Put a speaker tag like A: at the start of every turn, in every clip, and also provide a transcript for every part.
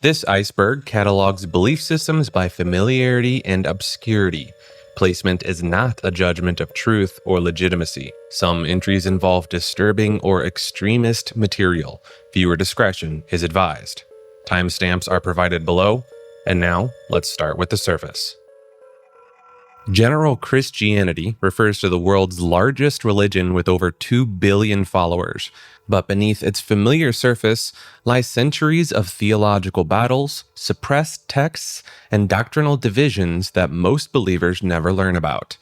A: This iceberg catalogs belief systems by familiarity and obscurity. Placement is not a judgment of truth or legitimacy. Some entries involve disturbing or extremist material. Viewer discretion is advised. Timestamps are provided below. And now, let's start with the surface. General Christianity refers to the world's largest religion with over 2 billion followers, but beneath its familiar surface lie centuries of theological battles, suppressed texts, and doctrinal divisions that most believers never learn about.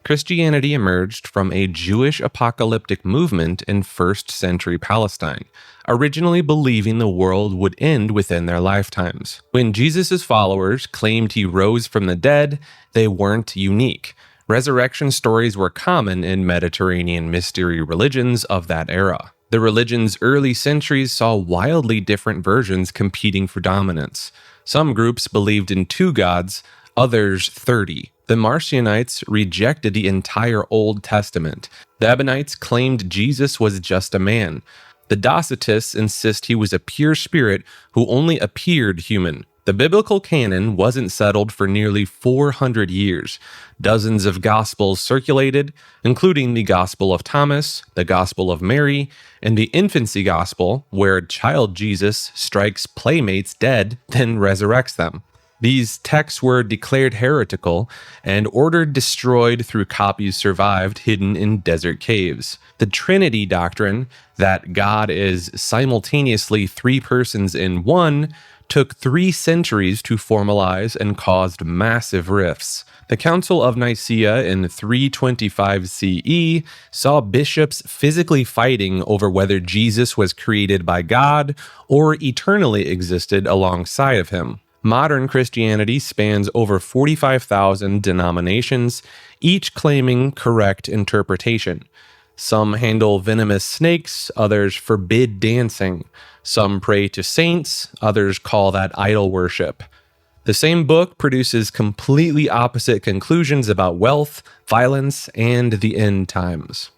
A: Christianity emerged from a Jewish apocalyptic movement in 1st century Palestine, originally believing the world would end within their lifetimes. When Jesus' followers claimed he rose from the dead, they weren't unique. Resurrection stories were common in Mediterranean mystery religions of that era. The religion's early centuries saw wildly different versions competing for dominance. Some groups believed in 2 gods, others 30. The Marcionites rejected the entire Old Testament. The Ebionites claimed Jesus was just a man. The Docetists insist he was a pure spirit who only appeared human. The biblical canon wasn't settled for nearly 400 years. Dozens of gospels circulated, including the Gospel of Thomas, the Gospel of Mary, and the Infancy Gospel, where child Jesus strikes playmates dead, then resurrects them. These texts were declared heretical and ordered destroyed through copies survived hidden in desert caves. The Trinity doctrine, that God is simultaneously 3 persons in one, took 3 centuries to formalize and caused massive rifts. The Council of Nicaea in 325 CE saw bishops physically fighting over whether Jesus was created by God or eternally existed alongside of him. Modern Christianity spans over 45,000 denominations, each claiming correct interpretation. Some handle venomous snakes, others forbid dancing. Some pray to saints, others call that idol worship. The same book produces completely opposite conclusions about wealth, violence, and the end times.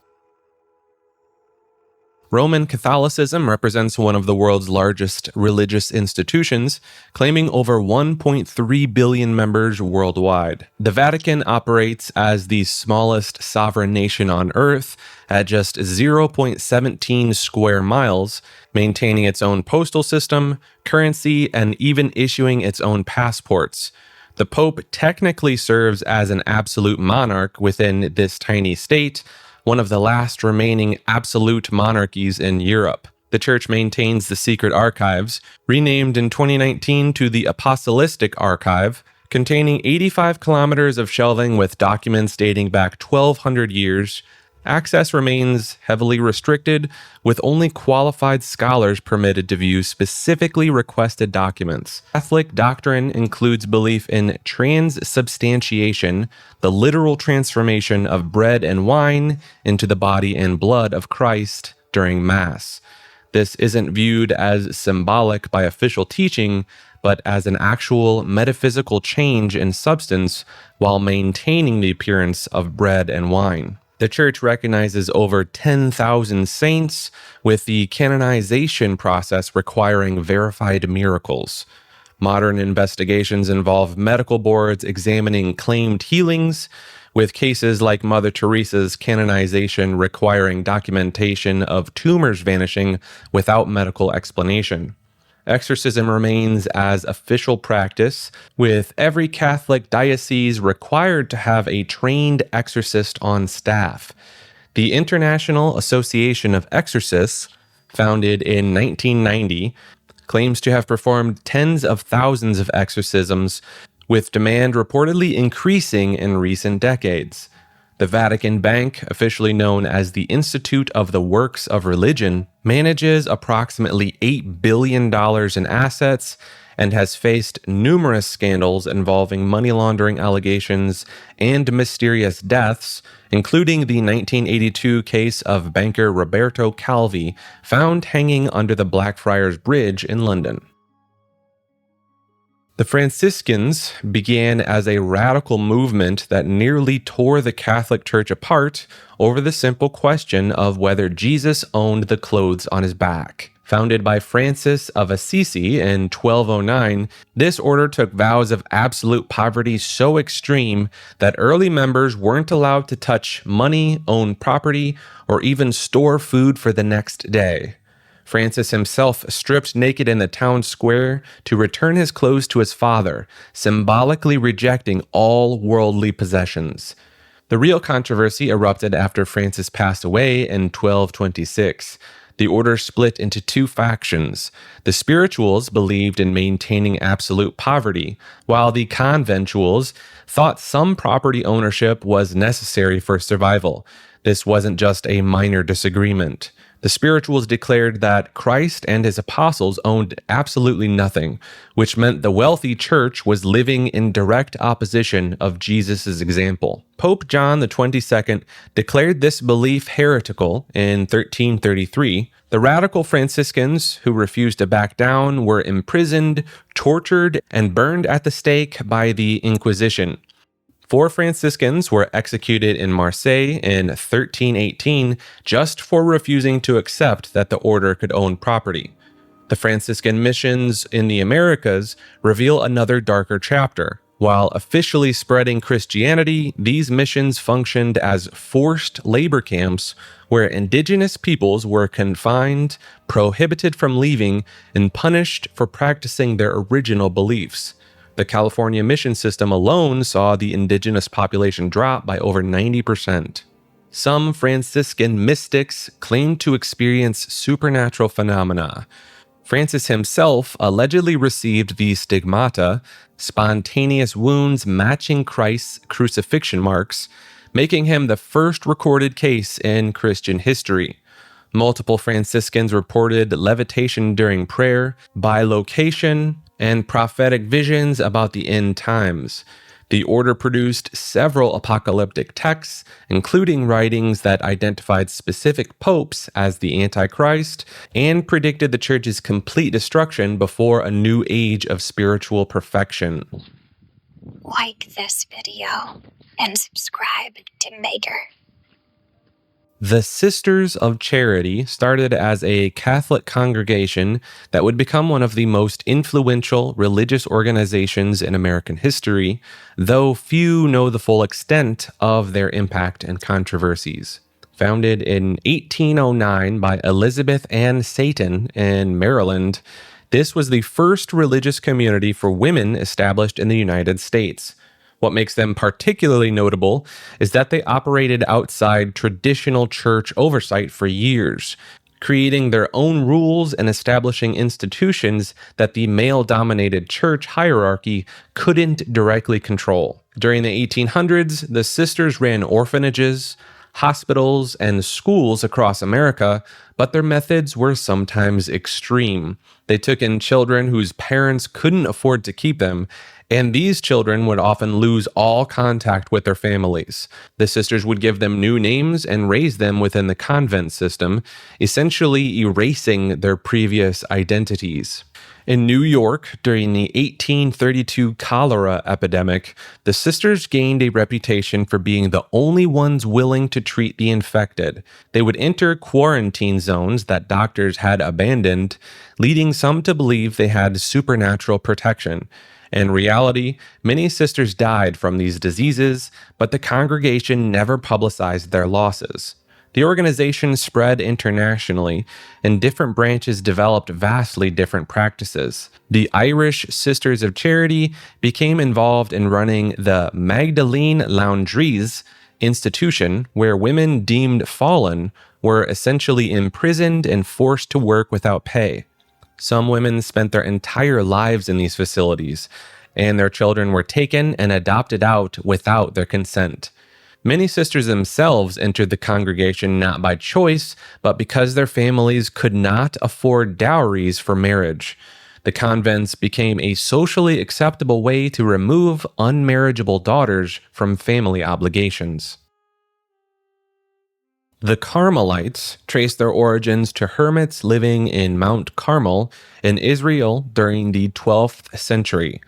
A: Roman Catholicism represents one of the world's largest religious institutions, claiming over 1.3 billion members worldwide. The Vatican operates as the smallest sovereign nation on Earth at just 0.17 square miles, maintaining its own postal system, currency, and even issuing its own passports. The Pope technically serves as an absolute monarch within this tiny state, one of the last remaining absolute monarchies in Europe. The Church maintains the secret archives, renamed in 2019 to the Apostolic Archive, containing 85 kilometers of shelving with documents dating back 1,200 years. Access remains heavily restricted, with only qualified scholars permitted to view specifically requested documents. Catholic doctrine includes belief in transubstantiation, the literal transformation of bread and wine into the body and blood of Christ during Mass. This isn't viewed as symbolic by official teaching, but as an actual metaphysical change in substance while maintaining the appearance of bread and wine. The Church recognizes over 10,000 saints, with the canonization process requiring verified miracles. Modern investigations involve medical boards examining claimed healings, with cases like Mother Teresa's canonization requiring documentation of tumors vanishing without medical explanation. Exorcism remains as official practice, with every Catholic diocese required to have a trained exorcist on staff. The International Association of Exorcists, founded in 1990, claims to have performed tens of thousands of exorcisms, with demand reportedly increasing in recent decades. The Vatican Bank, officially known as the Institute of the Works of Religion, manages approximately $8 billion in assets and has faced numerous scandals involving money laundering allegations and mysterious deaths, including the 1982 case of banker Roberto Calvi, found hanging under the Blackfriars Bridge in London. The Franciscans began as a radical movement that nearly tore the Catholic Church apart over the simple question of whether Jesus owned the clothes on his back. Founded by Francis of Assisi in 1209, this order took vows of absolute poverty so extreme that early members weren't allowed to touch money, own property, or even store food for the next day. Francis himself stripped naked in the town square to return his clothes to his father, symbolically rejecting all worldly possessions. The real controversy erupted after Francis passed away in 1226. The order split into two factions. The spirituals believed in maintaining absolute poverty, while the conventuals thought some property ownership was necessary for survival. This wasn't just a minor disagreement. The spirituals declared that Christ and his apostles owned absolutely nothing, which meant the wealthy church was living in direct opposition of Jesus' example. Pope John XXII declared this belief heretical in 1333. The radical Franciscans who refused to back down were imprisoned, tortured, and burned at the stake by the Inquisition. 4 Franciscans were executed in Marseille in 1318 just for refusing to accept that the order could own property. The Franciscan missions in the Americas reveal another darker chapter. While officially spreading Christianity, these missions functioned as forced labor camps where indigenous peoples were confined, prohibited from leaving, and punished for practicing their original beliefs. The California mission system alone saw the indigenous population drop by over 90%. Some Franciscan mystics claimed to experience supernatural phenomena. Francis himself allegedly received the stigmata, spontaneous wounds matching Christ's crucifixion marks, making him the first recorded case in Christian history. Multiple Franciscans reported levitation during prayer, bilocation, and prophetic visions about the end times. The order produced several apocalyptic texts, including writings that identified specific popes as the Antichrist and predicted the church's complete destruction before a new age of spiritual perfection.
B: Like this video and subscribe to Maker.
A: The Sisters of Charity started as a Catholic congregation that would become one of the most influential religious organizations in American history, though few know the full extent of their impact and controversies. Founded in 1809 by Elizabeth Ann Satan in Maryland, this was the first religious community for women established in the United States. What makes them particularly notable is that they operated outside traditional church oversight for years, creating their own rules and establishing institutions that the male-dominated church hierarchy couldn't directly control. During the 1800s, the sisters ran orphanages, hospitals, and schools across America, but their methods were sometimes extreme. They took in children whose parents couldn't afford to keep them, and these children would often lose all contact with their families. The sisters would give them new names and raise them within the convent system, essentially erasing their previous identities. In New York, during the 1832 cholera epidemic, the sisters gained a reputation for being the only ones willing to treat the infected. They would enter quarantine zones that doctors had abandoned, leading some to believe they had supernatural protection. In reality, many sisters died from these diseases, but the congregation never publicized their losses. The organization spread internationally, and different branches developed vastly different practices. The Irish Sisters of Charity became involved in running the Magdalene Laundries institution, where women deemed fallen were essentially imprisoned and forced to work without pay. Some women spent their entire lives in these facilities, and their children were taken and adopted out without their consent. Many sisters themselves entered the congregation not by choice, but because their families could not afford dowries for marriage. The convents became a socially acceptable way to remove unmarriageable daughters from family obligations. The Carmelites trace their origins to hermits living in Mount Carmel in Israel during the 12th century.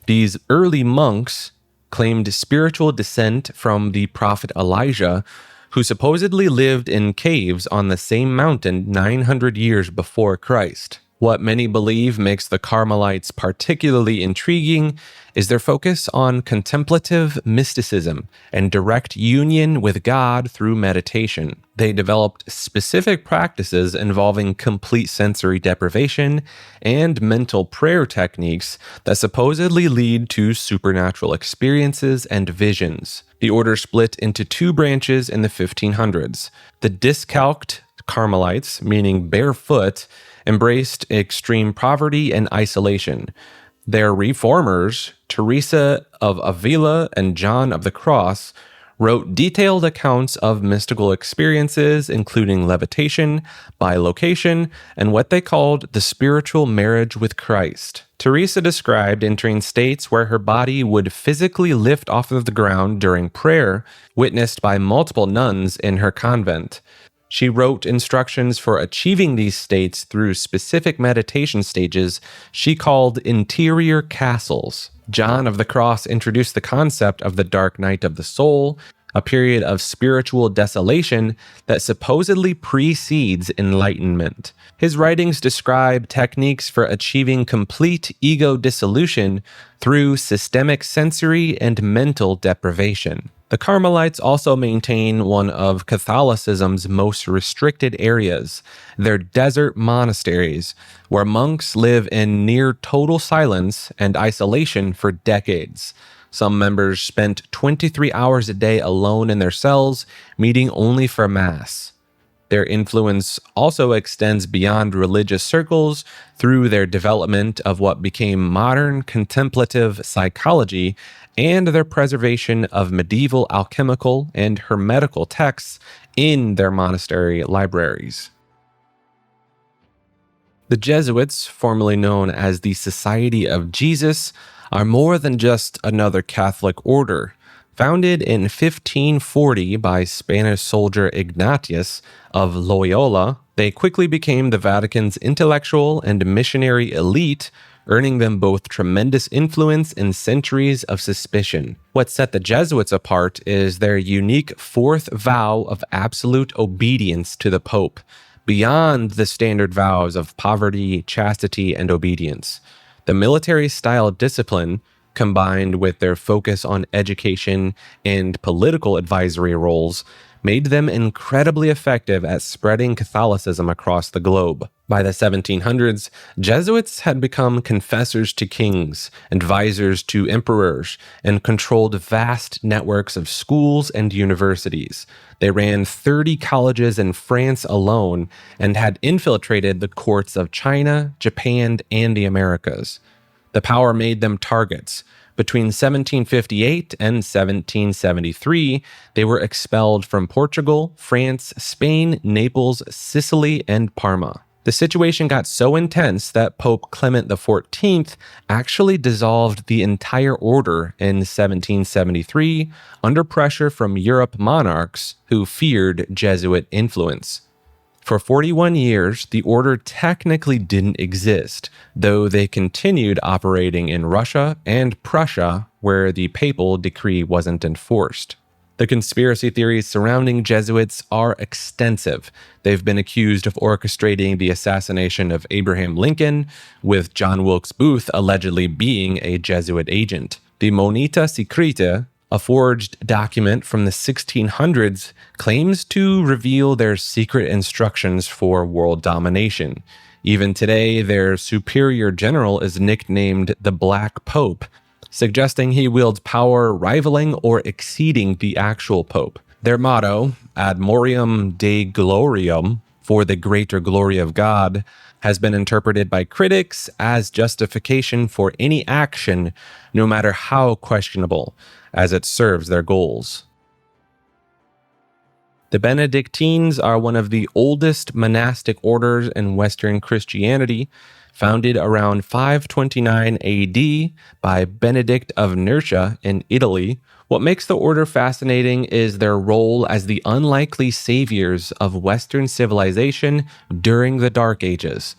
A: These early monks claimed spiritual descent from the prophet Elijah, who supposedly lived in caves on the same mountain 900 years before Christ. What many believe makes the Carmelites particularly intriguing is their focus on contemplative mysticism and direct union with God through meditation. They developed specific practices involving complete sensory deprivation and mental prayer techniques that supposedly lead to supernatural experiences and visions. The order split into two branches in the 1500s. The discalced Carmelites, meaning barefoot, embraced extreme poverty and isolation. Their reformers, Teresa of Avila and John of the Cross, wrote detailed accounts of mystical experiences, including levitation, bilocation, and what they called the spiritual marriage with Christ. Teresa described entering states where her body would physically lift off of the ground during prayer, witnessed by multiple nuns in her convent. She wrote instructions for achieving these states through specific meditation stages she called interior castles. John of the Cross introduced the concept of the dark night of the soul, a period of spiritual desolation that supposedly precedes enlightenment. His writings describe techniques for achieving complete ego dissolution through systemic sensory and mental deprivation. The Carmelites also maintain one of Catholicism's most restricted areas, their desert monasteries, where monks live in near total silence and isolation for decades. Some members spent 23 hours a day alone in their cells, meeting only for Mass. Their influence also extends beyond religious circles through their development of what became modern contemplative psychology and their preservation of medieval alchemical and hermetical texts in their monastery libraries. The Jesuits, formerly known as the Society of Jesus, are more than just another Catholic order. Founded in 1540 by Spanish soldier Ignatius of Loyola, they quickly became the Vatican's intellectual and missionary elite, earning them both tremendous influence and centuries of suspicion. What set the Jesuits apart is their unique fourth vow of absolute obedience to the Pope, beyond the standard vows of poverty, chastity, and obedience. The military-style discipline, combined with their focus on education and political advisory roles, made them incredibly effective at spreading Catholicism across the globe. By the 1700s, Jesuits had become confessors to kings, advisors to emperors, and controlled vast networks of schools and universities. They ran 30 colleges in France alone and had infiltrated the courts of China, Japan, and the Americas. The power made them targets. Between 1758 and 1773, they were expelled from Portugal, France, Spain, Naples, Sicily, and Parma. The situation got so intense that Pope Clement XIV actually dissolved the entire order in 1773 under pressure from Europe monarchs who feared Jesuit influence. For 41 years, the order technically didn't exist, though they continued operating in Russia and Prussia, where the papal decree wasn't enforced. The conspiracy theories surrounding Jesuits are extensive. They've been accused of orchestrating the assassination of Abraham Lincoln, with John Wilkes Booth allegedly being a Jesuit agent. The Moneta Secreta, a forged document from the 1600s, claims to reveal their secret instructions for world domination. Even today, their superior general is nicknamed the Black Pope, suggesting he wields power rivaling or exceeding the actual Pope. Their motto, Ad Moriam Dei Gloriam, for the greater glory of God, has been interpreted by critics as justification for any action, no matter how questionable, as it serves their goals. The Benedictines are one of the oldest monastic orders in Western Christianity, founded around 529 AD by Benedict of Nursia in Italy. What makes the order fascinating is their role as the unlikely saviors of Western civilization during the Dark Ages.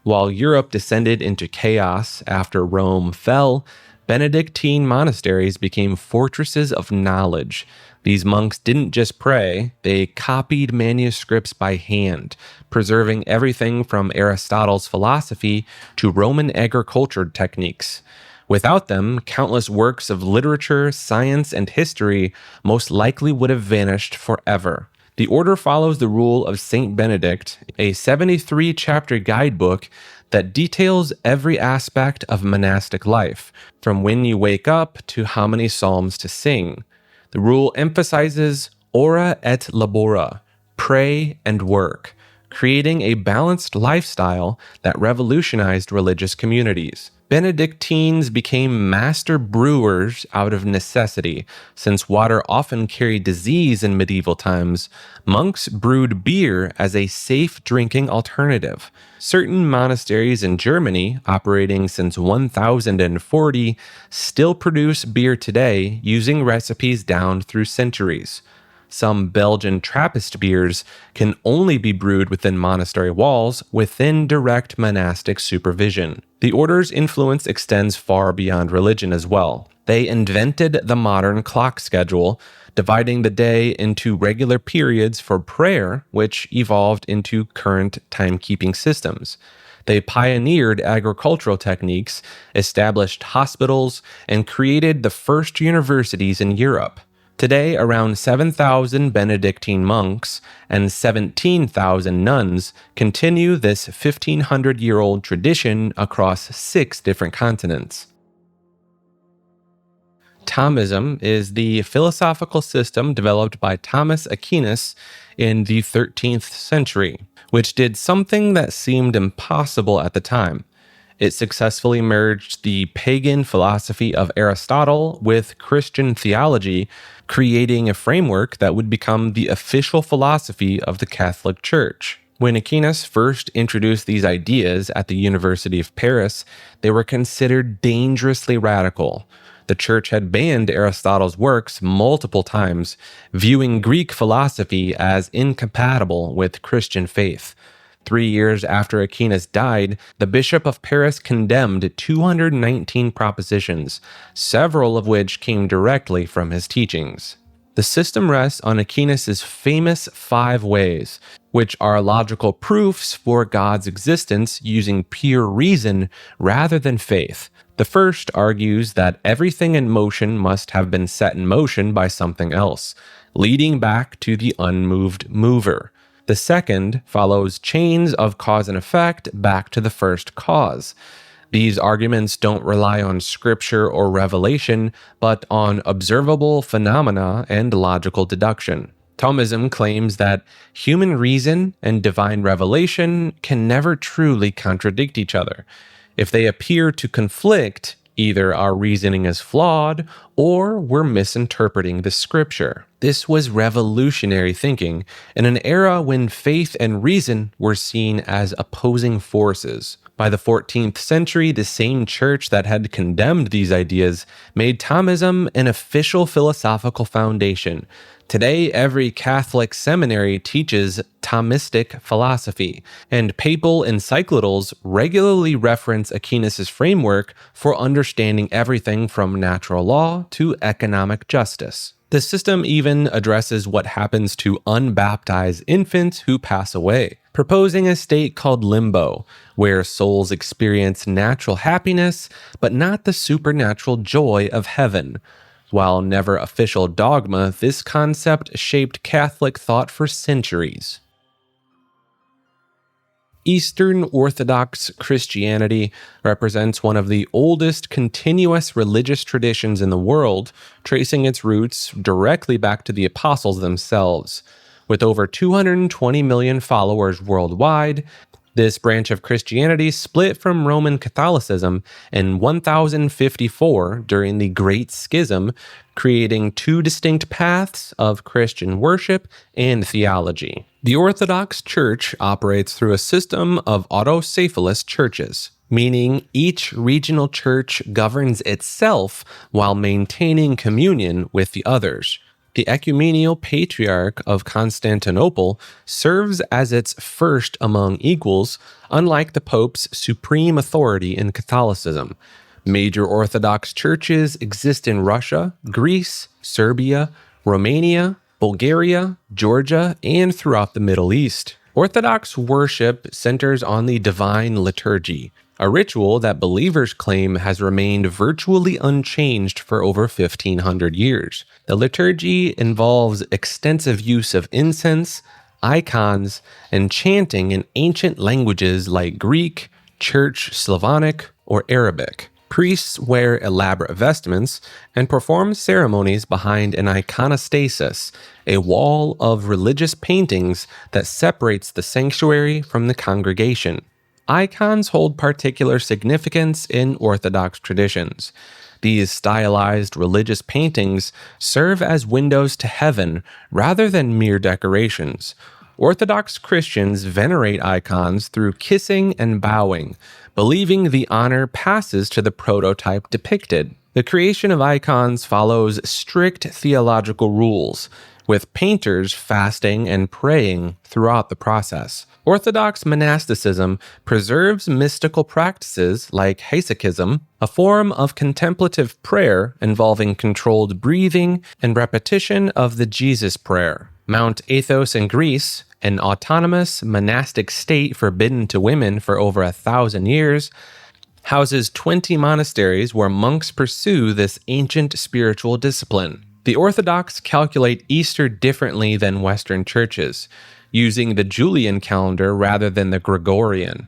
A: While Europe descended into chaos after Rome fell, Benedictine monasteries became fortresses of knowledge. These monks didn't just pray, they copied manuscripts by hand, preserving everything from Aristotle's philosophy to Roman agriculture techniques. Without them, countless works of literature, science, and history most likely would have vanished forever. The order follows the rule of Saint Benedict, a 73-chapter guidebook that details every aspect of monastic life, from when you wake up to how many psalms to sing. The rule emphasizes ora et labora, pray and work, creating a balanced lifestyle that revolutionized religious communities. Benedictines became master brewers out of necessity. Since water often carried disease in medieval times, monks brewed beer as a safe drinking alternative. Certain monasteries in Germany, operating since 1040, still produce beer today using recipes down through centuries. Some Belgian Trappist beers can only be brewed within monastery walls within direct monastic supervision. The order's influence extends far beyond religion as well. They invented the modern clock schedule, dividing the day into regular periods for prayer, which evolved into current timekeeping systems. They pioneered agricultural techniques, established hospitals, and created the first universities in Europe. Today, around 7,000 Benedictine monks and 17,000 nuns continue this 1,500-year-old tradition across 6 different continents. Thomism is the philosophical system developed by Thomas Aquinas in the 13th century, which did something that seemed impossible at the time. It successfully merged the pagan philosophy of Aristotle with Christian theology, creating a framework that would become the official philosophy of the Catholic Church. When Aquinas first introduced these ideas at the University of Paris, they were considered dangerously radical. The Church had banned Aristotle's works multiple times, viewing Greek philosophy as incompatible with Christian faith. 3 years after Aquinas died, the Bishop of Paris condemned 219 propositions, several of which came directly from his teachings. The system rests on Aquinas' famous 5 ways, which are logical proofs for God's existence using pure reason rather than faith. The first argues that everything in motion must have been set in motion by something else, leading back to the unmoved mover. The second follows chains of cause and effect back to the first cause. These arguments don't rely on scripture or revelation, but on observable phenomena and logical deduction. Thomism claims that human reason and divine revelation can never truly contradict each other. If they appear to conflict, either our reasoning is flawed or we're misinterpreting the scripture. This was revolutionary thinking in an era when faith and reason were seen as opposing forces. By the 14th century, the same church that had condemned these ideas made Thomism an official philosophical foundation. Today, every Catholic seminary teaches Thomistic philosophy, and papal encyclicals regularly reference Aquinas' framework for understanding everything from natural law to economic justice. The system even addresses what happens to unbaptized infants who pass away, proposing a state called limbo, where souls experience natural happiness, but not the supernatural joy of heaven. While never official dogma, this concept shaped Catholic thought for centuries. Eastern Orthodox Christianity represents one of the oldest continuous religious traditions in the world, tracing its roots directly back to the apostles themselves. With over 220 million followers worldwide, this branch of Christianity split from Roman Catholicism in 1054 during the Great Schism, creating 2 distinct paths of Christian worship and theology. The Orthodox Church operates through a system of autocephalous churches, meaning each regional church governs itself while maintaining communion with the others. The Ecumenical Patriarch of Constantinople serves as its first among equals, unlike the Pope's supreme authority in Catholicism. Major Orthodox churches exist in Russia, Greece, Serbia, Romania, Bulgaria, Georgia, and throughout the Middle East. Orthodox worship centers on the divine liturgy, a ritual that believers claim has remained virtually unchanged for over 1,500 years. The liturgy involves extensive use of incense, icons, and chanting in ancient languages like Greek, Church Slavonic, or Arabic. Priests wear elaborate vestments and perform ceremonies behind an iconostasis, a wall of religious paintings that separates the sanctuary from the congregation. Icons hold particular significance in Orthodox traditions. These stylized religious paintings serve as windows to heaven rather than mere decorations. Orthodox Christians venerate icons through kissing and bowing, believing the honor passes to the prototype depicted. The creation of icons follows strict theological rules, with painters fasting and praying throughout the process. Orthodox monasticism preserves mystical practices like hesychism, a form of contemplative prayer involving controlled breathing and repetition of the Jesus prayer. Mount Athos in Greece, an autonomous monastic state forbidden to women for over 1,000 years, houses 20 monasteries where monks pursue this ancient spiritual discipline. The Orthodox calculate Easter differently than Western churches, using the Julian calendar rather than the Gregorian.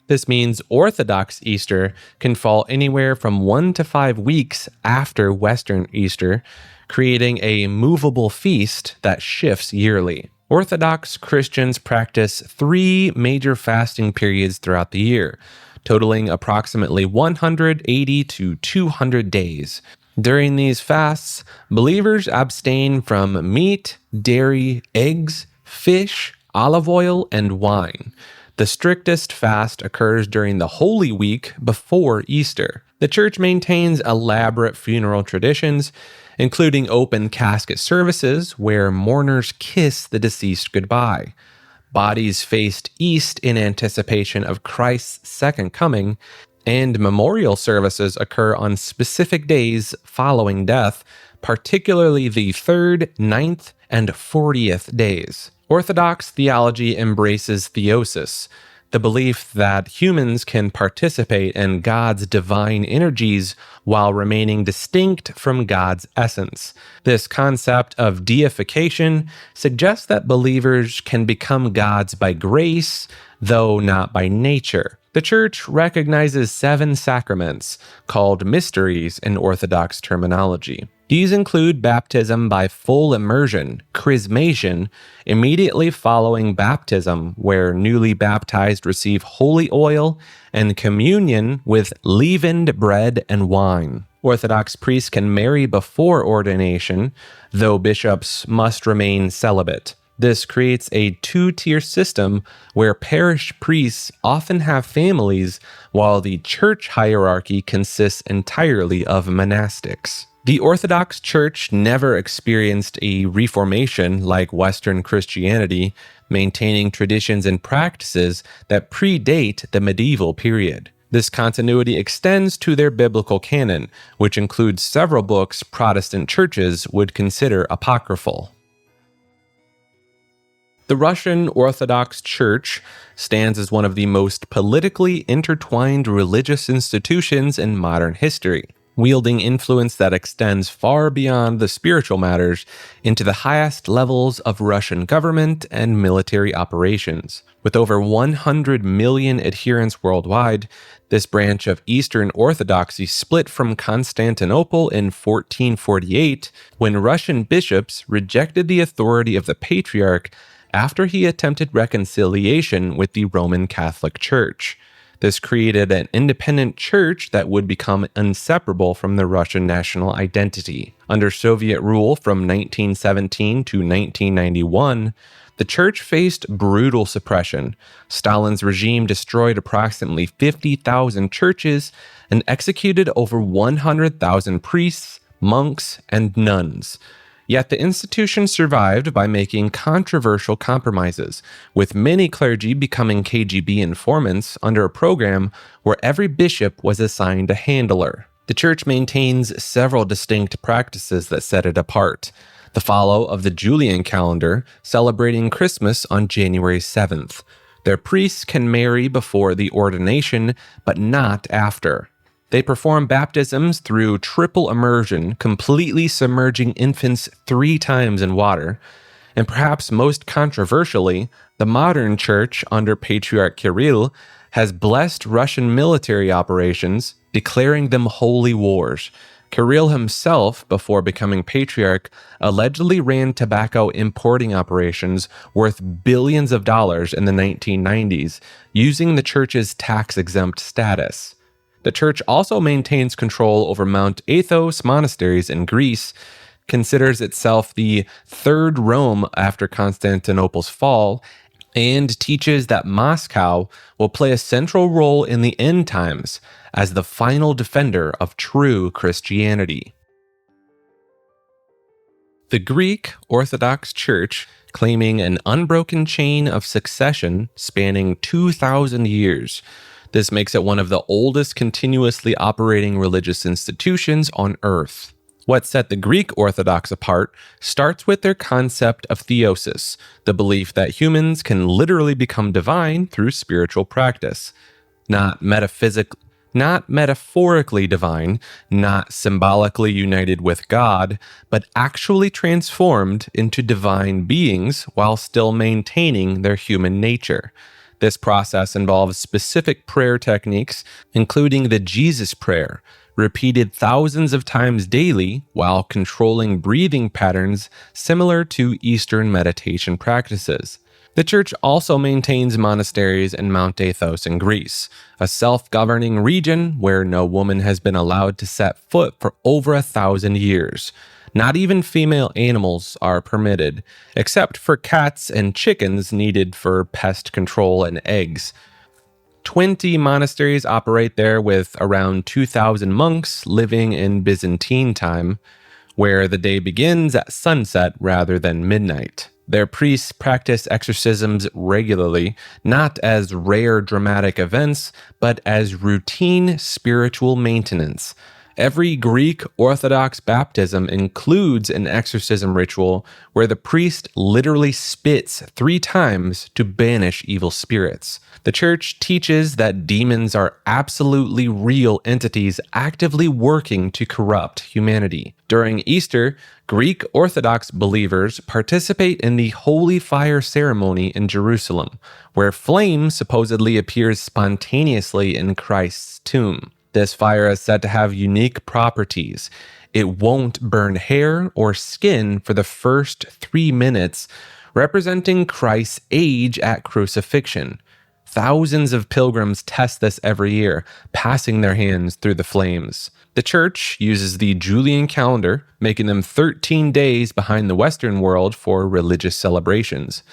A: This means Orthodox Easter can fall anywhere from 1 to 5 weeks after Western Easter, creating a movable feast that shifts yearly. Orthodox Christians practice 3 major fasting periods throughout the year, totaling approximately 180 to 200 days. During these fasts, believers abstain from meat, dairy, eggs, fish, olive oil, and wine. The strictest fast occurs during the Holy Week before Easter. The church maintains elaborate funeral traditions, including open casket services where mourners kiss the deceased goodbye. Bodies faced east in anticipation of Christ's second coming, and memorial services occur on specific days following death, particularly the 3rd, 9th, and 40th days. Orthodox theology embraces theosis, the belief that humans can participate in God's divine energies while remaining distinct from God's essence. This concept of deification suggests that believers can become gods by grace, though not by nature. The Church recognizes 7 sacraments, called mysteries in Orthodox terminology. These include baptism by full immersion, chrismation, immediately following baptism, where newly baptized receive holy oil, and communion with leavened bread and wine. Orthodox priests can marry before ordination, though bishops must remain celibate. This creates a 2-tier system where parish priests often have families, while the church hierarchy consists entirely of monastics. The Orthodox Church never experienced a reformation like Western Christianity, maintaining traditions and practices that predate the medieval period. This continuity extends to their biblical canon, which includes several books Protestant churches would consider apocryphal. The Russian Orthodox Church stands as one of the most politically intertwined religious institutions in modern history, wielding influence that extends far beyond the spiritual matters into the highest levels of Russian government and military operations. With over 100 million adherents worldwide, this branch of Eastern Orthodoxy split from Constantinople in 1448 when Russian bishops rejected the authority of the Patriarch after he attempted reconciliation with the Roman Catholic Church. This created an independent church that would become inseparable from the Russian national identity. Under Soviet rule from 1917 to 1991, the church faced brutal suppression. Stalin's regime destroyed approximately 50,000 churches and executed over 100,000 priests, monks, and nuns. Yet the institution survived by making controversial compromises, with many clergy becoming KGB informants under a program where every bishop was assigned a handler. The church maintains several distinct practices that set it apart. the follow of the Julian calendar, celebrating Christmas on January 7th. Their priests can marry before the ordination, but not after. They perform baptisms through triple immersion, completely submerging infants 3 times in water. And perhaps most controversially, the modern church under Patriarch Kirill has blessed Russian military operations, declaring them holy wars. Kirill himself, before becoming patriarch, allegedly ran tobacco importing operations worth billions of dollars in the 1990s, using the church's tax-exempt status. The church also maintains control over Mount Athos monasteries in Greece, considers itself the third Rome after Constantinople's fall, and teaches that Moscow will play a central role in the end times as the final defender of true Christianity. The Greek Orthodox Church, claiming an unbroken chain of succession spanning 2,000 years. This makes it one of the oldest continuously operating religious institutions on Earth. What set the Greek Orthodox apart starts with their concept of theosis, the belief that humans can literally become divine through spiritual practice. Not metaphorically divine, not symbolically united with God, but actually transformed into divine beings while still maintaining their human nature. This process involves specific prayer techniques, including the Jesus Prayer, repeated thousands of times daily while controlling breathing patterns similar to Eastern meditation practices. The church also maintains monasteries in Mount Athos in Greece, a self-governing region where no woman has been allowed to set foot for over 1,000 years. Not even female animals are permitted, except for cats and chickens needed for pest control and eggs. 20 monasteries operate there with around 2,000 monks living in Byzantine time, where the day begins at sunset rather than midnight. Their priests practice exorcisms regularly, not as rare dramatic events, but as routine spiritual maintenance. Every Greek Orthodox baptism includes an exorcism ritual where the priest literally spits 3 times to banish evil spirits. The church teaches that demons are absolutely real entities actively working to corrupt humanity. During Easter, Greek Orthodox believers participate in the Holy Fire ceremony in Jerusalem, where flame supposedly appears spontaneously in Christ's tomb. This fire is said to have unique properties. It won't burn hair or skin for the first 3 minutes, representing Christ's age at crucifixion. Thousands of pilgrims test this every year, passing their hands through the flames. The church uses the Julian calendar, making them 13 days behind the Western world for religious celebrations.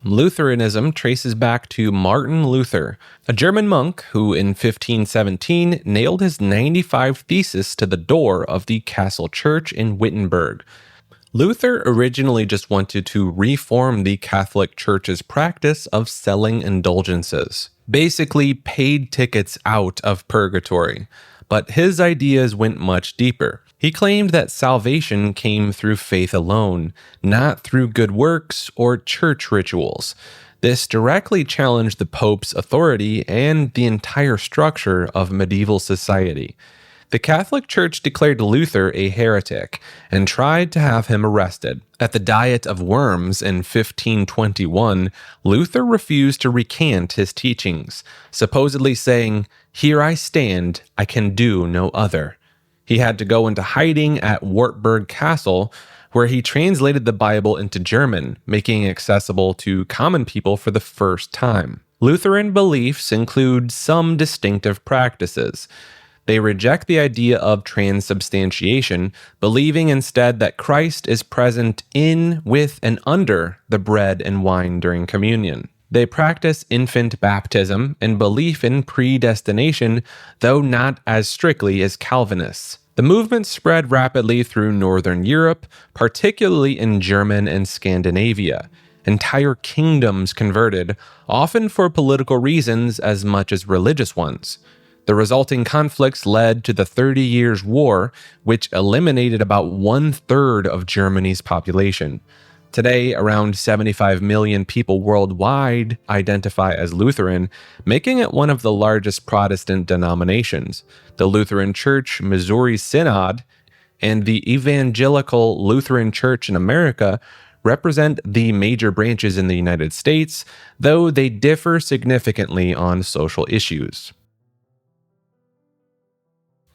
A: Lutheranism traces back to Martin Luther, a German monk who in 1517 nailed his 95 Theses to the door of the castle church in Wittenberg. Luther originally just wanted to reform the Catholic Church's practice of selling indulgences, basically paid tickets out of purgatory. But his ideas went much deeper. He claimed that salvation came through faith alone, not through good works or church rituals. This directly challenged the Pope's authority and the entire structure of medieval society. The Catholic Church declared Luther a heretic and tried to have him arrested. At the Diet of Worms in 1521, Luther refused to recant his teachings, supposedly saying, "Here I stand, I can do no other." He had to go into hiding at Wartburg Castle, where he translated the Bible into German, making it accessible to common people for the first time. Lutheran beliefs include some distinctive practices. They reject the idea of transubstantiation, believing instead that Christ is present in, with, and under the bread and wine during communion. They practice infant baptism and belief in predestination, though not as strictly as Calvinists. The movement spread rapidly through Northern Europe, particularly in German and Scandinavia. Entire kingdoms converted, often for political reasons as much as religious ones. The resulting conflicts led to the 30 Years' War, which eliminated about 1/3 of Germany's population. Today, around 75 million people worldwide identify as Lutheran, making it one of the largest Protestant denominations. The Lutheran Church Missouri Synod and the Evangelical Lutheran Church in America represent the major branches in the United States, though they differ significantly on social issues.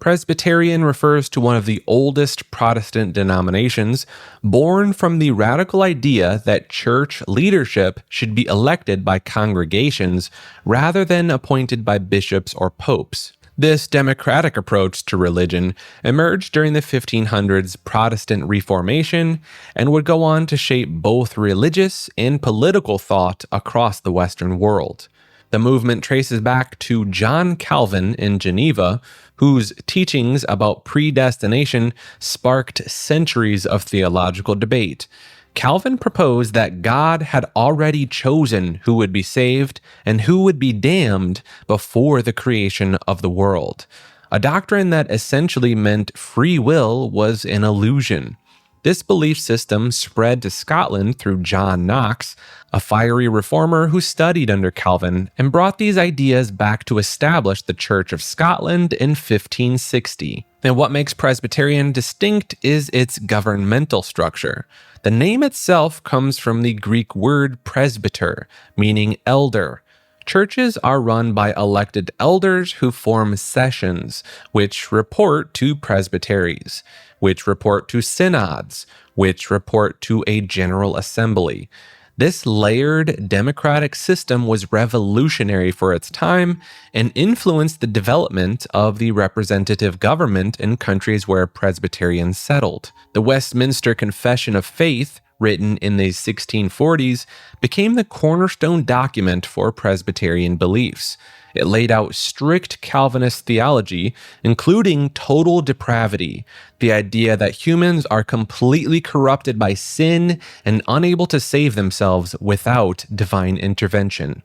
A: Presbyterian refers to one of the oldest Protestant denominations, born from the radical idea that church leadership should be elected by congregations rather than appointed by bishops or popes. This democratic approach to religion emerged during the 1500s Protestant Reformation and would go on to shape both religious and political thought across the Western world. The movement traces back to John Calvin in Geneva, whose teachings about predestination sparked centuries of theological debate. Calvin proposed that God had already chosen who would be saved and who would be damned before the creation of the world. A doctrine that essentially meant free will was an illusion. This belief system spread to Scotland through John Knox, a fiery reformer who studied under Calvin and brought these ideas back to establish the Church of Scotland in 1560. And what makes Presbyterian distinct is its governmental structure. The name itself comes from the Greek word presbyter, meaning elder. Churches are run by elected elders who form sessions, which report to presbyteries, which report to synods, which report to a general assembly. This layered democratic system was revolutionary for its time and influenced the development of the representative government in countries where Presbyterians settled. The Westminster Confession of Faith, written in the 1640s, became the cornerstone document for Presbyterian beliefs. It laid out strict Calvinist theology, including total depravity, the idea that humans are completely corrupted by sin and unable to save themselves without divine intervention.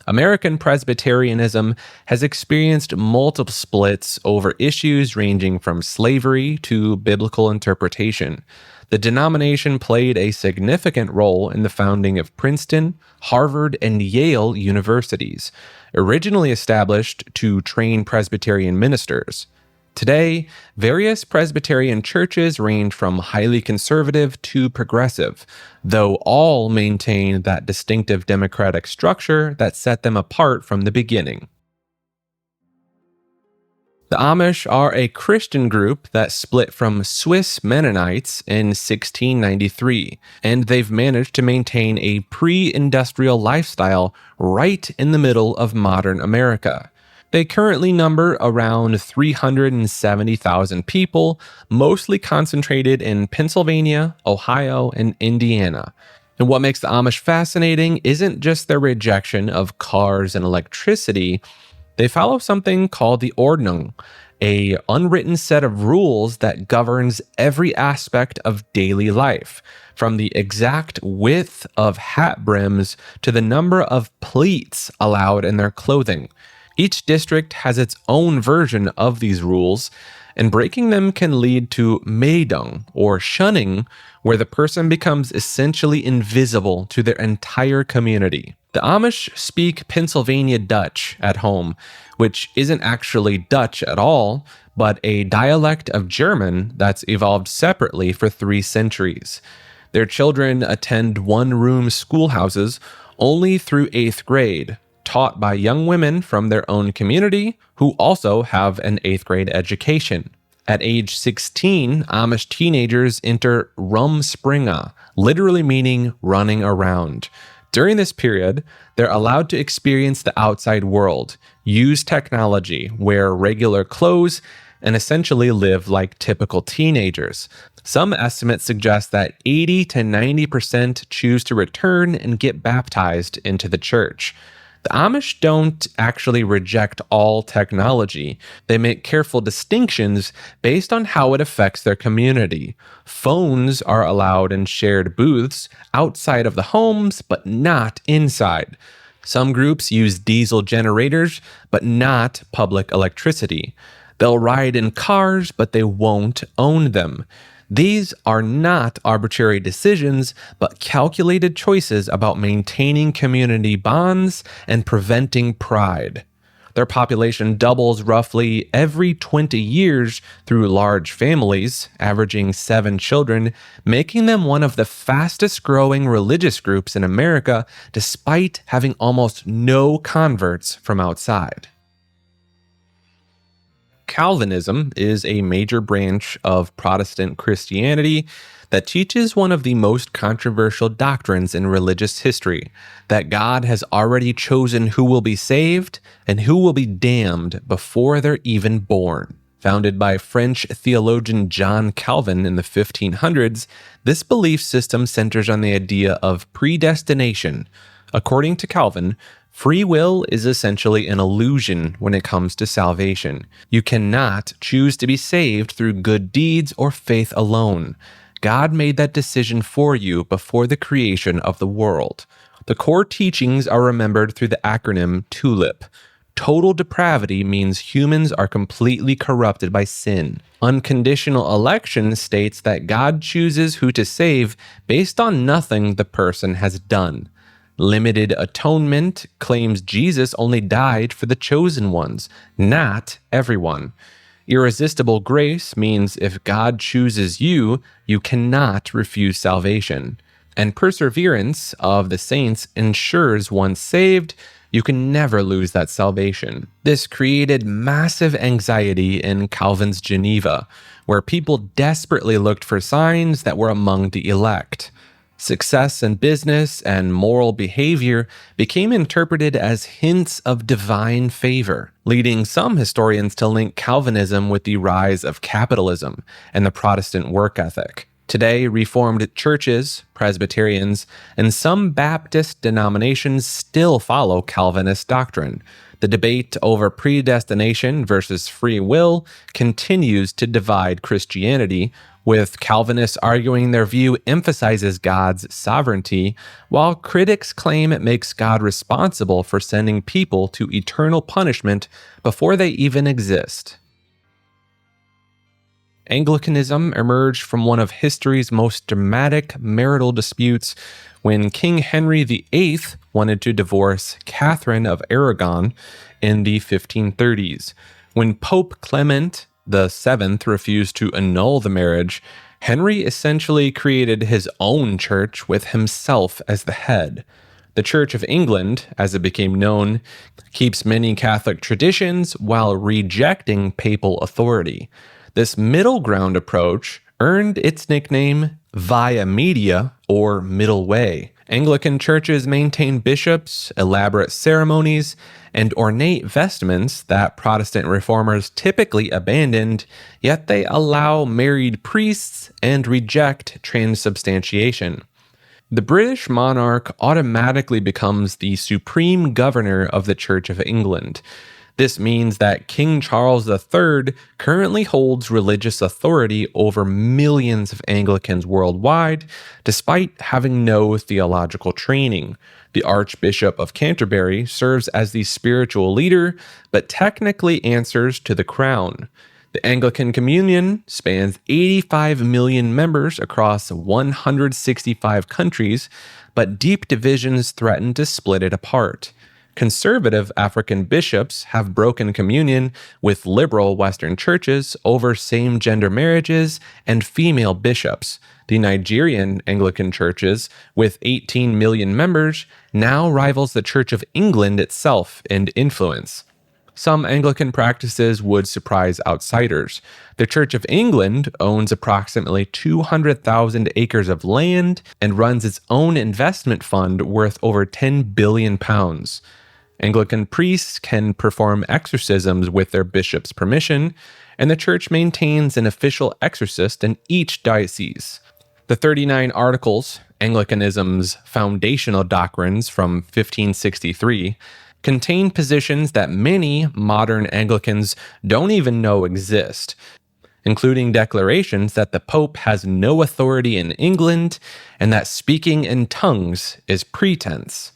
A: American Presbyterianism has experienced multiple splits over issues ranging from slavery to biblical interpretation. The denomination played a significant role in the founding of Princeton, Harvard, and Yale universities, originally established to train Presbyterian ministers. Today, various Presbyterian churches range from highly conservative to progressive, though all maintain that distinctive democratic structure that set them apart from the beginning. The Amish are a Christian group that split from Swiss Mennonites in 1693, and they've managed to maintain a pre-industrial lifestyle right in the middle of modern America. They currently number around 370,000 people, mostly concentrated in Pennsylvania, Ohio, and Indiana. And what makes the Amish fascinating isn't just their rejection of cars and electricity. They follow something called the Ordnung, an unwritten set of rules that governs every aspect of daily life, from the exact width of hat brims to the number of pleats allowed in their clothing. Each district has its own version of these rules, and breaking them can lead to meidung, or shunning, where the person becomes essentially invisible to their entire community. The Amish speak Pennsylvania Dutch at home, which isn't actually Dutch at all, but a dialect of German that's evolved separately for 3 centuries. Their children attend one-room schoolhouses only through 8th grade, taught by young women from their own community who also have an 8th grade education. At age 16, Amish teenagers enter rumspringa, literally meaning running around. During this period, they're allowed to experience the outside world, use technology, wear regular clothes, and essentially live like typical teenagers. Some estimates suggest that 80 to 90% choose to return and get baptized into the church. The Amish don't actually reject all technology. They make careful distinctions based on how it affects their community. Phones are allowed in shared booths outside of the homes, but not inside. Some groups use diesel generators, but not public electricity. They'll ride in cars, but they won't own them. These are not arbitrary decisions, but calculated choices about maintaining community bonds and preventing pride. Their population doubles roughly every 20 years through large families, averaging 7 children, making them one of the fastest growing religious groups in America, despite having almost no converts from outside. Calvinism is a major branch of Protestant Christianity that teaches one of the most controversial doctrines in religious history, that God has already chosen who will be saved and who will be damned before they're even born. Founded by French theologian John Calvin in the 1500s, this belief system centers on the idea of predestination. According to Calvin, free will is essentially an illusion when it comes to salvation. You cannot choose to be saved through good deeds or faith alone. God made that decision for you before the creation of the world. The core teachings are remembered through the acronym TULIP. Total depravity means humans are completely corrupted by sin. Unconditional election states that God chooses who to save based on nothing the person has done. Limited atonement claims Jesus only died for the chosen ones, not everyone. Irresistible grace means if God chooses you, you cannot refuse salvation. And perseverance of the saints ensures once saved, you can never lose that salvation. This created massive anxiety in Calvin's Geneva, where people desperately looked for signs that were among the elect. Success in business and moral behavior became interpreted as hints of divine favor, leading some historians to link Calvinism with the rise of capitalism and the Protestant work ethic. Today, Reformed churches, Presbyterians, and some Baptist denominations still follow Calvinist doctrine. The debate over predestination versus free will continues to divide Christianity, with Calvinists arguing their view emphasizes God's sovereignty, while critics claim it makes God responsible for sending people to eternal punishment before they even exist. Anglicanism emerged from one of history's most dramatic marital disputes when King Henry VIII wanted to divorce Catherine of Aragon in the 1530s. When Pope Clement VII refused to annul the marriage, Henry essentially created his own church with himself as the head. The Church of England, as it became known, keeps many Catholic traditions while rejecting papal authority. This middle ground approach earned its nickname Via Media, or Middle Way. Anglican churches maintain bishops, elaborate ceremonies, and ornate vestments that Protestant reformers typically abandoned, yet they allow married priests and reject transubstantiation. The British monarch automatically becomes the supreme governor of the Church of England. This means that King Charles III currently holds religious authority over millions of Anglicans worldwide, despite having no theological training. The Archbishop of Canterbury serves as the spiritual leader, but technically answers to the crown. The Anglican Communion spans 85 million members across 165 countries, but deep divisions threaten to split it apart. Conservative African bishops have broken communion with liberal Western churches over same-gender marriages and female bishops. The Nigerian Anglican churches, with 18 million members, now rivals the Church of England itself in influence. Some Anglican practices would surprise outsiders. The Church of England owns approximately 200,000 acres of land and runs its own investment fund worth over £10 billion. Anglican priests can perform exorcisms with their bishop's permission, and the church maintains an official exorcist in each diocese. The 39 Articles, Anglicanism's foundational doctrines from 1563, contain positions that many modern Anglicans don't even know exist, including declarations that the Pope has no authority in England and that speaking in tongues is pretense.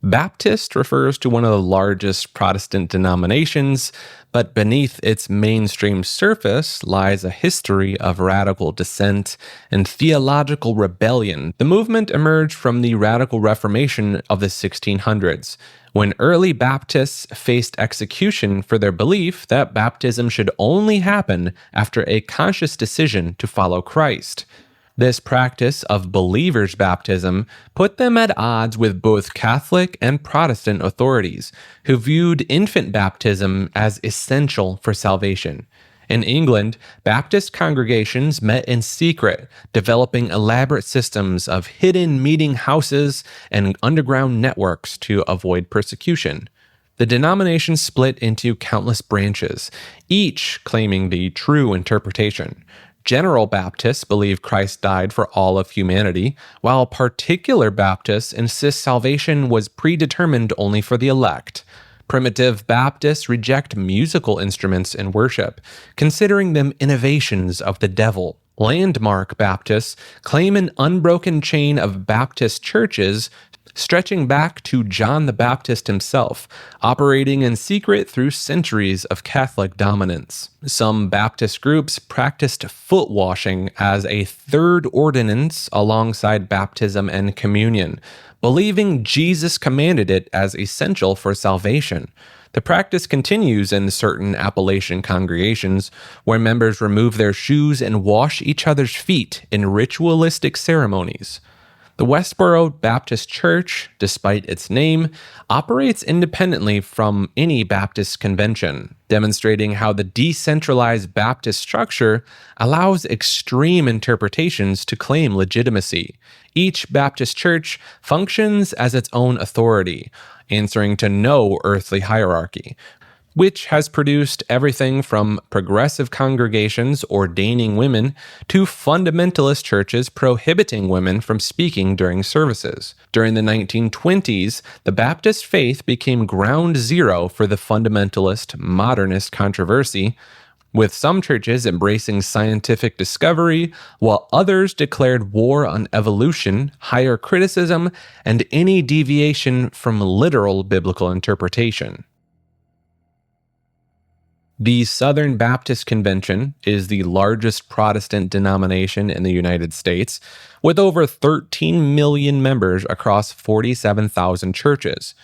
A: Baptist refers to one of the largest Protestant denominations, but beneath its mainstream surface lies a history of radical dissent and theological rebellion. The movement emerged from the Radical Reformation of the 1600s, when early Baptists faced execution for their belief that baptism should only happen after a conscious decision to follow Christ. This practice of believers' baptism put them at odds with both Catholic and Protestant authorities, who viewed infant baptism as essential for salvation. In England, Baptist congregations met in secret, developing elaborate systems of hidden meeting houses and underground networks to avoid persecution. The denomination split into countless branches, each claiming the true interpretation. General Baptists believe Christ died for all of humanity, while particular Baptists insist salvation was predetermined only for the elect. Primitive Baptists reject musical instruments in worship, considering them innovations of the devil. Landmark Baptists claim an unbroken chain of Baptist churches stretching back to John the Baptist himself, operating in secret through centuries of Catholic dominance. Some Baptist groups practiced foot washing as a third ordinance alongside baptism and communion, believing Jesus commanded it as essential for salvation. The practice continues in certain Appalachian congregations, where members remove their shoes and wash each other's feet in ritualistic ceremonies. The Westboro Baptist Church, despite its name, operates independently from any Baptist convention, demonstrating how the decentralized Baptist structure allows extreme interpretations to claim legitimacy. Each Baptist church functions as its own authority, answering to no earthly hierarchy, which has produced everything from progressive congregations ordaining women to fundamentalist churches prohibiting women from speaking during services. During the 1920s, the Baptist faith became ground zero for the fundamentalist modernist controversy, with some churches embracing scientific discovery, while others declared war on evolution, higher criticism, and any deviation from literal biblical interpretation. The Southern Baptist Convention is the largest Protestant denomination in the United States, with over 13 million members across 47,000 churches.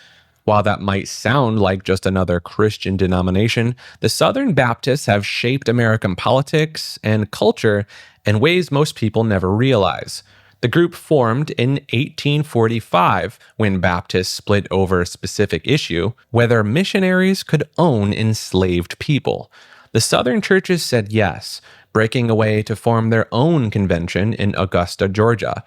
A: While that might sound like just another Christian denomination, the Southern Baptists have shaped American politics and culture in ways most people never realize. The group formed in 1845 when Baptists split over a specific issue, whether missionaries could own enslaved people. The Southern churches said yes, breaking away to form their own convention in Augusta, Georgia.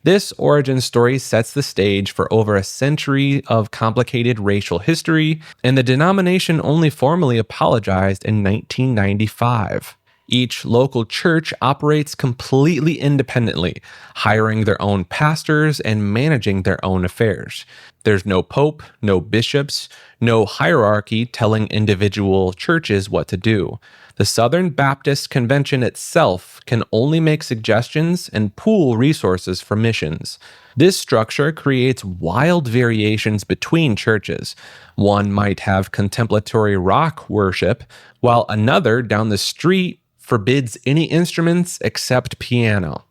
A: This origin story sets the stage for over a century of complicated racial history, and the denomination only formally apologized in 1995. Each local church operates completely independently, hiring their own pastors and managing their own affairs. There's no pope, no bishops, no hierarchy telling individual churches what to do. The Southern Baptist Convention itself can only make suggestions and pool resources for missions. This structure creates wild variations between churches. One might have contemplatory rock worship, while another down the street forbids any instruments except piano.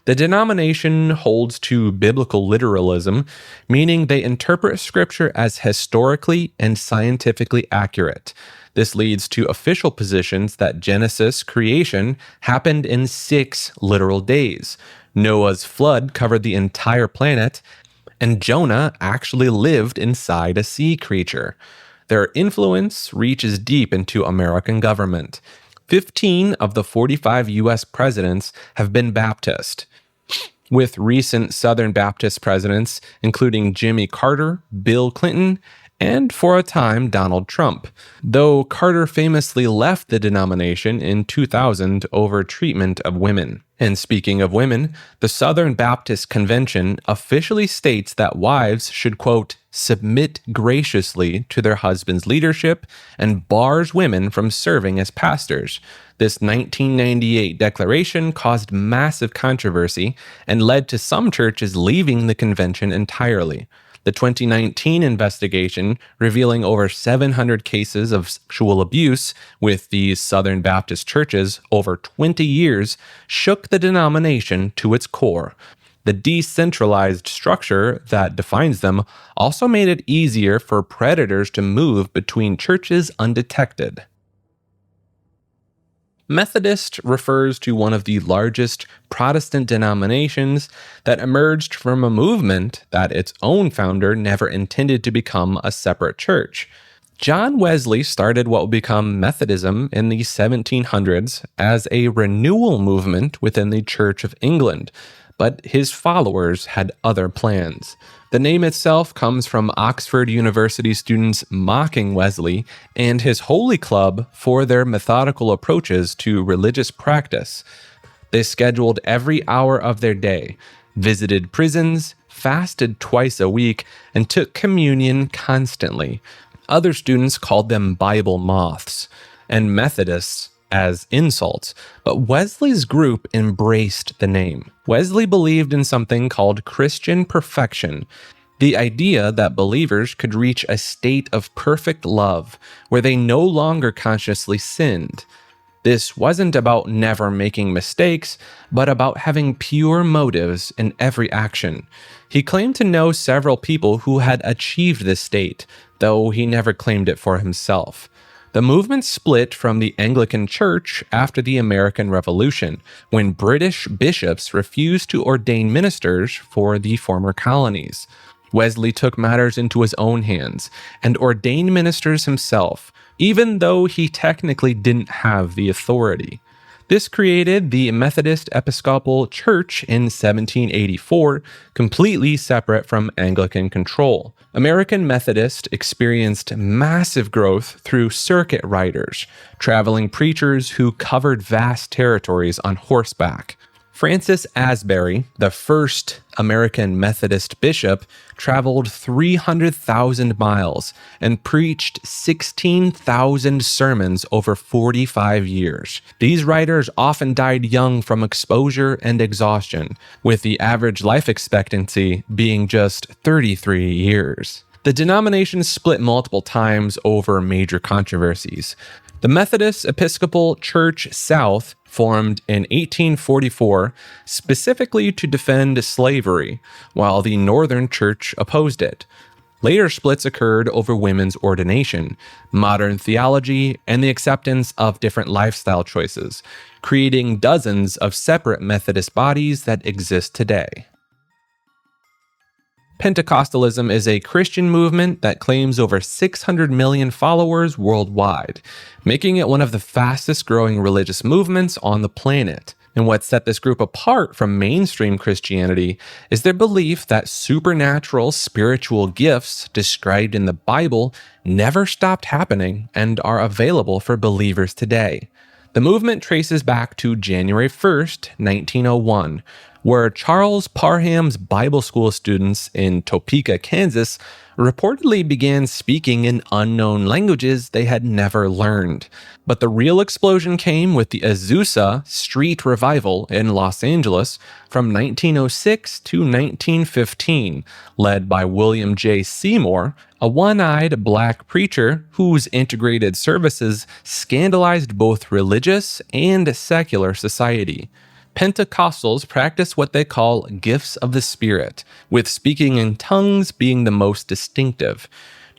A: The denomination holds to biblical literalism, meaning they interpret scripture as historically and scientifically accurate. This leads to official positions that Genesis creation happened in 6 literal days. Noah's flood covered the entire planet, and Jonah actually lived inside a sea creature. Their influence reaches deep into American government. 15 of the 45 U.S. presidents have been Baptist, with recent Southern Baptist presidents including Jimmy Carter, Bill Clinton, and for a time Donald Trump, though Carter famously left the denomination in 2000 over treatment of women. And speaking of women, the Southern Baptist Convention officially states that wives should, quote, submit graciously to their husband's leadership and bars women from serving as pastors. This 1998 declaration caused massive controversy and led to some churches leaving the convention entirely. The The 2019 investigation, revealing over 700 cases of sexual abuse with these Southern Baptist churches over 20 years, shook the denomination to its core. The decentralized structure that defines them also made it easier for predators to move between churches undetected. Methodist refers to one of the largest Protestant denominations that emerged from a movement that its own founder never intended to become a separate church. John Wesley started what would become Methodism in the 1700s as a renewal movement within the Church of England, but his followers had other plans. The name itself comes from Oxford University students mocking Wesley and his Holy Club for their methodical approaches to religious practice. They scheduled every hour of their day, visited prisons, fasted twice a week, and took communion constantly. Other students called them Bible moths, and Methodists as insults, but Wesley's group embraced the name. Wesley believed in something called Christian perfection, the idea that believers could reach a state of perfect love where they no longer consciously sinned. This wasn't about never making mistakes, but about having pure motives in every action. He claimed to know several people who had achieved this state, though he never claimed it for himself. The movement split from the Anglican Church after the American Revolution, when British bishops refused to ordain ministers for the former colonies. Wesley took matters into his own hands and ordained ministers himself, even though he technically didn't have the authority. This created the Methodist Episcopal Church in 1784, completely separate from Anglican control. American Methodist experienced massive growth through circuit riders, traveling preachers who covered vast territories on horseback. Francis Asbury, the first American Methodist bishop, traveled 300,000 miles and preached 16,000 sermons over 45 years. These writers often died young from exposure and exhaustion, with the average life expectancy being just 33 years. The denomination split multiple times over major controversies. The Methodist Episcopal Church South formed in 1844 specifically to defend slavery, while the Northern Church opposed it. Later splits occurred over women's ordination, modern theology, and the acceptance of different lifestyle choices, creating dozens of separate Methodist bodies that exist today. Pentecostalism is a Christian movement that claims over 600 million followers worldwide, making it one of the fastest growing religious movements on the planet. And what set this group apart from mainstream Christianity is their belief that supernatural spiritual gifts described in the Bible never stopped happening and are available for believers today. The movement traces back to January 1st, 1901, where Charles Parham's Bible school students in Topeka, Kansas, reportedly began speaking in unknown languages they had never learned. But the real explosion came with the Azusa Street Revival in Los Angeles from 1906 to 1915, led by William J. Seymour, a one-eyed black preacher whose integrated services scandalized both religious and secular society. Pentecostals practice what they call gifts of the Spirit, with speaking in tongues being the most distinctive.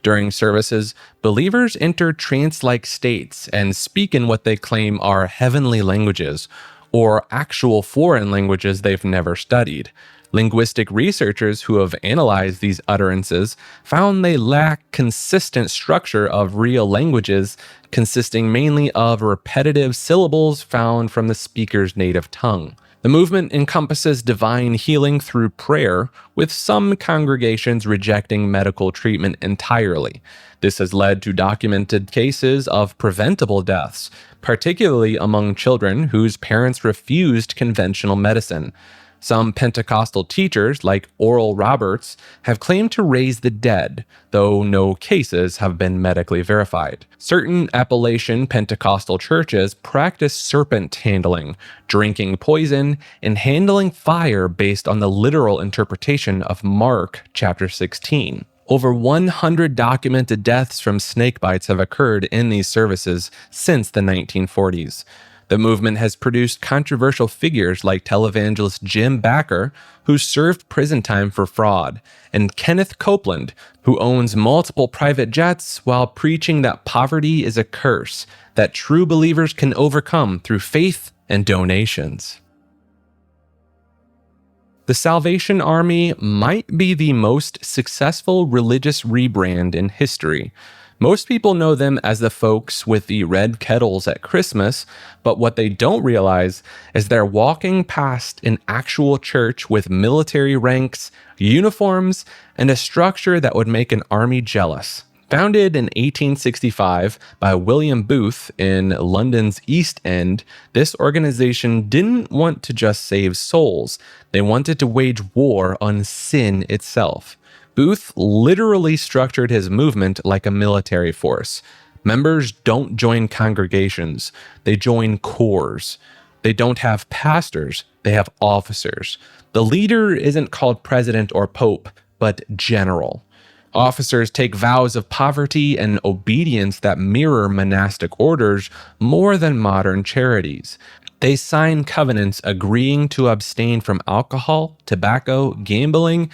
A: During services, believers enter trance-like states and speak in what they claim are heavenly languages, or actual foreign languages they've never studied. Linguistic researchers who have analyzed these utterances found they lack consistent structure of real languages, consisting mainly of repetitive syllables found from the speaker's native tongue. The movement encompasses divine healing through prayer, with some congregations rejecting medical treatment entirely. This has led to documented cases of preventable deaths, particularly among children whose parents refused conventional medicine. Some Pentecostal teachers, like Oral Roberts, have claimed to raise the dead, though no cases have been medically verified. Certain Appalachian Pentecostal churches practice serpent handling, drinking poison, and handling fire based on the literal interpretation of Mark chapter 16. Over 100 documented deaths from snake bites have occurred in these services since the 1940s. The movement has produced controversial figures like televangelist Jim Bakker, who served prison time for fraud, and Kenneth Copeland, who owns multiple private jets while preaching that poverty is a curse that true believers can overcome through faith and donations. The Salvation Army might be the most successful religious rebrand in history. Most people know them as the folks with the red kettles at Christmas, but what they don't realize is they're walking past an actual church with military ranks, uniforms, and a structure that would make an army jealous. Founded in 1865 by William Booth in London's East End, this organization didn't want to just save souls. They wanted to wage war on sin itself. Booth literally structured his movement like a military force. Members don't join congregations, they join corps. They don't have pastors, they have officers. The leader isn't called president or pope, but general. Officers take vows of poverty and obedience that mirror monastic orders more than modern charities. They sign covenants agreeing to abstain from alcohol, tobacco, gambling,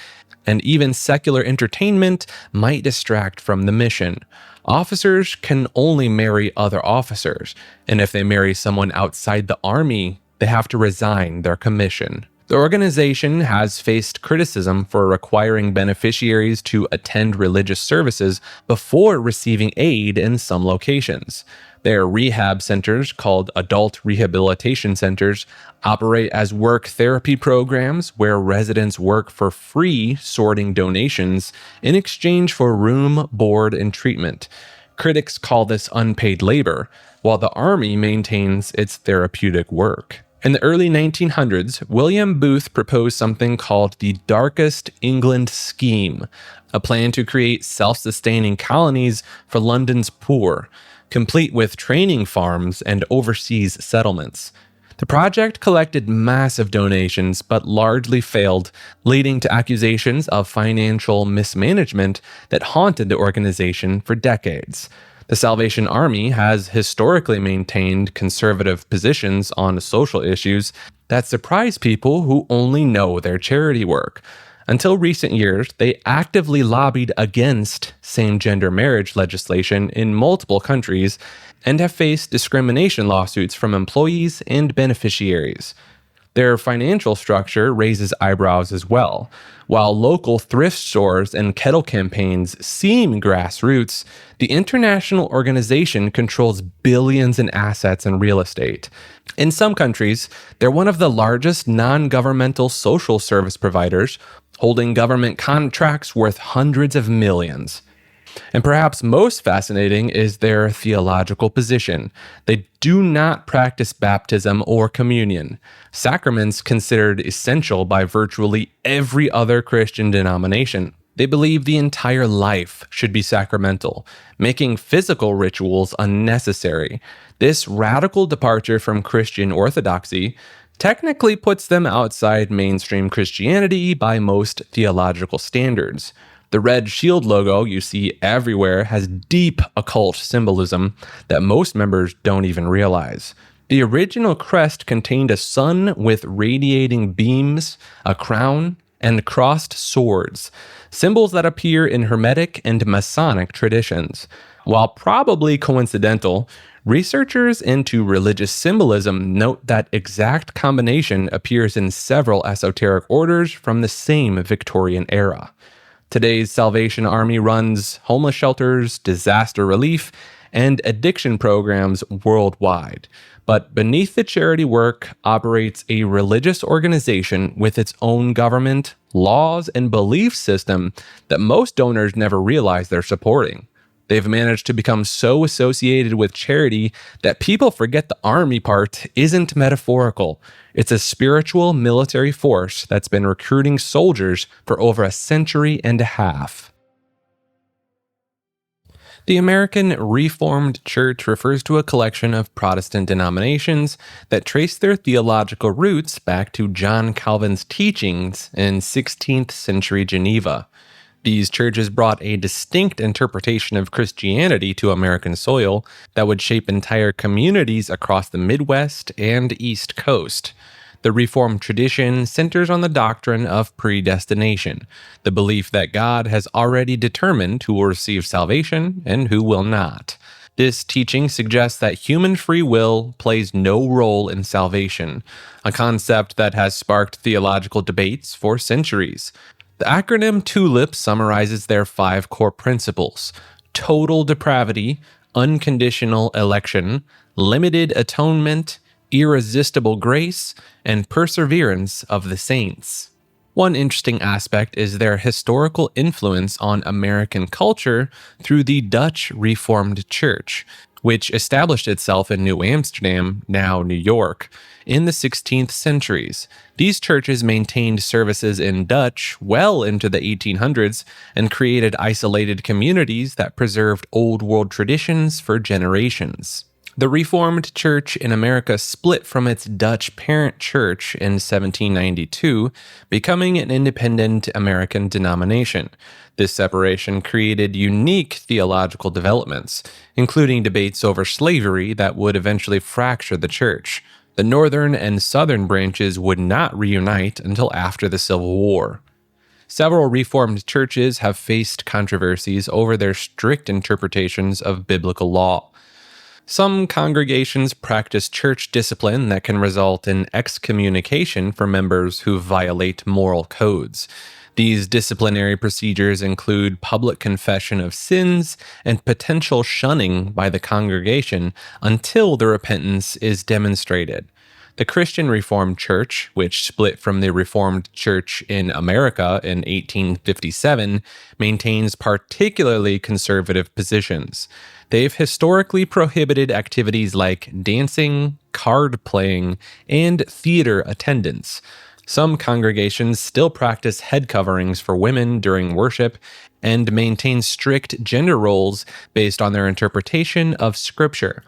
A: and even secular entertainment might distract from the mission. Officers can only marry other officers, and if they marry someone outside the army, they have to resign their commission. The organization has faced criticism for requiring beneficiaries to attend religious services before receiving aid in some locations. Their rehab centers, called adult rehabilitation centers, operate as work therapy programs where residents work for free sorting donations in exchange for room, board, and treatment. Critics call this unpaid labor, while the Army maintains its therapeutic work. In the early 1900s, William Booth proposed something called the Darkest England Scheme, a plan to create self-sustaining colonies for London's poor, complete with training farms and overseas settlements. The project collected massive donations but largely failed, leading to accusations of financial mismanagement that haunted the organization for decades. The Salvation Army has historically maintained conservative positions on social issues that surprise people who only know their charity work. Until recent years, they actively lobbied against same-gender marriage legislation in multiple countries and have faced discrimination lawsuits from employees and beneficiaries. Their financial structure raises eyebrows as well. While local thrift stores and kettle campaigns seem grassroots, the international organization controls billions in assets and real estate. In some countries, they're one of the largest non-governmental social service providers, holding government contracts worth hundreds of millions. And perhaps most fascinating is their theological position. They do not practice baptism or communion, sacraments considered essential by virtually every other Christian denomination. They believe the entire life should be sacramental, making physical rituals unnecessary. This radical departure from Christian orthodoxy technically puts them outside mainstream Christianity by most theological standards. The red shield logo you see everywhere has deep occult symbolism that most members don't even realize. The original crest contained a sun with radiating beams, a crown, and crossed swords, symbols that appear in Hermetic and Masonic traditions. While probably coincidental, researchers into religious symbolism note that exact combination appears in several esoteric orders from the same Victorian era. Today's Salvation Army runs homeless shelters, disaster relief, and addiction programs worldwide. But beneath the charity work operates a religious organization with its own government, laws, and belief system that most donors never realize they're supporting. They've managed to become so associated with charity that people forget the army part isn't metaphorical. It's a spiritual military force that's been recruiting soldiers for over a century and a half. The American Reformed Church refers to a collection of Protestant denominations that trace their theological roots back to John Calvin's teachings in 16th century Geneva. These churches brought a distinct interpretation of Christianity to American soil that would shape entire communities across the Midwest and East Coast. The Reformed tradition centers on the doctrine of predestination, the belief that God has already determined who will receive salvation and who will not. This teaching suggests that human free will plays no role in salvation, a concept that has sparked theological debates for centuries. The acronym TULIP summarizes their 5 core principles: total depravity, unconditional election, limited atonement, irresistible grace, and perseverance of the saints. One interesting aspect is their historical influence on American culture through the Dutch Reformed Church, which established itself in New Amsterdam, now New York, in the 16th centuries. These churches maintained services in Dutch well into the 1800s and created isolated communities that preserved Old World traditions for generations. The Reformed Church in America split from its Dutch parent church in 1792, becoming an independent American denomination. This separation created unique theological developments, including debates over slavery that would eventually fracture the church. The northern and southern branches would not reunite until after the Civil War. Several Reformed churches have faced controversies over their strict interpretations of biblical law. Some congregations practice church discipline that can result in excommunication for members who violate moral codes. These disciplinary procedures include public confession of sins and potential shunning by the congregation until the repentance is demonstrated. The Christian Reformed Church, which split from the Reformed Church in America in 1857, maintains particularly conservative positions. They've historically prohibited activities like dancing, card playing, and theater attendance. Some congregations still practice head coverings for women during worship and maintain strict gender roles based on their interpretation of Scripture.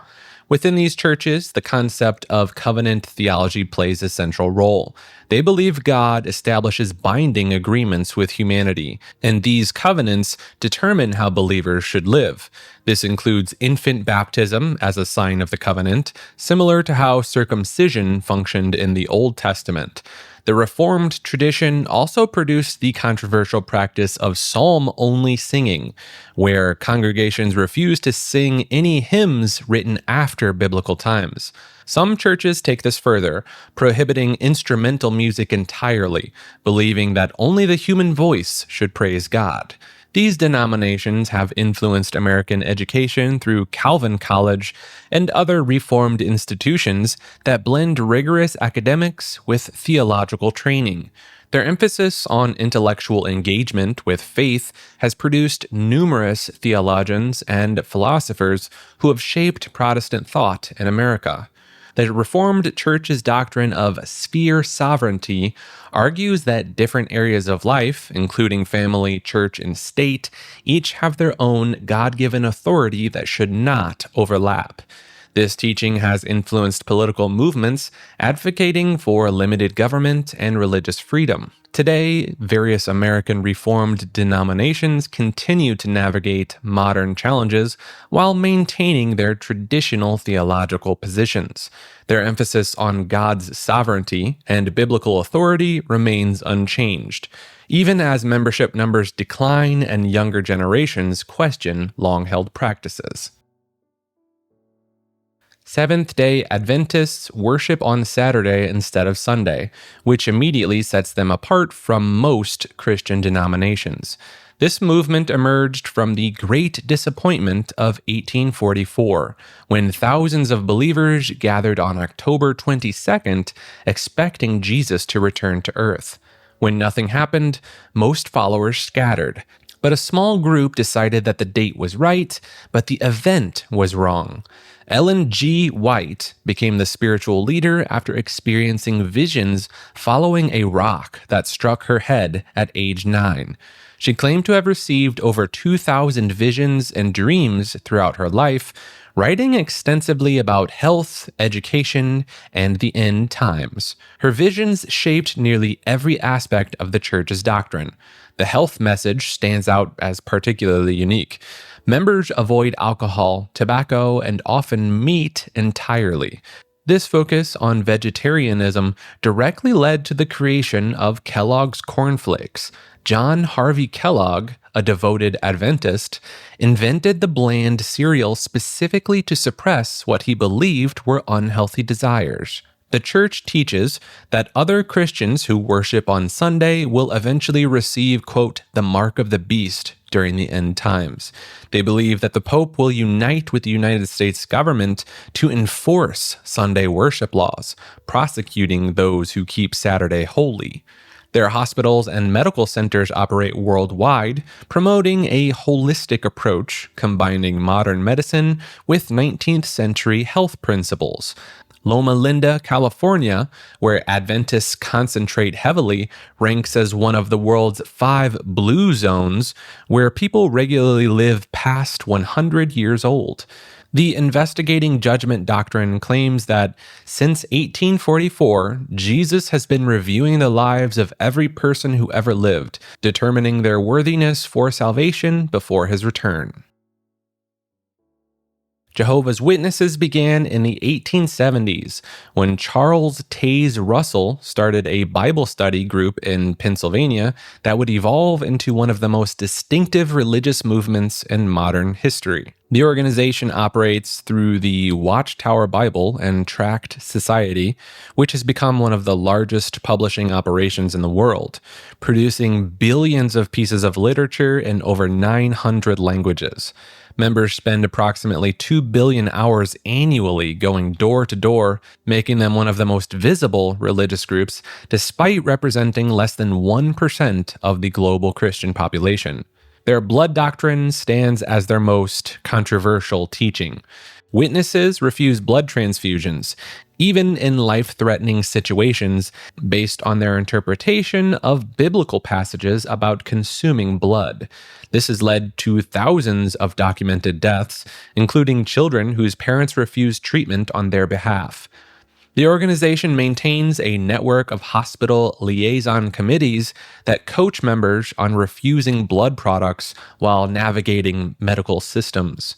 A: Within these churches, the concept of covenant theology plays a central role. They believe God establishes binding agreements with humanity, and these covenants determine how believers should live. This includes infant baptism as a sign of the covenant, similar to how circumcision functioned in the Old Testament. The Reformed tradition also produced the controversial practice of psalm-only singing, where congregations refuse to sing any hymns written after biblical times. Some churches take this further, prohibiting instrumental music entirely, believing that only the human voice should praise God. These denominations have influenced American education through Calvin College and other Reformed institutions that blend rigorous academics with theological training. Their emphasis on intellectual engagement with faith has produced numerous theologians and philosophers who have shaped Protestant thought in America. The Reformed Church's doctrine of sphere sovereignty argues that different areas of life, including family, church, and state, each have their own God-given authority that should not overlap. This teaching has influenced political movements advocating for limited government and religious freedom. Today, various American Reformed denominations continue to navigate modern challenges while maintaining their traditional theological positions. Their emphasis on God's sovereignty and biblical authority remains unchanged, even as membership numbers decline and younger generations question long-held practices. Seventh-day Adventists worship on Saturday instead of Sunday, which immediately sets them apart from most Christian denominations. This movement emerged from the Great Disappointment of 1844, when thousands of believers gathered on October 22nd, expecting Jesus to return to earth. When nothing happened, most followers scattered. but a small group decided that the date was right, but the event was wrong. Ellen G. White became the spiritual leader after experiencing visions following a rock that struck her head at age 9. She claimed to have received over 2,000 visions and dreams throughout her life, writing extensively about health, education, and the end times. Her visions shaped nearly every aspect of the church's doctrine. The health message stands out as particularly unique. Members avoid alcohol, tobacco, and often meat entirely. This focus on vegetarianism directly led to the creation of Kellogg's Corn Flakes. John Harvey Kellogg, a devoted Adventist, invented the bland cereal specifically to suppress what he believed were unhealthy desires. The church teaches that other Christians who worship on Sunday will eventually receive, quote, the mark of the beast during the end times. They believe that the Pope will unite with the United States government to enforce Sunday worship laws, prosecuting those who keep Saturday holy. Their hospitals and medical centers operate worldwide, promoting a holistic approach, combining modern medicine with 19th century health principles. Loma Linda, California, where Adventists concentrate heavily, ranks as one of the world's 5 blue zones where people regularly live past 100 years old. The investigating judgment doctrine claims that since 1844, Jesus has been reviewing the lives of every person who ever lived, determining their worthiness for salvation before his return. Jehovah's Witnesses began in the 1870s when Charles Taze Russell started a Bible study group in Pennsylvania that would evolve into one of the most distinctive religious movements in modern history. The organization operates through the Watchtower Bible and Tract Society, which has become one of the largest publishing operations in the world, producing billions of pieces of literature in over 900 languages. Members spend approximately 2 billion hours annually going door to door, making them one of the most visible religious groups, despite representing less than 1% of the global Christian population. Their blood doctrine stands as their most controversial teaching. Witnesses refuse blood transfusions, even in life-threatening situations, based on their interpretation of biblical passages about consuming blood. This has led to thousands of documented deaths, including children whose parents refused treatment on their behalf. The organization maintains a network of hospital liaison committees that coach members on refusing blood products while navigating medical systems.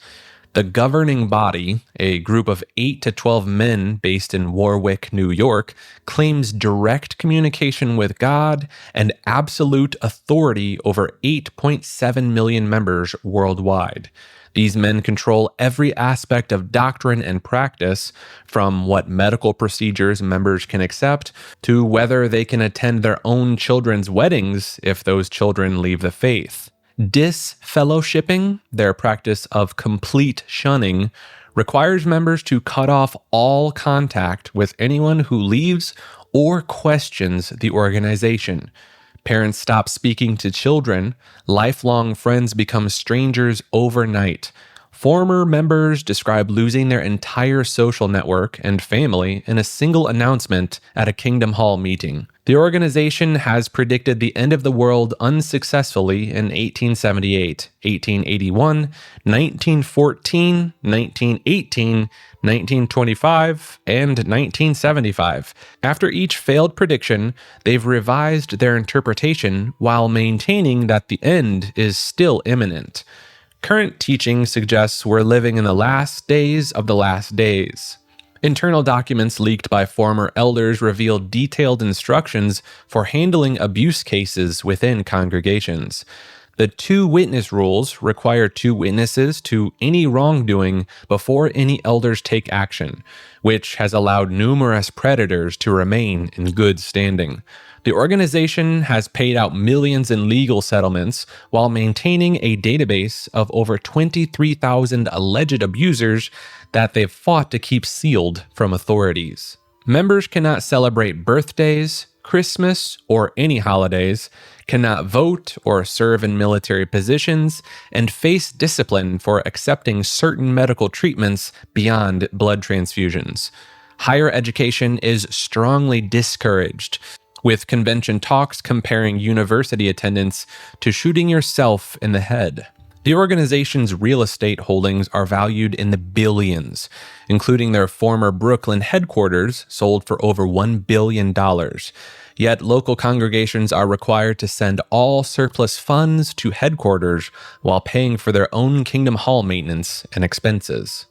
A: The governing body, a group of 8 to 12 men based in Warwick, New York, claims direct communication with God and absolute authority over 8.7 million members worldwide. These men control every aspect of doctrine and practice, from what medical procedures members can accept to whether they can attend their own children's weddings if those children leave the faith. Disfellowshipping, their practice of complete shunning, requires members to cut off all contact with anyone who leaves or questions the organization. Parents stop speaking to children. Lifelong friends become strangers overnight. Former members describe losing their entire social network and family in a single announcement at a Kingdom Hall meeting. The organization has predicted the end of the world unsuccessfully in 1878, 1881, 1914, 1918, 1925, and 1975. After each failed prediction, they've revised their interpretation while maintaining that the end is still imminent. Current teaching suggests we're living in the last days of the last days. Internal documents leaked by former elders reveal detailed instructions for handling abuse cases within congregations. The 2 witness rules require 2 witnesses to any wrongdoing before any elders take action, which has allowed numerous predators to remain in good standing. The organization has paid out millions in legal settlements while maintaining a database of over 23,000 alleged abusers that they've fought to keep sealed from authorities. Members cannot celebrate birthdays, Christmas, or any holidays, cannot vote or serve in military positions, and face discipline for accepting certain medical treatments beyond blood transfusions. Higher education is strongly discouraged, with convention talks comparing university attendance to shooting yourself in the head. The organization's real estate holdings are valued in the billions, including their former Brooklyn headquarters, sold for over $1 billion. Yet local congregations are required to send all surplus funds to headquarters while paying for their own Kingdom Hall maintenance and expenses.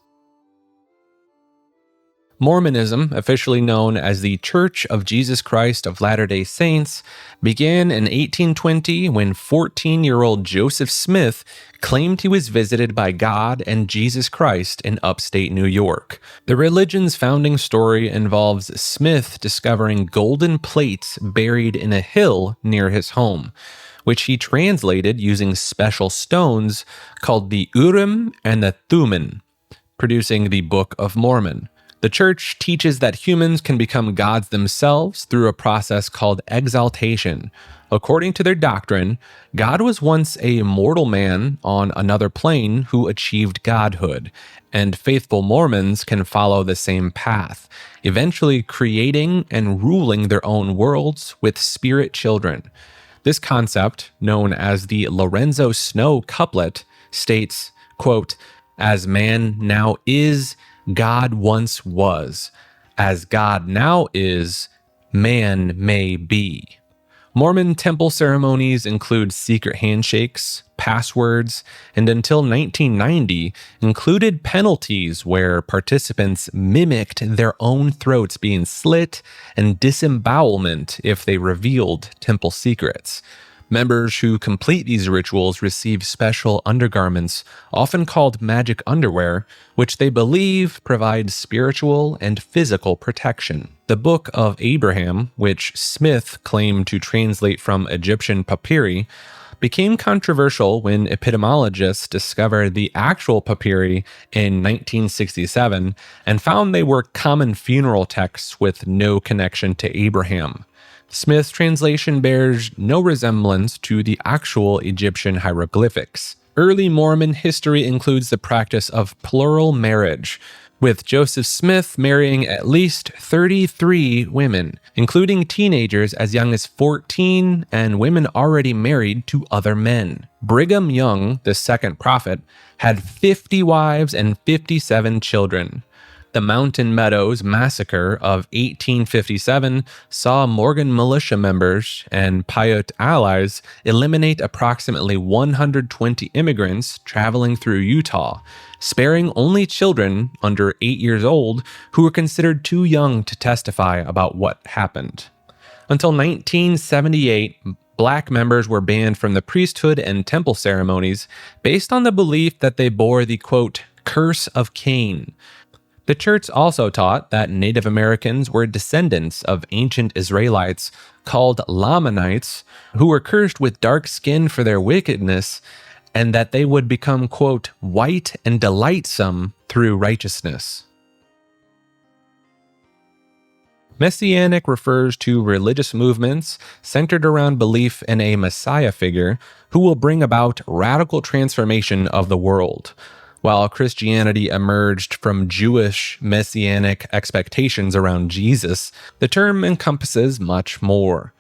A: Mormonism, officially known as the Church of Jesus Christ of Latter-day Saints, began in 1820 when 14-year-old Joseph Smith claimed he was visited by God and Jesus Christ in upstate New York. The religion's founding story involves Smith discovering golden plates buried in a hill near his home, which he translated using special stones called the Urim and the Thummim, producing the Book of Mormon. The church teaches that humans can become gods themselves through a process called exaltation. According to their doctrine, God was once a mortal man on another plane who achieved godhood, and faithful Mormons can follow the same path, eventually creating and ruling their own worlds with spirit children. This concept, known as the Lorenzo Snow couplet, states, quote, "As man now is, God once was. As God now is, man may be." Mormon temple ceremonies include secret handshakes, passwords, and until 1990, included penalties where participants mimicked their own throats being slit and disembowelment if they revealed temple secrets. Members who complete these rituals receive special undergarments, often called magic underwear, which they believe provides spiritual and physical protection. The Book of Abraham, which Smith claimed to translate from Egyptian papyri, became controversial when epistemologists discovered the actual papyri in 1967 and found they were common funeral texts with no connection to Abraham. Smith's translation bears no resemblance to the actual Egyptian hieroglyphics. Early Mormon history includes the practice of plural marriage, with Joseph Smith marrying at least 33 women, including teenagers as young as 14 and women already married to other men. Brigham Young, the second prophet, had 50 wives and 57 children. The Mountain Meadows Massacre of 1857 saw Morgan militia members and Paiute allies eliminate approximately 120 immigrants traveling through Utah, sparing only children under 8 years old who were considered too young to testify about what happened. Until 1978, Black members were banned from the priesthood and temple ceremonies based on the belief that they bore the, quote, curse of Cain. The church also taught that Native Americans were descendants of ancient Israelites called Lamanites who were cursed with dark skin for their wickedness, and that they would become, quote, white and delightsome through righteousness. Messianic refers to religious movements centered around belief in a Messiah figure who will bring about radical transformation of the world. While Christianity emerged from Jewish messianic expectations around Jesus, the term encompasses much more.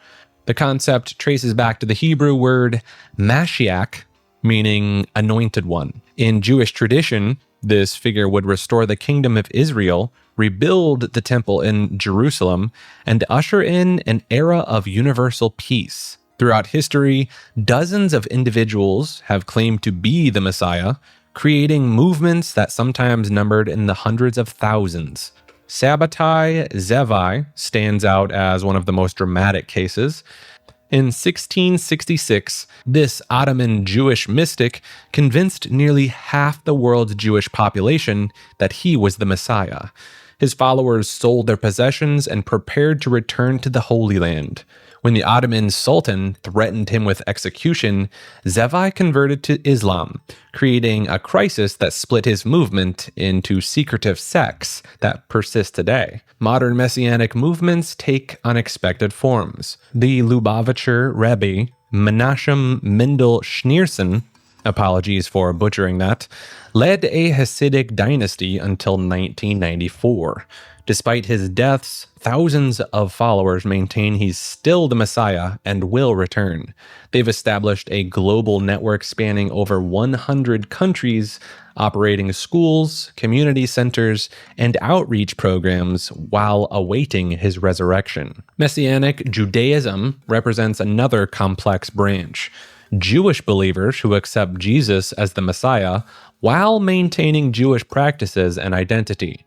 A: The concept traces back to the Hebrew word Mashiach, meaning anointed one. In Jewish tradition, this figure would restore the kingdom of Israel, rebuild the temple in Jerusalem, and usher in an era of universal peace. Throughout history, dozens of individuals have claimed to be the Messiah, creating movements that sometimes numbered in the hundreds of thousands. Sabbatai Zevi stands out as one of the most dramatic cases. In 1666, this Ottoman Jewish mystic convinced nearly half the world's Jewish population that he was the Messiah. His followers sold their possessions and prepared to return to the Holy Land. When the Ottoman Sultan threatened him with execution, Zevi converted to Islam, creating a crisis that split his movement into secretive sects that persist today. Modern messianic movements take unexpected forms. The Lubavitcher Rebbe, Menachem Mendel Schneerson, apologies for butchering that, led a Hasidic dynasty until 1994. Despite his deaths, thousands of followers maintain he's still the Messiah and will return. They've established a global network spanning over 100 countries, operating schools, community centers, and outreach programs while awaiting his resurrection. Messianic Judaism represents another complex branch. Jewish believers who accept Jesus as the Messiah while maintaining Jewish practices and identity.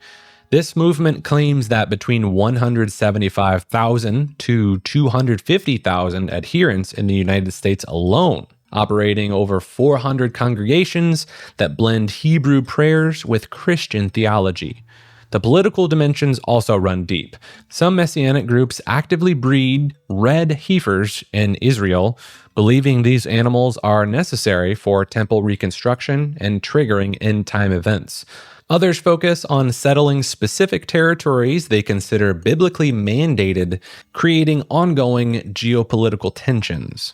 A: This movement claims that between 175,000 to 250,000 adherents in the United States alone, operating over 400 congregations that blend Hebrew prayers with Christian theology. The political dimensions also run deep. Some messianic groups actively breed red heifers in Israel, believing these animals are necessary for temple reconstruction and triggering end-time events. Others focus on settling specific territories they consider biblically mandated, creating ongoing geopolitical tensions.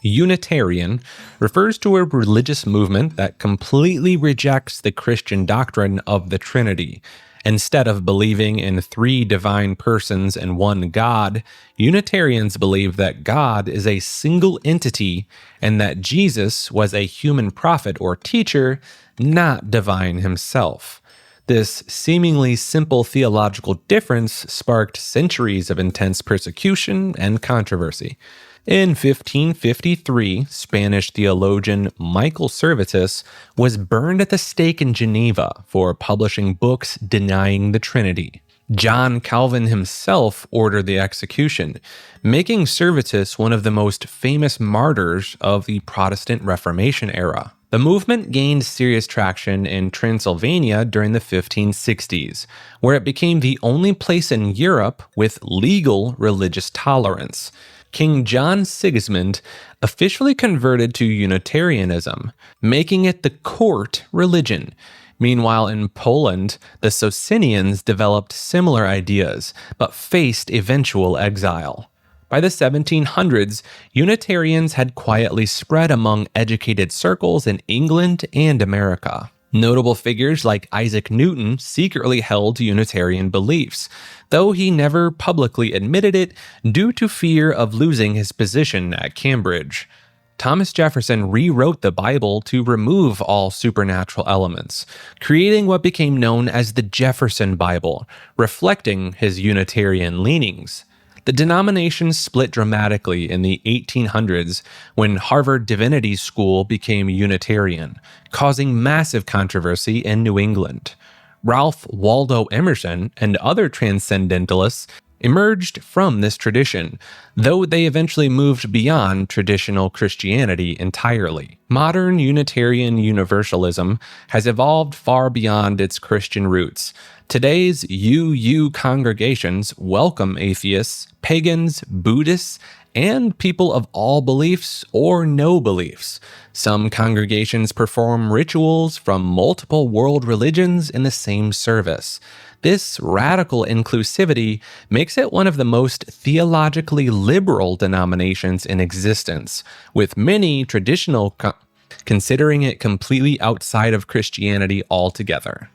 A: Unitarian refers to a religious movement that completely rejects the Christian doctrine of the Trinity. Instead of believing in three divine persons and one God, Unitarians believe that God is a single entity and that Jesus was a human prophet or teacher, not divine himself. This seemingly simple theological difference sparked centuries of intense persecution and controversy. In 1553, Spanish theologian Michael Servetus was burned at the stake in Geneva for publishing books denying the Trinity. John Calvin himself ordered the execution, making Servetus one of the most famous martyrs of the Protestant Reformation era. The movement gained serious traction in Transylvania during the 1560s, where it became the only place in Europe with legal religious tolerance. King John Sigismund officially converted to Unitarianism, making it the court religion. Meanwhile, in Poland, the Socinians developed similar ideas, but faced eventual exile. By the 1700s, Unitarians had quietly spread among educated circles in England and America. Notable figures like Isaac Newton secretly held Unitarian beliefs, though he never publicly admitted it due to fear of losing his position at Cambridge. Thomas Jefferson rewrote the Bible to remove all supernatural elements, creating what became known as the Jefferson Bible, reflecting his Unitarian leanings. The denomination split dramatically in the 1800s when Harvard Divinity School became Unitarian, causing massive controversy in New England. Ralph Waldo Emerson and other transcendentalists emerged from this tradition, though they eventually moved beyond traditional Christianity entirely. Modern Unitarian Universalism has evolved far beyond its Christian roots. Today's UU congregations welcome atheists, pagans, Buddhists, and people of all beliefs or no beliefs. Some congregations perform rituals from multiple world religions in the same service. This radical inclusivity makes it one of the most theologically liberal denominations in existence, with many traditional considering it completely outside of Christianity altogether.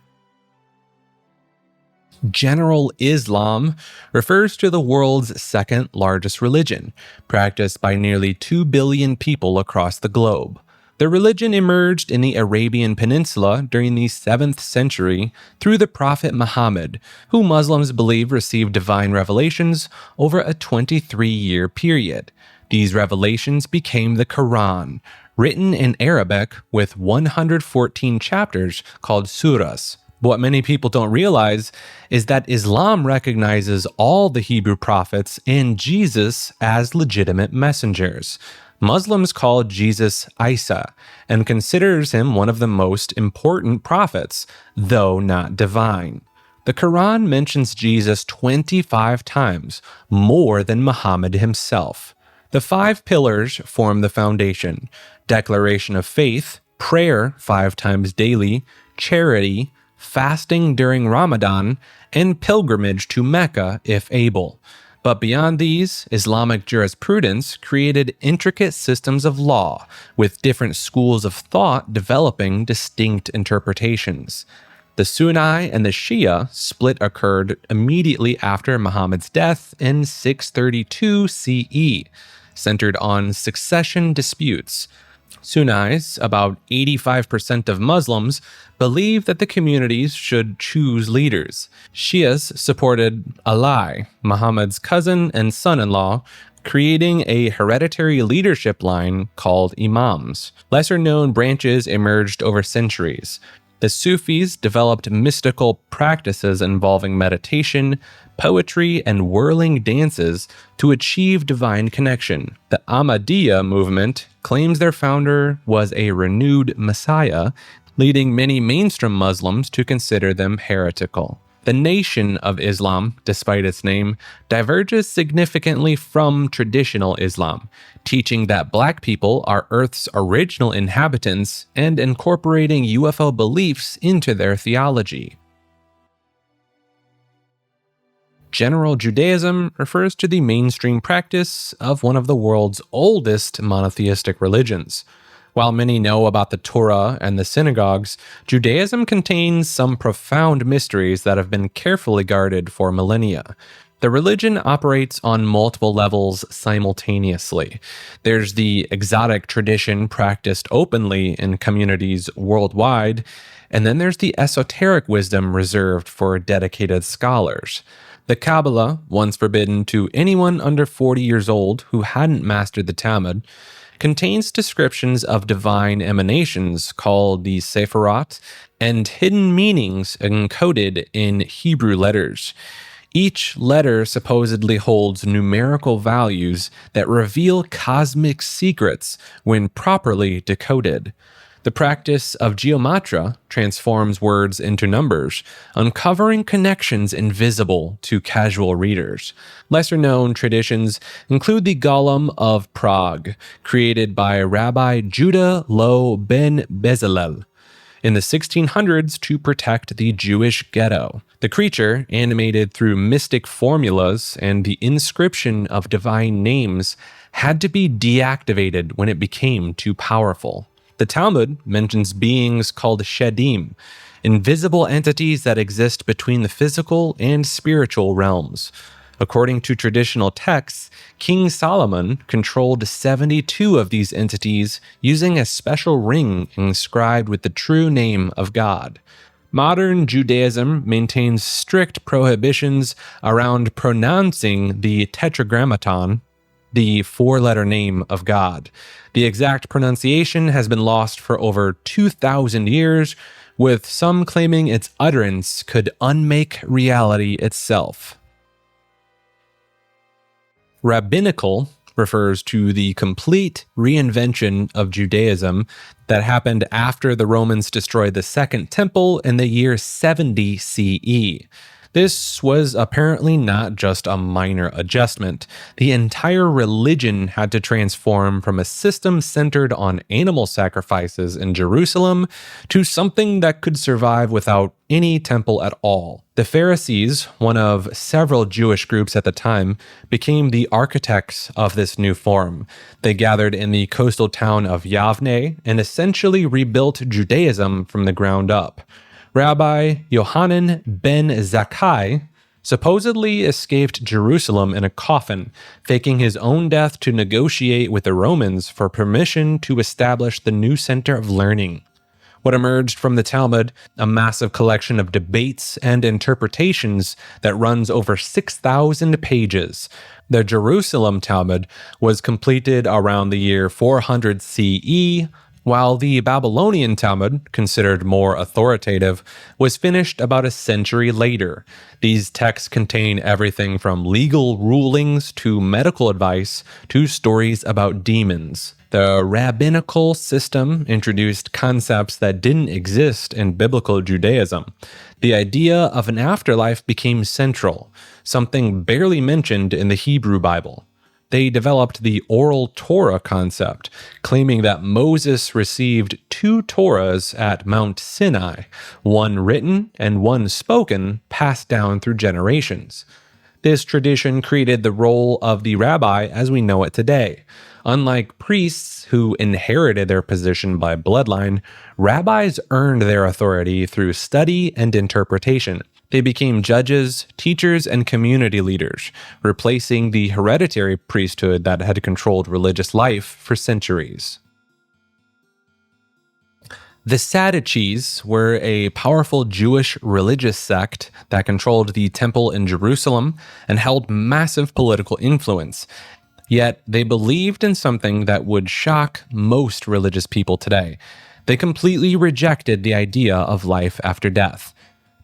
A: General Islam refers to the world's second largest religion, practiced by nearly 2 billion people across the globe. The religion emerged in the Arabian Peninsula during the 7th century through the Prophet Muhammad, who Muslims believe received divine revelations over a 23-year period. These revelations became the Quran, written in Arabic with 114 chapters called surahs. What many people don't realize is that Islam recognizes all the Hebrew prophets and Jesus as legitimate messengers. Muslims call Jesus Isa and considers him one of the most important prophets, though not divine. The Quran mentions Jesus 25 times, more than Muhammad himself. The 5 pillars form the foundation: declaration of faith, prayer 5 times daily, charity, fasting during Ramadan, and pilgrimage to Mecca if able. But beyond these, Islamic jurisprudence created intricate systems of law, with different schools of thought developing distinct interpretations. The Sunni and the Shia split occurred immediately after Muhammad's death in 632 CE, centered on succession disputes. Sunnis, about 85% of Muslims, believe that the communities should choose leaders. Shias supported Ali, Muhammad's cousin and son-in-law, creating a hereditary leadership line called imams. Lesser-known branches emerged over centuries. The Sufis developed mystical practices involving meditation, poetry, and whirling dances to achieve divine connection. The Ahmadiyya movement claims their founder was a renewed messiah, leading many mainstream Muslims to consider them heretical. The Nation of Islam, despite its name, diverges significantly from traditional Islam, teaching that Black people are Earth's original inhabitants and incorporating UFO beliefs into their theology. General Judaism refers to the mainstream practice of one of the world's oldest monotheistic religions. While many know about the Torah and the synagogues, Judaism contains some profound mysteries that have been carefully guarded for millennia. The religion operates on multiple levels simultaneously. There's the exotic tradition practiced openly in communities worldwide, and then there's the esoteric wisdom reserved for dedicated scholars. The Kabbalah, once forbidden to anyone under 40 years old who hadn't mastered the Talmud, contains descriptions of divine emanations called the Sephirot and hidden meanings encoded in Hebrew letters. Each letter supposedly holds numerical values that reveal cosmic secrets when properly decoded. The practice of geometry transforms words into numbers, uncovering connections invisible to casual readers. Lesser-known traditions include the Golem of Prague, created by Rabbi Judah Loew ben Bezalel in the 1600s to protect the Jewish ghetto. The creature, animated through mystic formulas and the inscription of divine names, had to be deactivated when it became too powerful. The Talmud mentions beings called shedim, invisible entities that exist between the physical and spiritual realms. According to traditional texts, King Solomon controlled 72 of these entities using a special ring inscribed with the true name of God. Modern Judaism maintains strict prohibitions around pronouncing the tetragrammaton, the 4-letter name of God. The exact pronunciation has been lost for over 2,000 years, with some claiming its utterance could unmake reality itself. Rabbinical refers to the complete reinvention of Judaism that happened after the Romans destroyed the Second Temple in the year 70 CE. This was apparently not just a minor adjustment. The entire religion had to transform from a system centered on animal sacrifices in Jerusalem to something that could survive without any temple at all. The Pharisees, one of several Jewish groups at the time, became the architects of this new form. They gathered in the coastal town of Yavne and essentially rebuilt Judaism from the ground up. Rabbi Yohanan ben Zakkai supposedly escaped Jerusalem in a coffin, faking his own death to negotiate with the Romans for permission to establish the new center of learning. What emerged from the Talmud, a massive collection of debates and interpretations that runs over 6,000 pages. The Jerusalem Talmud was completed around the year 400 CE, while the Babylonian Talmud, considered more authoritative, was finished about a century later. These texts contain everything from legal rulings to medical advice to stories about demons. The rabbinical system introduced concepts that didn't exist in biblical Judaism. The idea of an afterlife became central, something barely mentioned in the Hebrew Bible. They developed the oral Torah concept, claiming that Moses received two Torahs at Mount Sinai, one written and one spoken, passed down through generations. This tradition created the role of the rabbi as we know it today. Unlike priests who inherited their position by bloodline, rabbis earned their authority through study and interpretation. They became judges, teachers, and community leaders, replacing the hereditary priesthood that had controlled religious life for centuries. The Sadducees were a powerful Jewish religious sect that controlled the temple in Jerusalem and held massive political influence. Yet they believed in something that would shock most religious people today. They completely rejected the idea of life after death.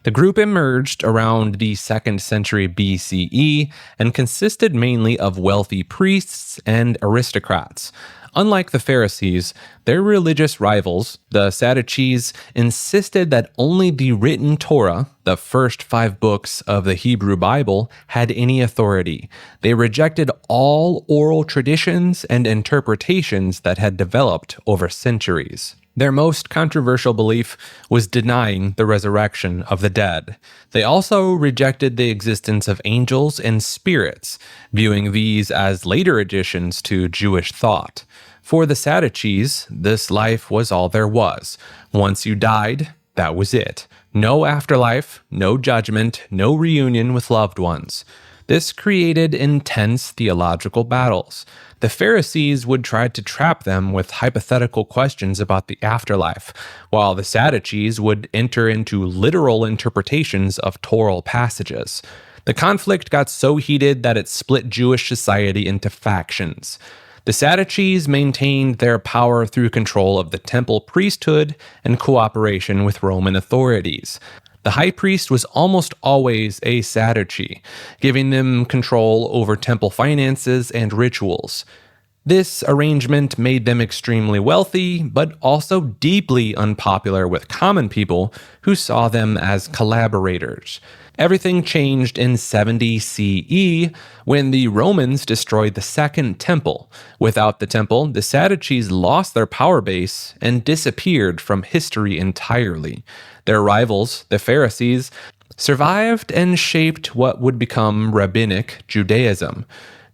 A: The group emerged around the 2nd century BCE and consisted mainly of wealthy priests and aristocrats. Unlike the Pharisees, their religious rivals, the Sadducees, insisted that only the written Torah, the first 5 books of the Hebrew Bible, had any authority. They rejected all oral traditions and interpretations that had developed over centuries. Their most controversial belief was denying the resurrection of the dead. They also rejected the existence of angels and spirits, viewing these as later additions to Jewish thought. For the Sadducees, this life was all there was. Once you died, that was it. No afterlife, no judgment, no reunion with loved ones. This created intense theological battles. The Pharisees would try to trap them with hypothetical questions about the afterlife, while the Sadducees would enter into literal interpretations of Torah passages. The conflict got so heated that it split Jewish society into factions. The Sadducees maintained their power through control of the temple priesthood and cooperation with Roman authorities. The high priest was almost always a Sadducee, giving them control over temple finances and rituals. This arrangement made them extremely wealthy, but also deeply unpopular with common people who saw them as collaborators. Everything changed in 70 CE when the Romans destroyed the Second Temple. Without the temple, the Sadducees lost their power base and disappeared from history entirely. Their rivals, the Pharisees, survived and shaped what would become Rabbinic Judaism.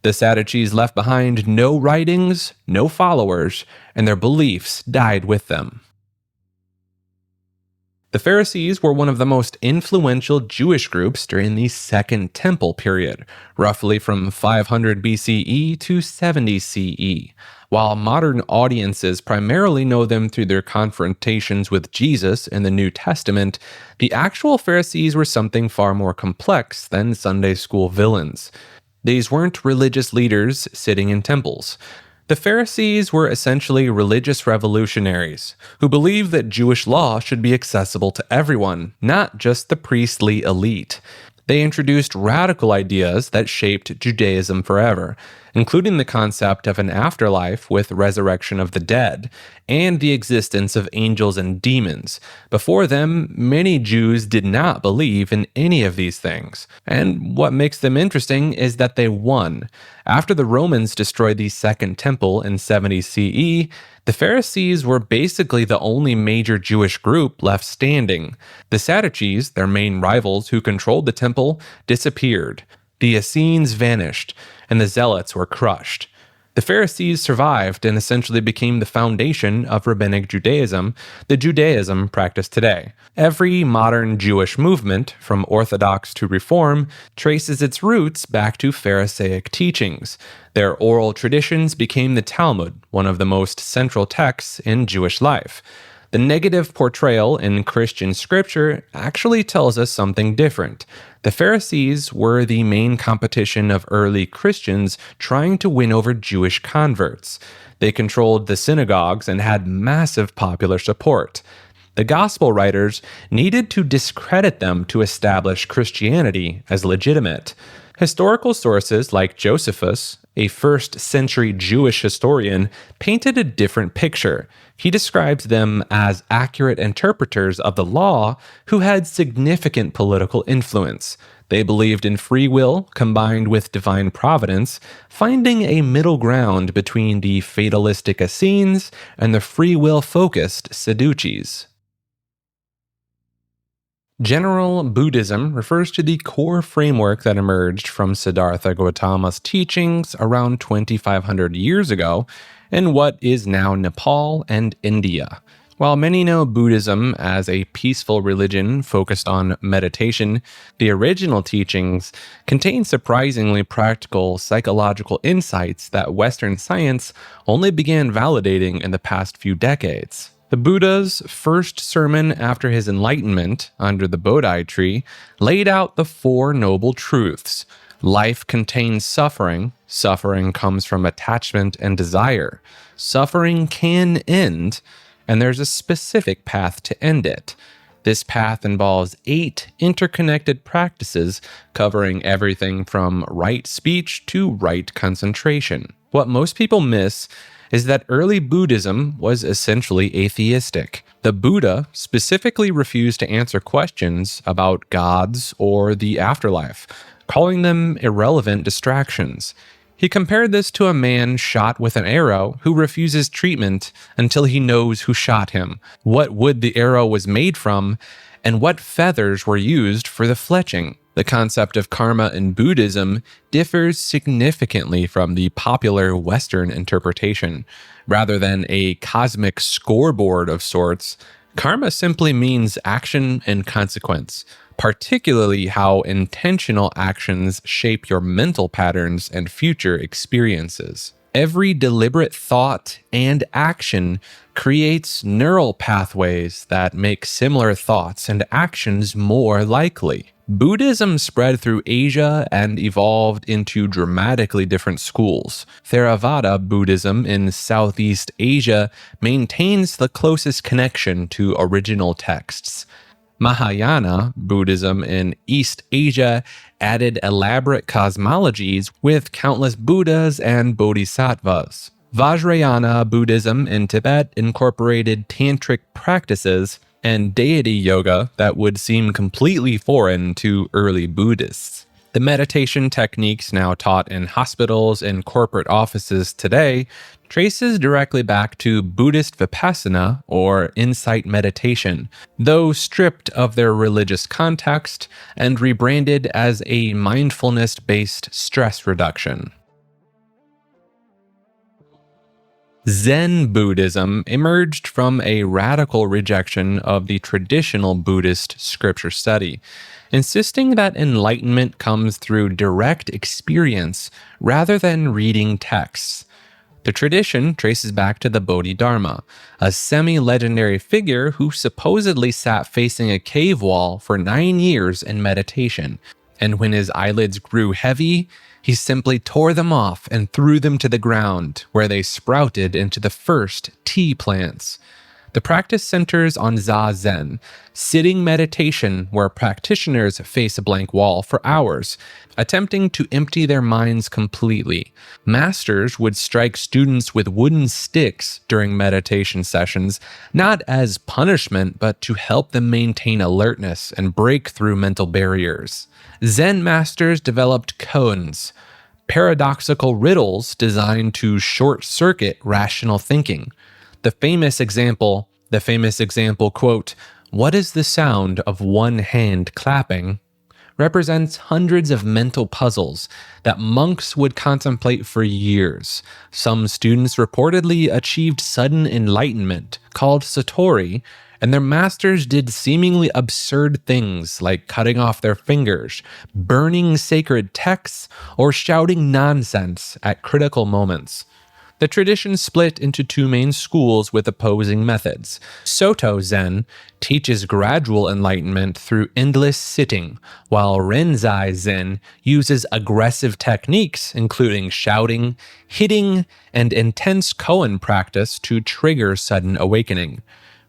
A: The Sadducees left behind no writings, no followers, and their beliefs died with them. The Pharisees were one of the most influential Jewish groups during the Second Temple period, roughly from 500 BCE to 70 CE. While modern audiences primarily know them through their confrontations with Jesus in the New Testament, the actual Pharisees were something far more complex than Sunday school villains. These weren't religious leaders sitting in temples. The Pharisees were essentially religious revolutionaries who believed that Jewish law should be accessible to everyone, not just the priestly elite. They introduced radical ideas that shaped Judaism forever, including the concept of an afterlife with resurrection of the dead, and the existence of angels and demons. Before them, many Jews did not believe in any of these things. And what makes them interesting is that they won. After the Romans destroyed the Second Temple in 70 CE, the Pharisees were basically the only major Jewish group left standing. The Sadducees, their main rivals who controlled the temple, disappeared. The Essenes vanished, and the Zealots were crushed. The Pharisees survived and essentially became the foundation of Rabbinic Judaism, the Judaism practiced today. Every modern Jewish movement, from Orthodox to Reform, traces its roots back to Pharisaic teachings. Their oral traditions became the Talmud, one of the most central texts in Jewish life. The negative portrayal in Christian scripture actually tells us something different. The Pharisees were the main competition of early Christians trying to win over Jewish converts. They controlled the synagogues and had massive popular support. The gospel writers needed to discredit them to establish Christianity as legitimate. Historical sources like Josephus, a first-century Jewish historian, painted a different picture. He describes them as accurate interpreters of the law who had significant political influence. They believed in free will combined with divine providence, finding a middle ground between the fatalistic Essenes and the free will-focused Sadducees. General Buddhism refers to the core framework that emerged from Siddhartha Gautama's teachings around 2,500 years ago in what is now Nepal and India. While many know Buddhism as a peaceful religion focused on meditation, the original teachings contain surprisingly practical psychological insights that Western science only began validating in the past few decades. The Buddha's first sermon after his enlightenment, under the Bodhi tree, laid out the Four Noble Truths. Life contains suffering. Suffering comes from attachment and desire. Suffering can end, and there's a specific path to end it. This path involves 8 interconnected practices covering everything from right speech to right concentration. What most people miss is that early Buddhism was essentially atheistic. The Buddha specifically refused to answer questions about gods or the afterlife, calling them irrelevant distractions. He compared this to a man shot with an arrow who refuses treatment until he knows who shot him, what wood the arrow was made from, and what feathers were used for the fletching. The concept of karma in Buddhism differs significantly from the popular Western interpretation. Rather than a cosmic scoreboard of sorts, karma simply means action and consequence, particularly how intentional actions shape your mental patterns and future experiences. Every deliberate thought and action creates neural pathways that make similar thoughts and actions more likely. Buddhism spread through Asia and evolved into dramatically different schools. Theravada Buddhism in Southeast Asia maintains the closest connection to original texts. Mahayana Buddhism in East Asia added elaborate cosmologies with countless Buddhas and Bodhisattvas. Vajrayana Buddhism in Tibet incorporated tantric practices and deity yoga that would seem completely foreign to early Buddhists. The meditation techniques now taught in hospitals and corporate offices today traces directly back to Buddhist Vipassana or insight meditation, though stripped of their religious context and rebranded as a mindfulness-based stress reduction. Zen Buddhism emerged from a radical rejection of the traditional Buddhist scripture study, insisting that enlightenment comes through direct experience rather than reading texts. The tradition traces back to the Bodhidharma, a semi-legendary figure who supposedly sat facing a cave wall for 9 years in meditation, and when his eyelids grew heavy, he simply tore them off and threw them to the ground, where they sprouted into the first tea plants. The practice centers on zazen, sitting meditation where practitioners face a blank wall for hours, attempting to empty their minds completely. Masters would strike students with wooden sticks during meditation sessions, not as punishment, but to help them maintain alertness and break through mental barriers. Zen masters developed koans, paradoxical riddles designed to short-circuit rational thinking. The famous example, quote, "What is the sound of one hand clapping?" represents hundreds of mental puzzles that monks would contemplate for years. Some students reportedly achieved sudden enlightenment, called satori, and their masters did seemingly absurd things like cutting off their fingers, burning sacred texts, or shouting nonsense at critical moments. The tradition split into two main schools with opposing methods. Soto Zen teaches gradual enlightenment through endless sitting, while Renzai Zen uses aggressive techniques including shouting, hitting, and intense koan practice to trigger sudden awakening.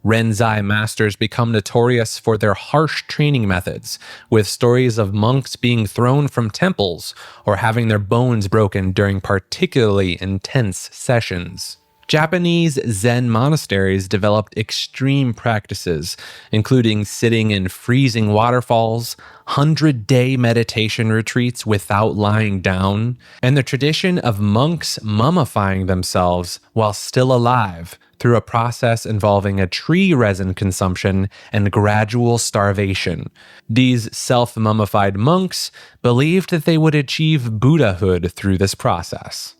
A: Renzai masters become notorious for their harsh training methods, with stories of monks being thrown from temples or having their bones broken during particularly intense sessions. Japanese Zen monasteries developed extreme practices, including sitting in freezing waterfalls, 100-day meditation retreats without lying down, and the tradition of monks mummifying themselves while still alive through a process involving a tree resin consumption and gradual starvation. These self-mummified monks believed that they would achieve Buddhahood through this process.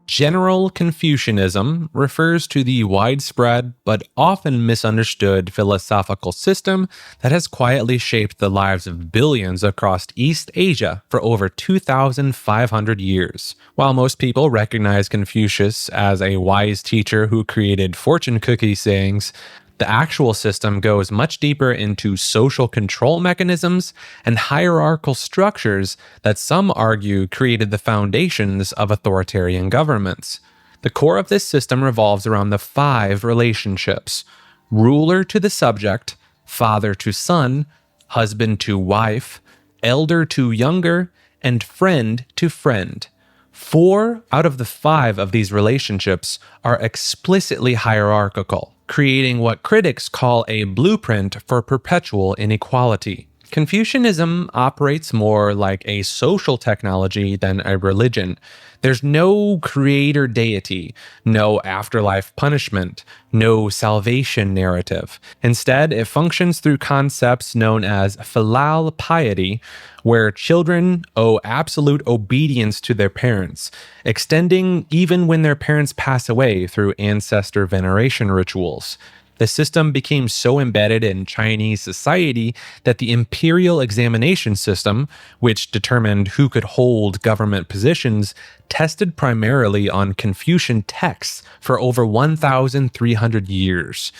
A: General Confucianism refers to the widespread but often misunderstood philosophical system that has quietly shaped the lives of billions across East Asia for over 2,500 years. While most people recognize Confucius as a wise teacher who created fortune cookie sayings, the actual system goes much deeper into social control mechanisms and hierarchical structures that some argue created the foundations of authoritarian governments. The core of this system revolves around the 5 relationships: ruler to the subject, father to son, husband to wife, elder to younger, and friend to friend. 4 out of the 5 of these relationships are explicitly hierarchical, creating what critics call a blueprint for perpetual inequality. Confucianism operates more like a social technology than a religion. There's no creator deity, no afterlife punishment, no salvation narrative. Instead, it functions through concepts known as filial piety, where children owe absolute obedience to their parents, extending even when their parents pass away through ancestor veneration rituals. The system became so embedded in Chinese society that the imperial examination system, which determined who could hold government positions, tested primarily on Confucian texts for over 1,300 years.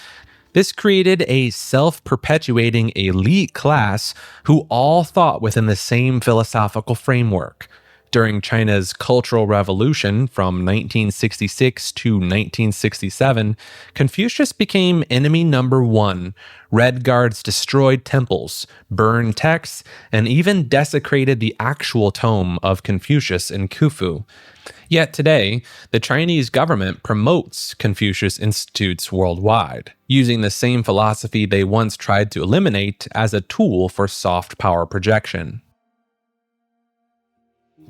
A: This created a self-perpetuating elite class who all thought within the same philosophical framework. During China's Cultural Revolution from 1966 to 1967, Confucius became enemy number 1. Red Guards destroyed temples, burned texts, and even desecrated the actual tome of Confucius in Khufu. Yet today, the Chinese government promotes Confucius institutes worldwide, using the same philosophy they once tried to eliminate as a tool for soft power projection.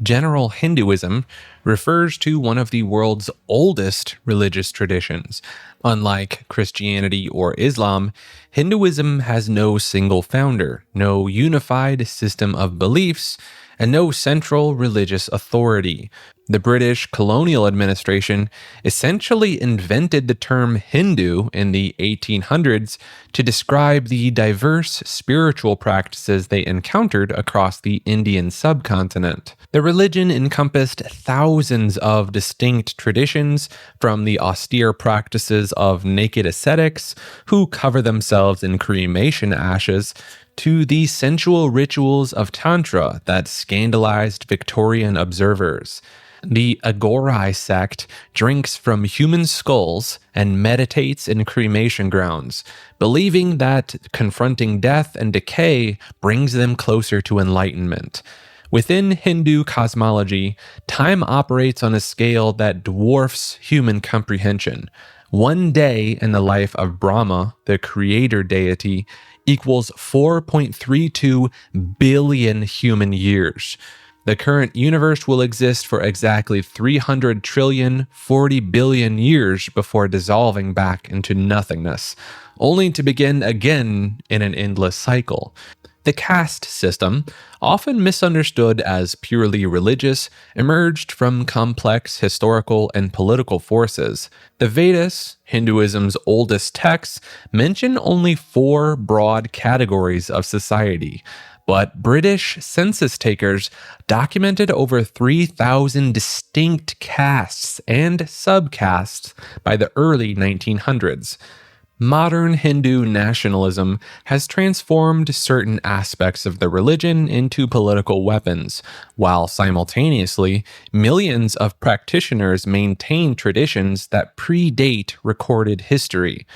A: General Hinduism refers to one of the world's oldest religious traditions. Unlike Christianity or Islam, Hinduism has no single founder, no unified system of beliefs, and no central religious authority. The British colonial administration essentially invented the term Hindu in the 1800s to describe the diverse spiritual practices they encountered across the Indian subcontinent. The religion encompassed thousands of distinct traditions, from the austere practices of naked ascetics who cover themselves in cremation ashes, to the sensual rituals of Tantra that scandalized Victorian observers. The Agorai sect drinks from human skulls and meditates in cremation grounds, believing that confronting death and decay brings them closer to enlightenment. Within Hindu cosmology, time operates on a scale that dwarfs human comprehension. One day in the life of Brahma, the creator deity, equals 4.32 billion human years. The current universe will exist for exactly 300 trillion, 40 billion years before dissolving back into nothingness, only to begin again in an endless cycle. The caste system, often misunderstood as purely religious, emerged from complex historical and political forces. The Vedas, Hinduism's oldest texts, mention only 4 broad categories of society, but British census takers documented over 3,000 distinct castes and subcastes by the early 1900s. Modern Hindu nationalism has transformed certain aspects of the religion into political weapons, while simultaneously, millions of practitioners maintain traditions that predate recorded history,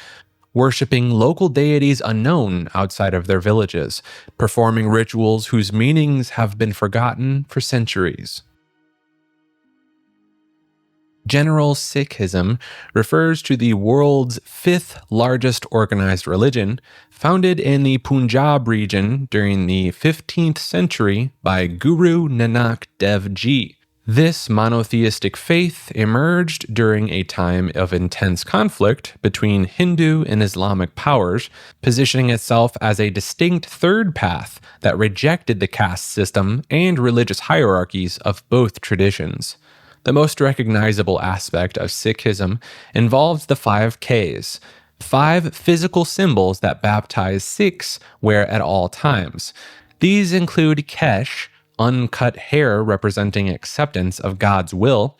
A: worshipping local deities unknown outside of their villages, performing rituals whose meanings have been forgotten for centuries. General Sikhism refers to the world's 5th largest organized religion, founded in the Punjab region during the 15th century by Guru Nanak Dev Ji. This monotheistic faith emerged during a time of intense conflict between Hindu and Islamic powers, positioning itself as a distinct third path that rejected the caste system and religious hierarchies of both traditions. The most recognizable aspect of Sikhism involves the 5 Ks, 5 physical symbols that baptized Sikhs wear at all times. These include kesh, uncut hair representing acceptance of God's will;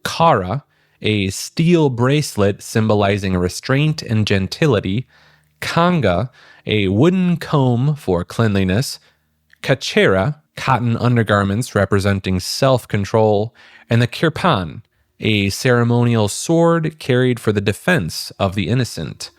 A: kara, a steel bracelet symbolizing restraint and gentility; kanga, a wooden comb for cleanliness; kachera, cotton undergarments representing self-control; and the kirpan, a ceremonial sword carried for the defense of the innocent.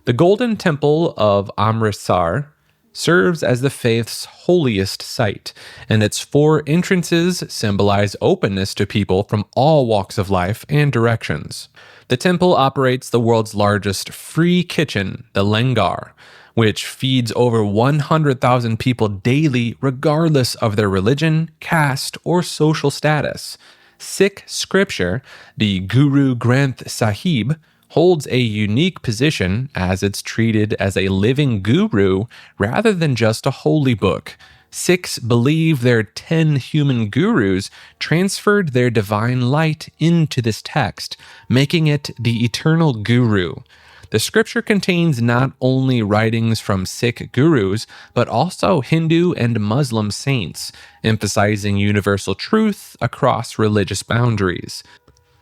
A: The Golden Temple of Amritsar serves as the faith's holiest site, and its 4 entrances symbolize openness to people from all walks of life and directions. The temple operates the world's largest free kitchen, the Langar, which feeds over 100,000 people daily regardless of their religion, caste, or social status. Sikh scripture, the Guru Granth Sahib, holds a unique position as it's treated as a living guru rather than just a holy book. Sikhs believe their 10 human gurus transferred their divine light into this text, making it the eternal guru. The scripture contains not only writings from Sikh gurus, but also Hindu and Muslim saints, emphasizing universal truth across religious boundaries.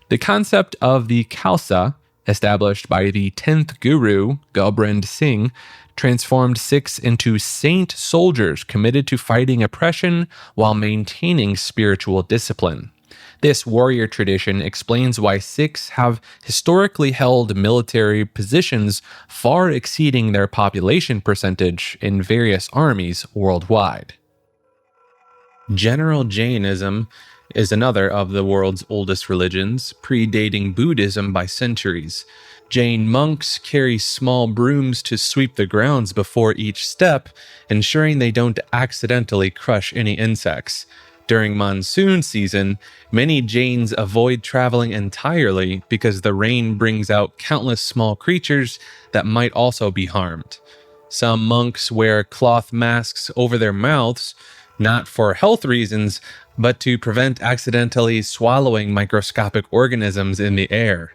A: The concept of the Khalsa, established by the 10th Guru, Gobind Singh, transformed Sikhs into saint soldiers committed to fighting oppression while maintaining spiritual discipline. This warrior tradition explains why Sikhs have historically held military positions far exceeding their population percentage in various armies worldwide. General Jainism is another of the world's oldest religions, predating Buddhism by centuries. Jain monks carry small brooms to sweep the grounds before each step, ensuring they don't accidentally crush any insects. During monsoon season, many Jains avoid traveling entirely because the rain brings out countless small creatures that might also be harmed. Some monks wear cloth masks over their mouths, not for health reasons, but to prevent accidentally swallowing microscopic organisms in the air.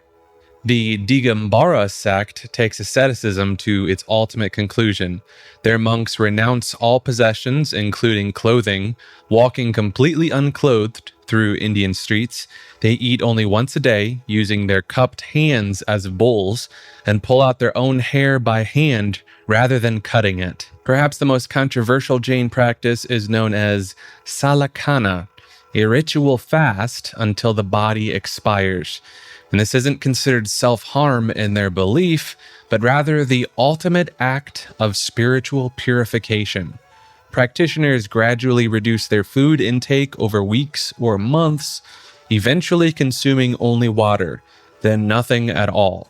A: The Digambara sect takes asceticism to its ultimate conclusion. Their monks renounce all possessions, including clothing, walking completely unclothed through Indian streets. They eat only once a day, using their cupped hands as bowls, and pull out their own hair by hand rather than cutting it. Perhaps the most controversial Jain practice is known as Salakana, a ritual fast until the body expires. And this isn't considered self-harm in their belief, but rather the ultimate act of spiritual purification. Practitioners gradually reduce their food intake over weeks or months, eventually consuming only water, then nothing at all.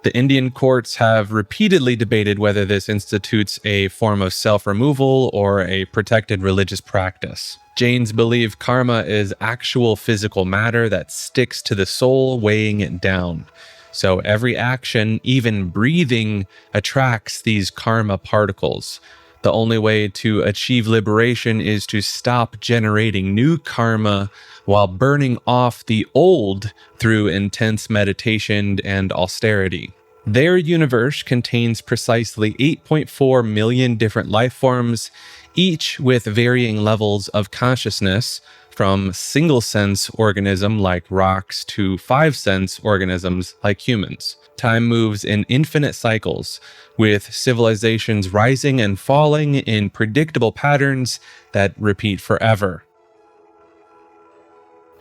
A: The Indian courts have repeatedly debated whether this institutes a form of self-removal or a protected religious practice. Jains believe karma is actual physical matter that sticks to the soul, weighing it down. So every action, even breathing, attracts these karma particles. The only way to achieve liberation is to stop generating new karma while burning off the old through intense meditation and austerity. Their universe contains precisely 8.4 million different life forms, each with varying levels of consciousness, from single-sense organism like rocks to five-sense organisms like humans. Time moves in infinite cycles, with civilizations rising and falling in predictable patterns that repeat forever.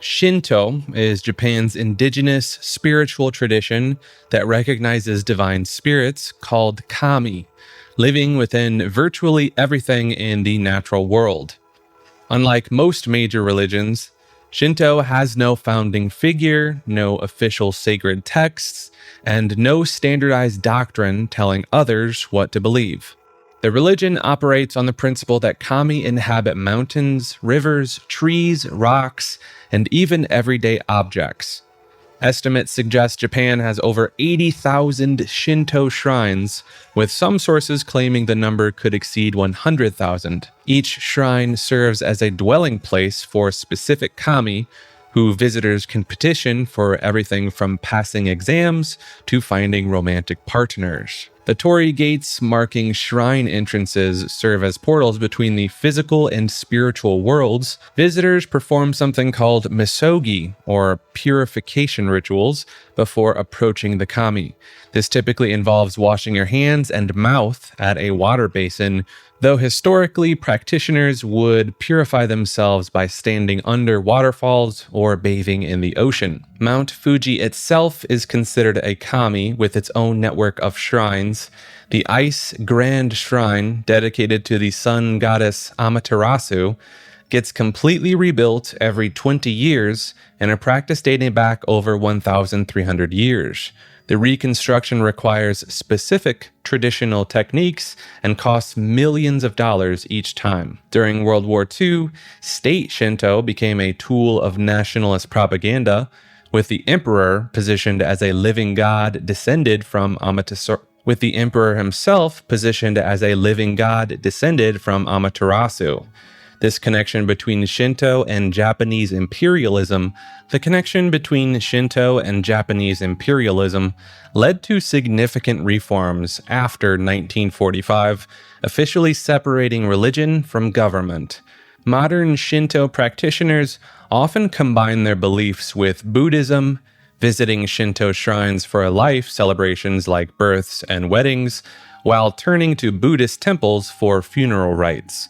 A: Shinto is Japan's indigenous spiritual tradition that recognizes divine spirits called kami, living within virtually everything in the natural world. Unlike most major religions, Shinto has no founding figure, no official sacred texts, and no standardized doctrine telling others what to believe. The religion operates on the principle that kami inhabit mountains, rivers, trees, rocks, and even everyday objects. Estimates suggest Japan has over 80,000 Shinto shrines, with some sources claiming the number could exceed 100,000. Each shrine serves as a dwelling place for specific kami, who visitors can petition for everything from passing exams to finding romantic partners. The torii gates marking shrine entrances serve as portals between the physical and spiritual worlds. Visitors perform something called misogi, or purification rituals, before approaching the kami. This typically involves washing your hands and mouth at a water basin, though historically practitioners would purify themselves by standing under waterfalls or bathing in the ocean. Mount Fuji itself is considered a kami with its own network of shrines. The Ice Grand Shrine, dedicated to the sun goddess Amaterasu, gets completely rebuilt every 20 years in a practice dating back over 1,300 years. The reconstruction requires specific traditional techniques and costs millions of dollars each time. During World War II, state Shinto became a tool of nationalist propaganda, with the emperor positioned as a living god descended from Amaterasu. With the emperor himself positioned as a living god descended from Amaterasu. This connection between Shinto and Japanese imperialism, led to significant reforms after 1945, officially separating religion from government. Modern Shinto practitioners often combine their beliefs with Buddhism, visiting Shinto shrines for life celebrations like births and weddings, while turning to Buddhist temples for funeral rites.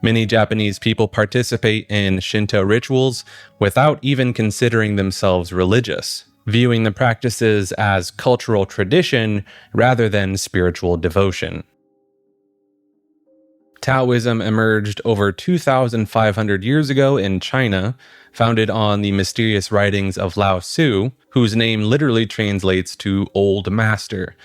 A: Many Japanese people participate in Shinto rituals without even considering themselves religious, viewing the practices as cultural tradition rather than spiritual devotion. Taoism emerged over 2,500 years ago in China, founded on the mysterious writings of Lao Tzu, whose name literally translates to Old Master.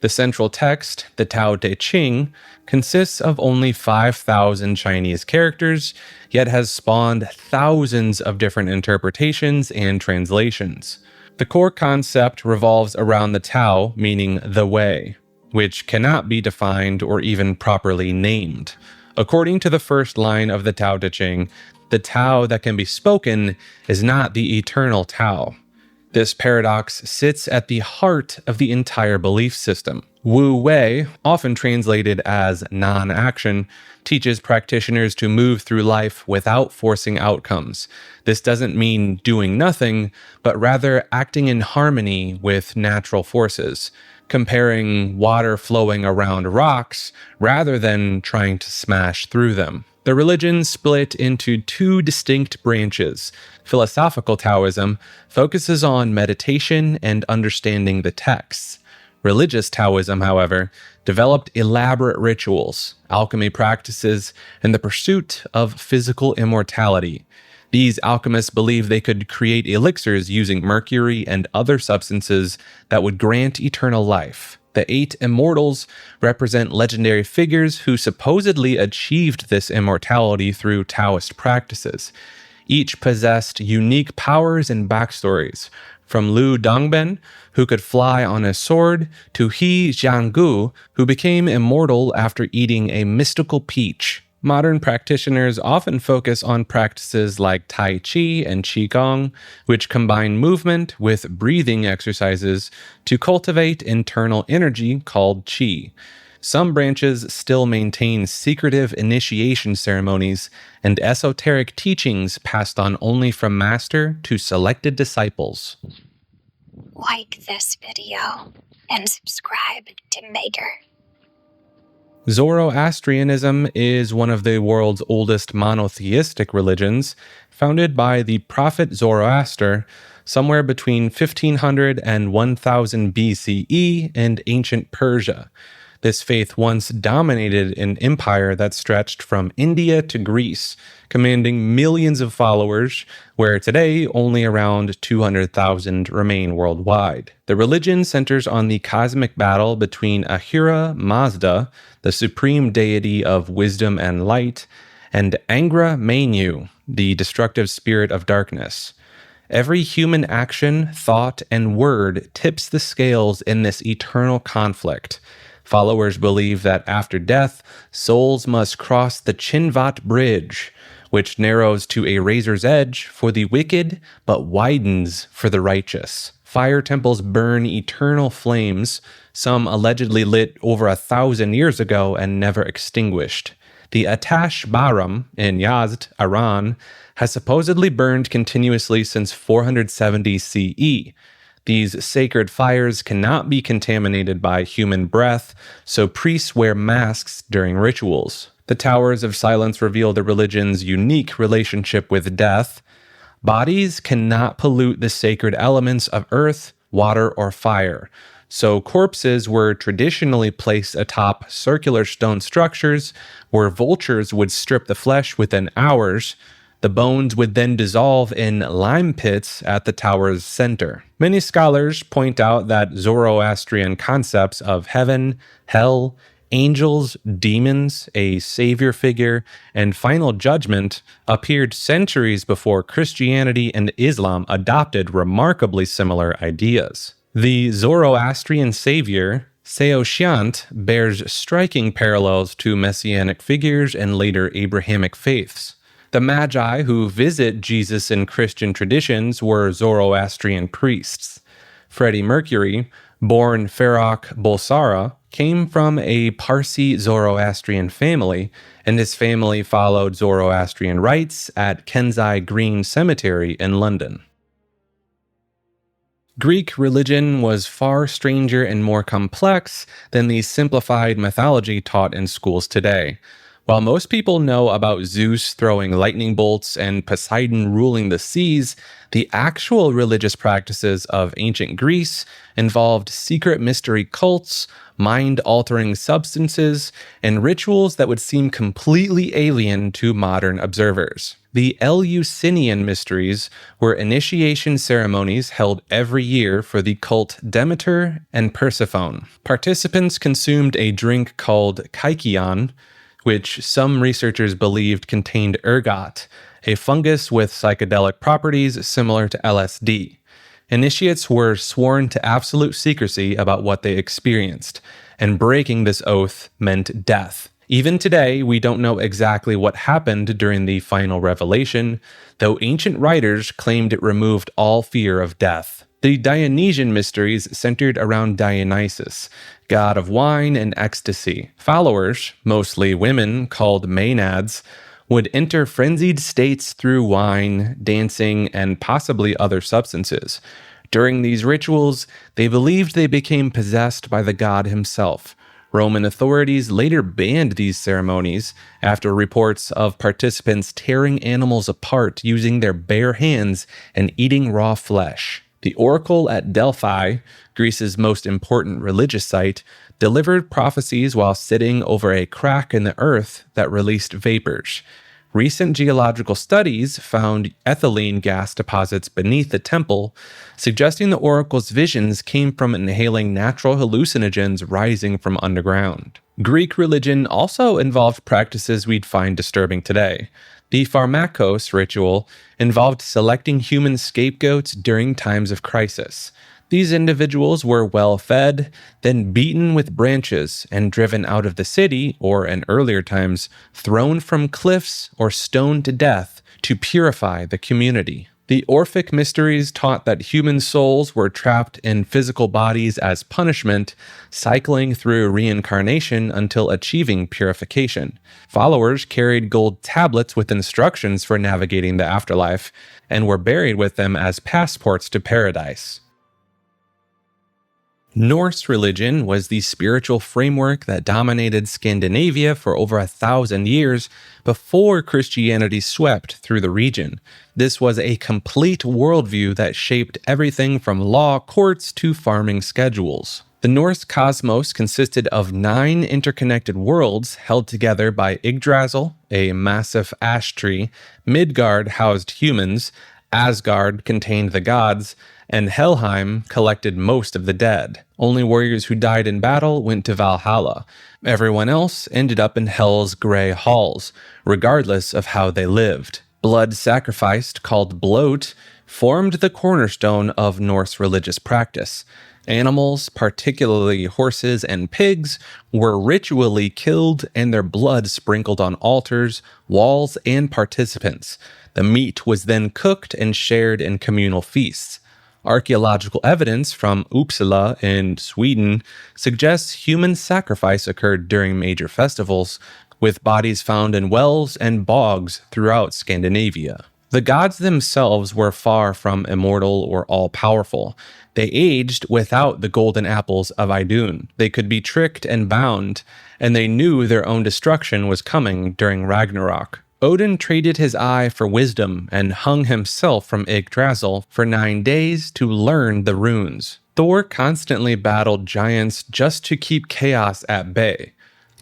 A: The central text, the Tao Te Ching, consists of only 5,000 Chinese characters, yet has spawned thousands of different interpretations and translations. The core concept revolves around the Tao, meaning the way, which cannot be defined or even properly named. According to the first line of the Tao Te Ching, the Tao that can be spoken is not the eternal Tao. This paradox sits at the heart of the entire belief system. Wu Wei, often translated as non-action, teaches practitioners to move through life without forcing outcomes. This doesn't mean doing nothing, but rather acting in harmony with natural forces, comparing water flowing around rocks rather than trying to smash through them. The religion split into two distinct branches. Philosophical Taoism focuses on meditation and understanding the texts. Religious Taoism, however, developed elaborate rituals, alchemy practices, and the pursuit of physical immortality. These alchemists believed they could create elixirs using mercury and other substances that would grant eternal life. The 8 immortals represent legendary figures who supposedly achieved this immortality through Taoist practices. Each possessed unique powers and backstories, from Lu Dongben, who could fly on a sword, to He Jianggu, who became immortal after eating a mystical peach. Modern practitioners often focus on practices like Tai Chi and Qigong, which combine movement with breathing exercises to cultivate internal energy called Qi. Some branches still maintain secretive initiation ceremonies and esoteric teachings passed on only from master to selected disciples.
B: Like this video and subscribe to Maker.
A: Zoroastrianism is one of the world's oldest monotheistic religions, founded by the prophet Zoroaster somewhere between 1500 and 1000 BCE in ancient Persia. This faith once dominated an empire that stretched from India to Greece, commanding millions of followers, where today only around 200,000 remain worldwide. The religion centers on the cosmic battle between Ahura Mazda, the supreme deity of wisdom and light, and Angra Mainyu, the destructive spirit of darkness. Every human action, thought, and word tips the scales in this eternal conflict. Followers believe that after death, souls must cross the Chinvat Bridge, which narrows to a razor's edge for the wicked, but widens for the righteous. Fire temples burn eternal flames, some allegedly lit over 1,000 years ago and never extinguished. The Atash Baram in Yazd, Iran, has supposedly burned continuously since 470 CE. These sacred fires cannot be contaminated by human breath, so priests wear masks during rituals. The Towers of Silence reveal the religion's unique relationship with death. Bodies cannot pollute the sacred elements of earth, water, or fire, so corpses were traditionally placed atop circular stone structures where vultures would strip the flesh within hours. The bones would then dissolve in lime pits at the tower's center. Many scholars point out that Zoroastrian concepts of heaven, hell, angels, demons, a savior figure, and final judgment appeared centuries before Christianity and Islam adopted remarkably similar ideas. The Zoroastrian savior, Saoshyant, bears striking parallels to messianic figures and later Abrahamic faiths. The Magi who visit Jesus in Christian traditions were Zoroastrian priests. Freddie Mercury, born Farrokh Bulsara, came from a Parsi Zoroastrian family, and his family followed Zoroastrian rites at Kensal Green Cemetery in London. Greek religion was far stranger and more complex than the simplified mythology taught in schools today. While most people know about Zeus throwing lightning bolts and Poseidon ruling the seas, the actual religious practices of ancient Greece involved secret mystery cults, mind-altering substances, and rituals that would seem completely alien to modern observers. The Eleusinian Mysteries were initiation ceremonies held every year for the cult Demeter and Persephone. Participants consumed a drink called kykeon, which some researchers believed contained ergot, a fungus with psychedelic properties similar to LSD. Initiates were sworn to absolute secrecy about what they experienced, and breaking this oath meant death. Even today, we don't know exactly what happened during the final revelation, though ancient writers claimed it removed all fear of death. The Dionysian mysteries centered around Dionysus, god of wine and ecstasy. Followers, mostly women called maenads, would enter frenzied states through wine, dancing, and possibly other substances. During these rituals, they believed they became possessed by the god himself. Roman authorities later banned these ceremonies after reports of participants tearing animals apart using their bare hands and eating raw flesh. The oracle at Delphi, Greece's most important religious site, delivered prophecies while sitting over a crack in the earth that released vapors. Recent geological studies found ethylene gas deposits beneath the temple, suggesting the oracle's visions came from inhaling natural hallucinogens rising from underground. Greek religion also involved practices we'd find disturbing today. The pharmakos ritual involved selecting human scapegoats during times of crisis. These individuals were well fed, then beaten with branches and driven out of the city, or in earlier times, thrown from cliffs or stoned to death to purify the community. The Orphic mysteries taught that human souls were trapped in physical bodies as punishment, cycling through reincarnation until achieving purification. Followers carried gold tablets with instructions for navigating the afterlife and were buried with them as passports to paradise. Norse religion was the spiritual framework that dominated Scandinavia for over 1,000 years before Christianity swept through the region. This was a complete worldview that shaped everything from law courts to farming schedules. The Norse cosmos consisted of 9 interconnected worlds held together by Yggdrasil, a massive ash tree, Midgard housed humans, Asgard contained the gods, and Helheim collected most of the dead. Only warriors who died in battle went to Valhalla. Everyone else ended up in Hell's gray halls, regardless of how they lived. Blood sacrificed, called bloat, formed the cornerstone of Norse religious practice. Animals, particularly horses and pigs, were ritually killed and their blood sprinkled on altars, walls, and participants. The meat was then cooked and shared in communal feasts. Archaeological evidence from Uppsala in Sweden suggests human sacrifice occurred during major festivals, with bodies found in wells and bogs throughout Scandinavia. The gods themselves were far from immortal or all-powerful. They aged without the golden apples of Idun. They could be tricked and bound, and they knew their own destruction was coming during Ragnarok. Odin traded his eye for wisdom and hung himself from Yggdrasil for 9 days to learn the runes. Thor constantly battled giants just to keep chaos at bay.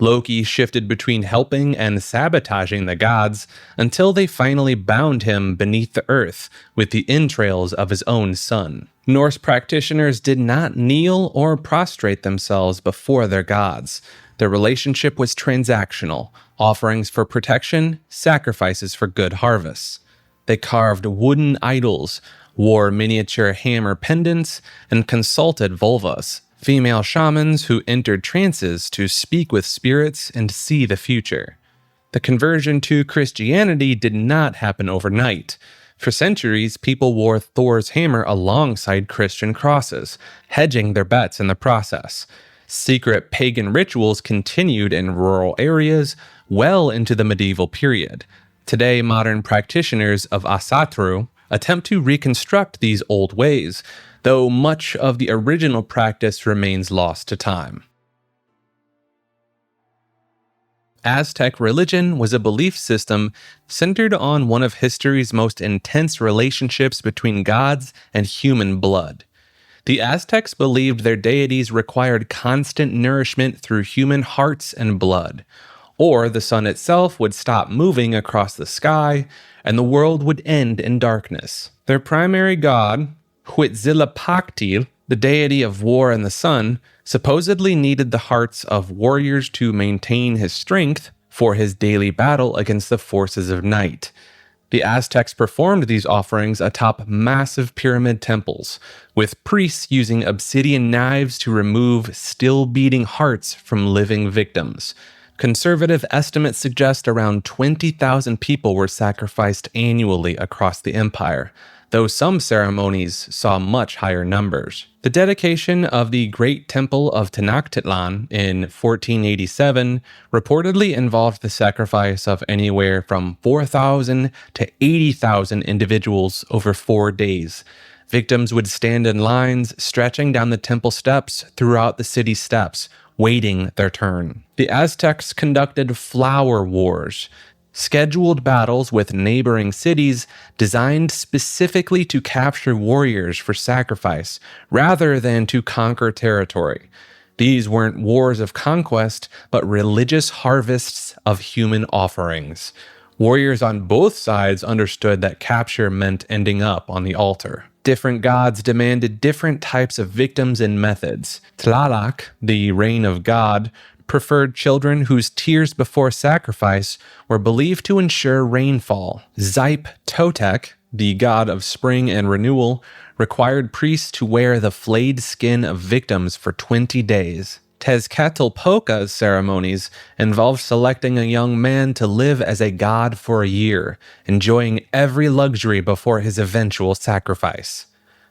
A: Loki shifted between helping and sabotaging the gods until they finally bound him beneath the earth with the entrails of his own son. Norse practitioners did not kneel or prostrate themselves before their gods. Their relationship was transactional, offerings for protection, sacrifices for good harvests. They carved wooden idols, wore miniature hammer pendants, and consulted vulvas, female shamans who entered trances to speak with spirits and see the future. The conversion to Christianity did not happen overnight. For centuries, people wore Thor's hammer alongside Christian crosses, hedging their bets in the process. Secret pagan rituals continued in rural areas well into the medieval period. Today, modern practitioners of Asatru attempt to reconstruct these old ways, though much of the original practice remains lost to time. Aztec religion was a belief system centered on one of history's most intense relationships between gods and human blood. The Aztecs believed their deities required constant nourishment through human hearts and blood, or the sun itself would stop moving across the sky and the world would end in darkness. Their primary god, Huitzilopochtli, the deity of war and the sun, supposedly needed the hearts of warriors to maintain his strength for his daily battle against the forces of night. The Aztecs performed these offerings atop massive pyramid temples, with priests using obsidian knives to remove still-beating hearts from living victims. Conservative estimates suggest around 20,000 people were sacrificed annually across the empire, though some ceremonies saw much higher numbers. The dedication of the Great Temple of Tenochtitlan in 1487 reportedly involved the sacrifice of anywhere from 4,000 to 80,000 individuals over 4 days. Victims would stand in lines stretching down the temple steps throughout the city steps, waiting their turn. The Aztecs conducted flower wars, scheduled battles with neighboring cities designed specifically to capture warriors for sacrifice rather than to conquer territory. These weren't wars of conquest, but religious harvests of human offerings. Warriors on both sides understood that capture meant ending up on the altar. Different gods demanded different types of victims and methods. Tlaloc, the reign of God, preferred children whose tears before sacrifice were believed to ensure rainfall. Zype Totek, the god of spring and renewal, required priests to wear the flayed skin of victims for 20 days. Tezcatlipoca's ceremonies involved selecting a young man to live as a god for a year, enjoying every luxury before his eventual sacrifice.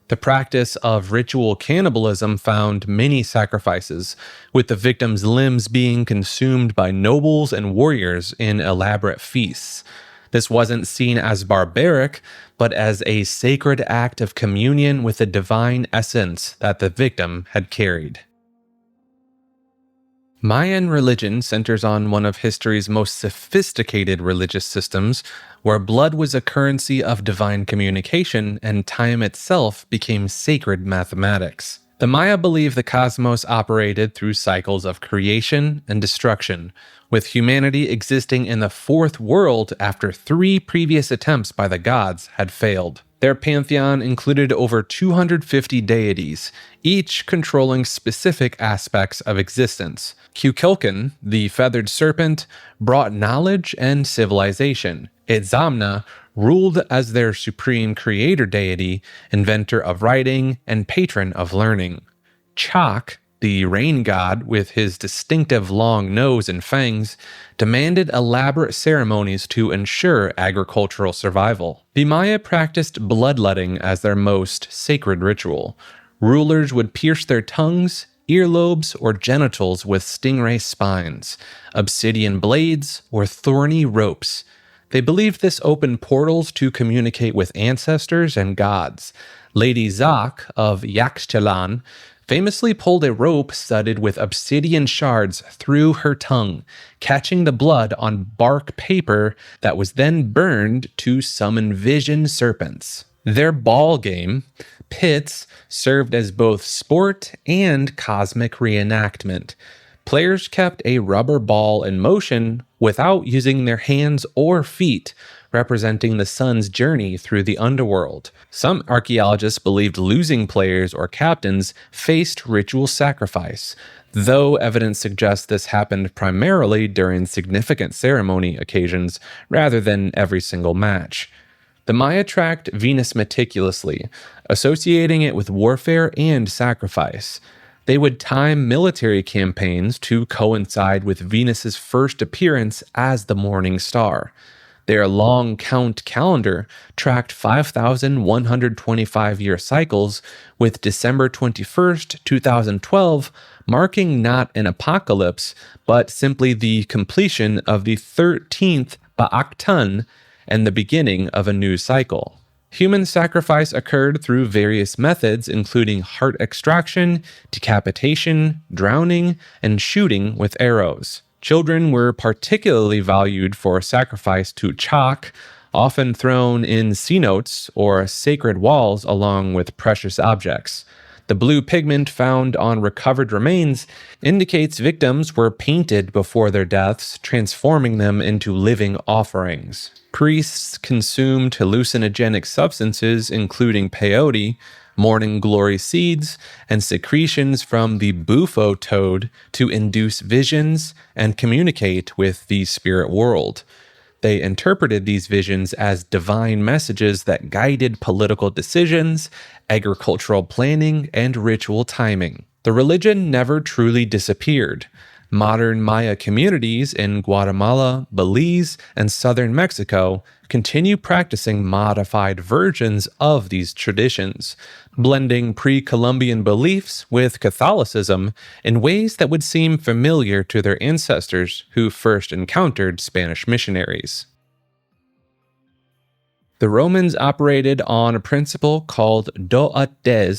A: The practice of ritual cannibalism found many sacrifices, with the victims' limbs being consumed by nobles and warriors in elaborate feasts. This wasn't seen as barbaric, but as a sacred act of communion with the divine essence that the victim had carried. Mayan religion centers on one of history's most sophisticated religious systems, where blood was a currency of divine communication and time itself became sacred mathematics. The Maya believed the cosmos operated through cycles of creation and destruction, with humanity existing in the fourth world after 3 previous attempts by the gods had failed. Their pantheon included over 250 deities, each controlling specific aspects of existence. Kukulkan, the feathered serpent, brought knowledge and civilization. Itzamna ruled as their supreme creator deity, inventor of writing, and patron of learning. Chak, the rain god with his distinctive long nose and fangs, demanded elaborate ceremonies to ensure agricultural survival. The Maya practiced bloodletting as their most sacred ritual. Rulers would pierce their tongues, earlobes, or genitals with stingray spines, obsidian blades, or thorny ropes. They believed this opened portals to communicate with ancestors and gods. Lady Zak of Yaxchilan famously pulled a rope studded with obsidian shards through her tongue, catching the blood on bark paper that was then burned to summon vision serpents. Their ball game, pits, served as both sport and cosmic reenactment. Players kept a rubber ball in motion without using their hands or feet, representing the sun's journey through the underworld. Some archaeologists believed losing players or captains faced ritual sacrifice, though evidence suggests this happened primarily during significant ceremony occasions rather than every single match. The Maya tracked Venus meticulously, associating it with warfare and sacrifice. They would time military campaigns to coincide with Venus's first appearance as the morning star. Their long count calendar tracked 5,125-year cycles, with December 21st, 2012 marking not an apocalypse, but simply the completion of the 13th Ba'aktun and the beginning of a new cycle. Human sacrifice occurred through various methods, including heart extraction, decapitation, drowning, and shooting with arrows. Children were particularly valued for sacrifice to Chak, often thrown in cenotes or sacred walls along with precious objects. The blue pigment found on recovered remains indicates victims were painted before their deaths, transforming them into living offerings. Priests consumed hallucinogenic substances, including peyote, morning glory seeds, and secretions from the bufo toad to induce visions and communicate with the spirit world. They interpreted these visions as divine messages that guided political decisions, agricultural planning, and ritual timing. The religion never truly disappeared. Modern Maya communities in Guatemala, Belize, and southern Mexico continue practicing modified versions of these traditions, blending pre-Columbian beliefs with Catholicism in ways that would seem familiar to their ancestors who first encountered Spanish missionaries. The Romans operated on a principle called do ut des,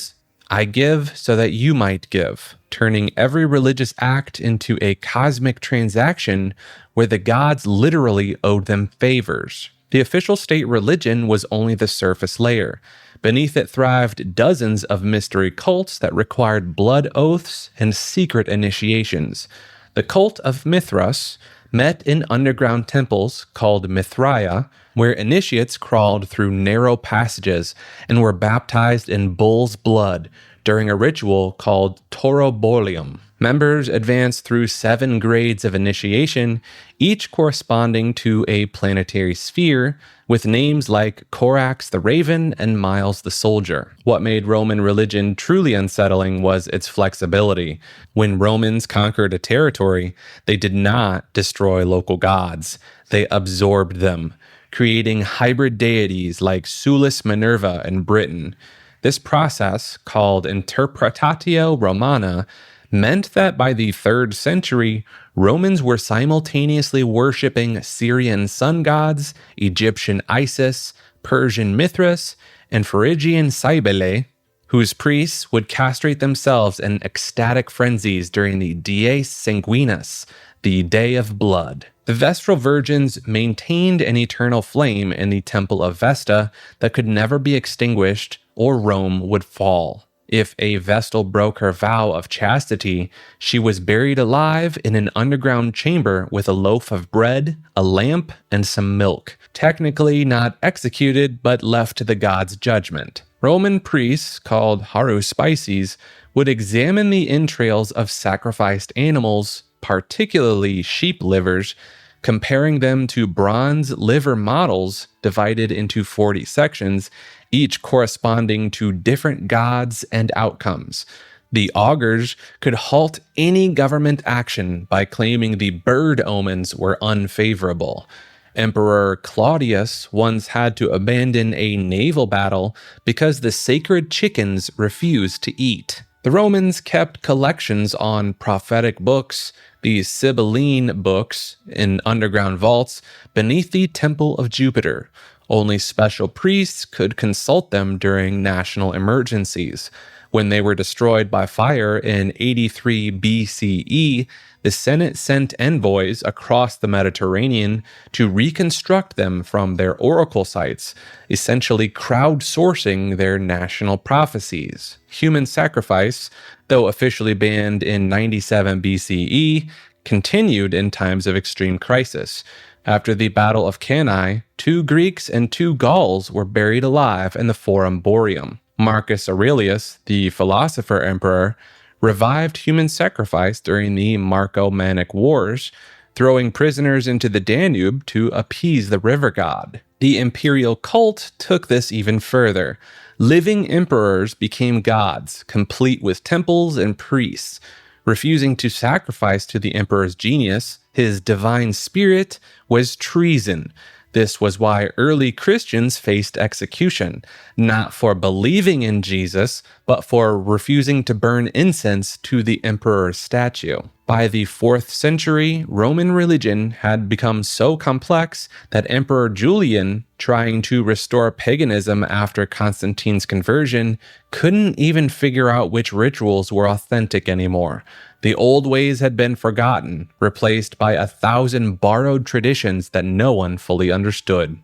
A: I give so that you might give, turning every religious act into a cosmic transaction where the gods literally owed them favors. The official state religion was only the surface layer. Beneath it thrived dozens of mystery cults that required blood oaths and secret initiations. The cult of Mithras met in underground temples called Mithraea, where initiates crawled through narrow passages and were baptized in bull's blood during a ritual called Tauroboreum. Members advance through 7 grades of initiation, each corresponding to a planetary sphere, with names like Corax the Raven and Miles the Soldier. What made Roman religion truly unsettling was its flexibility. When Romans conquered a territory, they did not destroy local gods. They absorbed them, creating hybrid deities like Sulis Minerva in Britain. This process, called Interpretatio Romana, meant that by the 3rd century, Romans were simultaneously worshipping Syrian sun gods, Egyptian Isis, Persian Mithras, and Phrygian Cybele, whose priests would castrate themselves in ecstatic frenzies during the Dies Sanguinis, the Day of Blood. The Vestal Virgins maintained an eternal flame in the Temple of Vesta that could never be extinguished, or Rome would fall. If a Vestal broke her vow of chastity, she was buried alive in an underground chamber with a loaf of bread, a lamp, and some milk. Technically not executed, but left to the gods' judgment. Roman priests, called haruspices, would examine the entrails of sacrificed animals, particularly sheep livers, comparing them to bronze liver models divided into 40 sections, each corresponding to different gods and outcomes. The augurs could halt any government action by claiming the bird omens were unfavorable. Emperor Claudius once had to abandon a naval battle because the sacred chickens refused to eat. The Romans kept collections on prophetic books, the Sibylline books, in underground vaults beneath the Temple of Jupiter. Only special priests could consult them during national emergencies. When they were destroyed by fire in 83 BCE, the Senate sent envoys across the Mediterranean to reconstruct them from their oracle sites, essentially crowdsourcing their national prophecies. Human sacrifice, though officially banned in 97 BCE, continued in times of extreme crisis. After the Battle of Cannae, 2 Greeks and 2 Gauls were buried alive in the Forum Boreum. Marcus Aurelius, the philosopher emperor, revived human sacrifice during the Marco-Manic Wars, throwing prisoners into the Danube to appease the river god. The imperial cult took this even further. Living emperors became gods, complete with temples and priests. Refusing to sacrifice to the emperor's genius, his divine spirit, was treason. This was why early Christians faced execution, not for believing in Jesus, but for refusing to burn incense to the emperor's statue. By the 4th century, Roman religion had become so complex that Emperor Julian, trying to restore paganism after Constantine's conversion, couldn't even figure out which rituals were authentic anymore. The old ways had been forgotten, replaced by 1,000 borrowed traditions that no one fully understood.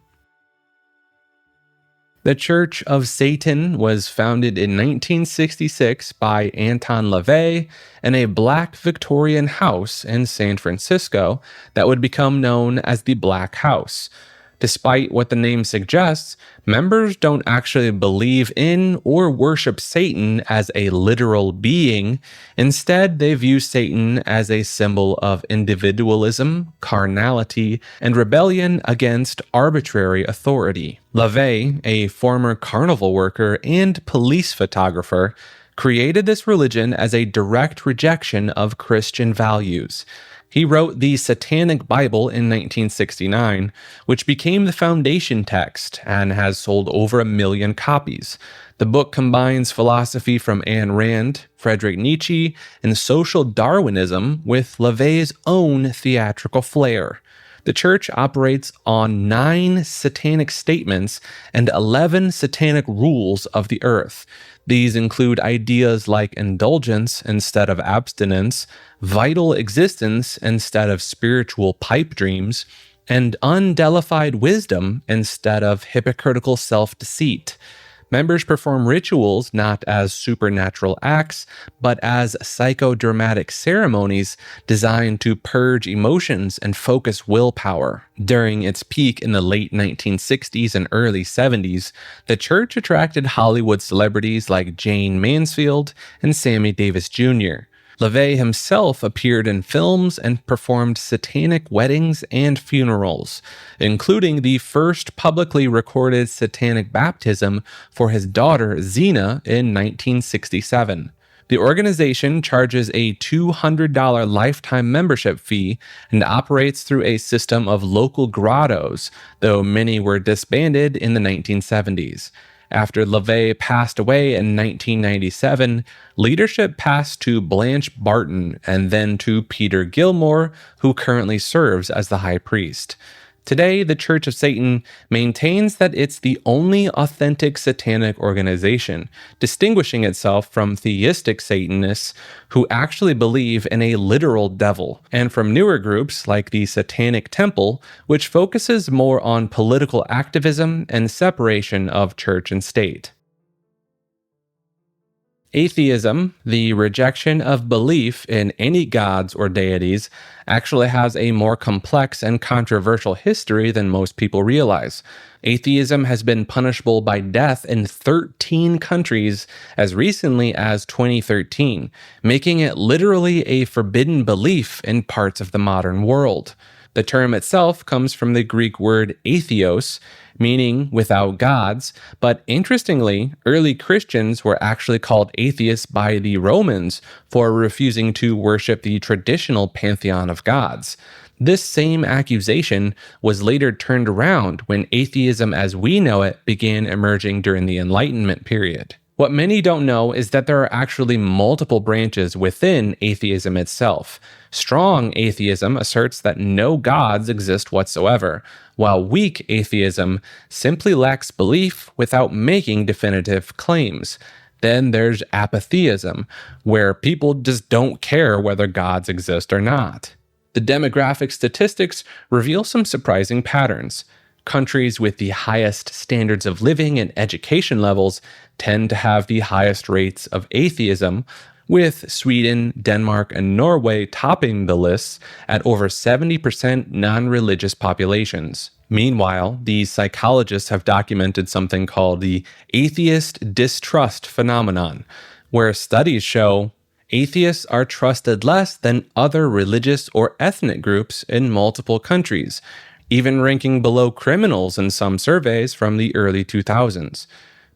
A: The Church of Satan was founded in 1966 by Anton LaVey in a Black Victorian house in San Francisco that would become known as the Black House. Despite what the name suggests, members don't actually believe in or worship Satan as a literal being. Instead, they view Satan as a symbol of individualism, carnality, and rebellion against arbitrary authority. LaVey, a former carnival worker and police photographer, created this religion as a direct rejection of Christian values. He wrote the Satanic Bible in 1969, which became the foundation text and has sold over 1 million copies. The book combines philosophy from Ayn Rand, Friedrich Nietzsche, and social Darwinism with LaVey's own theatrical flair. The church operates on 9 satanic statements and 11 satanic rules of the earth. These include ideas like indulgence instead of abstinence, vital existence instead of spiritual pipe dreams, and undellified wisdom instead of hypocritical self-deceit. Members perform rituals not as supernatural acts, but as psychodramatic ceremonies designed to purge emotions and focus willpower. During its peak in the late 1960s and early 70s, the church attracted Hollywood celebrities like Jane Mansfield and Sammy Davis Jr. LaVey himself appeared in films and performed satanic weddings and funerals, including the first publicly recorded satanic baptism for his daughter Xena in 1967. The organization charges a $200 lifetime membership fee and operates through a system of local grottos, though many were disbanded in the 1970s. After LaVey passed away in 1997, leadership passed to Blanche Barton and then to Peter Gilmore, who currently serves as the high priest. Today, the Church of Satan maintains that it's the only authentic satanic organization, distinguishing itself from theistic Satanists who actually believe in a literal devil, and from newer groups like the Satanic Temple, which focuses more on political activism and separation of church and state. Atheism, the rejection of belief in any gods or deities, actually has a more complex and controversial history than most people realize. Atheism has been punishable by death in 13 countries as recently as 2013, making it literally a forbidden belief in parts of the modern world. The term itself comes from the Greek word atheos, meaning without gods, but interestingly, early Christians were actually called atheists by the Romans for refusing to worship the traditional pantheon of gods. This same accusation was later turned around when atheism as we know it began emerging during the Enlightenment period. What many don't know is that there are actually multiple branches within atheism itself. Strong atheism asserts that no gods exist whatsoever, while weak atheism simply lacks belief without making definitive claims. Then there's apatheism, where people just don't care whether gods exist or not. The demographic statistics reveal some surprising patterns. Countries with the highest standards of living and education levels tend to have the highest rates of atheism, with Sweden, Denmark, and Norway topping the lists at over 70% non-religious populations. Meanwhile, these psychologists have documented something called the atheist distrust phenomenon, where studies show atheists are trusted less than other religious or ethnic groups in multiple countries, even ranking below criminals in some surveys from the early 2000s.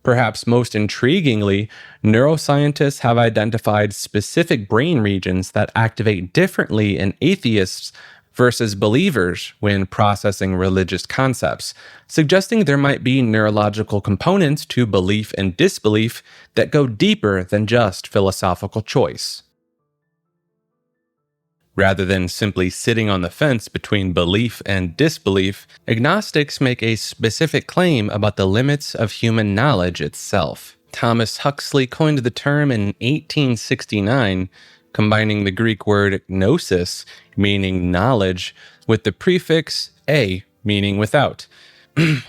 A: Perhaps most intriguingly, neuroscientists have identified specific brain regions that activate differently in atheists versus believers when processing religious concepts, suggesting there might be neurological components to belief and disbelief that go deeper than just philosophical choice. Rather than simply sitting on the fence between belief and disbelief, agnostics make a specific claim about the limits of human knowledge itself. Thomas Huxley coined the term in 1869, combining the Greek word gnosis, meaning knowledge, with the prefix a, meaning without.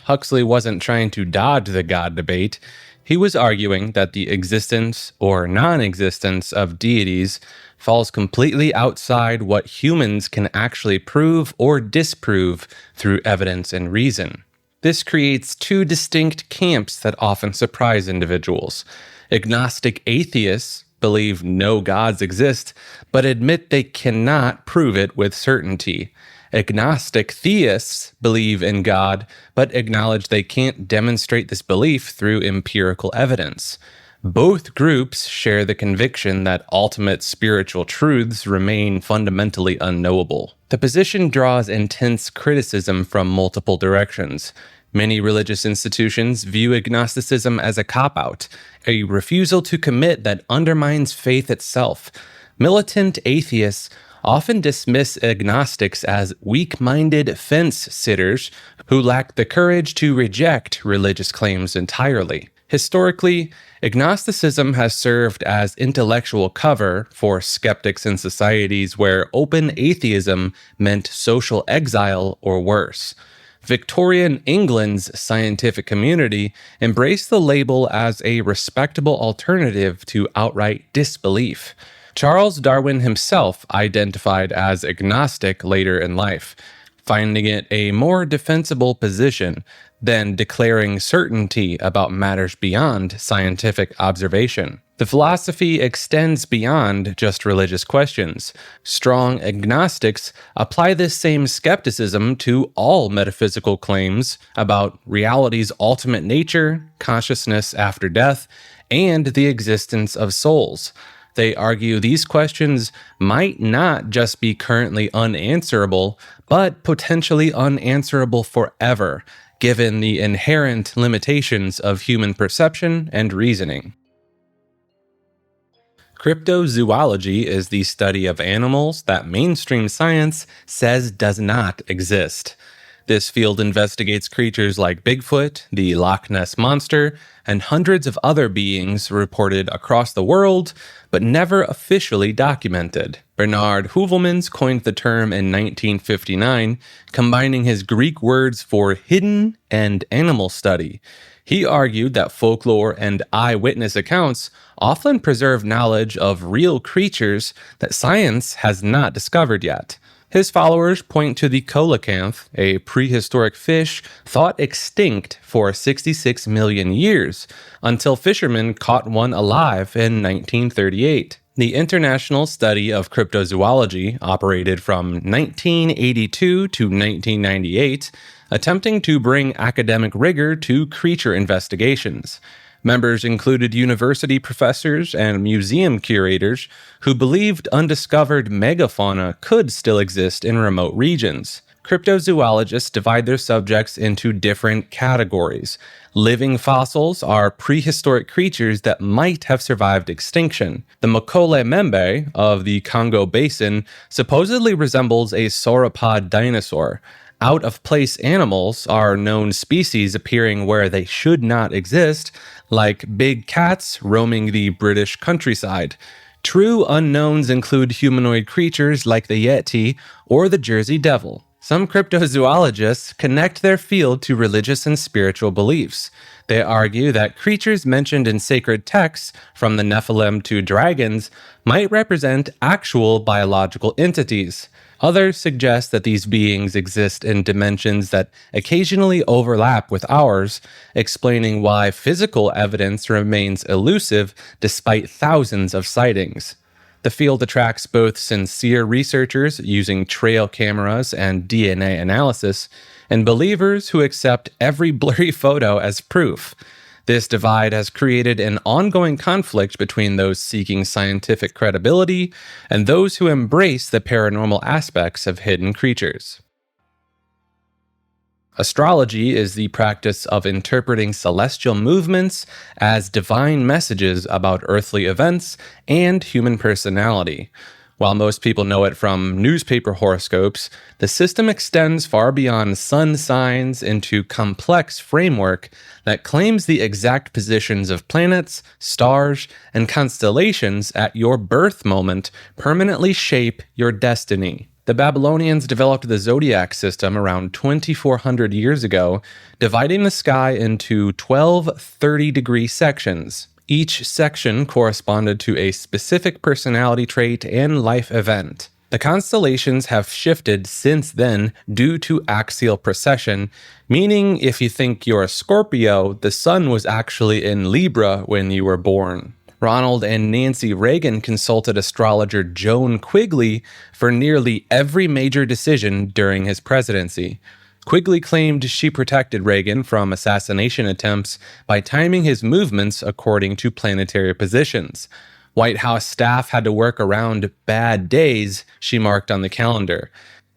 A: Huxley wasn't trying to dodge the God debate. He was arguing that the existence or non-existence of deities falls completely outside what humans can actually prove or disprove through evidence and reason. This creates two distinct camps that often surprise individuals. Agnostic atheists believe no gods exist, but admit they cannot prove it with certainty. Agnostic theists believe in God, but acknowledge they can't demonstrate this belief through empirical evidence. Both groups share the conviction that ultimate spiritual truths remain fundamentally unknowable. The position draws intense criticism from multiple directions. Many religious institutions view agnosticism as a cop-out, a refusal to commit that undermines faith itself. Militant atheists often dismiss agnostics as weak-minded fence-sitters who lack the courage to reject religious claims entirely. Historically, agnosticism has served as intellectual cover for skeptics in societies where open atheism meant social exile or worse. Victorian England's scientific community embraced the label as a respectable alternative to outright disbelief. Charles Darwin himself identified as agnostic later in life, finding it a more defensible position than declaring certainty about matters beyond scientific observation. The philosophy extends beyond just religious questions. Strong agnostics apply this same skepticism to all metaphysical claims about reality's ultimate nature, consciousness after death, and the existence of souls. They argue these questions might not just be currently unanswerable, but potentially unanswerable forever, given the inherent limitations of human perception and reasoning. Cryptozoology is the study of animals that mainstream science says does not exist. This field investigates creatures like Bigfoot, the Loch Ness Monster, and hundreds of other beings reported across the world, but never officially documented. Bernard Heuvelmans coined the term in 1959, combining his Greek words for hidden and animal study. He argued that folklore and eyewitness accounts often preserve knowledge of real creatures that science has not discovered yet. His followers point to the coelacanth, a prehistoric fish thought extinct for 66 million years, until fishermen caught one alive in 1938. The International Study of Cryptozoology operated from 1982 to 1998, attempting to bring academic rigor to creature investigations. Members included university professors and museum curators who believed undiscovered megafauna could still exist in remote regions. Cryptozoologists divide their subjects into different categories. Living fossils are prehistoric creatures that might have survived extinction. The Mokole Membe of the Congo Basin supposedly resembles a sauropod dinosaur. Out-of-place animals are known species appearing where they should not exist, like big cats roaming the British countryside. True unknowns include humanoid creatures like the Yeti or the Jersey Devil. Some cryptozoologists connect their field to religious and spiritual beliefs. They argue that creatures mentioned in sacred texts, from the Nephilim to dragons, might represent actual biological entities. Others suggest that these beings exist in dimensions that occasionally overlap with ours, explaining why physical evidence remains elusive despite thousands of sightings. The field attracts both sincere researchers using trail cameras and DNA analysis, and believers who accept every blurry photo as proof. This divide has created an ongoing conflict between those seeking scientific credibility and those who embrace the paranormal aspects of hidden creatures. Astrology is the practice of interpreting celestial movements as divine messages about earthly events and human personality. While most people know it from newspaper horoscopes, the system extends far beyond sun signs into complex framework that claims the exact positions of planets, stars, and constellations at your birth moment permanently shape your destiny. The Babylonians developed the zodiac system around 2,400 years ago, dividing the sky into 12 30-degree sections. Each section corresponded to a specific personality trait and life event. The constellations have shifted since then due to axial precession, meaning if you think you're a Scorpio, the sun was actually in Libra when you were born. Ronald and Nancy Reagan consulted astrologer Joan Quigley for nearly every major decision during his presidency. Quigley claimed she protected Reagan from assassination attempts by timing his movements according to planetary positions. White House staff had to work around bad days she marked on the calendar,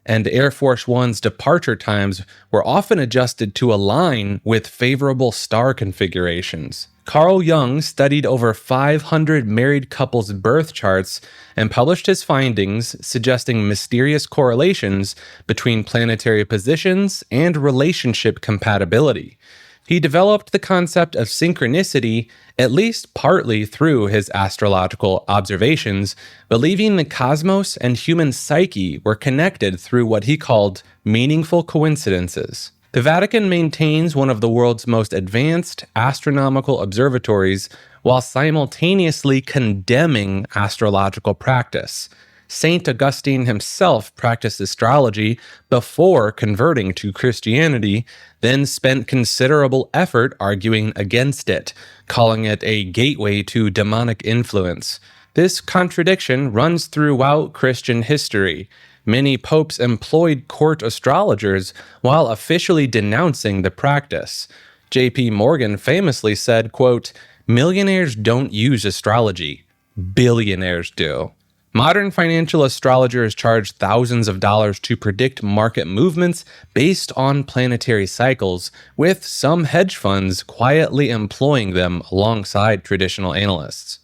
A: and Air Force One's departure times were often adjusted to align with favorable star configurations. Carl Jung studied over 500 married couples' birth charts and published his findings, suggesting mysterious correlations between planetary positions and relationship compatibility. He developed the concept of synchronicity at least partly through his astrological observations, believing the cosmos and human psyche were connected through what he called meaningful coincidences. The Vatican maintains one of the world's most advanced astronomical observatories while simultaneously condemning astrological practice. Saint Augustine himself practiced astrology before converting to Christianity, then spent considerable effort arguing against it, calling it a gateway to demonic influence. This contradiction runs throughout Christian history. Many popes employed court astrologers while officially denouncing the practice. J.P. Morgan famously said, quote, "Millionaires don't use astrology. Billionaires do." Modern financial astrologers charge thousands of dollars to predict market movements based on planetary cycles, with some hedge funds quietly employing them alongside traditional analysts.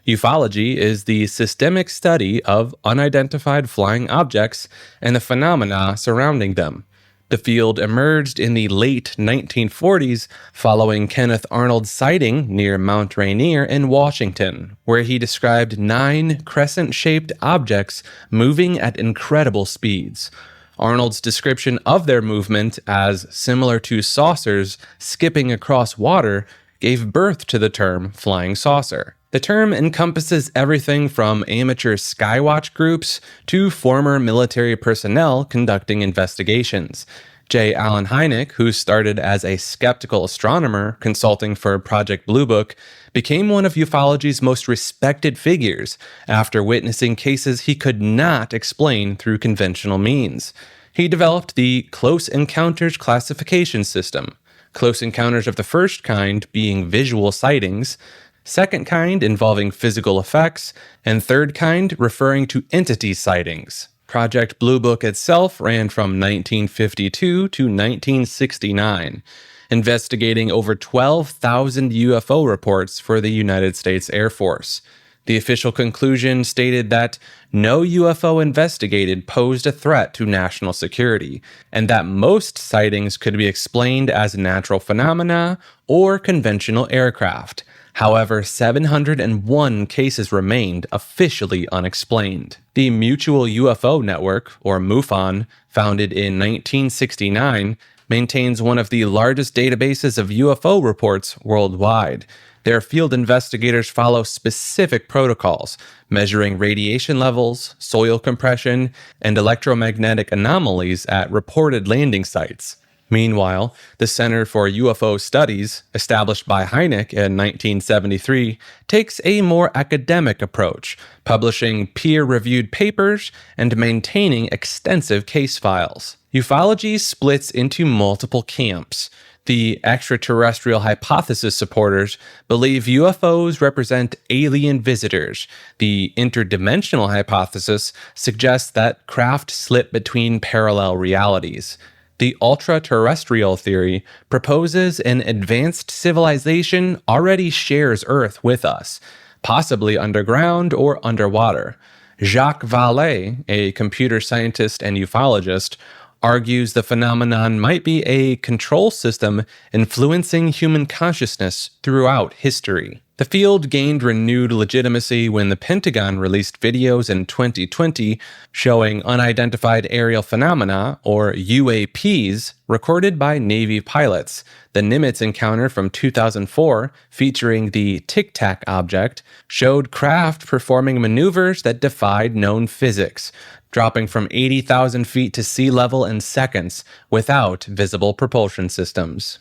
A: Ufology is the systemic study of unidentified flying objects and the phenomena surrounding them. The field emerged in the late 1940s following Kenneth Arnold's sighting near Mount Rainier in Washington, where he described 9 crescent-shaped objects moving at incredible speeds. Arnold's description of their movement as similar to saucers skipping across water gave birth to the term flying saucer. The term encompasses everything from amateur skywatch groups to former military personnel conducting investigations. J. Allen Hynek, who started as a skeptical astronomer consulting for Project Blue Book, became one of ufology's most respected figures after witnessing cases he could not explain through conventional means. He developed the Close Encounters classification system, close encounters of the first kind being visual sightings, second kind involving physical effects, and third kind referring to entity sightings. Project Blue Book itself ran from 1952 to 1969, investigating over 12,000 UFO reports for the United States Air Force. The official conclusion stated that no UFO investigated posed a threat to national security, and that most sightings could be explained as natural phenomena or conventional aircraft. However, 701 cases remained officially unexplained. The Mutual UFO Network, or MUFON, founded in 1969, maintains one of the largest databases of UFO reports worldwide. Their field investigators follow specific protocols, measuring radiation levels, soil compression, and electromagnetic anomalies at reported landing sites. Meanwhile, the Center for UFO Studies, established by Hynek in 1973, takes a more academic approach, publishing peer-reviewed papers and maintaining extensive case files. Ufology splits into multiple camps. The extraterrestrial hypothesis supporters believe UFOs represent alien visitors. The interdimensional hypothesis suggests that craft slip between parallel realities. The ultra-terrestrial theory proposes an advanced civilization already shares Earth with us, possibly underground or underwater. Jacques Vallée, a computer scientist and ufologist, argues the phenomenon might be a control system influencing human consciousness throughout history. The field gained renewed legitimacy when the Pentagon released videos in 2020 showing unidentified aerial phenomena, or UAPs, recorded by Navy pilots. The Nimitz encounter from 2004, featuring the Tic Tac object, showed craft performing maneuvers that defied known physics, dropping from 80,000 feet to sea level in seconds without visible propulsion systems.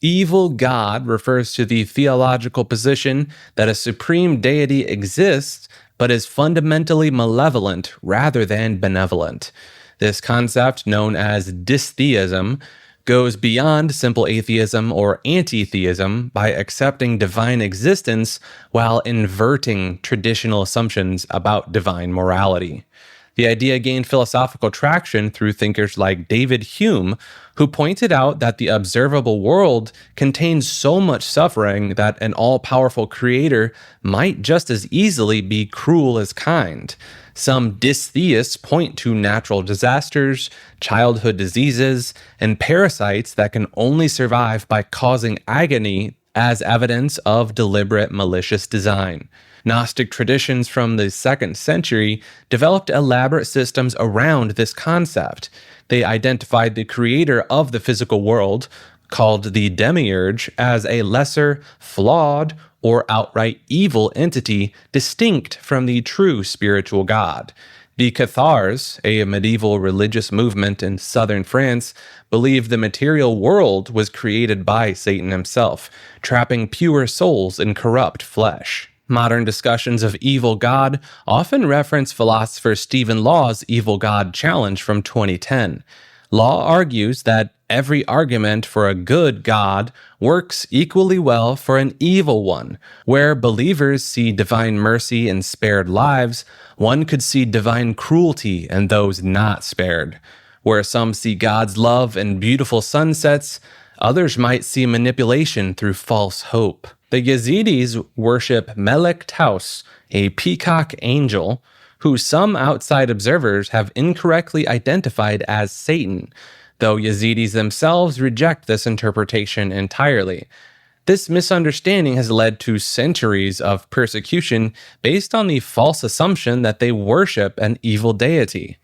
A: Evil God refers to the theological position that a supreme deity exists but is fundamentally malevolent rather than benevolent. This concept, known as dystheism, goes beyond simple atheism or anti-theism by accepting divine existence while inverting traditional assumptions about divine morality. The idea gained philosophical traction through thinkers like David Hume, who pointed out that the observable world contains so much suffering that an all-powerful creator might just as easily be cruel as kind. Some dystheists point to natural disasters, childhood diseases, and parasites that can only survive by causing agony as evidence of deliberate malicious design. Gnostic traditions from the 2nd century developed elaborate systems around this concept. They identified the creator of the physical world, called the demiurge, as a lesser, flawed, or outright evil entity distinct from the true spiritual God. The Cathars, a medieval religious movement in southern France, believed the material world was created by Satan himself, trapping pure souls in corrupt flesh. Modern discussions of evil God often reference philosopher Stephen Law's Evil God Challenge from 2010. Law argues that every argument for a good God works equally well for an evil one. Where believers see divine mercy and spared lives, one could see divine cruelty and those not spared. Where some see God's love and beautiful sunsets, others might see manipulation through false hope. The Yazidis worship Melek Taus, a peacock angel, who some outside observers have incorrectly identified as Satan, though Yazidis themselves reject this interpretation entirely. This misunderstanding has led to centuries of persecution based on the false assumption that they worship an evil deity.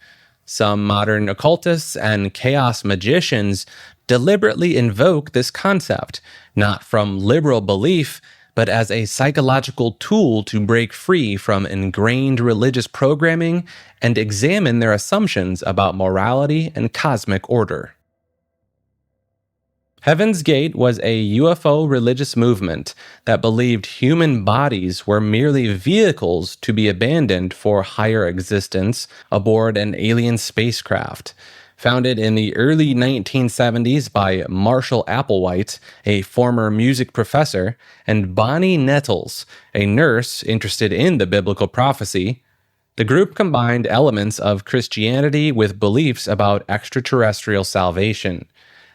A: Some modern occultists and chaos magicians deliberately invoke this concept, not from liberal belief, but as a psychological tool to break free from ingrained religious programming and examine their assumptions about morality and cosmic order. Heaven's Gate was a UFO religious movement that believed human bodies were merely vehicles to be abandoned for higher existence aboard an alien spacecraft. Founded in the early 1970s by Marshall Applewhite, a former music professor, and Bonnie Nettles, a nurse interested in the biblical prophecy, the group combined elements of Christianity with beliefs about extraterrestrial salvation.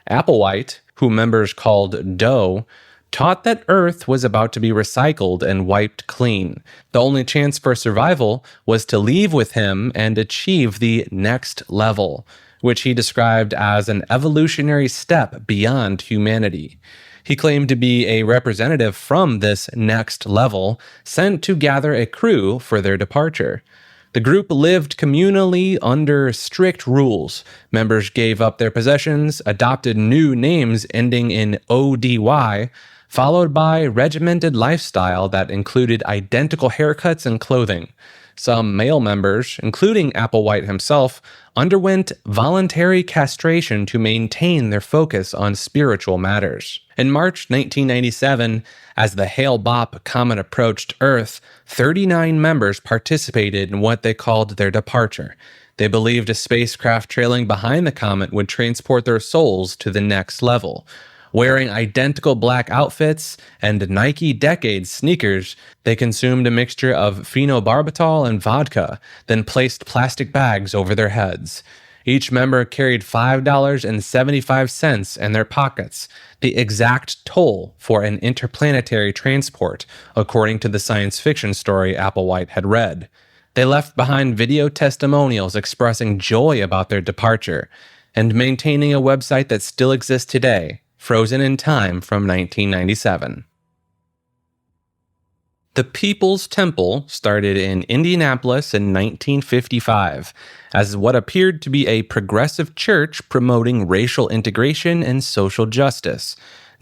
A: Applewhite, who members called Doe, taught that Earth was about to be recycled and wiped clean. The only chance for survival was to leave with him and achieve the next level, which he described as an evolutionary step beyond humanity. He claimed to be a representative from this next level, sent to gather a crew for their departure. The group lived communally under strict rules. Members gave up their possessions, adopted new names ending in ODY, followed by regimented lifestyle that included identical haircuts and clothing. Some male members, including Applewhite himself, underwent voluntary castration to maintain their focus on spiritual matters. In March 1997, as the Hale-Bopp comet approached Earth, 39 members participated in what they called their departure. They believed a spacecraft trailing behind the comet would transport their souls to the next level. Wearing identical black outfits and Nike Decades sneakers, they consumed a mixture of phenobarbital and vodka, then placed plastic bags over their heads. Each member carried $5.75 in their pockets, the exact toll for an interplanetary transport, according to the science fiction story Applewhite had read. They left behind video testimonials expressing joy about their departure, and maintaining a website that still exists today, frozen in time from 1997. The People's Temple started in Indianapolis in 1955 as what appeared to be a progressive church promoting racial integration and social justice.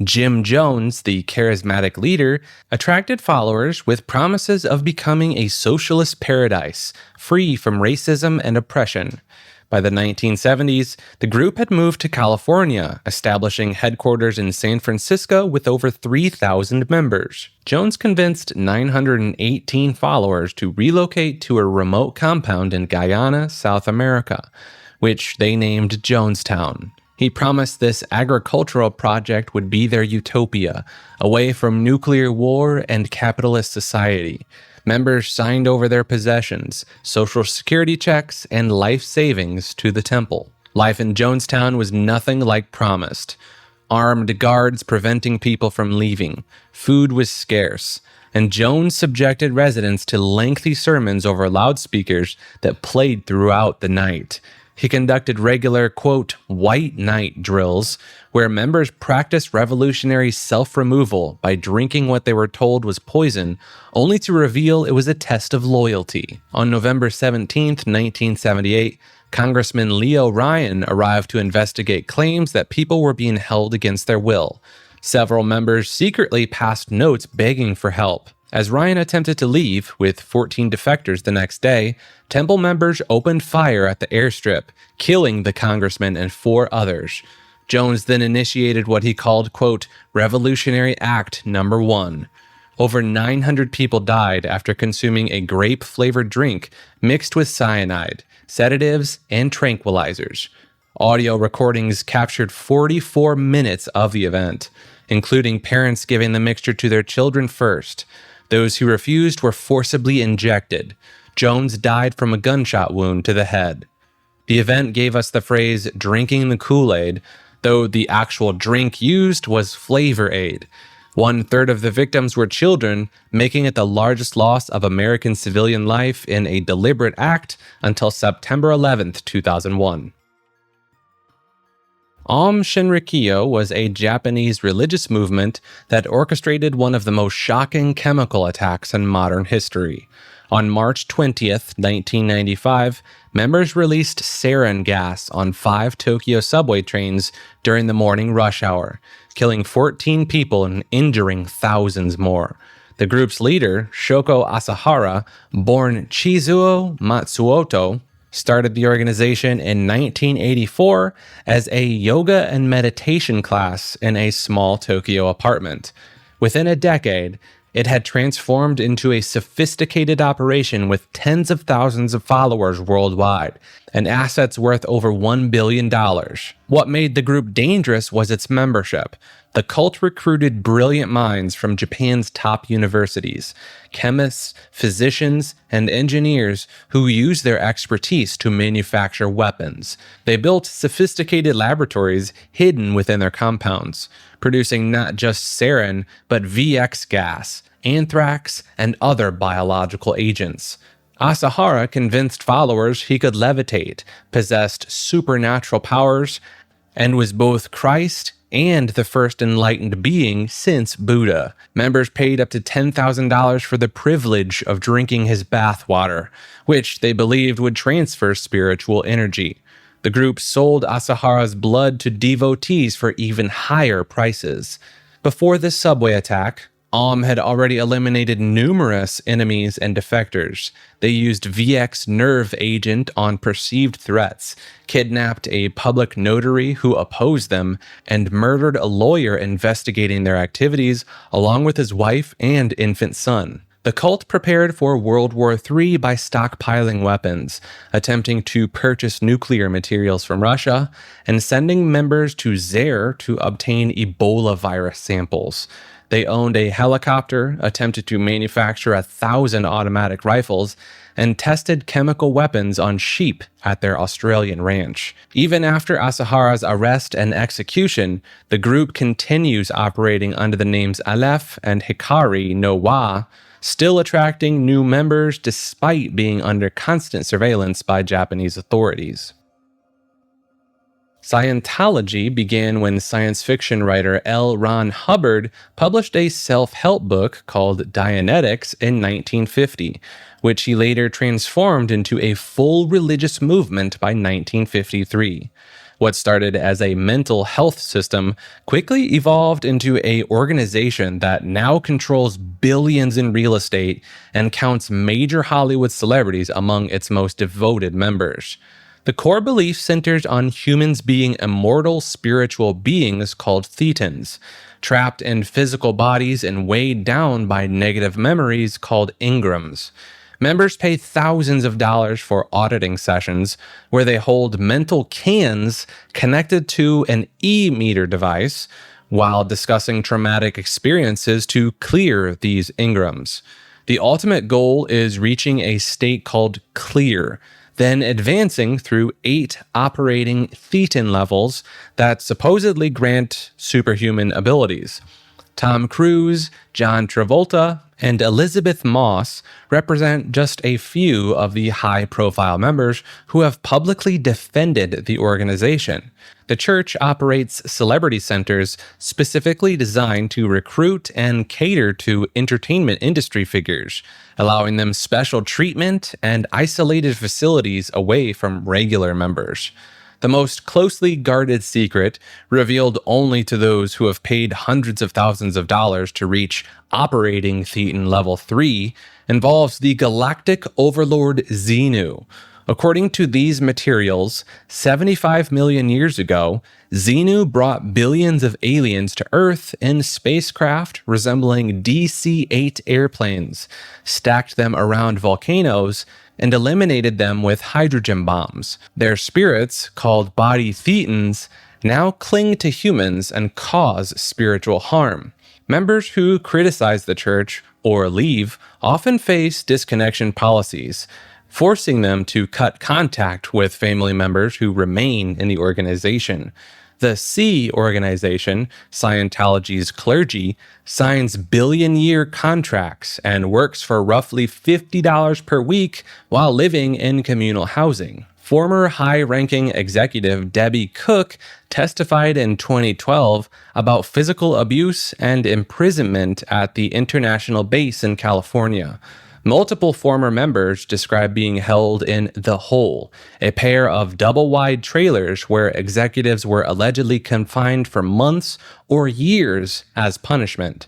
A: Jim Jones, the charismatic leader, attracted followers with promises of becoming a socialist paradise, free from racism and oppression. By the 1970s, the group had moved to California, establishing headquarters in San Francisco with over 3,000 members. Jones convinced 918 followers to relocate to a remote compound in Guyana, South America, which they named Jonestown. He promised this agricultural project would be their utopia, away from nuclear war and capitalist society. Members signed over their possessions, social security checks, and life savings to the temple. Life in Jonestown was nothing like promised. Armed guards preventing people from leaving. Food was scarce, and Jones subjected residents to lengthy sermons over loudspeakers that played throughout the night. He conducted regular, quote, white night drills, where members practiced revolutionary self-removal by drinking what they were told was poison, only to reveal it was a test of loyalty. On November 17, 1978, Congressman Leo Ryan arrived to investigate claims that people were being held against their will. Several members secretly passed notes begging for help. As Ryan attempted to leave, with 14 defectors the next day, temple members opened fire at the airstrip, killing the congressman and 4 others. Jones then initiated what he called, quote, Revolutionary Act Number 1. Over 900 people died after consuming a grape-flavored drink mixed with cyanide, sedatives, and tranquilizers. Audio recordings captured 44 minutes of the event, including parents giving the mixture to their children first. Those who refused were forcibly injected. Jones died from a gunshot wound to the head. The event gave us the phrase drinking the Kool-Aid, though the actual drink used was Flavor Aid. 1/3 of the victims were children, making it the largest loss of American civilian life in a deliberate act until September 11th, 2001. Aum Shinrikyo was a Japanese religious movement that orchestrated one of the most shocking chemical attacks in modern history. On March 20th, 1995, members released sarin gas on 5 Tokyo subway trains during the morning rush hour, killing 14 people and injuring thousands more. The group's leader, Shoko Asahara, born Chizuo Matsuoto, started the organization in 1984 as a yoga and meditation class in a small Tokyo apartment. Within a decade, it had transformed into a sophisticated operation with tens of thousands of followers worldwide and assets worth over $1 billion. What made the group dangerous was its membership. The cult recruited brilliant minds from Japan's top universities, chemists, physicians, and engineers who used their expertise to manufacture weapons. They built sophisticated laboratories hidden within their compounds, producing not just sarin, but VX gas, anthrax, and other biological agents. Asahara convinced followers he could levitate, possessed supernatural powers, and was both Christ and the first enlightened being since Buddha. Members paid up to $10,000 for the privilege of drinking his bathwater, which they believed would transfer spiritual energy. The group sold Asahara's blood to devotees for even higher prices. Before this subway attack, Aum had already eliminated numerous enemies and defectors. They used VX nerve agent on perceived threats, kidnapped a public notary who opposed them, and murdered a lawyer investigating their activities along with his wife and infant son. The cult prepared for World War III by stockpiling weapons, attempting to purchase nuclear materials from Russia, and sending members to Zaire to obtain Ebola virus samples. They owned a helicopter, attempted to manufacture 1,000 automatic rifles, and tested chemical weapons on sheep at their Australian ranch. Even after Asahara's arrest and execution, the group continues operating under the names Aleph and Hikari no Wa, still attracting new members despite being under constant surveillance by Japanese authorities. Scientology began when science fiction writer L. Ron Hubbard published a self-help book called Dianetics in 1950, which he later transformed into a full religious movement by 1953. What started as a mental health system quickly evolved into an organization that now controls billions in real estate and counts major Hollywood celebrities among its most devoted members. The core belief centers on humans being immortal spiritual beings called thetans, trapped in physical bodies and weighed down by negative memories called engrams. Members pay thousands of dollars for auditing sessions where they hold mental cans connected to an e-meter device while discussing traumatic experiences to clear these engrams. The ultimate goal is reaching a state called clear, then advancing through 8 operating thetan levels that supposedly grant superhuman abilities. Tom Cruise, John Travolta, and Elizabeth Moss represent just a few of the high-profile members who have publicly defended the organization. The church operates celebrity centers specifically designed to recruit and cater to entertainment industry figures, allowing them special treatment and isolated facilities away from regular members. The most closely guarded secret, revealed only to those who have paid hundreds of thousands of dollars to reach operating Thetan level 3, involves the galactic overlord Xenu. According to these materials, 75 million years ago, Xenu brought billions of aliens to Earth in spacecraft resembling DC-8 airplanes, stacked them around volcanoes, and eliminated them with hydrogen bombs. Their spirits, called body Thetans, now cling to humans and cause spiritual harm. Members who criticize the church or leave often face disconnection policies, forcing them to cut contact with family members who remain in the organization. The C organization, Scientology's clergy, signs billion-year contracts and works for roughly $50 per week while living in communal housing. Former high-ranking executive Debbie Cook testified in 2012 about physical abuse and imprisonment at the international base in California. Multiple former members describe being held in The Hole, a pair of double-wide trailers where executives were allegedly confined for months or years as punishment.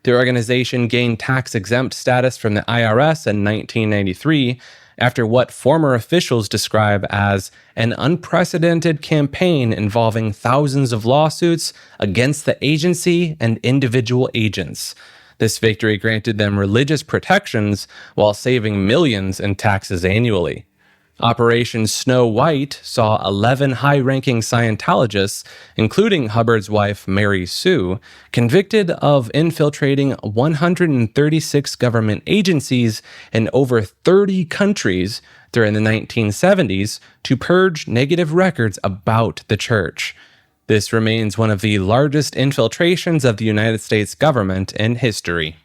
A: The organization gained tax-exempt status from the IRS in 1993 after what former officials describe as an unprecedented campaign involving thousands of lawsuits against the agency and individual agents. This victory granted them religious protections while saving millions in taxes annually. Operation Snow White saw 11 high-ranking Scientologists, including Hubbard's wife Mary Sue, convicted of infiltrating 136 government agencies in over 30 countries during the 1970s to purge negative records about the church. This remains one of the largest infiltrations of the United States government in history.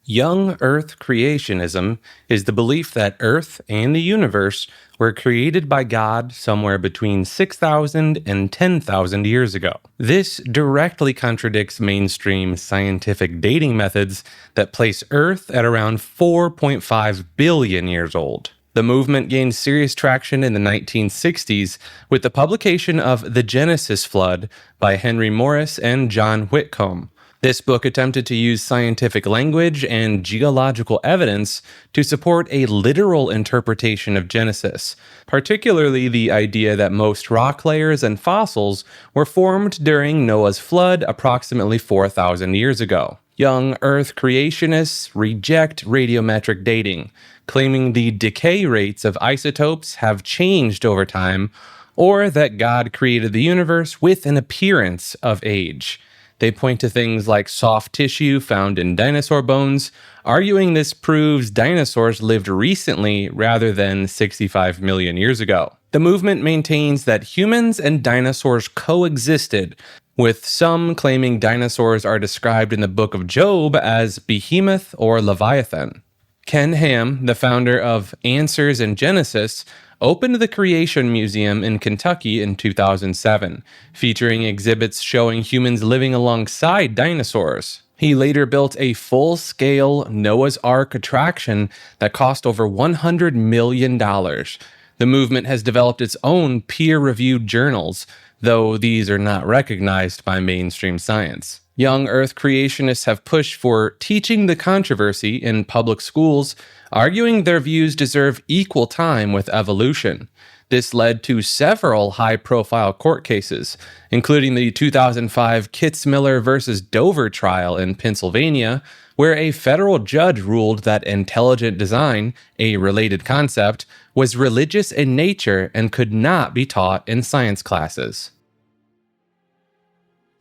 A: Young Earth creationism is the belief that Earth and the universe were created by God somewhere between 6,000 and 10,000 years ago. This directly contradicts mainstream scientific dating methods that place Earth at around 4.5 billion years old. The movement gained serious traction in the 1960s with the publication of The Genesis Flood by Henry Morris and John Whitcomb. This book attempted to use scientific language and geological evidence to support a literal interpretation of Genesis, particularly the idea that most rock layers and fossils were formed during Noah's flood approximately 4,000 years ago. Young Earth creationists reject radiometric dating, claiming the decay rates of isotopes have changed over time, or that God created the universe with an appearance of age. They point to things like soft tissue found in dinosaur bones, arguing this proves dinosaurs lived recently rather than 65 million years ago. The movement maintains that humans and dinosaurs coexisted, with some claiming dinosaurs are described in the Book of Job as Behemoth or Leviathan. Ken Ham, the founder of Answers in Genesis, opened the Creation Museum in Kentucky in 2007, featuring exhibits showing humans living alongside dinosaurs. He later built a full-scale Noah's Ark attraction that cost over $100 million. The movement has developed its own peer-reviewed journals, though these are not recognized by mainstream science. Young Earth creationists have pushed for teaching the controversy in public schools, arguing their views deserve equal time with evolution. This led to several high-profile court cases, including the 2005 Kitzmiller versus Dover trial in Pennsylvania, where a federal judge ruled that intelligent design, a related concept, was religious in nature and could not be taught in science classes.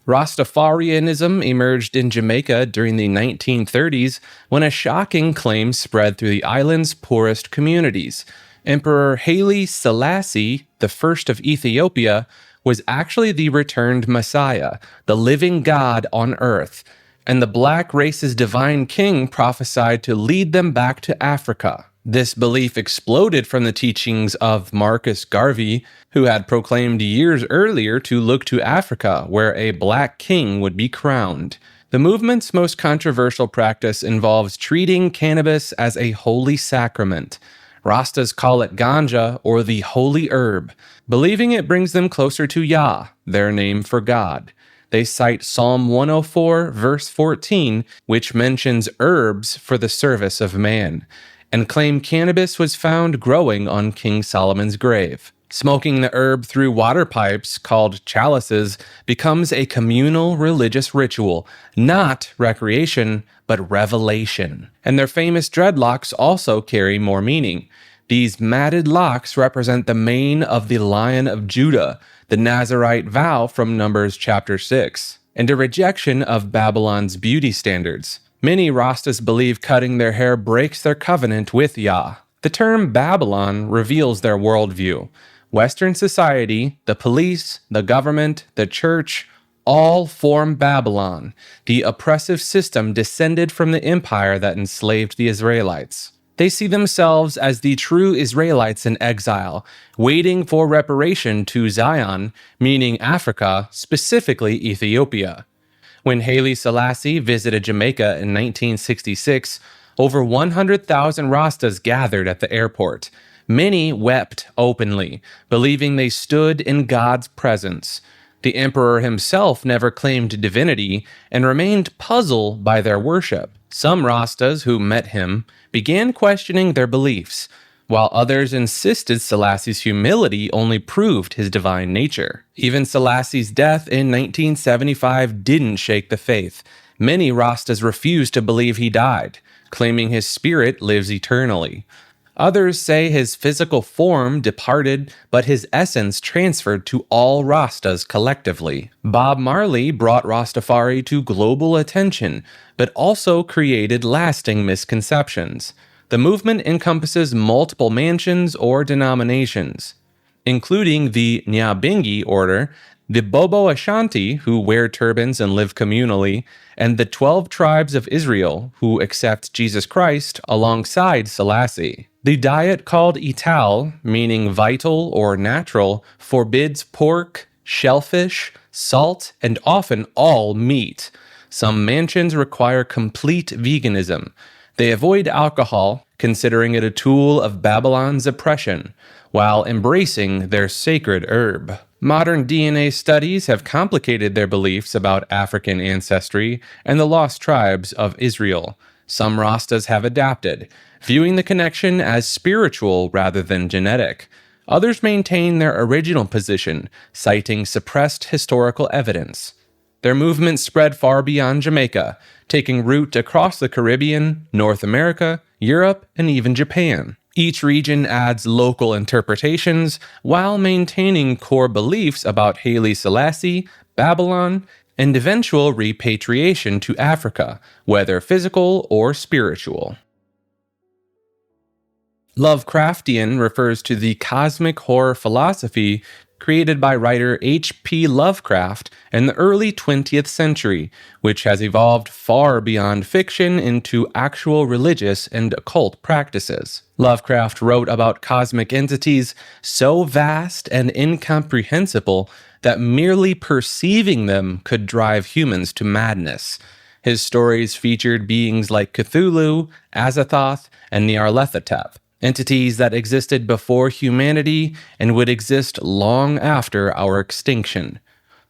A: Rastafarianism emerged in Jamaica during the 1930s when a shocking claim spread through the island's poorest communities. Emperor Haile Selassie, the first of Ethiopia, was actually the returned Messiah, the living God on earth, and the black race's divine king prophesied to lead them back to Africa. This belief exploded from the teachings of Marcus Garvey, who had proclaimed years earlier to look to Africa, where a black king would be crowned. The movement's most controversial practice involves treating cannabis as a holy sacrament. Rastas call it ganja or the holy herb, believing it brings them closer to Yah, their name for God. They cite Psalm 104, verse 14, which mentions herbs for the service of man, and claim cannabis was found growing on King Solomon's grave. Smoking the herb through water pipes, called chalices, becomes a communal religious ritual, not recreation, but revelation. And their famous dreadlocks also carry more meaning. These matted locks represent the mane of the Lion of Judah, the Nazirite vow from Numbers chapter 6, and a rejection of Babylon's beauty standards. Many Rastas believe cutting their hair breaks their covenant with Yah. The term Babylon reveals their worldview. Western society, the police, the government, the church, all form Babylon, the oppressive system descended from the empire that enslaved the Israelites. They see themselves as the true Israelites in exile, waiting for reparation to Zion, meaning Africa, specifically Ethiopia. When Haile Selassie visited Jamaica in 1966, over 100,000 Rastas gathered at the airport. Many wept openly, believing they stood in God's presence. The emperor himself never claimed divinity and remained puzzled by their worship. Some Rastas who met him began questioning their beliefs, while others insisted Selassie's humility only proved his divine nature. Even Selassie's death in 1975 didn't shake the faith. Many Rastas refused to believe he died, claiming his spirit lives eternally. Others say his physical form departed, but his essence transferred to all Rastas collectively. Bob Marley brought Rastafari to global attention, but also created lasting misconceptions. The movement encompasses multiple mansions or denominations, including the Nyabingi order, the Bobo Ashanti, who wear turbans and live communally, and the 12 tribes of Israel, who accept Jesus Christ alongside Selassie. The diet called Ital, meaning vital or natural, forbids pork, shellfish, salt, and often all meat. Some mansions require complete veganism. They avoid alcohol, considering it a tool of Babylon's oppression, while embracing their sacred herb. Modern DNA studies have complicated their beliefs about African ancestry and the lost tribes of Israel. Some Rastas have adapted, viewing the connection as spiritual rather than genetic. Others maintain their original position, citing suppressed historical evidence. Their movement spread far beyond Jamaica, taking root across the Caribbean, North America, Europe, and even Japan. Each region adds local interpretations while maintaining core beliefs about Haile Selassie, Babylon, and eventual repatriation to Africa, whether physical or spiritual. Lovecraftian refers to the cosmic horror philosophy created by writer H.P. Lovecraft in the early 20th century, which has evolved far beyond fiction into actual religious and occult practices. Lovecraft wrote about cosmic entities so vast and incomprehensible that merely perceiving them could drive humans to madness. His stories featured beings like Cthulhu, Azathoth, and Nyarlathotep, entities that existed before humanity and would exist long after our extinction.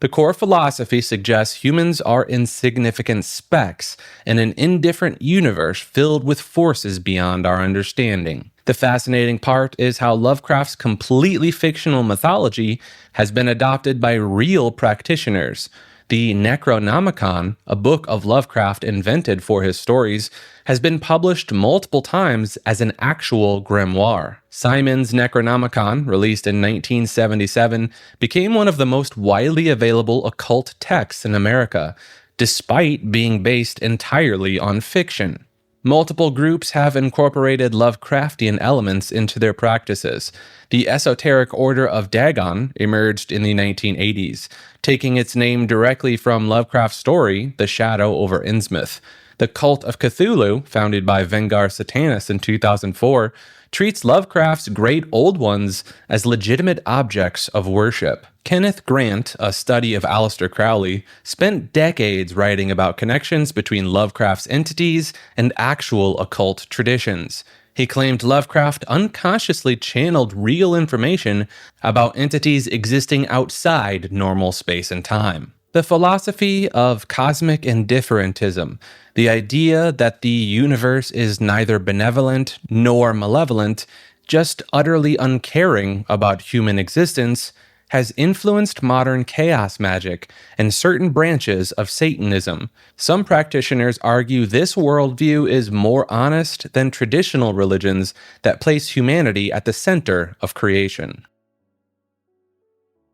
A: The core philosophy suggests humans are insignificant specks in an indifferent universe filled with forces beyond our understanding. The fascinating part is how Lovecraft's completely fictional mythology has been adopted by real practitioners. The Necronomicon, a book of Lovecraft invented for his stories, has been published multiple times as an actual grimoire. Simon's Necronomicon, released in 1977, became one of the most widely available occult texts in America, despite being based entirely on fiction. Multiple groups have incorporated Lovecraftian elements into their practices. The esoteric order of Dagon emerged in the 1980s, taking its name directly from Lovecraft's story, The Shadow over Innsmouth. The Cult of Cthulhu, founded by Vengar Satanis in 2004, treats Lovecraft's great old ones as legitimate objects of worship. Kenneth Grant, a study of Aleister Crowley, spent decades writing about connections between Lovecraft's entities and actual occult traditions. He claimed Lovecraft unconsciously channeled real information about entities existing outside normal space and time. The philosophy of cosmic indifferentism, the idea that the universe is neither benevolent nor malevolent, just utterly uncaring about human existence, has influenced modern chaos magic and certain branches of Satanism. Some practitioners argue this worldview is more honest than traditional religions that place humanity at the center of creation.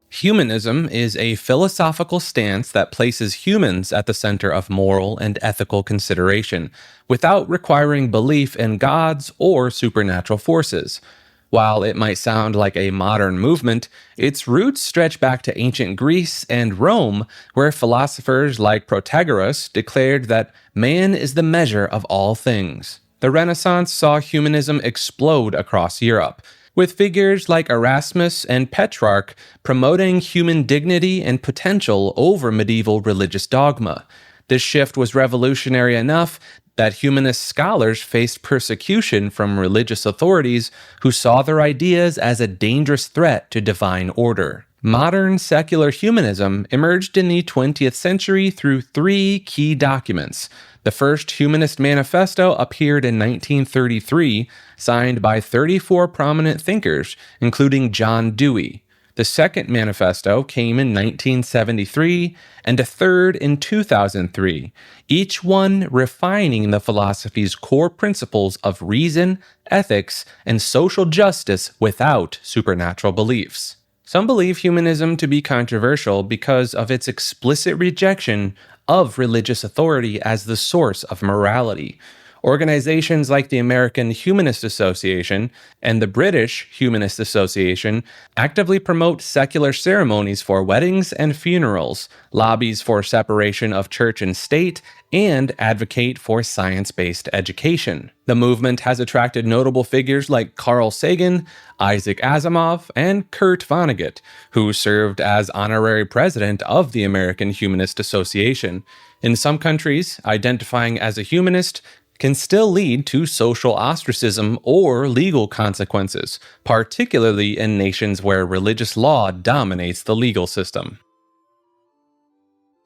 A: Humanism is a philosophical stance that places humans at the center of moral and ethical consideration, without requiring belief in gods or supernatural forces. While it might sound like a modern movement, its roots stretch back to ancient Greece and Rome, where philosophers like Protagoras declared that man is the measure of all things. The Renaissance saw humanism explode across Europe, with figures like Erasmus and Petrarch promoting human dignity and potential over medieval religious dogma. This shift was revolutionary enough that humanist scholars faced persecution from religious authorities who saw their ideas as a dangerous threat to divine order. Modern secular humanism emerged in the 20th century through three key documents. The first Humanist Manifesto appeared in 1933, signed by 34 prominent thinkers, including John Dewey. The second manifesto came in 1973, and a third in 2003, each one refining the philosophy's core principles of reason, ethics, and social justice without supernatural beliefs. Some believe humanism to be controversial because of its explicit rejection of religious authority as the source of morality. Organizations like the American Humanist Association and the British Humanist Association actively promote secular ceremonies for weddings and funerals, lobbies for separation of church and state, and advocate for science-based education. The movement has attracted notable figures like Carl Sagan, Isaac Asimov, and Kurt Vonnegut, who served as honorary president of the American Humanist Association. In some countries, identifying as a humanist can still lead to social ostracism or legal consequences, particularly in nations where religious law dominates the legal system.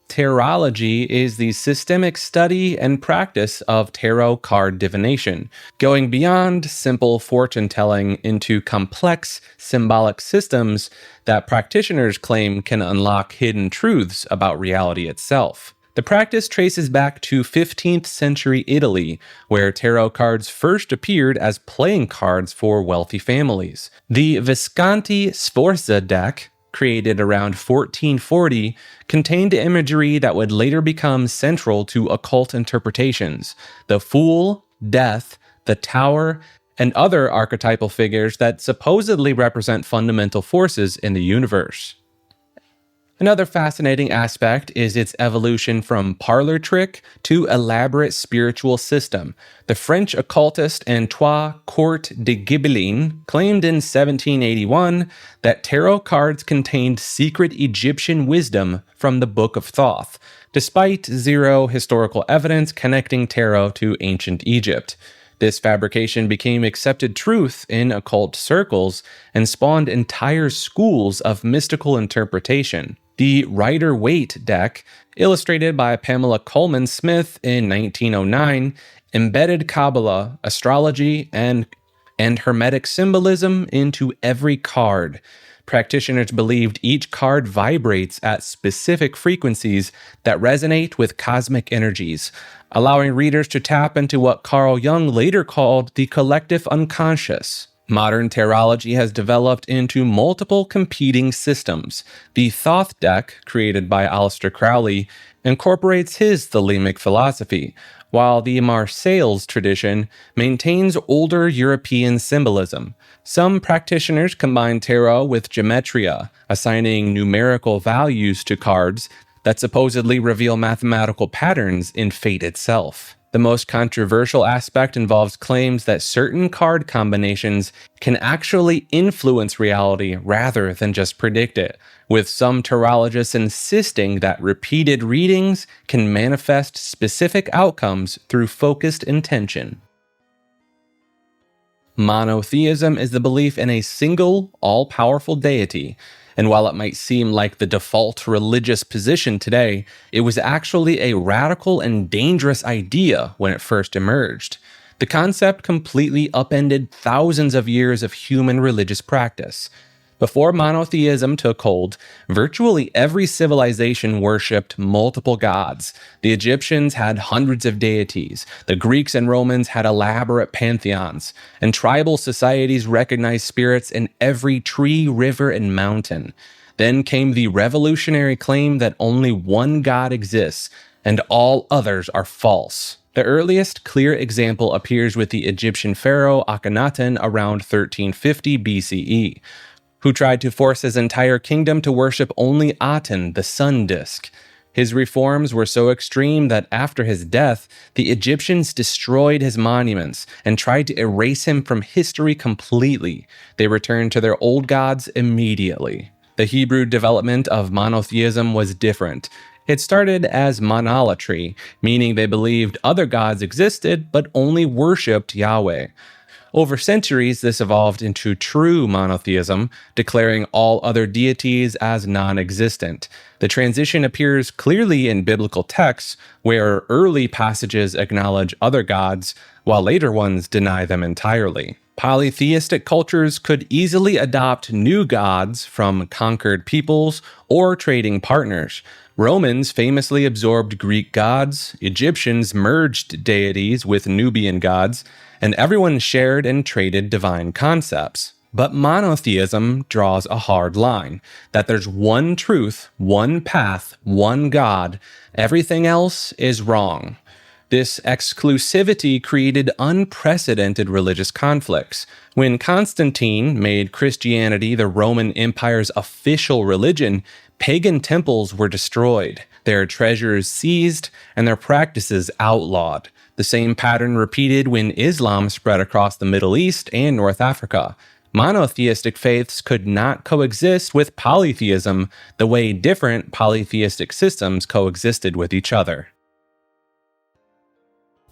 A: Tarology is the systemic study and practice of tarot card divination, going beyond simple fortune-telling into complex symbolic systems that practitioners claim can unlock hidden truths about reality itself. The practice traces back to 15th century Italy, where tarot cards first appeared as playing cards for wealthy families. The Visconti Sforza deck, created around 1440, contained imagery that would later become central to occult interpretations: the Fool, Death, the Tower, and other archetypal figures that supposedly represent fundamental forces in the universe. Another fascinating aspect is its evolution from parlor trick to elaborate spiritual system. The French occultist Antoine Court de Ghibelline claimed in 1781 that tarot cards contained secret Egyptian wisdom from the Book of Thoth, despite zero historical evidence connecting tarot to ancient Egypt. This fabrication became accepted truth in occult circles and spawned entire schools of mystical interpretation. The Rider-Waite deck, illustrated by Pamela Coleman Smith in 1909, embedded Kabbalah, astrology, and Hermetic symbolism into every card. Practitioners believed each card vibrates at specific frequencies that resonate with cosmic energies, allowing readers to tap into what Carl Jung later called the collective unconscious. Modern tarology has developed into multiple competing systems. The Thoth deck, created by Aleister Crowley, incorporates his Thelemic philosophy, while the Marseilles tradition maintains older European symbolism. Some practitioners combine tarot with gematria, assigning numerical values to cards that supposedly reveal mathematical patterns in fate itself. The most controversial aspect involves claims that certain card combinations can actually influence reality rather than just predict it, with some tarologists insisting that repeated readings can manifest specific outcomes through focused intention. Monotheism is the belief in a single, all-powerful deity, and while it might seem like the default religious position today, it was actually a radical and dangerous idea when it first emerged. The concept completely upended thousands of years of human religious practice. Before monotheism took hold, virtually every civilization worshipped multiple gods. The Egyptians had hundreds of deities, the Greeks and Romans had elaborate pantheons, and tribal societies recognized spirits in every tree, river, and mountain. Then came the revolutionary claim that only one god exists, and all others are false. The earliest clear example appears with the Egyptian pharaoh Akhenaten around 1350 BCE. Who tried to force his entire kingdom to worship only Aten, the sun disk. His reforms were so extreme that after his death, the Egyptians destroyed his monuments and tried to erase him from history completely. They returned to their old gods immediately. The Hebrew development of monotheism was different. It started as monolatry, meaning they believed other gods existed but only worshipped Yahweh. Over centuries, this evolved into true monotheism, declaring all other deities as non-existent. The transition appears clearly in biblical texts, where early passages acknowledge other gods, while later ones deny them entirely. Polytheistic cultures could easily adopt new gods from conquered peoples or trading partners. Romans famously absorbed Greek gods, Egyptians merged deities with Nubian gods, and everyone shared and traded divine concepts. But monotheism draws a hard line, that there's one truth, one path, one God. Everything else is wrong. This exclusivity created unprecedented religious conflicts. When Constantine made Christianity the Roman Empire's official religion, pagan temples were destroyed, their treasures seized, and their practices outlawed. The same pattern repeated when Islam spread across the Middle East and North Africa. Monotheistic faiths could not coexist with polytheism the way different polytheistic systems coexisted with each other.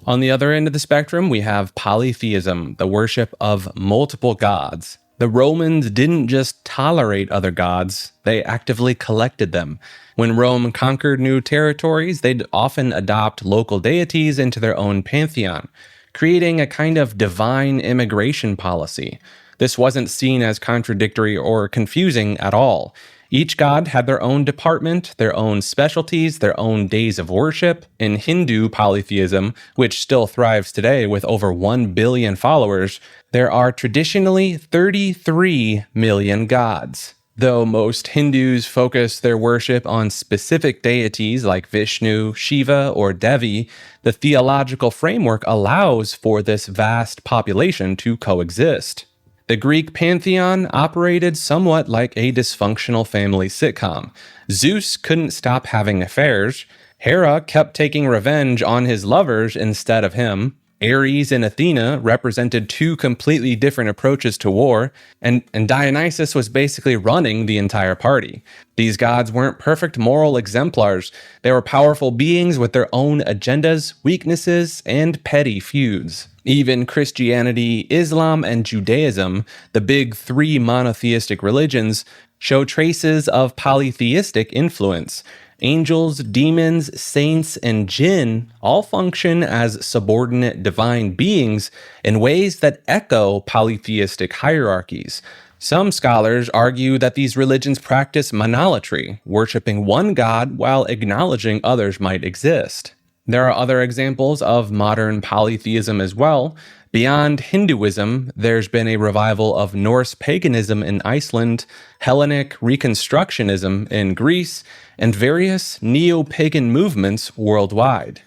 A: On the other end of the spectrum, we have polytheism, the worship of multiple gods. The Romans didn't just tolerate other gods, they actively collected them. When Rome conquered new territories, they'd often adopt local deities into their own pantheon, creating a kind of divine immigration policy. This wasn't seen as contradictory or confusing at all. Each god had their own department, their own specialties, their own days of worship. In Hindu polytheism, which still thrives today with over 1 billion followers, there are traditionally 33 million gods. Though most Hindus focus their worship on specific deities like Vishnu, Shiva, or Devi, the theological framework allows for this vast population to coexist. The Greek pantheon operated somewhat like a dysfunctional family sitcom. Zeus couldn't stop having affairs. Hera kept taking revenge on his lovers instead of him. Ares and Athena represented two completely different approaches to war, and Dionysus was basically running the entire party. These gods weren't perfect moral exemplars. They were powerful beings with their own agendas, weaknesses, and petty feuds. Even Christianity, Islam, and Judaism, the big three monotheistic religions, show traces of polytheistic influence. Angels, demons, saints, and jinn all function as subordinate divine beings in ways that echo polytheistic hierarchies. Some scholars argue that these religions practice monolatry, worshiping one god while acknowledging others might exist. There are other examples of modern polytheism as well. Beyond Hinduism, there's been a revival of Norse paganism in Iceland, Hellenic Reconstructionism in Greece, and various neo-pagan movements worldwide.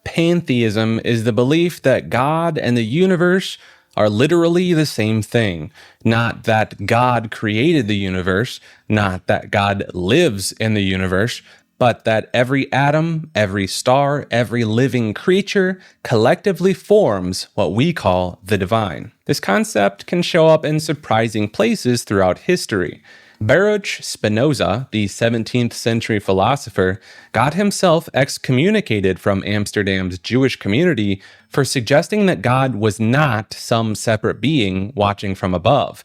A: Pantheism is the belief that God and the universe are literally the same thing. Not that God created the universe, not that God lives in the universe, but that every atom, every star, every living creature collectively forms what we call the divine. This concept can show up in surprising places throughout history. Baruch Spinoza, the 17th century philosopher, got himself excommunicated from Amsterdam's Jewish community for suggesting that God was not some separate being watching from above,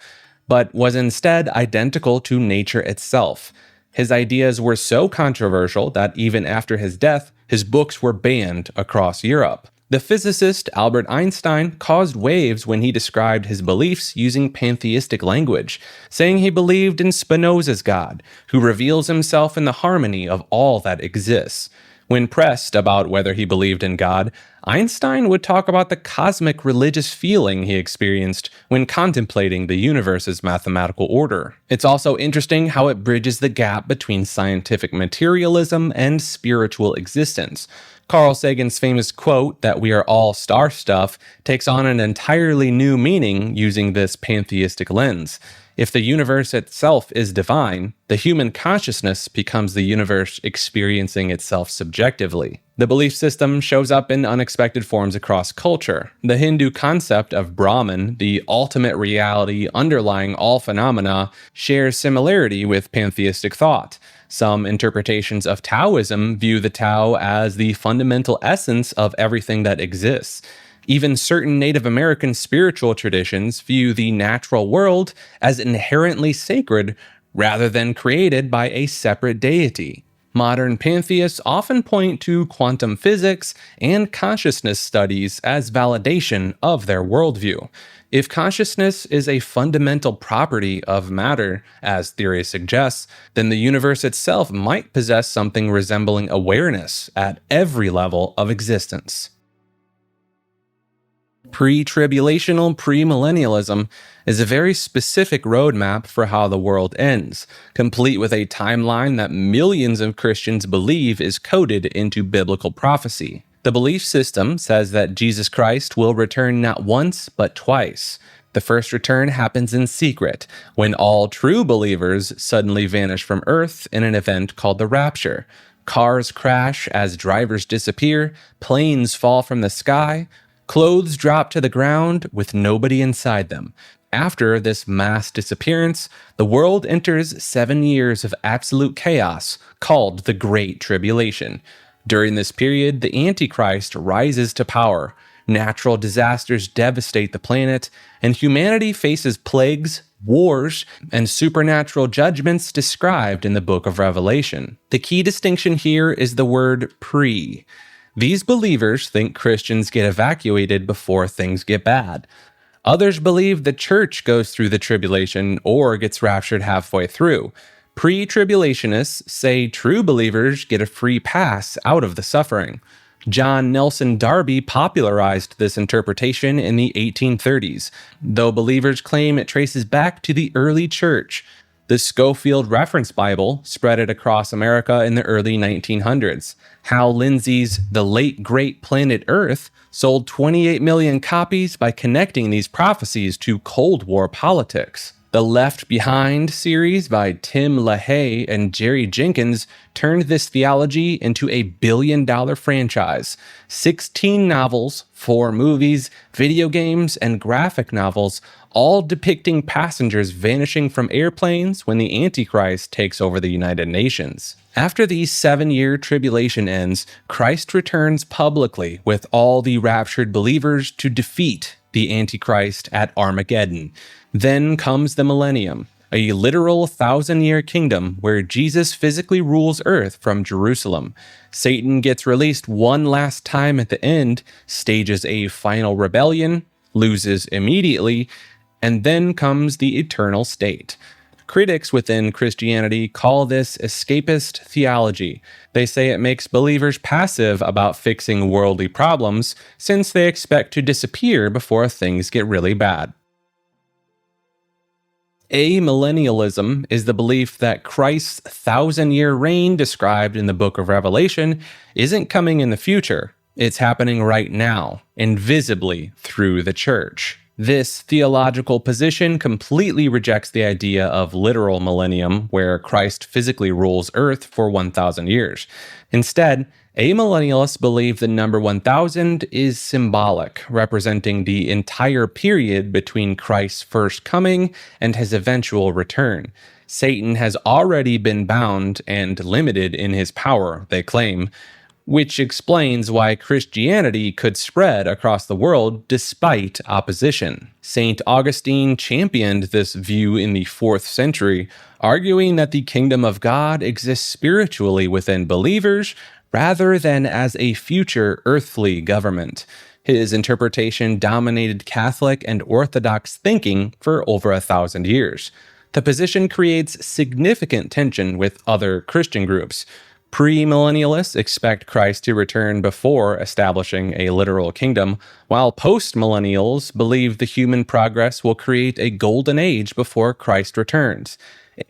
A: but was instead identical to nature itself. His ideas were so controversial that even after his death, his books were banned across Europe. The physicist Albert Einstein caused waves when he described his beliefs using pantheistic language, saying he believed in Spinoza's God, who reveals himself in the harmony of all that exists. When pressed about whether he believed in God, Einstein would talk about the cosmic religious feeling he experienced when contemplating the universe's mathematical order. It's also interesting how it bridges the gap between scientific materialism and spiritual existence. Carl Sagan's famous quote that we are all star stuff takes on an entirely new meaning using this pantheistic lens. If the universe itself is divine, the human consciousness becomes the universe experiencing itself subjectively. The belief system shows up in unexpected forms across culture. The Hindu concept of Brahman, the ultimate reality underlying all phenomena, shares similarity with pantheistic thought. Some interpretations of Taoism view the Tao as the fundamental essence of everything that exists. Even certain Native American spiritual traditions view the natural world as inherently sacred rather than created by a separate deity. Modern pantheists often point to quantum physics and consciousness studies as validation of their worldview. If consciousness is a fundamental property of matter, as theory suggests, then the universe itself might possess something resembling awareness at every level of existence. Pre-tribulational premillennialism is a very specific roadmap for how the world ends, complete with a timeline that millions of Christians believe is coded into biblical prophecy. The belief system says that Jesus Christ will return not once, but twice. The first return happens in secret, when all true believers suddenly vanish from Earth in an event called the rapture. Cars crash as drivers disappear, planes fall from the sky, clothes drop to the ground with nobody inside them. After this mass disappearance, the world enters 7 years of absolute chaos called the Great Tribulation. During this period, the Antichrist rises to power, natural disasters devastate the planet, and humanity faces plagues, wars, and supernatural judgments described in the book of Revelation. The key distinction here is the word pre. These believers think Christians get evacuated before things get bad. Others believe the church goes through the tribulation or gets raptured halfway through. Pre-tribulationists say true believers get a free pass out of the suffering. John Nelson Darby popularized this interpretation in the 1830s, though believers claim it traces back to the early church. The Schofield Reference Bible spread it across America in the early 1900s. Hal Lindsey's The Late Great Planet Earth sold 28 million copies by connecting these prophecies to Cold War politics. The Left Behind series by Tim LaHaye and Jerry Jenkins turned this theology into a billion-dollar franchise. 16 novels, 4 movies, video games, and graphic novels, all depicting passengers vanishing from airplanes when the Antichrist takes over the United Nations. After the 7-year tribulation ends, Christ returns publicly with all the raptured believers to defeat the Antichrist at Armageddon. Then comes the millennium, a literal 1,000-year kingdom where Jesus physically rules Earth from Jerusalem. Satan gets released one last time at the end, stages a final rebellion, loses immediately, and then comes the eternal state. Critics within Christianity call this escapist theology. They say it makes believers passive about fixing worldly problems since they expect to disappear before things get really bad. Amillennialism is the belief that Christ's 1,000-year reign described in the book of Revelation isn't coming in the future. It's happening right now, invisibly through the church. This theological position completely rejects the idea of literal millennium, where Christ physically rules Earth for 1,000 years. Instead, amillennialists believe the number 1,000 is symbolic, representing the entire period between Christ's first coming and his eventual return. Satan has already been bound and limited in his power, they claim, which explains why Christianity could spread across the world despite opposition. St. Augustine championed this view in the 4th century, arguing that the kingdom of God exists spiritually within believers rather than as a future earthly government. His interpretation dominated Catholic and Orthodox thinking for over 1,000 years. The position creates significant tension with other Christian groups. Premillennialists expect Christ to return before establishing a literal kingdom, while postmillennials believe the human progress will create a golden age before Christ returns.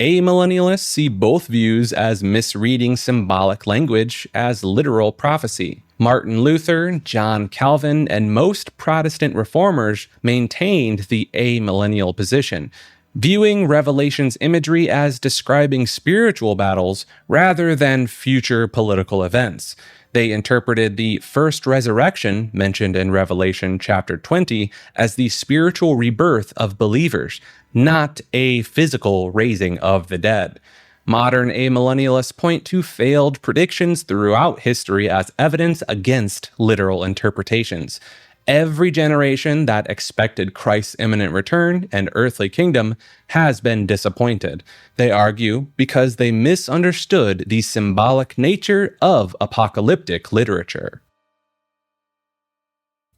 A: Amillennialists see both views as misreading symbolic language as literal prophecy. Martin Luther, John Calvin, and most Protestant reformers maintained the amillennial position, viewing Revelation's imagery as describing spiritual battles rather than future political events. They interpreted the first resurrection, mentioned in Revelation chapter 20, as the spiritual rebirth of believers, not a physical raising of the dead. Modern amillennialists point to failed predictions throughout history as evidence against literal interpretations. Every generation that expected Christ's imminent return and earthly kingdom has been disappointed. They argue because they misunderstood the symbolic nature of apocalyptic literature.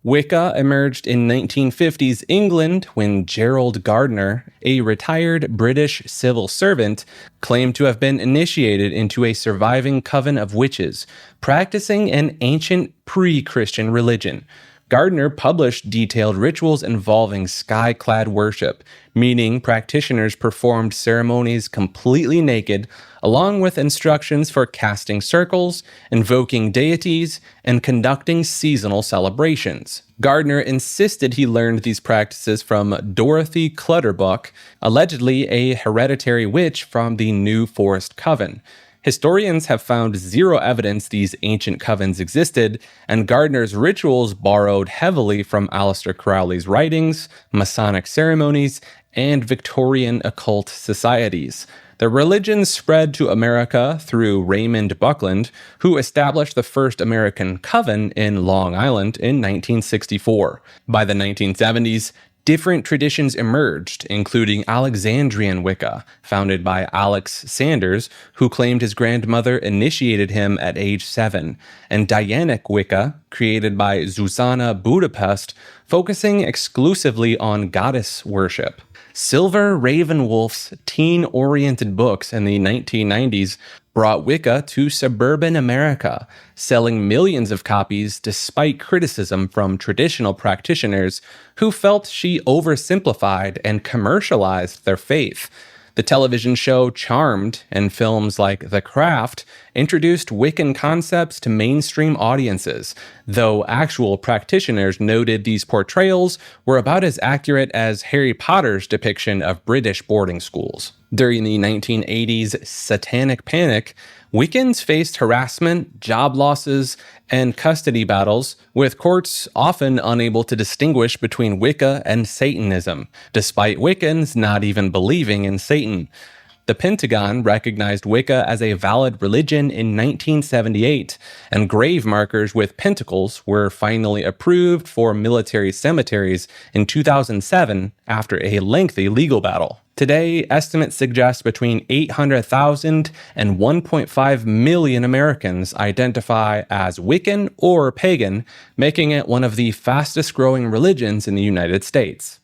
A: Wicca emerged in 1950s England when Gerald Gardner, a retired British civil servant, claimed to have been initiated into a surviving coven of witches, practicing an ancient pre-Christian religion. Gardner published detailed rituals involving sky-clad worship, meaning practitioners performed ceremonies completely naked, along with instructions for casting circles, invoking deities, and conducting seasonal celebrations. Gardner insisted he learned these practices from Dorothy Clutterbuck, allegedly a hereditary witch from the New Forest Coven. Historians have found zero evidence these ancient covens existed, and Gardner's rituals borrowed heavily from Aleister Crowley's writings, Masonic ceremonies, and Victorian occult societies. The religion spread to America through Raymond Buckland, who established the first American coven in Long Island in 1964. By the 1970s, different traditions emerged, including Alexandrian Wicca, founded by Alex Sanders, who claimed his grandmother initiated him at age 7, and Dianic Wicca, created by Zuzana Budapest, focusing exclusively on goddess worship. Silver Raven Wolf's teen-oriented books in the 1990s brought Wicca to suburban America, selling millions of copies despite criticism from traditional practitioners who felt she oversimplified and commercialized their faith. The television show Charmed and films like The Craft introduced Wiccan concepts to mainstream audiences, though actual practitioners noted these portrayals were about as accurate as Harry Potter's depiction of British boarding schools. During the 1980s Satanic Panic, Wiccans faced harassment, job losses, and custody battles, with courts often unable to distinguish between Wicca and Satanism, despite Wiccans not even believing in Satan. The Pentagon recognized Wicca as a valid religion in 1978, and grave markers with pentacles were finally approved for military cemeteries in 2007 after a lengthy legal battle. Today, estimates suggest between 800,000 and 1.5 million Americans identify as Wiccan or pagan, making it one of the fastest growing religions in the United States.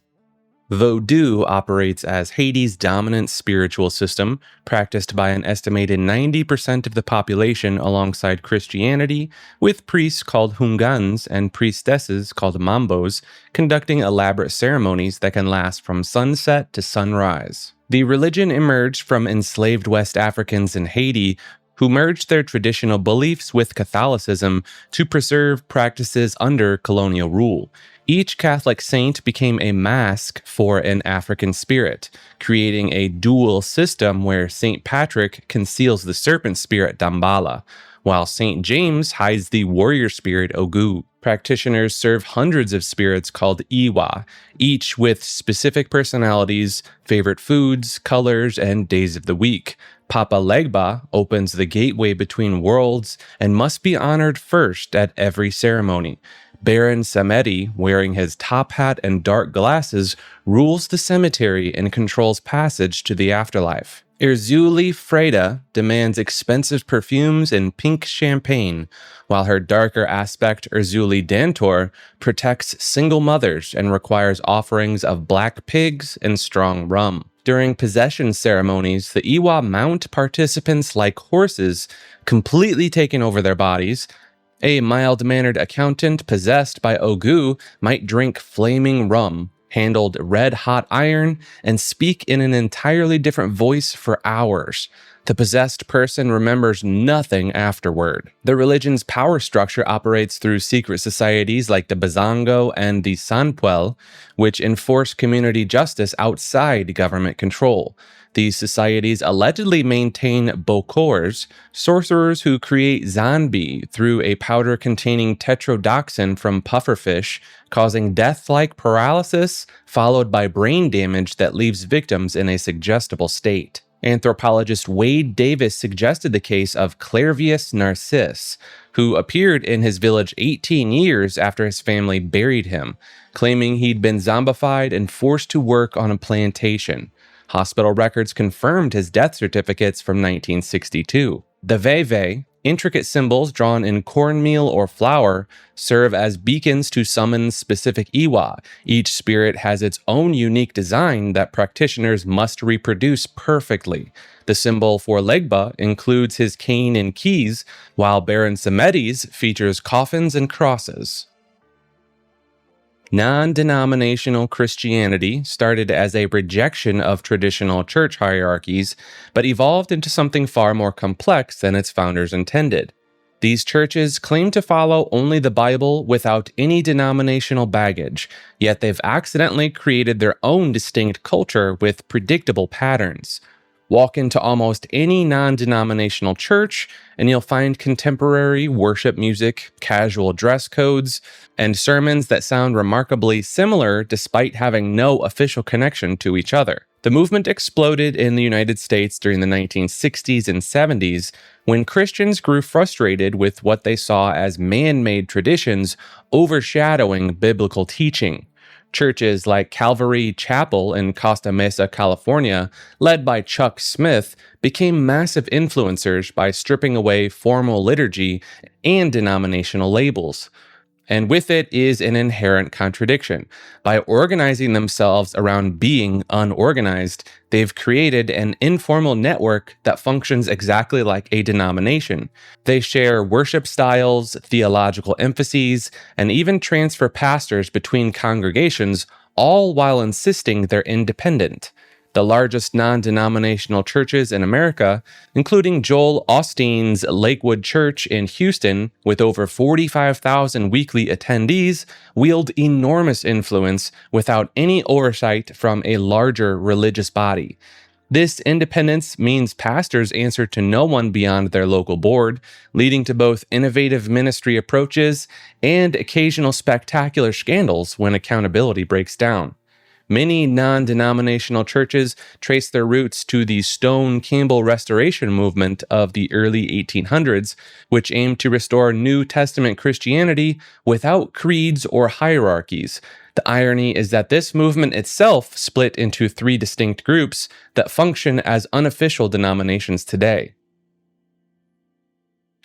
A: Vodou operates as Haiti's dominant spiritual system, practiced by an estimated 90% of the population alongside Christianity, with priests called Hungans and priestesses called Mambos, conducting elaborate ceremonies that can last from sunset to sunrise. The religion emerged from enslaved West Africans in Haiti, who merged their traditional beliefs with Catholicism to preserve practices under colonial rule. Each Catholic saint became a mask for an African spirit, creating a dual system where St. Patrick conceals the serpent spirit Dambala, while St. James hides the warrior spirit Ogu. Practitioners serve hundreds of spirits called Iwa, each with specific personalities, favorite foods, colors, and days of the week. Papa Legba opens the gateway between worlds and must be honored first at every ceremony. Baron Samedi, wearing his top hat and dark glasses, rules the cemetery and controls passage to the afterlife. Erzuli Freda demands expensive perfumes and pink champagne, while her darker aspect, Erzuli Dantor, protects single mothers and requires offerings of black pigs and strong rum. During possession ceremonies, the Iwa mount participants like horses, completely taking over their bodies. A mild-mannered accountant possessed by Ogu might drink flaming rum, handled red-hot iron, and speak in an entirely different voice for hours. The possessed person remembers nothing afterward. The religion's power structure operates through secret societies like the Bazango and the Sanpuel, which enforce community justice outside government control. These societies allegedly maintain bokors, sorcerers who create zanbi through a powder containing tetrodotoxin from pufferfish, causing death-like paralysis, followed by brain damage that leaves victims in a suggestible state. Anthropologist Wade Davis suggested the case of Clairvius Narcisse, who appeared in his village 18 years after his family buried him, claiming he'd been zombified and forced to work on a plantation. Hospital records confirmed his death certificates from 1962. The veve, intricate symbols drawn in cornmeal or flour, serve as beacons to summon specific Iwa. Each spirit has its own unique design that practitioners must reproduce perfectly. The symbol for Legba includes his cane and keys, while Baron Samedi's features coffins and crosses. Non-denominational Christianity started as a rejection of traditional church hierarchies, but evolved into something far more complex than its founders intended. These churches claim to follow only the Bible without any denominational baggage, yet they've accidentally created their own distinct culture with predictable patterns. Walk into almost any non-denominational church, and you'll find contemporary worship music, casual dress codes, and sermons that sound remarkably similar despite having no official connection to each other. The movement exploded in the United States during the 1960s and 70s when Christians grew frustrated with what they saw as man-made traditions overshadowing biblical teaching. Churches like Calvary Chapel in Costa Mesa, California, led by Chuck Smith, became massive influencers by stripping away formal liturgy and denominational labels. And with it is an inherent contradiction. By organizing themselves around being unorganized, they've created an informal network that functions exactly like a denomination. They share worship styles, theological emphases, and even transfer pastors between congregations, all while insisting they're independent. The largest non-denominational churches in America, including Joel Osteen's Lakewood Church in Houston, with over 45,000 weekly attendees, wield enormous influence without any oversight from a larger religious body. This independence means pastors answer to no one beyond their local board, leading to both innovative ministry approaches and occasional spectacular scandals when accountability breaks down. Many non-denominational churches trace their roots to the Stone Campbell Restoration movement of the early 1800s, which aimed to restore New Testament Christianity without creeds or hierarchies. The irony is that this movement itself split into three distinct groups that function as unofficial denominations today.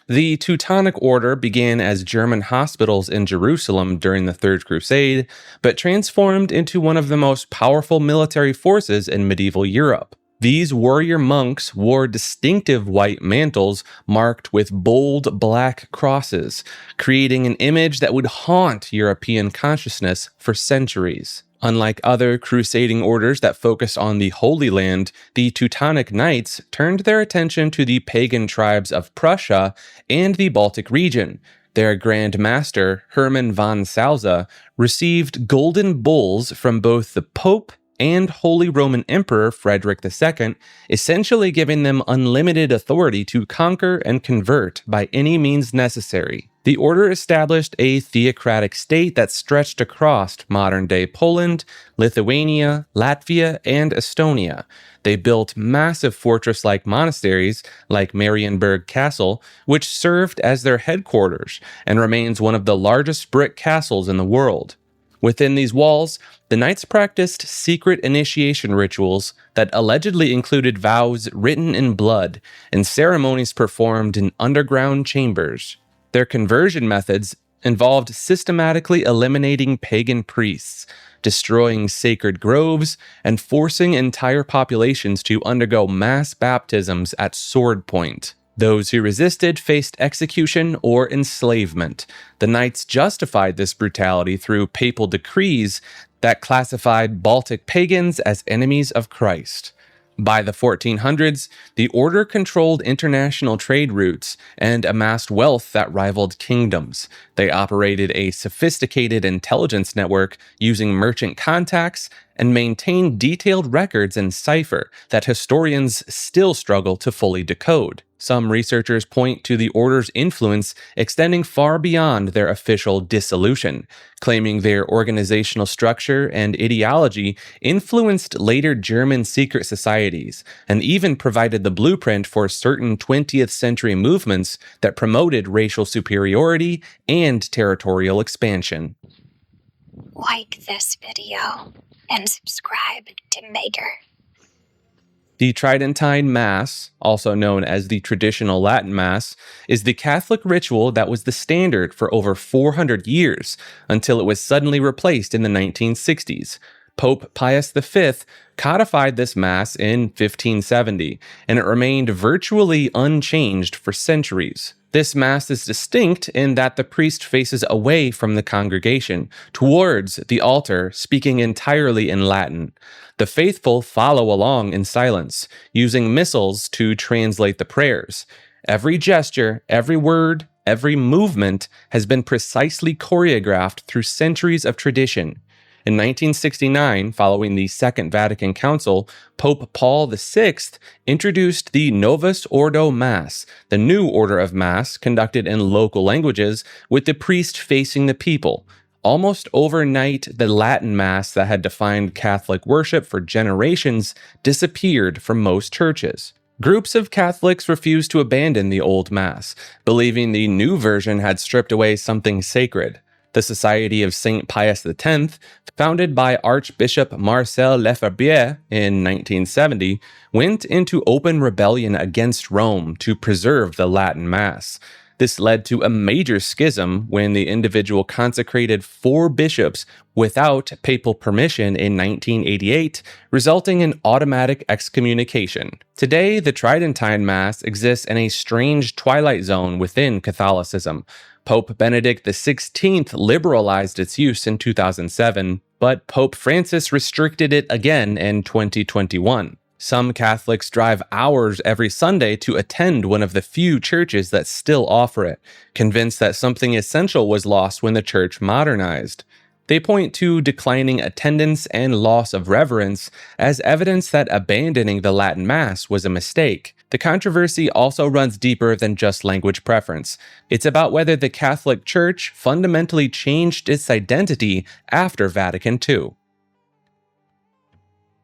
A: The Teutonic Order began as German hospitals in Jerusalem during the Third Crusade, but transformed into one of the most powerful military forces in medieval Europe. These warrior monks wore distinctive white mantles marked with bold black crosses, creating an image that would haunt European consciousness for centuries. Unlike other crusading orders that focused on the Holy Land, the Teutonic Knights turned their attention to the pagan tribes of Prussia and the Baltic region. Their Grand Master, Hermann von Salza, received golden bulls from both the Pope and Holy Roman Emperor Frederick II, essentially giving them unlimited authority to conquer and convert by any means necessary. The order established a theocratic state that stretched across modern-day Poland, Lithuania, Latvia, and Estonia. They built massive fortress-like monasteries, like Marienburg Castle, which served as their headquarters and remains one of the largest brick castles in the world. Within these walls, the knights practiced secret initiation rituals that allegedly included vows written in blood and ceremonies performed in underground chambers. Their conversion methods involved systematically eliminating pagan priests, destroying sacred groves, and forcing entire populations to undergo mass baptisms at sword point. Those who resisted faced execution or enslavement. The knights justified this brutality through papal decrees that classified Baltic pagans as enemies of Christ. By the 1400s, the order controlled international trade routes and amassed wealth that rivaled kingdoms. They operated a sophisticated intelligence network using merchant contacts and maintained detailed records in cipher that historians still struggle to fully decode. Some researchers point to the order's influence extending far beyond their official dissolution, claiming their organizational structure and ideology influenced later German secret societies, and even provided the blueprint for certain 20th century movements that promoted racial superiority and territorial expansion.
B: Like this video and subscribe to Maker.
A: The Tridentine Mass, also known as the traditional Latin Mass, is the Catholic ritual that was the standard for over 400 years until it was suddenly replaced in the 1960s. Pope Pius V codified this Mass in 1570, and it remained virtually unchanged for centuries. This Mass is distinct in that the priest faces away from the congregation, towards the altar, speaking entirely in Latin. The faithful follow along in silence, using missals to translate the prayers. Every gesture, every word, every movement has been precisely choreographed through centuries of tradition. In 1969, following the Second Vatican Council, Pope Paul VI introduced the Novus Ordo Mass, the new order of Mass conducted in local languages with the priest facing the people. Almost overnight, the Latin Mass that had defined Catholic worship for generations disappeared from most churches. Groups of Catholics refused to abandon the old Mass, believing the new version had stripped away something sacred. The Society of St. Pius X, founded by Archbishop Marcel Lefebvre in 1970, went into open rebellion against Rome to preserve the Latin Mass. This led to a major schism when the individual consecrated 4 bishops without papal permission in 1988, resulting in automatic excommunication. Today, the Tridentine Mass exists in a strange twilight zone within Catholicism. Pope Benedict XVI liberalized its use in 2007, but Pope Francis restricted it again in 2021. Some Catholics drive hours every Sunday to attend one of the few churches that still offer it, convinced that something essential was lost when the church modernized. They point to declining attendance and loss of reverence as evidence that abandoning the Latin Mass was a mistake. The controversy also runs deeper than just language preference. It's about whether the Catholic Church fundamentally changed its identity after Vatican II.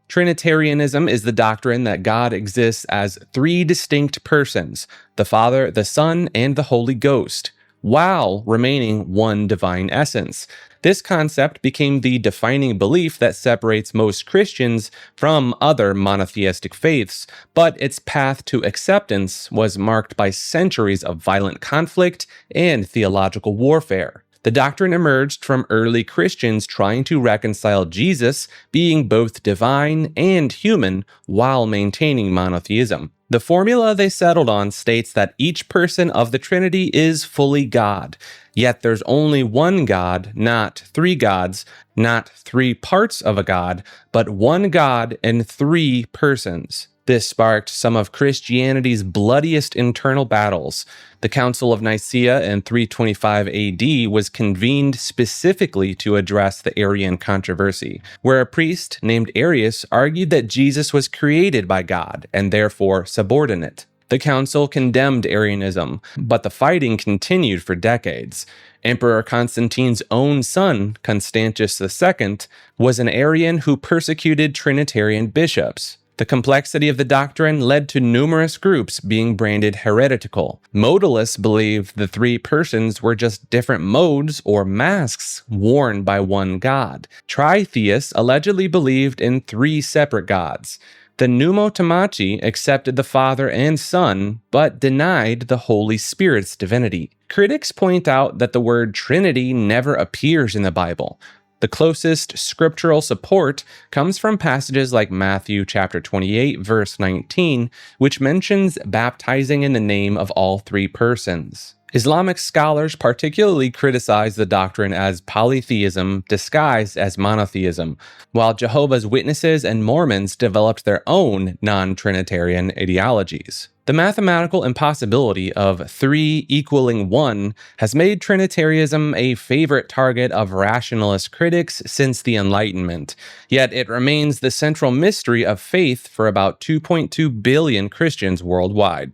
A: Trinitarianism is the doctrine that God exists as 3 distinct persons, the Father, the Son, and the Holy Ghost, while remaining one divine essence. This concept became the defining belief that separates most Christians from other monotheistic faiths, but its path to acceptance was marked by centuries of violent conflict and theological warfare. The doctrine emerged from early Christians trying to reconcile Jesus being both divine and human while maintaining monotheism. The formula they settled on states that each person of the Trinity is fully God, yet there's only one God, not 3 gods, not 3 parts of a God, but one God and 3 persons. This sparked some of Christianity's bloodiest internal battles. The Council of Nicaea in 325 AD was convened specifically to address the Arian controversy, where a priest named Arius argued that Jesus was created by God and therefore subordinate. The council condemned Arianism, but the fighting continued for decades. Emperor Constantine's own son, Constantius II, was an Arian who persecuted Trinitarian bishops. The complexity of the doctrine led to numerous groups being branded heretical. Modalists believed the three persons were just different modes or masks worn by one god. Tritheists allegedly believed in three separate gods. The Pneumotomachi accepted the Father and Son, but denied the Holy Spirit's divinity. Critics point out that the word Trinity never appears in the Bible. The closest scriptural support comes from passages like Matthew chapter 28, verse 19, which mentions baptizing in the name of all three persons. Islamic scholars particularly criticize the doctrine as polytheism disguised as monotheism, while Jehovah's Witnesses and Mormons developed their own non-Trinitarian ideologies. The mathematical impossibility of 3 equaling 1 has made Trinitarianism a favorite target of rationalist critics since the Enlightenment, yet it remains the central mystery of faith for about 2.2 billion Christians worldwide.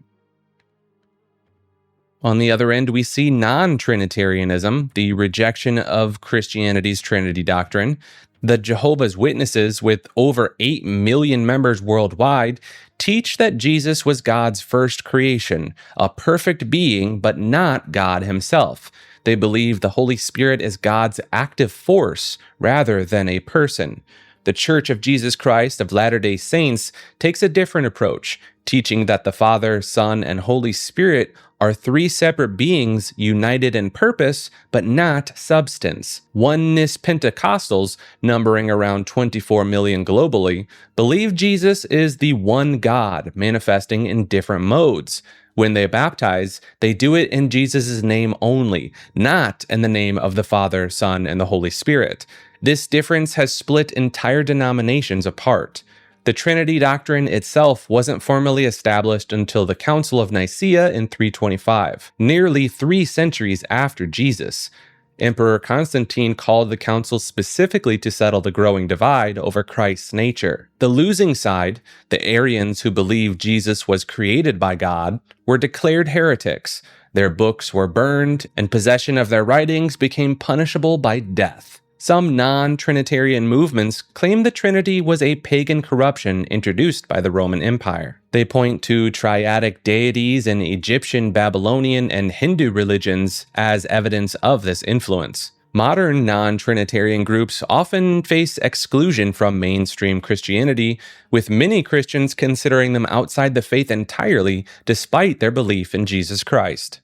A: On the other end, we see non-Trinitarianism, the rejection of Christianity's Trinity doctrine. The Jehovah's Witnesses, with over 8 million members worldwide, teach that Jesus was God's first creation, a perfect being, but not God himself. They believe the Holy Spirit is God's active force rather than a person. The Church of Jesus Christ of Latter-day Saints takes a different approach, teaching that the Father, Son, and Holy Spirit are 3 separate beings united in purpose, but not substance. Oneness Pentecostals, numbering around 24 million globally, believe Jesus is the one God, manifesting in different modes. When they baptize, they do it in Jesus' name only, not in the name of the Father, Son, and the Holy Spirit. This difference has split entire denominations apart. The Trinity doctrine itself wasn't formally established until the Council of Nicaea in 325, nearly 3 centuries after Jesus. Emperor Constantine called the council specifically to settle the growing divide over Christ's nature. The losing side, the Arians who believed Jesus was created by God, were declared heretics. Their books were burned, and possession of their writings became punishable by death. Some non-Trinitarian movements claim the Trinity was a pagan corruption introduced by the Roman Empire. They point to triadic deities in Egyptian, Babylonian, and Hindu religions as evidence of this influence. Modern non-Trinitarian groups often face exclusion from mainstream Christianity, with many Christians considering them outside the faith entirely despite their belief in Jesus Christ.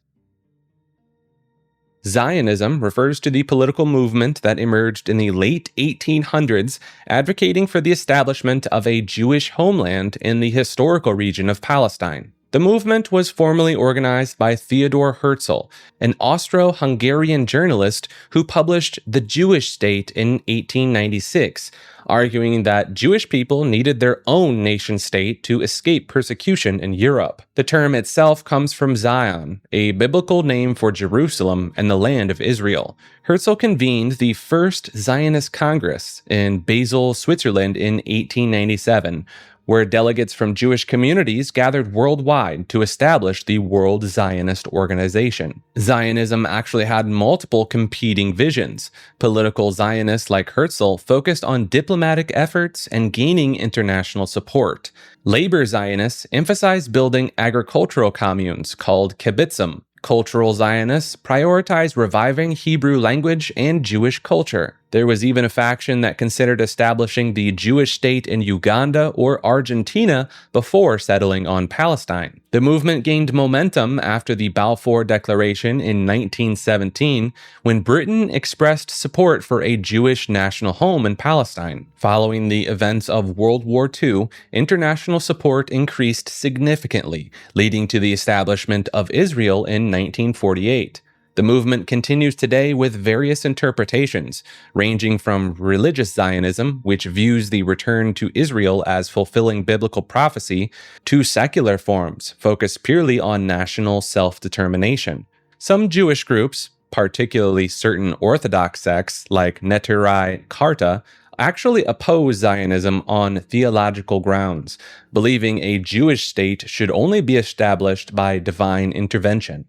A: Zionism refers to the political movement that emerged in the late 1800s, advocating for the establishment of a Jewish homeland in the historical region of Palestine. The movement was formally organized by Theodor Herzl, an Austro-Hungarian journalist who published The Jewish State in 1896, arguing that Jewish people needed their own nation-state to escape persecution in Europe. The term itself comes from Zion, a biblical name for Jerusalem and the land of Israel. Herzl convened the first Zionist Congress in Basel, Switzerland in 1897, where delegates from Jewish communities gathered worldwide to establish the World Zionist Organization. Zionism actually had multiple competing visions. Political Zionists like Herzl focused on diplomatic efforts and gaining international support. Labor Zionists emphasized building agricultural communes called kibbutzim. Cultural Zionists prioritized reviving Hebrew language and Jewish culture. There was even a faction that considered establishing the Jewish state in Uganda or Argentina before settling on Palestine. The movement gained momentum after the Balfour Declaration in 1917, when Britain expressed support for a Jewish national home in Palestine. Following the events of World War II, international support increased significantly, leading to the establishment of Israel in 1948. The movement continues today with various interpretations, ranging from religious Zionism, which views the return to Israel as fulfilling biblical prophecy, to secular forms, focused purely on national self-determination. Some Jewish groups, particularly certain Orthodox sects like Neturei Karta, actually oppose Zionism on theological grounds, believing a Jewish state should only be established by divine intervention.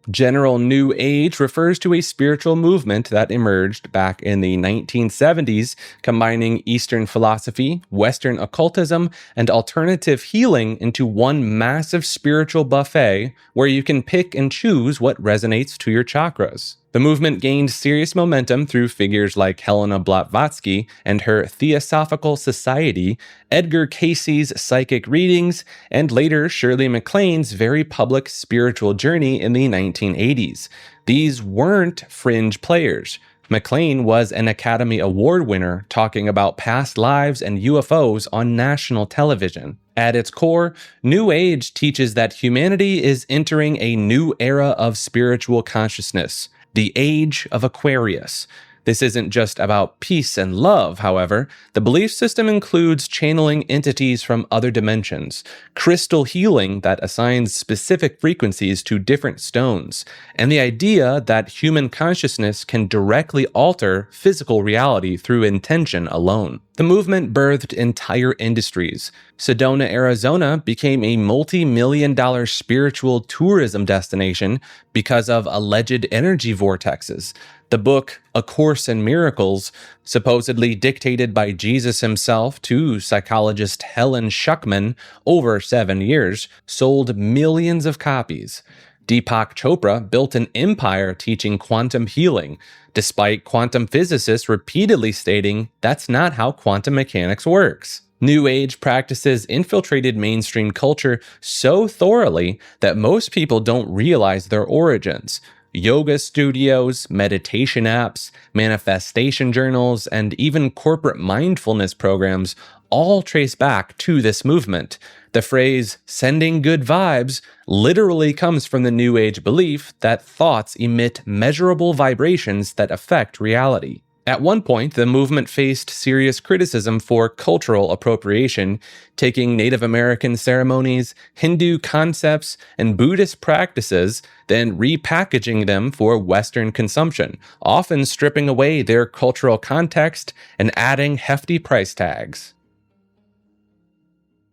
A: General New Age refers to a spiritual movement that emerged back in the 1970s, combining Eastern philosophy, Western occultism, and alternative healing into one massive spiritual buffet where you can pick and choose what resonates to your chakras. The movement gained serious momentum through figures like Helena Blavatsky and her Theosophical Society, Edgar Cayce's psychic readings, and later Shirley MacLaine's very public spiritual journey in the 1980s. These weren't fringe players. MacLaine was an Academy Award winner talking about past lives and UFOs on national television. At its core, New Age teaches that humanity is entering a new era of spiritual consciousness. The Age of Aquarius. This isn't just about peace and love, however. The belief system includes channeling entities from other dimensions, crystal healing that assigns specific frequencies to different stones, and the idea that human consciousness can directly alter physical reality through intention alone. The movement birthed entire industries. Sedona, Arizona became a multi-million-dollar spiritual tourism destination because of alleged energy vortexes. The book, A Course in Miracles, supposedly dictated by Jesus himself to psychologist Helen Schuckman over 7 years, sold millions of copies. Deepak Chopra built an empire teaching quantum healing, despite quantum physicists repeatedly stating that's not how quantum mechanics works. New Age practices infiltrated mainstream culture so thoroughly that most people don't realize their origins. Yoga studios, meditation apps, manifestation journals, and even corporate mindfulness programs all trace back to this movement. The phrase, sending good vibes, literally comes from the New Age belief that thoughts emit measurable vibrations that affect reality. At one point, the movement faced serious criticism for cultural appropriation, taking Native American ceremonies, Hindu concepts, and Buddhist practices, then repackaging them for Western consumption, often stripping away their cultural context and adding hefty price tags.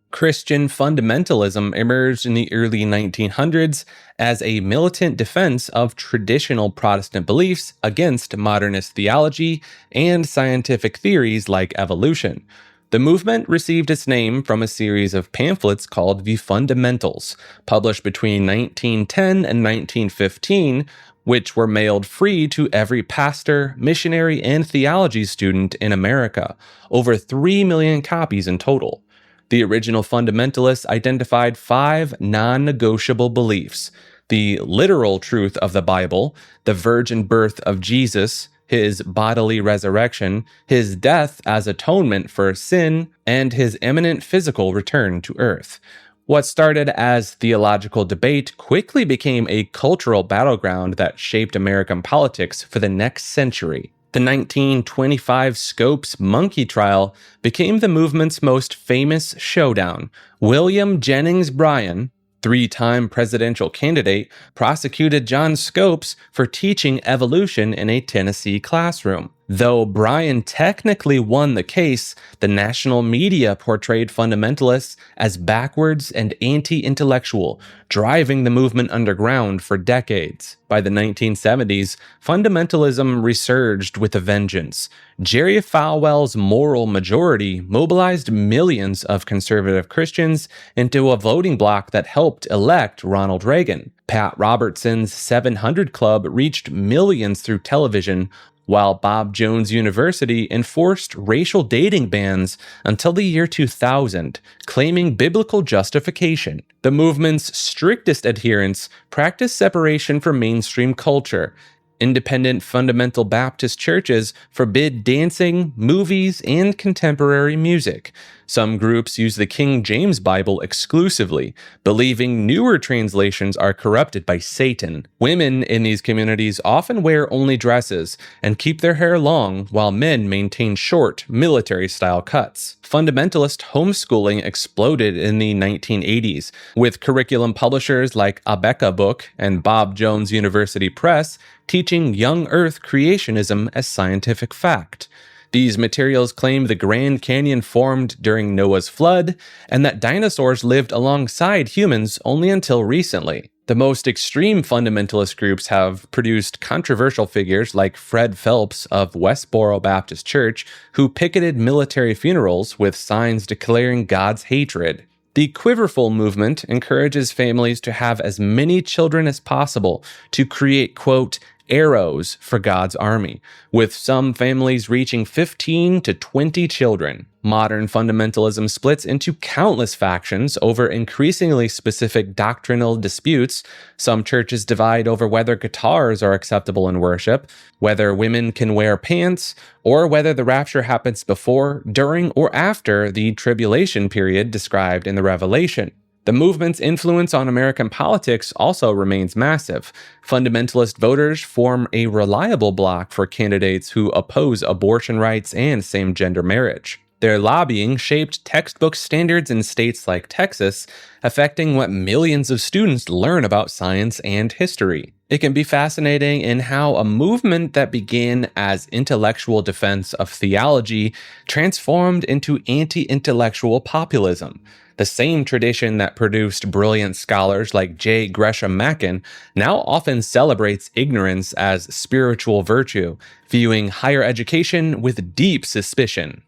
A: Christian fundamentalism emerged in the early 1900s as a militant defense of traditional Protestant beliefs against modernist theology and scientific theories like evolution. The movement received its name from a series of pamphlets called the Fundamentals, published between 1910 and 1915, which were mailed free to every pastor, missionary, and theology student in America, over 3 million copies in total. The original fundamentalists identified 5 non-negotiable beliefs: the literal truth of the Bible, the virgin birth of Jesus, his bodily resurrection, his death as atonement for sin, and his imminent physical return to earth. What started as theological debate quickly became a cultural battleground that shaped American politics for the next century. The 1925 Scopes monkey trial became the movement's most famous showdown. William Jennings Bryan, 3-time presidential candidate, prosecuted John Scopes for teaching evolution in a Tennessee classroom. Though Bryan technically won the case, the national media portrayed fundamentalists as backwards and anti-intellectual, driving the movement underground for decades. By the 1970s, fundamentalism resurged with a vengeance. Jerry Falwell's moral majority mobilized millions of conservative Christians into a voting bloc that helped elect Ronald Reagan. Pat Robertson's 700 Club reached millions through television, while Bob Jones University enforced racial dating bans until the year 2000, claiming biblical justification. The movement's strictest adherents practiced separation from mainstream culture. Independent fundamental Baptist churches forbid dancing, movies, and contemporary music. Some groups use the King James Bible exclusively, believing newer translations are corrupted by Satan. Women in these communities often wear only dresses and keep their hair long, while men maintain short, military-style cuts. Fundamentalist homeschooling exploded in the 1980s, with curriculum publishers like Abeka Book and Bob Jones University Press teaching young Earth creationism as scientific fact. These materials claim the Grand Canyon formed during Noah's flood, and that dinosaurs lived alongside humans only until recently. The most extreme fundamentalist groups have produced controversial figures like Fred Phelps of Westboro Baptist Church, who picketed military funerals with signs declaring God's hatred. The Quiverful movement encourages families to have as many children as possible to create, quote, arrows for God's army, with some families reaching 15 to 20 children. Modern fundamentalism splits into countless factions over increasingly specific doctrinal disputes. Some churches divide over whether guitars are acceptable in worship, whether women can wear pants, or whether the rapture happens before, during, or after the tribulation period described in the Revelation. The movement's influence on American politics also remains massive. Fundamentalist voters form a reliable bloc for candidates who oppose abortion rights and same-gender marriage. Their lobbying shaped textbook standards in states like Texas, affecting what millions of students learn about science and history. It can be fascinating in how a movement that began as intellectual defense of theology transformed into anti-intellectual populism. The same tradition that produced brilliant scholars like J. Gresham Machen now often celebrates ignorance as spiritual virtue, viewing higher education with deep suspicion.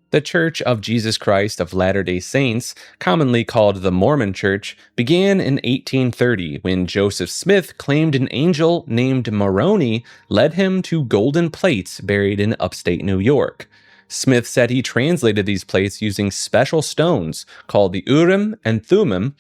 A: The Church of Jesus Christ of Latter-day Saints, commonly called the Mormon Church, began in 1830 when Joseph Smith claimed an angel named Moroni led him to golden plates buried in upstate New York. Smith said he translated these plates using special stones called the Urim and Thummim,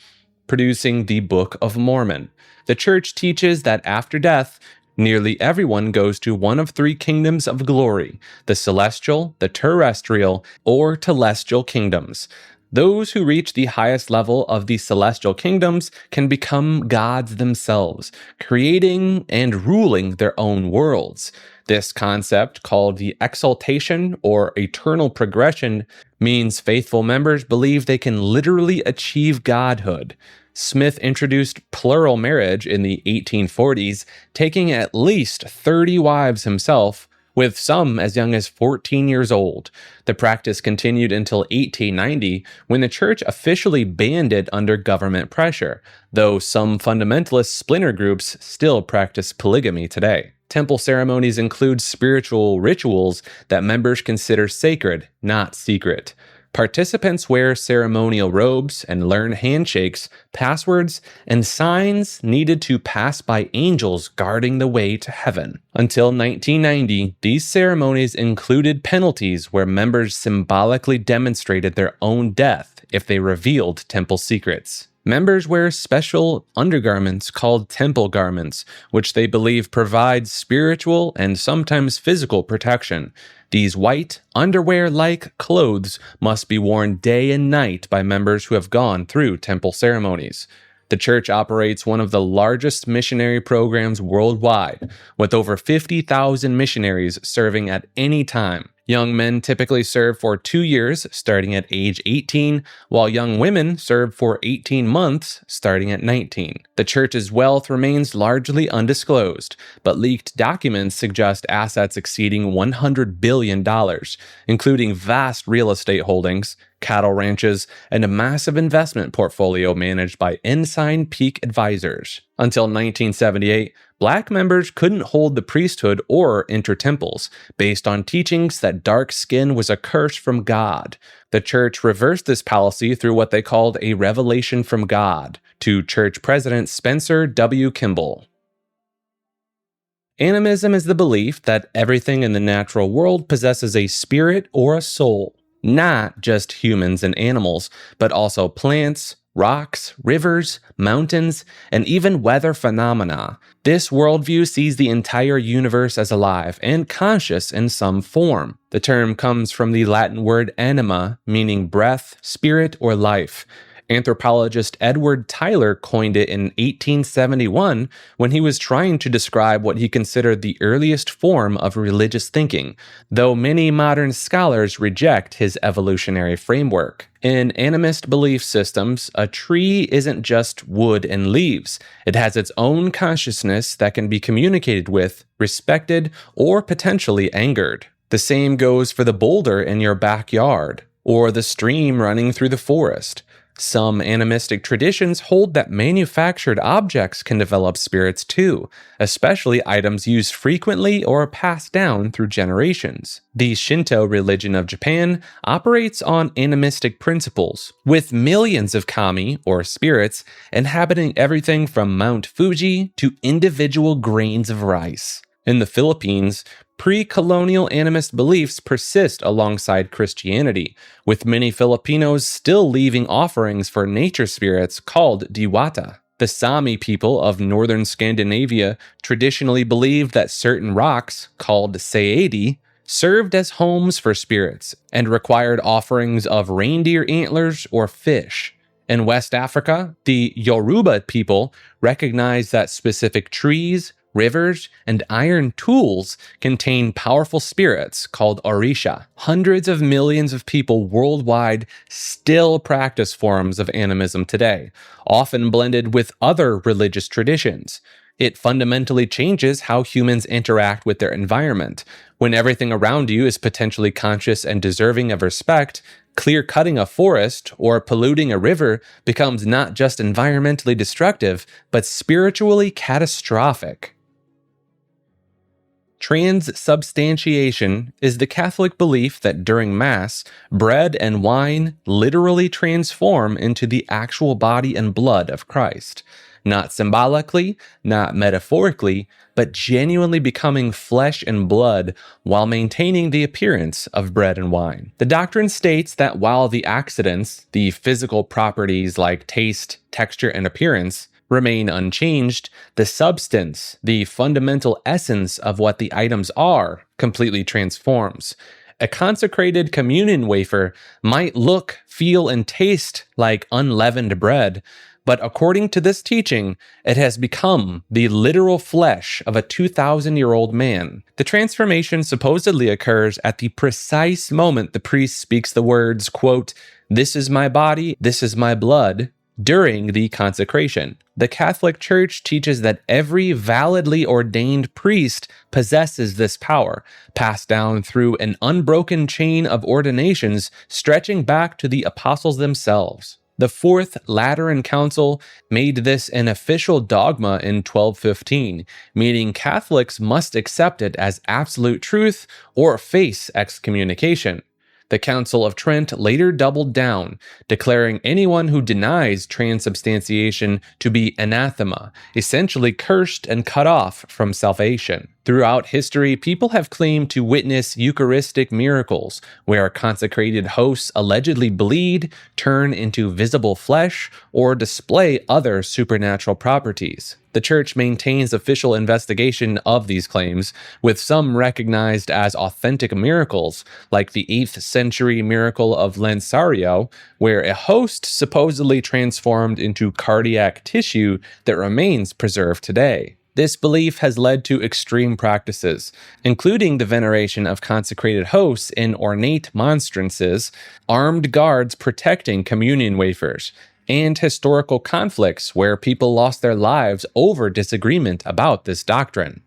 A: producing the Book of Mormon. The church teaches that after death, nearly everyone goes to one of three kingdoms of glory: the celestial, the terrestrial, or telestial kingdoms. Those who reach the highest level of the celestial kingdoms can become gods themselves, creating and ruling their own worlds. This concept, called the exaltation or eternal progression, means faithful members believe they can literally achieve godhood. Smith introduced plural marriage in the 1840s, taking at least 30 wives himself, with some as young as 14 years old. The practice continued until 1890, when the church officially banned it under government pressure, though some fundamentalist splinter groups still practice polygamy today. Temple ceremonies include spiritual rituals that members consider sacred, not secret. Participants wear ceremonial robes and learn handshakes, passwords, and signs needed to pass by angels guarding the way to heaven. Until 1990, these ceremonies included penalties where members symbolically demonstrated their own death if they revealed temple secrets. Members wear special undergarments called temple garments, which they believe provide spiritual and sometimes physical protection. These white, underwear-like clothes must be worn day and night by members who have gone through temple ceremonies. The church operates one of the largest missionary programs worldwide, with over 50,000 missionaries serving at any time. Young men typically serve for 2 years, starting at age 18, while young women serve for 18 months, starting at 19. The church's wealth remains largely undisclosed, but leaked documents suggest assets exceeding $100 billion, including vast real estate holdings, cattle ranches, and a massive investment portfolio managed by Ensign Peak Advisors. Until 1978, Black members couldn't hold the priesthood or enter temples, based on teachings that dark skin was a curse from God. The church reversed this policy through what they called a revelation from God, to church president Spencer W. Kimball. Animism is the belief that everything in the natural world possesses a spirit or a soul. Not just humans and animals, but also plants,
C: rocks, rivers, mountains, and even weather phenomena. This worldview sees the entire universe as alive and conscious in some form. The term comes from the Latin word anima, meaning breath, spirit, or life. Anthropologist Edward Tyler coined it in 1871 when he was trying to describe what he considered the earliest form of religious thinking, though many modern scholars reject his evolutionary framework. In animist belief systems, a tree isn't just wood and leaves. It has its own consciousness that can be communicated with, respected, or potentially angered. The same goes for the boulder in your backyard, or the stream running through the forest. Some animistic traditions hold that manufactured objects can develop spirits too, especially items used frequently or passed down through generations. The Shinto religion of Japan operates on animistic principles, with millions of kami, or spirits, inhabiting everything from Mount Fuji to individual grains of rice. In the Philippines, pre-colonial animist beliefs persist alongside Christianity, with many Filipinos still leaving offerings for nature spirits called diwata. The Sami people of northern Scandinavia traditionally believed that certain rocks, called seedi, served as homes for spirits and required offerings of reindeer antlers or fish. In West Africa, the Yoruba people recognized that specific trees, rivers, and iron tools contain powerful spirits called orisha. Hundreds of millions of people worldwide still practice forms of animism today, often blended with other religious traditions. It fundamentally changes how humans interact with their environment. When everything around you is potentially conscious and deserving of respect, clear-cutting a forest or polluting a river becomes not just environmentally destructive, but spiritually catastrophic. Transubstantiation is the Catholic belief that during Mass, bread and wine literally transform into the actual body and blood of Christ. Not symbolically, not metaphorically, but genuinely becoming flesh and blood while maintaining the appearance of bread and wine. The doctrine states that while the accidents, the physical properties like taste, texture, and appearance, remain unchanged, the substance, the fundamental essence of what the items are, completely transforms. A consecrated communion wafer might look, feel, and taste like unleavened bread, but according to this teaching, it has become the literal flesh of a 2,000-year-old man. The transformation supposedly occurs at the precise moment the priest speaks the words, quote, "This is my body, this is my blood," during the consecration. The Catholic Church teaches that every validly ordained priest possesses this power, passed down through an unbroken chain of ordinations stretching back to the apostles themselves. The Fourth Lateran Council made this an official dogma in 1215, meaning Catholics must accept it as absolute truth or face excommunication. The Council of Trent later doubled down, declaring anyone who denies transubstantiation to be anathema, essentially cursed and cut off from salvation. Throughout history, people have claimed to witness Eucharistic miracles, where consecrated hosts allegedly bleed, turn into visible flesh, or display other supernatural properties. The Church maintains official investigation of these claims, with some recognized as authentic miracles, like the 8th century miracle of Lansario, where a host supposedly transformed into cardiac tissue that remains preserved today. This belief has led to extreme practices, including the veneration of consecrated hosts in ornate monstrances, armed guards protecting communion wafers, and historical conflicts where people lost their lives over disagreement about this doctrine.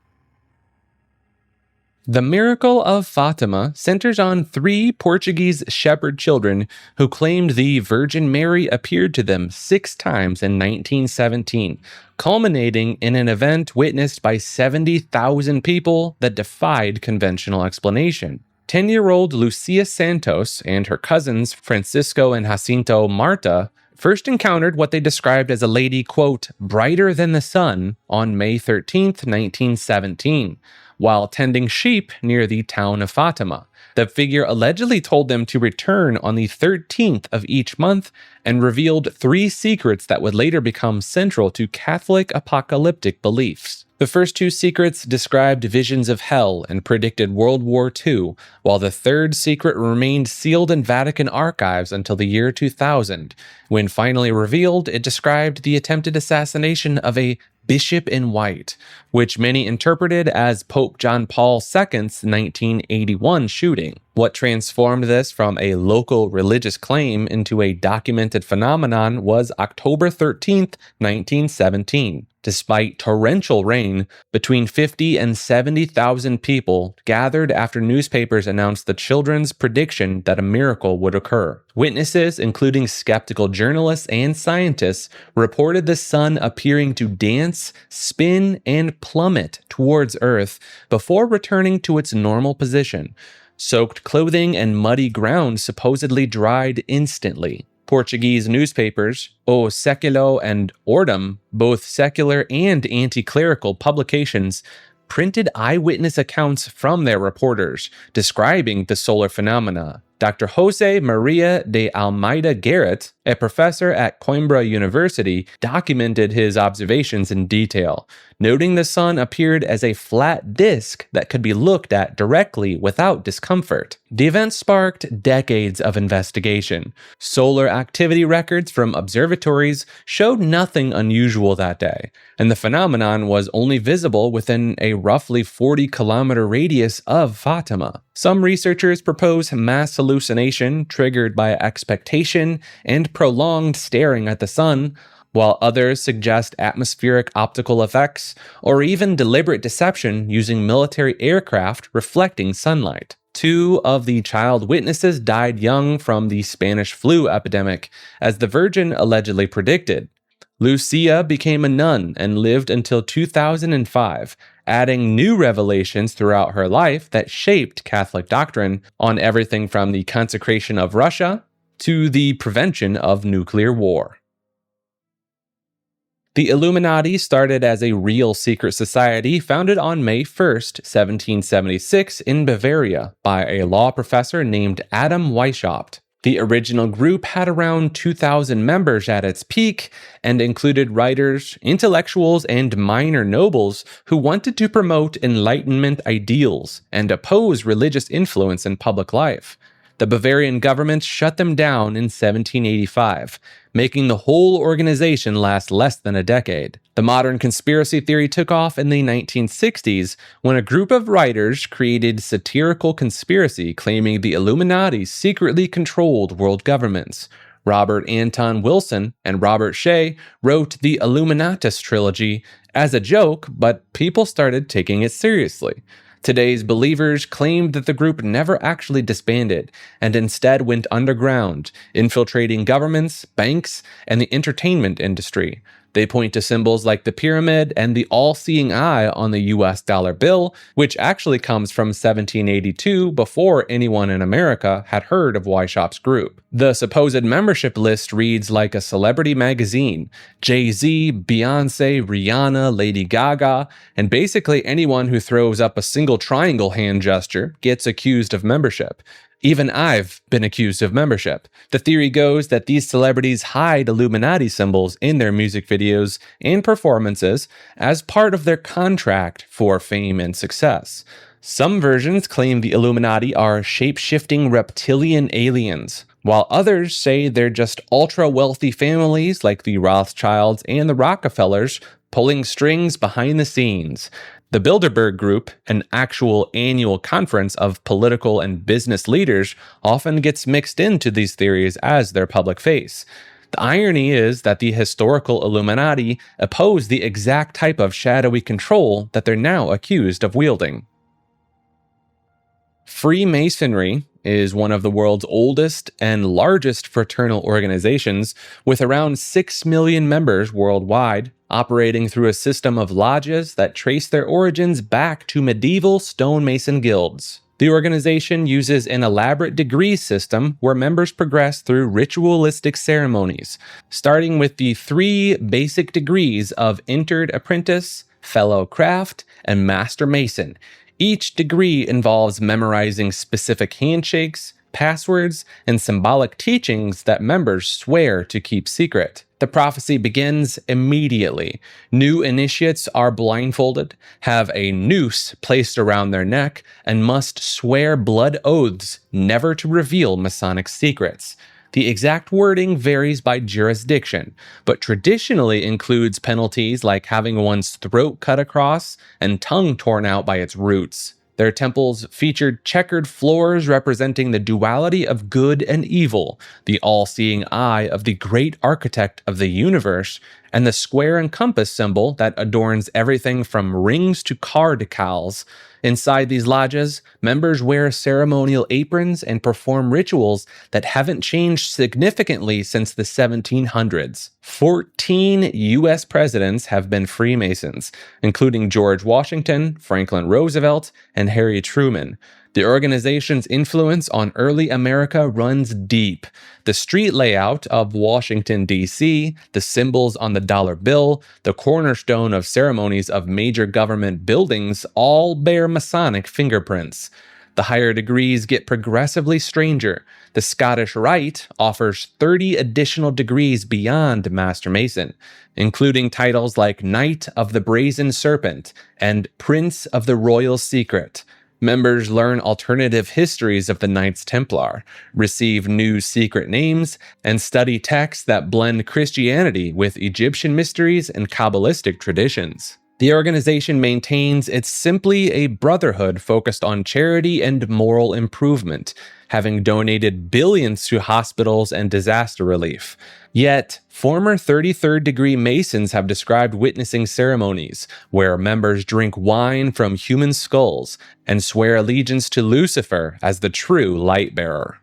C: The miracle of Fatima centers on 3 Portuguese shepherd children who claimed the Virgin Mary appeared to them 6 times in 1917, culminating in an event witnessed by 70,000 people that defied conventional explanation. 10-year-old Lucia Santos and her cousins Francisco and Jacinto Marta first encountered what they described as a lady, quote, brighter than the sun on May 13, 1917, while tending sheep near the town of Fatima. The figure allegedly told them to return on the 13th of each month and revealed 3 secrets that would later become central to Catholic apocalyptic beliefs. The first 2 secrets described visions of hell and predicted World War II, while the third secret remained sealed in Vatican archives until the year 2000. When finally revealed, it described the attempted assassination of a bishop in white, which many interpreted as Pope John Paul II's 1981 shooting. What transformed this from a local religious claim into a documented phenomenon was October 13th, 1917. Despite torrential rain, between 50 and 70,000 people gathered after newspapers announced the children's prediction that a miracle would occur. Witnesses, including skeptical journalists and scientists, reported the sun appearing to dance, spin, and plummet towards Earth before returning to its normal position. Soaked clothing and muddy ground supposedly dried instantly. Portuguese newspapers, O Século and Ordem, both secular and anti-clerical publications, printed eyewitness accounts from their reporters describing the solar phenomena. Dr. Jose Maria de Almeida Garrett, a professor at Coimbra University, documented his observations in detail, noting the sun appeared as a flat disk that could be looked at directly without discomfort. The event sparked decades of investigation. Solar activity records from observatories showed nothing unusual that day, and the phenomenon was only visible within a roughly 40-kilometer radius of Fatima. Some researchers propose mass hallucination triggered by expectation and prolonged staring at the sun, while others suggest atmospheric optical effects or even deliberate deception using military aircraft reflecting sunlight. 2 of the child witnesses died young from the Spanish flu epidemic, as the Virgin allegedly predicted. Lucia became a nun and lived until 2005, adding new revelations throughout her life that shaped Catholic doctrine on everything from the consecration of Russia to the prevention of nuclear war. The Illuminati started as a real secret society founded on May 1st, 1776 in Bavaria by a law professor named Adam Weishaupt. The original group had around 2,000 members at its peak and included writers, intellectuals, and minor nobles who wanted to promote Enlightenment ideals and oppose religious influence in public life. The Bavarian government shut them down in 1785, making the whole organization last less than a decade. The modern conspiracy theory took off in the 1960s when a group of writers created satirical conspiracy claiming the Illuminati secretly controlled world governments. Robert Anton Wilson and Robert Shea wrote the Illuminatus trilogy as a joke, but people started taking it seriously. Today's believers claimed that the group never actually disbanded and instead went underground, infiltrating governments, banks, and the entertainment industry. They point to symbols like the pyramid and the all-seeing eye on the US dollar bill, which actually comes from 1782 before anyone in America had heard of Weishaupt's group. The supposed membership list reads like a celebrity magazine: Jay-Z, Beyonce, Rihanna, Lady Gaga, and basically anyone who throws up a single triangle hand gesture gets accused of membership. Even I've been accused of membership. The theory goes that these celebrities hide Illuminati symbols in their music videos and performances as part of their contract for fame and success. Some versions claim the Illuminati are shape-shifting reptilian aliens, while others say they're just ultra-wealthy families like the Rothschilds and the Rockefellers pulling strings behind the scenes. The Bilderberg Group, an actual annual conference of political and business leaders, often gets mixed into these theories as their public face. The irony is that the historical Illuminati oppose the exact type of shadowy control that they're now accused of wielding. Freemasonry is one of the world's oldest and largest fraternal organizations, with around 6 million members worldwide, operating through a system of lodges that trace their origins back to medieval stonemason guilds. The organization uses an elaborate degree system where members progress through ritualistic ceremonies, starting with the 3 basic degrees of entered apprentice, fellow craft, and master mason, Each degree involves memorizing specific handshakes, passwords, and symbolic teachings that members swear to keep secret. The prophecy begins immediately. New initiates are blindfolded, have a noose placed around their neck, and must swear blood oaths never to reveal Masonic secrets. The exact wording varies by jurisdiction, but traditionally includes penalties like having one's throat cut across and tongue torn out by its roots. Their temples featured checkered floors representing the duality of good and evil, the all-seeing eye of the great architect of the universe, and the square and compass symbol that adorns everything from rings to car decals. Inside these lodges, members wear ceremonial aprons and perform rituals that haven't changed significantly since the 1700s. 14 U.S. presidents have been Freemasons, including George Washington, Franklin Roosevelt, and Harry Truman. The organization's influence on early America runs deep. The street layout of Washington, D.C., the symbols on the dollar bill, the cornerstone of ceremonies of major government buildings all bear Masonic fingerprints. The higher degrees get progressively stranger. The Scottish Rite offers 30 additional degrees beyond Master Mason, including titles like Knight of the Brazen Serpent and Prince of the Royal Secret. Members learn alternative histories of the Knights Templar, receive new secret names, and study texts that blend Christianity with Egyptian mysteries and Kabbalistic traditions. The organization maintains it's simply a brotherhood focused on charity and moral improvement, having donated billions to hospitals and disaster relief. Yet, former 33rd degree Masons have described witnessing ceremonies where members drink wine from human skulls and swear allegiance to Lucifer as the true light bearer.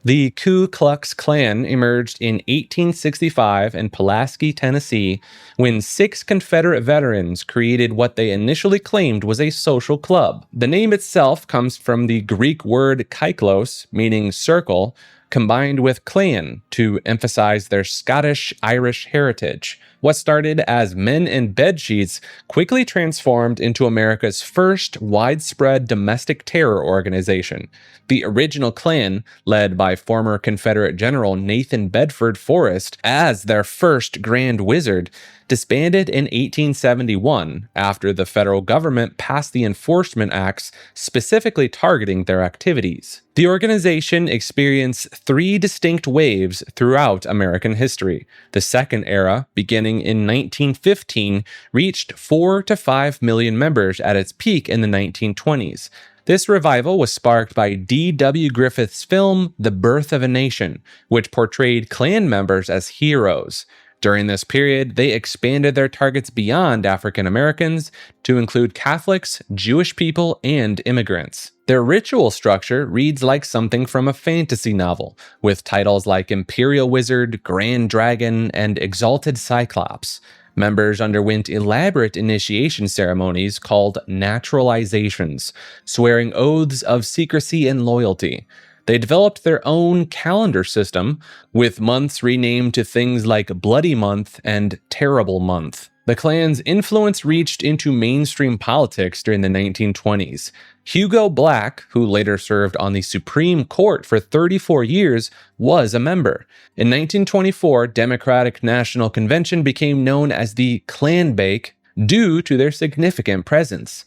C: The Ku Klux Klan emerged in 1865 in Pulaski, Tennessee, when 6 Confederate veterans created what they initially claimed was a social club. The name itself comes from the Greek word kaiklos, meaning circle, combined with clan to emphasize their Scottish-Irish heritage. What started as men in bedsheets quickly transformed into America's first widespread domestic terror organization. The original Klan, led by former Confederate General Nathan Bedford Forrest as their first Grand Wizard, disbanded in 1871 after the federal government passed the enforcement acts specifically targeting their activities. The organization experienced 3 distinct waves throughout American history. The second era, beginning in 1915, reached 4 to 5 million members at its peak in the 1920s. This revival was sparked by D.W. Griffith's film The Birth of a Nation, which portrayed Klan members as heroes. During this period, they expanded their targets beyond African Americans to include Catholics, Jewish people, and immigrants. Their ritual structure reads like something from a fantasy novel, with titles like Imperial Wizard, Grand Dragon, and Exalted Cyclops. Members underwent elaborate initiation ceremonies called naturalizations, swearing oaths of secrecy and loyalty. They developed their own calendar system, with months renamed to things like Bloody Month and Terrible Month. The Klan's influence reached into mainstream politics during the 1920s. Hugo Black, who later served on the Supreme Court for 34 years, was a member. In 1924, Democratic National Convention became known as the Klanbake due to their significant presence.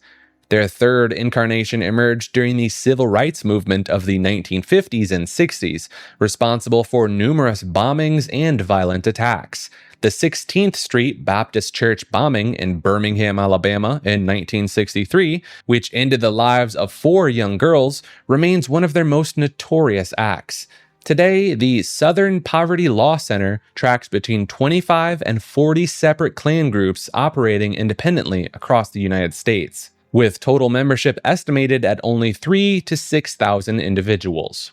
C: Their third incarnation emerged during the civil rights movement of the 1950s and 60s, responsible for numerous bombings and violent attacks. The 16th Street Baptist Church bombing in Birmingham, Alabama in 1963, which ended the lives of 4 young girls, remains one of their most notorious acts. Today, the Southern Poverty Law Center tracks between 25 and 40 separate Klan groups operating independently across the United States, with total membership estimated at only 3,000 to 6,000 individuals.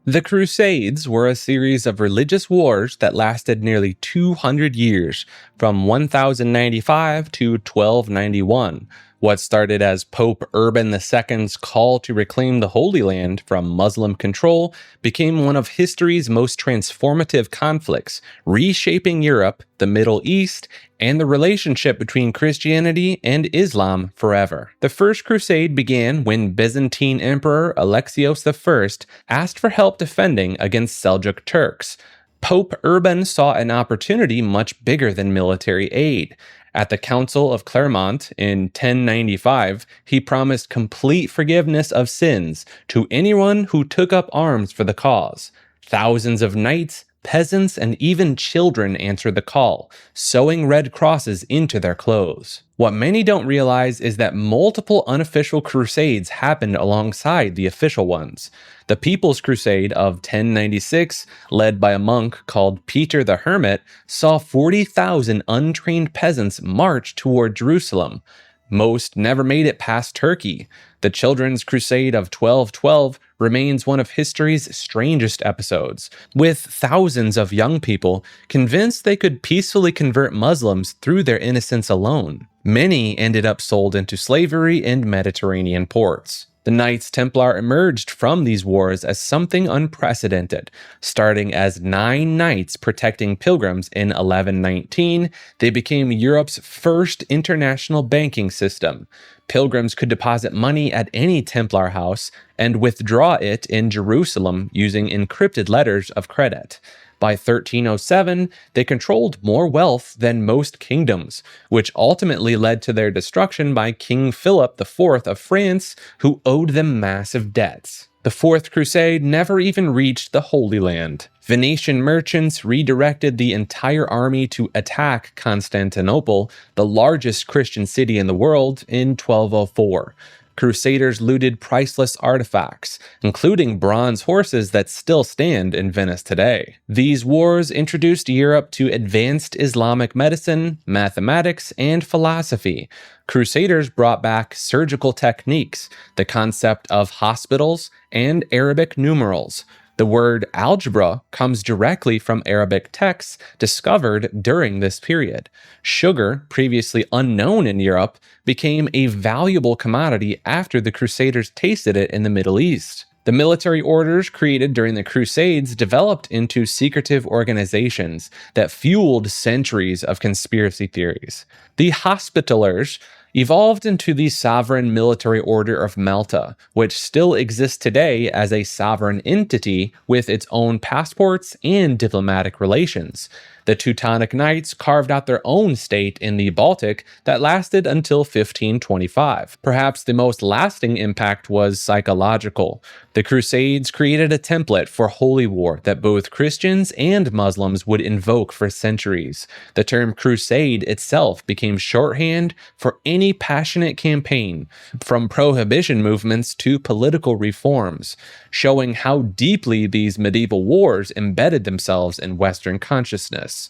C: The Crusades were a series of religious wars that lasted nearly 200 years, from 1095 to 1291. What started as Pope Urban II's call to reclaim the Holy Land from Muslim control became one of history's most transformative conflicts, reshaping Europe, the Middle East, and the relationship between Christianity and Islam forever. The First Crusade began when Byzantine Emperor Alexios I asked for help defending against Seljuk Turks. Pope Urban saw an opportunity much bigger than military aid. At the Council of Clermont in 1095, he promised complete forgiveness of sins to anyone who took up arms for the cause. Thousands of knights, peasants, and even children answered the call, sewing red crosses into their clothes. What many don't realize is that multiple unofficial crusades happened alongside the official ones. The People's Crusade of 1096, led by a monk called Peter the Hermit, saw 40,000 untrained peasants march toward Jerusalem. Most never made it past Turkey. The Children's Crusade of 1212 remains one of history's strangest episodes, with thousands of young people convinced they could peacefully convert Muslims through their innocence alone. Many ended up sold into slavery in Mediterranean ports. The Knights Templar emerged from these wars as something unprecedented. Starting as 9 knights protecting pilgrims in 1119, they became Europe's first international banking system. Pilgrims could deposit money at any Templar house and withdraw it in Jerusalem using encrypted letters of credit. By 1307, they controlled more wealth than most kingdoms, which ultimately led to their destruction by King Philip IV of France, who owed them massive debts. The Fourth Crusade never even reached the Holy Land. Venetian merchants redirected the entire army to attack Constantinople, the largest Christian city in the world, in 1204. Crusaders looted priceless artifacts, including bronze horses that still stand in Venice today. These wars introduced Europe to advanced Islamic medicine, mathematics, and philosophy. Crusaders brought back surgical techniques, the concept of hospitals, and Arabic numerals. The word algebra comes directly from Arabic texts discovered during this period. Sugar, previously unknown in Europe, became a valuable commodity after the Crusaders tasted it in the Middle East. The military orders created during the Crusades developed into secretive organizations that fueled centuries of conspiracy theories. The Hospitallers evolved into the Sovereign Military Order of Malta, which still exists today as a sovereign entity with its own passports and diplomatic relations. The Teutonic Knights carved out their own state in the Baltic that lasted until 1525. Perhaps the most lasting impact was psychological. The Crusades created a template for holy war that both Christians and Muslims would invoke for centuries. The term crusade itself became shorthand for any passionate campaign, from prohibition movements to political reforms, showing how deeply these medieval wars embedded themselves in Western consciousness.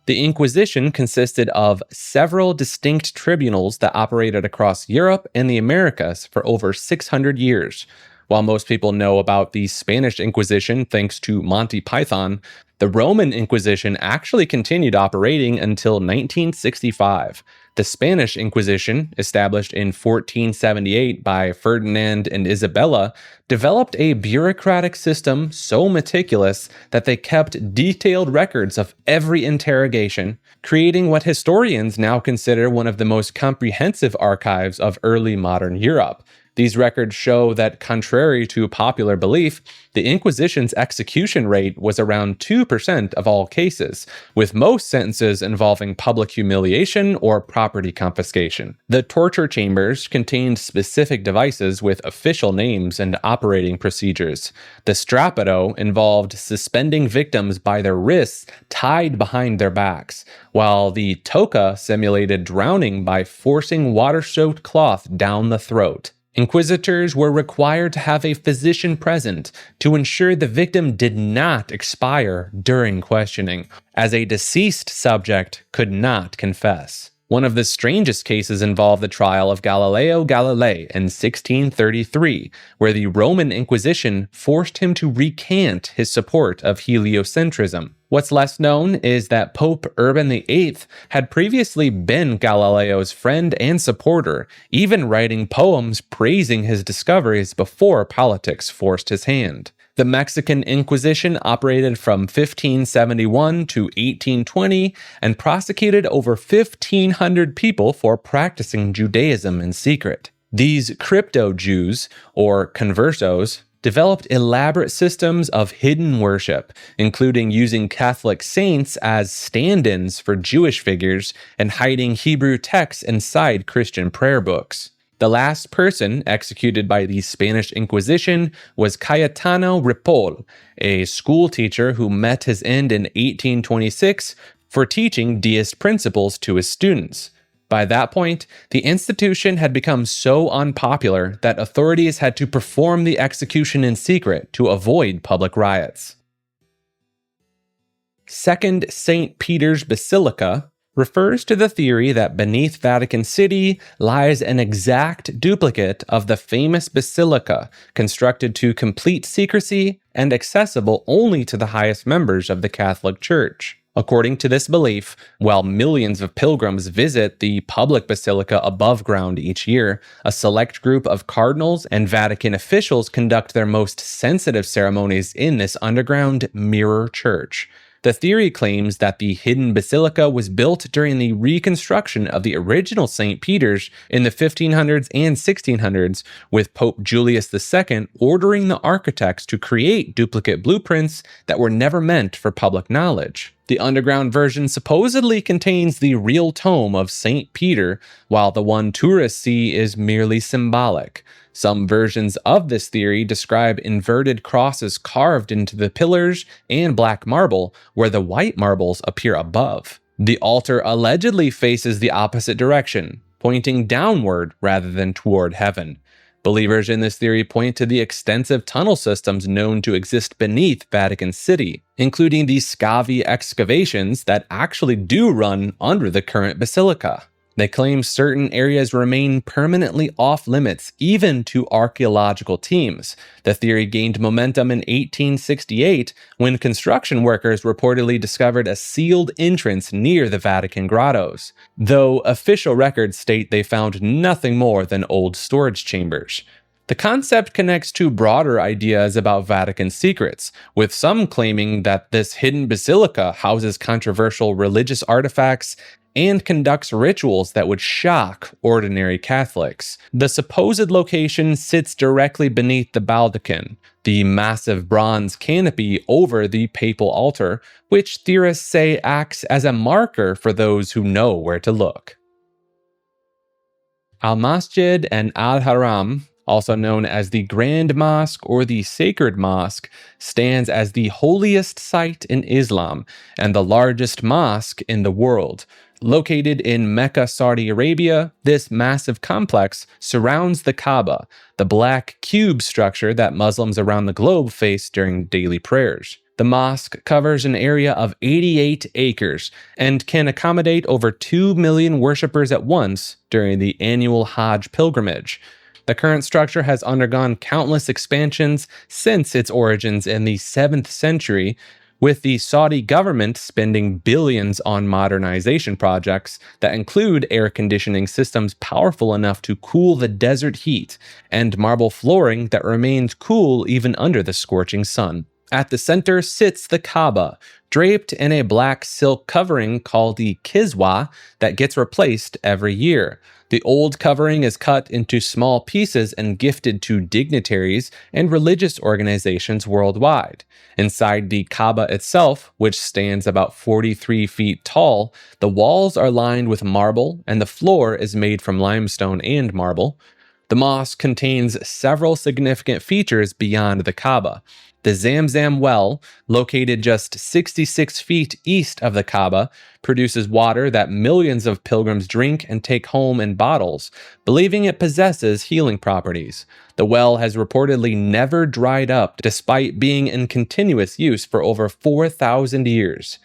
C: The Inquisition consisted of several distinct tribunals that operated across Europe and the Americas for over 600 years. While most people know about the Spanish Inquisition thanks to Monty Python, the Roman Inquisition actually continued operating until 1965. The Spanish Inquisition, established in 1478 by Ferdinand and Isabella, developed a bureaucratic system so meticulous that they kept detailed records of every interrogation, creating what historians now consider one of the most comprehensive archives of early modern Europe. These records show that, contrary to popular belief, the Inquisition's execution rate was around 2% of all cases, with most sentences involving public humiliation or property confiscation. The torture chambers contained specific devices with official names and operating procedures. The strappado involved suspending victims by their wrists tied behind their backs, while the toca simulated drowning by forcing water-soaked cloth down the throat. Inquisitors were required to have a physician present to ensure the victim did not expire during questioning, as a deceased subject could not confess. One of the strangest cases involved the trial of Galileo Galilei in 1633, where the Roman Inquisition forced him to recant his support of heliocentrism. What's less known is that Pope Urban VIII had previously been Galileo's friend and supporter, even writing poems praising his discoveries before politics forced his hand. The Mexican Inquisition operated from 1571 to 1820 and prosecuted over 1,500 people for practicing Judaism in secret. These crypto-Jews, or conversos, developed elaborate systems of hidden worship, including using Catholic saints as stand-ins for Jewish figures and hiding Hebrew texts inside Christian prayer books. The last person executed by the Spanish Inquisition was Cayetano Ripoll, a school teacher who met his end in 1826 for teaching deist principles to his students. By that point, the institution had become so unpopular that authorities had to perform the execution in secret to avoid public riots. Second St. Peter's Basilica refers to the theory that beneath Vatican City lies an exact duplicate of the famous basilica, constructed to complete secrecy and accessible only to the highest members of the Catholic Church. According to this belief, while millions of pilgrims visit the public basilica above ground each year, a select group of cardinals and Vatican officials conduct their most sensitive ceremonies in this underground mirror church. The theory claims that the hidden basilica was built during the reconstruction of the original St. Peter's in the 1500s and 1600s, with Pope Julius II ordering the architects to create duplicate blueprints that were never meant for public knowledge. The underground version supposedly contains the real tome of St. Peter, while the one tourists see is merely symbolic. Some versions of this theory describe inverted crosses carved into the pillars and black marble, where the white marbles appear above. The altar allegedly faces the opposite direction, pointing downward rather than toward heaven. Believers in this theory point to the extensive tunnel systems known to exist beneath Vatican City, including the scavi excavations that actually do run under the current basilica. They claim certain areas remain permanently off limits, even to archaeological teams. The theory gained momentum in 1868 when construction workers reportedly discovered a sealed entrance near the Vatican grottos, though official records state they found nothing more than old storage chambers. The concept connects to broader ideas about Vatican secrets, with some claiming that this hidden basilica houses controversial religious artifacts and conducts rituals that would shock ordinary Catholics. The supposed location sits directly beneath the baldachin, the massive bronze canopy over the papal altar, which theorists say acts as a marker for those who know where to look. Al-Masjid and Al-Haram, also known as the Grand Mosque or the Sacred Mosque, stands as the holiest site in Islam and the largest mosque in the world. Located in Mecca, Saudi Arabia, this massive complex surrounds the Kaaba, the black cube structure that Muslims around the globe face during daily prayers. The mosque covers an area of 88 acres and can accommodate over 2 million worshippers at once during the annual Hajj pilgrimage. The current structure has undergone countless expansions since its origins in the 7th century, with the Saudi government spending billions on modernization projects that include air conditioning systems powerful enough to cool the desert heat and marble flooring that remains cool even under the scorching sun. At the center sits the Kaaba, draped in a black silk covering called the kiswa that gets replaced every year. The old covering is cut into small pieces and gifted to dignitaries and religious organizations worldwide. Inside the Kaaba itself, which stands about 43 feet tall, the walls are lined with marble and the floor is made from limestone and marble. The mosque contains several significant features beyond the Kaaba. The Zamzam well, located just 66 feet east of the Kaaba, produces water that millions of pilgrims drink and take home in bottles, believing it possesses healing properties. The well has reportedly never dried up despite being in continuous use for over 4,000 years.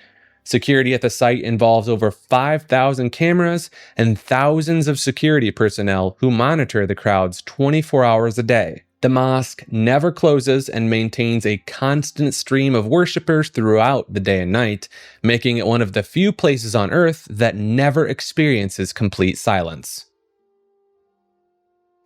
C: Security at the site involves over 5,000 cameras and thousands of security personnel who monitor the crowds 24 hours a day. The mosque never closes and maintains a constant stream of worshippers throughout the day and night, making it one of the few places on earth that never experiences complete silence.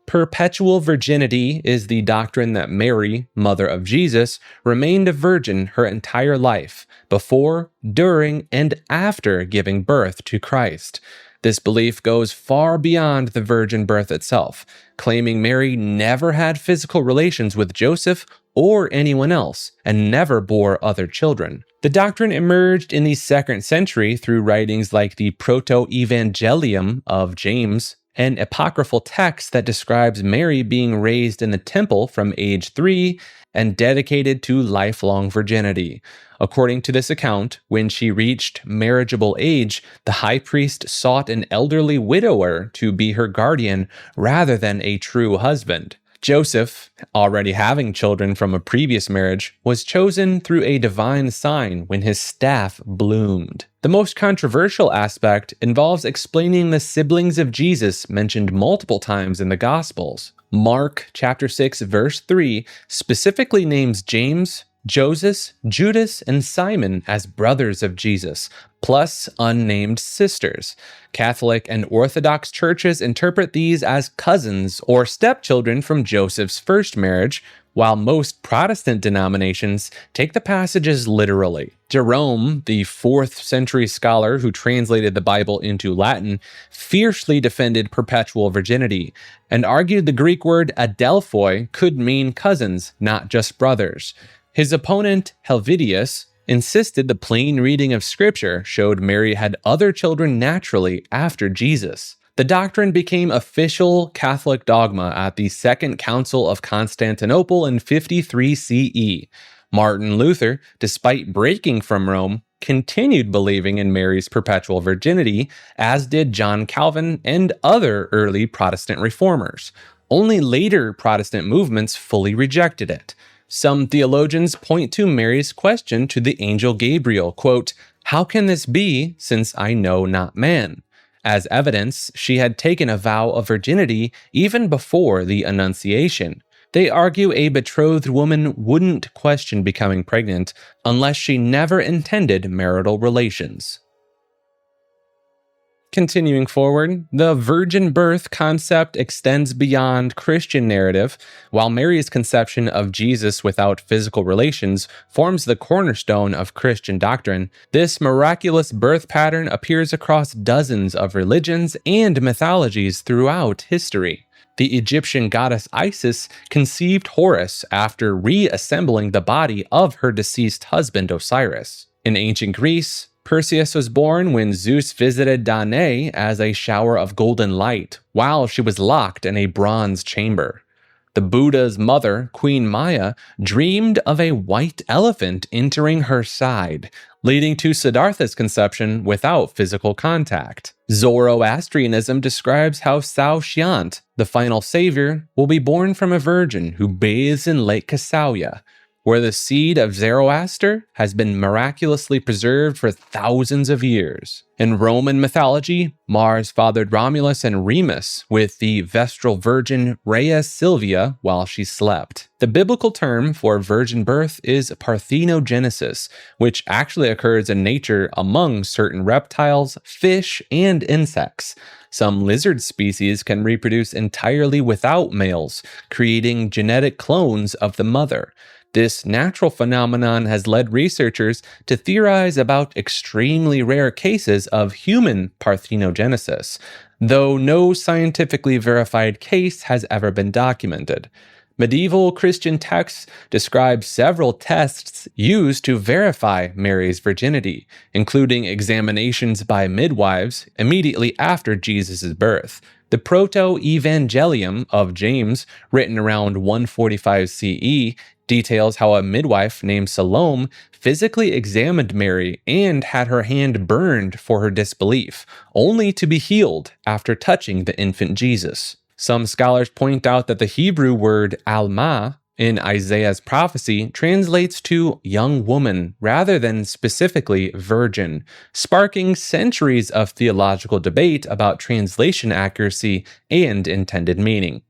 C: Perpetual virginity is the doctrine that Mary, mother of Jesus, remained a virgin her entire life, before, during, and after giving birth to Christ. This belief goes far beyond the virgin birth itself, claiming Mary never had physical relations with Joseph or anyone else, and never bore other children. The doctrine emerged in the 2nd century through writings like the Proto-Evangelium of James, an apocryphal text that describes Mary being raised in the temple from age 3 and dedicated to lifelong virginity. According to this account, when she reached marriageable age, the high priest sought an elderly widower to be her guardian rather than a true husband. Joseph, already having children from a previous marriage, was chosen through a divine sign when his staff bloomed. The most controversial aspect involves explaining the siblings of Jesus mentioned multiple times in the Gospels. Mark chapter 6 verse 3 specifically names James, Joseph, Judas, and Simon as brothers of Jesus, plus unnamed sisters. Catholic and Orthodox churches interpret these as cousins or stepchildren from Joseph's first marriage, while most Protestant denominations take the passages literally. Jerome, the 4th century scholar who translated the Bible into Latin, fiercely defended perpetual virginity and argued the Greek word adelphoi could mean cousins, not just brothers. His opponent, Helvidius, insisted the plain reading of Scripture showed Mary had other children naturally after Jesus. The doctrine became official Catholic dogma at the Second Council of Constantinople in 53 CE. Martin Luther, despite breaking from Rome, continued believing in Mary's perpetual virginity, as did John Calvin and other early Protestant reformers. Only later Protestant movements fully rejected it. Some theologians point to Mary's question to the angel Gabriel, quote, "How can this be, since I know not man?" As evidence, she had taken a vow of virginity even before the Annunciation. They argue a betrothed woman wouldn't question becoming pregnant unless she never intended marital relations. Continuing forward, the virgin birth concept extends beyond Christian narrative. While Mary's conception of Jesus without physical relations forms the cornerstone of Christian doctrine, this miraculous birth pattern appears across dozens of religions and mythologies throughout history. The Egyptian goddess Isis conceived Horus after reassembling the body of her deceased husband Osiris. In ancient Greece, Perseus was born when Zeus visited Danae as a shower of golden light, while she was locked in a bronze chamber. The Buddha's mother, Queen Maya, dreamed of a white elephant entering her side, leading to Siddhartha's conception without physical contact. Zoroastrianism describes how Saoshyant, the final savior, will be born from a virgin who bathes in Lake Kasauli, where the seed of Zoroaster has been miraculously preserved for thousands of years. In Roman mythology, Mars fathered Romulus and Remus with the Vestal Virgin Rhea Silvia while she slept. The biblical term for virgin birth is parthenogenesis, which actually occurs in nature among certain reptiles, fish, and insects. Some lizard species can reproduce entirely without males, creating genetic clones of the mother. This natural phenomenon has led researchers to theorize about extremely rare cases of human parthenogenesis, though no scientifically verified case has ever been documented. Medieval Christian texts describe several tests used to verify Mary's virginity, including examinations by midwives immediately after Jesus' birth. The Proto-Evangelium of James, written around 145 CE, details how a midwife named Salome physically examined Mary and had her hand burned for her disbelief, only to be healed after touching the infant Jesus. Some scholars point out that the Hebrew word alma in Isaiah's prophecy translates to young woman rather than specifically virgin, sparking centuries of theological debate about translation accuracy and intended meaning.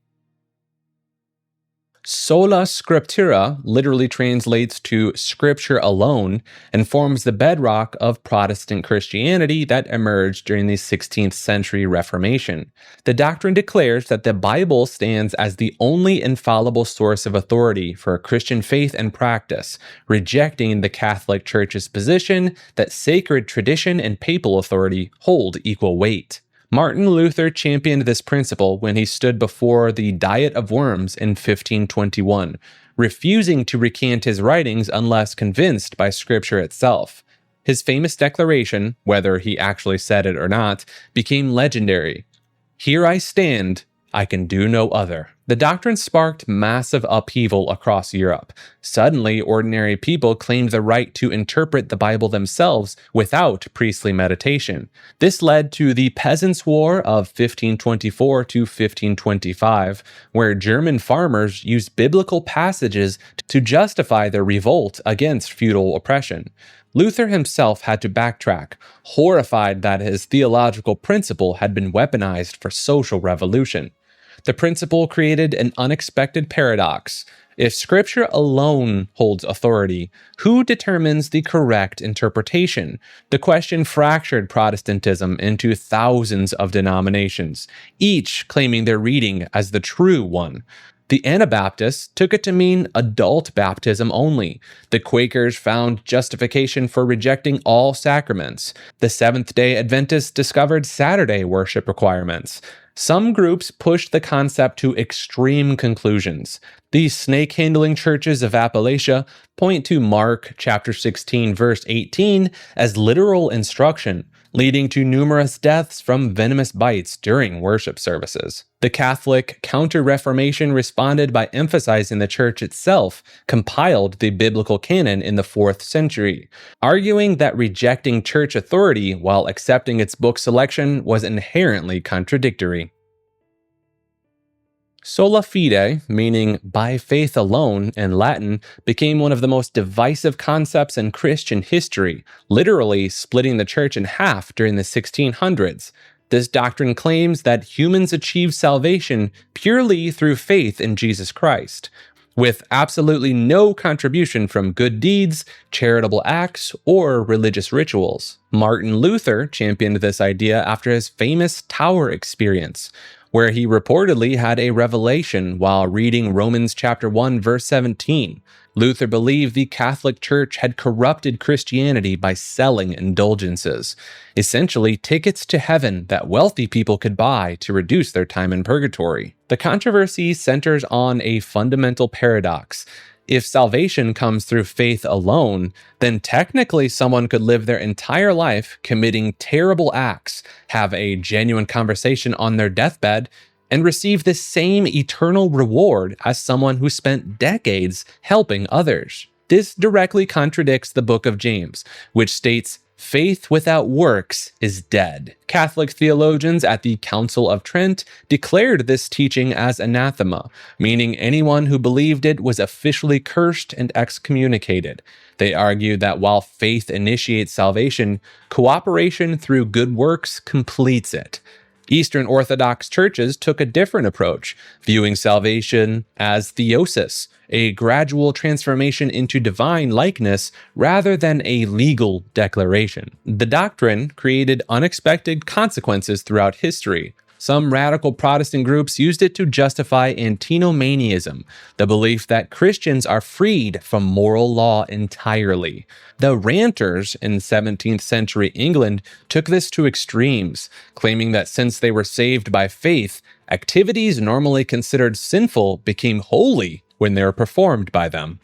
C: Sola Scriptura literally translates to scripture alone and forms the bedrock of Protestant Christianity that emerged during the 16th century Reformation. The doctrine declares that the Bible stands as the only infallible source of authority for Christian faith and practice, rejecting the Catholic Church's position that sacred tradition and papal authority hold equal weight. Martin Luther championed this principle when he stood before the Diet of Worms in 1521, refusing to recant his writings unless convinced by Scripture itself. His famous declaration, whether he actually said it or not, became legendary. "Here I stand, I can do no other." The doctrine sparked massive upheaval across Europe. Suddenly, ordinary people claimed the right to interpret the Bible themselves without priestly meditation. This led to the Peasants' War of 1524 to 1525, where German farmers used biblical passages to justify their revolt against feudal oppression. Luther himself had to backtrack, horrified that his theological principle had been weaponized for social revolution. The principle created an unexpected paradox. If Scripture alone holds authority, who determines the correct interpretation? The question fractured Protestantism into thousands of denominations, each claiming their reading as the true one. The Anabaptists took it to mean adult baptism only. The Quakers found justification for rejecting all sacraments. The Seventh-day Adventists discovered Saturday worship requirements. Some groups pushed the concept to extreme conclusions. The snake-handling churches of Appalachia point to Mark chapter 16, verse 18 as literal instruction, leading to numerous deaths from venomous bites during worship services. The Catholic Counter-Reformation responded by emphasizing the church itself compiled the biblical canon in the 4th century, arguing that rejecting church authority while accepting its book selection was inherently contradictory. Sola fide, meaning by faith alone in Latin, became one of the most divisive concepts in Christian history, literally splitting the church in half during the 1600s. This doctrine claims that humans achieve salvation purely through faith in Jesus Christ, with absolutely no contribution from good deeds, charitable acts, or religious rituals. Martin Luther championed this idea after his famous Tower experience, where he reportedly had a revelation while reading Romans chapter 1, verse 17. Luther believed the Catholic Church had corrupted Christianity by selling indulgences, essentially tickets to heaven that wealthy people could buy to reduce their time in purgatory. The controversy centers on a fundamental paradox. If salvation comes through faith alone, then technically someone could live their entire life committing terrible acts, have a genuine conversation on their deathbed, and receive the same eternal reward as someone who spent decades helping others. This directly contradicts the book of James, which states, "Faith without works is dead." Catholic theologians at the Council of Trent declared this teaching as anathema, meaning anyone who believed it was officially cursed and excommunicated. They argued that while faith initiates salvation, cooperation through good works completes it. Eastern Orthodox churches took a different approach, viewing salvation as theosis, a gradual transformation into divine likeness rather than a legal declaration. The doctrine created unexpected consequences throughout history. Some radical Protestant groups used it to justify antinomianism, the belief that Christians are freed from moral law entirely. The Ranters in 17th century England took this to extremes, claiming that since they were saved by faith, activities normally considered sinful became holy when they were performed by them.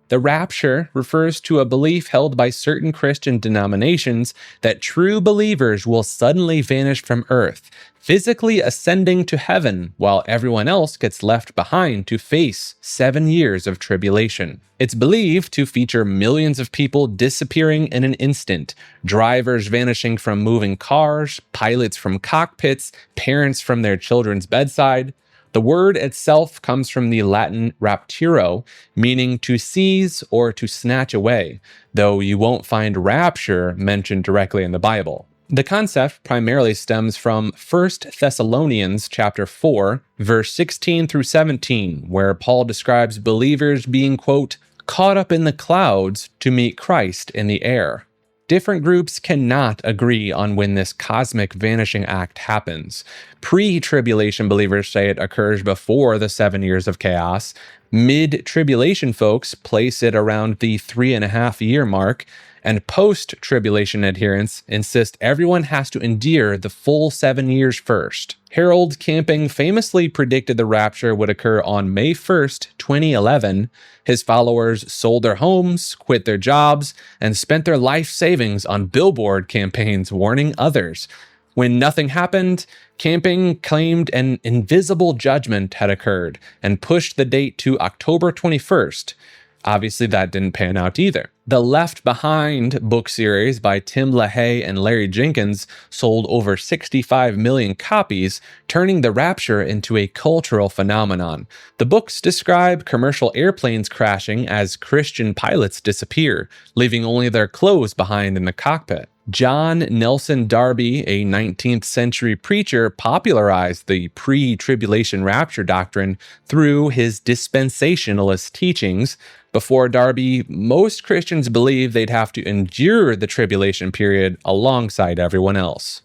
C: The rapture refers to a belief held by certain Christian denominations that true believers will suddenly vanish from earth, physically ascending to heaven while everyone else gets left behind to face 7 years of tribulation. It's believed to feature millions of people disappearing in an instant, drivers vanishing from moving cars, pilots from cockpits, parents from their children's bedside. The word itself comes from the Latin rapturo, meaning to seize or to snatch away, though you won't find rapture mentioned directly in the Bible. The concept primarily stems from 1 Thessalonians chapter 4, verse 16 through 17, where Paul describes believers being, quote, caught up in the clouds to meet Christ in the air. Different groups cannot agree on when this cosmic vanishing act happens. Pre-tribulation believers say it occurs before the 7 years of chaos. Mid-tribulation folks place it around the 3.5-year mark. And post-tribulation adherents insist everyone has to endure the full 7 years first. Harold Camping famously predicted the rapture would occur on May 1st, 2011. His followers sold their homes, quit their jobs, and spent their life savings on billboard campaigns warning others. When nothing happened, Camping claimed an invisible judgment had occurred and pushed the date to October 21st. Obviously, that didn't pan out either. The Left Behind book series by Tim LaHaye and Larry Jenkins sold over 65 million copies, turning the rapture into a cultural phenomenon. The books describe commercial airplanes crashing as Christian pilots disappear, leaving only their clothes behind in the cockpit. John Nelson Darby, a 19th century preacher, popularized the pre-tribulation rapture doctrine through his dispensationalist teachings. Before Darby, most Christians believed they'd have to endure the tribulation period alongside everyone else.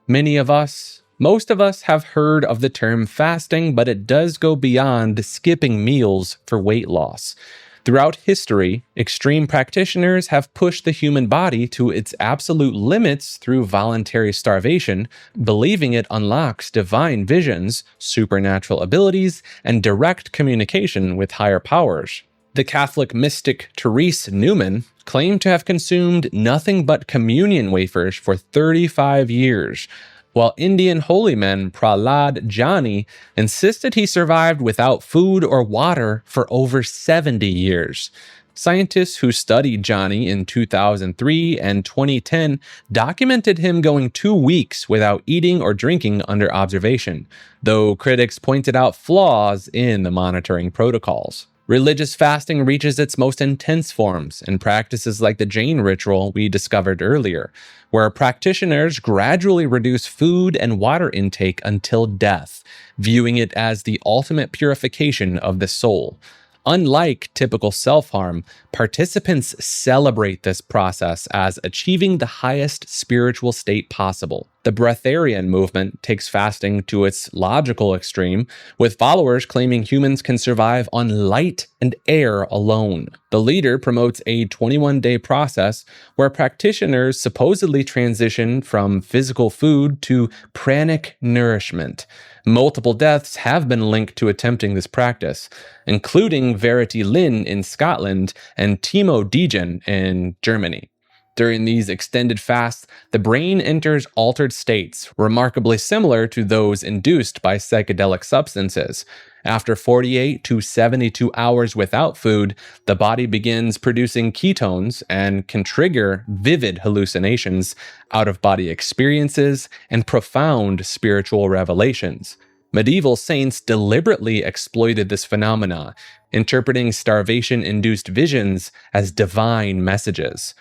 C: Most of us have heard of the term fasting, but it does go beyond skipping meals for weight loss. Throughout history, extreme practitioners have pushed the human body to its absolute limits through voluntary starvation, believing it unlocks divine visions, supernatural abilities, and direct communication with higher powers. The Catholic mystic Therese Newman claimed to have consumed nothing but communion wafers for 35 years, while Indian holy man Prahlad Jani insisted he survived without food or water for over 70 years. Scientists who studied Jani in 2003 and 2010 documented him going 2 weeks without eating or drinking under observation, though critics pointed out flaws in the monitoring protocols. Religious fasting reaches its most intense forms in practices like the Jain ritual we discovered earlier, where practitioners gradually reduce food and water intake until death, viewing it as the ultimate purification of the soul. Unlike typical self-harm, participants celebrate this process as achieving the highest spiritual state possible. The breatharian movement takes fasting to its logical extreme, with followers claiming humans can survive on light and air alone. The leader promotes a 21-day process where practitioners supposedly transition from physical food to pranic nourishment. Multiple deaths have been linked to attempting this practice, including Verity Lynn in Scotland and Timo Degen in Germany. During these extended fasts, the brain enters altered states, remarkably similar to those induced by psychedelic substances. After 48 to 72 hours without food, the body begins producing ketones and can trigger vivid hallucinations, out-of-body experiences, and profound spiritual revelations. Medieval saints deliberately exploited this phenomena, interpreting starvation-induced visions as divine messages.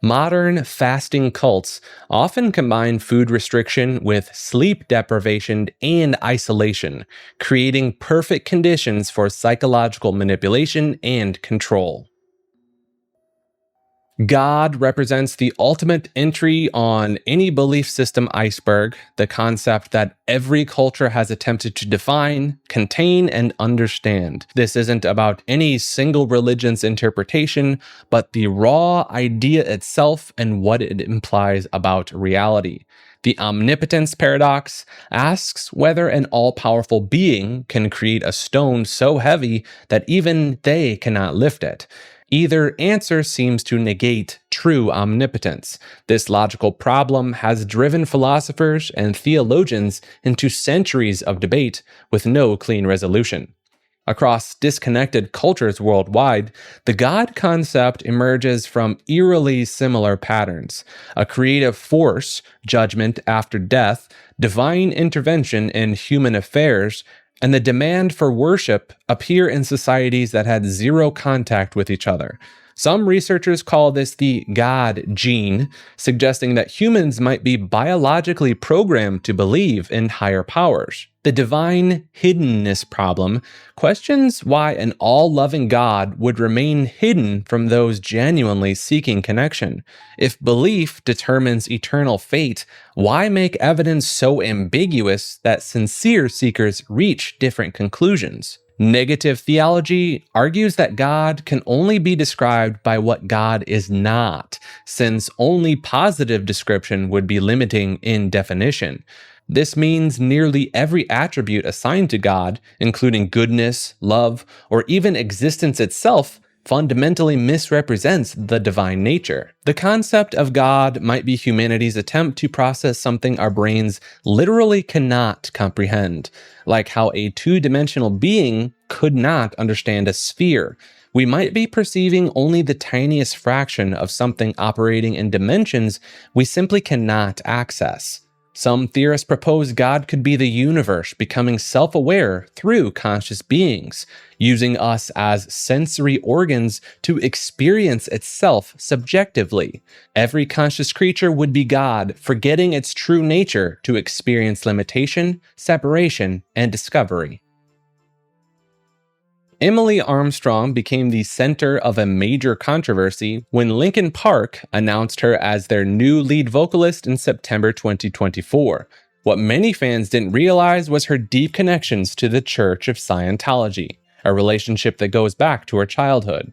C: Modern fasting cults often combine food restriction with sleep deprivation and isolation, creating perfect conditions for psychological manipulation and control. God represents the ultimate entry on any belief system iceberg, the concept that every culture has attempted to define, contain, and understand. This isn't about any single religion's interpretation, but the raw idea itself and what it implies about reality. The omnipotence paradox asks whether an all-powerful being can create a stone so heavy that even they cannot lift it. Either answer seems to negate true omnipotence. This logical problem has driven philosophers and theologians into centuries of debate with no clean resolution. Across disconnected cultures worldwide, the God concept emerges from eerily similar patterns: a creative force, judgment after death, divine intervention in human affairs, and the demand for worship appear in societies that had zero contact with each other. Some researchers call this the God gene, suggesting that humans might be biologically programmed to believe in higher powers. The divine hiddenness problem questions why an all-loving God would remain hidden from those genuinely seeking connection. If belief determines eternal fate, why make evidence so ambiguous that sincere seekers reach different conclusions? Negative theology argues that God can only be described by what God is not, since only positive description would be limiting in definition. This means nearly every attribute assigned to God, including goodness, love, or even existence itself, fundamentally misrepresents the divine nature. The concept of God might be humanity's attempt to process something our brains literally cannot comprehend, like how a two-dimensional being could not understand a sphere. We might be perceiving only the tiniest fraction of something operating in dimensions we simply cannot access. Some theorists propose God could be the universe becoming self-aware through conscious beings, using us as sensory organs to experience itself subjectively. Every conscious creature would be God, forgetting its true nature to experience limitation, separation, and discovery. Emily Armstrong became the center of a major controversy when Linkin Park announced her as their new lead vocalist in September 2024. What many fans didn't realize was her deep connections to the Church of Scientology, a relationship that goes back to her childhood.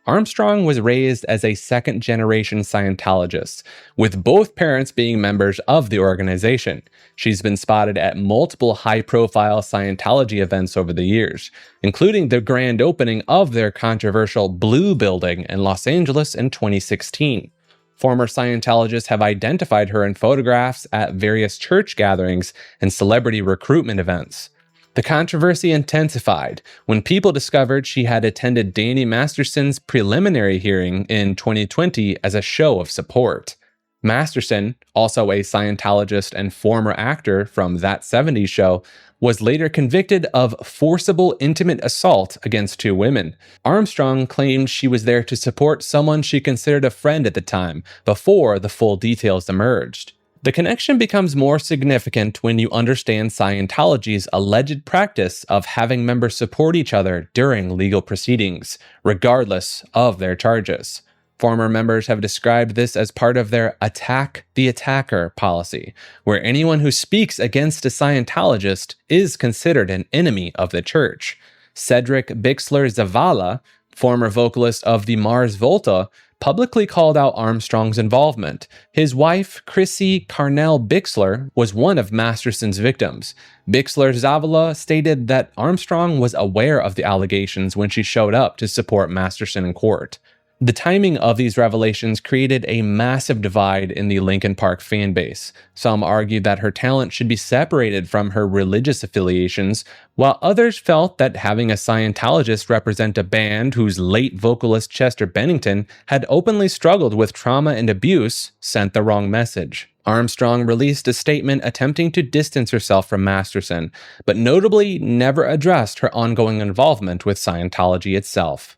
C: Armstrong was raised as a second-generation Scientologist, with both parents being members of the organization. She's been spotted at multiple high-profile Scientology events over the years, including the grand opening of their controversial Blue Building in Los Angeles in 2016. Former Scientologists have identified her in photographs at various church gatherings and celebrity recruitment events. The controversy intensified when people discovered she had attended Danny Masterson's preliminary hearing in 2020 as a show of support. Masterson, also a Scientologist and former actor from That 70s Show, was later convicted of forcible intimate assault against two women. Armstrong claimed she was there to support someone she considered a friend at the time, before the full details emerged. The connection becomes more significant when you understand Scientology's alleged practice of having members support each other during legal proceedings, regardless of their charges. Former members have described this as part of their attack the attacker policy, where anyone who speaks against a Scientologist is considered an enemy of the church. Cedric Bixler Zavala, former vocalist of the Mars Volta, publicly called out Armstrong's involvement. His wife, Chrissy Carnell Bixler, was one of Masterson's victims. Bixler Zavala stated that Armstrong was aware of the allegations when she showed up to support Masterson in court. The timing of these revelations created a massive divide in the Linkin Park fan base. Some argued that her talent should be separated from her religious affiliations, while others felt that having a Scientologist represent a band whose late vocalist Chester Bennington had openly struggled with trauma and abuse sent the wrong message. Armstrong released a statement attempting to distance herself from Masterson, but notably never addressed her ongoing involvement with Scientology itself.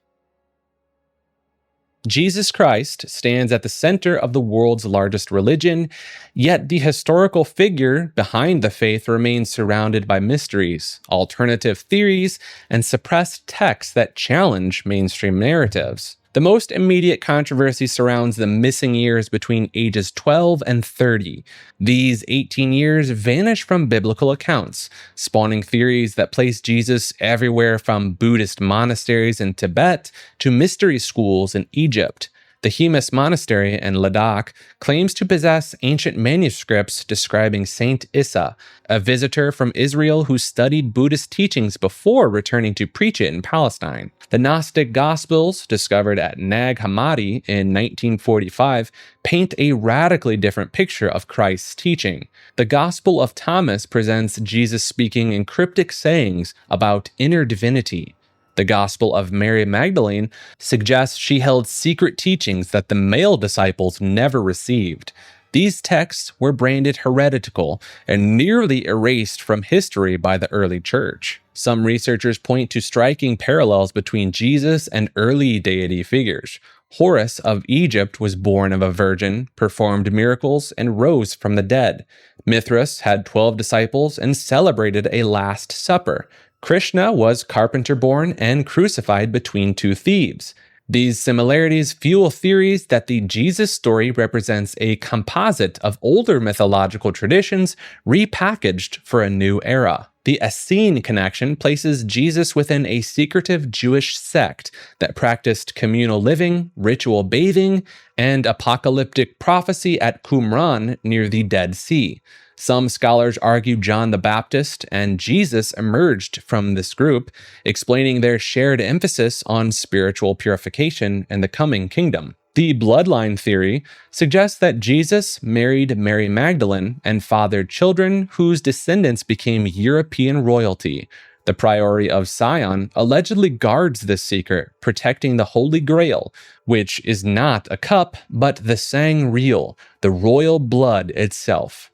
C: Jesus Christ stands at the center of the world's largest religion, yet the historical figure behind the faith remains surrounded by mysteries, alternative theories, and suppressed texts that challenge mainstream narratives. The most immediate controversy surrounds the missing years between ages 12 and 30. These 18 years vanish from biblical accounts, spawning theories that place Jesus everywhere from Buddhist monasteries in Tibet to mystery schools in Egypt. The Hemis Monastery in Ladakh claims to possess ancient manuscripts describing Saint Issa, a visitor from Israel who studied Buddhist teachings before returning to preach it in Palestine. The Gnostic Gospels, discovered at Nag Hammadi in 1945, paint a radically different picture of Christ's teaching. The Gospel of Thomas presents Jesus speaking in cryptic sayings about inner divinity. The Gospel of Mary Magdalene suggests she held secret teachings that the male disciples never received. These texts were branded heretical and nearly erased from history by the early church. Some researchers point to striking parallels between Jesus and early deity figures. Horus of Egypt was born of a virgin, performed miracles, and rose from the dead. Mithras had 12 disciples and celebrated a Last Supper. Krishna was carpenter-born and crucified between two thieves. These similarities fuel theories that the Jesus story represents a composite of older mythological traditions repackaged for a new era. The Essene connection places Jesus within a secretive Jewish sect that practiced communal living, ritual bathing, and apocalyptic prophecy at Qumran near the Dead Sea. Some scholars argue John the Baptist and Jesus emerged from this group, explaining their shared emphasis on spiritual purification and the coming kingdom. The bloodline theory suggests that Jesus married Mary Magdalene and fathered children whose descendants became European royalty. The Priory of Sion allegedly guards this secret, protecting the Holy Grail, which is not a cup, but the sangreal, the royal blood itself.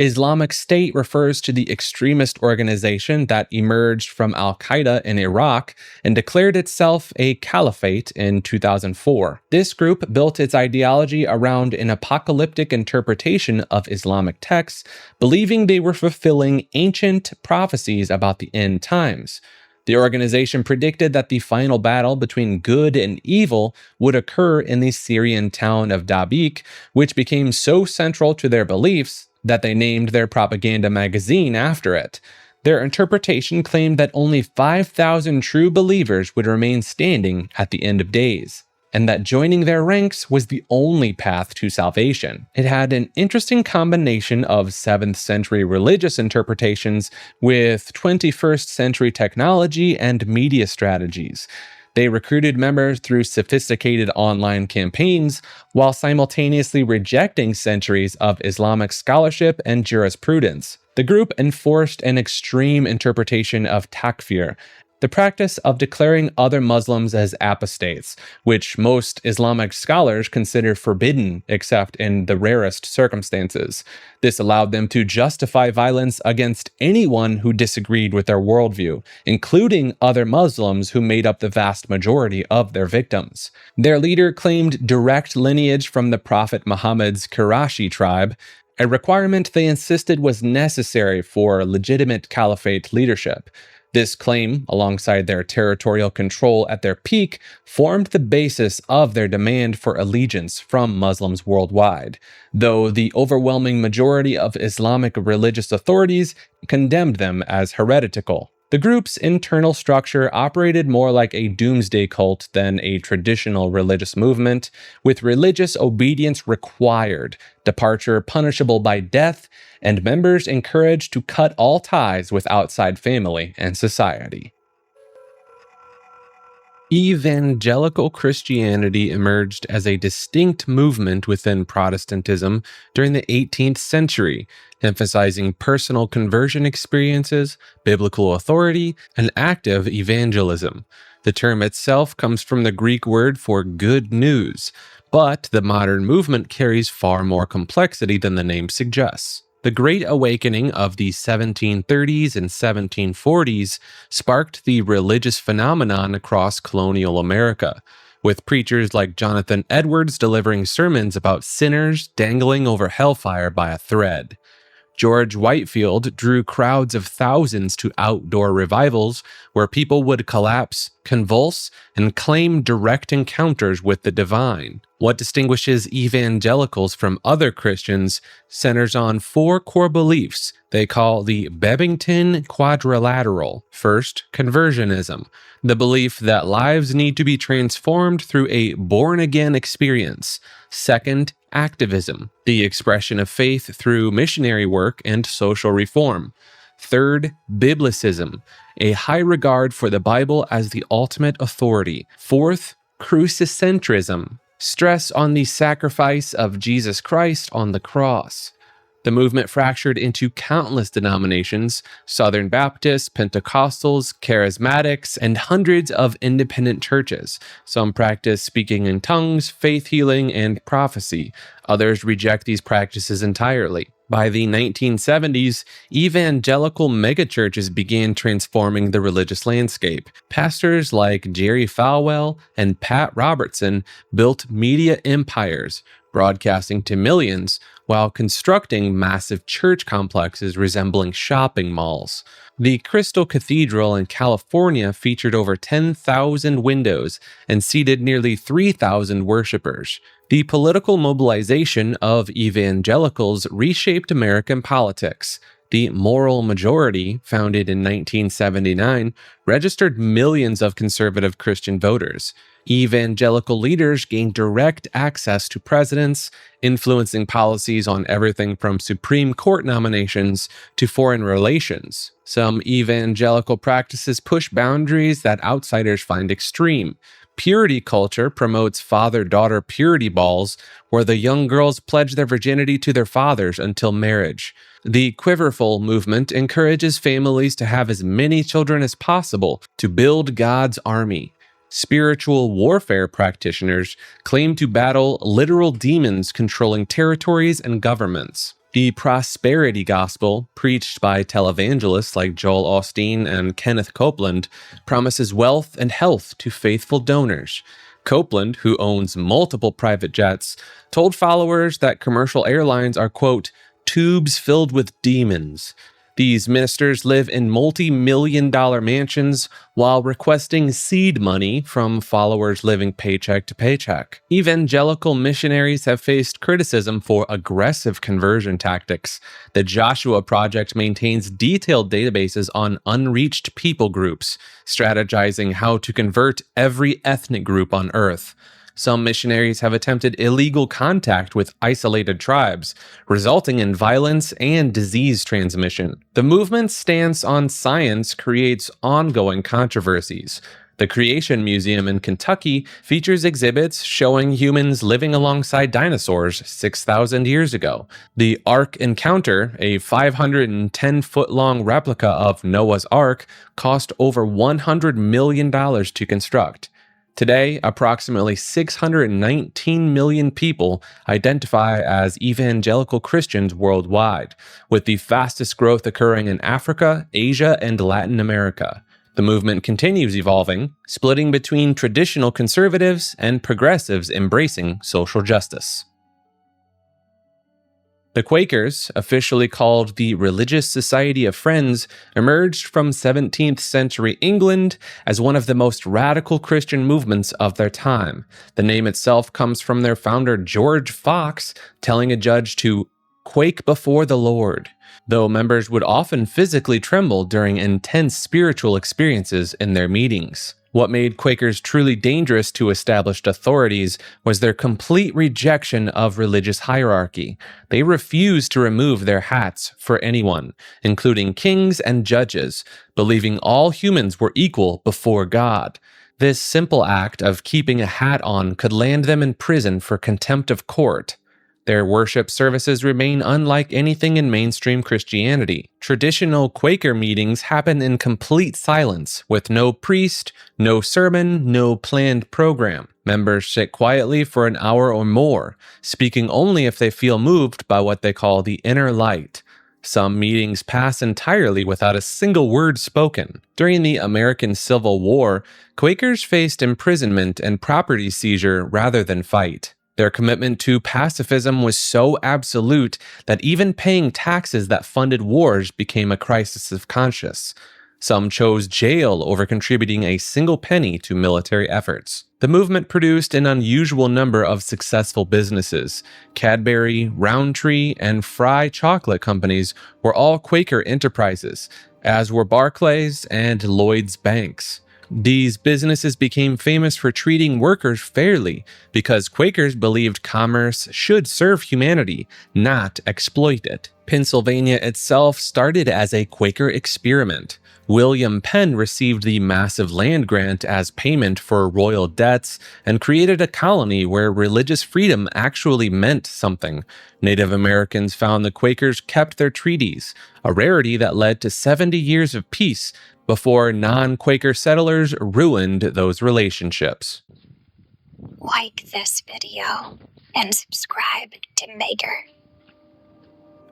C: Islamic State refers to the extremist organization that emerged from al-Qaeda in Iraq and declared itself a caliphate in 2004. This group built its ideology around an apocalyptic interpretation of Islamic texts, believing they were fulfilling ancient prophecies about the end times. The organization predicted that the final battle between good and evil would occur in the Syrian town of Dabiq, which became so central to their beliefs that they named their propaganda magazine after it. Their interpretation claimed that only 5,000 true believers would remain standing at the end of days, and that joining their ranks was the only path to salvation. It had an interesting combination of 7th century religious interpretations with 21st century technology and media strategies. They recruited members through sophisticated online campaigns while simultaneously rejecting centuries of Islamic scholarship and jurisprudence. The group enforced an extreme interpretation of takfir, the practice of declaring other Muslims as apostates, which most Islamic scholars consider forbidden except in the rarest circumstances. This allowed them to justify violence against anyone who disagreed with their worldview, including other Muslims who made up the vast majority of their victims. Their leader claimed direct lineage from the Prophet Muhammad's Qurayshi tribe, a requirement they insisted was necessary for legitimate caliphate leadership. This claim, alongside their territorial control at their peak, formed the basis of their demand for allegiance from Muslims worldwide, though the overwhelming majority of Islamic religious authorities condemned them as heretical. The group's internal structure operated more like a doomsday cult than a traditional religious movement, with religious obedience required, departure punishable by death, and members encouraged to cut all ties with outside family and society. Evangelical Christianity emerged as a distinct movement within Protestantism during the 18th century, emphasizing personal conversion experiences, biblical authority, and active evangelism. The term itself comes from the Greek word for good news, but the modern movement carries far more complexity than the name suggests. The Great Awakening of the 1730s and 1740s sparked the religious phenomenon across colonial America, with preachers like Jonathan Edwards delivering sermons about sinners dangling over hellfire by a thread. George Whitefield drew crowds of thousands to outdoor revivals where people would collapse, convulse, and claim direct encounters with the divine. What distinguishes evangelicals from other Christians centers on 4 core beliefs they call the Bebington Quadrilateral. First, conversionism, the belief that lives need to be transformed through a born-again experience. Second, activism, the expression of faith through missionary work and social reform. Third, biblicism, a high regard for the Bible as the ultimate authority. Fourth, crucicentrism, stress on the sacrifice of Jesus Christ on the cross. The movement fractured into countless denominations: Southern Baptists, Pentecostals, Charismatics, and hundreds of independent churches. Some practice speaking in tongues, faith healing, and prophecy. Others reject these practices entirely. By the 1970s, evangelical megachurches began transforming the religious landscape. Pastors like Jerry Falwell and Pat Robertson built media empires, broadcasting to millions while constructing massive church complexes resembling shopping malls. The Crystal Cathedral in California featured over 10,000 windows and seated nearly 3,000 worshipers. The political mobilization of evangelicals reshaped American politics. The moral majority, founded in 1979, registered millions of conservative Christian voters. Evangelical leaders gained direct access to presidents, influencing policies on everything from Supreme Court nominations to foreign relations. Some evangelical practices push boundaries that outsiders find extreme. Purity culture promotes father-daughter purity balls, where the young girls pledge their virginity to their fathers until marriage. The Quiverful movement encourages families to have as many children as possible to build God's army. Spiritual warfare practitioners claim to battle literal demons controlling territories and governments. The prosperity gospel, preached by televangelists like Joel Osteen and Kenneth Copeland, promises wealth and health to faithful donors. Copeland, who owns multiple private jets, told followers that commercial airlines are, quote, tubes filled with demons. These ministers live in multi-million-dollar mansions while requesting seed money from followers living paycheck to paycheck. Evangelical missionaries have faced criticism for aggressive conversion tactics. The Joshua Project maintains detailed databases on unreached people groups, strategizing how to convert every ethnic group on Earth. Some missionaries have attempted illegal contact with isolated tribes, resulting in violence and disease transmission. The movement's stance on science creates ongoing controversies. The Creation Museum in Kentucky features exhibits showing humans living alongside dinosaurs 6,000 years ago. The Ark Encounter, a 510-foot-long replica of Noah's Ark, cost over $100 million to construct. Today, approximately 619 million people identify as evangelical Christians worldwide, with the fastest growth occurring in Africa, Asia, and Latin America. The movement continues evolving, splitting between traditional conservatives and progressives embracing social justice. The Quakers, officially called the Religious Society of Friends, emerged from 17th century England as one of the most radical Christian movements of their time. The name itself comes from their founder George Fox telling a judge to quake before the Lord, though members would often physically tremble during intense spiritual experiences in their meetings. What made Quakers truly dangerous to established authorities was their complete rejection of religious hierarchy. They refused to remove their hats for anyone, including kings and judges, believing all humans were equal before God. This simple act of keeping a hat on could land them in prison for contempt of court. Their worship services remain unlike anything in mainstream Christianity. Traditional Quaker meetings happen in complete silence, with no priest, no sermon, no planned program. Members sit quietly for an hour or more, speaking only if they feel moved by what they call the inner light. Some meetings pass entirely without a single word spoken. During the American Civil War, Quakers faced imprisonment and property seizure rather than fight. Their commitment to pacifism was so absolute that even paying taxes that funded wars became a crisis of conscience. Some chose jail over contributing a single penny to military efforts. The movement produced an unusual number of successful businesses. Cadbury, Roundtree, and Fry chocolate companies were all Quaker enterprises, as were Barclays and Lloyd's Banks. These businesses became famous for treating workers fairly because Quakers believed commerce should serve humanity, not exploit it. Pennsylvania itself started as a Quaker experiment. William Penn received the massive land grant as payment for royal debts and created a colony where religious freedom actually meant something. Native Americans found the Quakers kept their treaties, a rarity that led to 70 years of peace before non-Quaker settlers ruined those relationships.
B: Like this video and subscribe to Maker.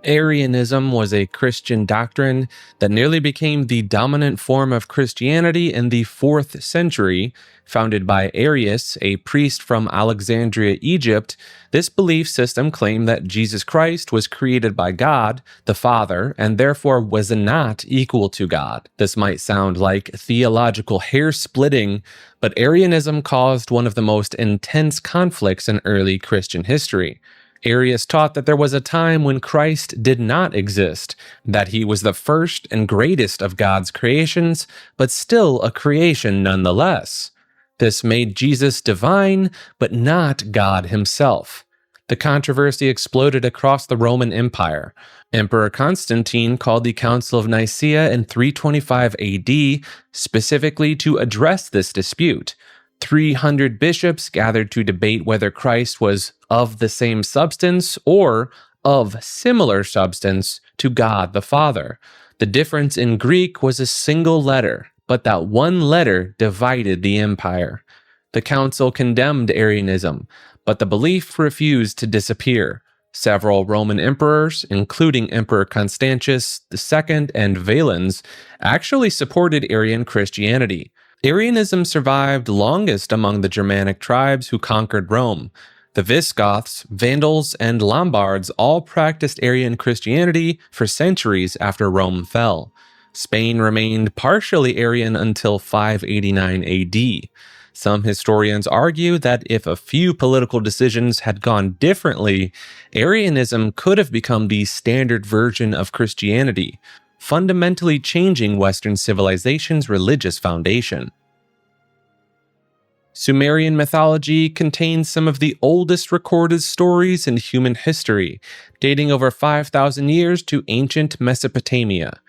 C: Arianism was a Christian doctrine that nearly became the dominant form of Christianity in the 4th century. Founded by Arius, a priest from Alexandria, Egypt, this belief system claimed that Jesus Christ was created by God, the Father, and therefore was not equal to God. This might sound like theological hair-splitting, but Arianism caused one of the most intense conflicts in early Christian history. Arius taught that there was a time when Christ did not exist, that he was the first and greatest of God's creations, but still a creation nonetheless. This made Jesus divine, but not God himself. The controversy exploded across the Roman Empire. Emperor Constantine called the Council of Nicaea in 325 AD specifically to address this dispute. 300 bishops gathered to debate whether Christ was of the same substance or of similar substance to God the Father. The difference in Greek was a single letter, but that one letter divided the empire. The council condemned Arianism, but the belief refused to disappear. Several Roman emperors, including Emperor Constantius II and Valens, actually supported Arian Christianity. Arianism survived longest among the Germanic tribes who conquered Rome. The Visigoths, Vandals, and Lombards all practiced Arian Christianity for centuries after Rome fell. Spain remained partially Arian until 589 AD. Some historians argue that if a few political decisions had gone differently, Arianism could have become the standard version of Christianity, fundamentally changing Western civilization's religious foundation. Sumerian mythology contains some of the oldest recorded stories in human history, dating over 5,000 years to ancient Mesopotamia.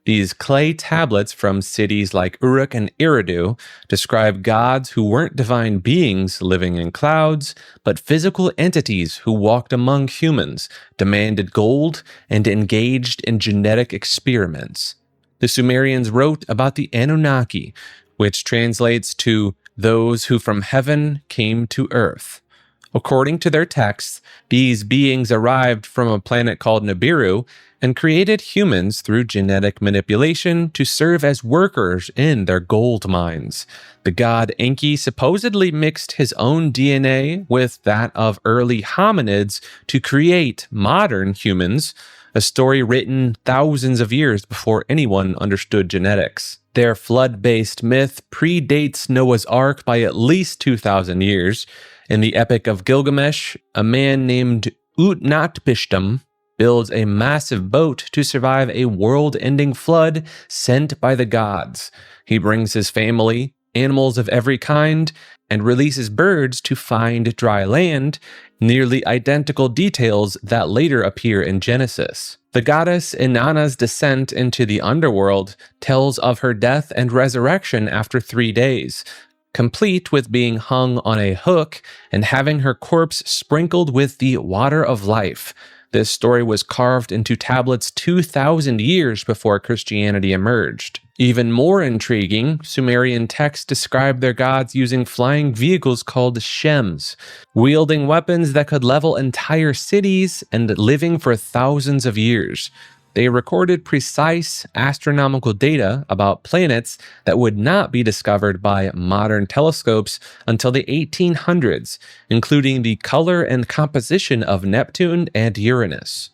C: These clay tablets from cities like Uruk and Eridu describe gods who weren't divine beings living in clouds, but physical entities who walked among humans, demanded gold, and engaged in genetic experiments. The Sumerians wrote about the Anunnaki, which translates to those who from heaven came to earth. According to their texts, these beings arrived from a planet called Nibiru and created humans through genetic manipulation to serve as workers in their gold mines. The god Enki supposedly mixed his own DNA with that of early hominids to create modern humans, a story written thousands of years before anyone understood genetics. Their flood-based myth predates Noah's Ark by at least 2,000 years. In the Epic of Gilgamesh, a man named Utnapishtim builds a massive boat to survive a world-ending flood sent by the gods. He brings his family, animals of every kind, and releases birds to find dry land, nearly identical details that later appear in Genesis. The goddess Inanna's descent into the underworld tells of her death and resurrection after 3 days, complete with being hung on a hook and having her corpse sprinkled with the water of life. This story was carved into tablets 2,000 years before Christianity emerged. Even more intriguing, Sumerian texts describe their gods using flying vehicles called shems, wielding weapons that could level entire cities and living for thousands of years. They recorded precise astronomical data about planets that would not be discovered by modern telescopes until the 1800s, including the color and composition of Neptune and Uranus.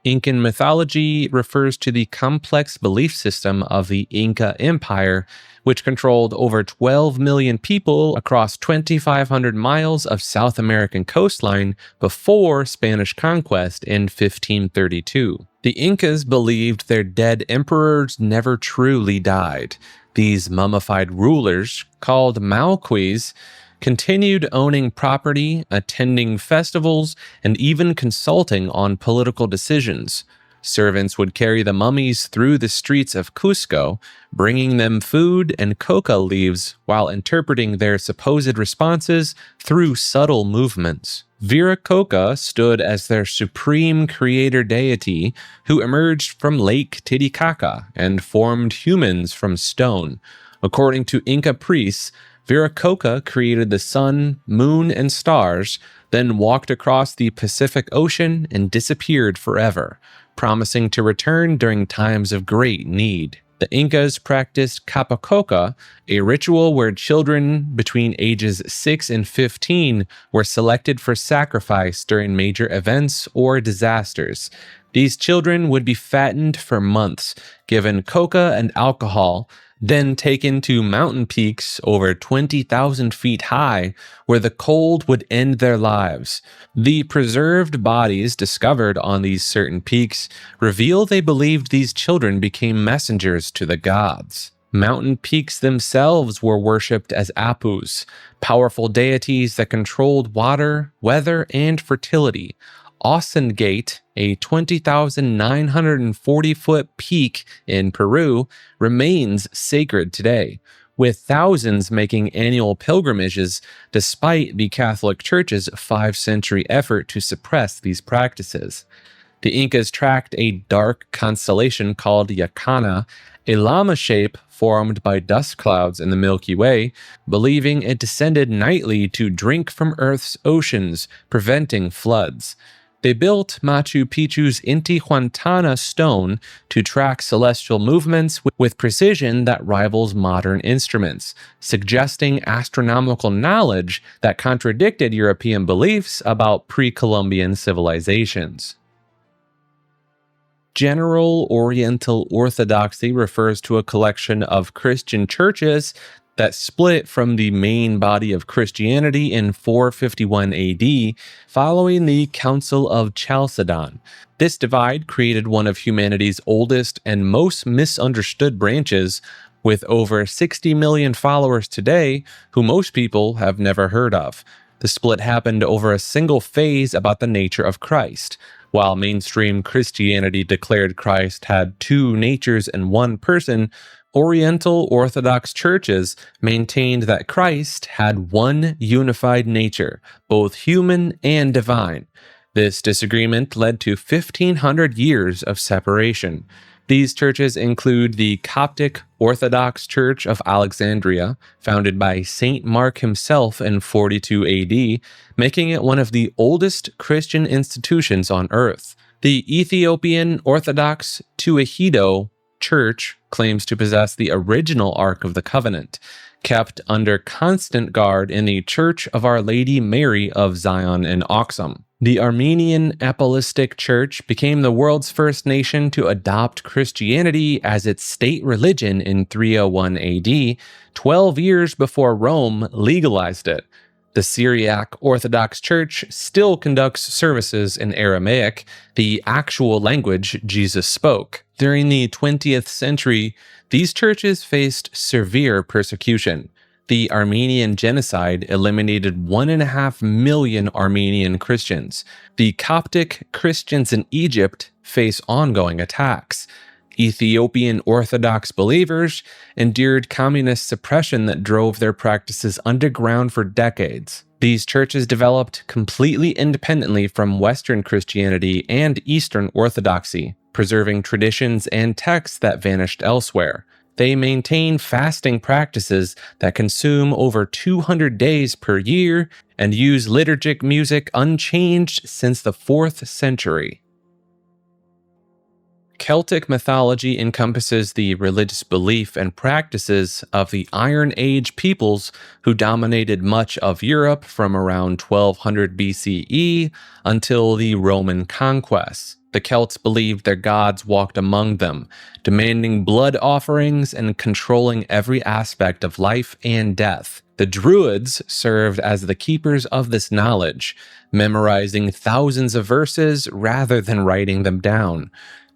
C: Incan mythology refers to the complex belief system of the Inca Empire, which controlled over 12 million people across 2,500 miles of South American coastline before Spanish conquest in 1532. The Incas believed their dead emperors never truly died. These mummified rulers, called Malquis, continued owning property, attending festivals, and even consulting on political decisions. Servants would carry the mummies through the streets of Cusco, bringing them food and coca leaves while interpreting their supposed responses through subtle movements. Viracocha stood as their supreme creator deity who emerged from Lake Titicaca and formed humans from stone. According to Inca priests, Viracocha created the sun, moon, and stars, then walked across the Pacific Ocean and disappeared forever, promising to return during times of great need. The Incas practiced capacoca, a ritual where children between ages 6 and 15 were selected for sacrifice during major events or disasters. These children would be fattened for months, given coca and alcohol, then taken to mountain peaks over 20,000 feet high, where the cold would end their lives. The preserved bodies discovered on these certain peaks reveal they believed these children became messengers to the gods. Mountain peaks themselves were worshipped as apus, powerful deities that controlled water, weather, and fertility. Austin Gate, a 20,940-foot peak in Peru, remains sacred today, with thousands making annual pilgrimages despite the Catholic Church's 5-century effort to suppress these practices. The Incas tracked a dark constellation called Yacana, a llama shape formed by dust clouds in the Milky Way, believing it descended nightly to drink from Earth's oceans, preventing floods. They built Machu Picchu's Intihuatana stone to track celestial movements with precision that rivals modern instruments, suggesting astronomical knowledge that contradicted European beliefs about pre-Columbian civilizations. General Oriental Orthodoxy refers to a collection of Christian churches that split from the main body of Christianity in 451 AD, following the Council of Chalcedon. This divide created one of humanity's oldest and most misunderstood branches, with over 60 million followers today who most people have never heard of. The split happened over a single phase about the nature of Christ. While mainstream Christianity declared Christ had two natures in one person, Oriental Orthodox churches maintained that Christ had one unified nature, both human and divine. This disagreement led to 1,500 years of separation. These churches include the Coptic Orthodox Church of Alexandria, founded by Saint Mark himself in 42 AD, making it one of the oldest Christian institutions on earth. The Ethiopian Orthodox Tewahedo Church claims to possess the original Ark of the Covenant, kept under constant guard in the Church of Our Lady Mary of Zion in Aksum. The Armenian Apostolic Church became the world's first nation to adopt Christianity as its state religion in 301 AD, 12 years before Rome legalized it. The Syriac Orthodox Church still conducts services in Aramaic, the actual language Jesus spoke. During the 20th century, these churches faced severe persecution. The Armenian genocide eliminated 1.5 million Armenian Christians. The Coptic Christians in Egypt face ongoing attacks. Ethiopian Orthodox believers endured communist suppression that drove their practices underground for decades. These churches developed completely independently from Western Christianity and Eastern Orthodoxy, preserving traditions and texts that vanished elsewhere. They maintain fasting practices that consume over 200 days per year and use liturgic music unchanged since the 4th century. Celtic mythology encompasses the religious belief and practices of the Iron Age peoples who dominated much of Europe from around 1200 BCE until the Roman conquest. The Celts believed their gods walked among them, demanding blood offerings and controlling every aspect of life and death. The Druids served as the keepers of this knowledge, memorizing thousands of verses rather than writing them down.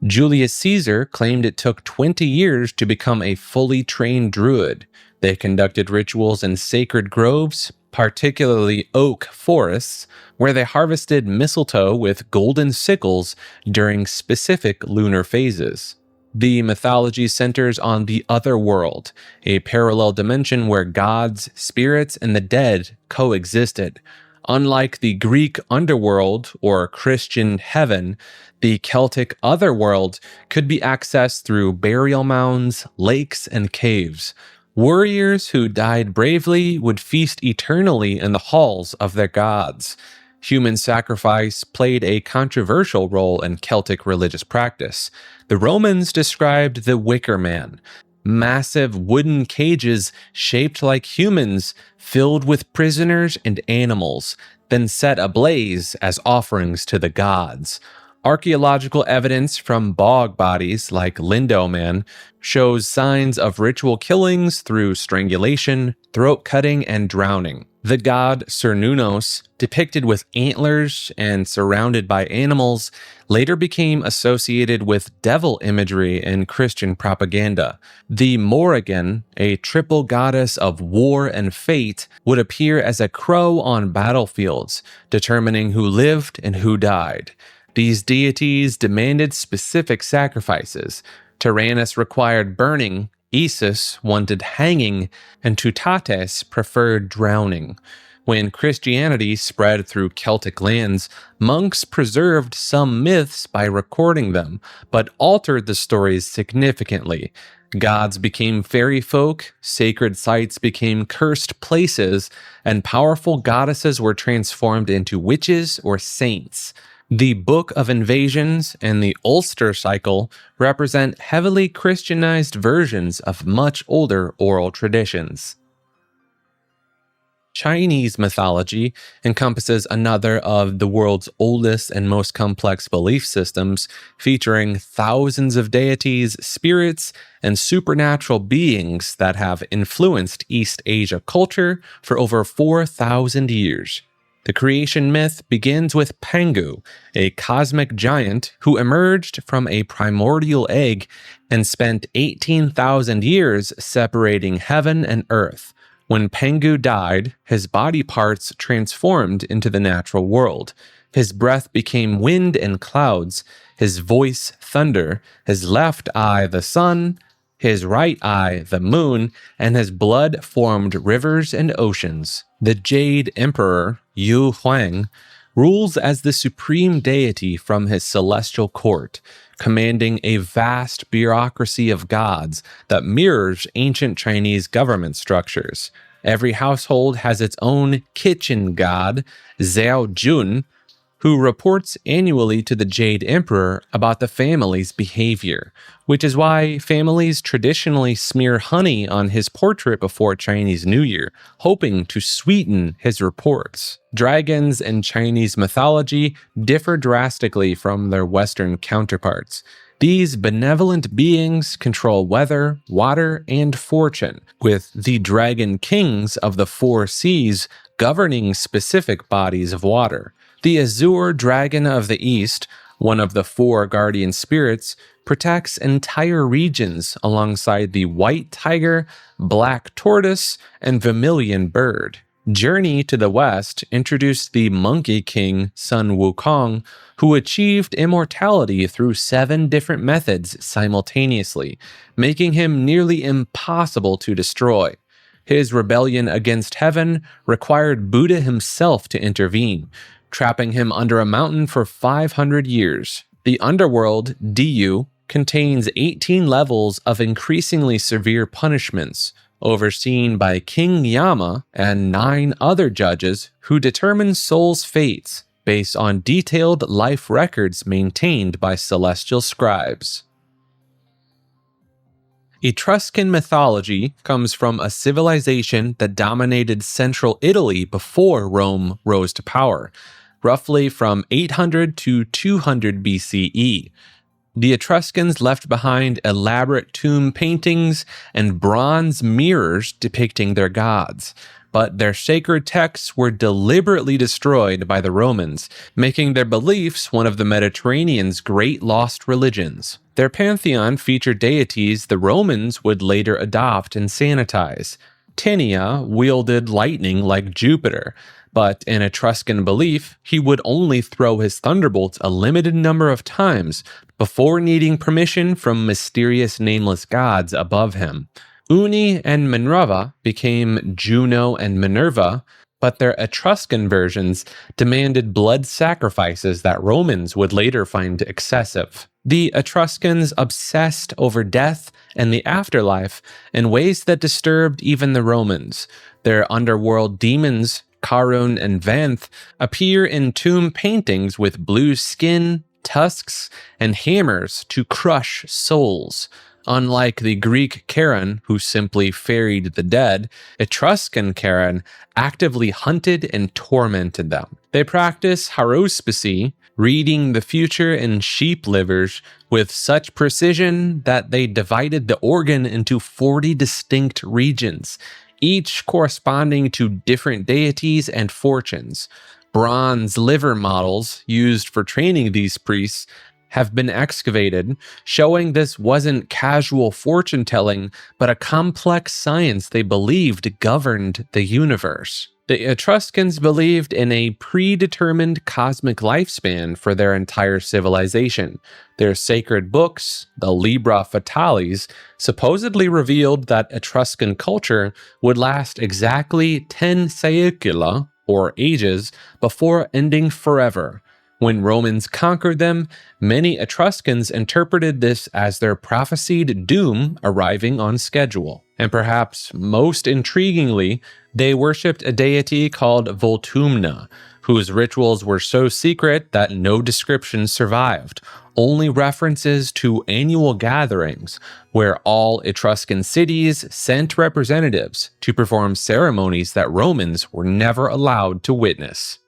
C: Julius Caesar claimed it took 20 years to become a fully trained druid. They conducted rituals in sacred groves, particularly oak forests, where they harvested mistletoe with golden sickles during specific lunar phases. The mythology centers on the other world, a parallel dimension where gods, spirits, and the dead coexisted. Unlike the Greek underworld or Christian heaven, the Celtic otherworld could be accessed through burial mounds, lakes, and caves. Warriors who died bravely would feast eternally in the halls of their gods. Human sacrifice played a controversial role in Celtic religious practice. The Romans described the wicker man, massive wooden cages shaped like humans, filled with prisoners and animals, then set ablaze as offerings to the gods. Archaeological evidence from bog bodies like Lindoman shows signs of ritual killings through strangulation, throat cutting, and drowning. The god Cernunnos, depicted with antlers and surrounded by animals, later became associated with devil imagery in Christian propaganda. The Morrigan, a triple goddess of war and fate, would appear as a crow on battlefields, determining who lived and who died. These deities demanded specific sacrifices. Tyrannus required burning, Isis wanted hanging, and Tutates preferred drowning. When Christianity spread through Celtic lands, monks preserved some myths by recording them, but altered the stories significantly. Gods became fairy folk, sacred sites became cursed places, and powerful goddesses were transformed into witches or saints. The Book of Invasions and the Ulster cycle represent heavily Christianized versions of much older oral traditions. Chinese mythology encompasses another of the world's oldest and most complex belief systems, featuring thousands of deities, spirits, and supernatural beings that have influenced East Asia culture for over 4,000 years. The creation myth begins with Pangu, a cosmic giant who emerged from a primordial egg and spent 18,000 years separating heaven and earth. When Pangu died, his body parts transformed into the natural world. His breath became wind and clouds, his voice thunder, his left eye the sun, his right eye the moon, and his blood formed rivers and oceans. The Jade Emperor, Yu Huang, rules as the supreme deity from his celestial court, commanding a vast bureaucracy of gods that mirrors ancient Chinese government structures. Every household has its own kitchen god, Zhao Jun, who reports annually to the Jade Emperor about the family's behavior, which is why families traditionally smear honey on his portrait before Chinese New Year, hoping to sweeten his reports. Dragons in Chinese mythology differ drastically from their Western counterparts. These benevolent beings control weather, water, and fortune, with the dragon kings of the four seas governing specific bodies of water. The Azure Dragon of the East, one of the four guardian spirits, protects entire regions alongside the white tiger, black tortoise, and vermilion bird. Journey to the West introduced the Monkey King Sun Wukong, who achieved immortality through 7 different methods simultaneously, making him nearly impossible to destroy. His rebellion against heaven required Buddha himself to intervene, trapping him under a mountain for 500 years. The underworld, Diyu, contains 18 levels of increasingly severe punishments, overseen by King Yama and 9 other judges who determine souls' fates based on detailed life records maintained by celestial scribes. Etruscan mythology comes from a civilization that dominated central Italy before Rome rose to power, roughly from 800 to 200 BCE. The Etruscans left behind elaborate tomb paintings and bronze mirrors depicting their gods, but their sacred texts were deliberately destroyed by the Romans, making their beliefs one of the Mediterranean's great lost religions. Their pantheon featured deities the Romans would later adopt and sanitize. Tinia wielded lightning like Jupiter, but in Etruscan belief, he would only throw his thunderbolts a limited number of times before needing permission from mysterious nameless gods above him. Uni and Minerva became Juno and Minerva, but their Etruscan versions demanded blood sacrifices that Romans would later find excessive. The Etruscans obsessed over death and the afterlife in ways that disturbed even the Romans. Their underworld demons Karun and Vanth appear in tomb paintings with blue skin, tusks, and hammers to crush souls. Unlike the Greek Charon, who simply ferried the dead, Etruscan Charon actively hunted and tormented them. They practice haruspicy, reading the future in sheep livers with such precision that they divided the organ into 40 distinct regions, each corresponding to different deities and fortunes. Bronze liver models used for training these priests have been excavated, showing this wasn't casual fortune telling, but a complex science they believed governed the universe. The Etruscans believed in a predetermined cosmic lifespan for their entire civilization. Their sacred books, the Libra Fatalis, supposedly revealed that Etruscan culture would last exactly 10 saecula, or ages, before ending forever. When Romans conquered them, many Etruscans interpreted this as their prophesied doom arriving on schedule. And perhaps most intriguingly, they worshipped a deity called Voltumna, whose rituals were so secret that no description survived, only references to annual gatherings where all Etruscan cities sent representatives to perform ceremonies that Romans were never allowed to witness.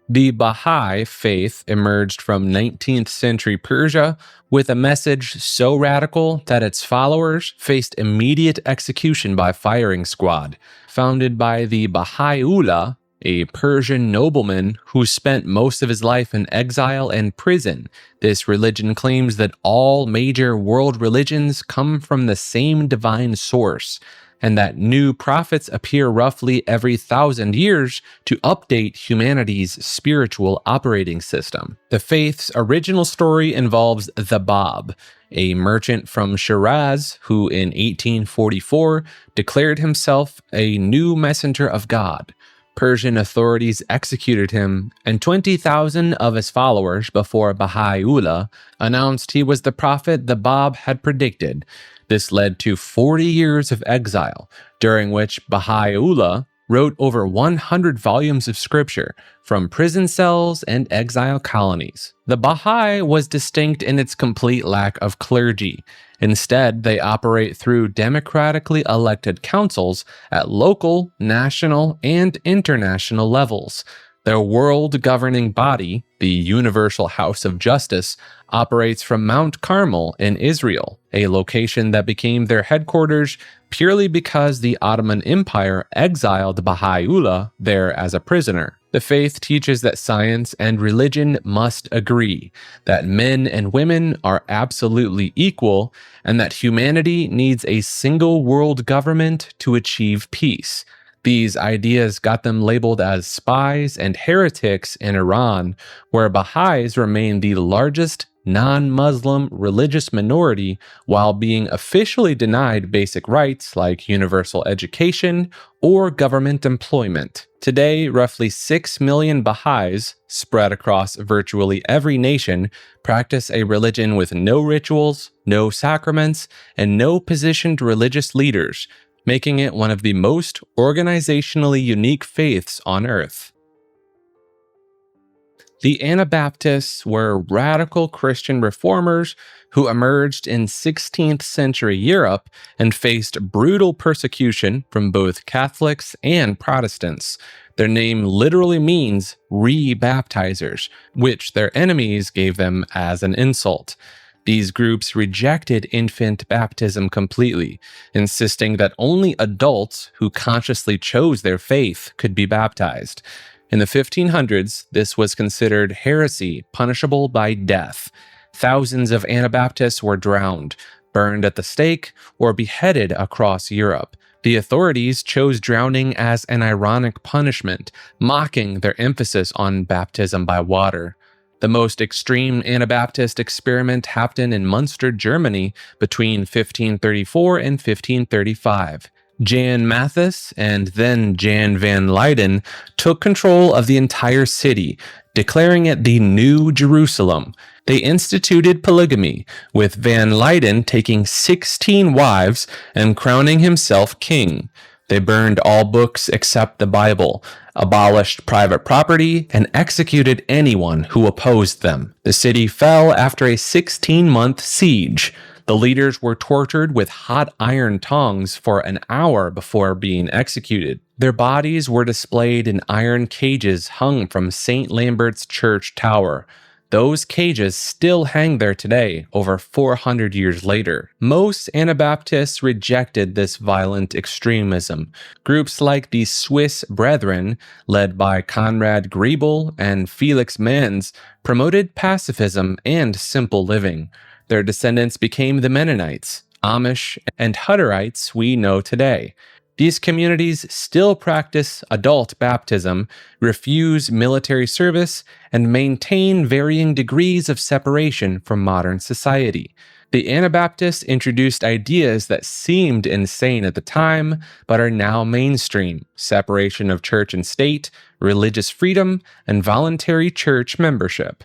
C: The Baha'i faith emerged from 19th century Persia with a message so radical that its followers faced immediate execution by firing squad. Founded by the Baha'u'llah, a Persian nobleman who spent most of his life in exile and prison, this religion claims that all major world religions come from the same divine source, and that new prophets appear roughly every 1,000 years to update humanity's spiritual operating system. The faith's original story involves the Bab, a merchant from Shiraz who in 1844 declared himself a new messenger of God. Persian authorities executed him, and 20,000 of his followers before Baha'u'llah announced he was the prophet the Bab had predicted. This led to 40 years of exile, during which Baha'u'llah wrote over 100 volumes of scripture from prison cells and exile colonies. The Baha'i was distinct in its complete lack of clergy. Instead, they operate through democratically elected councils at local, national, and international levels. Their world governing body, the Universal House of Justice, operates from Mount Carmel in Israel, a location that became their headquarters purely because the Ottoman Empire exiled Baha'u'llah there as a prisoner. The faith teaches that science and religion must agree, that men and women are absolutely equal, and that humanity needs a single world government to achieve peace. These ideas got them labeled as spies and heretics in Iran, where Baha'is remain the largest non-Muslim religious minority while being officially denied basic rights like universal education or government employment. Today, roughly 6 million Baha'is, spread across virtually every nation, practice a religion with no rituals, no sacraments, and no positioned religious leaders, making it one of the most organizationally unique faiths on earth. The Anabaptists were radical Christian reformers who emerged in 16th century Europe and faced brutal persecution from both Catholics and Protestants. Their name literally means re-baptizers, which their enemies gave them as an insult. These groups rejected infant baptism completely, insisting that only adults who consciously chose their faith could be baptized. In the 1500s, this was considered heresy, punishable by death. Thousands of Anabaptists were drowned, burned at the stake, or beheaded across Europe. The authorities chose drowning as an ironic punishment, mocking their emphasis on baptism by water. The most extreme Anabaptist experiment happened in Munster, Germany between 1534 and 1535. Jan Mathis and then Jan van Leyden took control of the entire city, declaring it the New Jerusalem. They instituted polygamy, with van Leyden taking 16 wives and crowning himself king. They burned all books except the Bible, abolished private property, and executed anyone who opposed them. The city fell after a 16-month siege. The leaders were tortured with hot iron tongs for an hour before being executed. Their bodies were displayed in iron cages hung from St. Lambert's Church tower. Those cages still hang there today, over 400 years later. Most Anabaptists rejected this violent extremism. Groups like the Swiss Brethren, led by Conrad Grebel and Felix Manz, promoted pacifism and simple living. Their descendants became the Mennonites, Amish, and Hutterites we know today. These communities still practice adult baptism, refuse military service, and maintain varying degrees of separation from modern society. The Anabaptists introduced ideas that seemed insane at the time, but are now mainstream: separation of church and state, religious freedom, and voluntary church membership.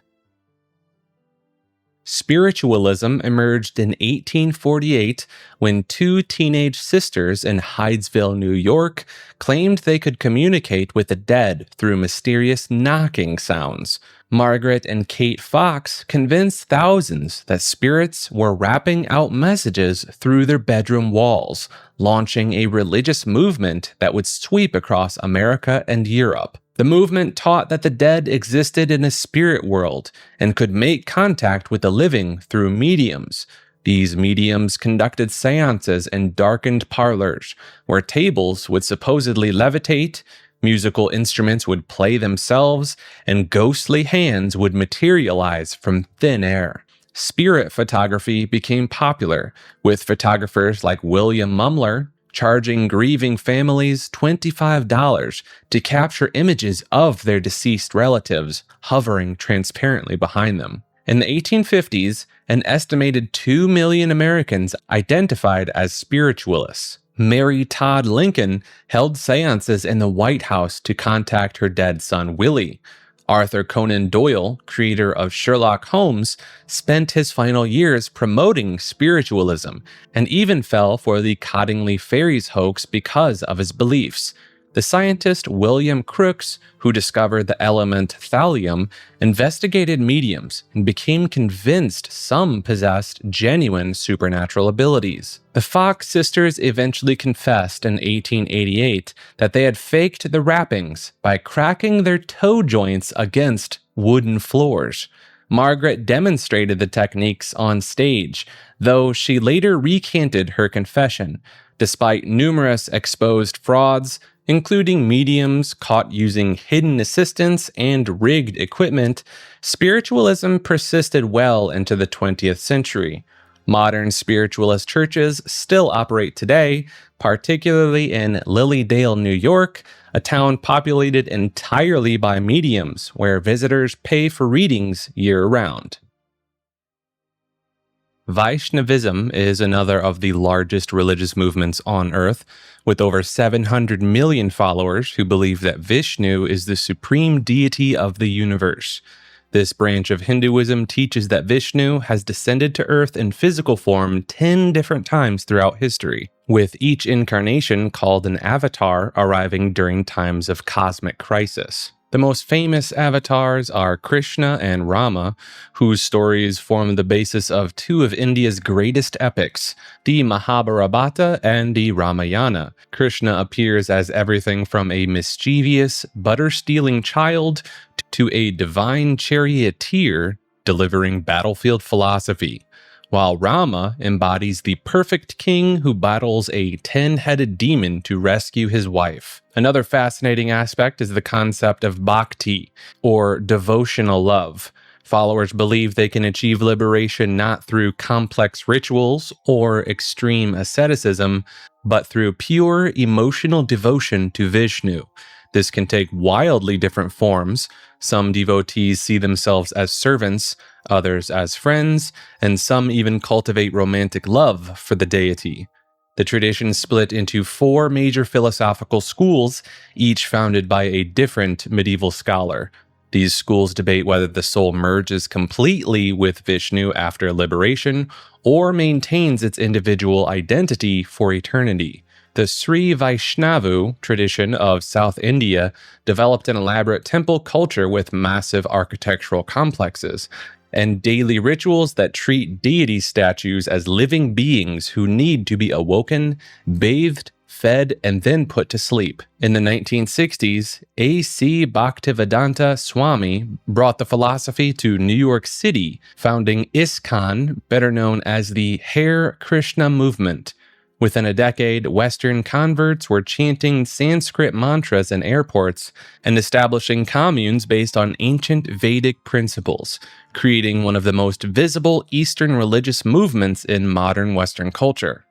C: Spiritualism emerged in 1848 when two teenage sisters in Hydesville, New York, claimed they could communicate with the dead through mysterious knocking sounds. Margaret and Kate Fox convinced thousands that spirits were rapping out messages through their bedroom walls, launching a religious movement that would sweep across America and Europe. The movement taught that the dead existed in a spirit world and could make contact with the living through mediums. These mediums conducted seances in darkened parlors, where tables would supposedly levitate, musical instruments would play themselves, and ghostly hands would materialize from thin air. Spirit photography became popular, with photographers like William Mumler charging grieving families $25 to capture images of their deceased relatives hovering transparently behind them. In the 1850s, an estimated 2 million Americans identified as spiritualists. Mary Todd Lincoln held seances in the White House to contact her dead son Willie. Arthur Conan Doyle, creator of Sherlock Holmes, spent his final years promoting spiritualism and even fell for the Cottingley Fairies hoax because of his beliefs. The scientist William Crookes, who discovered the element thallium, investigated mediums and became convinced some possessed genuine supernatural abilities. The Fox sisters eventually confessed in 1888 that they had faked the rappings by cracking their toe joints against wooden floors. Margaret demonstrated the techniques on stage, though she later recanted her confession. Despite numerous exposed frauds, including mediums caught using hidden assistants and rigged equipment, spiritualism persisted well into the 20th century. Modern spiritualist churches still operate today, particularly in Lilydale, New York, a town populated entirely by mediums where visitors pay for readings year-round. Vaishnavism is another of the largest religious movements on Earth, with over 700 million followers who believe that Vishnu is the supreme deity of the universe. This branch of Hinduism teaches that Vishnu has descended to Earth in physical form 10 different times throughout history, with each incarnation called an avatar arriving during times of cosmic crisis. The most famous avatars are Krishna and Rama, whose stories form the basis of two of India's greatest epics, the Mahabharata and the Ramayana. Krishna appears as everything from a mischievous, butter-stealing child to a divine charioteer delivering battlefield philosophy, while Rama embodies the perfect king who battles a 10-headed demon to rescue his wife. Another fascinating aspect is the concept of bhakti, or devotional love. Followers believe they can achieve liberation not through complex rituals or extreme asceticism, but through pure emotional devotion to Vishnu. This can take wildly different forms. Some devotees see themselves as servants, others as friends, and some even cultivate romantic love for the deity. The tradition split into 4 major philosophical schools, each founded by a different medieval scholar. These schools debate whether the soul merges completely with Vishnu after liberation or maintains its individual identity for eternity. The Sri Vaishnavu tradition of South India developed an elaborate temple culture with massive architectural complexes and daily rituals that treat deity statues as living beings who need to be awoken, bathed, fed, and then put to sleep. In the 1960s, A.C. Bhaktivedanta Swami brought the philosophy to New York City, founding ISKCON, better known as the Hare Krishna movement. Within a decade, Western converts were chanting Sanskrit mantras in airports and establishing communes based on ancient Vedic principles, creating one of the most visible Eastern religious movements in modern Western culture.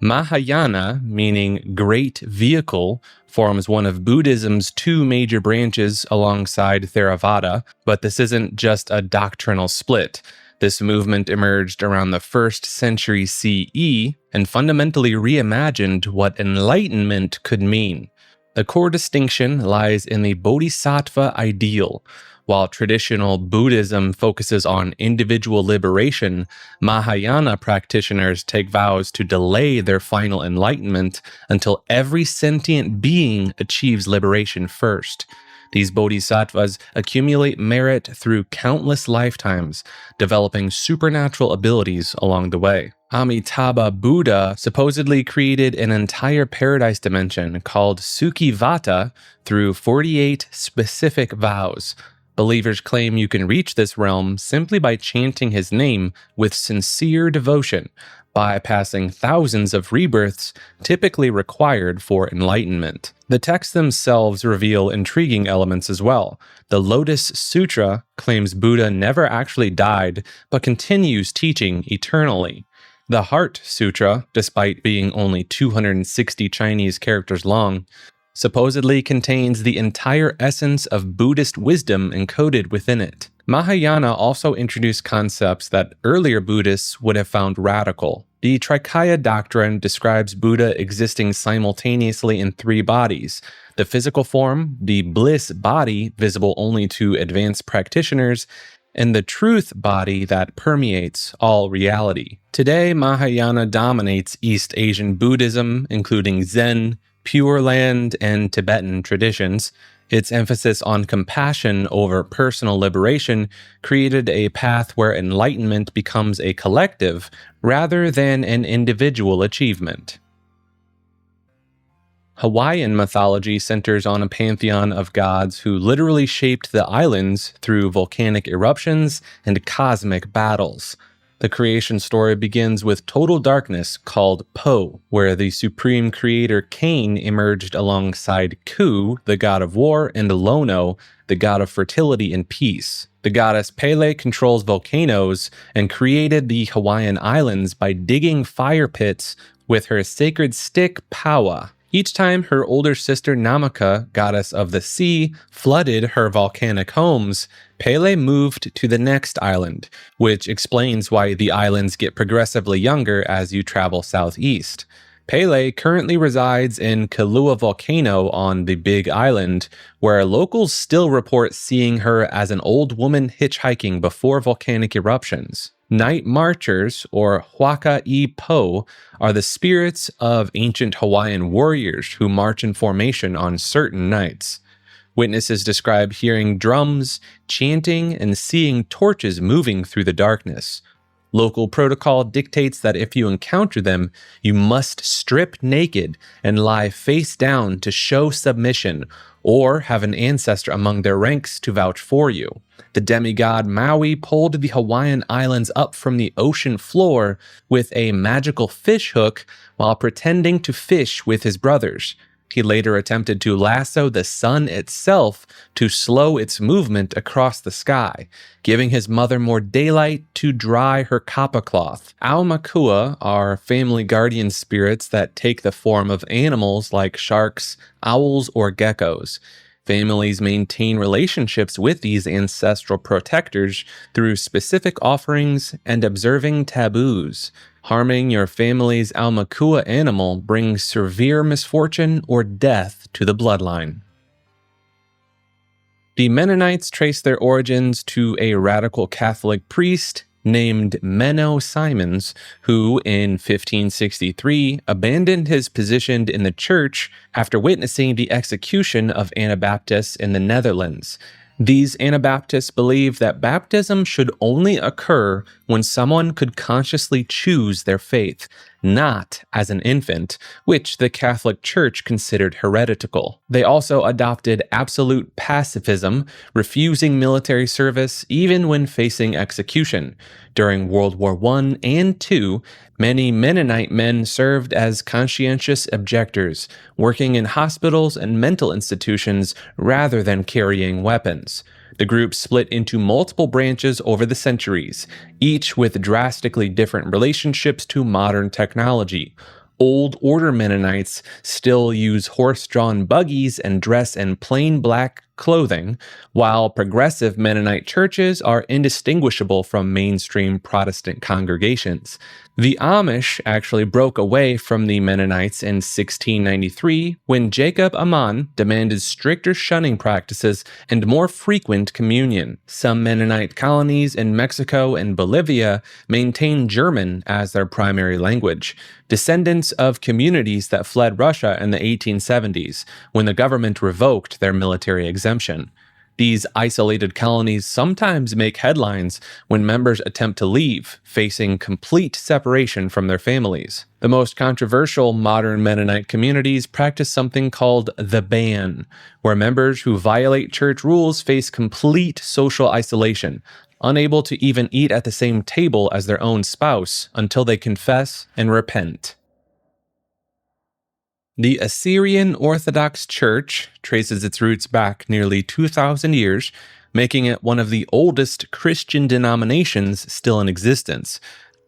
C: Mahayana, meaning great vehicle, forms one of Buddhism's two major branches alongside Theravada, but this isn't just a doctrinal split. This movement emerged around the 1st century CE and fundamentally reimagined what enlightenment could mean. The core distinction lies in the bodhisattva ideal. While traditional Buddhism focuses on individual liberation, Mahayana practitioners take vows to delay their final enlightenment until every sentient being achieves liberation first. These bodhisattvas accumulate merit through countless lifetimes, developing supernatural abilities along the way. Amitabha Buddha supposedly created an entire paradise dimension called Sukhivata through 48 specific vows. Believers claim you can reach this realm simply by chanting his name with sincere devotion, bypassing thousands of rebirths typically required for enlightenment. The texts themselves reveal intriguing elements as well. The Lotus Sutra claims Buddha never actually died, but continues teaching eternally. The Heart Sutra, despite being only 260 Chinese characters long, supposedly contains the entire essence of Buddhist wisdom encoded within it. Mahayana also introduced concepts that earlier Buddhists would have found radical. The Trikaya doctrine describes Buddha existing simultaneously in 3 bodies: the physical form, the bliss body visible only to advanced practitioners, and the truth body that permeates all reality. Today, Mahayana dominates East Asian Buddhism, including Zen, Pure Land, and Tibetan traditions. Its emphasis on compassion over personal liberation created a path where enlightenment becomes a collective rather than an individual achievement. Hawaiian mythology centers on a pantheon of gods who literally shaped the islands through volcanic eruptions and cosmic battles. The creation story begins with total darkness called Po, where the supreme creator Cain emerged alongside Ku, the god of war, and Lono, the god of fertility and peace. The goddess Pele controls volcanoes and created the Hawaiian Islands by digging fire pits with her sacred stick Paua. Each time her older sister Namaka, goddess of the sea, flooded her volcanic homes, Pele moved to the next island, which explains why the islands get progressively younger as you travel southeast. Pele currently resides in Kailua Volcano on the Big Island, where locals still report seeing her as an old woman hitchhiking before volcanic eruptions. Night Marchers, or Huaka-i Po, are the spirits of ancient Hawaiian warriors who march in formation on certain nights. Witnesses describe hearing drums, chanting, and seeing torches moving through the darkness. Local protocol dictates that if you encounter them, you must strip naked and lie face down to show submission, or have an ancestor among their ranks to vouch for you. The demigod Maui pulled the Hawaiian Islands up from the ocean floor with a magical fish hook while pretending to fish with his brothers. He later attempted to lasso the sun itself to slow its movement across the sky, giving his mother more daylight to dry her kapa cloth. Aumakua are family guardian spirits that take the form of animals like sharks, owls, or geckos. Families maintain relationships with these ancestral protectors through specific offerings and observing taboos. Harming your family's Aumakua animal brings severe misfortune or death to the bloodline. The Mennonites trace their origins to a radical Catholic priest named Menno Simons, who in 1563 abandoned his position in the church after witnessing the execution of Anabaptists in the Netherlands. These Anabaptists believed that baptism should only occur when someone could consciously choose their faith, not as an infant, which the Catholic Church considered heretical. They also adopted absolute pacifism, refusing military service even when facing execution. During World War I and II, many Mennonite men served as conscientious objectors, working in hospitals and mental institutions rather than carrying weapons. The group split into multiple branches over the centuries, each with drastically different relationships to modern technology. Old Order Mennonites still use horse-drawn buggies and dress in plain black clothing, while progressive Mennonite churches are indistinguishable from mainstream Protestant congregations. The Amish actually broke away from the Mennonites in 1693 when Jacob Amman demanded stricter shunning practices and more frequent communion. Some Mennonite colonies in Mexico and Bolivia maintain German as their primary language, descendants of communities that fled Russia in the 1870s when the government revoked their military exemption. These isolated colonies sometimes make headlines when members attempt to leave, facing complete separation from their families. The most controversial modern Mennonite communities practice something called the ban, where members who violate church rules face complete social isolation, unable to even eat at the same table as their own spouse until they confess and repent. The Assyrian Orthodox Church traces its roots back nearly 2,000 years, making it one of the oldest Christian denominations still in existence.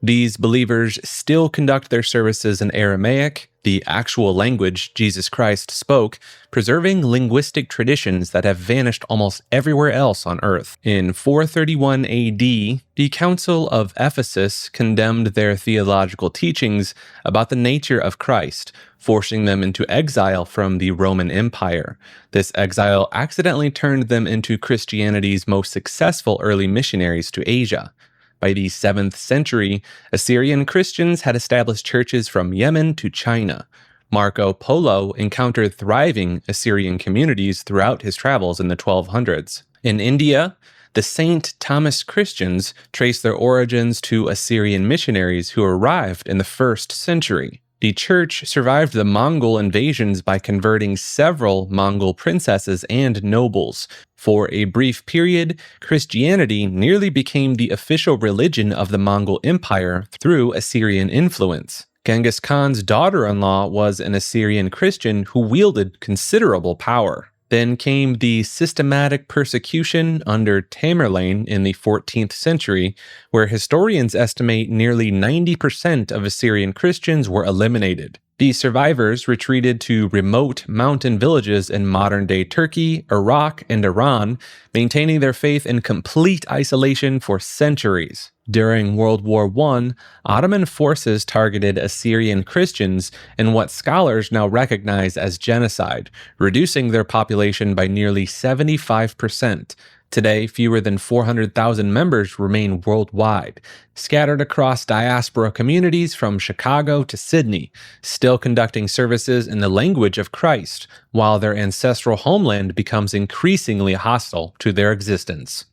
C: These believers still conduct their services in Aramaic, the actual language Jesus Christ spoke, preserving linguistic traditions that have vanished almost everywhere else on earth. In 431 AD, the Council of Ephesus condemned their theological teachings about the nature of Christ, forcing them into exile from the Roman Empire. This exile accidentally turned them into Christianity's most successful early missionaries to Asia. By the 7th century, Assyrian Christians had established churches from Yemen to China. Marco Polo encountered thriving Assyrian communities throughout his travels in the 1200s. In India, the St. Thomas Christians trace their origins to Assyrian missionaries who arrived in the 1st century. The church survived the Mongol invasions by converting several Mongol princesses and nobles. For a brief period, Christianity nearly became the official religion of the Mongol Empire through Assyrian influence. Genghis Khan's daughter-in-law was an Assyrian Christian who wielded considerable power. Then came the systematic persecution under Tamerlane in the 14th century, where historians estimate nearly 90% of Assyrian Christians were eliminated. These survivors retreated to remote mountain villages in modern-day Turkey, Iraq, and Iran, maintaining their faith in complete isolation for centuries. During World War I, Ottoman forces targeted Assyrian Christians in what scholars now recognize as genocide, reducing their population by nearly 75%. Today, fewer than 400,000 members remain worldwide, scattered across diaspora communities from Chicago to Sydney, still conducting services in the language of Christ, while their ancestral homeland becomes increasingly hostile to their existence.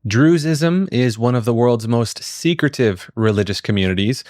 C: Druidism is one of the world's most secretive religious communities,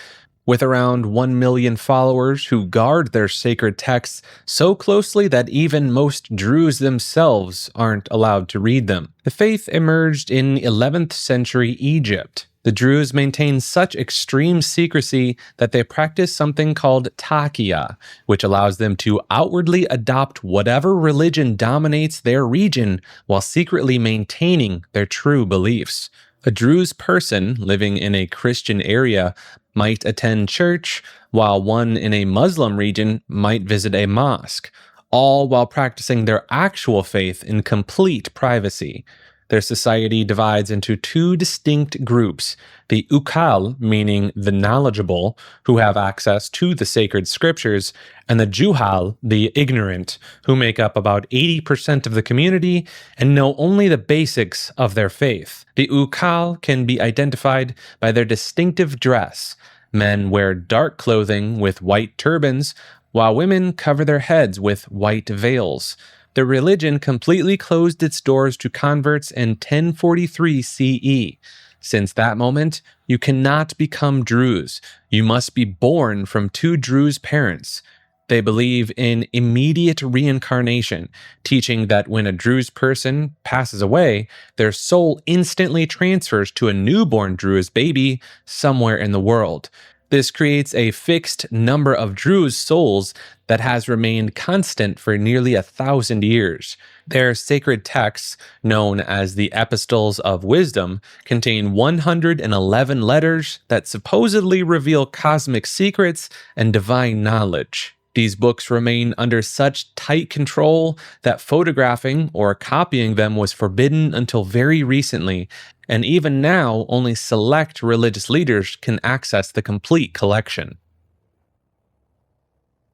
C: with around 1 million followers who guard their sacred texts so closely that even most Druids themselves aren't allowed to read them. The faith emerged in 11th century Egypt. The Druids maintain such extreme secrecy that they practice something called taqiyya, which allows them to outwardly adopt whatever religion dominates their region while secretly maintaining their true beliefs. A Druze person living in a Christian area might attend church, while one in a Muslim region might visit a mosque, all while practicing their actual faith in complete privacy. Their society divides into two distinct groups: the Ukal, meaning the knowledgeable, who have access to the sacred scriptures, and the Juhal, the ignorant, who make up about 80% of the community and know only the basics of their faith. The Ukal can be identified by their distinctive dress. Men wear dark clothing with white turbans, while women cover their heads with white veils. The religion completely closed its doors to converts in 1043 CE. Since that moment, you cannot become Druze. You must be born from two Druze parents. They believe in immediate reincarnation, teaching that when a Druze person passes away, their soul instantly transfers to a newborn Druze baby somewhere in the world. This creates a fixed number of Druze souls that has remained constant for nearly 1,000 years. Their sacred texts, known as the Epistles of Wisdom, contain 111 letters that supposedly reveal cosmic secrets and divine knowledge. These books remain under such tight control that photographing or copying them was forbidden until very recently, and even now only select religious leaders can access the complete collection.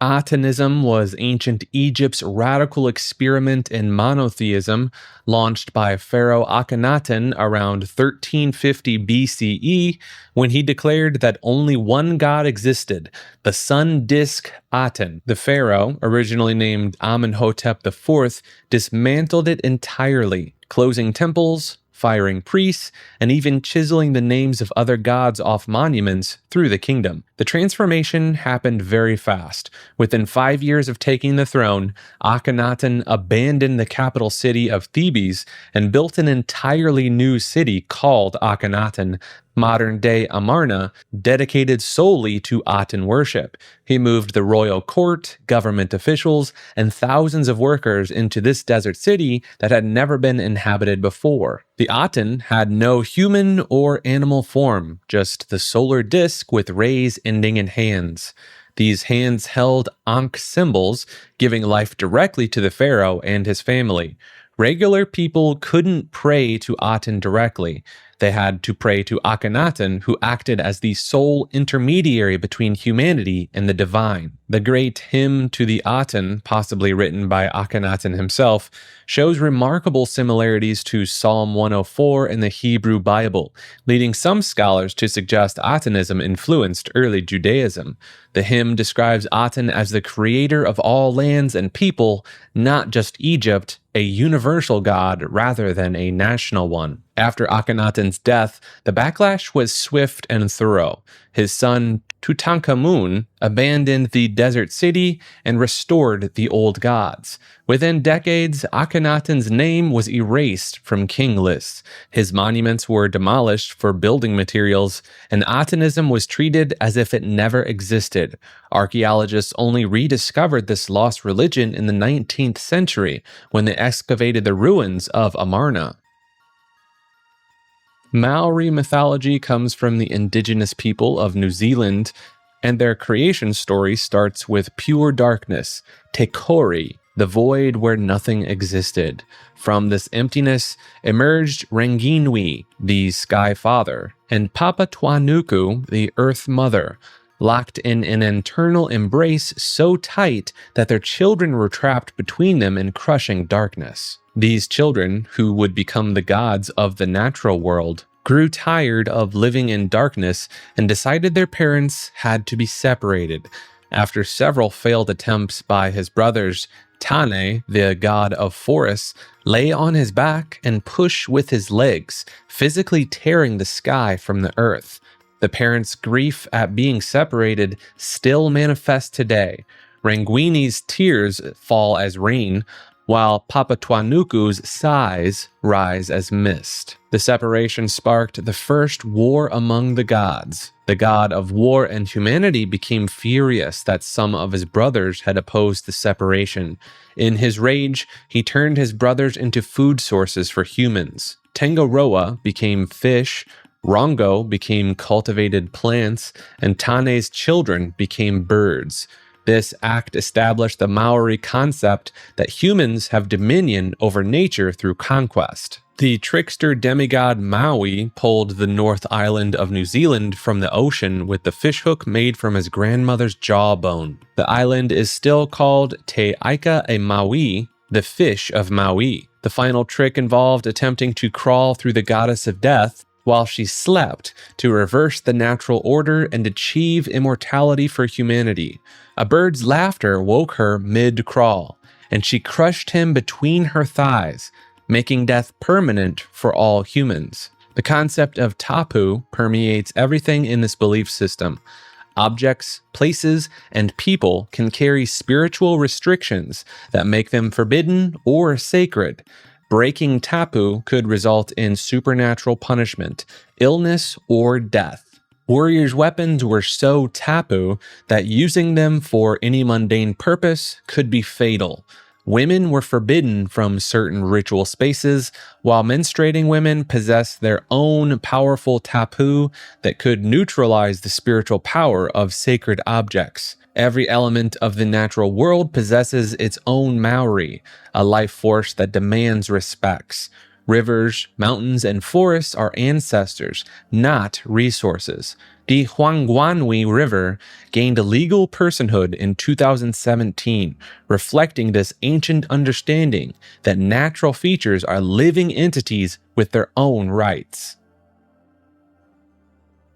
C: Atonism was ancient Egypt's radical experiment in monotheism, launched by Pharaoh Akhenaten around 1350 BCE, when he declared that only one god existed, the sun disk Aten. The pharaoh, originally named Amenhotep IV, dismantled it entirely, closing temples, firing priests, and even chiseling the names of other gods off monuments through the kingdom. The transformation happened very fast. Within 5 years of taking the throne, Akhenaten abandoned the capital city of Thebes and built an entirely new city called Akhenaten, modern-day Amarna, dedicated solely to Aten worship. He moved the royal court, government officials, and thousands of workers into this desert city that had never been inhabited before. The Aten had no human or animal form, just the solar disk with rays ending in hands. These hands held Ankh symbols, giving life directly to the pharaoh and his family. Regular people couldn't pray to Aten directly. They had to pray to Akhenaten, who acted as the sole intermediary between humanity and the divine. The great hymn to the Aten, possibly written by Akhenaten himself, shows remarkable similarities to Psalm 104 in the Hebrew Bible, leading some scholars to suggest Atenism influenced early Judaism. The hymn describes Aten as the creator of all lands and people, not just Egypt, a universal god rather than a national one. After Akhenaten's death, the backlash was swift and thorough. His son Tutankhamun abandoned the desert city and restored the old gods. Within decades, Akhenaten's name was erased from king lists. His monuments were demolished for building materials, and Atenism was treated as if it never existed. Archaeologists only rediscovered this lost religion in the 19th century when they excavated the ruins of Amarna. Maori mythology comes from the indigenous people of New Zealand, and their creation story starts with pure darkness, Te Kori, the void where nothing existed. From this emptiness emerged Ranginui, the Sky Father, and Papatuanuku, the Earth Mother, locked in an eternal embrace so tight that their children were trapped between them in crushing darkness. These children, who would become the gods of the natural world, grew tired of living in darkness and decided their parents had to be separated. After several failed attempts by his brothers, Tane, the god of forests, lay on his back and pushed with his legs, physically tearing the sky from the earth. The parents' grief at being separated still manifests today. Ranguini's tears fall as rain, while Papatuanuku's sighs rise as mist. The separation sparked the first war among the gods. The god of war and humanity became furious that some of his brothers had opposed the separation. In his rage, he turned his brothers into food sources for humans. Tengoroa became fish, Rongo became cultivated plants, and Tane's children became birds. This act established the Maori concept that humans have dominion over nature through conquest.
A: The trickster demigod Maui pulled the North Island of New Zealand from the ocean with the fishhook made from his grandmother's jawbone. The island is still called Te Aika e Maui, the fish of Maui. The final trick involved attempting to crawl through the goddess of death while she slept to reverse the natural order and achieve immortality for humanity. A bird's laughter woke her mid-crawl, and she crushed him between her thighs, making death permanent for all humans. The concept of tapu permeates everything in this belief system. Objects, places, and people can carry spiritual restrictions that make them forbidden or sacred. Breaking tapu could result in supernatural punishment, illness, or death. Warriors' weapons were so tapu that using them for any mundane purpose could be fatal. Women were forbidden from certain ritual spaces, while menstruating women possessed their own powerful tapu that could neutralize the spiritual power of sacred objects. Every element of the natural world possesses its own Maori, a life force that demands respects. Rivers, mountains, and forests are ancestors, not resources. The Huangguanhui River gained legal personhood in 2017, reflecting this ancient understanding that natural features are living entities with their own rights.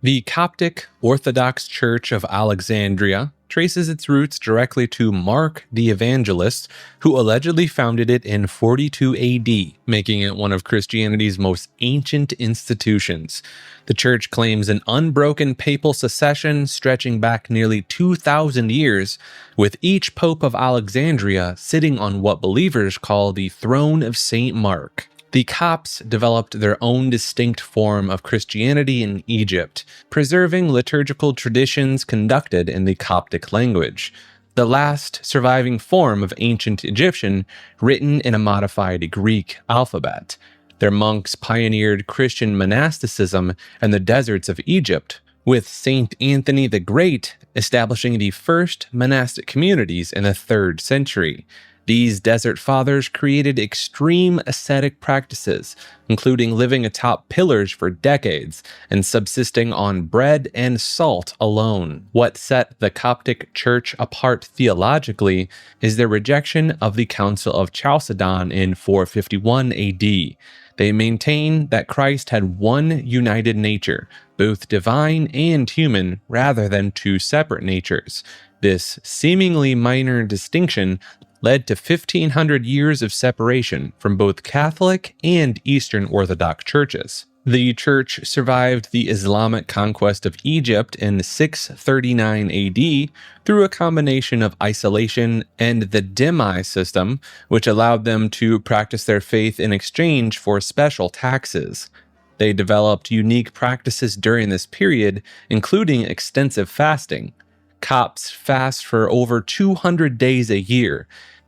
A: The Coptic Orthodox Church of Alexandria traces its roots directly to Mark the Evangelist, who allegedly founded it in 42 AD, making it one of Christianity's most ancient institutions. The church claims an unbroken papal succession stretching back nearly 2,000 years, with each Pope of Alexandria sitting on what believers call the throne of St. Mark. The Copts developed their own distinct form of Christianity in Egypt, preserving liturgical traditions conducted in the Coptic language, the last surviving form of ancient Egyptian written in a modified Greek alphabet. Their monks pioneered Christian monasticism in the deserts of Egypt, with Saint Anthony the Great establishing the first monastic communities in the 3rd century. These desert fathers created extreme ascetic practices, including living atop pillars for decades and subsisting on bread and salt alone. What set the Coptic Church apart theologically is their rejection of the Council of Chalcedon in 451 AD. They maintain that Christ had one united nature, both divine and human, rather than two separate natures. This seemingly minor distinction led to 1,500 years of separation from both Catholic and Eastern Orthodox churches. The church survived the Islamic conquest of Egypt in 639 AD through a combination of isolation and the dhimmi system, which allowed them to practice their faith in exchange for special taxes. They developed unique practices during this period, including extensive fasting. Copts fast for over 200 days a year,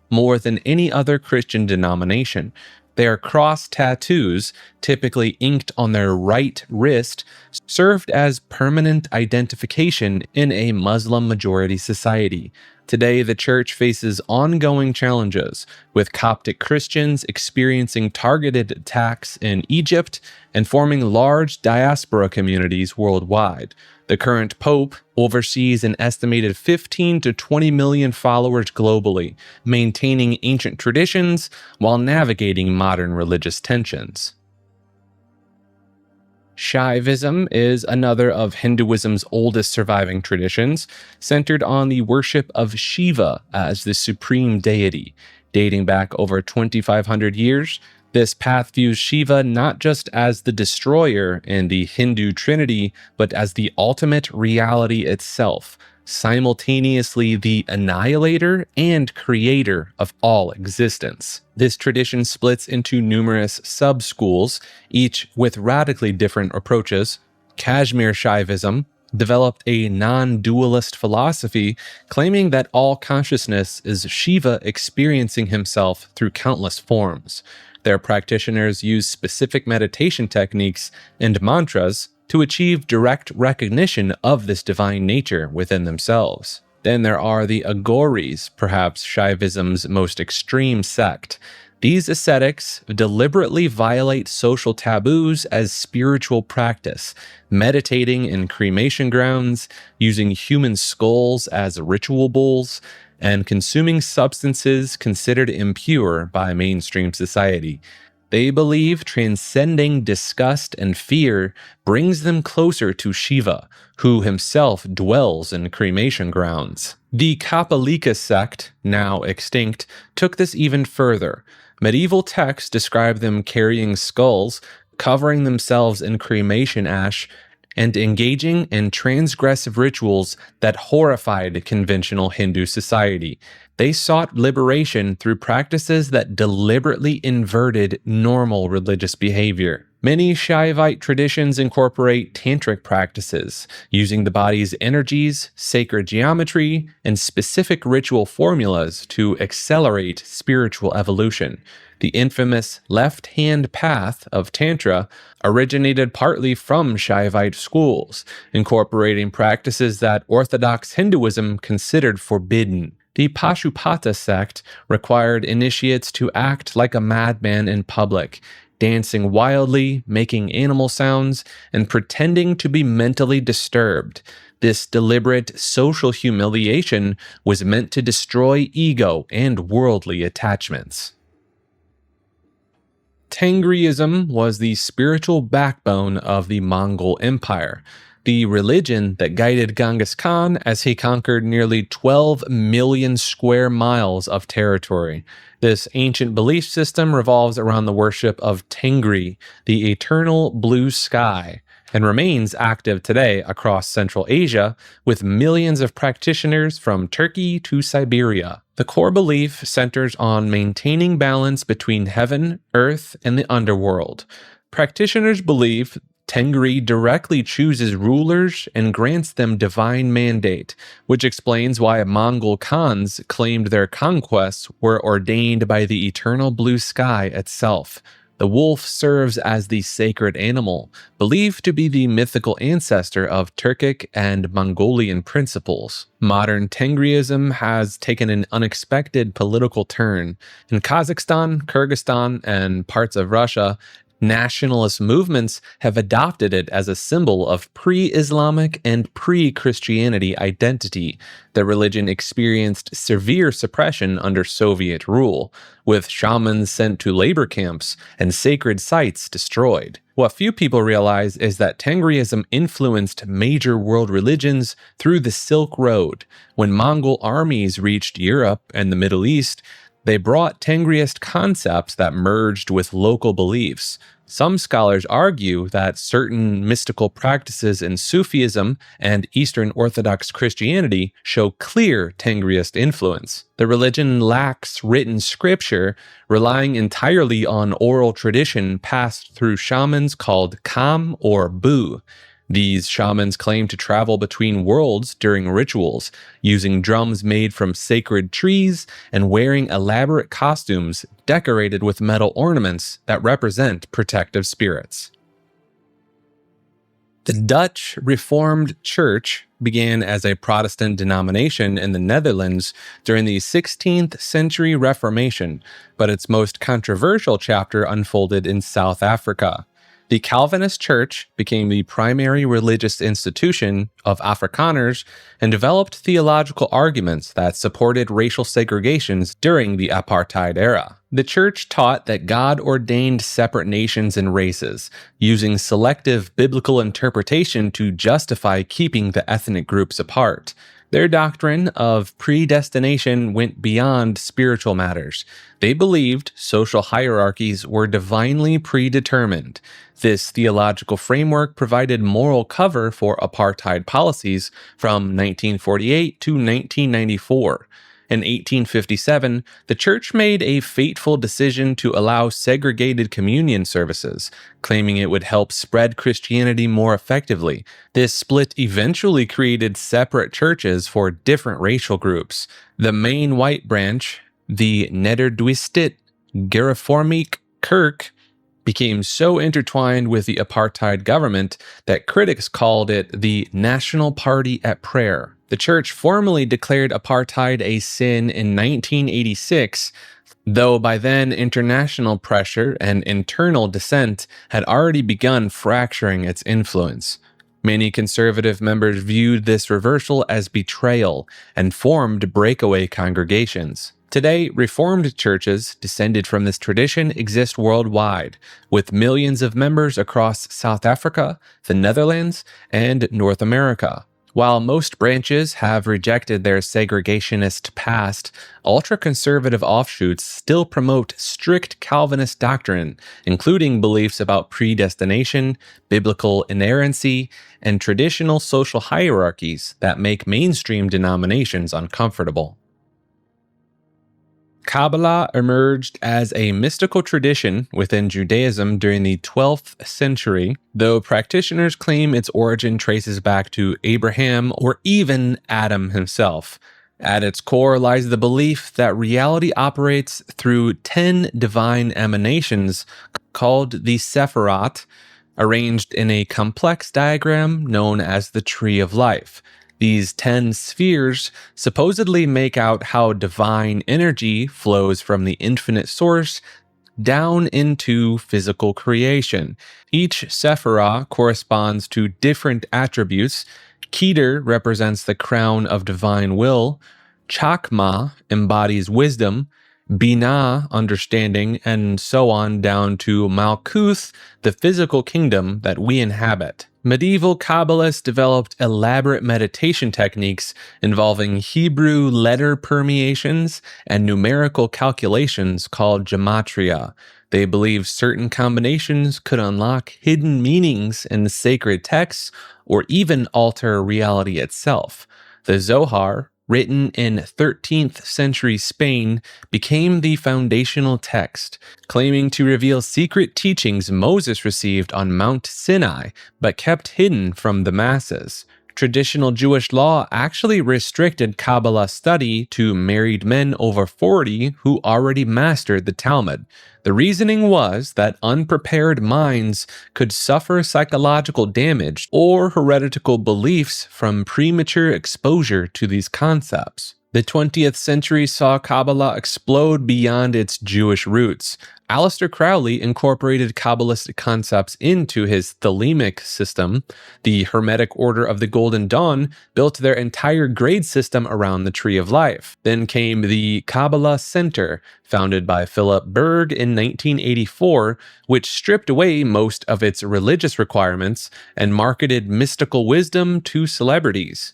A: more than any other Christian denomination. Their cross tattoos, typically inked on their right wrist, served as permanent identification in a Muslim-majority society. Today, the church faces ongoing challenges, with Coptic Christians experiencing targeted attacks in Egypt and forming large diaspora communities worldwide. The current pope oversees an estimated 15 to 20 million followers globally, maintaining ancient traditions while navigating modern religious tensions. Shaivism is another of Hinduism's oldest surviving traditions, centered on the worship of Shiva as the supreme deity. Dating back over 2,500 years, this path views Shiva not just as the destroyer in the Hindu trinity, but as the ultimate reality itself, simultaneously the annihilator and creator of all existence. This tradition splits into numerous sub-schools, each with radically different approaches. Kashmir Shaivism developed a non-dualist philosophy, claiming that all consciousness is Shiva experiencing himself through countless forms. Their practitioners use specific meditation techniques and mantras to achieve direct recognition of this divine nature within themselves. Then there are the Aghoris, perhaps Shaivism's most extreme sect.
C: These ascetics deliberately violate social taboos as spiritual practice, meditating in cremation grounds, using human skulls as ritual bowls, and consuming substances considered impure by mainstream society. They believe transcending disgust and fear brings them closer to Shiva, who himself dwells in cremation grounds. The Kapalika sect, now extinct, took this even further. Medieval texts describe them carrying skulls, covering themselves in cremation ash, and engaging in transgressive rituals that horrified conventional Hindu society. They sought liberation through practices that deliberately inverted normal religious behavior. Many Shaivite traditions incorporate tantric practices, using the body's energies, sacred geometry, and specific ritual formulas to accelerate spiritual evolution. The infamous left-hand path of Tantra originated partly from Shaivite schools, incorporating practices that Orthodox Hinduism considered forbidden. The Pashupata sect required initiates to act like a madman in public, dancing wildly, making animal sounds, and pretending to be mentally disturbed. This deliberate social humiliation was meant to destroy ego and worldly attachments. Tengriism was the spiritual backbone of the Mongol Empire, the religion that guided Genghis Khan as he conquered nearly 12 million square miles of territory. This ancient belief system revolves around the worship of Tengri, the eternal blue sky, and remains active today across Central Asia, with millions of practitioners from Turkey to Siberia. The core belief centers on maintaining balance between heaven, earth, and the underworld. Practitioners believe Tengri directly chooses rulers and grants them divine mandate, which explains why Mongol Khans claimed their conquests were ordained by the eternal blue sky itself. The wolf serves as the sacred animal, believed to be the mythical ancestor of Turkic and Mongolian principles. Modern Tengriism has taken an unexpected political turn. In Kazakhstan, Kyrgyzstan, and parts of Russia, nationalist movements have adopted it as a symbol of pre-Islamic and pre-Christianity identity. The religion experienced severe suppression under Soviet rule, with shamans sent to labor camps and sacred sites destroyed. What few people realize is that Tengriism influenced major world religions through the Silk Road. When Mongol armies reached Europe and the Middle East, they brought Tengriist concepts that merged with local beliefs. Some scholars argue that certain mystical practices in Sufism and Eastern Orthodox Christianity show clear Tengriist influence. The religion lacks written scripture, relying entirely on oral tradition passed through shamans called Kam or Bu. These shamans claim to travel between worlds during rituals, using drums made from sacred trees and wearing elaborate costumes decorated with metal ornaments that represent protective spirits. The Dutch Reformed Church began as a Protestant denomination in the Netherlands during the 16th century Reformation, but its most controversial chapter unfolded in South Africa. The Calvinist Church became the primary religious institution of Afrikaners and developed theological arguments that supported racial segregations during the apartheid era. The church taught that God ordained separate nations and races, using selective biblical interpretation to justify keeping the ethnic groups apart. Their doctrine of predestination went beyond spiritual matters. They believed social hierarchies were divinely predetermined. This theological framework provided moral cover for apartheid policies from 1948 to 1994. In 1857, the church made a fateful decision to allow segregated communion services, claiming it would help spread Christianity more effectively. This split eventually created separate churches for different racial groups. The main white branch, the Nederduistit Gereformiek Kerk, became so intertwined with the apartheid government that critics called it the National Party at Prayer. The church formally declared apartheid a sin in 1986, Though by then international pressure and internal dissent had already begun fracturing its influence. Many conservative members viewed this reversal as betrayal and formed breakaway congregations. Today, Reformed churches descended from this tradition exist worldwide, with millions of members across South Africa, the Netherlands, and North America. While most branches have rejected their segregationist past, ultra-conservative offshoots still promote strict Calvinist doctrine, including beliefs about predestination, biblical inerrancy, and traditional social hierarchies that make mainstream denominations uncomfortable. Kabbalah emerged as a mystical tradition within Judaism during the 12th century, though practitioners claim its origin traces back to Abraham or even Adam himself. At its core lies the belief that reality operates through 10 divine emanations called the Sephirot, arranged in a complex diagram known as the Tree of Life. These 10 spheres supposedly make out how divine energy flows from the infinite source down into physical creation. Each sephirah corresponds to different attributes. Keter represents the crown of divine will, Chakma embodies wisdom, Binah, understanding, and so on down to Malkuth, the physical kingdom that we inhabit. Medieval Kabbalists developed elaborate meditation techniques involving Hebrew letter permeations and numerical calculations called gematria. They believed certain combinations could unlock hidden meanings in the sacred texts or even alter reality itself. The Zohar, written in 13th century Spain, became the foundational text, claiming to reveal secret teachings Moses received on Mount Sinai, but kept hidden from the masses. Traditional Jewish law actually restricted Kabbalah study to married men over 40 who already mastered the Talmud. The reasoning was that unprepared minds could suffer psychological damage or heretical beliefs from premature exposure to these concepts. The 20th century saw Kabbalah explode beyond its Jewish roots. Aleister Crowley incorporated Kabbalistic concepts into his Thelemic system. The Hermetic Order of the Golden Dawn built their entire grade system around the Tree of Life. Then came the Kabbalah Center, founded by Philip Berg in 1984, which stripped away most of its religious requirements and marketed mystical wisdom to celebrities.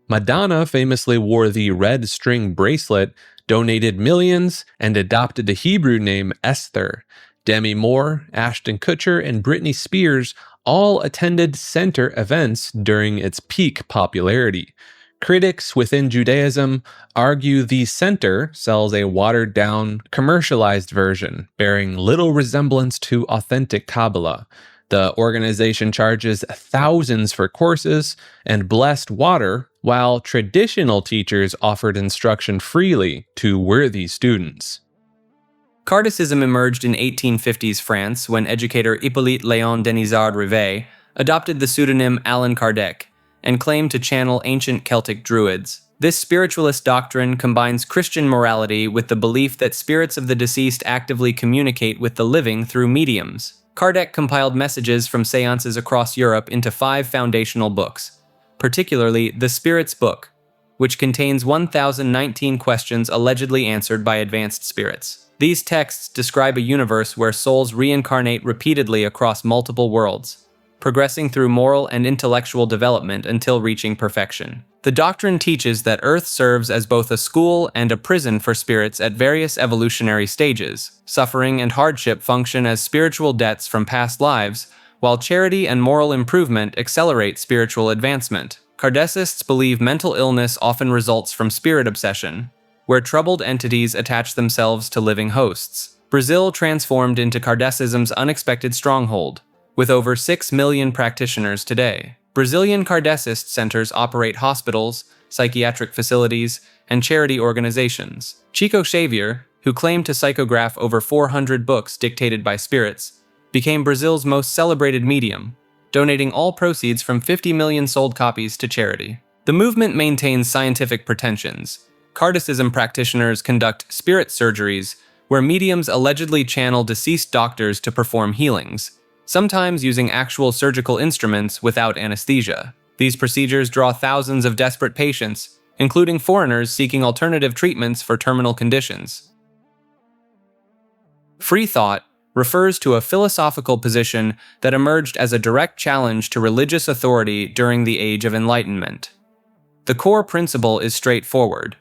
C: Madonna famously wore the red string bracelet, donated millions, and adopted the Hebrew name Esther. Demi Moore, Ashton Kutcher, and Britney Spears all attended center events during its peak popularity. Critics within Judaism argue the center sells a watered-down, commercialized version, bearing little resemblance to authentic Kabbalah. The organization charges thousands for courses and blessed water, while traditional teachers offered instruction freely to worthy students.
D: Kardecisim emerged in 1850s France when educator Hippolyte Léon Denisard Rivet adopted the pseudonym Allan Kardec and claimed to channel ancient Celtic druids. This spiritualist doctrine combines Christian morality with the belief that spirits of the deceased actively communicate with the living through mediums. Kardec compiled messages from seances across Europe into 5 foundational books, particularly the Spirit's Book, which contains 1,019 questions allegedly answered by advanced spirits. These texts describe a universe where souls reincarnate repeatedly across multiple worlds, progressing through moral and intellectual development until reaching perfection. The doctrine teaches that Earth serves as both a school and a prison for spirits at various evolutionary stages. Suffering and hardship function as spiritual debts from past lives, while charity and moral improvement accelerate spiritual advancement. Kardecists believe mental illness often results from spirit obsession, where troubled entities attach themselves to living hosts. Brazil transformed into Kardecism's unexpected stronghold, with over 6 million practitioners today. Brazilian Kardecist centers operate hospitals, psychiatric facilities, and charity organizations. Chico Xavier, who claimed to psychograph over 400 books dictated by spirits, became Brazil's most celebrated medium, donating all proceeds from 50 million sold copies to charity. The movement maintains scientific pretensions. Kardecism practitioners conduct spirit surgeries, where mediums allegedly channel deceased doctors to perform healings, sometimes using actual surgical instruments without anesthesia. These procedures draw thousands of desperate patients, including foreigners seeking alternative treatments for terminal conditions. Free thought refers to a philosophical position that emerged as a direct challenge to religious authority during the Age of Enlightenment. The core principle is straightforward.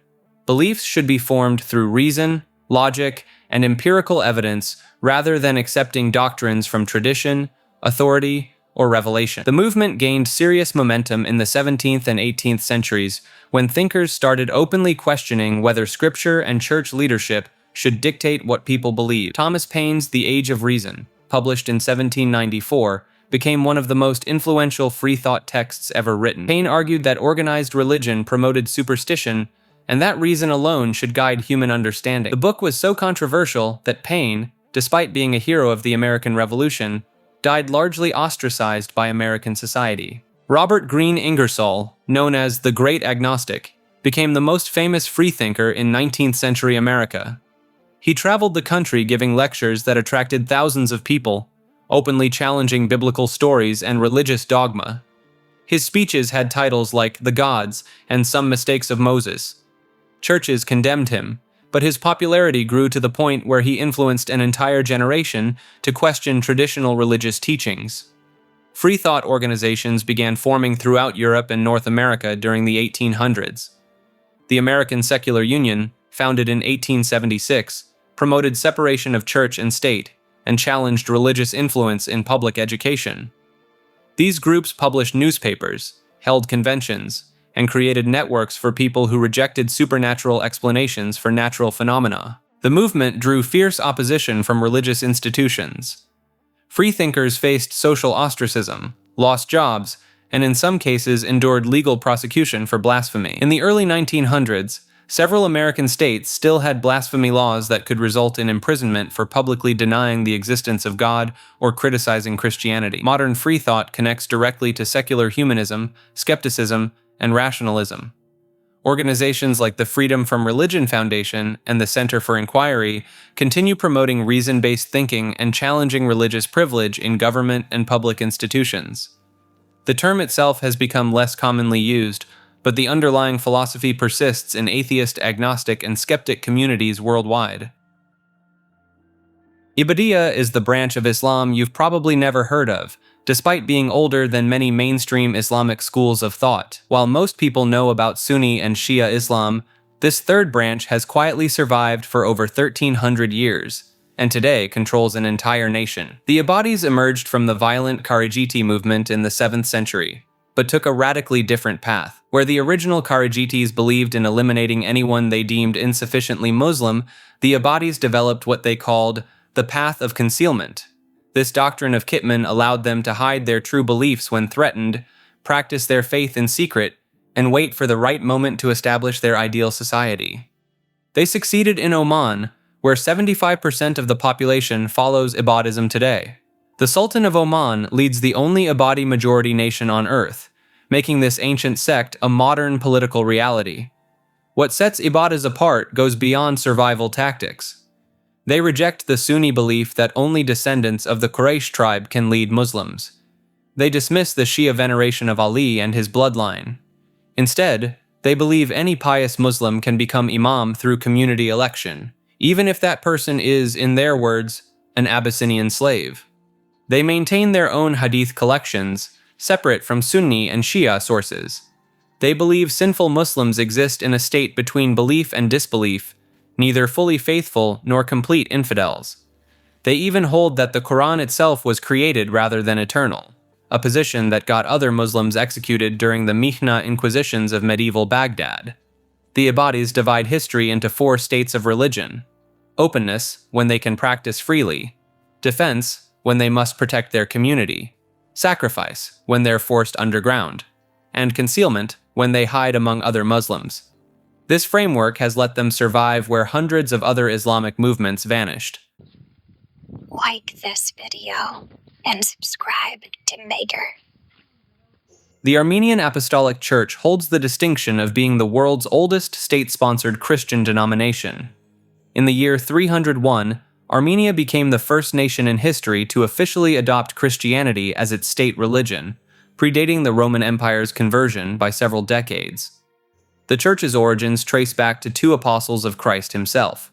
D: Beliefs should be formed through reason, logic, and empirical evidence rather than accepting doctrines from tradition, authority, or revelation. The movement gained serious momentum in the 17th and 18th centuries when thinkers started openly questioning whether scripture and church leadership should dictate what people believe. Thomas Paine's The Age of Reason, published in 1794, became one of the most influential free thought texts ever written. Paine argued that organized religion promoted superstition, and that reason alone should guide human understanding. The book was so controversial that Paine, despite being a hero of the American Revolution, died largely ostracized by American society. Robert Greene Ingersoll, known as the Great Agnostic, became the most famous freethinker in 19th century America. He traveled the country giving lectures that attracted thousands of people, openly challenging biblical stories and religious dogma. His speeches had titles like The Gods and Some Mistakes of Moses. Churches condemned him, but his popularity grew to the point where he influenced an entire generation to question traditional religious teachings. Free thought organizations began forming throughout Europe and North America during the 1800s. The American Secular Union, founded in 1876, promoted separation of church and state and challenged religious influence in public education. These groups published newspapers, held conventions, and created networks for people who rejected supernatural explanations for natural phenomena. The movement drew fierce opposition from religious institutions. Freethinkers faced social ostracism, lost jobs, and in some cases endured legal prosecution for blasphemy. In the early 1900s, several American states still had blasphemy laws that could result in imprisonment for publicly denying the existence of God or criticizing Christianity. Modern free thought connects directly to secular humanism, skepticism, and rationalism. Organizations like the Freedom from Religion Foundation and the Center for Inquiry continue promoting reason-based thinking and challenging religious privilege in government and public institutions. The term itself has become less commonly used, but the underlying philosophy persists in atheist, agnostic, and skeptic communities worldwide. Ibadiyya is the branch of Islam you've probably never heard of, despite being older than many mainstream Islamic schools of thought. While most people know about Sunni and Shia Islam, this third branch has quietly survived for over 1,300 years, and today controls an entire nation. The Ibadis emerged from the violent Kharijiti movement in the 7th century, but took a radically different path. Where the original Kharijitis believed in eliminating anyone they deemed insufficiently Muslim, the Ibadis developed what they called the path of concealment. This doctrine of Kitman allowed them to hide their true beliefs when threatened, practice their faith in secret, and wait for the right moment to establish their ideal society. They succeeded in Oman, where 75% of the population follows Ibadism today. The Sultan of Oman leads the only Ibadi majority nation on earth, making this ancient sect a modern political reality. What sets Ibadas apart goes beyond survival tactics. They reject the Sunni belief that only descendants of the Quraysh tribe can lead Muslims. They dismiss the Shia veneration of Ali and his bloodline. Instead, they believe any pious Muslim can become imam through community election, even if that person is, in their words, an Abyssinian slave. They maintain their own hadith collections, separate from Sunni and Shia sources. They believe sinful Muslims exist in a state between belief and disbelief, neither fully faithful nor complete infidels. They even hold that the Quran itself was created rather than eternal, a position that got other Muslims executed during the Mihna Inquisitions of medieval Baghdad. The Ibadis divide history into 4 states of religion: openness, when they can practice freely; defense, when they must protect their community; sacrifice, when they're forced underground; and concealment, when they hide among other Muslims. This framework has let them survive where hundreds of other Islamic movements vanished.
B: Like this video and subscribe to Maker.
D: The Armenian Apostolic Church holds the distinction of being the world's oldest state-sponsored Christian denomination. In the year 301, Armenia became the first nation in history to officially adopt Christianity as its state religion, predating the Roman Empire's conversion by several decades. The church's origins trace back to two apostles of Christ himself.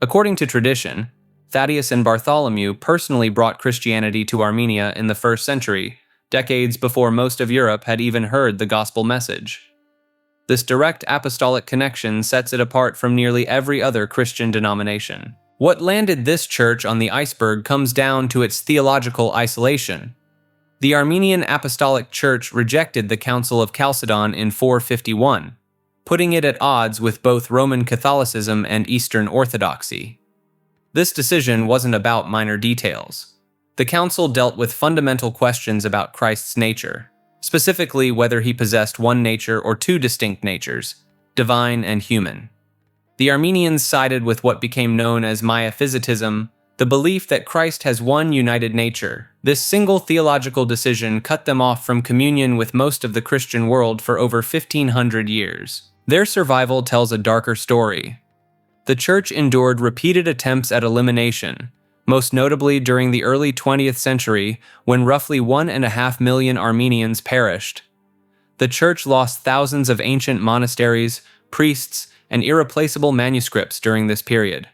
D: According to tradition, Thaddeus and Bartholomew personally brought Christianity to Armenia in the 1st century, decades before most of Europe had even heard the gospel message. This direct apostolic connection sets it apart from nearly every other Christian denomination. What landed this church on the iceberg comes down to its theological isolation. The Armenian Apostolic Church rejected the Council of Chalcedon in 451, putting it at odds with both Roman Catholicism and Eastern Orthodoxy. This decision wasn't about minor details. The council dealt with fundamental questions about Christ's nature, specifically whether he possessed one nature or two distinct natures, divine and human. The Armenians sided with what became known as Miaphysitism, the belief that Christ has one united nature. This single theological decision cut them off from communion with most of the Christian world for over 1,500 years. Their survival tells a darker story. The church endured repeated attempts at elimination, most notably during the early 20th century when roughly 1.5 million Armenians perished. The church lost thousands of ancient monasteries, priests, and irreplaceable manuscripts during this period.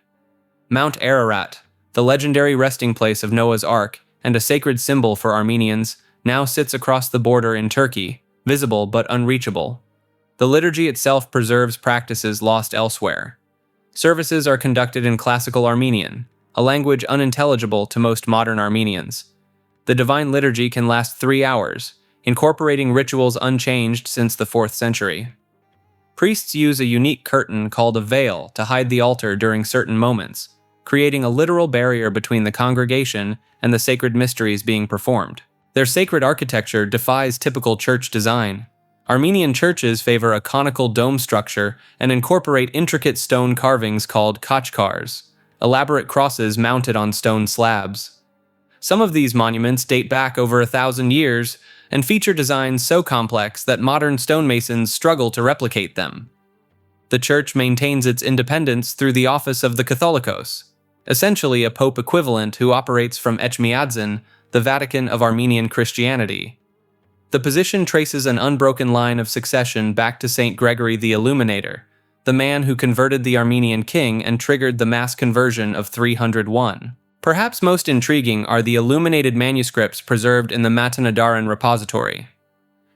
D: Mount Ararat, the legendary resting place of Noah's Ark and a sacred symbol for Armenians, now sits across the border in Turkey, visible but unreachable. The liturgy itself preserves practices lost elsewhere. Services are conducted in Classical Armenian, a language unintelligible to most modern Armenians. The Divine Liturgy can last 3 hours, incorporating rituals unchanged since the 4th century. Priests use a unique curtain called a veil to hide the altar during certain moments, creating a literal barrier between the congregation and the sacred mysteries being performed. Their sacred architecture defies typical church design. Armenian churches favor a conical dome structure and incorporate intricate stone carvings called khachkars, elaborate crosses mounted on stone slabs. Some of these monuments date back over 1,000 years and feature designs so complex that modern stonemasons struggle to replicate them. The church maintains its independence through the office of the Catholicos, essentially a pope equivalent who operates from Echmiadzin, the Vatican of Armenian Christianity. The position traces an unbroken line of succession back to Saint Gregory the Illuminator, the man who converted the Armenian king and triggered the mass conversion of 301. Perhaps most intriguing are the illuminated manuscripts preserved in the Matanadaran repository.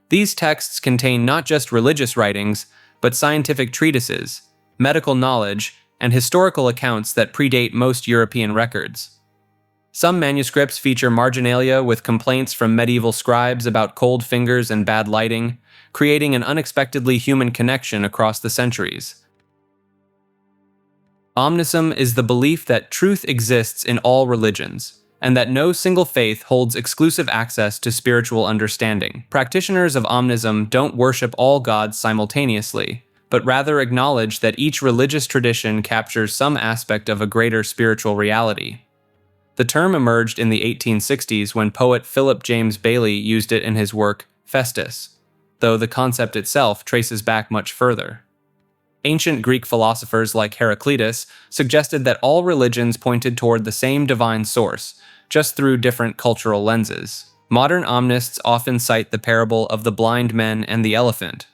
D: These texts contain not just religious writings, but scientific treatises, medical knowledge, and historical accounts that predate most European records. Some manuscripts feature marginalia with complaints from medieval scribes about cold fingers and bad lighting, creating an unexpectedly human connection across the centuries. Omnism is the belief that truth exists in all religions, and that no single faith holds exclusive access to spiritual understanding. Practitioners of Omnism don't worship all gods simultaneously, but rather acknowledge that each religious tradition captures some aspect of a greater spiritual reality. The term emerged in the 1860s when poet Philip James Bailey used it in his work Festus, though the concept itself traces back much further. Ancient Greek philosophers like Heraclitus suggested that all religions pointed toward the same divine source, just through different cultural lenses. Modern omnists often cite the parable of the blind men and the elephant,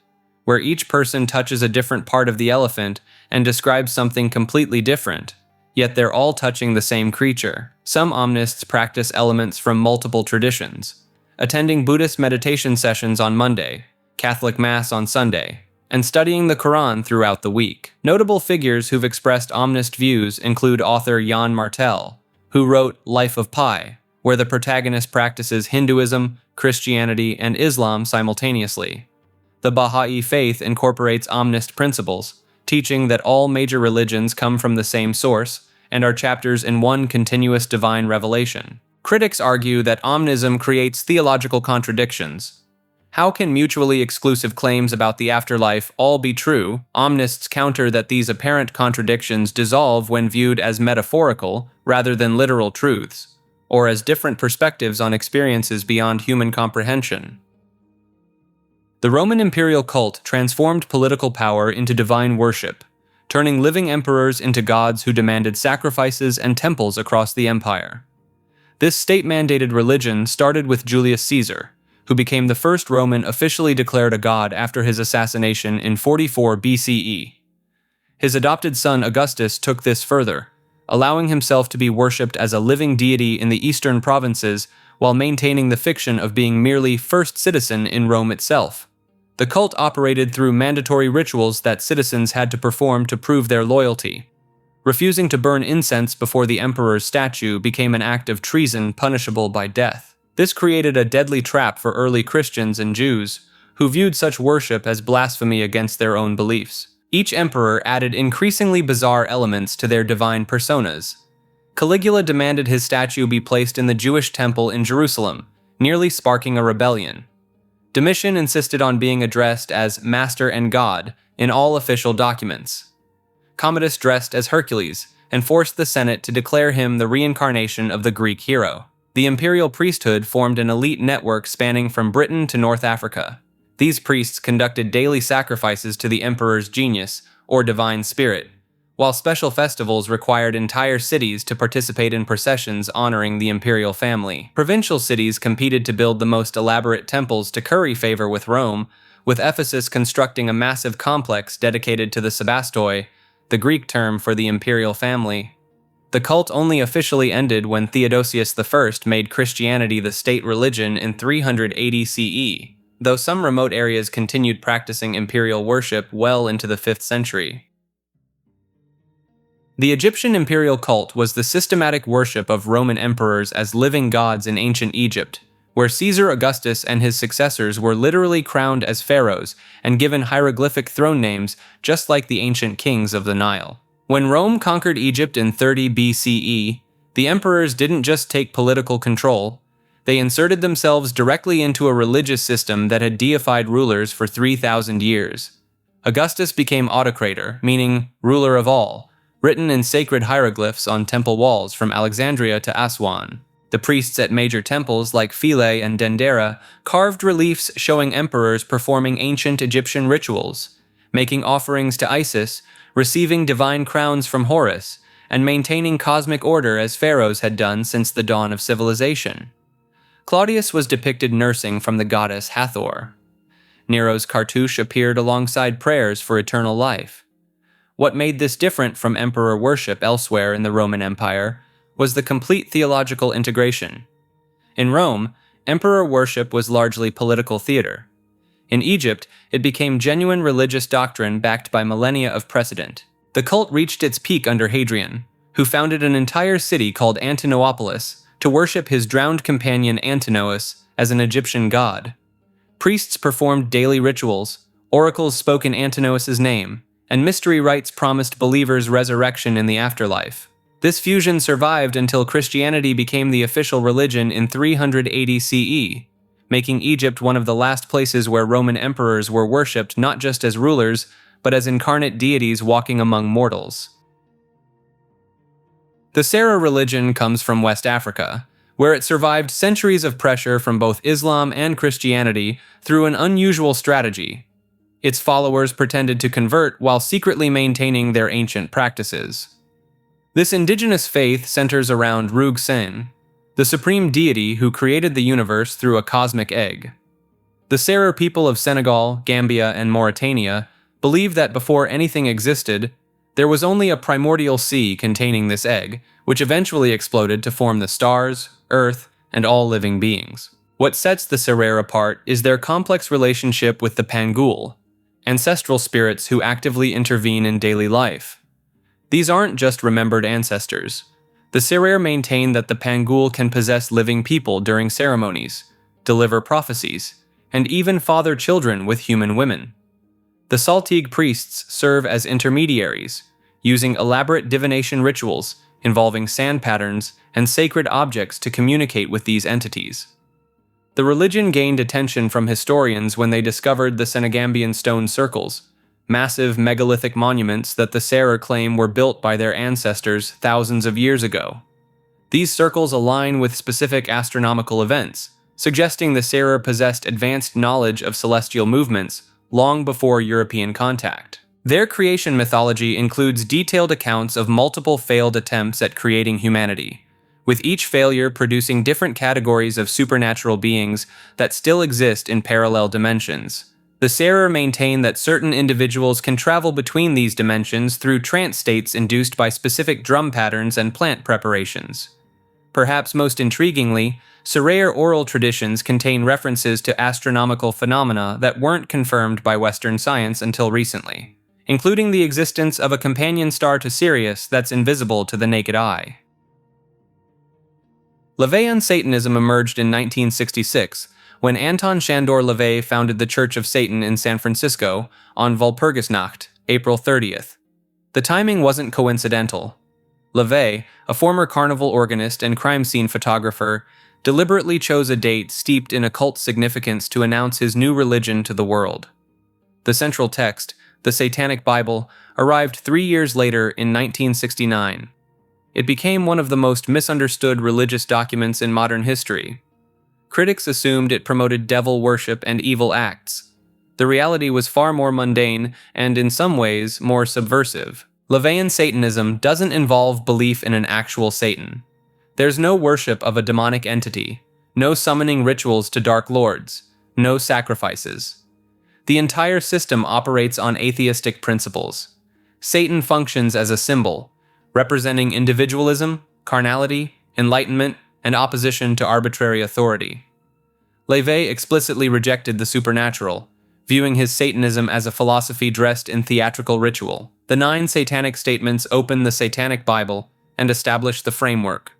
D: where each person touches a different part of the elephant and describes something completely different, yet they're all touching the same creature. Some omnists practice elements from multiple traditions, attending Buddhist meditation sessions on Monday, Catholic Mass on Sunday, and studying the Quran throughout the week. Notable figures who've expressed omnist views include author Jan Martel, who wrote Life of Pi, where the protagonist practices Hinduism, Christianity, and Islam simultaneously. The Baha'i faith incorporates omnist principles, teaching that all major religions come from the same source and are chapters in one continuous divine revelation. Critics argue that omnism creates theological contradictions. How can mutually exclusive claims about the afterlife all be true? Omnists counter that these apparent contradictions dissolve when viewed as metaphorical rather than literal truths, or as different perspectives on experiences beyond human comprehension. The Roman imperial cult transformed political power into divine worship, turning living emperors into gods who demanded sacrifices and temples across the empire. This state-mandated religion started with Julius Caesar, who became the first Roman officially declared a god after his assassination in 44 BCE. His adopted son Augustus took this further, allowing himself to be worshipped as a living deity in the eastern provinces while maintaining the fiction of being merely first citizen in Rome itself. The cult operated through mandatory rituals that citizens had to perform to prove their loyalty. Refusing to burn incense before the emperor's statue became an act of treason punishable by death. This created a deadly trap for early Christians and Jews, who viewed such worship as blasphemy against their own beliefs. Each emperor added increasingly bizarre elements to their divine personas. Caligula demanded his statue be placed in the Jewish temple in Jerusalem, nearly sparking a rebellion. Domitian insisted on being addressed as Master and God in all official documents. Commodus dressed as Hercules and forced the Senate to declare him the reincarnation of the Greek hero. The imperial priesthood formed an elite network spanning from Britain to North Africa. These priests conducted daily sacrifices to the emperor's genius, or divine spirit, while special festivals required entire cities to participate in processions honoring the imperial family. Provincial cities competed to build the most elaborate temples to curry favor with Rome, with Ephesus constructing a massive complex dedicated to the Sebastoi, the Greek term for the imperial family. The cult only officially ended when Theodosius I made Christianity the state religion in 380 CE, though some remote areas continued practicing imperial worship well into the 5th century. The Egyptian imperial cult was the systematic worship of Roman emperors as living gods in ancient Egypt, where Caesar Augustus and his successors were literally crowned as pharaohs and given hieroglyphic throne names just like the ancient kings of the Nile. When Rome conquered Egypt in 30 BCE, the emperors didn't just take political control, they inserted themselves directly into a religious system that had deified rulers for 3,000 years. Augustus became autocrator, meaning ruler of all, written in sacred hieroglyphs on temple walls from Alexandria to Aswan. The priests at major temples like Philae and Dendera carved reliefs showing emperors performing ancient Egyptian rituals, making offerings to Isis, receiving divine crowns from Horus, and maintaining cosmic order as pharaohs had done since the dawn of civilization. Claudius was depicted nursing from the goddess Hathor. Nero's cartouche appeared alongside prayers for eternal life. What made this different from emperor worship elsewhere in the Roman Empire was the complete theological integration. In Rome, emperor worship was largely political theater. In Egypt, it became genuine religious doctrine backed by millennia of precedent. The cult reached its peak under Hadrian, who founded an entire city called Antinopolis to worship his drowned companion Antinous as an Egyptian god. Priests performed daily rituals, oracles spoke in Antinous' name, and mystery rites promised believers resurrection in the afterlife. This fusion survived until Christianity became the official religion in 380 CE, making Egypt one of the last places where Roman emperors were worshipped not just as rulers, but as incarnate deities walking among mortals. The Sarah religion comes from West Africa, where it survived centuries of pressure from both Islam and Christianity through an unusual strategy. Its followers pretended to convert while secretly maintaining their ancient practices. This indigenous faith centers around Rug Sen, the supreme deity who created the universe through a cosmic egg. The Serer people of Senegal, Gambia, and Mauritania believe that before anything existed, there was only a primordial sea containing this egg, which eventually exploded to form the stars, Earth, and all living beings. What sets the Serer apart is their complex relationship with the Pangul, ancestral spirits who actively intervene in daily life. These aren't just remembered ancestors. The Serer maintain that the Pangul can possess living people during ceremonies, deliver prophecies, and even father children with human women. The Saltig priests serve as intermediaries, using elaborate divination rituals involving sand patterns and sacred objects to communicate with these entities. The religion gained attention from historians when they discovered the Senegambian stone circles, massive megalithic monuments that the Serer claim were built by their ancestors thousands of years ago. These circles align with specific astronomical events, suggesting the Serer possessed advanced knowledge of celestial movements long before European contact. Their creation mythology includes detailed accounts of multiple failed attempts at creating humanity, with each failure producing different categories of supernatural beings that still exist in parallel dimensions. The Serer maintain that certain individuals can travel between these dimensions through trance states induced by specific drum patterns and plant preparations. Perhaps most intriguingly, Serer oral traditions contain references to astronomical phenomena that weren't confirmed by Western science until recently, including the existence of a companion star to Sirius that's invisible to the naked eye. LaVeyan Satanism emerged in 1966, when Anton Shandor LaVey founded the Church of Satan in San Francisco on Walpurgisnacht, April 30th. The timing wasn't coincidental. LaVey, a former carnival organist and crime scene photographer, deliberately chose a date steeped in occult significance to announce his new religion to the world. The central text, the Satanic Bible, arrived 3 years later in 1969. It became one of the most misunderstood religious documents in modern history. Critics assumed it promoted devil worship and evil acts. The reality was far more mundane and, in some ways, more subversive. LaVeyan Satanism doesn't involve belief in an actual Satan. There's no worship of a demonic entity, no summoning rituals to dark lords, no sacrifices. The entire system operates on atheistic principles. Satan functions as a symbol, representing individualism, carnality, enlightenment, and opposition to arbitrary authority. LaVey explicitly rejected the supernatural, viewing his Satanism as a philosophy dressed in theatrical ritual. The 9 satanic statements open the Satanic Bible and establish the framework.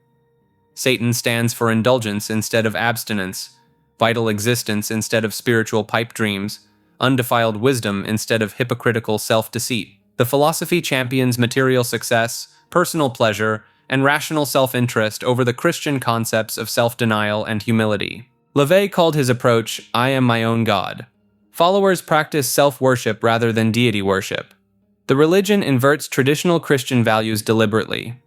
D: Satan stands for indulgence instead of abstinence, vital existence instead of spiritual pipe dreams, undefiled wisdom instead of hypocritical self-deceit. The philosophy champions material success, personal pleasure, and rational self-interest over the Christian concepts of self-denial and humility. LaVey called his approach, "I am my own God." Followers practice self-worship rather than deity worship. The religion inverts traditional Christian values deliberately.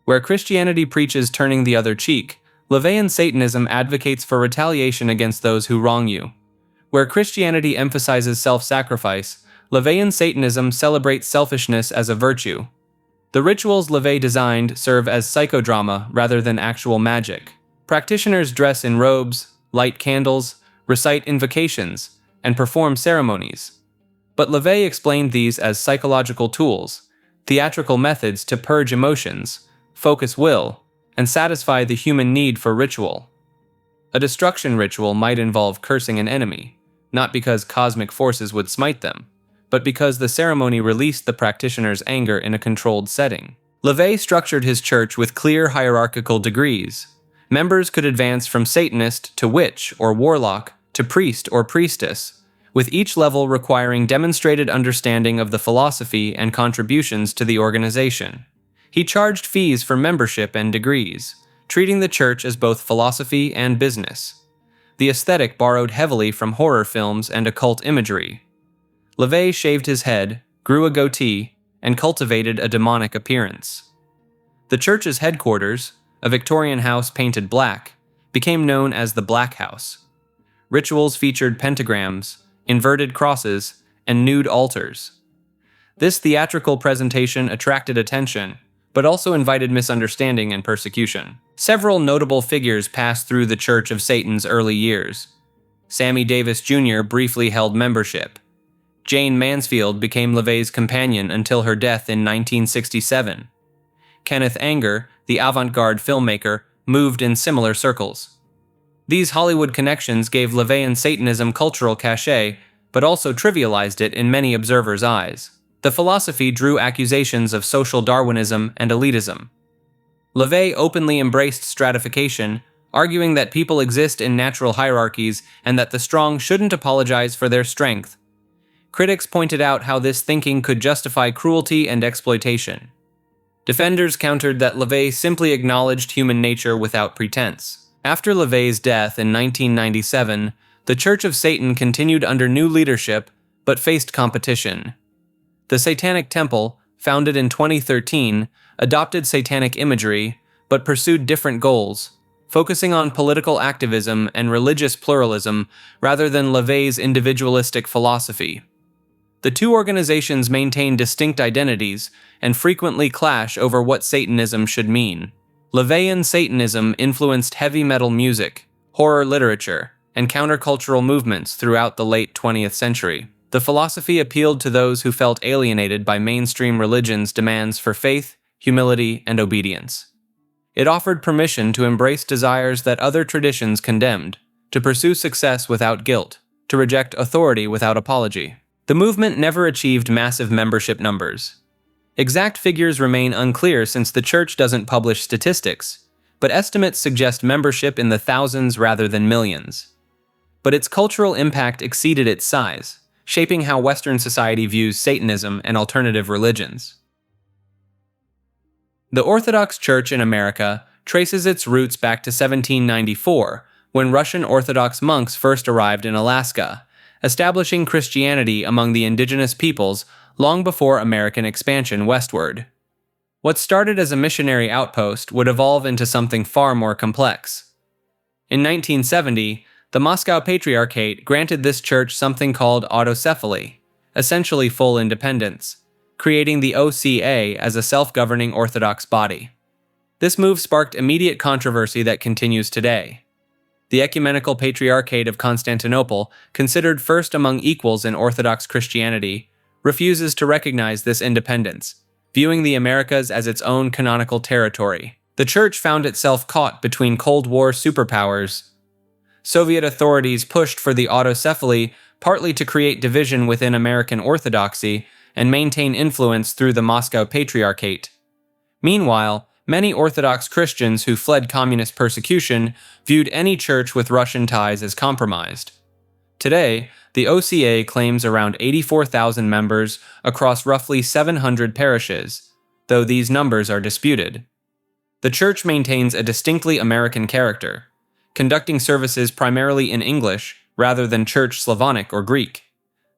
D: Where Christianity preaches turning the other cheek, LaVeyan Satanism advocates for retaliation against those who wrong you. Where Christianity emphasizes self-sacrifice, LaVeyan Satanism celebrates selfishness as a virtue. The rituals LaVey designed serve as psychodrama rather than actual magic. Practitioners dress in robes, light candles, recite invocations, and perform ceremonies. But LaVey explained these as psychological tools, theatrical methods to purge emotions, focus will, and satisfy the human need for ritual. A destruction ritual might involve cursing an enemy, not because cosmic forces would smite them, but because the ceremony released the practitioner's anger in a controlled setting. LaVey structured his church with clear hierarchical degrees. Members could advance from Satanist to witch or warlock to priest or priestess, with each level requiring demonstrated understanding of the philosophy and contributions to the organization. He charged fees for membership and degrees, treating the church as both philosophy and business. The aesthetic borrowed heavily from horror films and occult imagery. LaVey shaved his head, grew a goatee, and cultivated a demonic appearance. The church's headquarters, a Victorian house painted black, became known as the Black House. Rituals featured pentagrams, inverted crosses, and nude altars. This theatrical presentation attracted attention, but also invited misunderstanding and persecution. Several notable figures passed through the Church of Satan's early years. Sammy Davis Jr. briefly held membership. Jane Mansfield became LaVey's companion until her death in 1967. Kenneth Anger, the avant-garde filmmaker, moved in similar circles. These Hollywood connections gave LaVeyan Satanism cultural cachet, but also trivialized it in many observers' eyes. The philosophy drew accusations of social Darwinism and elitism. LaVey openly embraced stratification, arguing that people exist in natural hierarchies and that the strong shouldn't apologize for their strength. Critics pointed out how this thinking could justify cruelty and exploitation. Defenders countered that LaVey simply acknowledged human nature without pretense. After LaVey's death in 1997, the Church of Satan continued under new leadership, but faced competition. The Satanic Temple, founded in 2013, adopted satanic imagery, but pursued different goals, focusing on political activism and religious pluralism rather than LaVey's individualistic philosophy. The two organizations maintain distinct identities and frequently clash over what Satanism should mean. LaVeyan Satanism influenced heavy metal music, horror literature, and countercultural movements throughout the late 20th century. The philosophy appealed to those who felt alienated by mainstream religion's demands for faith, humility, and obedience. It offered permission to embrace desires that other traditions condemned, to pursue success without guilt, to reject authority without apology. The movement never achieved massive membership numbers. Exact figures remain unclear since the church doesn't publish statistics, but estimates suggest membership in the thousands rather than millions. But its cultural impact exceeded its size, shaping how Western society views Satanism and alternative religions. The Orthodox Church in America traces its roots back to 1794, when Russian Orthodox monks first arrived in Alaska, establishing Christianity among the indigenous peoples long before American expansion westward. What started as a missionary outpost would evolve into something far more complex. In 1970, the Moscow Patriarchate granted this church something called autocephaly, essentially full independence, creating the OCA as a self-governing Orthodox body. This move sparked immediate controversy that continues today. The Ecumenical Patriarchate of Constantinople, considered first among equals in Orthodox Christianity, refuses to recognize this independence, viewing the Americas as its own canonical territory. The church found itself caught between Cold War superpowers. Soviet authorities pushed for the autocephaly partly to create division within American Orthodoxy and maintain influence through the Moscow Patriarchate. Meanwhile, many Orthodox Christians who fled communist persecution viewed any church with Russian ties as compromised. Today, the OCA claims around 84,000 members across roughly 700 parishes, though these numbers are disputed. The church maintains a distinctly American character, conducting services primarily in English rather than Church Slavonic or Greek.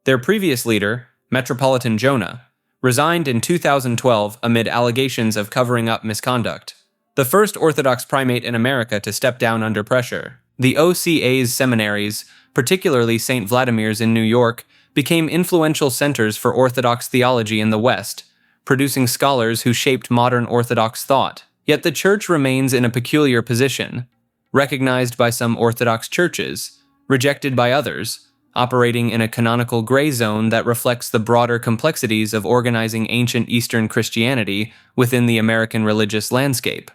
D: Their previous leader, Metropolitan Jonah, resigned in 2012 amid allegations of covering up misconduct. The first Orthodox primate in America to step down under pressure. The OCA's seminaries, particularly St. Vladimir's in New York, became influential centers for Orthodox theology in the West, producing scholars who shaped modern Orthodox thought. Yet the church remains in a peculiar position, recognized by some Orthodox churches, rejected by others, operating in a canonical gray zone that reflects the broader complexities of organizing ancient Eastern Christianity within the American religious landscape.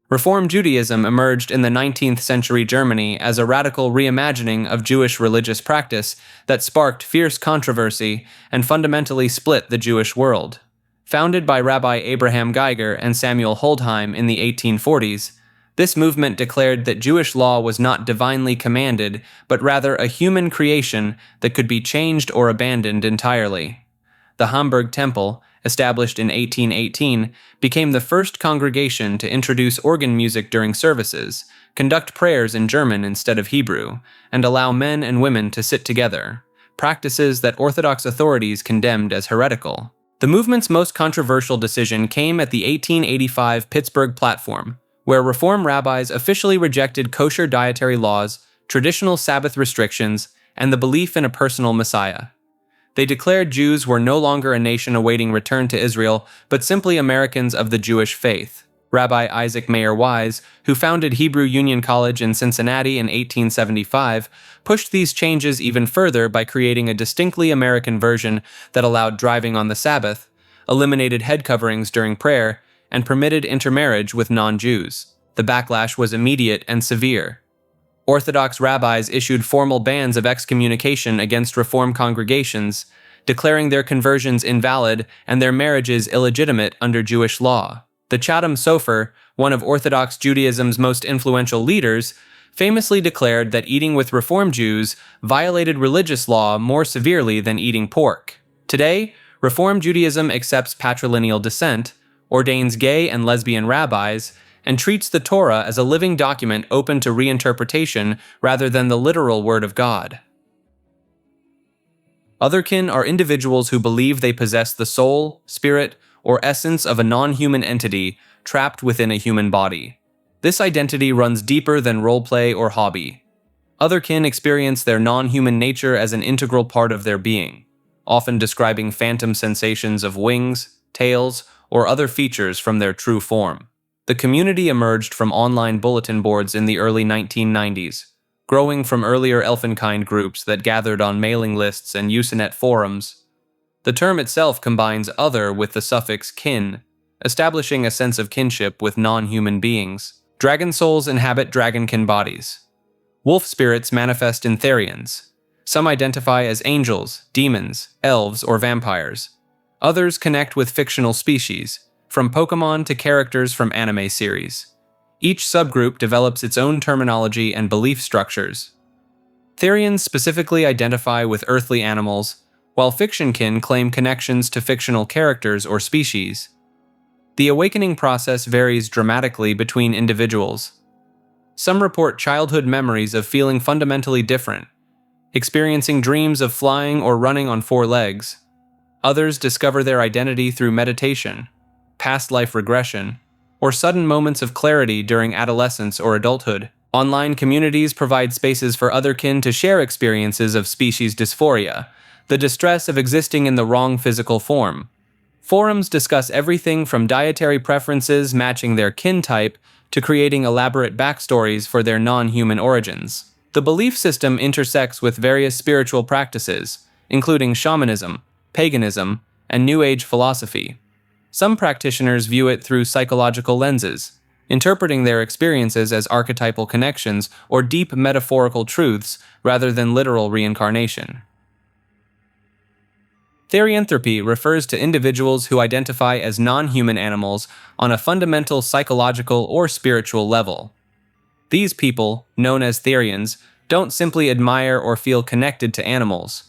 D: Reform Judaism emerged in the 19th century Germany as a radical reimagining of Jewish religious practice that sparked fierce controversy and fundamentally split the Jewish world. Founded by Rabbi Abraham Geiger and Samuel Holdheim in the 1840s, this movement declared that Jewish law was not divinely commanded, but rather a human creation that could be changed or abandoned entirely. The Hamburg Temple, established in 1818, became the first congregation to introduce organ music during services, conduct prayers in German instead of Hebrew, and allow men and women to sit together, practices that Orthodox authorities condemned as heretical. The movement's most controversial decision came at the 1885 Pittsburgh Platform, where Reform rabbis officially rejected kosher dietary laws, traditional Sabbath restrictions, and the belief in a personal Messiah. They declared Jews were no longer a nation awaiting return to Israel, but simply Americans of the Jewish faith. Rabbi Isaac Mayer Wise, who founded Hebrew Union College in Cincinnati in 1875, pushed these changes even further by creating a distinctly American version that allowed driving on the Sabbath, eliminated head coverings during prayer, and permitted intermarriage with non-Jews. The backlash was immediate and severe. Orthodox rabbis issued formal bans of excommunication against Reform congregations, declaring their conversions invalid and their marriages illegitimate under Jewish law. The Chatham Sofer, one of Orthodox Judaism's most influential leaders, famously declared that eating with Reform Jews violated religious law more severely than eating pork. Today, Reform Judaism accepts patrilineal descent, ordains gay and lesbian rabbis, and treats the Torah as a living document open to reinterpretation rather than the literal Word of God. Otherkin are individuals who believe they possess the soul, spirit, or essence of a non-human entity trapped within a human body. This identity runs deeper than roleplay or hobby. Other kin experience their non-human nature as an integral part of their being, often describing phantom sensations of wings, tails, or other features from their true form. The community emerged from online bulletin boards in the early 1990s, growing from earlier elfenkind groups that gathered on mailing lists and Usenet forums. The term itself combines other with the suffix kin, establishing a sense of kinship with non-human beings. Dragon souls inhabit dragonkin bodies. Wolf spirits manifest in Therians. Some identify as angels, demons, elves, or vampires. Others connect with fictional species, from Pokemon to characters from anime series. Each subgroup develops its own terminology and belief structures. Therians specifically identify with earthly animals, while fictionkin claim connections to fictional characters or species. The awakening process varies dramatically between individuals. Some report childhood memories of feeling fundamentally different, experiencing dreams of flying or running on four legs. Others discover their identity through meditation, past life regression, or sudden moments of clarity during adolescence or adulthood. Online communities provide spaces for other kin to share experiences of species dysphoria, the distress of existing in the wrong physical form. Forums discuss everything from dietary preferences matching their kin type to creating elaborate backstories for their non-human origins. The belief system intersects with various spiritual practices, including shamanism, paganism, and New Age philosophy. Some practitioners view it through psychological lenses, interpreting their experiences as archetypal connections or deep metaphorical truths rather than literal reincarnation. Therianthropy refers to individuals who identify as non-human animals on a fundamental psychological or spiritual level. These people, known as Therians, don't simply admire or feel connected to animals.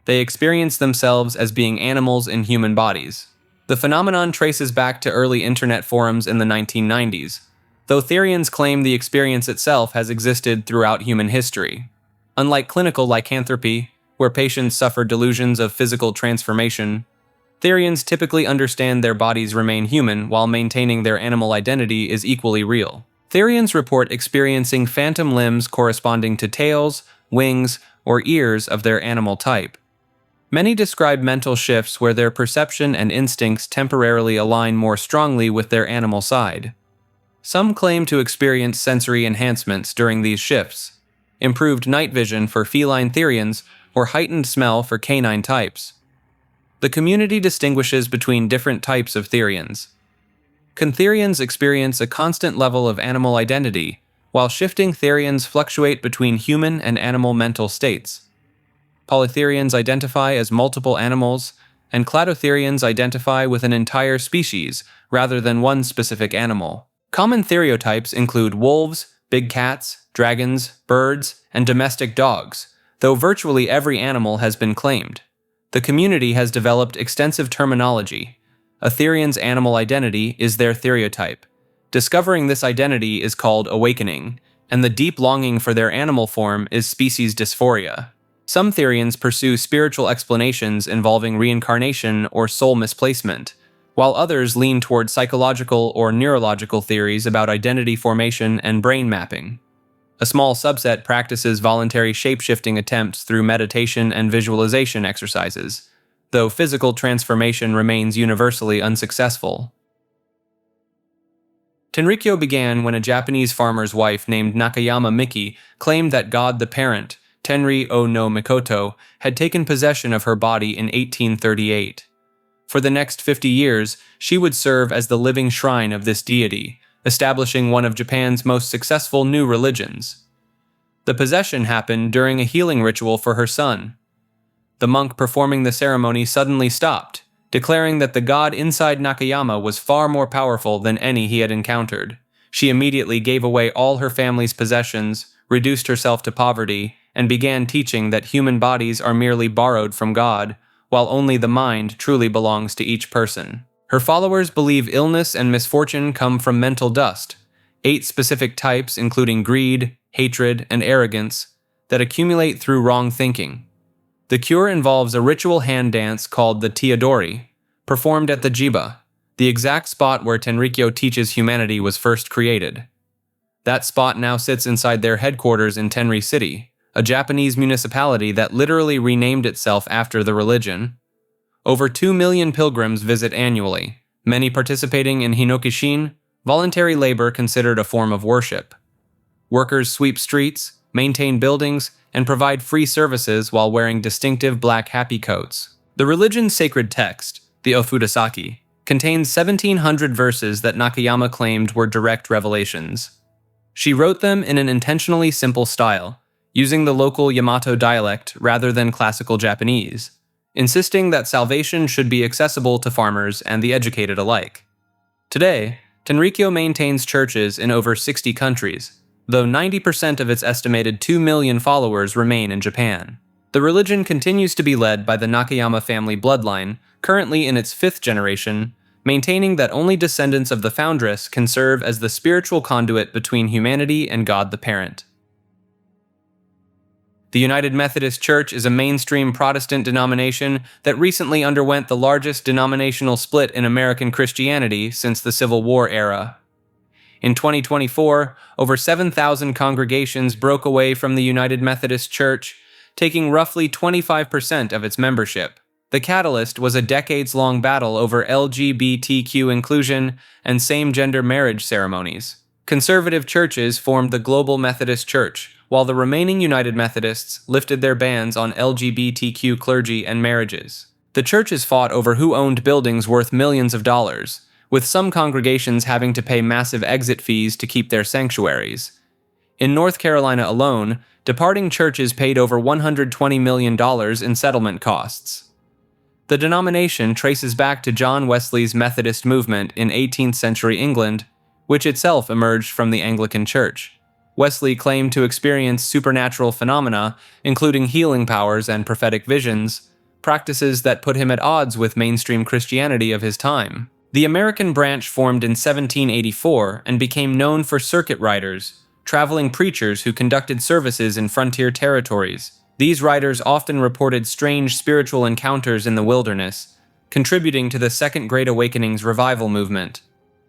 D: They experience themselves as being animals in human bodies. The phenomenon traces back to early internet forums in the 1990s, though Therians claim the experience itself has existed throughout human history. Unlike clinical lycanthropy, where patients suffer delusions of physical transformation, Therians typically understand their bodies remain human while maintaining their animal identity is equally real. Therians report experiencing phantom limbs corresponding to tails, wings, or ears of their animal type. Many describe mental shifts where their perception and instincts temporarily align more strongly with their animal side. Some claim to experience sensory enhancements during these shifts, improved night vision for feline Therians, or heightened smell for canine types. The community distinguishes between different types of Therians. Cantherians experience a constant level of animal identity, while shifting Therians fluctuate between human and animal mental states. Polytherians identify as multiple animals, and Cladotherians identify with an entire species rather than one specific animal. Common stereotypes include wolves, big cats, dragons, birds, and domestic dogs, though virtually every animal has been claimed. The community has developed extensive terminology. A Therian's animal identity is their stereotype. Discovering this identity is called awakening, and the deep longing for their animal form is species dysphoria. Some Therians pursue spiritual explanations involving reincarnation or soul misplacement, while others lean toward psychological or neurological theories about identity formation and brain mapping. A small subset practices voluntary shape-shifting attempts through meditation and visualization exercises, though physical transformation remains universally unsuccessful. Tenrikyo began when a Japanese farmer's wife named Nakayama Miki claimed that God the Parent, Tenri o no Mikoto, had taken possession of her body in 1838. For the next 50 years, she would serve as the living shrine of this deity, establishing one of Japan's most successful new religions. The possession happened during a healing ritual for her son. The monk performing the ceremony suddenly stopped, declaring that the god inside Nakayama was far more powerful than any he had encountered. She immediately gave away all her family's possessions, reduced herself to poverty, and began teaching that human bodies are merely borrowed from God, while only the mind truly belongs to each person. Her followers believe illness and misfortune come from mental dust, 8 specific types including greed, hatred, and arrogance, that accumulate through wrong thinking. The cure involves a ritual hand dance called the Teodori, performed at the Jiba, the exact spot where Tenrikyo teaches humanity was first created. That spot now sits inside their headquarters in Tenri City, a Japanese municipality that literally renamed itself after the religion. Over 2 million pilgrims visit annually, many participating in hinokishin, voluntary labor considered a form of worship. Workers sweep streets, maintain buildings, and provide free services while wearing distinctive black happy coats. The religion's sacred text, the Ofudasaki, contains 1,700 verses that Nakayama claimed were direct revelations. She wrote them in an intentionally simple style, using the local Yamato dialect rather than classical Japanese, insisting that salvation should be accessible to farmers and the educated alike. Today, Tenrikyo maintains churches in over 60 countries, though 90% of its estimated 2 million followers remain in Japan. The religion continues to be led by the Nakayama family bloodline, currently in its 5th generation, maintaining that only descendants of the foundress can serve as the spiritual conduit between humanity and God the Parent. The United Methodist Church is a mainstream Protestant denomination that recently underwent the largest denominational split in American Christianity since the Civil War era. In 2024, over 7,000 congregations broke away from the United Methodist Church, taking roughly 25% of its membership. The catalyst was a decades-long battle over LGBTQ inclusion and same-gender marriage ceremonies. Conservative churches formed the Global Methodist Church, while the remaining United Methodists lifted their bans on LGBTQ clergy and marriages. The churches fought over who owned buildings worth millions of dollars, with some congregations having to pay massive exit fees to keep their sanctuaries. In North Carolina alone, departing churches paid over $120 million in settlement costs. The denomination traces back to John Wesley's Methodist movement in 18th century England, which itself emerged from the Anglican Church. Wesley claimed to experience supernatural phenomena, including healing powers and prophetic visions, practices that put him at odds with mainstream Christianity of his time. The American branch formed in 1784 and became known for circuit riders, traveling preachers who conducted services in frontier territories. These riders often reported strange spiritual encounters in the wilderness, contributing to the Second Great Awakening's revival movement.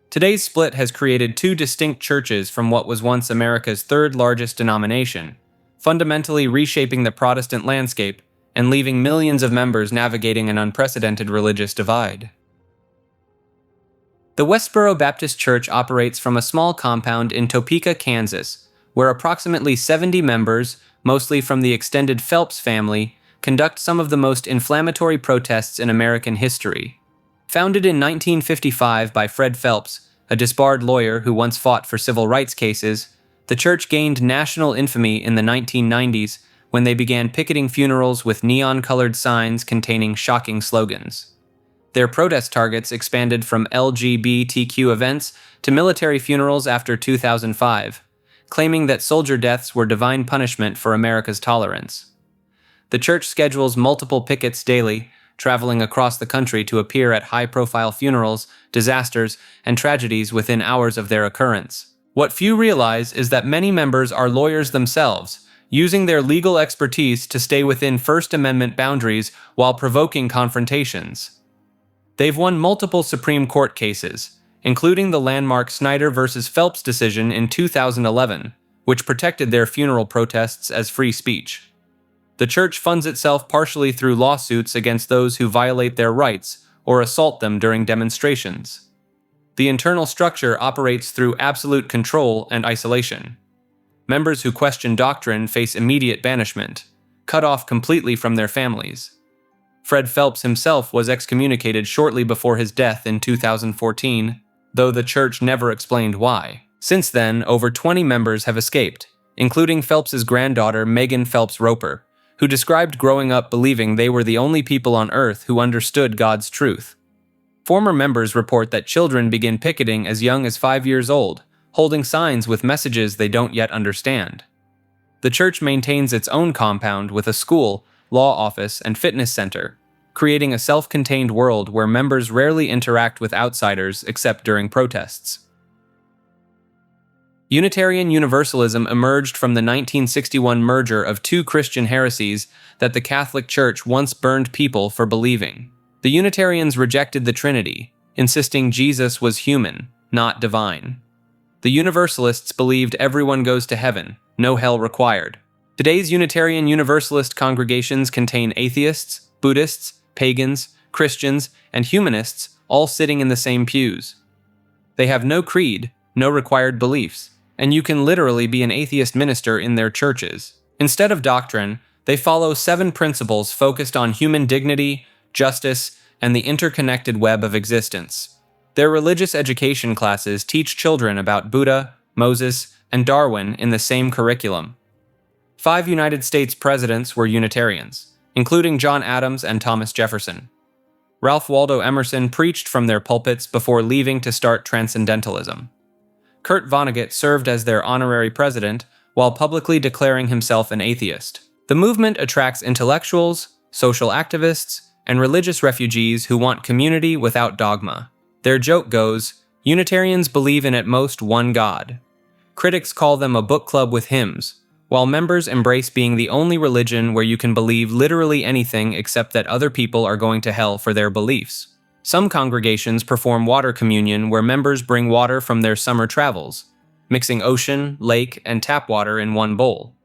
D: Today's split has created 2 distinct churches from what was once America's 3rd largest denomination, fundamentally reshaping the Protestant landscape and leaving millions of members navigating an unprecedented religious divide. The Westboro Baptist Church operates from a small compound in Topeka, Kansas, where approximately 70 members, mostly from the extended Phelps family, conduct some of the most inflammatory protests in American history. Founded in 1955 by Fred Phelps, a disbarred lawyer who once fought for civil rights cases, the church gained national infamy in the 1990s when they began picketing funerals with neon-colored signs containing shocking slogans. Their protest targets expanded from LGBTQ events to military funerals after 2005, claiming that soldier deaths were divine punishment for America's tolerance. The church schedules multiple pickets daily, traveling across the country to appear at high-profile funerals, disasters, and tragedies within hours of their occurrence. What few realize is that many members are lawyers themselves, using their legal expertise to stay within First Amendment boundaries while provoking confrontations. They've won multiple Supreme Court cases, including the landmark Snyder v. Phelps decision in 2011, which protected their funeral protests as free speech. The church funds itself partially through lawsuits against those who violate their rights or assault them during demonstrations. The internal structure operates through absolute control and isolation. Members who question doctrine face immediate banishment, cut off completely from their families. Fred Phelps himself was excommunicated shortly before his death in 2014, though the church never explained why. Since then, over 20 members have escaped, including Phelps's granddaughter Megan Phelps Roper, who described growing up believing they were the only people on earth who understood God's truth. Former members report that children begin picketing as young as 5 years old, holding signs with messages they don't yet understand. The church maintains its own compound with a school, law office, and fitness center, creating a self-contained world where members rarely interact with outsiders except during protests. Unitarian Universalism emerged from the 1961 merger of 2 Christian heresies that the Catholic Church once burned people for believing. The Unitarians rejected the Trinity, insisting Jesus was human, not divine. The Universalists believed everyone goes to heaven, no hell required. Today's Unitarian Universalist congregations contain atheists, Buddhists, pagans, Christians, and humanists all sitting in the same pews. They have no creed, no required beliefs, and you can literally be an atheist minister in their churches. Instead of doctrine, they follow 7 principles focused on human dignity, justice, and the interconnected web of existence. Their religious education classes teach children about Buddha, Moses, and Darwin in the same curriculum. 5 United States presidents were Unitarians, including John Adams and Thomas Jefferson. Ralph Waldo Emerson preached from their pulpits before leaving to start Transcendentalism. Kurt Vonnegut served as their honorary president while publicly declaring himself an atheist. The movement attracts intellectuals, social activists, and religious refugees who want community without dogma. Their joke goes, Unitarians believe in at most one God. Critics call them a book club with hymns, while members embrace being the only religion where you can believe literally anything except that other people are going to hell for their beliefs. Some congregations perform water communion where members bring water from their summer travels, mixing ocean, lake, and tap water in one bowl.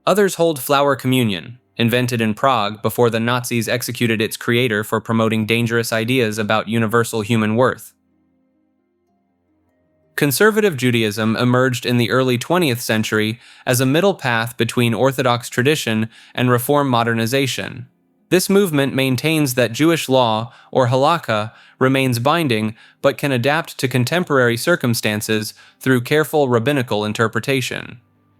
D: Others hold flower communion, invented in Prague before the Nazis executed its creator for promoting dangerous ideas about universal human worth. Conservative Judaism emerged in the early 20th century as a middle path between Orthodox tradition and Reform modernization. This movement maintains that Jewish law, or halakha, remains binding but can adapt to contemporary circumstances through careful rabbinical interpretation.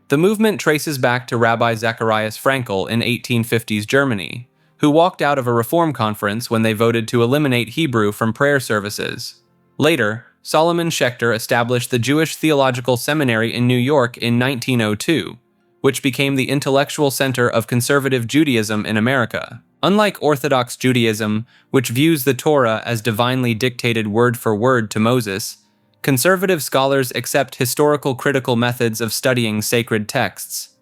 D: The movement traces back to Rabbi Zacharias Frankel in 1850s Germany, who walked out of a Reform conference when they voted to eliminate Hebrew from prayer services. Later, Solomon Schechter established the Jewish Theological Seminary in New York in 1902, which became the intellectual center of conservative Judaism in America. Unlike Orthodox Judaism, which views the Torah as divinely dictated word for word to Moses, conservative scholars accept historical critical methods of studying sacred texts.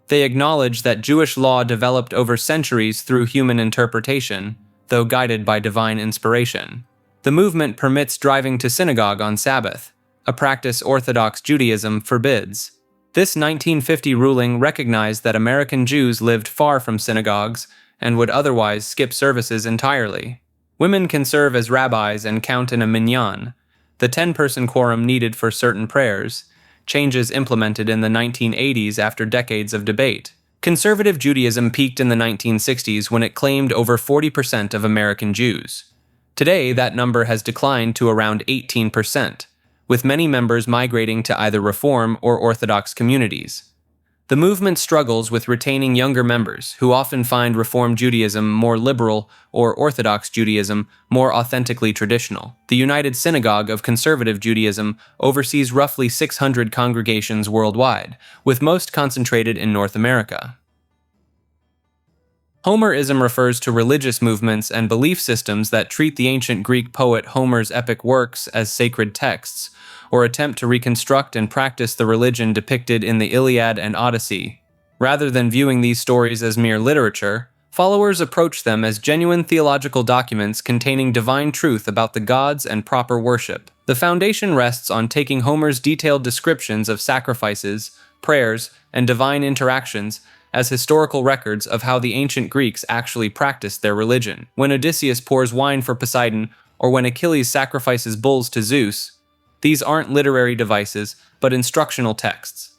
D: They acknowledge that Jewish law developed over centuries through human interpretation, though guided by divine inspiration. The movement permits driving to synagogue on Sabbath, a practice Orthodox Judaism forbids. This 1950 ruling recognized that American Jews lived far from synagogues and would otherwise skip services entirely. Women can serve as rabbis and count in a minyan, the 10-person quorum needed for certain prayers, changes implemented in the 1980s after decades of debate. Conservative Judaism peaked in the 1960s when it claimed over 40% of American Jews. Today, that number has declined to around 18%, with many members migrating to either Reform or Orthodox communities. The movement struggles with retaining younger members, who often find Reform Judaism more liberal or Orthodox Judaism more authentically traditional. The United Synagogue of Conservative Judaism oversees roughly 600 congregations worldwide, with most concentrated in North America. Homerism refers to religious movements and belief systems that treat the ancient Greek poet Homer's epic works as sacred texts, or attempt to reconstruct and practice the religion depicted in the Iliad and Odyssey. Rather than viewing these stories as mere literature, followers approach them as genuine theological documents containing divine truth about the gods and proper worship. The foundation rests on taking Homer's detailed descriptions of sacrifices, prayers, and divine interactions as historical records of how the ancient Greeks actually practiced their religion. When Odysseus pours wine for Poseidon, or when Achilles sacrifices bulls to Zeus, these aren't literary devices, but instructional texts.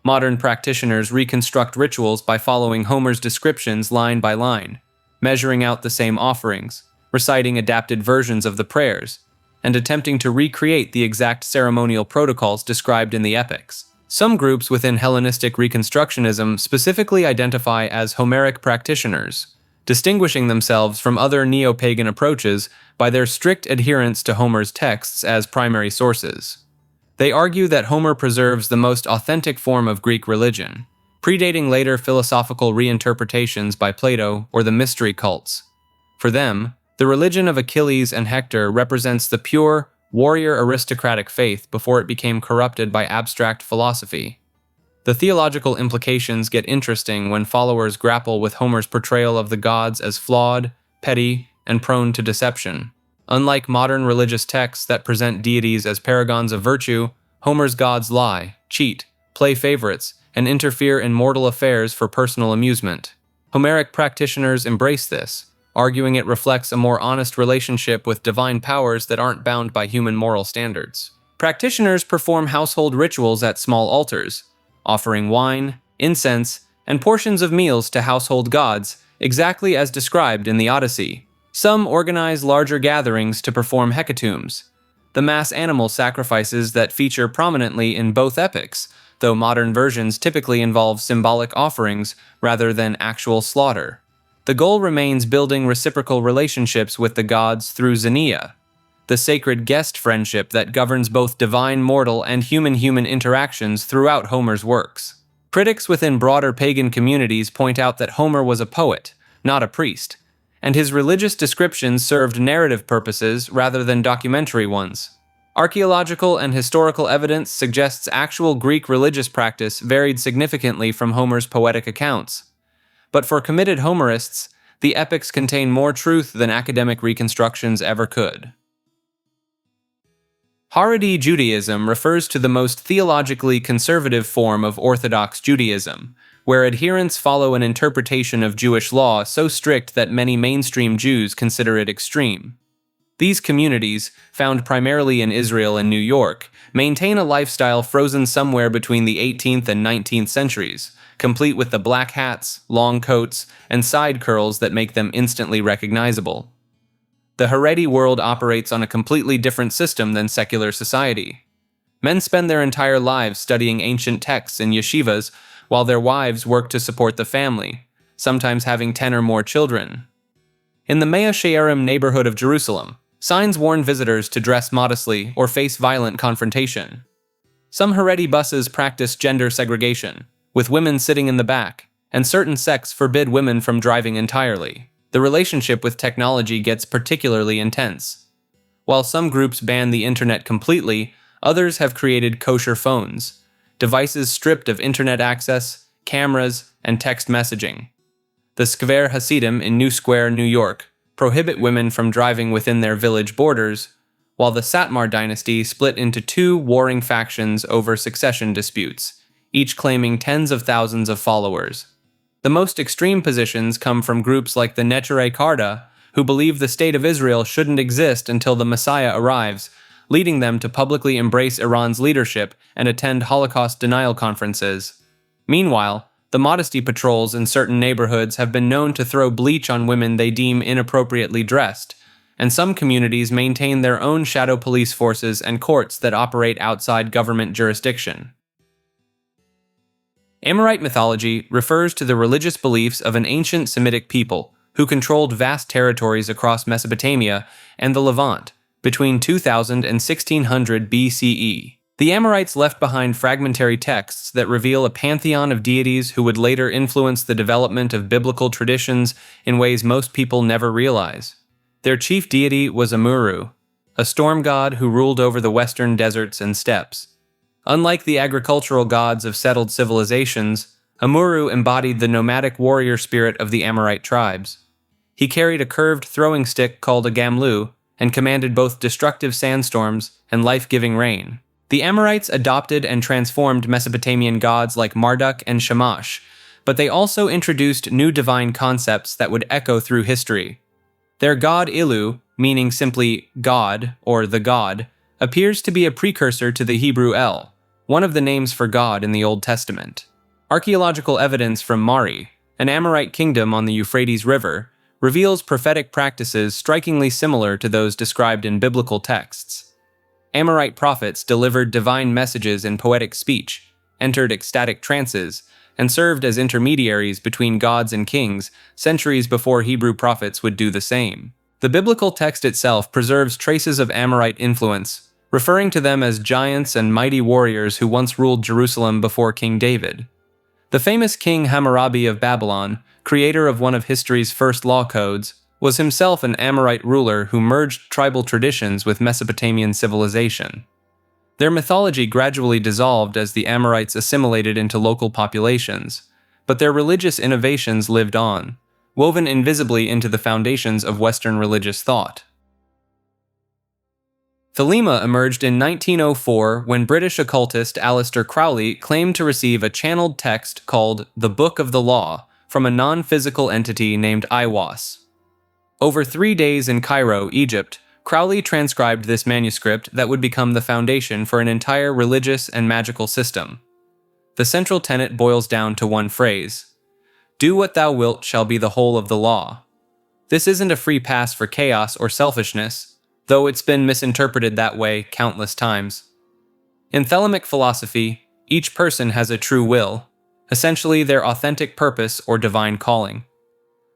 D: Modern practitioners reconstruct rituals by following Homer's descriptions line by line, measuring out the same offerings, reciting adapted versions of the prayers, and attempting to recreate the exact ceremonial protocols described in the epics. Some groups within Hellenistic Reconstructionism specifically identify as Homeric practitioners, distinguishing themselves from other neo-pagan approaches by their strict adherence to Homer's texts as primary sources. They argue that Homer preserves the most authentic form of Greek religion, predating later philosophical reinterpretations by Plato or the mystery cults. For them, the religion of Achilles and Hector represents the pure, warrior aristocratic faith before it became corrupted by abstract philosophy. The theological implications get interesting when followers grapple with Homer's portrayal of the gods as flawed, petty, and prone to deception. Unlike modern religious texts that present deities as paragons of virtue, Homer's gods lie, cheat, play favorites, and interfere in mortal affairs for personal amusement. Homeric practitioners embrace this, arguing it reflects a more honest relationship with divine powers that aren't bound by human moral standards. Practitioners perform household rituals at small altars, offering wine, incense, and portions of meals to household gods, exactly as described in the Odyssey. Some organize larger gatherings to perform hecatombs, the mass animal sacrifices that feature prominently in both epics, though modern versions typically involve symbolic offerings rather than actual slaughter. The goal remains building reciprocal relationships with the gods through Xenia, the sacred guest friendship that governs both divine mortal and human-human interactions throughout Homer's works. Critics within broader pagan communities point out that Homer was a poet, not a priest, and his religious descriptions served narrative purposes rather than documentary ones. Archaeological and historical evidence suggests actual Greek religious practice varied significantly from Homer's poetic accounts. But for committed Homerists, the epics contain more truth than academic reconstructions ever could. Haredi Judaism refers to the most theologically conservative form of Orthodox Judaism, where adherents follow an interpretation of Jewish law so strict that many mainstream Jews consider it extreme. These communities, found primarily in Israel and New York, maintain a lifestyle frozen somewhere between the 18th and 19th centuries, complete with the black hats, long coats, and side curls that make them instantly recognizable. The Haredi world operates on a completely different system than secular society. Men spend their entire lives studying ancient texts in yeshivas, while their wives work to support the family, sometimes having 10 or more children. In the Mea Shearim neighborhood of Jerusalem, signs warn visitors to dress modestly or face violent confrontation. Some Haredi buses practice gender segregation, with women sitting in the back, and certain sects forbid women from driving entirely. The relationship with technology gets particularly intense. While some groups ban the internet completely, others have created kosher phones, devices stripped of internet access, cameras, and text messaging. The Skver Hasidim in New Square, New York, prohibit women from driving within their village borders, while the Satmar dynasty split into two warring factions over succession disputes, each claiming tens of thousands of followers. The most extreme positions come from groups like the Neturei Karta, who believe the state of Israel shouldn't exist until the Messiah arrives, leading them to publicly embrace Iran's leadership and attend Holocaust denial conferences. Meanwhile, the modesty patrols in certain neighborhoods have been known to throw bleach on women they deem inappropriately dressed, and some communities maintain their own shadow police forces and courts that operate outside government jurisdiction. Amorite mythology refers to the religious beliefs of an ancient Semitic people who controlled vast territories across Mesopotamia and the Levant between 2000 and 1600 BCE. The Amorites left behind fragmentary texts that reveal a pantheon of deities who would later influence the development of biblical traditions in ways most people never realize. Their chief deity was Amuru, a storm god who ruled over the western deserts and steppes. Unlike the agricultural gods of settled civilizations, Amuru embodied the nomadic warrior spirit of the Amorite tribes. He carried a curved throwing stick called a gamlu and commanded both destructive sandstorms and life-giving rain. The Amorites adopted and transformed Mesopotamian gods like Marduk and Shamash, but they also introduced new divine concepts that would echo through history. Their god Ilu, meaning simply God or the god, appears to be a precursor to the Hebrew El, one of the names for God in the Old Testament. Archaeological evidence from Mari, an Amorite kingdom on the Euphrates River, reveals prophetic practices strikingly similar to those described in biblical texts. Amorite prophets delivered divine messages in poetic speech, entered ecstatic trances, and served as intermediaries between gods and kings centuries before Hebrew prophets would do the same. The biblical text itself preserves traces of Amorite influence, referring to them as giants and mighty warriors who once ruled Jerusalem before King David. The famous King Hammurabi of Babylon, creator of one of history's first law codes, was himself an Amorite ruler who merged tribal traditions with Mesopotamian civilization. Their mythology gradually dissolved as the Amorites assimilated into local populations, but their religious innovations lived on, woven invisibly into the foundations of Western religious thought. Thelema emerged in 1904 when British occultist Aleister Crowley claimed to receive a channeled text called the Book of the Law from a non-physical entity named Aiwass. Over 3 days in Cairo, Egypt, Crowley transcribed this manuscript that would become the foundation for an entire religious and magical system. The central tenet boils down to one phrase: "Do what thou wilt shall be the whole of the law." This isn't a free pass for chaos or selfishness, though it's been misinterpreted that way countless times. In Thelemic philosophy, each person has a true will, essentially their authentic purpose or divine calling.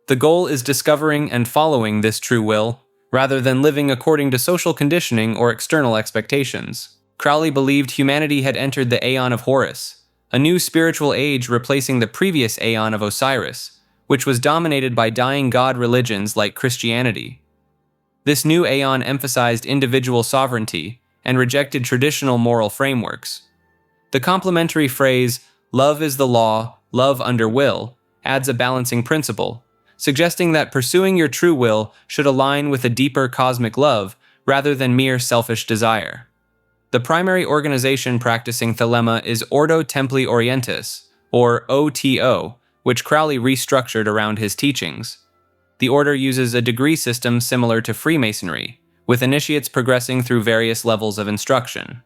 D: The goal is discovering and following this true will, rather than living according to social conditioning or external expectations. Crowley believed humanity had entered the Aeon of Horus, a new spiritual age replacing the previous Aeon of Osiris, which was dominated by dying god religions like Christianity. This new Aeon emphasized individual sovereignty and rejected traditional moral frameworks. The complementary phrase, "love is the law, love under will," adds a balancing principle, suggesting that pursuing your true will should align with a deeper cosmic love rather than mere selfish desire. The primary organization practicing Thelema is Ordo Templi Orientis, or OTO, which Crowley restructured around his teachings. The order uses a degree system similar to Freemasonry, with initiates progressing through various levels of instruction.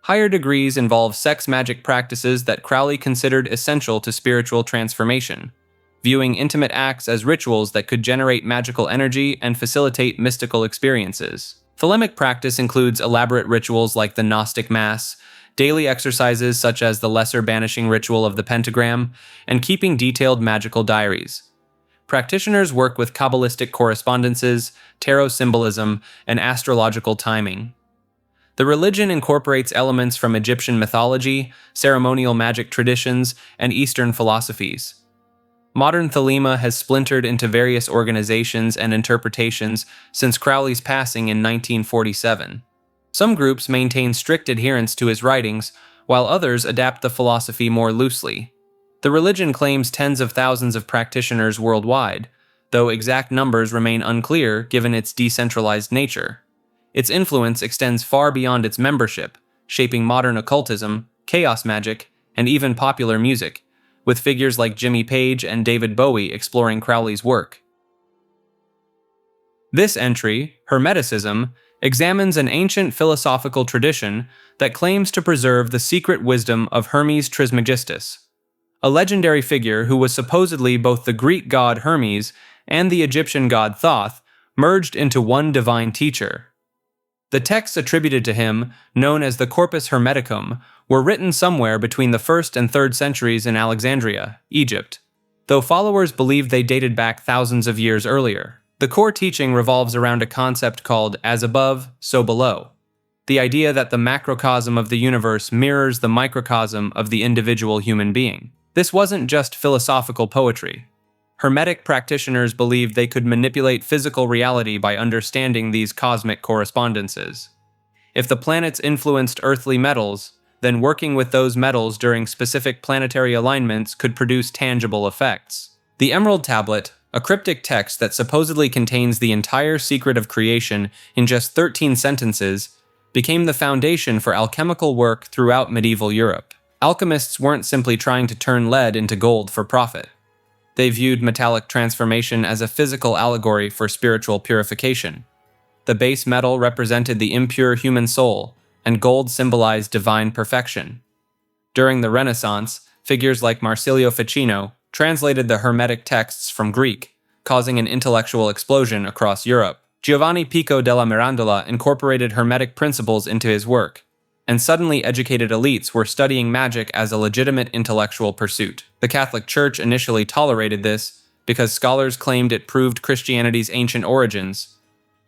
D: Higher degrees involve sex magic practices that Crowley considered essential to spiritual transformation, viewing intimate acts as rituals that could generate magical energy and facilitate mystical experiences. Thelemic practice includes elaborate rituals like the Gnostic Mass, daily exercises such as the lesser banishing ritual of the pentagram, and keeping detailed magical diaries. Practitioners work with Kabbalistic correspondences, tarot symbolism, and astrological timing. The religion incorporates elements from Egyptian mythology, ceremonial magic traditions, and Eastern philosophies. Modern Thelema has splintered into various organizations and interpretations since Crowley's passing in 1947. Some groups maintain strict adherence to his writings, while others adapt the philosophy more loosely. The religion claims tens of thousands of practitioners worldwide, though exact numbers remain unclear given its decentralized nature. Its influence extends far beyond its membership, shaping modern occultism, chaos magic, and even popular music, with figures like Jimmy Page and David Bowie exploring Crowley's work. This entry, Hermeticism, examines an ancient philosophical tradition that claims to preserve the secret wisdom of Hermes Trismegistus, a legendary figure who was supposedly both the Greek god Hermes and the Egyptian god Thoth, merged into one divine teacher. The texts attributed to him, known as the Corpus Hermeticum, were written somewhere between the 1st and 3rd centuries in Alexandria, Egypt, though followers believed they dated back thousands of years earlier. The core teaching revolves around a concept called as above, so below, the idea that the macrocosm of the universe mirrors the microcosm of the individual human being. This wasn't just philosophical poetry. Hermetic practitioners believed they could manipulate physical reality by understanding these cosmic correspondences. If the planets influenced earthly metals, then working with those metals during specific planetary alignments could produce tangible effects. The Emerald Tablet, a cryptic text that supposedly contains the entire secret of creation in just 13 sentences, became the foundation for alchemical work throughout medieval Europe. Alchemists weren't simply trying to turn lead into gold for profit. They viewed metallic transformation as a physical allegory for spiritual purification. The base metal represented the impure human soul, and gold symbolized divine perfection. During the Renaissance, figures like Marsilio Ficino translated the Hermetic texts from Greek, causing an intellectual explosion across Europe. Giovanni Pico della Mirandola incorporated Hermetic principles into his work, and suddenly educated elites were studying magic as a legitimate intellectual pursuit. The Catholic Church initially tolerated this because scholars claimed it proved Christianity's ancient origins.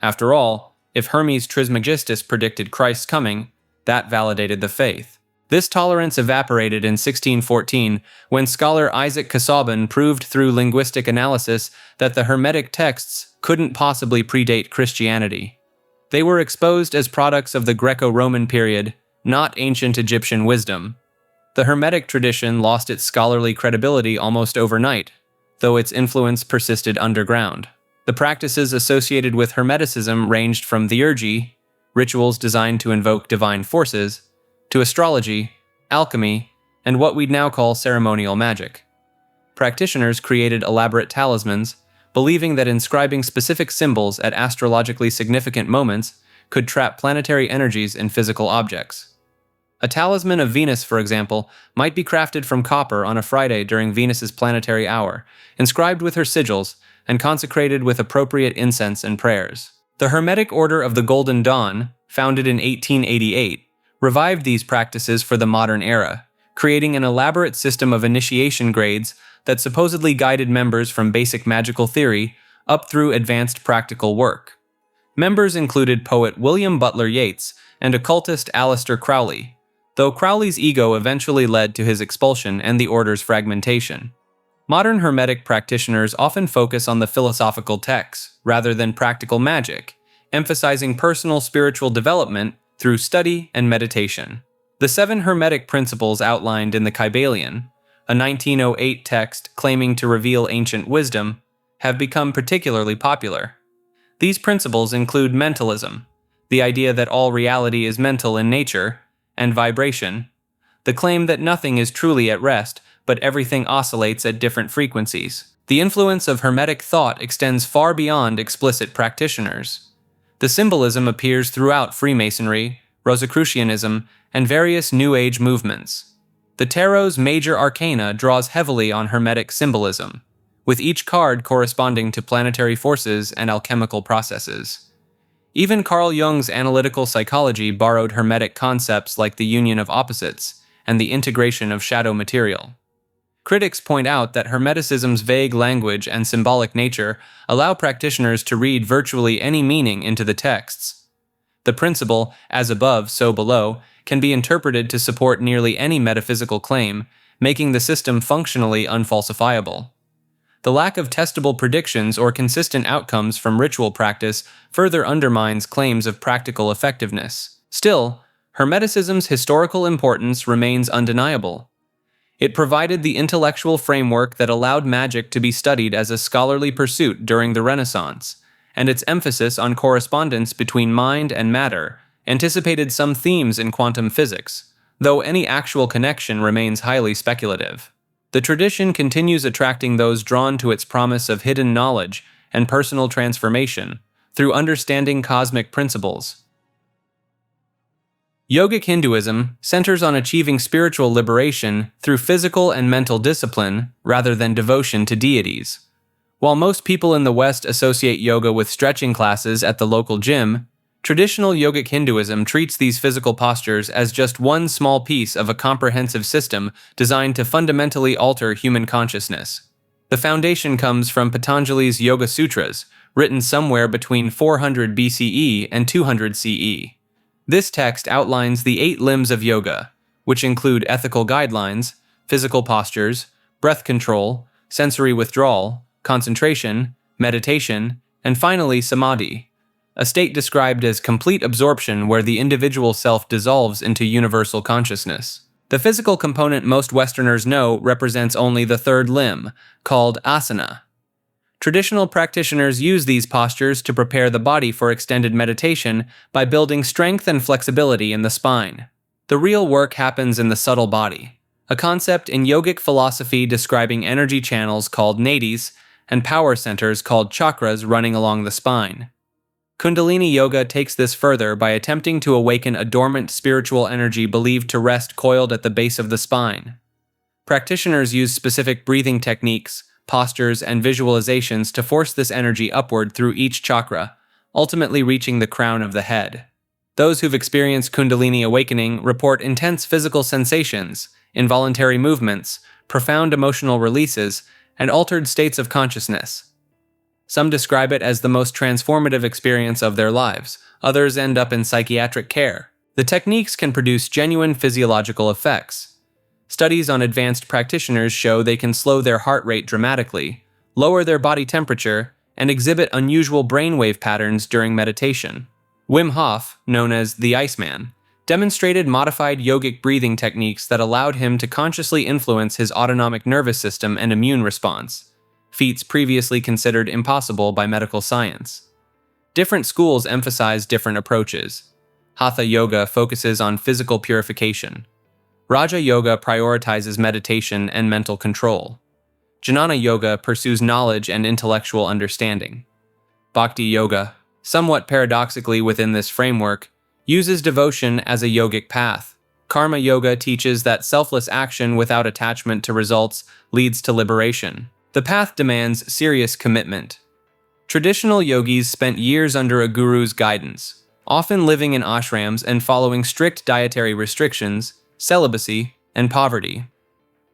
D: After all, if Hermes Trismegistus predicted Christ's coming, that validated the faith. This tolerance evaporated in 1614 when scholar Isaac Casaubon proved through linguistic analysis that the Hermetic texts couldn't possibly predate Christianity. They were exposed as products of the Greco-Roman period, not ancient Egyptian wisdom. The Hermetic tradition lost its scholarly credibility almost overnight, though its influence persisted underground. The practices associated with Hermeticism ranged from theurgy, rituals designed to invoke divine forces, to astrology, alchemy, and what we'd now call ceremonial magic. Practitioners created elaborate talismans, believing that inscribing specific symbols at astrologically significant moments could trap planetary energies in physical objects. A talisman of Venus, for example, might be crafted from copper on a Friday during Venus's planetary hour, inscribed with her sigils, and consecrated with appropriate incense and prayers. The Hermetic Order of the Golden Dawn, founded in 1888, revived these practices for the modern era, creating an elaborate system of initiation grades that supposedly guided members from basic magical theory up through advanced practical work. Members included poet William Butler Yeats and occultist Aleister Crowley, though Crowley's ego eventually led to his expulsion and the order's fragmentation. Modern Hermetic practitioners often focus on the philosophical texts rather than practical magic, emphasizing personal spiritual development through study and meditation. The 7 Hermetic principles outlined in the Kybalion, a 1908 text claiming to reveal ancient wisdom, have become particularly popular. These principles include mentalism, the idea that all reality is mental in nature, and vibration, the claim that nothing is truly at rest, but everything oscillates at different frequencies. The influence of Hermetic thought extends far beyond explicit practitioners. The symbolism appears throughout Freemasonry, Rosicrucianism, and various New Age movements. The tarot's major arcana draws heavily on Hermetic symbolism, with each card corresponding to planetary forces and alchemical processes. Even Carl Jung's analytical psychology borrowed Hermetic concepts like the union of opposites and the integration of shadow material. Critics point out that Hermeticism's vague language and symbolic nature allow practitioners to read virtually any meaning into the texts. The principle, as above, so below, can be interpreted to support nearly any metaphysical claim, making the system functionally unfalsifiable. The lack of testable predictions or consistent outcomes from ritual practice further undermines claims of practical effectiveness. Still, Hermeticism's historical importance remains undeniable. It provided the intellectual framework that allowed magic to be studied as a scholarly pursuit during the Renaissance, and its emphasis on correspondence between mind and matter anticipated some themes in quantum physics, though any actual connection remains highly speculative. The tradition continues attracting those drawn to its promise of hidden knowledge and personal transformation through understanding cosmic principles. Yogic Hinduism centers on achieving spiritual liberation through physical and mental discipline rather than devotion to deities. While most people in the West associate yoga with stretching classes at the local gym, traditional yogic Hinduism treats these physical postures as just one small piece of a comprehensive system designed to fundamentally alter human consciousness. The foundation comes from Patanjali's Yoga Sutras, written somewhere between 400 BCE and 200 CE. This text outlines the 8 limbs of yoga, which include ethical guidelines, physical postures, breath control, sensory withdrawal, concentration, meditation, and finally samadhi, a state described as complete absorption where the individual self dissolves into universal consciousness. The physical component most Westerners know represents only the 3rd limb, called asana. Traditional practitioners use these postures to prepare the body for extended meditation by building strength and flexibility in the spine. The real work happens in the subtle body, a concept in yogic philosophy describing energy channels called nadis and power centers called chakras running along the spine. Kundalini Yoga takes this further by attempting to awaken a dormant spiritual energy believed to rest coiled at the base of the spine. Practitioners use specific breathing techniques, postures, and visualizations to force this energy upward through each chakra, ultimately reaching the crown of the head. Those who've experienced Kundalini awakening report intense physical sensations, involuntary movements, profound emotional releases, and altered states of consciousness. Some describe it as the most transformative experience of their lives. Others end up in psychiatric care. The techniques can produce genuine physiological effects. Studies on advanced practitioners show they can slow their heart rate dramatically, lower their body temperature, and exhibit unusual brainwave patterns during meditation. Wim Hof, known as the Iceman, demonstrated modified yogic breathing techniques that allowed him to consciously influence his autonomic nervous system and immune response, feats previously considered impossible by medical science. Different schools emphasize different approaches. Hatha Yoga focuses on physical purification. Raja Yoga prioritizes meditation and mental control. Jnana Yoga pursues knowledge and intellectual understanding. Bhakti Yoga, somewhat paradoxically within this framework, uses devotion as a yogic path. Karma Yoga teaches that selfless action without attachment to results leads to liberation. The path demands serious commitment. Traditional yogis spent years under a guru's guidance, often living in ashrams and following strict dietary restrictions, celibacy, and poverty.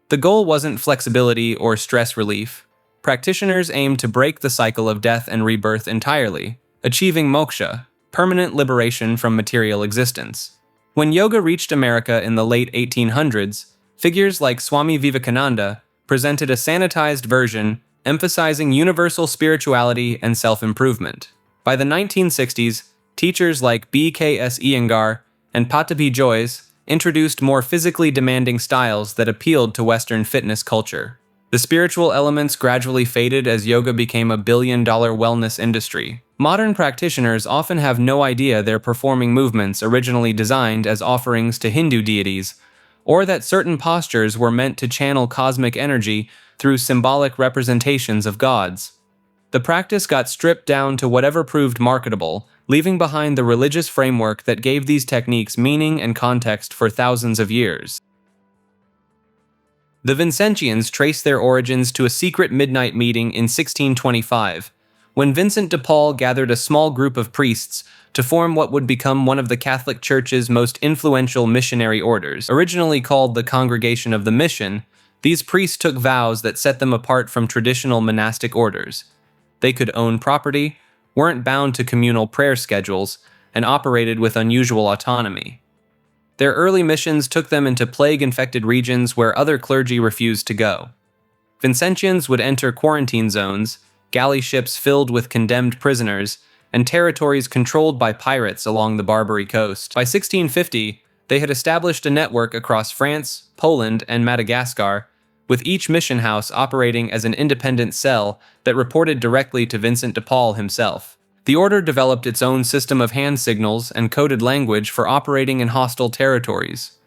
D: The goal wasn't flexibility or stress relief. Practitioners aimed to break the cycle of death and rebirth entirely, achieving moksha, permanent liberation from material existence. When yoga reached America in the late 1800s, figures like Swami Vivekananda presented a sanitized version emphasizing universal spirituality and self-improvement. By the 1960s, teachers like B.K.S. Iyengar and Patabi Jois introduced more physically demanding styles that appealed to Western fitness culture. The spiritual elements gradually faded as yoga became a billion-dollar wellness industry. Modern practitioners often have no idea they're performing movements originally designed as offerings to Hindu deities, or that certain postures were meant to channel cosmic energy through symbolic representations of gods. The practice got stripped down to whatever proved marketable, leaving behind the religious framework that gave these techniques meaning and context for thousands of years. The Vincentians trace their origins to a secret midnight meeting in 1625, when Vincent de Paul gathered a small group of priests to form what would become one of the Catholic Church's most influential missionary orders. Originally called the Congregation of the Mission, these priests took vows that set them apart from traditional monastic orders. They could own property, weren't bound to communal prayer schedules, and operated with unusual autonomy. Their early missions took them into plague-infected regions where other clergy refused to go. Vincentians would enter quarantine zones, galley ships filled with condemned prisoners, and territories controlled by pirates along the Barbary coast. By 1650, they had established a network across France, Poland, and Madagascar, with each mission house operating as an independent cell that reported directly to Vincent de Paul himself. The order developed its own system of hand signals and coded language for operating in hostile territories.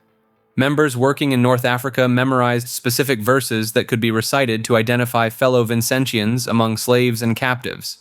D: Members working in North Africa memorized specific verses that could be recited to identify fellow Vincentians among slaves and captives.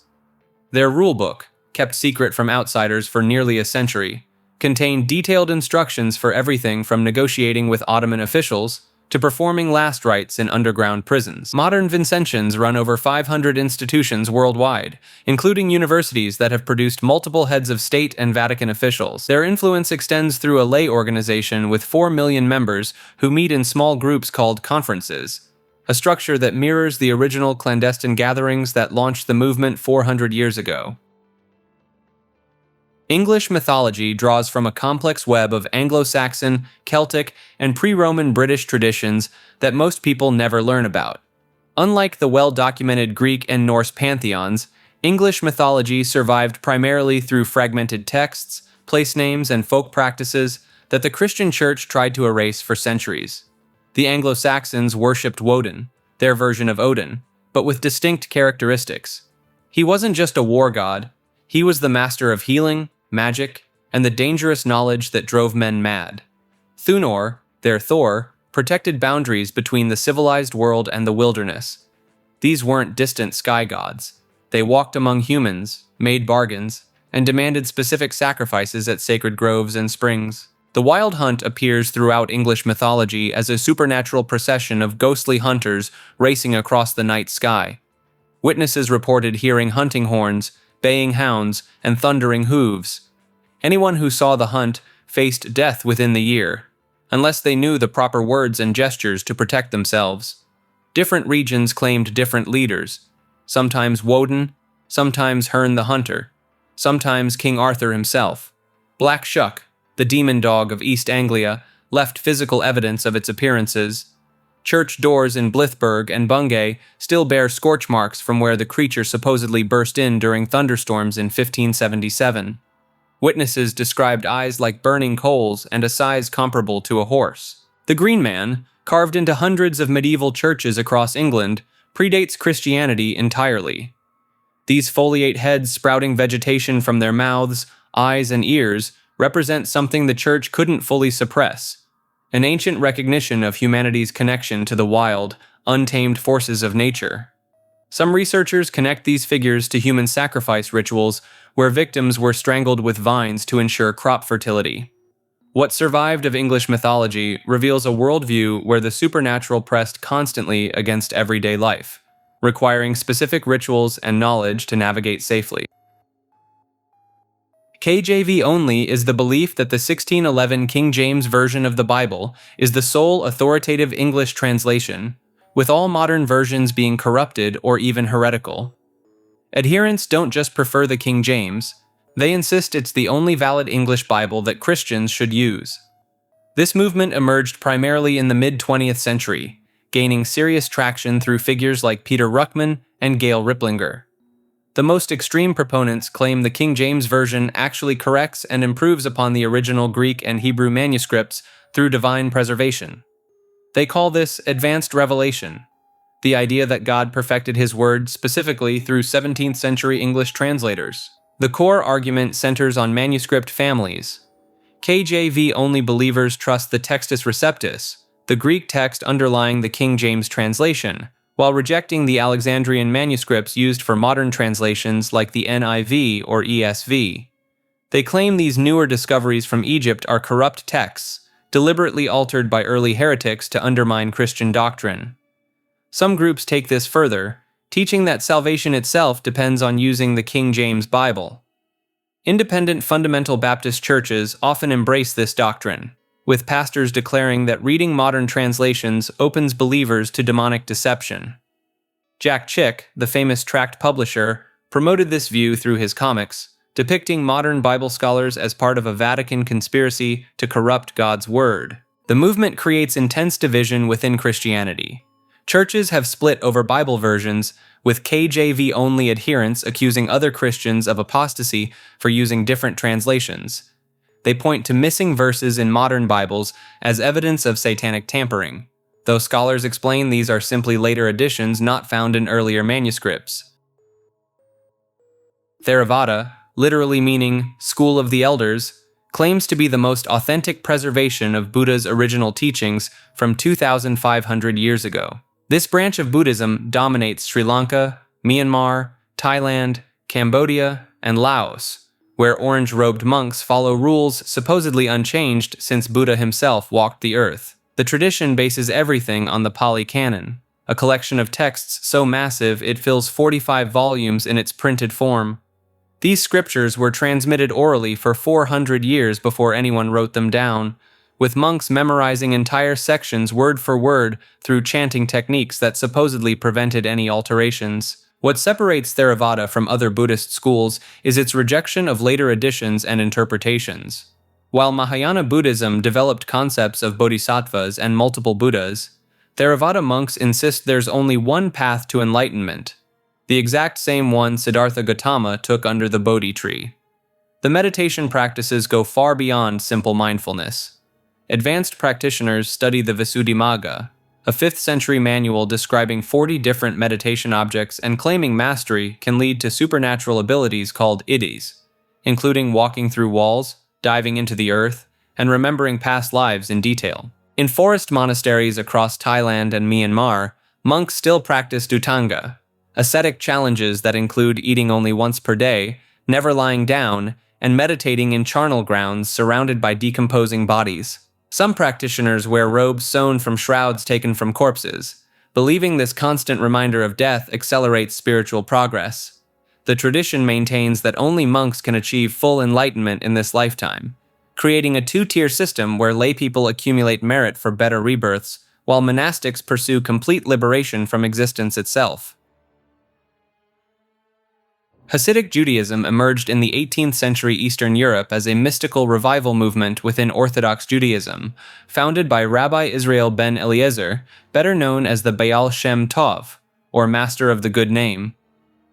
D: Their rulebook, kept secret from outsiders for nearly a century, contained detailed instructions for everything from negotiating with Ottoman officials to performing last rites in underground prisons. Modern Vincentians run over 500 institutions worldwide, including universities that have produced multiple heads of state and Vatican officials. Their influence extends through a lay organization with 4 million members who meet in small groups called conferences, a structure that mirrors the original clandestine gatherings that launched the movement 400 years ago. English mythology draws from a complex web of Anglo-Saxon, Celtic, and pre-Roman British traditions that most people never learn about. Unlike the well-documented Greek and Norse pantheons, English mythology survived primarily through fragmented texts, place names, and folk practices that the Christian Church tried to erase for centuries. The Anglo-Saxons worshipped Woden, their version of Odin, but with distinct characteristics. He wasn't just a war god, he was the master of healing, magic, and the dangerous knowledge that drove men mad. Thunor, their Thor, protected boundaries between the civilized world and the wilderness. These weren't distant sky gods. They walked among humans, made bargains, and demanded specific sacrifices at sacred groves and springs. The Wild Hunt appears throughout English mythology as a supernatural procession of ghostly hunters racing across the night sky. Witnesses reported hearing hunting horns, baying hounds, and thundering hooves. Anyone who saw the hunt faced death within the year, unless they knew the proper words and gestures to protect themselves. Different regions claimed different leaders, sometimes Woden, sometimes Herne the Hunter, sometimes King Arthur himself. Black Shuck, the demon dog of East Anglia, left physical evidence of its appearances. Church doors in Blythburgh and Bungay still bear scorch marks from where the creature supposedly burst in during thunderstorms in 1577. Witnesses described eyes like burning coals and a size comparable to a horse. The Green Man, carved into hundreds of medieval churches across England, predates Christianity entirely. These foliate heads sprouting vegetation from their mouths, eyes, and ears represent something the church couldn't fully suppress, an ancient recognition of humanity's connection to the wild, untamed forces of nature. Some researchers connect these figures to human sacrifice rituals where victims were strangled with vines to ensure crop fertility. What survived of English mythology reveals a worldview where the supernatural pressed constantly against everyday life, requiring specific rituals and knowledge to navigate safely. KJV only is the belief that the 1611 King James Version of the Bible is the sole authoritative English translation, with all modern versions being corrupted or even heretical. Adherents don't just prefer the King James, they insist it's the only valid English Bible that Christians should use. This movement emerged primarily in the mid-20th century, gaining serious traction through figures like Peter Ruckman and Gail Riplinger. The most extreme proponents claim the King James Version actually corrects and improves upon the original Greek and Hebrew manuscripts through divine preservation. They call this advanced revelation, the idea that God perfected his word specifically through 17th century English translators. The core argument centers on manuscript families. KJV-only believers trust the Textus Receptus, the Greek text underlying the King James translation, while rejecting the Alexandrian manuscripts used for modern translations like the NIV or ESV. They claim these newer discoveries from Egypt are corrupt texts, deliberately altered by early heretics to undermine Christian doctrine. Some groups take this further, teaching that salvation itself depends on using the King James Bible. Independent fundamental Baptist churches often embrace this doctrine, with pastors declaring that reading modern translations opens believers to demonic deception. Jack Chick, the famous tract publisher, promoted this view through his comics, depicting modern Bible scholars as part of a Vatican conspiracy to corrupt God's Word. The movement creates intense division within Christianity. Churches have split over Bible versions, with KJV-only adherents accusing other Christians of apostasy for using different translations. They point to missing verses in modern Bibles as evidence of satanic tampering, though scholars explain these are simply later additions not found in earlier manuscripts. Theravada, literally meaning School of the Elders, claims to be the most authentic preservation of Buddha's original teachings from 2,500 years ago. This branch of Buddhism dominates Sri Lanka, Myanmar, Thailand, Cambodia, and Laos, where orange-robed monks follow rules supposedly unchanged since Buddha himself walked the earth. The tradition bases everything on the Pali Canon, a collection of texts so massive it fills 45 volumes in its printed form. These scriptures were transmitted orally for 400 years before anyone wrote them down, with monks memorizing entire sections word for word through chanting techniques that supposedly prevented any alterations. What separates Theravada from other Buddhist schools is its rejection of later additions and interpretations. While Mahayana Buddhism developed concepts of bodhisattvas and multiple Buddhas, Theravada monks insist there's only one path to enlightenment, the exact same one Siddhartha Gautama took under the Bodhi tree. The meditation practices go far beyond simple mindfulness. Advanced practitioners study the Visuddhimagga, a 5th century manual describing 40 different meditation objects and claiming mastery can lead to supernatural abilities called iddhis, including walking through walls, diving into the earth, and remembering past lives in detail. In forest monasteries across Thailand and Myanmar, monks still practice dhutanga, ascetic challenges that include eating only once per day, never lying down, and meditating in charnel grounds surrounded by decomposing bodies. Some practitioners wear robes sewn from shrouds taken from corpses, believing this constant reminder of death accelerates spiritual progress. The tradition maintains that only monks can achieve full enlightenment in this lifetime, creating a two-tier system where laypeople accumulate merit for better rebirths, while monastics pursue complete liberation from existence itself. Hasidic Judaism emerged in the 18th century Eastern Europe as a mystical revival movement within Orthodox Judaism, founded by Rabbi Israel ben Eliezer, better known as the Baal Shem Tov, or Master of the Good Name.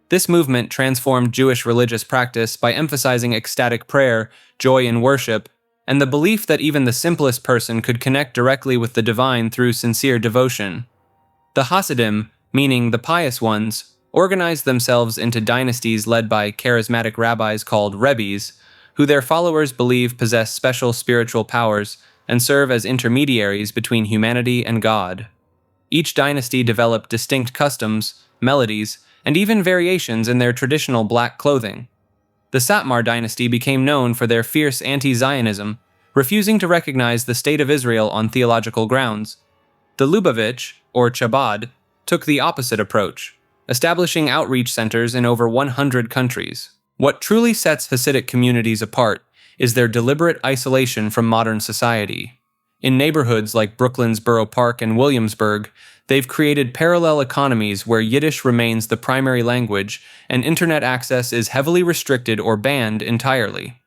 D: This movement transformed Jewish religious practice by emphasizing ecstatic prayer, joy in worship, and the belief that even the simplest person could connect directly with the divine through sincere devotion. The Hasidim, meaning the pious ones, organized themselves into dynasties led by charismatic rabbis called rebbes, who their followers believe possess special spiritual powers and serve as intermediaries between humanity and God. Each dynasty developed distinct customs, melodies, and even variations in their traditional black clothing. The Satmar dynasty became known for their fierce anti-Zionism, refusing to recognize the State of Israel on theological grounds. The Lubavitch, or Chabad, took the opposite approach, establishing outreach centers in over 100 countries. What truly sets Hasidic communities apart is their deliberate isolation from modern society. In neighborhoods like Brooklyn's Borough Park and Williamsburg, they've created parallel economies where Yiddish remains the primary language and internet access is heavily restricted or banned entirely.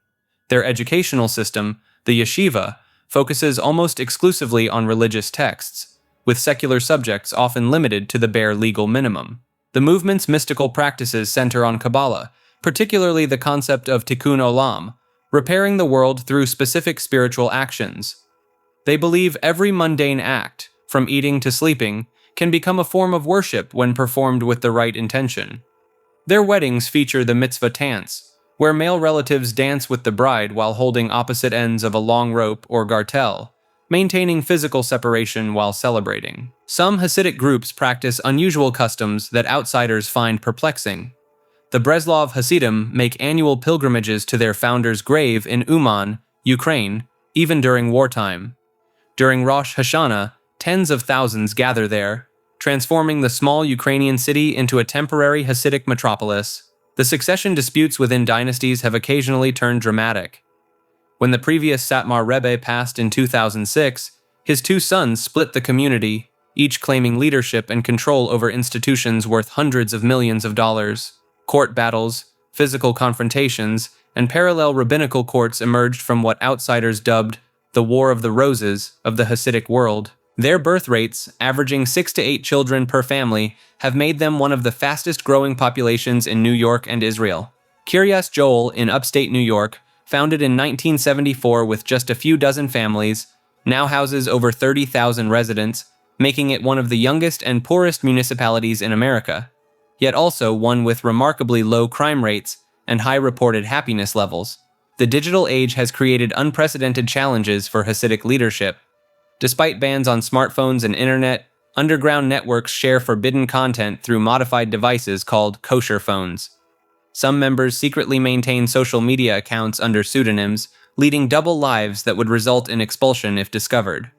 D: Their educational system, the yeshiva, focuses almost exclusively on religious texts, with secular subjects often limited to the bare legal minimum. The movement's mystical practices center on Kabbalah, particularly the concept of tikkun olam, repairing the world through specific spiritual actions. They believe every mundane act, from eating to sleeping, can become a form of worship when performed with the right intention. Their weddings feature the mitzvah tance, where male relatives dance with the bride while holding opposite ends of a long rope or gartel, maintaining physical separation while celebrating. Some Hasidic groups practice unusual customs that outsiders find perplexing. The Breslov Hasidim make annual pilgrimages to their founder's grave in Uman, Ukraine, even during wartime. During Rosh Hashanah, tens of thousands gather there, transforming the small Ukrainian city into a temporary Hasidic metropolis. The succession disputes within dynasties have occasionally turned dramatic. When the previous Satmar Rebbe passed in 2006, his two sons split the community, each claiming leadership and control over institutions worth hundreds of millions of dollars. Court battles, physical confrontations, and parallel rabbinical courts emerged from what outsiders dubbed the War of the Roses of the Hasidic world. Their birth rates, averaging 6 to 8 children per family, have made them one of the fastest growing populations in New York and Israel. Kiryas Joel in upstate New York, founded in 1974 with just a few dozen families, now houses over 30,000 residents, making it one of the youngest and poorest municipalities in America, yet also one with remarkably low crime rates and high reported happiness levels. The digital age has created unprecedented challenges for Hasidic leadership. Despite bans on smartphones and internet, underground networks share forbidden content through modified devices called kosher phones. Some members secretly maintain social media accounts under pseudonyms, leading double lives that would result in expulsion if discovered.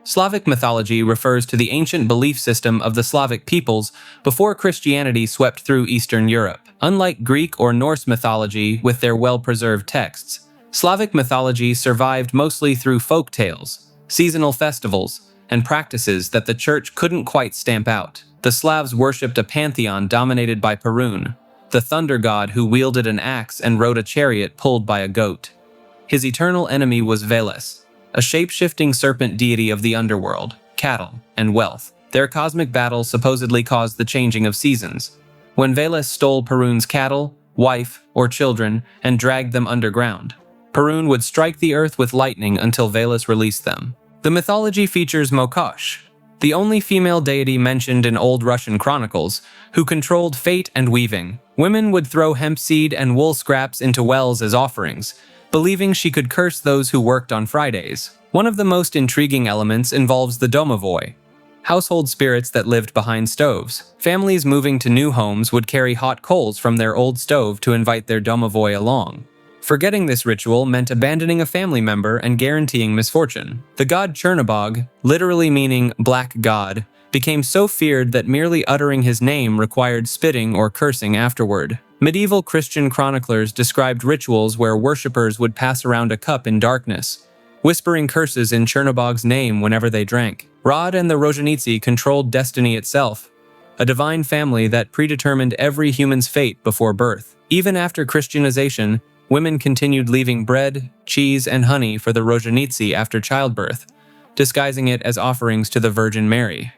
D: Slavic mythology refers to the ancient belief system of the Slavic peoples before Christianity swept through Eastern Europe. Unlike Greek or Norse mythology with their well-preserved texts, Slavic mythology survived mostly through folk tales, seasonal festivals, and practices that the church couldn't quite stamp out. The Slavs worshipped a pantheon dominated by Perun, the thunder god who wielded an axe and rode a chariot pulled by a goat. His eternal enemy was Veles, a shape-shifting serpent deity of the underworld, cattle, and wealth. Their cosmic battle supposedly caused the changing of seasons. When Veles stole Perun's cattle, wife, or children and dragged them underground, Perun would strike the earth with lightning until Veles released them. The mythology features Mokosh, the only female deity mentioned in old Russian chronicles, who controlled fate and weaving. Women would throw hemp seed and wool scraps into wells as offerings, believing she could curse those who worked on Fridays. One of the most intriguing elements involves the domovoi, household spirits that lived behind stoves. Families moving to new homes would carry hot coals from their old stove to invite their domovoi along. Forgetting this ritual meant abandoning a family member and guaranteeing misfortune. The god Chernobog, literally meaning black god, became so feared that merely uttering his name required spitting or cursing afterward. Medieval Christian chroniclers described rituals where worshippers would pass around a cup in darkness, whispering curses in Chernobog's name whenever they drank. Rod and the Rozhanitsy controlled destiny itself, a divine family that predetermined every human's fate before birth. Even after Christianization, women continued leaving bread, cheese, and honey for the Rozhanitsy after childbirth, disguising it as offerings to the Virgin Mary.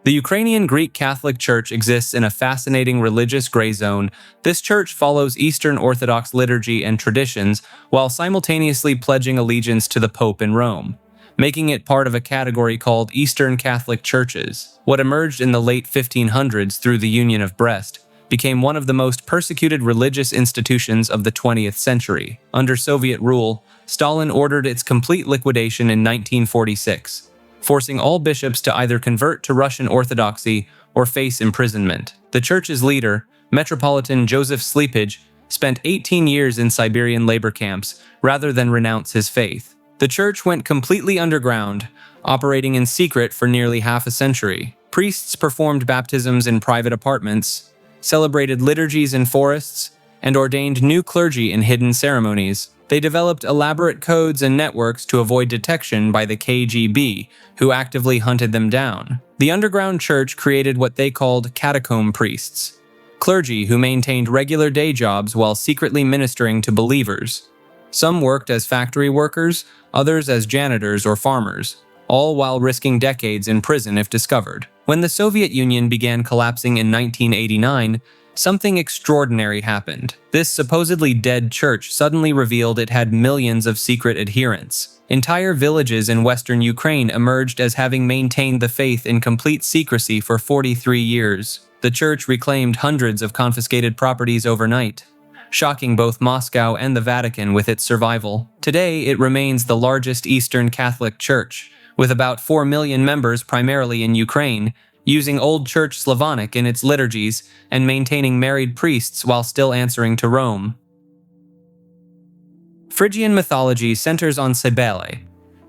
D: The Ukrainian Greek Catholic Church exists in a fascinating religious gray zone. This church follows Eastern Orthodox liturgy and traditions while simultaneously pledging allegiance to the Pope in Rome, making it part of a category called Eastern Catholic Churches. What emerged in the late 1500s through the Union of Brest, became one of the most persecuted religious institutions of the 20th century. Under Soviet rule, Stalin ordered its complete liquidation in 1946, forcing all bishops to either convert to Russian Orthodoxy or face imprisonment. The church's leader, Metropolitan Joseph Slepage, spent 18 years in Siberian labor camps rather than renounce his faith. The church went completely underground, operating in secret for nearly half a century. Priests performed baptisms in private apartments, celebrated liturgies in forests, and ordained new clergy in hidden ceremonies. They developed elaborate codes and networks to avoid detection by the KGB, who actively hunted them down. The underground church created what they called catacomb priests, clergy who maintained regular day jobs while secretly ministering to believers. Some worked as factory workers, others as janitors or farmers, all while risking decades in prison if discovered. When the Soviet Union began collapsing in 1989, something extraordinary happened. This supposedly dead church suddenly revealed it had millions of secret adherents. Entire villages in western Ukraine emerged as having maintained the faith in complete secrecy for 43 years. The church reclaimed hundreds of confiscated properties overnight, shocking both Moscow and the Vatican with its survival. Today, it remains the largest Eastern Catholic church, with about 4 million members primarily in Ukraine, using Old Church Slavonic in its liturgies and maintaining married priests while still answering to Rome. Phrygian mythology centers on Cybele,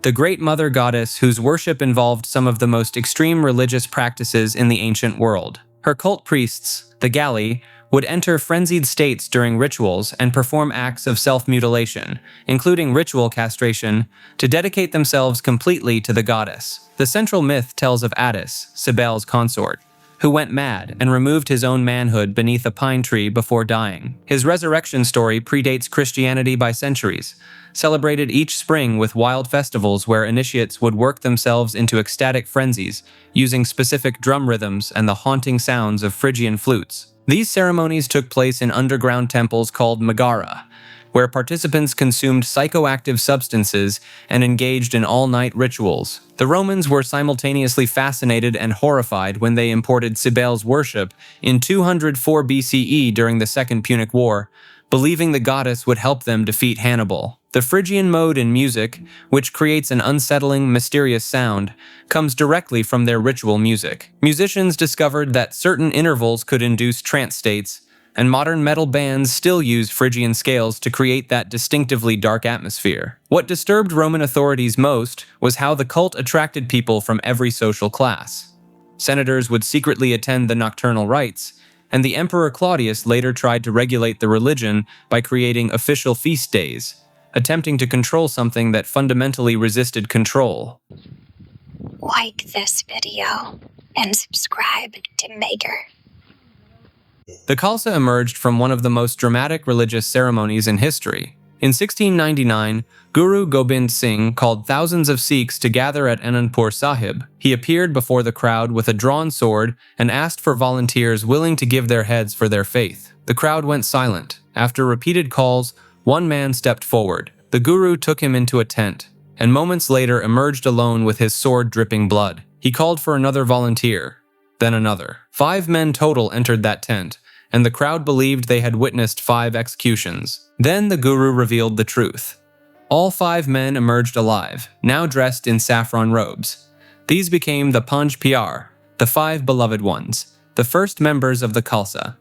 D: the great mother goddess whose worship involved some of the most extreme religious practices in the ancient world. Her cult priests, the Galli, would enter frenzied states during rituals and perform acts of self-mutilation, including ritual castration, to dedicate themselves completely to the goddess. The central myth tells of Attis, Cybele's consort, who went mad and removed his own manhood beneath a pine tree before dying. His resurrection story predates Christianity by centuries, celebrated each spring with wild festivals where initiates would work themselves into ecstatic frenzies, using specific drum rhythms and the haunting sounds of Phrygian flutes. These ceremonies took place in underground temples called Megara, where participants consumed psychoactive substances and engaged in all-night rituals. The Romans were simultaneously fascinated and horrified when they imported Cybele's worship in 204 BCE during the Second Punic War, believing the goddess would help them defeat Hannibal. The Phrygian mode in music, which creates an unsettling, mysterious sound, comes directly from their ritual music. Musicians discovered that certain intervals could induce trance states, and modern metal bands still use Phrygian scales to create that distinctively dark atmosphere. What disturbed Roman authorities most was how the cult attracted people from every social class. Senators would secretly attend the nocturnal rites, and the Emperor Claudius later tried to regulate the religion by creating official feast days, attempting to control something that fundamentally resisted control.
B: Like this video and subscribe to Maker.
D: The Khalsa emerged from one of the most dramatic religious ceremonies in history. In 1699, Guru Gobind Singh called thousands of Sikhs to gather at Anandpur Sahib. He appeared before the crowd with a drawn sword and asked for volunteers willing to give their heads for their faith. The crowd went silent. After repeated calls, one man stepped forward. The Guru took him into a tent, and moments later emerged alone with his sword dripping blood. He called for another volunteer, then another. 5 men total entered that tent, and the crowd believed they had witnessed 5 executions. Then the Guru revealed the truth. All 5 men emerged alive, now dressed in saffron robes. These became the Panj Pyar, the 5 beloved ones, the first members of the Khalsa.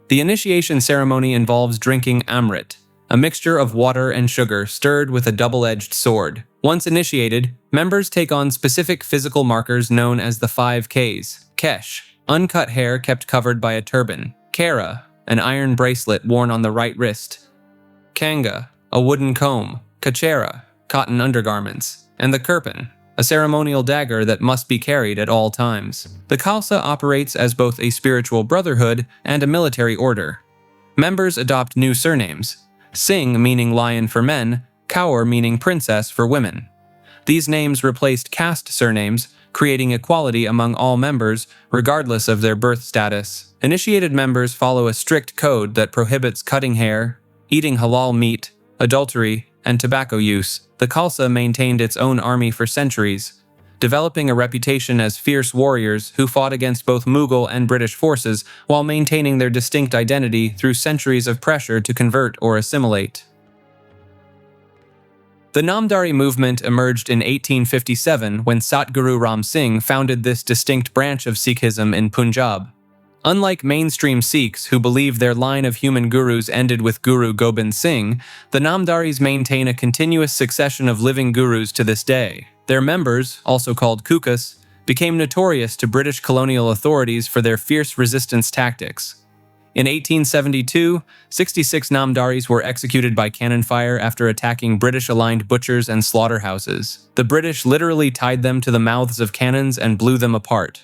D: The initiation ceremony involves drinking Amrit, a mixture of water and sugar stirred with a double-edged sword. Once initiated, members take on specific physical markers known as the 5 Ks. Kesh, uncut hair kept covered by a turban. Kara, an iron bracelet worn on the right wrist. Kanga, a wooden comb. Kachera, cotton undergarments. And the Kirpan, a ceremonial dagger that must be carried at all times. The Khalsa operates as both a spiritual brotherhood and a military order. Members adopt new surnames. Singh meaning lion for men, Kaur meaning princess for women. These names replaced caste surnames, creating equality among all members, regardless of their birth status. Initiated members follow a strict code that prohibits cutting hair, eating halal meat, adultery, and tobacco use. The Khalsa maintained its own army for centuries, developing a reputation as fierce warriors who fought against both Mughal and British forces while maintaining their distinct identity through centuries of pressure to convert or assimilate. The Namdhari movement emerged in 1857 when Satguru Ram Singh founded this distinct branch of Sikhism in Punjab. Unlike mainstream Sikhs who believe their line of human gurus ended with Guru Gobind Singh, the Namdharis maintain a continuous succession of living gurus to this day. Their members, also called Kukas, became notorious to British colonial authorities for their fierce resistance tactics. In 1872, 66 Namdharis were executed by cannon fire after attacking British-aligned butchers and slaughterhouses. The British literally tied them to the mouths of cannons and blew them apart,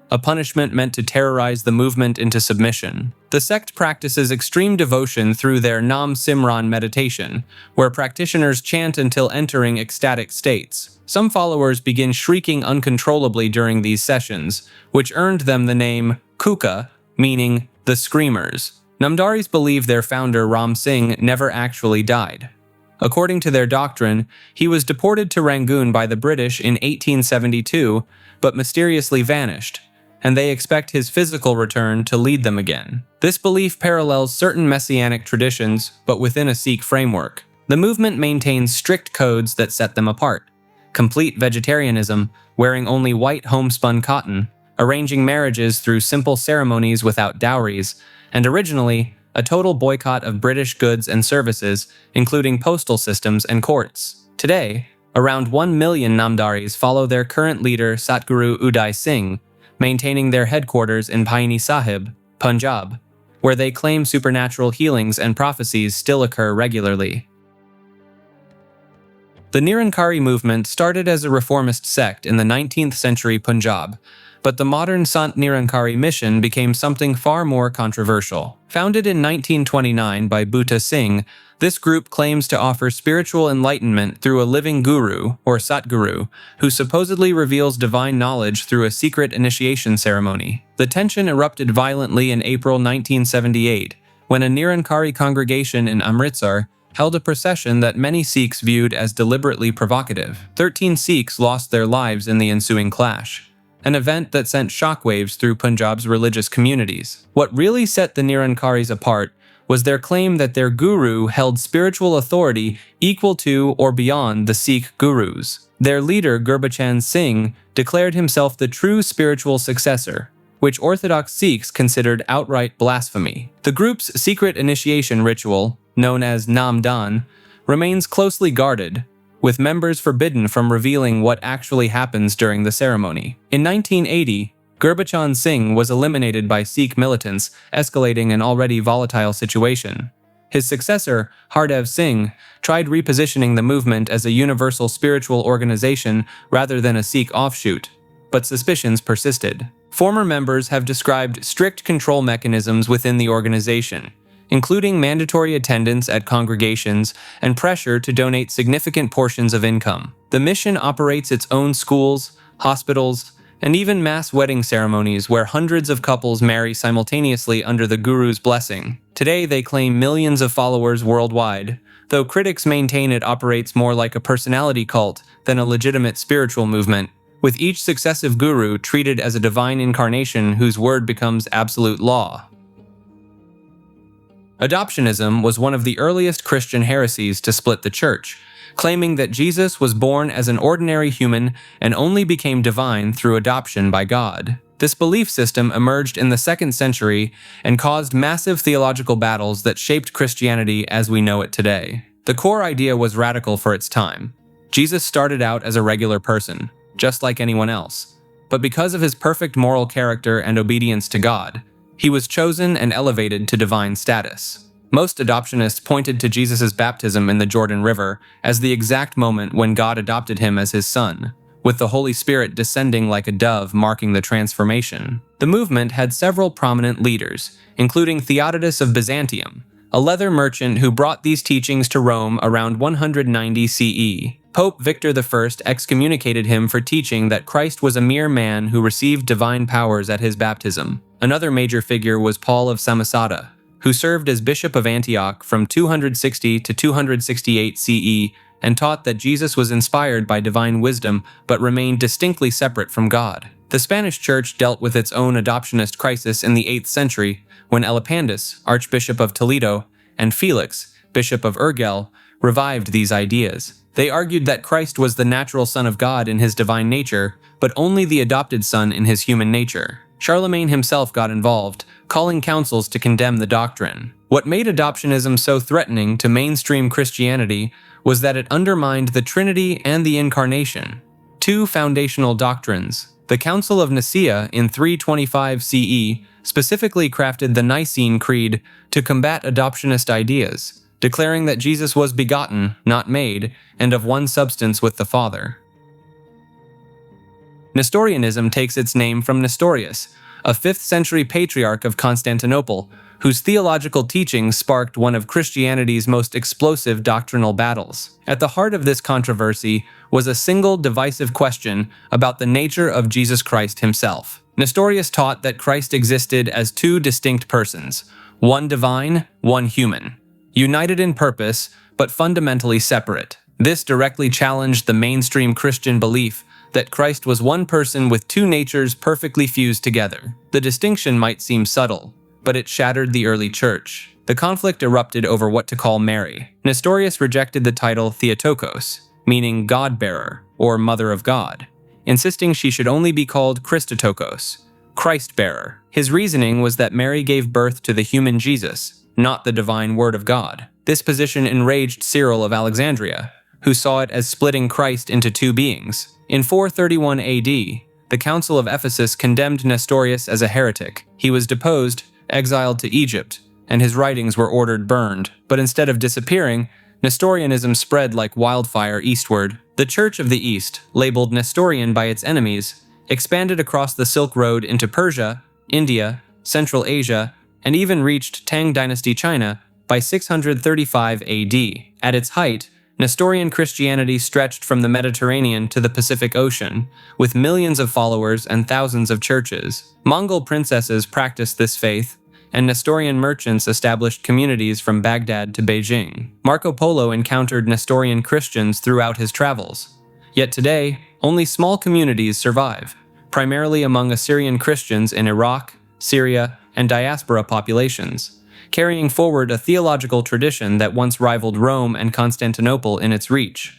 D: a punishment meant to terrorize the movement into submission. The sect practices extreme devotion through their Nam Simran meditation, where practitioners chant until entering ecstatic states. Some followers begin shrieking uncontrollably during these sessions, which earned them the name Kuka, meaning the Screamers. Namdharis believe their founder Ram Singh never actually died. According to their doctrine, he was deported to Rangoon by the British in 1872, but mysteriously vanished, and they expect his physical return to lead them again. This belief parallels certain messianic traditions, but within a Sikh framework. The movement maintains strict codes that set them apart: complete vegetarianism, wearing only white homespun cotton, arranging marriages through simple ceremonies without dowries, and originally, a total boycott of British goods and services, including postal systems and courts. Today, around 1 million Namdharis follow their current leader Satguru Uday Singh, maintaining their headquarters in Paini Sahib, Punjab, where they claim supernatural healings and prophecies still occur regularly. The Nirankari movement started as a reformist sect in the 19th century Punjab, but the modern Sant Nirankari mission became something far more controversial. Founded in 1929 by Butta Singh, this group claims to offer spiritual enlightenment through a living guru, or Satguru, who supposedly reveals divine knowledge through a secret initiation ceremony. The tension erupted violently in April 1978, when a Nirankari congregation in Amritsar held a procession that many Sikhs viewed as deliberately provocative. 13 Sikhs lost their lives in the ensuing clash, an event that sent shockwaves through Punjab's religious communities. What really set the Nirankaris apart was their claim that their guru held spiritual authority equal to or beyond the Sikh gurus. Their leader, Gurbachan Singh, declared himself the true spiritual successor, which Orthodox Sikhs considered outright blasphemy. The group's secret initiation ritual, known as Namdan, remains closely guarded, with members forbidden from revealing what actually happens during the ceremony. In 1980, Gurbachan Singh was eliminated by Sikh militants, escalating an already volatile situation. His successor, Hardev Singh, tried repositioning the movement as a universal spiritual organization rather than a Sikh offshoot, but suspicions persisted. Former members have described strict control mechanisms within the organization, including mandatory attendance at congregations and pressure to donate significant portions of income. The mission operates its own schools, hospitals, and even mass wedding ceremonies where hundreds of couples marry simultaneously under the guru's blessing. Today, they claim millions of followers worldwide, though critics maintain it operates more like a personality cult than a legitimate spiritual movement, with each successive guru treated as a divine incarnation whose word becomes absolute law. Adoptionism was one of the earliest Christian heresies to split the church, claiming that Jesus was born as an ordinary human and only became divine through adoption by God. This belief system emerged in the 2nd century and caused massive theological battles that shaped Christianity as we know it today. The core idea was radical for its time. Jesus started out as a regular person, just like anyone else, but because of his perfect moral character and obedience to God, he was chosen and elevated to divine status. Most adoptionists pointed to Jesus' baptism in the Jordan River as the exact moment when God adopted him as his son, with the Holy Spirit descending like a dove marking the transformation. The movement had several prominent leaders, including Theodotus of Byzantium, a leather merchant who brought these teachings to Rome around 190 CE. Pope Victor I excommunicated him for teaching that Christ was a mere man who received divine powers at his baptism. Another major figure was Paul of Samosata, who served as Bishop of Antioch from 260 to 268 CE and taught that Jesus was inspired by divine wisdom but remained distinctly separate from God. The Spanish Church dealt with its own adoptionist crisis in the 8th century when Elipandus, Archbishop of Toledo, and Felix, Bishop of Urgell, revived these ideas. They argued that Christ was the natural Son of God in his divine nature, but only the adopted Son in his human nature. Charlemagne himself got involved, calling councils to condemn the doctrine. What made adoptionism so threatening to mainstream Christianity was that it undermined the Trinity and the Incarnation, two foundational doctrines. The Council of Nicaea in 325 CE specifically crafted the Nicene Creed to combat adoptionist ideas, declaring that Jesus was begotten, not made, and of one substance with the Father. Nestorianism takes its name from Nestorius, a 5th century patriarch of Constantinople, whose theological teachings sparked one of Christianity's most explosive doctrinal battles. At the heart of this controversy was a single divisive question about the nature of Jesus Christ himself. Nestorius taught that Christ existed as two distinct persons, one divine, one human, united in purpose, but fundamentally separate. This directly challenged the mainstream Christian belief that Christ was one person with two natures perfectly fused together. The distinction might seem subtle, but it shattered the early church. The conflict erupted over what to call Mary. Nestorius rejected the title Theotokos, meaning God-bearer, or Mother of God, insisting she should only be called Christotokos, Christ-bearer. His reasoning was that Mary gave birth to the human Jesus, not the divine Word of God. This position enraged Cyril of Alexandria, who saw it as splitting Christ into two beings. In 431 AD, the Council of Ephesus condemned Nestorius as a heretic. He was deposed, exiled to Egypt, and his writings were ordered burned. But instead of disappearing, Nestorianism spread like wildfire eastward. The Church of the East, labeled Nestorian by its enemies, expanded across the Silk Road into Persia, India, Central Asia, and even reached Tang Dynasty China by 635 AD. At its height, Nestorian Christianity stretched from the Mediterranean to the Pacific Ocean, with millions of followers and thousands of churches. Mongol princesses practiced this faith, and Nestorian merchants established communities from Baghdad to Beijing. Marco Polo encountered Nestorian Christians throughout his travels. Yet today, only small communities survive, primarily among Assyrian Christians in Iraq, Syria, and diaspora populations, carrying forward a theological tradition that once rivaled Rome and Constantinople in its reach.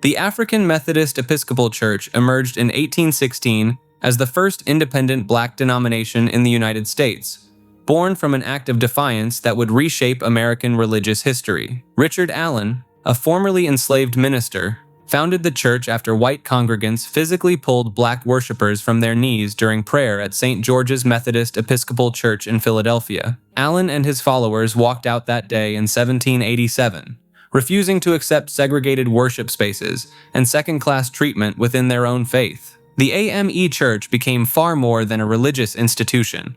D: The African Methodist Episcopal Church emerged in 1816 as the first independent black denomination in the United States, born from an act of defiance that would reshape American religious history. Richard Allen, a formerly enslaved minister, founded the church after white congregants physically pulled black worshippers from their knees during prayer at St. George's Methodist Episcopal Church in Philadelphia. Allen and his followers walked out that day in 1787, refusing to accept segregated worship spaces and second-class treatment within their own faith. The AME Church became far more than a religious institution.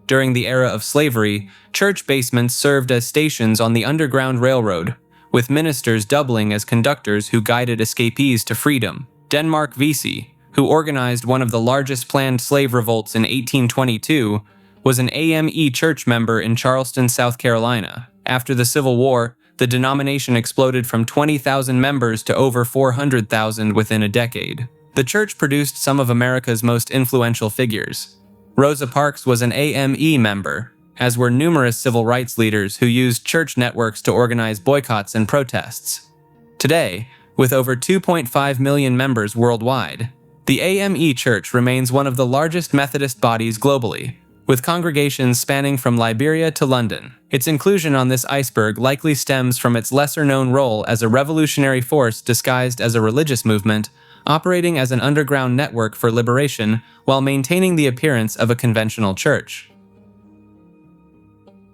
D: During the era of slavery, church basements served as stations on the Underground Railroad, with ministers doubling as conductors who guided escapees to freedom. Denmark Vesey, who organized one of the largest planned slave revolts in 1822, was an AME church member in Charleston, South Carolina. After the Civil War, the denomination exploded from 20,000 members to over 400,000 within a decade. The church produced some of America's most influential figures. Rosa Parks was an AME member, as were numerous civil rights leaders who used church networks to organize boycotts and protests. Today, with over 2.5 million members worldwide, the AME Church remains one of the largest Methodist bodies globally, with congregations spanning from Liberia to London. Its inclusion on this iceberg likely stems from its lesser-known role as a revolutionary force disguised as a religious movement, operating as an underground network for liberation while maintaining the appearance of a conventional church.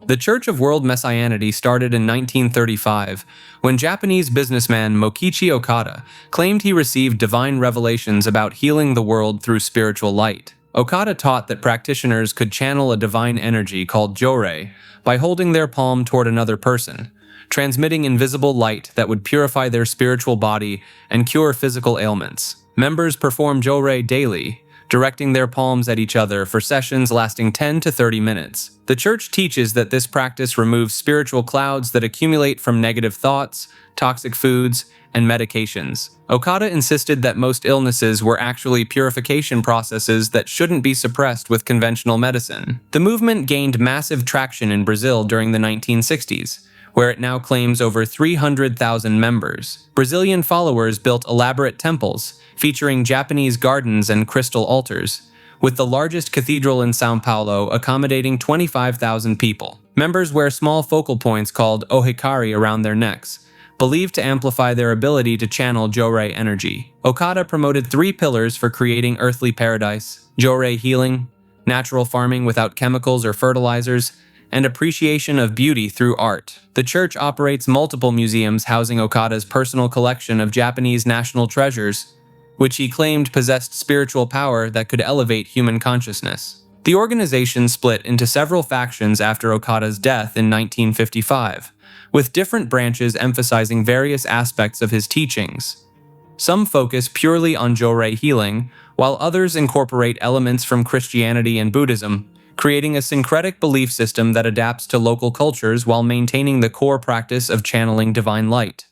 D: The Church of World Messianity started in 1935, when Japanese businessman Mokichi Okada claimed he received divine revelations about healing the world through spiritual light. Okada taught that practitioners could channel a divine energy called Jorei by holding their palm toward another person, transmitting invisible light that would purify their spiritual body and cure physical ailments. Members perform Jorei daily, directing their palms at each other for sessions lasting 10 to 30 minutes. The church teaches that this practice removes spiritual clouds that accumulate from negative thoughts, toxic foods, and medications. Okada insisted that most illnesses were actually purification processes that shouldn't be suppressed with conventional medicine. The movement gained massive traction in Brazil during the 1960s, where it now claims over 300,000 members. Brazilian followers built elaborate temples, featuring Japanese gardens and crystal altars, with the largest cathedral in São Paulo accommodating 25,000 people. Members wear small focal points called ohikari around their necks, believed to amplify their ability to channel Jorei energy. Okada promoted 3 pillars for creating earthly paradise: Jorei healing, natural farming without chemicals or fertilizers, and appreciation of beauty through art. The church operates multiple museums housing Okada's personal collection of Japanese national treasures, which he claimed possessed spiritual power that could elevate human consciousness. The organization split into several factions after Okada's death in 1955, with different branches emphasizing various aspects of his teachings. Some focus purely on Jorei healing, while others incorporate elements from Christianity and Buddhism, creating a syncretic belief system that adapts to local cultures while maintaining the core practice of channeling divine light.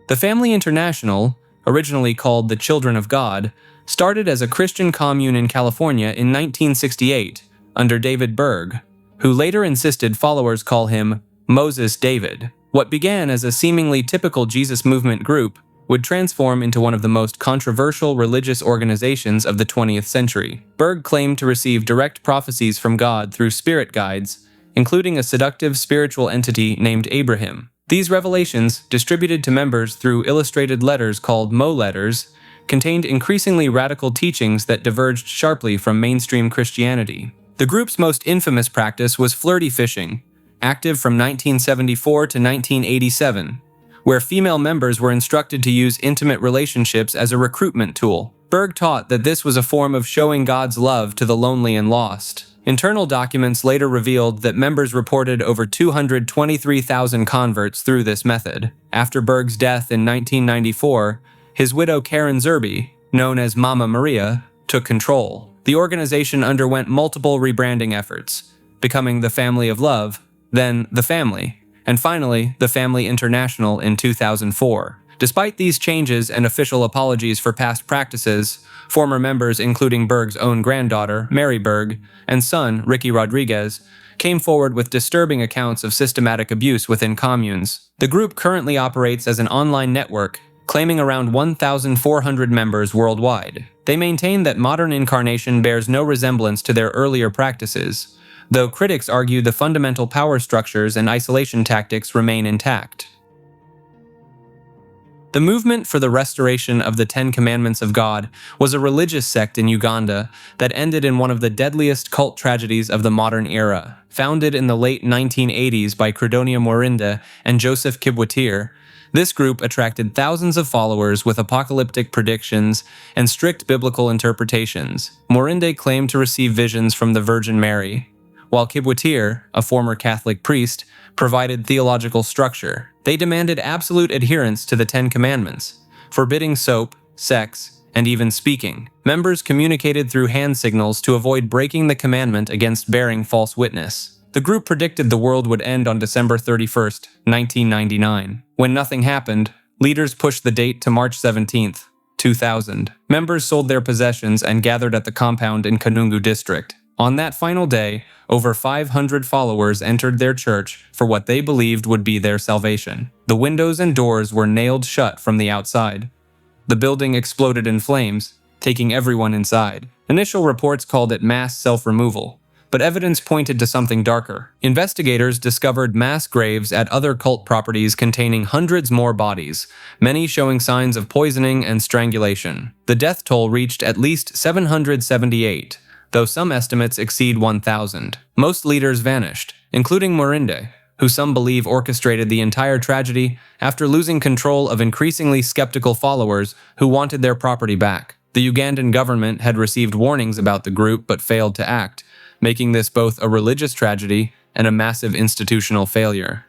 D: The Family International, originally called the Children of God, started as a Christian commune in California in 1968 under David Berg, who later insisted followers call him Moses David. What began as a seemingly typical Jesus movement group would transform into one of the most controversial religious organizations of the 20th century. Berg claimed to receive direct prophecies from God through spirit guides, including a seductive spiritual entity named Abraham. These revelations, distributed to members through illustrated letters called Mo letters, contained increasingly radical teachings that diverged sharply from mainstream Christianity. The group's most infamous practice was flirty fishing, active from 1974 to 1987, where female members were instructed to use intimate relationships as a recruitment tool. Berg taught that this was a form of showing God's love to the lonely and lost. Internal documents later revealed that members reported over 223,000 converts through this method. After Berg's death in 1994, his widow Karen Zerby, known as Mama Maria, took control. The organization underwent multiple rebranding efforts, becoming the Family of Love, then the Family, and finally the Family International in 2004. Despite these changes and official apologies for past practices, former members including Berg's own granddaughter, Mary Berg, and son, Ricky Rodriguez, came forward with disturbing accounts of systematic abuse within communes. The group currently operates as an online network, claiming around 1,400 members worldwide. They maintain that modern incarnation bears no resemblance to their earlier practices, though critics argue the fundamental power structures and isolation tactics remain intact. The movement for the restoration of the Ten Commandments of God was a religious sect in Uganda that ended in one of the deadliest cult tragedies of the modern era. Founded in the late 1980s by Credonia Morinda and Joseph Kibwetir, this group attracted thousands of followers with apocalyptic predictions and strict biblical interpretations. Morinda claimed to receive visions from the Virgin Mary, while Kibwetir, a former Catholic priest, provided theological structure. They demanded absolute adherence to the Ten Commandments, forbidding soap, sex, and even speaking. Members communicated through hand signals to avoid breaking the commandment against bearing false witness. The group predicted the world would end on December 31st, 1999. When nothing happened, leaders pushed the date to March 17th, 2000. Members sold their possessions and gathered at the compound in Kanungu district. On that final day, over 500 followers entered their church for what they believed would be their salvation. The windows and doors were nailed shut from the outside. The building exploded in flames, taking everyone inside. Initial reports called it mass self-removal, but evidence pointed to something darker. Investigators discovered mass graves at other cult properties containing hundreds more bodies, many showing signs of poisoning and strangulation. The death toll reached at least 778, though some estimates exceed 1,000. Most leaders vanished, including Morinde, who some believe orchestrated the entire tragedy after losing control of increasingly skeptical followers who wanted their property back. The Ugandan government had received warnings about the group but failed to act, making this both a religious tragedy and a massive institutional failure.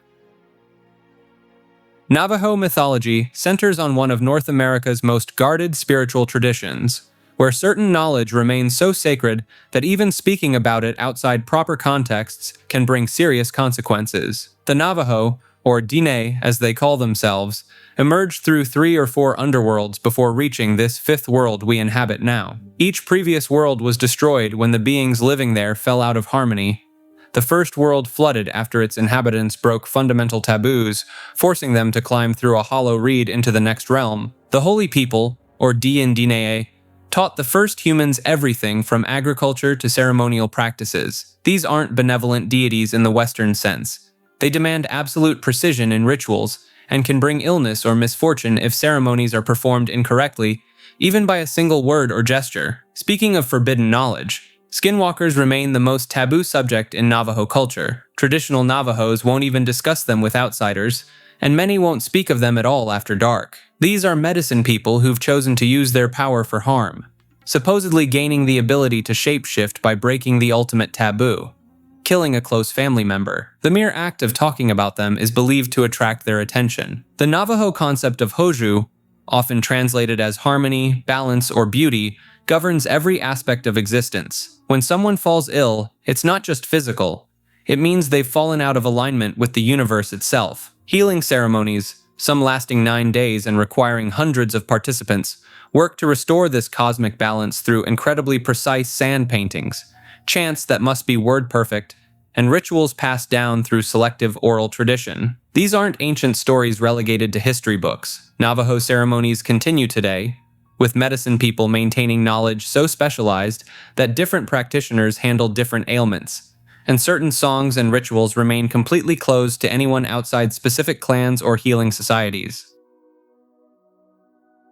D: Navajo mythology centers on one of North America's most guarded spiritual traditions, where certain knowledge remains so sacred that even speaking about it outside proper contexts can bring serious consequences. The Navajo, or Diné as they call themselves, emerged through 3 or 4 underworlds before reaching this 5th world we inhabit now. Each previous world was destroyed when the beings living there fell out of harmony. The first world flooded after its inhabitants broke fundamental taboos, forcing them to climb through a hollow reed into the next realm. The Holy People, or Diné, taught the first humans everything from agriculture to ceremonial practices. These aren't benevolent deities in the Western sense. They demand absolute precision in rituals, and can bring illness or misfortune if ceremonies are performed incorrectly, even by a single word or gesture. Speaking of forbidden knowledge, skinwalkers remain the most taboo subject in Navajo culture. Traditional Navajos won't even discuss them with outsiders, and many won't speak of them at all after dark. These are medicine people who've chosen to use their power for harm, supposedly gaining the ability to shapeshift by breaking the ultimate taboo, killing a close family member. The mere act of talking about them is believed to attract their attention. The Navajo concept of Hoju, often translated as harmony, balance, or beauty, governs every aspect of existence. When someone falls ill, it's not just physical. It means they've fallen out of alignment with the universe itself. Healing ceremonies, some lasting 9 days and requiring hundreds of participants, work to restore this cosmic balance through incredibly precise sand paintings, chants that must be word perfect, and rituals passed down through selective oral tradition. These aren't ancient stories relegated to history books. Navajo ceremonies continue today, with medicine people maintaining knowledge so specialized that different practitioners handle different ailments, and certain songs and rituals remain completely closed to anyone outside specific clans or healing societies.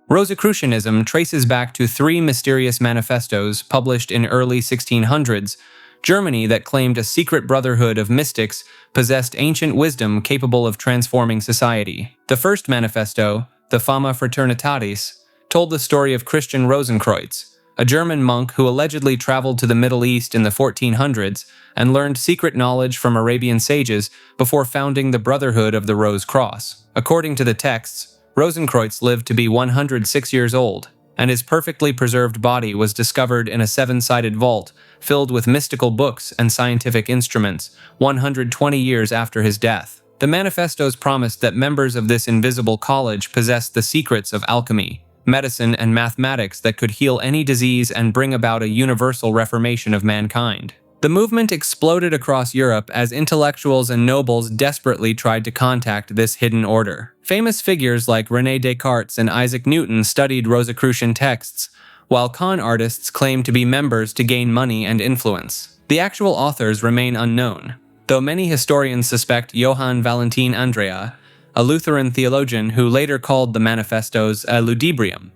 D: Rosicrucianism traces back to 3 mysterious manifestos published in early 1600s Germany that claimed a secret brotherhood of mystics possessed ancient wisdom capable of transforming society. The first manifesto, the Fama Fraternitatis, told the story of Christian Rosenkreuz, a German monk who allegedly traveled to the Middle East in the 1400s and learned secret knowledge from Arabian sages before founding the Brotherhood of the Rose Cross. According to the texts, Rosenkreuz lived to be 106 years old, and his perfectly preserved body was discovered in a 7-sided vault filled with mystical books and scientific instruments 120 years after his death. The manifestos promised that members of this invisible college possessed the secrets of alchemy, medicine, and mathematics that could heal any disease and bring about a universal reformation of mankind. The movement exploded across Europe as intellectuals and nobles desperately tried to contact this hidden order. Famous figures like René Descartes and Isaac Newton studied Rosicrucian texts, while con artists claimed to be members to gain money and influence. The actual authors remain unknown, though many historians suspect Johann Valentin Andrea, a Lutheran theologian who later called the manifestos a ludibrium,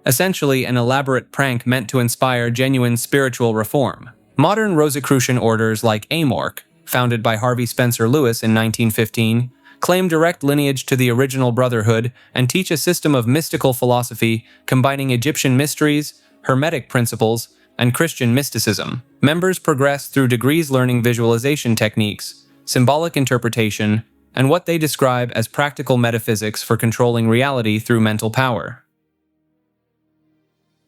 D: essentially an elaborate prank meant to inspire genuine spiritual reform. Modern Rosicrucian orders like Amorc, founded by Harvey Spencer Lewis in 1915, claim direct lineage to the original Brotherhood and teach a system of mystical philosophy combining Egyptian mysteries, Hermetic principles, and Christian mysticism. Members progress through degrees learning visualization techniques, symbolic interpretation, and what they describe as practical metaphysics for controlling reality through mental power.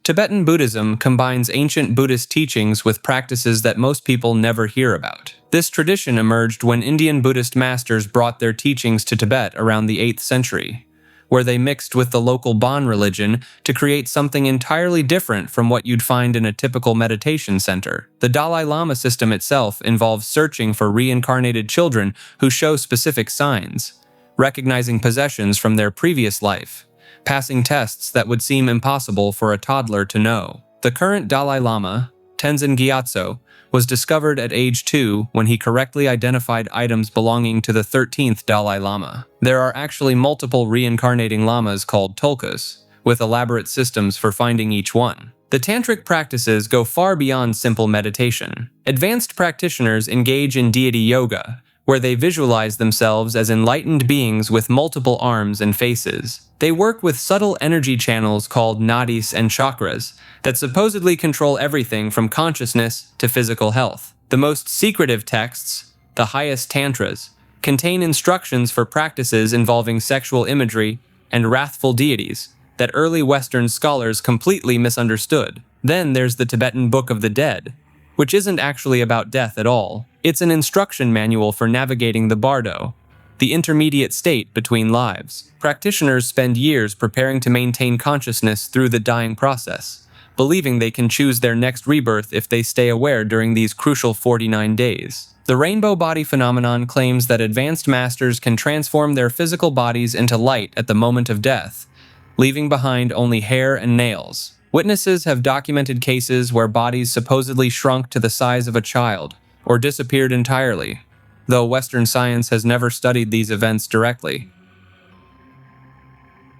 D: Tibetan Buddhism combines ancient Buddhist teachings with practices that most people never hear about. This tradition emerged when Indian Buddhist masters brought their teachings to Tibet around the 8th century, where they mixed with the local Bon religion to create something entirely different from what you'd find in a typical meditation center. The Dalai Lama system itself involves searching for reincarnated children who show specific signs, recognizing possessions from their previous life, passing tests that would seem impossible for a toddler to know. The current Dalai Lama, Tenzin Gyatso, was discovered at age 2 when he correctly identified items belonging to the 13th Dalai Lama. There are actually multiple reincarnating lamas called tulkus, with elaborate systems for finding each one. The tantric practices go far beyond simple meditation. Advanced practitioners engage in deity yoga, where they visualize themselves as enlightened beings with multiple arms and faces. They work with subtle energy channels called nadis and chakras that supposedly control everything from consciousness to physical health. The most secretive texts, the highest tantras, contain instructions for practices involving sexual imagery and wrathful deities, that early Western scholars completely misunderstood. Then there's the Tibetan Book of the Dead, which isn't actually about death at all. It's an instruction manual for navigating the bardo, the intermediate state between lives. Practitioners spend years preparing to maintain consciousness through the dying process, believing they can choose their next rebirth if they stay aware during these crucial 49 days. The rainbow body phenomenon claims that advanced masters can transform their physical bodies into light at the moment of death, leaving behind only hair and nails. Witnesses have documented cases where bodies supposedly shrunk to the size of a child or disappeared entirely, though Western science has never studied these events directly.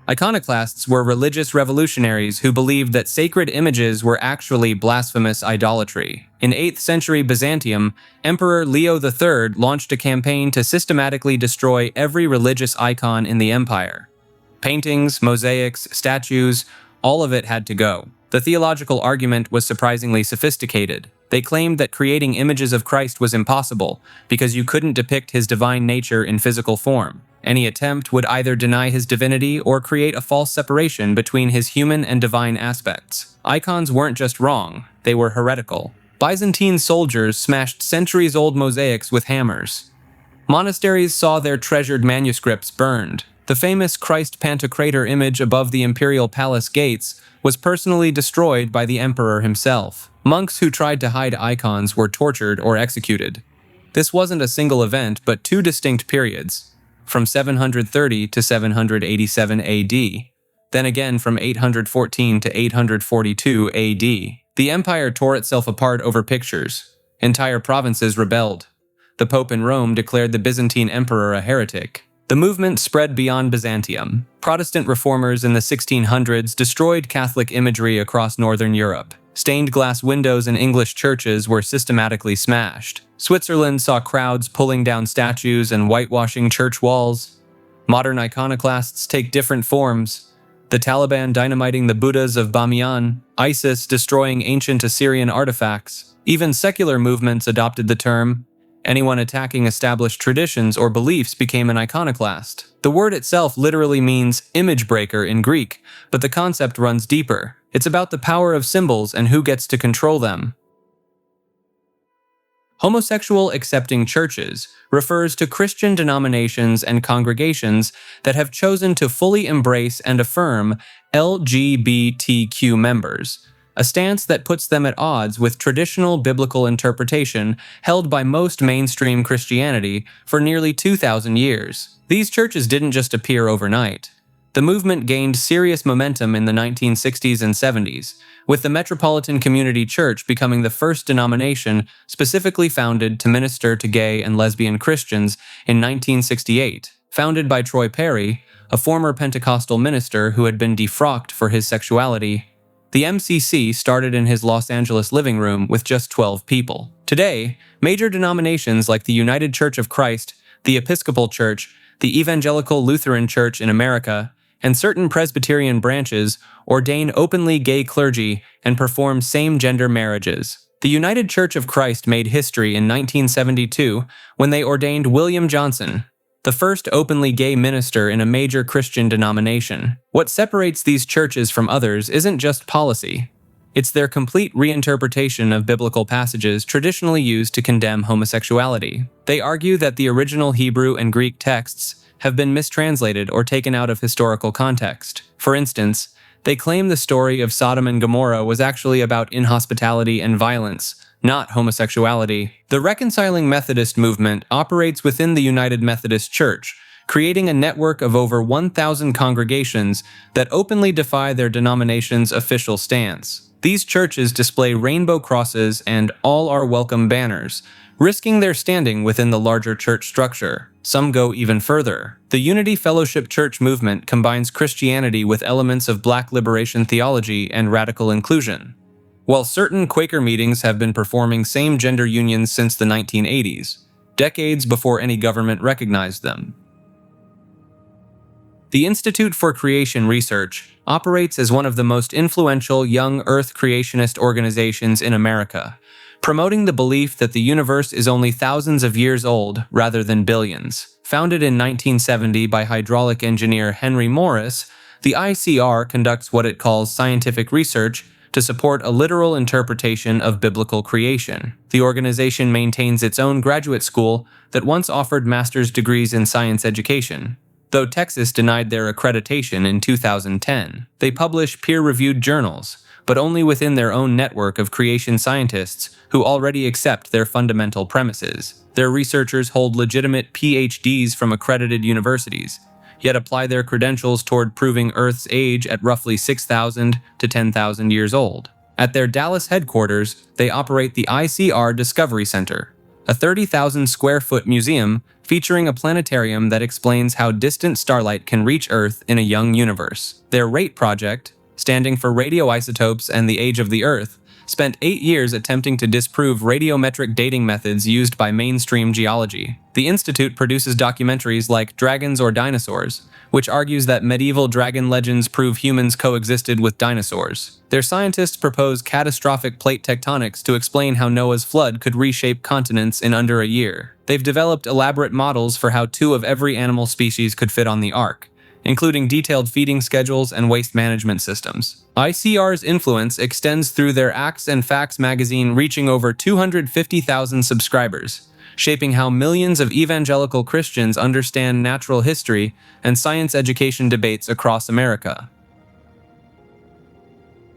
D: Iconoclasts were religious revolutionaries who believed that sacred images were actually blasphemous idolatry. In 8th century Byzantium, Emperor Leo III launched a campaign to systematically destroy every religious icon in the empire. Paintings, mosaics, statues, all of it had to go. The theological argument was surprisingly sophisticated. They claimed that creating images of Christ was impossible because you couldn't depict his divine nature in physical form. Any attempt would either deny his divinity or create a false separation between his human and divine aspects. Icons weren't just wrong, they were heretical. Byzantine soldiers smashed centuries-old mosaics with hammers. Monasteries saw their treasured manuscripts burned. The famous Christ Pantocrator image above the imperial palace gates was personally destroyed by the emperor himself. Monks who tried to hide icons were tortured or executed. This wasn't a single event, but two distinct periods, from 730 to 787 AD, then again from 814 to 842 AD. The empire tore itself apart over pictures. Entire provinces rebelled. The Pope in Rome declared the Byzantine emperor a heretic. The movement spread beyond Byzantium. Protestant reformers in the 1600s destroyed Catholic imagery across Northern Europe. Stained glass windows in English churches were systematically smashed. Switzerland saw crowds pulling down statues and whitewashing church walls. Modern iconoclasts take different forms. The Taliban dynamiting the Buddhas of Bamiyan, ISIS destroying ancient Assyrian artifacts. Even secular movements adopted the term. Anyone attacking established traditions or beliefs became an iconoclast. The word itself literally means image breaker in Greek, but the concept runs deeper. It's about the power of symbols and who gets to control them. Homosexual accepting churches refers to Christian denominations and congregations that have chosen to fully embrace and affirm LGBTQ members, a stance that puts them at odds with traditional biblical interpretation held by most mainstream Christianity for nearly 2,000 years. These churches didn't just appear overnight. The movement gained serious momentum in the 1960s and 70s, with the Metropolitan Community Church becoming the first denomination specifically founded to minister to gay and lesbian Christians in 1968. Founded by Troy Perry, a former Pentecostal minister who had been defrocked for his sexuality, the MCC started in his Los Angeles living room with just 12 people. Today, major denominations like the United Church of Christ, the Episcopal Church, the Evangelical Lutheran Church in America, and certain Presbyterian branches ordain openly gay clergy and perform same-gender marriages. The United Church of Christ made history in 1972 when they ordained William Johnson, the first openly gay minister in a major Christian denomination. What separates these churches from others isn't just policy. It's their complete reinterpretation of biblical passages traditionally used to condemn homosexuality. They argue that the original Hebrew and Greek texts have been mistranslated or taken out of historical context. For instance, they claim the story of Sodom and Gomorrah was actually about inhospitality and violence, not homosexuality. The Reconciling Methodist movement operates within the United Methodist Church, creating a network of over 1,000 congregations that openly defy their denomination's official stance. These churches display rainbow crosses and all are welcome banners, risking their standing within the larger church structure. Some go even further. The Unity Fellowship Church movement combines Christianity with elements of Black liberation theology and radical inclusion. While certain Quaker meetings have been performing same-gender unions since the 1980s, decades before any government recognized them. The Institute for Creation Research operates as one of the most influential young Earth creationist organizations in America, promoting the belief that the universe is only thousands of years old rather than billions. Founded in 1970 by hydraulic engineer Henry Morris, The ICR conducts what it calls scientific research to support a literal interpretation of biblical creation. The organization maintains its own graduate school that once offered master's degrees in science education, though Texas denied their accreditation in 2010. They publish peer-reviewed journals, but only within their own network of creation scientists who already accept their fundamental premises. Their researchers hold legitimate PhDs from accredited universities, yet apply their credentials toward proving Earth's age at roughly 6,000 to 10,000 years old. At their Dallas headquarters, they operate the ICR Discovery Center, a 30,000 square foot museum featuring a planetarium that explains how distant starlight can reach Earth in a young universe. Their RATE project, standing for radioisotopes and the age of the Earth, spent 8 years attempting to disprove radiometric dating methods used by mainstream geology. The institute produces documentaries like Dragons or Dinosaurs, which argues that medieval dragon legends prove humans coexisted with dinosaurs. Their scientists propose catastrophic plate tectonics to explain how Noah's flood could reshape continents in under a year. They've developed elaborate models for how 2 of every animal species could fit on the ark, including detailed feeding schedules and waste management systems. ICR's influence extends through their Acts and Facts magazine, reaching over 250,000 subscribers, shaping how millions of evangelical Christians understand natural history and science education debates across America.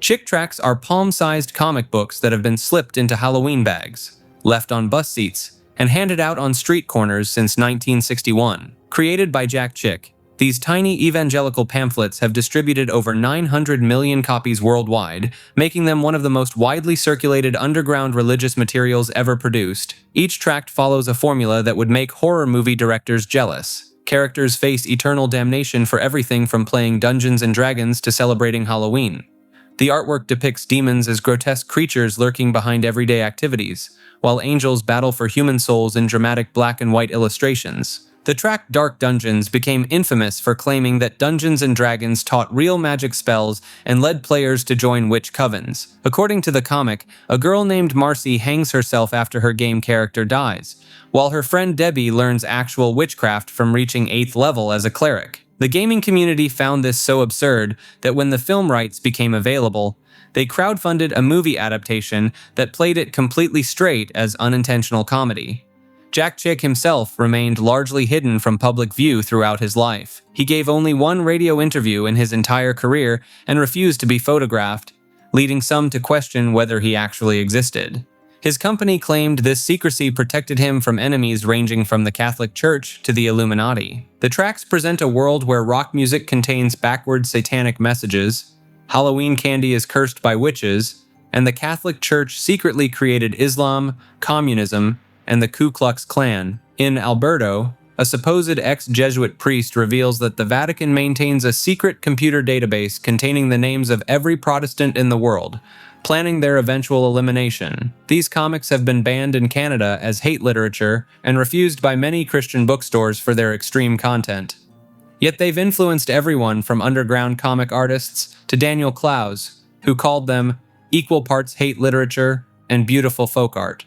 D: Chick tracts are palm-sized comic books that have been slipped into Halloween bags, left on bus seats, and handed out on street corners since 1961. Created by Jack Chick, these tiny evangelical pamphlets have distributed over 900 million copies worldwide, making them one of the most widely circulated underground religious materials ever produced. Each tract follows a formula that would make horror movie directors jealous. Characters face eternal damnation for everything from playing Dungeons and Dragons to celebrating Halloween. The artwork depicts demons as grotesque creatures lurking behind everyday activities, while angels battle for human souls in dramatic black and white illustrations. The tract Dark Dungeons became infamous for claiming that Dungeons and Dragons taught real magic spells and led players to join witch covens. According to the comic, a girl named Marcy hangs herself after her game character dies, while her friend Debbie learns actual witchcraft from reaching 8th level as a cleric. The gaming community found this so absurd that when the film rights became available, they crowdfunded a movie adaptation that played it completely straight as unintentional comedy. Jack Chick himself remained largely hidden from public view throughout his life. He gave only one radio interview in his entire career and refused to be photographed, leading some to question whether he actually existed. His company claimed this secrecy protected him from enemies ranging from the Catholic Church to the Illuminati. The tracks present a world where rock music contains backward satanic messages, Halloween candy is cursed by witches, and the Catholic Church secretly created Islam, communism, and the Ku Klux Klan. In Alberto, a supposed ex-Jesuit priest reveals that the Vatican maintains a secret computer database containing the names of every Protestant in the world, planning their eventual elimination. These comics have been banned in Canada as hate literature and refused by many Christian bookstores for their extreme content. Yet they've influenced everyone from underground comic artists to Daniel Clowes, who called them equal parts hate literature and beautiful folk art.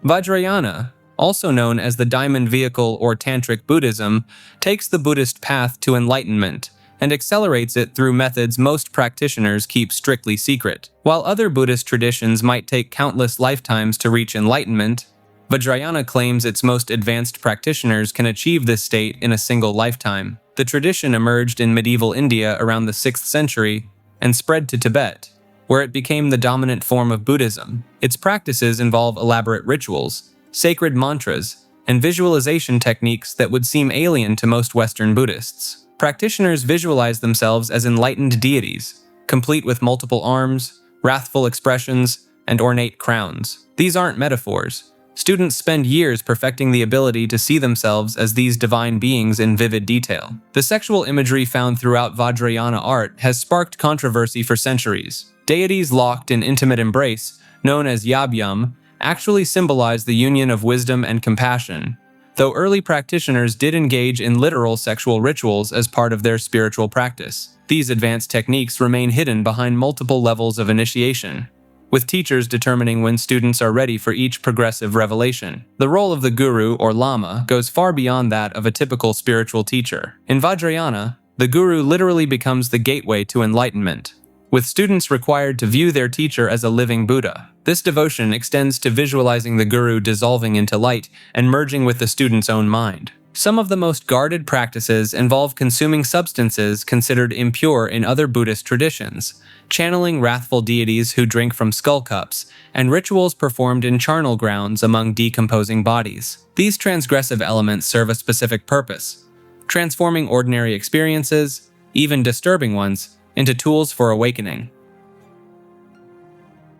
D: Vajrayana, also known as the Diamond Vehicle or Tantric Buddhism, takes the Buddhist path to enlightenment and accelerates it through methods most practitioners keep strictly secret. While other Buddhist traditions might take countless lifetimes to reach enlightenment, Vajrayana claims its most advanced practitioners can achieve this state in a single lifetime. The tradition emerged in medieval India around the 6th century and spread to Tibet, where it became the dominant form of Buddhism. Its practices involve elaborate rituals, sacred mantras, and visualization techniques that would seem alien to most Western Buddhists. Practitioners visualize themselves as enlightened deities, complete with multiple arms, wrathful expressions, and ornate crowns. These aren't metaphors. Students spend years perfecting the ability to see themselves as these divine beings in vivid detail. The sexual imagery found throughout Vajrayana art has sparked controversy for centuries. Deities locked in intimate embrace, known as yabyum, actually symbolize the union of wisdom and compassion, though early practitioners did engage in literal sexual rituals as part of their spiritual practice. These advanced techniques remain hidden behind multiple levels of initiation, with teachers determining when students are ready for each progressive revelation. The role of the guru or lama goes far beyond that of a typical spiritual teacher. In Vajrayana, The guru literally becomes the gateway to enlightenment, with students required to view their teacher as a living Buddha. This devotion extends to visualizing the guru dissolving into light and merging with the student's own mind. Some of the most guarded practices involve consuming substances considered impure in other Buddhist traditions, channeling wrathful deities who drink from skull cups, and rituals performed in charnel grounds among decomposing bodies. These transgressive elements serve a specific purpose, transforming ordinary experiences, even disturbing ones, into tools for awakening.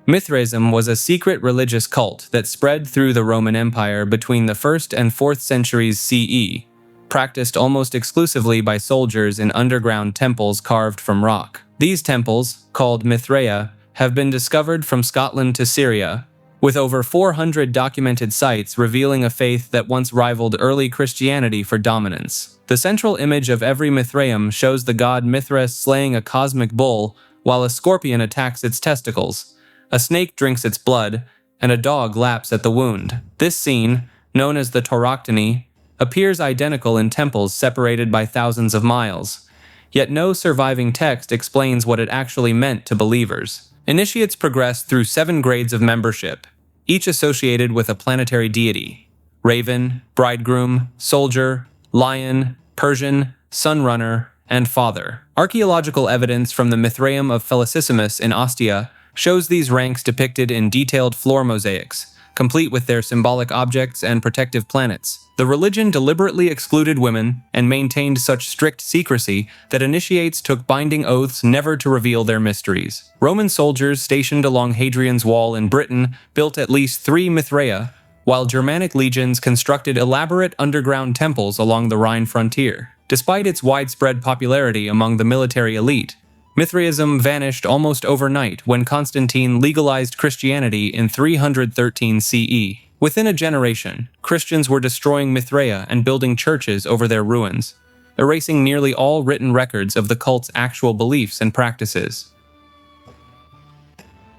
D: Mithraism was a secret religious cult that spread through the Roman Empire between the 1st and 4th centuries CE, practiced almost exclusively by soldiers in underground temples carved from rock. These temples, called Mithraea, have been discovered from Scotland to Syria, with over 400 documented sites revealing a faith that once rivaled early Christianity for dominance. The central image of every Mithraeum shows the god Mithra slaying a cosmic bull while a scorpion attacks its testicles. A snake drinks its blood, and a dog laps at the wound. This scene, known as the tauroctony, appears identical in temples separated by thousands of miles. Yet no surviving text explains what it actually meant to believers. Initiates progress through 7 grades of membership, each associated with a planetary deity: raven, bridegroom, soldier, lion, Persian, sunrunner, and father. Archaeological evidence from the Mithraeum of Felicissimus in Ostia shows these ranks depicted in detailed floor mosaics, complete with their symbolic objects and protective planets. The religion deliberately excluded women and maintained such strict secrecy that initiates took binding oaths never to reveal their mysteries. Roman soldiers stationed along Hadrian's Wall in Britain built at least 3 Mithraea, while Germanic legions constructed elaborate underground temples along the Rhine frontier. Despite its widespread popularity among the military elite, Mithraism vanished almost overnight when Constantine legalized Christianity in 313 CE. Within a generation, Christians were destroying Mithraea and building churches over their ruins, erasing nearly all written records of the cult's actual beliefs and practices.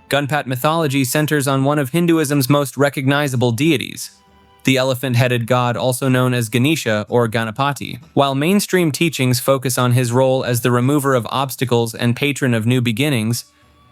D: Gunpat mythology centers on one of Hinduism's most recognizable deities, the elephant-headed god also known as Ganesha or Ganapati. While mainstream teachings focus on his role as the remover of obstacles and patron of new beginnings,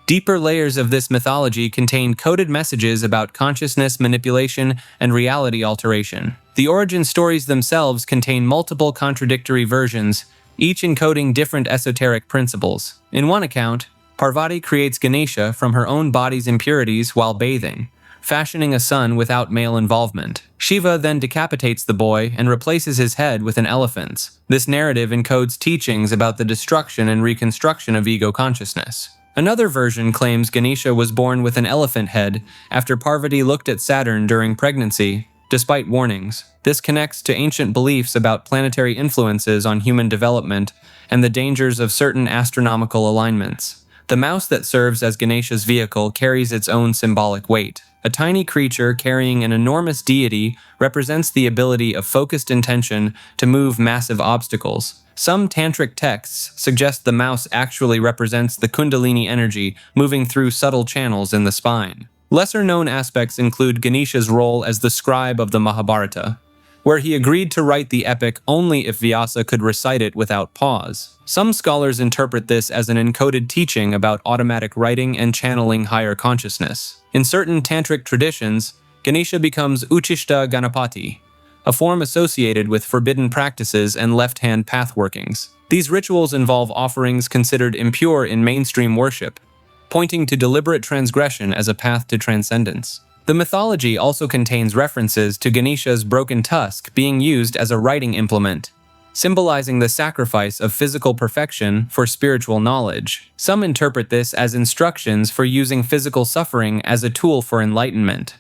D: deeper layers of this mythology contain coded messages about consciousness manipulation and reality alteration. The origin stories themselves contain multiple contradictory versions, each encoding different esoteric principles. In one account, Parvati creates Ganesha from her own body's impurities while bathing, fashioning a son without male involvement. Shiva then decapitates the boy and replaces his head with an elephant's. This narrative encodes teachings about the destruction and reconstruction of ego consciousness. Another version claims Ganesha was born with an elephant head after Parvati looked at Saturn during pregnancy, despite warnings. This connects to ancient beliefs about planetary influences on human development and the dangers of certain astronomical alignments. The mouse that serves as Ganesha's vehicle carries its own symbolic weight. A tiny creature carrying an enormous deity represents the ability of focused intention to move massive obstacles. Some tantric texts suggest the mouse actually represents the kundalini energy moving through subtle channels in the spine. Lesser-known aspects include Ganesha's role as the scribe of the Mahabharata, where he agreed to write the epic only if Vyasa could recite it without pause. Some scholars interpret this as an encoded teaching about automatic writing and channeling higher consciousness. In certain tantric traditions, Ganesha becomes Uchishta Ganapati, a form associated with forbidden practices and left-hand path workings. These rituals involve offerings considered impure in mainstream worship, pointing to deliberate transgression as a path to transcendence. The mythology also contains references to Ganesha's broken tusk being used as a writing implement, symbolizing the sacrifice of physical perfection for spiritual knowledge. Some interpret this as instructions for using physical suffering as a tool for enlightenment.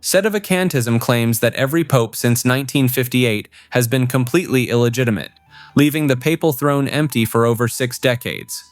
D: Sedevacantism claims that every pope since 1958 has been completely illegitimate, leaving the papal throne empty for over 6 decades.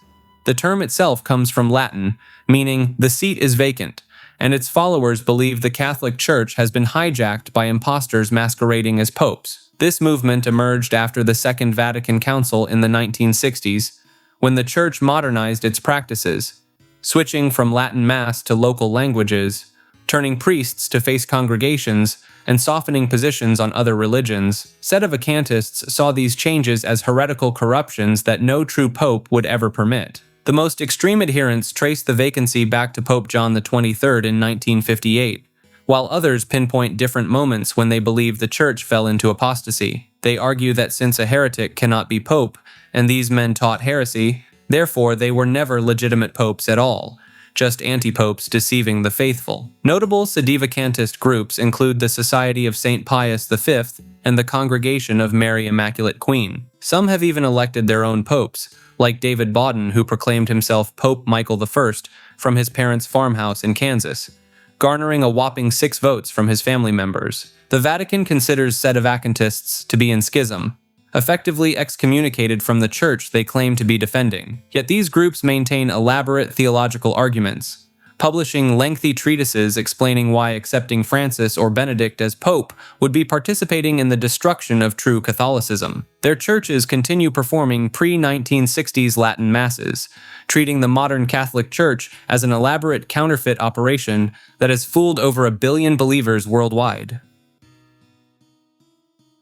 D: The term itself comes from Latin, meaning the seat is vacant, and its followers believe the Catholic Church has been hijacked by impostors masquerading as popes. This movement emerged after the Second Vatican Council in the 1960s, when the Church modernized its practices, switching from Latin Mass to local languages, turning priests to face congregations and softening positions on other religions. Sedevacantists saw these changes as heretical corruptions that no true pope would ever permit. The most extreme adherents traced the vacancy back to Pope John XXIII in 1958, while others pinpoint different moments when they believe the church fell into apostasy. They argue that since a heretic cannot be pope, and these men taught heresy, therefore they were never legitimate popes at all, just anti-popes deceiving the faithful. Notable sedevacantist groups include the Society of St. Pius V and the Congregation of Mary Immaculate Queen. Some have even elected their own popes, like David Bawden, who proclaimed himself Pope Michael I from his parents' farmhouse in Kansas, garnering a whopping 6 votes from his family members. The Vatican considers sedevacantists to be in schism, effectively excommunicated from the church they claim to be defending. Yet these groups maintain elaborate theological arguments, publishing lengthy treatises explaining why accepting Francis or Benedict as pope would be participating in the destruction of true Catholicism. Their churches continue performing pre-1960s Latin masses, treating the modern Catholic Church as an elaborate counterfeit operation that has fooled over 1 billion believers worldwide.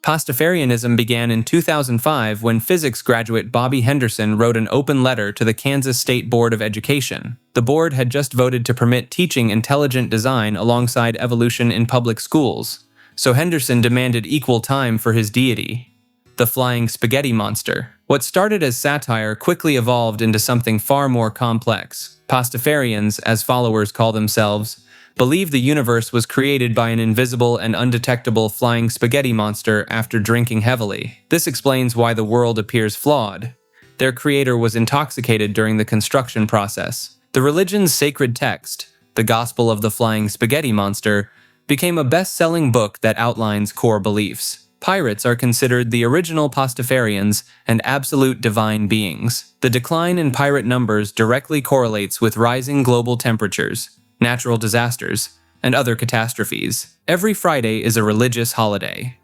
D: Pastafarianism began in 2005 when physics graduate Bobby Henderson wrote an open letter to the Kansas State Board of Education. The board had just voted to permit teaching intelligent design alongside evolution in public schools, so Henderson demanded equal time for his deity, the flying spaghetti monster. What started as satire quickly evolved into something far more complex. Pastafarians, as followers call themselves, believe the universe was created by an invisible and undetectable flying spaghetti monster after drinking heavily. This explains why the world appears flawed. Their creator was intoxicated during the construction process. The religion's sacred text, the Gospel of the Flying Spaghetti Monster, became a best-selling book that outlines core beliefs. Pirates are considered the original Pastafarians and absolute divine beings. The decline in pirate numbers directly correlates with rising global temperatures, natural disasters, and other catastrophes. Every Friday is a religious holiday.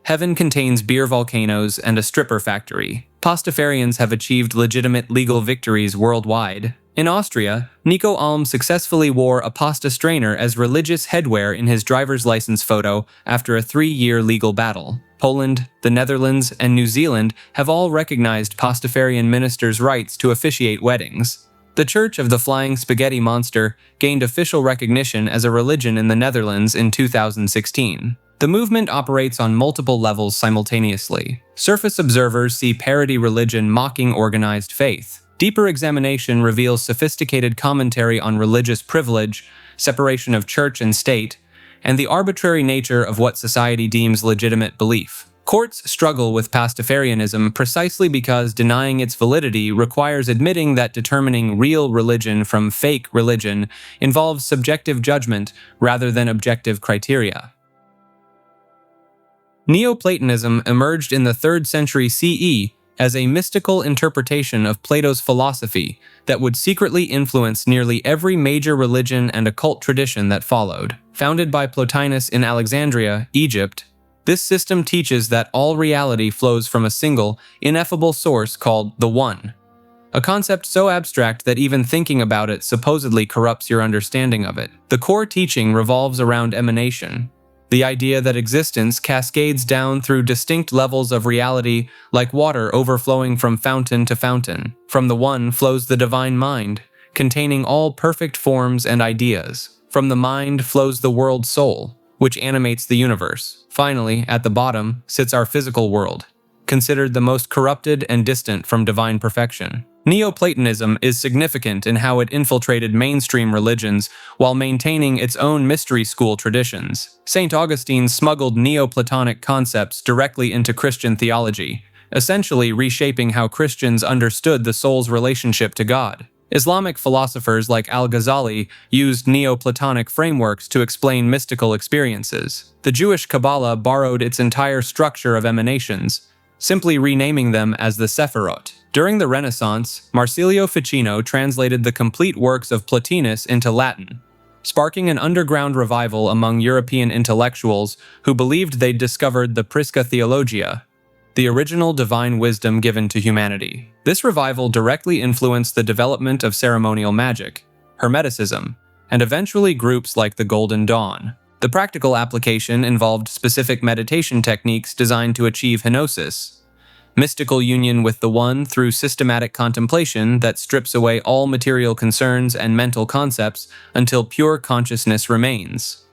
D: Heaven contains beer volcanoes and a stripper factory. Pastafarians have achieved legitimate legal victories worldwide. In Austria, Nico Alm successfully wore a pasta strainer as religious headwear in his driver's license photo after a 3-year legal battle. Poland, the Netherlands, and New Zealand have all recognized Pastafarian ministers' rights to officiate weddings. The Church of the Flying Spaghetti Monster gained official recognition as a religion in the Netherlands in 2016. The movement operates on multiple levels simultaneously. Surface observers see parody religion mocking organized faith. Deeper examination reveals sophisticated commentary on religious privilege, separation of church and state, and the arbitrary nature of what society deems legitimate belief. Courts struggle with Pastafarianism precisely because denying its validity requires admitting that determining real religion from fake religion involves subjective judgment rather than objective criteria. Neoplatonism emerged in the 3rd century CE as a mystical interpretation of Plato's philosophy that would secretly influence nearly every major religion and occult tradition that followed. Founded by Plotinus in Alexandria, Egypt, this system teaches that all reality flows from a single, ineffable source called the One, a concept so abstract that even thinking about it supposedly corrupts your understanding of it. The core teaching revolves around emanation, the idea that existence cascades down through distinct levels of reality like water overflowing from fountain to fountain. From the One flows the divine mind, containing all perfect forms and ideas. From the mind flows the world soul, which animates the universe. Finally, at the bottom, sits our physical world, considered the most corrupted and distant from divine perfection. Neoplatonism is significant in how it infiltrated mainstream religions while maintaining its own mystery school traditions. St. Augustine smuggled Neoplatonic concepts directly into Christian theology, essentially reshaping how Christians understood the soul's relationship to God. Islamic philosophers like Al-Ghazali used Neoplatonic frameworks to explain mystical experiences. The Jewish Kabbalah borrowed its entire structure of emanations, simply renaming them as the Sephirot. During the Renaissance, Marsilio Ficino translated the complete works of Plotinus into Latin, sparking an underground revival among European intellectuals who believed they'd discovered the Prisca Theologia, the original divine wisdom given to humanity. This revival directly influenced the development of ceremonial magic, Hermeticism, and eventually groups like the Golden Dawn. The practical application involved specific meditation techniques designed to achieve kenosis, mystical union with the One through systematic contemplation that strips away all material concerns and mental concepts until pure consciousness remains.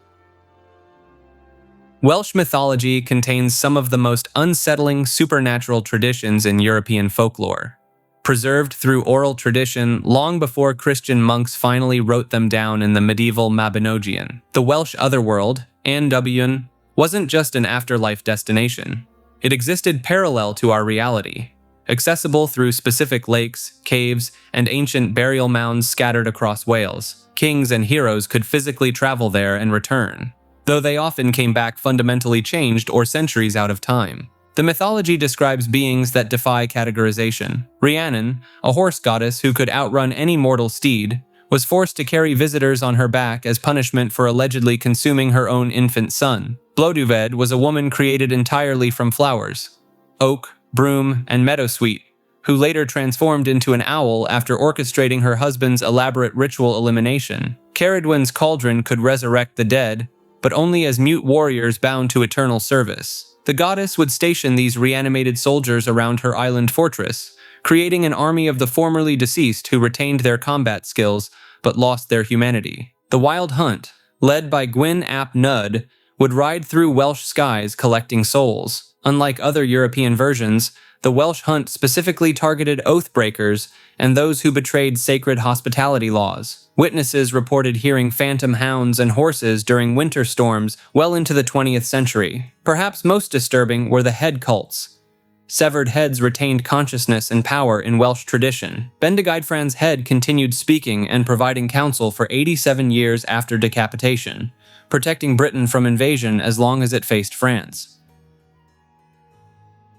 D: Welsh mythology contains some of the most unsettling supernatural traditions in European folklore. Preserved through oral tradition long before Christian monks finally wrote them down in the medieval Mabinogion. The Welsh otherworld, Annwn, wasn't just an afterlife destination. It existed parallel to our reality, accessible through specific lakes, caves, and ancient burial mounds scattered across Wales. Kings and heroes could physically travel there and return, though they often came back fundamentally changed or centuries out of time. The mythology describes beings that defy categorization. Rhiannon, a horse goddess who could outrun any mortal steed, was forced to carry visitors on her back as punishment for allegedly consuming her own infant son. Blodeuwedd was a woman created entirely from flowers, oak, broom, and meadowsweet, who later transformed into an owl after orchestrating her husband's elaborate ritual elimination. Ceridwen's cauldron could resurrect the dead, but only as mute warriors bound to eternal service. The goddess would station these reanimated soldiers around her island fortress, creating an army of the formerly deceased who retained their combat skills but lost their humanity. The Wild Hunt, led by Gwyn ap Nudd, would ride through Welsh skies collecting souls. Unlike other European versions, the Welsh Hunt specifically targeted oath-breakers and those who betrayed sacred hospitality laws. Witnesses reported hearing phantom hounds and horses during winter storms well into the 20th century. Perhaps most disturbing were the head cults. Severed heads retained consciousness and power in Welsh tradition. Bendigeidfran's head continued speaking and providing counsel for 87 years after decapitation, protecting Britain from invasion as long as it faced France.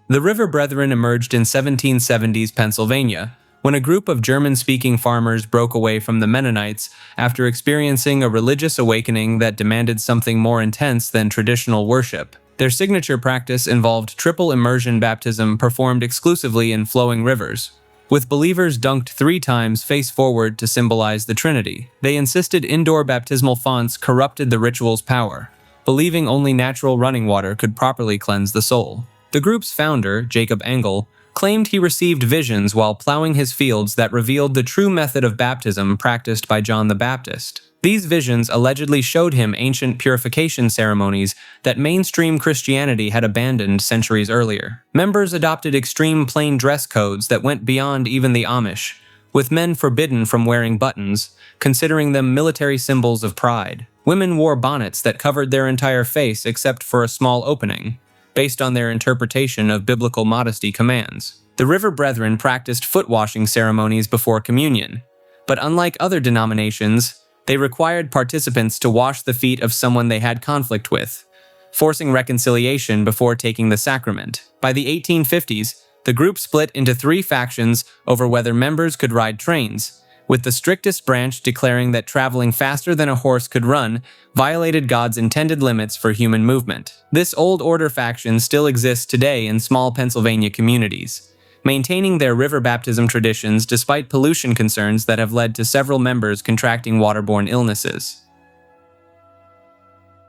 D: The River Brethren emerged in 1770s Pennsylvania, when a group of German-speaking farmers broke away from the Mennonites after experiencing a religious awakening that demanded something more intense than traditional worship. Their signature practice involved triple immersion baptism performed exclusively in flowing rivers, with believers dunked 3 times face forward to symbolize the Trinity. They insisted indoor baptismal fonts corrupted the ritual's power, believing only natural running water could properly cleanse the soul. The group's founder, Jacob Engel, claimed he received visions while plowing his fields that revealed the true method of baptism practiced by John the Baptist. These visions allegedly showed him ancient purification ceremonies that mainstream Christianity had abandoned centuries earlier. Members adopted extreme plain dress codes that went beyond even the Amish, with men forbidden from wearing buttons, considering them military symbols of pride. Women wore bonnets that covered their entire face except for a small opening, based on their interpretation of biblical modesty commands. The River Brethren practiced foot-washing ceremonies before communion, but unlike other denominations, they required participants to wash the feet of someone they had conflict with, forcing reconciliation before taking the sacrament. By the 1850s, the group split into 3 factions over whether members could ride trains, with the strictest branch declaring that traveling faster than a horse could run violated God's intended limits for human movement. This old order faction still exists today in small Pennsylvania communities, maintaining their river baptism traditions despite pollution concerns that have led to several members contracting waterborne illnesses.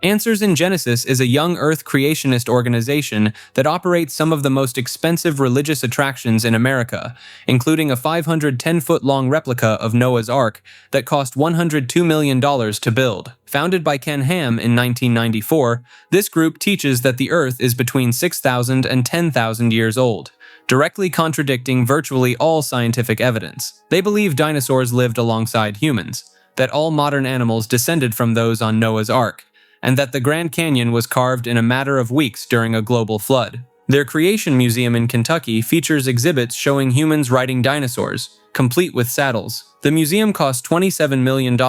D: Answers in Genesis is a young Earth creationist organization that operates some of the most expensive religious attractions in America, including a 510-foot-long replica of Noah's Ark that cost $102 million to build. Founded by Ken Ham in 1994, this group teaches that the Earth is between 6,000 and 10,000 years old, directly contradicting virtually all scientific evidence. They believe dinosaurs lived alongside humans, that all modern animals descended from those on Noah's Ark, and that the Grand Canyon was carved in a matter of weeks during a global flood. Their Creation Museum in Kentucky features exhibits showing humans riding dinosaurs, complete with saddles. The museum costs $27 million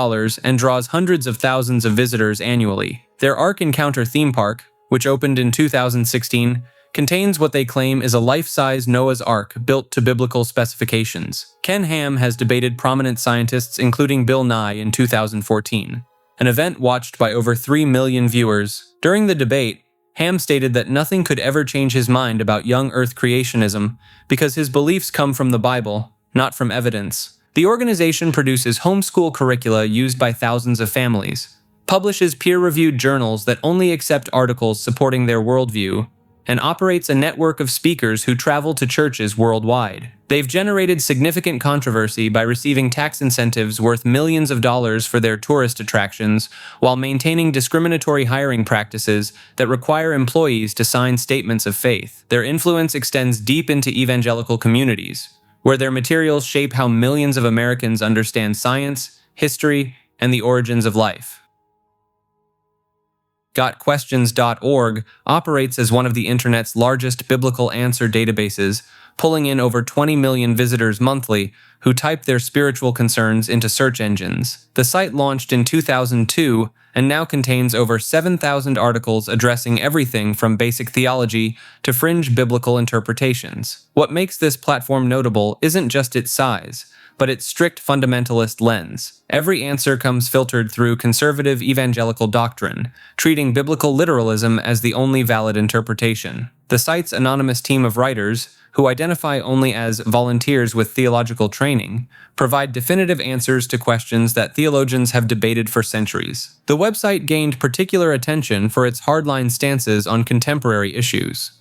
D: and draws hundreds of thousands of visitors annually. Their Ark Encounter theme park, which opened in 2016, contains what they claim is a life-size Noah's Ark built to biblical specifications. Ken Ham has debated prominent scientists including Bill Nye in 2014. An event watched by over 3 million viewers. During the debate, Ham stated that nothing could ever change his mind about young Earth creationism because his beliefs come from the Bible, not from evidence. The organization produces homeschool curricula used by thousands of families, publishes peer-reviewed journals that only accept articles supporting their worldview, and operates a network of speakers who travel to churches worldwide. They've generated significant controversy by receiving tax incentives worth millions of dollars for their tourist attractions, while maintaining discriminatory hiring practices that require employees to sign statements of faith. Their influence extends deep into evangelical communities, where their materials shape how millions of Americans understand science, history, and the origins of life. GotQuestions.org operates as one of the internet's largest biblical answer databases, pulling in over 20 million visitors monthly who type their spiritual concerns into search engines. The site launched in 2002 and now contains over 7,000 articles addressing everything from basic theology to fringe biblical interpretations. What makes this platform notable isn't just its size, but its strict fundamentalist lens. Every answer comes filtered through conservative evangelical doctrine, treating biblical literalism as the only valid interpretation. The site's anonymous team of writers, who identify only as volunteers with theological training, provide definitive answers to questions that theologians have debated for centuries. The website gained particular attention for its hardline stances on contemporary issues.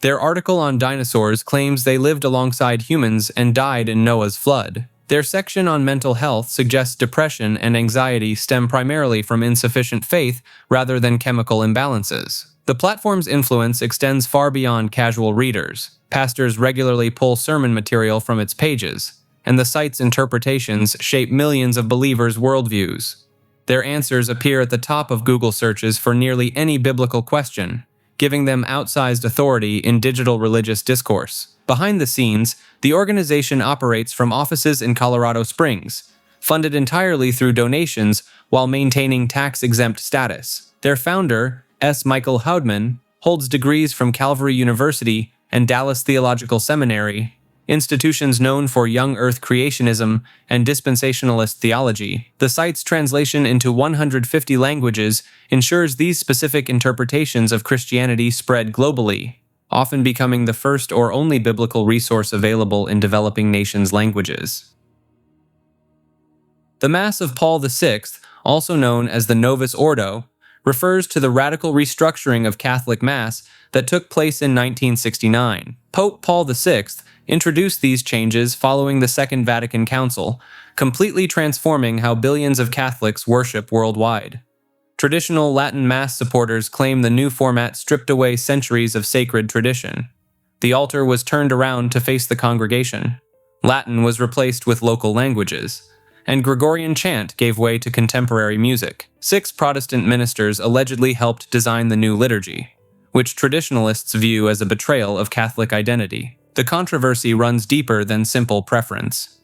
D: Their article on dinosaurs claims they lived alongside humans and died in Noah's flood. Their section on mental health suggests depression and anxiety stem primarily from insufficient faith rather than chemical imbalances. The platform's influence extends far beyond casual readers. Pastors regularly pull sermon material from its pages, and the site's interpretations shape millions of believers' worldviews. Their answers appear at the top of Google searches for nearly any biblical question, giving them outsized authority in digital religious discourse. Behind the scenes, the organization operates from offices in Colorado Springs, funded entirely through donations while maintaining tax-exempt status. Their founder, S. Michael Houdman, holds degrees from Calvary University and Dallas Theological Seminary, institutions known for young earth creationism and dispensationalist theology. The site's translation into 150 languages ensures these specific interpretations of Christianity spread globally, often becoming the first or only biblical resource available in developing nations' languages. The Mass of Paul VI, also known as the Novus Ordo, refers to the radical restructuring of Catholic Mass that took place in 1969. Pope Paul VI introduced these changes following the Second Vatican Council, completely transforming how billions of Catholics worship worldwide. Traditional Latin Mass supporters claim the new format stripped away centuries of sacred tradition. The altar was turned around to face the congregation. Latin was replaced with local languages, and Gregorian chant gave way to contemporary music. 6 Protestant ministers allegedly helped design the new liturgy, which traditionalists view as a betrayal of Catholic identity. The controversy runs deeper than simple preference.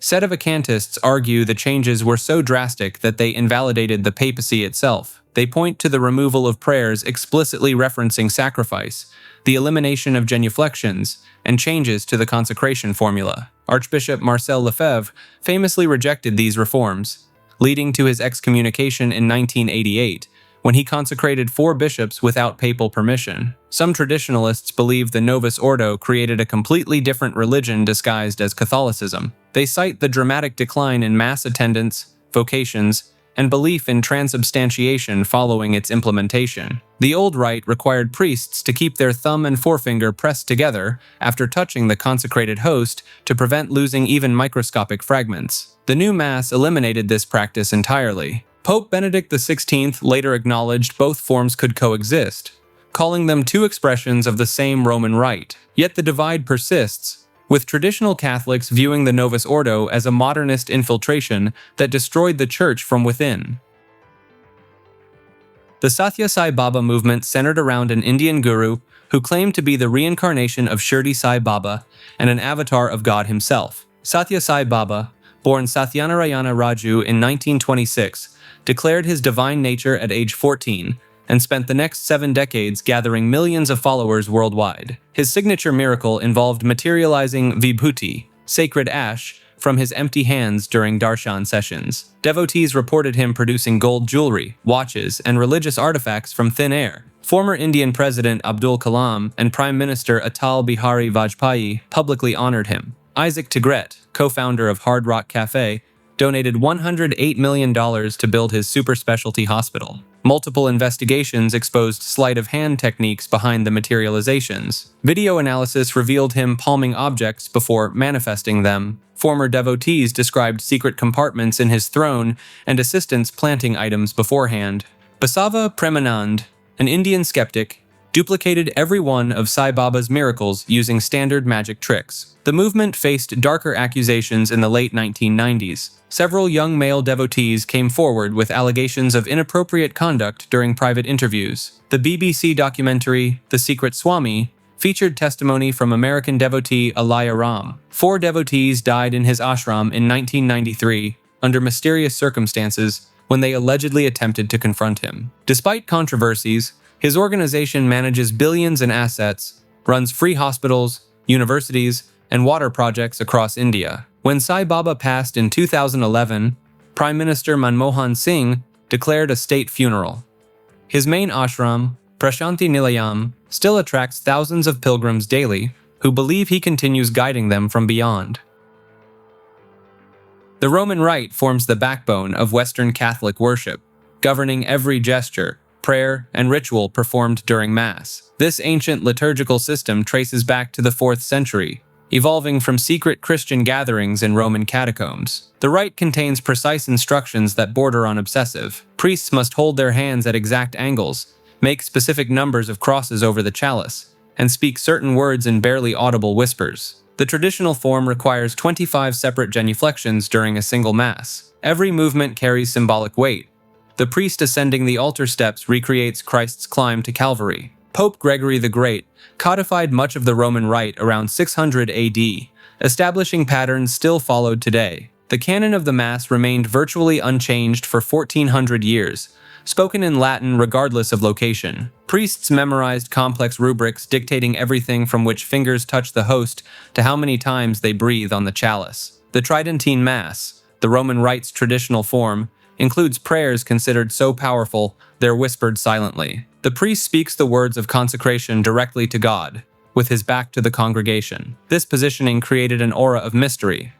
D: Sedevacantists argue the changes were so drastic that they invalidated the papacy itself. They point to the removal of prayers explicitly referencing sacrifice, the elimination of genuflections, and changes to the consecration formula. Archbishop Marcel Lefebvre famously rejected these reforms, leading to his excommunication in 1988, when he consecrated 4 bishops without papal permission. Some traditionalists believe the Novus Ordo created a completely different religion disguised as Catholicism. They cite the dramatic decline in mass attendance, vocations, and belief in transubstantiation following its implementation. The old rite required priests to keep their thumb and forefinger pressed together after touching the consecrated host to prevent losing even microscopic fragments. The new Mass eliminated this practice entirely. Pope Benedict XVI later acknowledged both forms could coexist, calling them 2 expressions of the same Roman rite. Yet the divide persists, with traditional Catholics viewing the Novus Ordo as a modernist infiltration that destroyed the Church from within. The Satya Sai Baba movement centered around an Indian guru who claimed to be the reincarnation of Shirdi Sai Baba and an avatar of God himself. Satya Sai Baba, born Satyanarayana Raju in 1926, declared his divine nature at age 14, and spent the next 7 decades gathering millions of followers worldwide. His signature miracle involved materializing vibhuti, sacred ash, from his empty hands during darshan sessions. Devotees reported him producing gold jewelry, watches, and religious artifacts from thin air. Former Indian President Abdul Kalam and Prime Minister Atal Bihari Vajpayee publicly honored him. Isaac Tigret, co-founder of Hard Rock Cafe, donated $108 million to build his super specialty hospital. Multiple investigations exposed sleight-of-hand techniques behind the materializations. Video analysis revealed him palming objects before manifesting them. Former devotees described secret compartments in his throne and assistants planting items beforehand. Basava Premanand, an Indian skeptic, duplicated every one of Sai Baba's miracles using standard magic tricks. The movement faced darker accusations in the late 1990s. Several young male devotees came forward with allegations of inappropriate conduct during private interviews. The BBC documentary, The Secret Swami, featured testimony from American devotee Alaya Ram. 4 devotees died in his ashram in 1993 under mysterious circumstances when they allegedly attempted to confront him. Despite controversies, his organization manages billions in assets, runs free hospitals, universities, and water projects across India. When Sai Baba passed in 2011, Prime Minister Manmohan Singh declared a state funeral. His main ashram, Prashanti Nilayam, still attracts thousands of pilgrims daily who believe he continues guiding them from beyond. The Roman Rite forms the backbone of Western Catholic worship, governing every gesture, prayer, and ritual performed during Mass. This ancient liturgical system traces back to the 4th century, evolving from secret Christian gatherings in Roman catacombs. The rite contains precise instructions that border on obsessive. Priests must hold their hands at exact angles, make specific numbers of crosses over the chalice, and speak certain words in barely audible whispers. The traditional form requires 25 separate genuflections during a single Mass. Every movement carries symbolic weight. The priest ascending the altar steps recreates Christ's climb to Calvary. Pope Gregory the Great codified much of the Roman Rite around 600 AD, establishing patterns still followed today. The canon of the Mass remained virtually unchanged for 1400 years, spoken in Latin regardless of location. Priests memorized complex rubrics dictating everything from which fingers touch the host to how many times they breathe on the chalice. The Tridentine Mass, the Roman Rite's traditional form, includes prayers considered so powerful they're whispered silently. The priest speaks the words of consecration directly to God, with his back to the congregation. This positioning created an aura of mystery.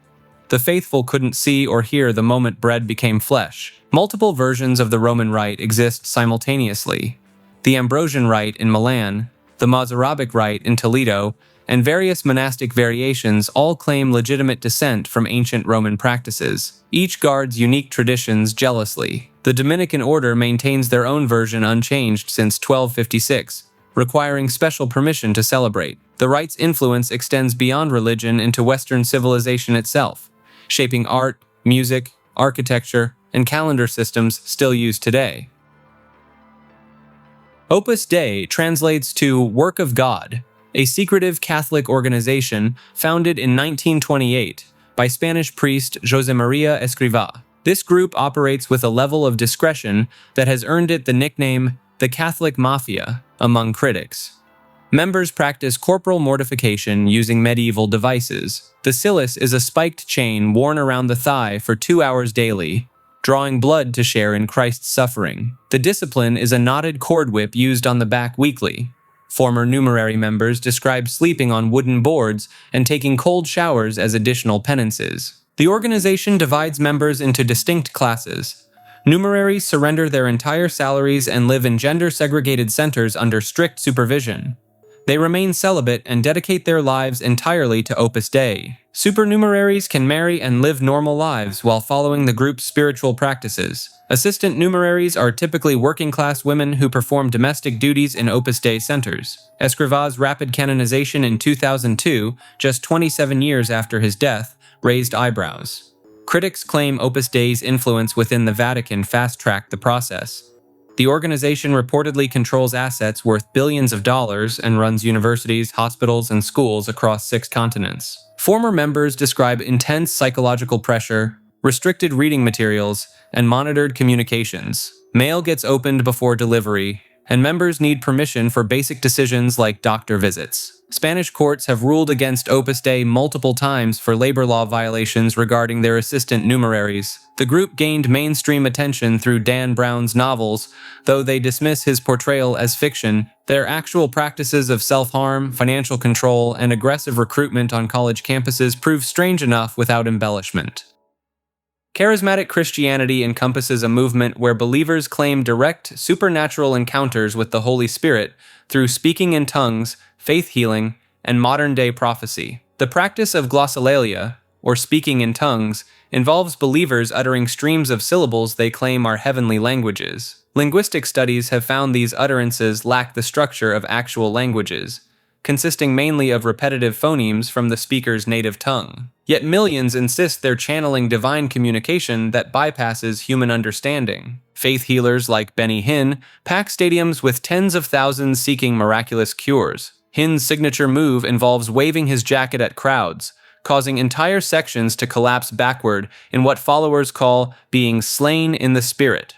D: The faithful couldn't see or hear the moment bread became flesh. Multiple versions of the Roman Rite exist simultaneously. The Ambrosian Rite in Milan, the Mozarabic Rite in Toledo, and various monastic variations all claim legitimate descent from ancient Roman practices. Each guards unique traditions jealously. The Dominican order maintains their own version unchanged since 1256, requiring special permission to celebrate. The rite's influence extends beyond religion into Western civilization itself, shaping art, music, architecture, and calendar systems still used today. Opus Dei translates to Work of God, a secretive Catholic organization founded in 1928 by Spanish priest José María Escrivá. This group operates with a level of discretion that has earned it the nickname the Catholic Mafia among critics. Members practice corporal mortification using medieval devices. The cilice is a spiked chain worn around the thigh for 2 hours daily, drawing blood to share in Christ's suffering. The discipline is a knotted cord whip used on the back weekly. Former numerary members describe sleeping on wooden boards and taking cold showers as additional penances. The organization divides members into distinct classes. Numeraries surrender their entire salaries and live in gender-segregated centers under strict supervision. They remain celibate and dedicate their lives entirely to Opus Dei. Supernumeraries can marry and live normal lives while following the group's spiritual practices. Assistant numeraries are typically working-class women who perform domestic duties in Opus Dei centers. Escrivá's rapid canonization in 2002, just 27 years after his death, raised eyebrows. Critics claim Opus Dei's influence within the Vatican fast-tracked the process. The organization reportedly controls assets worth billions of dollars and runs universities, hospitals, and schools across 6 continents. Former members describe intense psychological pressure, restricted reading materials, and monitored communications. Mail gets opened before delivery, and members need permission for basic decisions like doctor visits. Spanish courts have ruled against Opus Dei multiple times for labor law violations regarding their assistant numeraries. The group gained mainstream attention through Dan Brown's novels, though they dismiss his portrayal as fiction. Their actual practices of self-harm, financial control, and aggressive recruitment on college campuses prove strange enough without embellishment. Charismatic Christianity encompasses a movement where believers claim direct, supernatural encounters with the Holy Spirit through speaking in tongues, faith healing, and modern-day prophecy. The practice of glossolalia, or speaking in tongues, involves believers uttering streams of syllables they claim are heavenly languages. Linguistic studies have found these utterances lack the structure of actual languages, consisting mainly of repetitive phonemes from the speaker's native tongue. Yet millions insist they're channeling divine communication that bypasses human understanding. Faith healers like Benny Hinn pack stadiums with tens of thousands seeking miraculous cures. Hinn's signature move involves waving his jacket at crowds, causing entire sections to collapse backward in what followers call being slain in the spirit.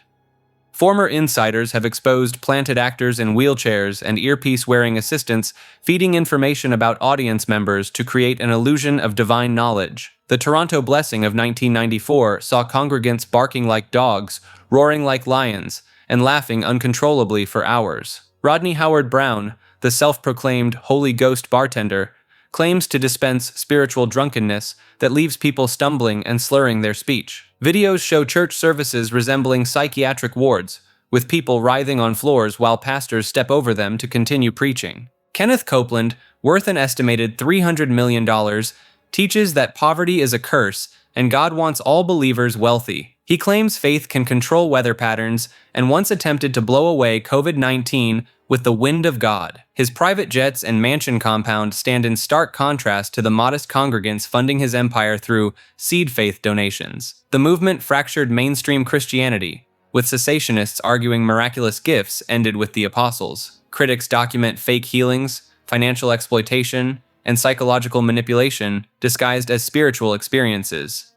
D: Former insiders have exposed planted actors in wheelchairs and earpiece-wearing assistants feeding information about audience members to create an illusion of divine knowledge. The Toronto Blessing of 1994 saw congregants barking like dogs, roaring like lions, and laughing uncontrollably for hours. Rodney Howard-Browne, the self-proclaimed Holy Ghost bartender, claims to dispense spiritual drunkenness that leaves people stumbling and slurring their speech. Videos show church services resembling psychiatric wards, with people writhing on floors while pastors step over them to continue preaching. Kenneth Copeland, worth an estimated $300 million, teaches that poverty is a curse and God wants all believers wealthy. He claims faith can control weather patterns and once attempted to blow away COVID-19 with the wind of God. His private jets and mansion compound stand in stark contrast to the modest congregants funding his empire through seed faith donations. The movement fractured mainstream Christianity, with cessationists arguing miraculous gifts ended with the apostles. Critics document fake healings, financial exploitation, and psychological manipulation disguised as spiritual experiences.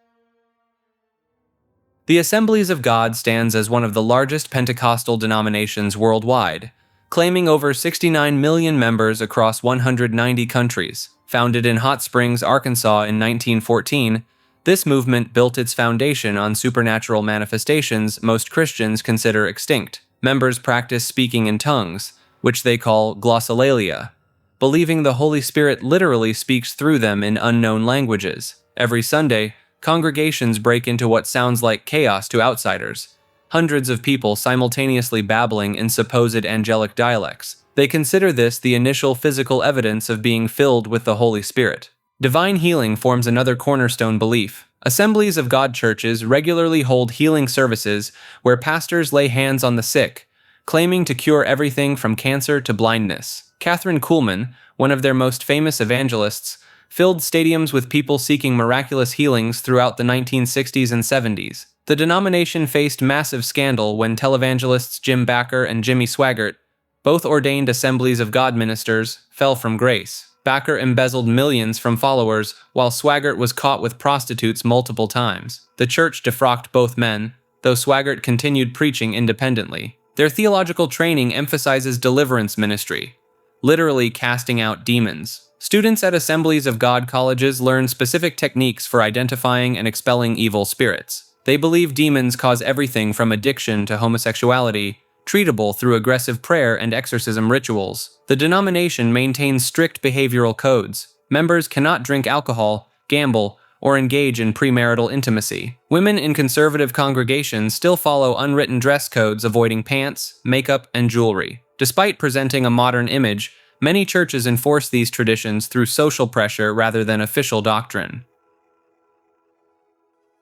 D: The Assemblies of God stands as one of the largest Pentecostal denominations worldwide, claiming over 69 million members across 190 countries. Founded in Hot Springs, Arkansas in 1914, this movement built its foundation on supernatural manifestations most Christians consider extinct. Members practice speaking in tongues, which they call glossolalia, believing the Holy Spirit literally speaks through them in unknown languages. Every Sunday, congregations break into what sounds like chaos to outsiders, hundreds of people simultaneously babbling in supposed angelic dialects. They consider this the initial physical evidence of being filled with the Holy Spirit. Divine healing forms another cornerstone belief. Assemblies of God churches regularly hold healing services where pastors lay hands on the sick, claiming to cure everything from cancer to blindness. Catherine Kuhlman, one of their most famous evangelists, filled stadiums with people seeking miraculous healings throughout the 1960s and 70s. The denomination faced massive scandal when televangelists Jim Bakker and Jimmy Swaggart, both ordained Assemblies of God ministers, fell from grace. Bakker embezzled millions from followers, while Swaggart was caught with prostitutes multiple times. The church defrocked both men, though Swaggart continued preaching independently. Their theological training emphasizes deliverance ministry, literally casting out demons. Students at Assemblies of God colleges learn specific techniques for identifying and expelling evil spirits. They believe demons cause everything from addiction to homosexuality, treatable through aggressive prayer and exorcism rituals. The denomination maintains strict behavioral codes. Members cannot drink alcohol, gamble, or engage in premarital intimacy. Women in conservative congregations still follow unwritten dress codes avoiding pants, makeup, and jewelry. Despite presenting a modern image, many churches enforce these traditions through social pressure rather than official doctrine.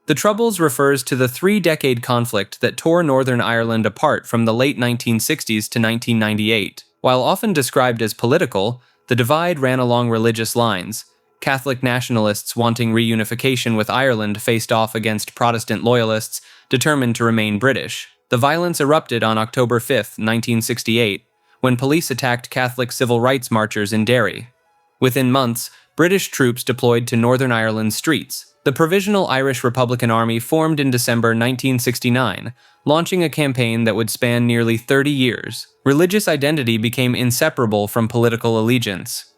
D: The Troubles refers to the three-decade conflict that tore Northern Ireland apart from the late 1960s to 1998. While often described as political, the divide ran along religious lines. Catholic nationalists wanting reunification with Ireland faced off against Protestant loyalists determined to remain British. The violence erupted on October 5, 1968, when police attacked Catholic civil rights marchers in Derry. Within months, British troops deployed to Northern Ireland's streets. The Provisional Irish Republican Army formed in December 1969, launching a campaign that would span nearly 30 years. Religious identity became inseparable from political allegiance.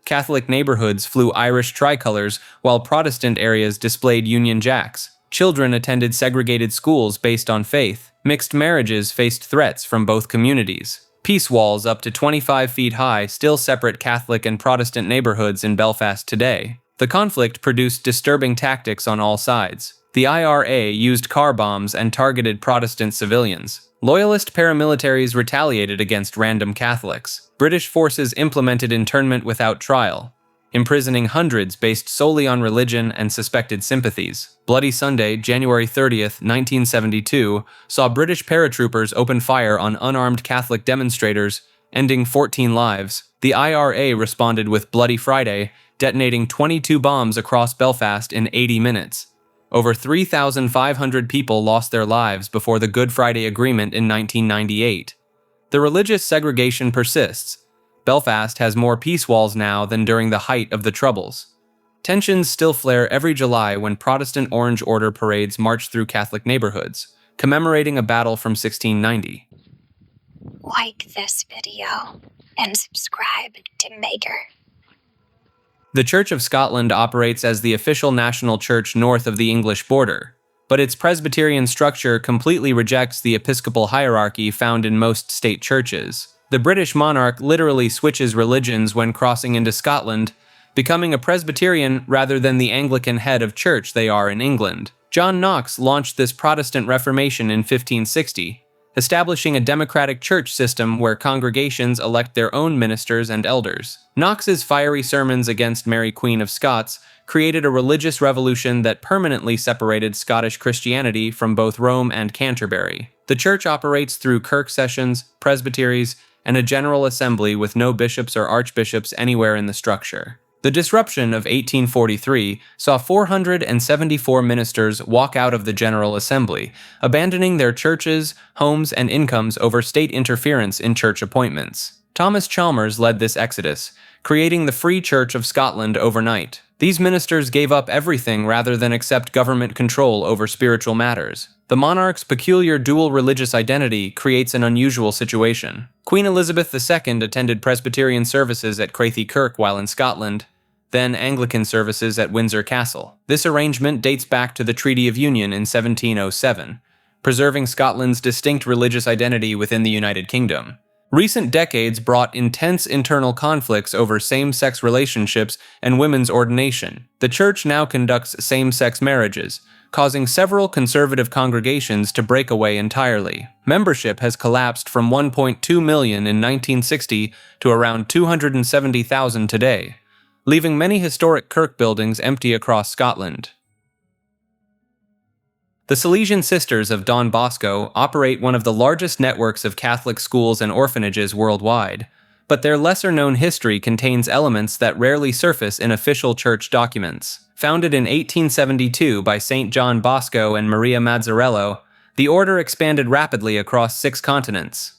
D: Catholic neighborhoods flew Irish tricolors, while Protestant areas displayed Union Jacks. Children attended segregated schools based on faith. Mixed marriages faced threats from both communities. Peace walls up to 25 feet high still separate Catholic and Protestant neighborhoods in Belfast today. The conflict produced disturbing tactics on all sides. The IRA used car bombs and targeted Protestant civilians. Loyalist paramilitaries retaliated against random Catholics. British forces implemented internment without trial, imprisoning hundreds based solely on religion and suspected sympathies. Bloody Sunday, January 30th, 1972, saw British paratroopers open fire on unarmed Catholic demonstrators, ending 14 lives. The IRA responded with Bloody Friday, detonating 22 bombs across Belfast in 80 minutes. Over 3,500 people lost their lives before the Good Friday Agreement in 1998. The religious segregation persists. Belfast has more peace walls now than during the height of the Troubles. Tensions still flare every July when Protestant Orange Order parades march through Catholic neighborhoods, commemorating a battle from 1690.
B: Like this video and subscribe to Maker.
D: The Church of Scotland operates as the official national church north of the English border, but its Presbyterian structure completely rejects the episcopal hierarchy found in most state churches. The British monarch literally switches religions when crossing into Scotland, becoming a Presbyterian rather than the Anglican head of church they are in England. John Knox launched this Protestant Reformation in 1560, establishing a democratic church system where congregations elect their own ministers and elders. Knox's fiery sermons against Mary Queen of Scots created a religious revolution that permanently separated Scottish Christianity from both Rome and Canterbury. The church operates through kirk sessions, presbyteries, and a general assembly with no bishops or archbishops anywhere in the structure. The disruption of 1843 saw 474 ministers walk out of the General Assembly, abandoning their churches, homes, and incomes over state interference in church appointments. Thomas Chalmers led this exodus, creating the Free Church of Scotland overnight. These ministers gave up everything rather than accept government control over spiritual matters. The monarch's peculiar dual religious identity creates an unusual situation. Queen Elizabeth II attended Presbyterian services at Crathie Kirk while in Scotland, then Anglican services at Windsor Castle. This arrangement dates back to the Treaty of Union in 1707, preserving Scotland's distinct religious identity within the United Kingdom. Recent decades brought intense internal conflicts over same-sex relationships and women's ordination. The Church now conducts same-sex marriages, causing several conservative congregations to break away entirely. Membership has collapsed from 1.2 million in 1960 to around 270,000 today, leaving many historic kirk buildings empty across Scotland. The Salesian Sisters of Don Bosco operate one of the largest networks of Catholic schools and orphanages worldwide, but their lesser-known history contains elements that rarely surface in official church documents. Founded in 1872 by St. John Bosco and Maria Mazzarello, the order expanded rapidly across 6 continents.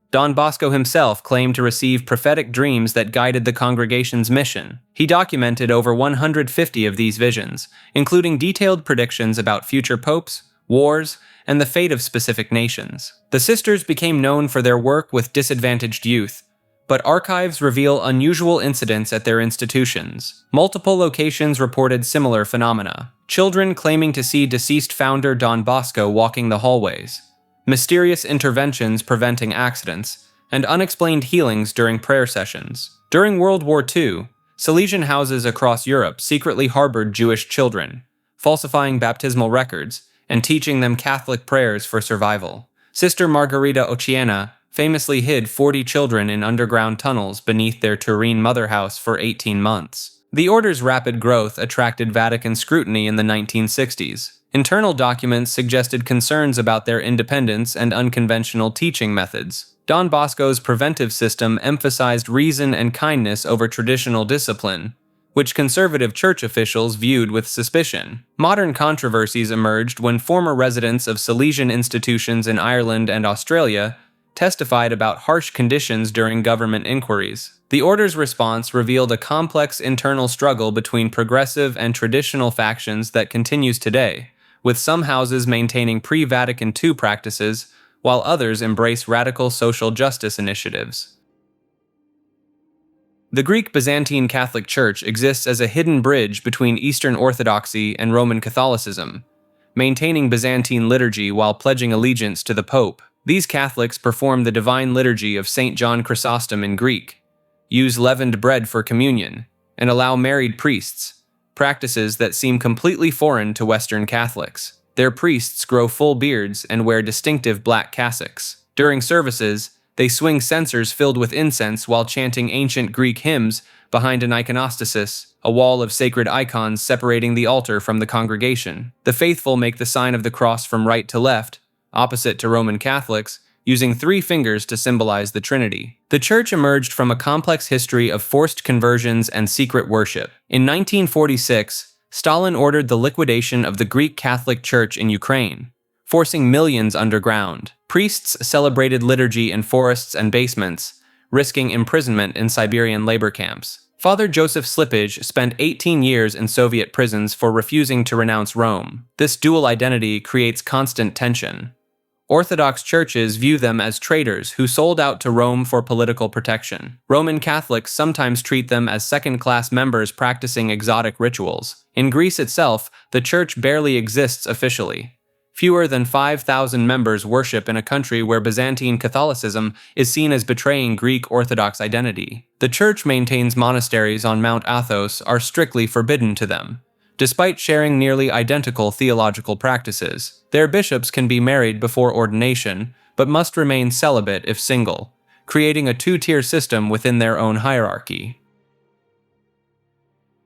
D: Don Bosco himself claimed to receive prophetic dreams that guided the congregation's mission. He documented over 150 of these visions, including detailed predictions about future popes, wars, and the fate of specific nations. The sisters became known for their work with disadvantaged youth, but archives reveal unusual incidents at their institutions. Multiple locations reported similar phenomena. Children claiming to see deceased founder Don Bosco walking the hallways, mysterious interventions preventing accidents, and unexplained healings during prayer sessions. During World War II, Salesian houses across Europe secretly harbored Jewish children, falsifying baptismal records and teaching them Catholic prayers for survival. Sister Margarita Ochiena famously hid 40 children in underground tunnels beneath their Turin mother house for 18 months. The order's rapid growth attracted Vatican scrutiny in the 1960s. Internal documents suggested concerns about their independence and unconventional teaching methods. Don Bosco's preventive system emphasized reason and kindness over traditional discipline, which conservative church officials viewed with suspicion. Modern controversies emerged when former residents of Salesian institutions in Ireland and Australia testified about harsh conditions during government inquiries. The order's response revealed a complex internal struggle between progressive and traditional factions that continues today, with some houses maintaining pre-Vatican II practices, while others embrace radical social justice initiatives. The Greek Byzantine Catholic Church exists as a hidden bridge between Eastern Orthodoxy and Roman Catholicism, maintaining Byzantine liturgy while pledging allegiance to the Pope. These Catholics perform the Divine Liturgy of St. John Chrysostom in Greek, use leavened bread for communion, and allow married priests, practices that seem completely foreign to Western Catholics. Their priests grow full beards and wear distinctive black cassocks. During services, they swing censers filled with incense while chanting ancient Greek hymns behind an iconostasis, a wall of sacred icons separating the altar from the congregation. The faithful make the sign of the cross from right to left, opposite to Roman Catholics, using 3 fingers to symbolize the Trinity. The Church emerged from a complex history of forced conversions and secret worship. In 1946, Stalin ordered the liquidation of the Greek Catholic Church in Ukraine, forcing millions underground. Priests celebrated liturgy in forests and basements, risking imprisonment in Siberian labor camps. Father Joseph Slippage spent 18 years in Soviet prisons for refusing to renounce Rome. This dual identity creates constant tension. Orthodox churches view them as traitors who sold out to Rome for political protection. Roman Catholics sometimes treat them as second-class members practicing exotic rituals. In Greece itself, the church barely exists officially. Fewer than 5,000 members worship in a country where Byzantine Catholicism is seen as betraying Greek Orthodox identity. The church maintains monasteries on Mount Athos are strictly forbidden to them. Despite sharing nearly identical theological practices, their bishops can be married before ordination, but must remain celibate if single, creating a 2-tier system within their own hierarchy.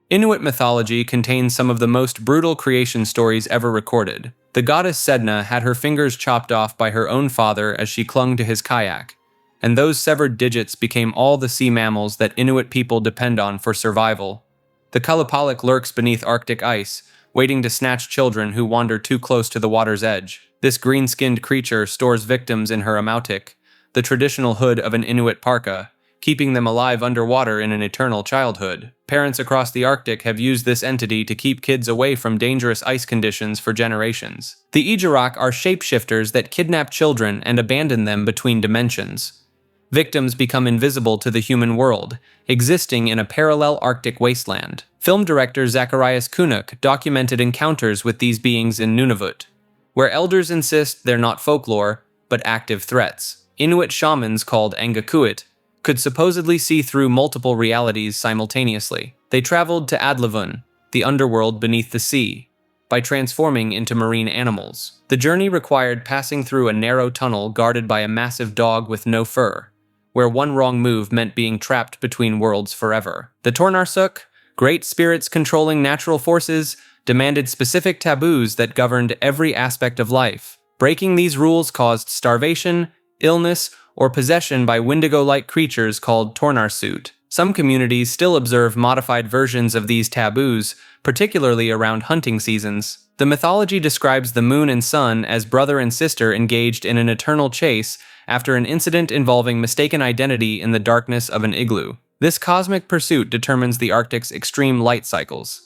D: Inuit mythology contains some of the most brutal creation stories ever recorded. The goddess Sedna had her fingers chopped off by her own father as she clung to his kayak, and those severed digits became all the sea mammals that Inuit people depend on for survival. The Kalapalik lurks beneath Arctic ice, waiting to snatch children who wander too close to the water's edge. This green-skinned creature stores victims in her amautik, the traditional hood of an Inuit parka, keeping them alive underwater in an eternal childhood. Parents across the Arctic have used this entity to keep kids away from dangerous ice conditions for generations. The Ijarak are shapeshifters that kidnap children and abandon them between dimensions. Victims become invisible to the human world, existing in a parallel Arctic wasteland. Film director Zacharias Kunuk documented encounters with these beings in Nunavut, where elders insist they're not folklore, but active threats. Inuit shamans called Angakuit could supposedly see through multiple realities simultaneously. They traveled to Adlavun, the underworld beneath the sea, by transforming into marine animals. The journey required passing through a narrow tunnel guarded by a massive dog with no fur, where one wrong move meant being trapped between worlds forever. The Tornarsuk, great spirits controlling natural forces, demanded specific taboos that governed every aspect of life. Breaking these rules caused starvation, illness, or possession by Wendigo-like creatures called Tornarsut. Some communities still observe modified versions of these taboos, particularly around hunting seasons. The mythology describes the moon and sun as brother and sister engaged in an eternal chase after an incident involving mistaken identity in the darkness of an igloo. This cosmic pursuit determines the Arctic's extreme light cycles.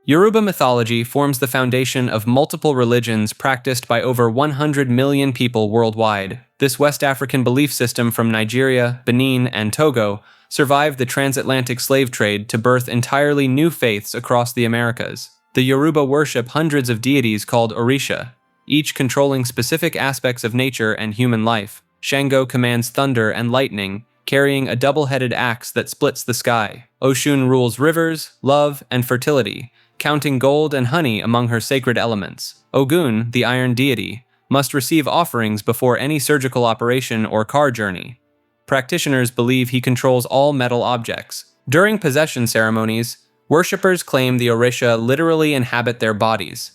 D: Yoruba mythology forms the foundation of multiple religions practiced by over 100 million people worldwide. This West African belief system from Nigeria, Benin, and Togo survived the transatlantic slave trade to birth entirely new faiths across the Americas. The Yoruba worship hundreds of deities called Orisha, each controlling specific aspects of nature and human life. Shango commands thunder and lightning, carrying a double-headed axe that splits the sky. Oshun rules rivers, love, and fertility, counting gold and honey among her sacred elements. Ogun, the iron deity, must receive offerings before any surgical operation or car journey. Practitioners believe he controls all metal objects. During possession ceremonies, worshippers claim the Orisha literally inhabit their bodies.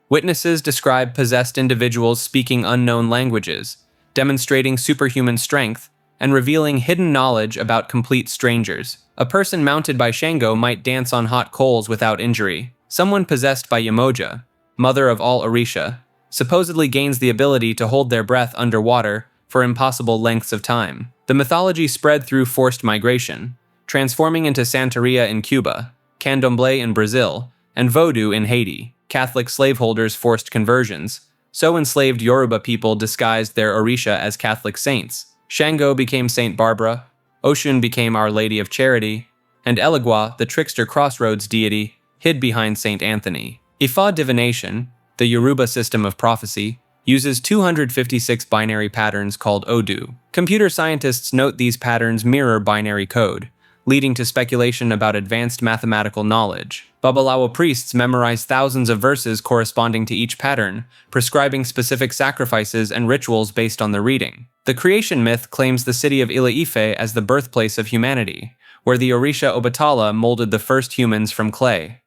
D: Witnesses describe possessed individuals speaking unknown languages, demonstrating superhuman strength, and revealing hidden knowledge about complete strangers. A person mounted by Shango might dance on hot coals without injury. Someone possessed by Yemoja, mother of all Orisha, supposedly gains the ability to hold their breath underwater for impossible lengths of time. The mythology spread through forced migration, transforming into Santeria in Cuba, Candomblé in Brazil, and Vodou in Haiti. Catholic slaveholders forced conversions, So enslaved Yoruba people disguised their Orisha as Catholic saints. Shango became Saint Barbara, Oshun became Our Lady of Charity, and Elegua, the trickster crossroads deity, hid behind Saint Anthony. Ifa divination, the Yoruba system of prophecy, uses 256 binary patterns called Odu. Computer scientists note these patterns mirror binary code, leading to speculation about advanced mathematical knowledge. Babalawo priests memorize thousands of verses corresponding to each pattern, prescribing specific sacrifices and rituals based on the reading. The creation myth claims the city of Ile-Ife as the birthplace of humanity, where the Orisha Obatala molded the first humans from clay.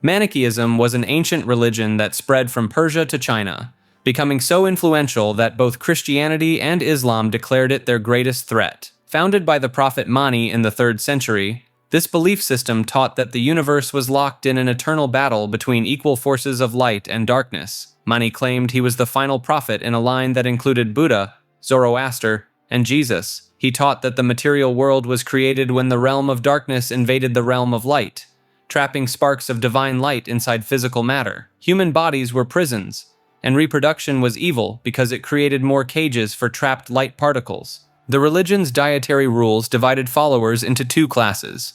D: Manichaeism was an ancient religion that spread from Persia to China, becoming so influential that both Christianity and Islam declared it their greatest threat. Founded by the prophet Mani in the 3rd century, this belief system taught that the universe was locked in an eternal battle between equal forces of light and darkness. Mani claimed he was the final prophet in a line that included Buddha, Zoroaster, and Jesus. He taught that the material world was created when the realm of darkness invaded the realm of light, trapping sparks of divine light inside physical matter. Human bodies were prisons, and reproduction was evil because it created more cages for trapped light particles. The religion's dietary rules divided followers into 2 classes.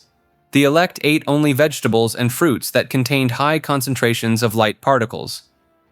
D: The elect ate only vegetables and fruits that contained high concentrations of light particles.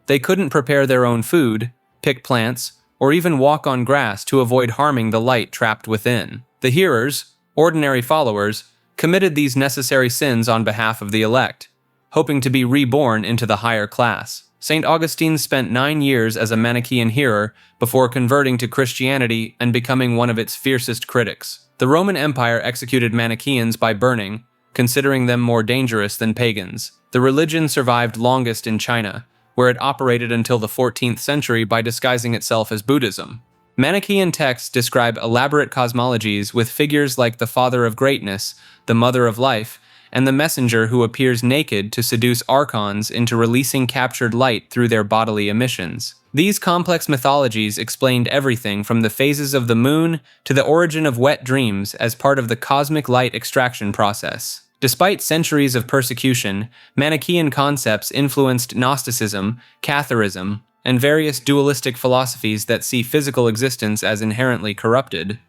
D: They couldn't prepare their own food, pick plants, or even walk on grass to avoid harming the light trapped within. The hearers, ordinary followers, committed these necessary sins on behalf of the elect, hoping to be reborn into the higher class. St. Augustine spent 9 years as a Manichaean hearer before converting to Christianity and becoming one of its fiercest critics. The Roman Empire executed Manichaeans by burning, considering them more dangerous than pagans. The religion survived longest in China, where it operated until the 14th century by disguising itself as Buddhism. Manichaean texts describe elaborate cosmologies with figures like the Father of Greatness, the Mother of Life, and the messenger who appears naked to seduce archons into releasing captured light through their bodily emissions. These complex mythologies explained everything from the phases of the moon to the origin of wet dreams as part of the cosmic light extraction process. Despite centuries of persecution, Manichaean concepts influenced Gnosticism, Catharism, and various dualistic philosophies that see physical existence as inherently corrupted.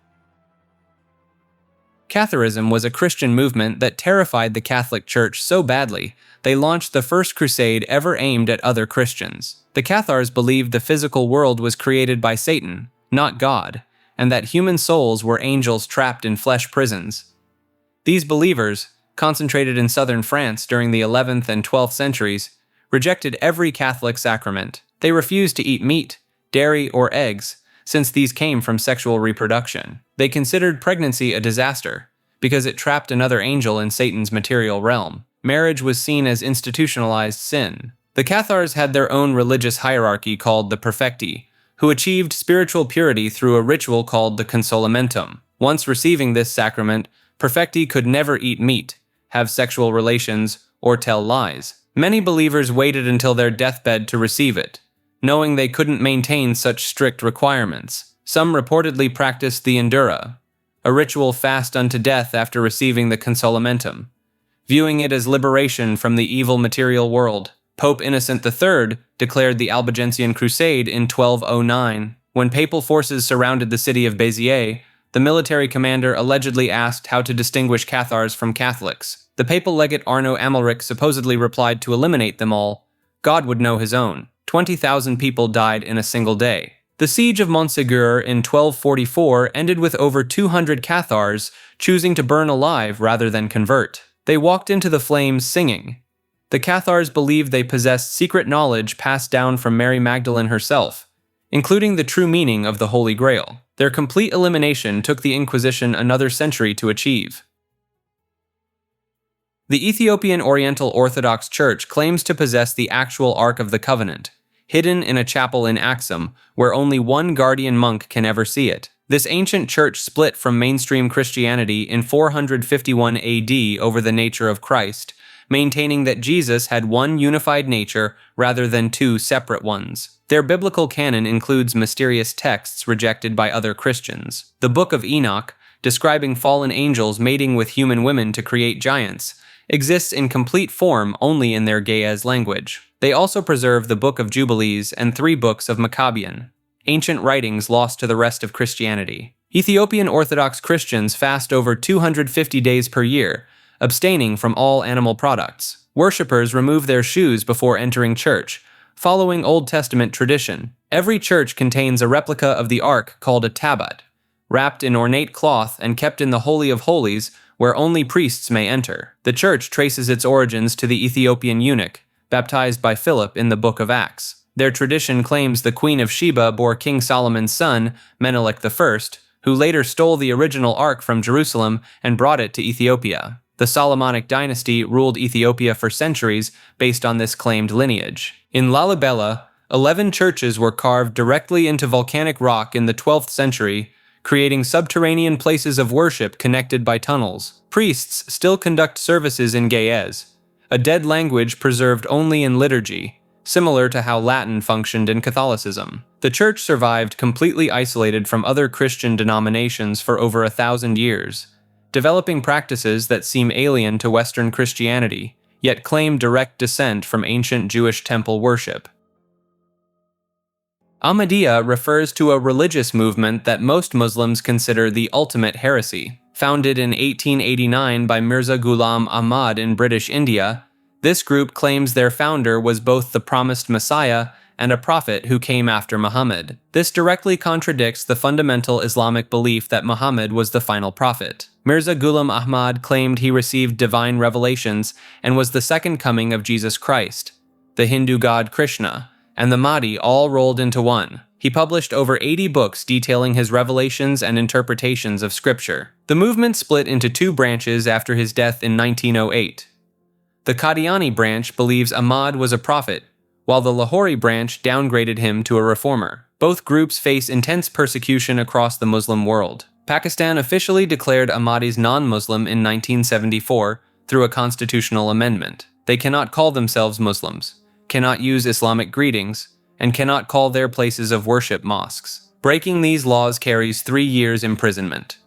D: Catharism was a Christian movement that terrified the Catholic Church so badly, they launched the first crusade ever aimed at other Christians. The Cathars believed the physical world was created by Satan, not God, and that human souls were angels trapped in flesh prisons. These believers, concentrated in southern France during the 11th and 12th centuries, rejected every Catholic sacrament. They refused to eat meat, dairy, or eggs, since these came from sexual reproduction. They considered pregnancy a disaster, because it trapped another angel in Satan's material realm. Marriage was seen as institutionalized sin. The Cathars had their own religious hierarchy called the Perfecti, who achieved spiritual purity through a ritual called the Consolamentum. Once receiving this sacrament, Perfecti could never eat meat, have sexual relations, or tell lies. Many believers waited until their deathbed to receive it, knowing they couldn't maintain such strict requirements. Some reportedly practiced the Endura, a ritual fast unto death after receiving the Consolamentum, viewing it as liberation from the evil material world. Pope Innocent III declared the Albigensian Crusade in 1209. When papal forces surrounded the city of Béziers, the military commander allegedly asked how to distinguish Cathars from Catholics. The papal legate Arno Amalric supposedly replied to eliminate them all. God would know his own. 20,000 people died in a single day. The siege of Montségur in 1244 ended with over 200 Cathars choosing to burn alive rather than convert. They walked into the flames singing. The Cathars believed they possessed secret knowledge passed down from Mary Magdalene herself, including the true meaning of the Holy Grail. Their complete elimination took the Inquisition another century to achieve. The Ethiopian Oriental Orthodox Church claims to possess the actual Ark of the Covenant, hidden in a chapel in Axum, where only one guardian monk can ever see it. This ancient church split from mainstream Christianity in 451 AD over the nature of Christ, maintaining that Jesus had one unified nature rather than 2 separate ones. Their biblical canon includes mysterious texts rejected by other Christians. The Book of Enoch, describing fallen angels mating with human women to create giants, exists in complete form only in their Ge'ez language. They also preserve the Book of Jubilees and 3 books of Maccabean, ancient writings lost to the rest of Christianity. Ethiopian Orthodox Christians fast over 250 days per year, abstaining from all animal products. Worshippers remove their shoes before entering church, following Old Testament tradition. Every church contains a replica of the Ark called a tabat, wrapped in ornate cloth and kept in the Holy of Holies, where only priests may enter. The church traces its origins to the Ethiopian eunuch, baptized by Philip in the Book of Acts. Their tradition claims the Queen of Sheba bore King Solomon's son, Menelik I, who later stole the original Ark from Jerusalem and brought it to Ethiopia. The Solomonic dynasty ruled Ethiopia for centuries based on this claimed lineage. In Lalibela, 11 churches were carved directly into volcanic rock in the 12th century, creating subterranean places of worship connected by tunnels. Priests still conduct services in Ge'ez, a dead language preserved only in liturgy, similar to how Latin functioned in Catholicism. The church survived completely isolated from other Christian denominations for over 1,000 years, developing practices that seem alien to Western Christianity, yet claim direct descent from ancient Jewish temple worship. Ahmadiyya refers to a religious movement that most Muslims consider the ultimate heresy. Founded in 1889 by Mirza Ghulam Ahmad in British India, this group claims their founder was both the promised Messiah and a prophet who came after Muhammad. This directly contradicts the fundamental Islamic belief that Muhammad was the final prophet. Mirza Ghulam Ahmad claimed he received divine revelations and was the second coming of Jesus Christ, the Hindu god Krishna, and the Mahdi all rolled into one. He published over 80 books detailing his revelations and interpretations of scripture. The movement split into 2 branches after his death in 1908. The Qadiani branch believes Ahmad was a prophet, while the Lahori branch downgraded him to a reformer. Both groups face intense persecution across the Muslim world. Pakistan officially declared Ahmadis non-Muslim in 1974 through a constitutional amendment. They cannot call themselves Muslims, cannot use Islamic greetings, and cannot call their places of worship mosques. Breaking these laws carries 3 years imprisonment.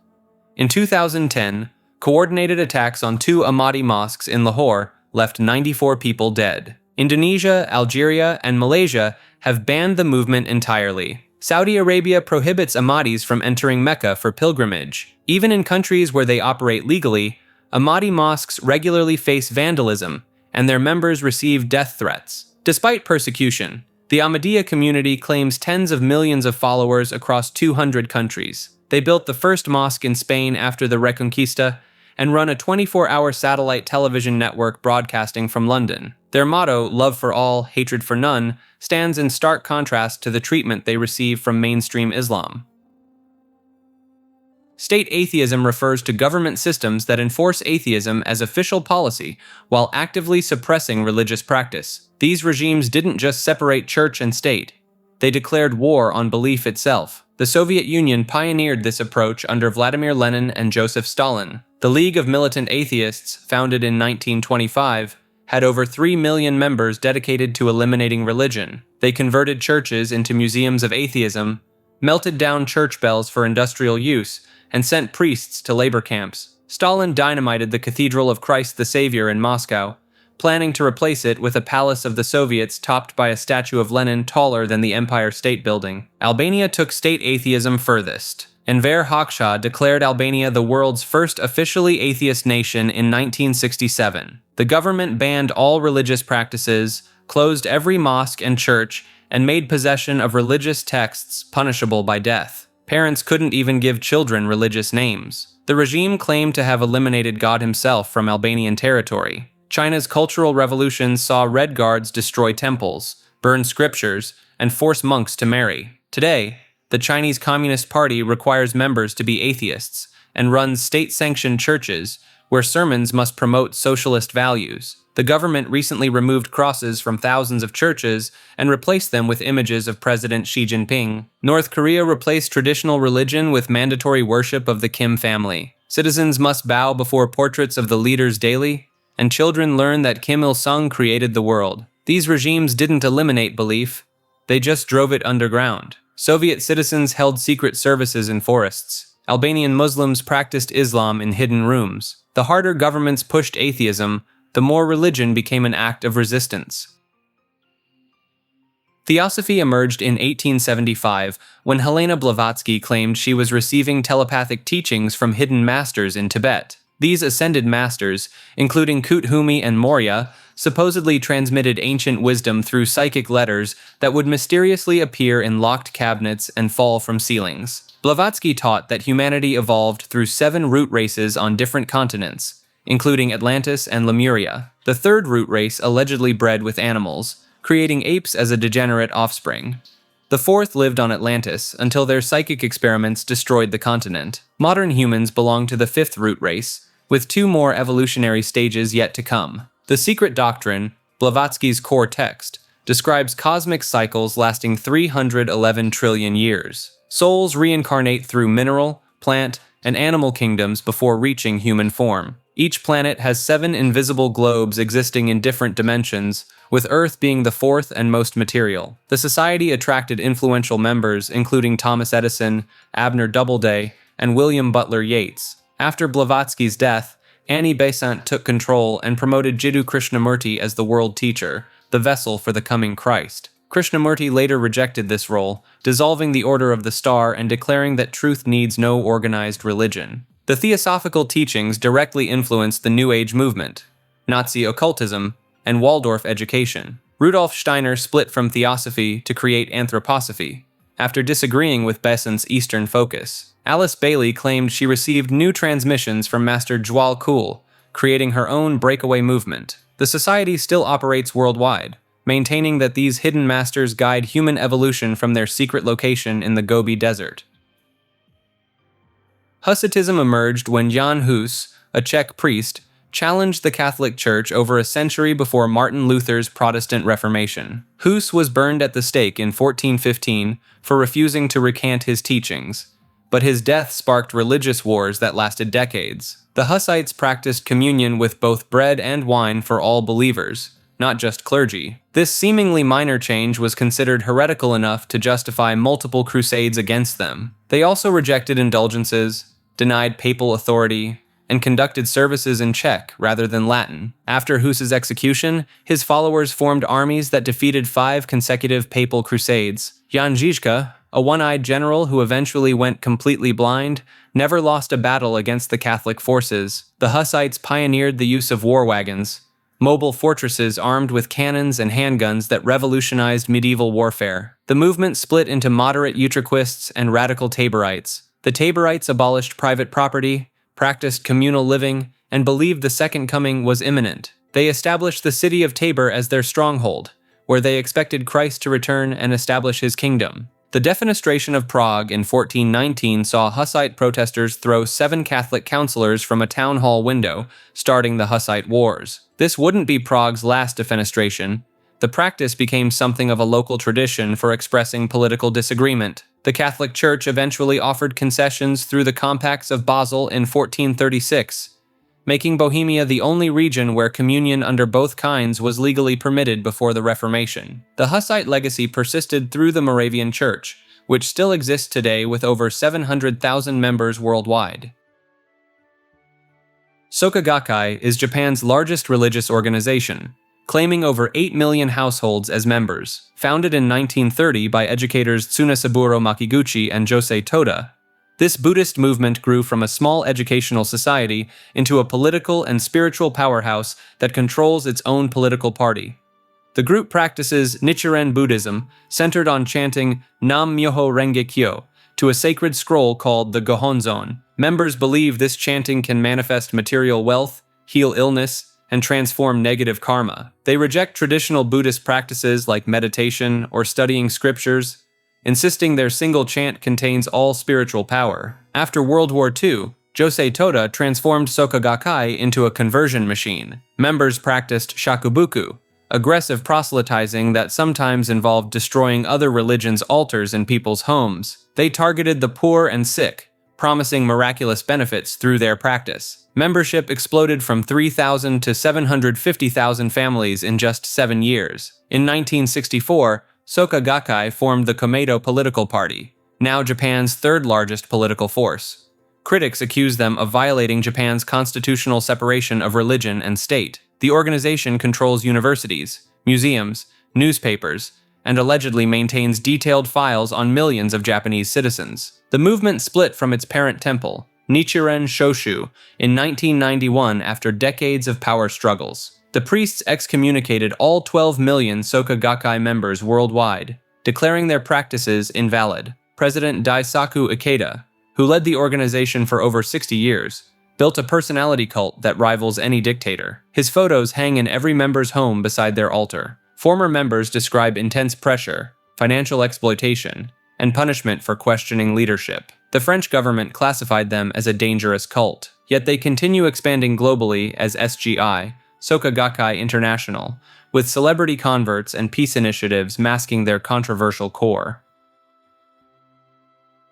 D: In 2010, coordinated attacks on 2 Ahmadi mosques in Lahore left 94 people dead. Indonesia, Algeria, and Malaysia have banned the movement entirely. Saudi Arabia prohibits Ahmadis from entering Mecca for pilgrimage. Even in countries where they operate legally, Ahmadi mosques regularly face vandalism, and their members receive death threats. Despite persecution, the Ahmadiyya community claims tens of millions of followers across 200 countries. They built the first mosque in Spain after the Reconquista and run a 24-hour satellite television network broadcasting from London. Their motto, love for all, hatred for none, stands in stark contrast to the treatment they receive from mainstream Islam. State atheism refers to government systems that enforce atheism as official policy while actively suppressing religious practice. These regimes didn't just separate church and state, they declared war on belief itself. The Soviet Union pioneered this approach under Vladimir Lenin and Joseph Stalin. The League of Militant Atheists, founded in 1925, had over 3 million members dedicated to eliminating religion. They converted churches into museums of atheism, melted down church bells for industrial use, and sent priests to labor camps. Stalin dynamited the Cathedral of Christ the Savior in Moscow, planning to replace it with a palace of the Soviets topped by a statue of Lenin taller than the Empire State Building. Albania took state atheism furthest. Enver Hoxha declared Albania the world's first officially atheist nation in 1967. The government banned all religious practices, closed every mosque and church, and made possession of religious texts punishable by death. Parents couldn't even give children religious names. The regime claimed to have eliminated God himself from Albanian territory. China's Cultural Revolution saw Red Guards destroy temples, burn scriptures, and force monks to marry. Today, the Chinese Communist Party requires members to be atheists and runs state-sanctioned churches where sermons must promote socialist values. The government recently removed crosses from thousands of churches and replaced them with images of President Xi Jinping. North Korea replaced traditional religion with mandatory worship of the Kim family. Citizens must bow before portraits of the leaders daily, and children learn that Kim Il-sung created the world. These regimes didn't eliminate belief, they just drove it underground. Soviet citizens held secret services in forests. Albanian Muslims practiced Islam in hidden rooms. The harder governments pushed atheism, the more religion became an act of resistance. Theosophy emerged in 1875 when Helena Blavatsky claimed she was receiving telepathic teachings from hidden masters in Tibet. These ascended masters, including Kuthumi and Maurya, supposedly transmitted ancient wisdom through psychic letters that would mysteriously appear in locked cabinets and fall from ceilings. Blavatsky taught that humanity evolved through 7 root races on different continents, including Atlantis and Lemuria. The third root race allegedly bred with animals, creating apes as a degenerate offspring. The fourth lived on Atlantis until their psychic experiments destroyed the continent. Modern humans belong to the 5th root race, with 2 more evolutionary stages yet to come. The Secret Doctrine, Blavatsky's core text, describes cosmic cycles lasting 311 trillion years. Souls reincarnate through mineral, plant, and animal kingdoms before reaching human form. Each planet has 7 invisible globes existing in different dimensions, with Earth being the 4th and most material. The society attracted influential members including Thomas Edison, Abner Doubleday, and William Butler Yeats. After Blavatsky's death, Annie Besant took control and promoted Jiddu Krishnamurti as the world teacher, the vessel for the coming Christ. Krishnamurti later rejected this role, dissolving the Order of the Star and declaring that truth needs no organized religion. The theosophical teachings directly influenced the New Age movement, Nazi occultism, and Waldorf education. Rudolf Steiner split from theosophy to create anthroposophy, after disagreeing with Besant's Eastern focus. Alice Bailey claimed she received new transmissions from Master Djwhal Khul, creating her own breakaway movement. The society still operates worldwide, maintaining that these hidden masters guide human evolution from their secret location in the Gobi Desert. Hussitism emerged when Jan Hus, a Czech priest, challenged the Catholic Church over a century before Martin Luther's Protestant Reformation. Hus was burned at the stake in 1415 for refusing to recant his teachings, but his death sparked religious wars that lasted decades. The Hussites practiced communion with both bread and wine for all believers, not just clergy. This seemingly minor change was considered heretical enough to justify multiple crusades against them. They also rejected indulgences, denied papal authority, and conducted services in Czech rather than Latin. After Hus's execution, his followers formed armies that defeated 5 consecutive papal crusades. Jan Žižka, a one-eyed general who eventually went completely blind, never lost a battle against the Catholic forces. The Hussites pioneered the use of war wagons, mobile fortresses armed with cannons and handguns that revolutionized medieval warfare. The movement split into moderate Utraquists and radical Taborites. The Taborites abolished private property, practiced communal living, and believed the Second Coming was imminent. They established the city of Tabor as their stronghold, where they expected Christ to return and establish his kingdom. The defenestration of Prague in 1419 saw Hussite protesters throw 7 Catholic councillors from a town hall window, starting the Hussite Wars. This wouldn't be Prague's last defenestration. The practice became something of a local tradition for expressing political disagreement. The Catholic Church eventually offered concessions through the Compacts of Basel in 1436, making Bohemia the only region where communion under both kinds was legally permitted before the Reformation. The Hussite legacy persisted through the Moravian Church, which still exists today with over 700,000 members worldwide. Soka Gakkai is Japan's largest religious organization, claiming over 8 million households as members. Founded in 1930 by educators Tsunesaburo Makiguchi and Josei Toda, this Buddhist movement grew from a small educational society into a political and spiritual powerhouse that controls its own political party. The group practices Nichiren Buddhism, centered on chanting Nam Myoho Renge Kyo to a sacred scroll called the Gohonzon. Members believe this chanting can manifest material wealth, heal illness, and transform negative karma. They reject traditional Buddhist practices like meditation or studying scriptures, insisting their single chant contains all spiritual power. After World War II, Josei Toda transformed Soka Gakkai into a conversion machine. Members practiced shakubuku, aggressive proselytizing that sometimes involved destroying other religions' altars in people's homes. They targeted the poor and sick, promising miraculous benefits through their practice. Membership exploded from 3,000 to 750,000 families in just 7 years. In 1964, Soka Gakkai formed the Komeito political party, now Japan's 3rd largest political force. Critics accuse them of violating Japan's constitutional separation of religion and state. The organization controls universities, museums, newspapers, and allegedly maintains detailed files on millions of Japanese citizens. The movement split from its parent temple, Nichiren Shoshu, in 1991 after decades of power struggles. The priests excommunicated all 12 million Soka Gakkai members worldwide, declaring their practices invalid. President Daisaku Ikeda, who led the organization for over 60 years, built a personality cult that rivals any dictator. His photos hang in every member's home beside their altar. Former members describe intense pressure, financial exploitation, and punishment for questioning leadership. The French government classified them as a dangerous cult, yet they continue expanding globally as SGI, Soka Gakkai International, with celebrity converts and peace initiatives masking their controversial core.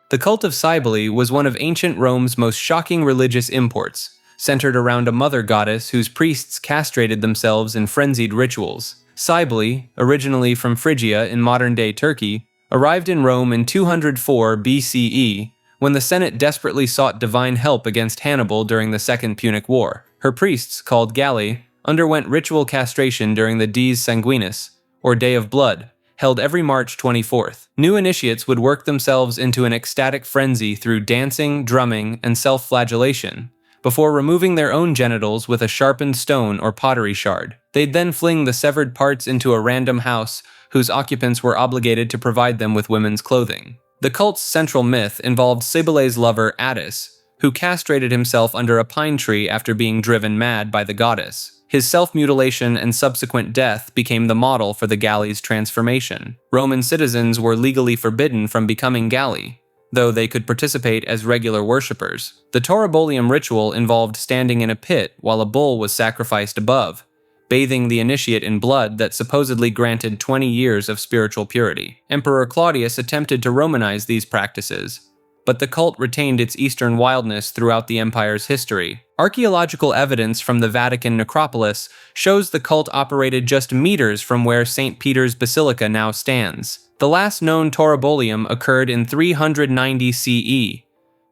D: The cult of Cybele was one of ancient Rome's most shocking religious imports, centered around a mother goddess whose priests castrated themselves in frenzied rituals. Cybele, originally from Phrygia in modern-day Turkey, arrived in Rome in 204 BCE when the Senate desperately sought divine help against Hannibal during the Second Punic War. Her priests, called Galli, underwent ritual castration during the Dies Sanguinis, or Day of Blood, held every March 24th. New initiates would work themselves into an ecstatic frenzy through dancing, drumming, and self-flagellation, before removing their own genitals with a sharpened stone or pottery shard. They'd then fling the severed parts into a random house whose occupants were obligated to provide them with women's clothing. The cult's central myth involved Cybele's lover Attis, who castrated himself under a pine tree after being driven mad by the goddess. His self-mutilation and subsequent death became the model for the Galli's transformation. Roman citizens were legally forbidden from becoming Galli, though they could participate as regular worshippers. The Toribolium ritual involved standing in a pit while a bull was sacrificed above, bathing the initiate in blood that supposedly granted 20 years of spiritual purity. Emperor Claudius attempted to Romanize these practices, but the cult retained its Eastern wildness throughout the empire's history. Archaeological evidence from the Vatican necropolis shows the cult operated just meters from where St. Peter's Basilica now stands. The last known Toribolium occurred in 390 CE,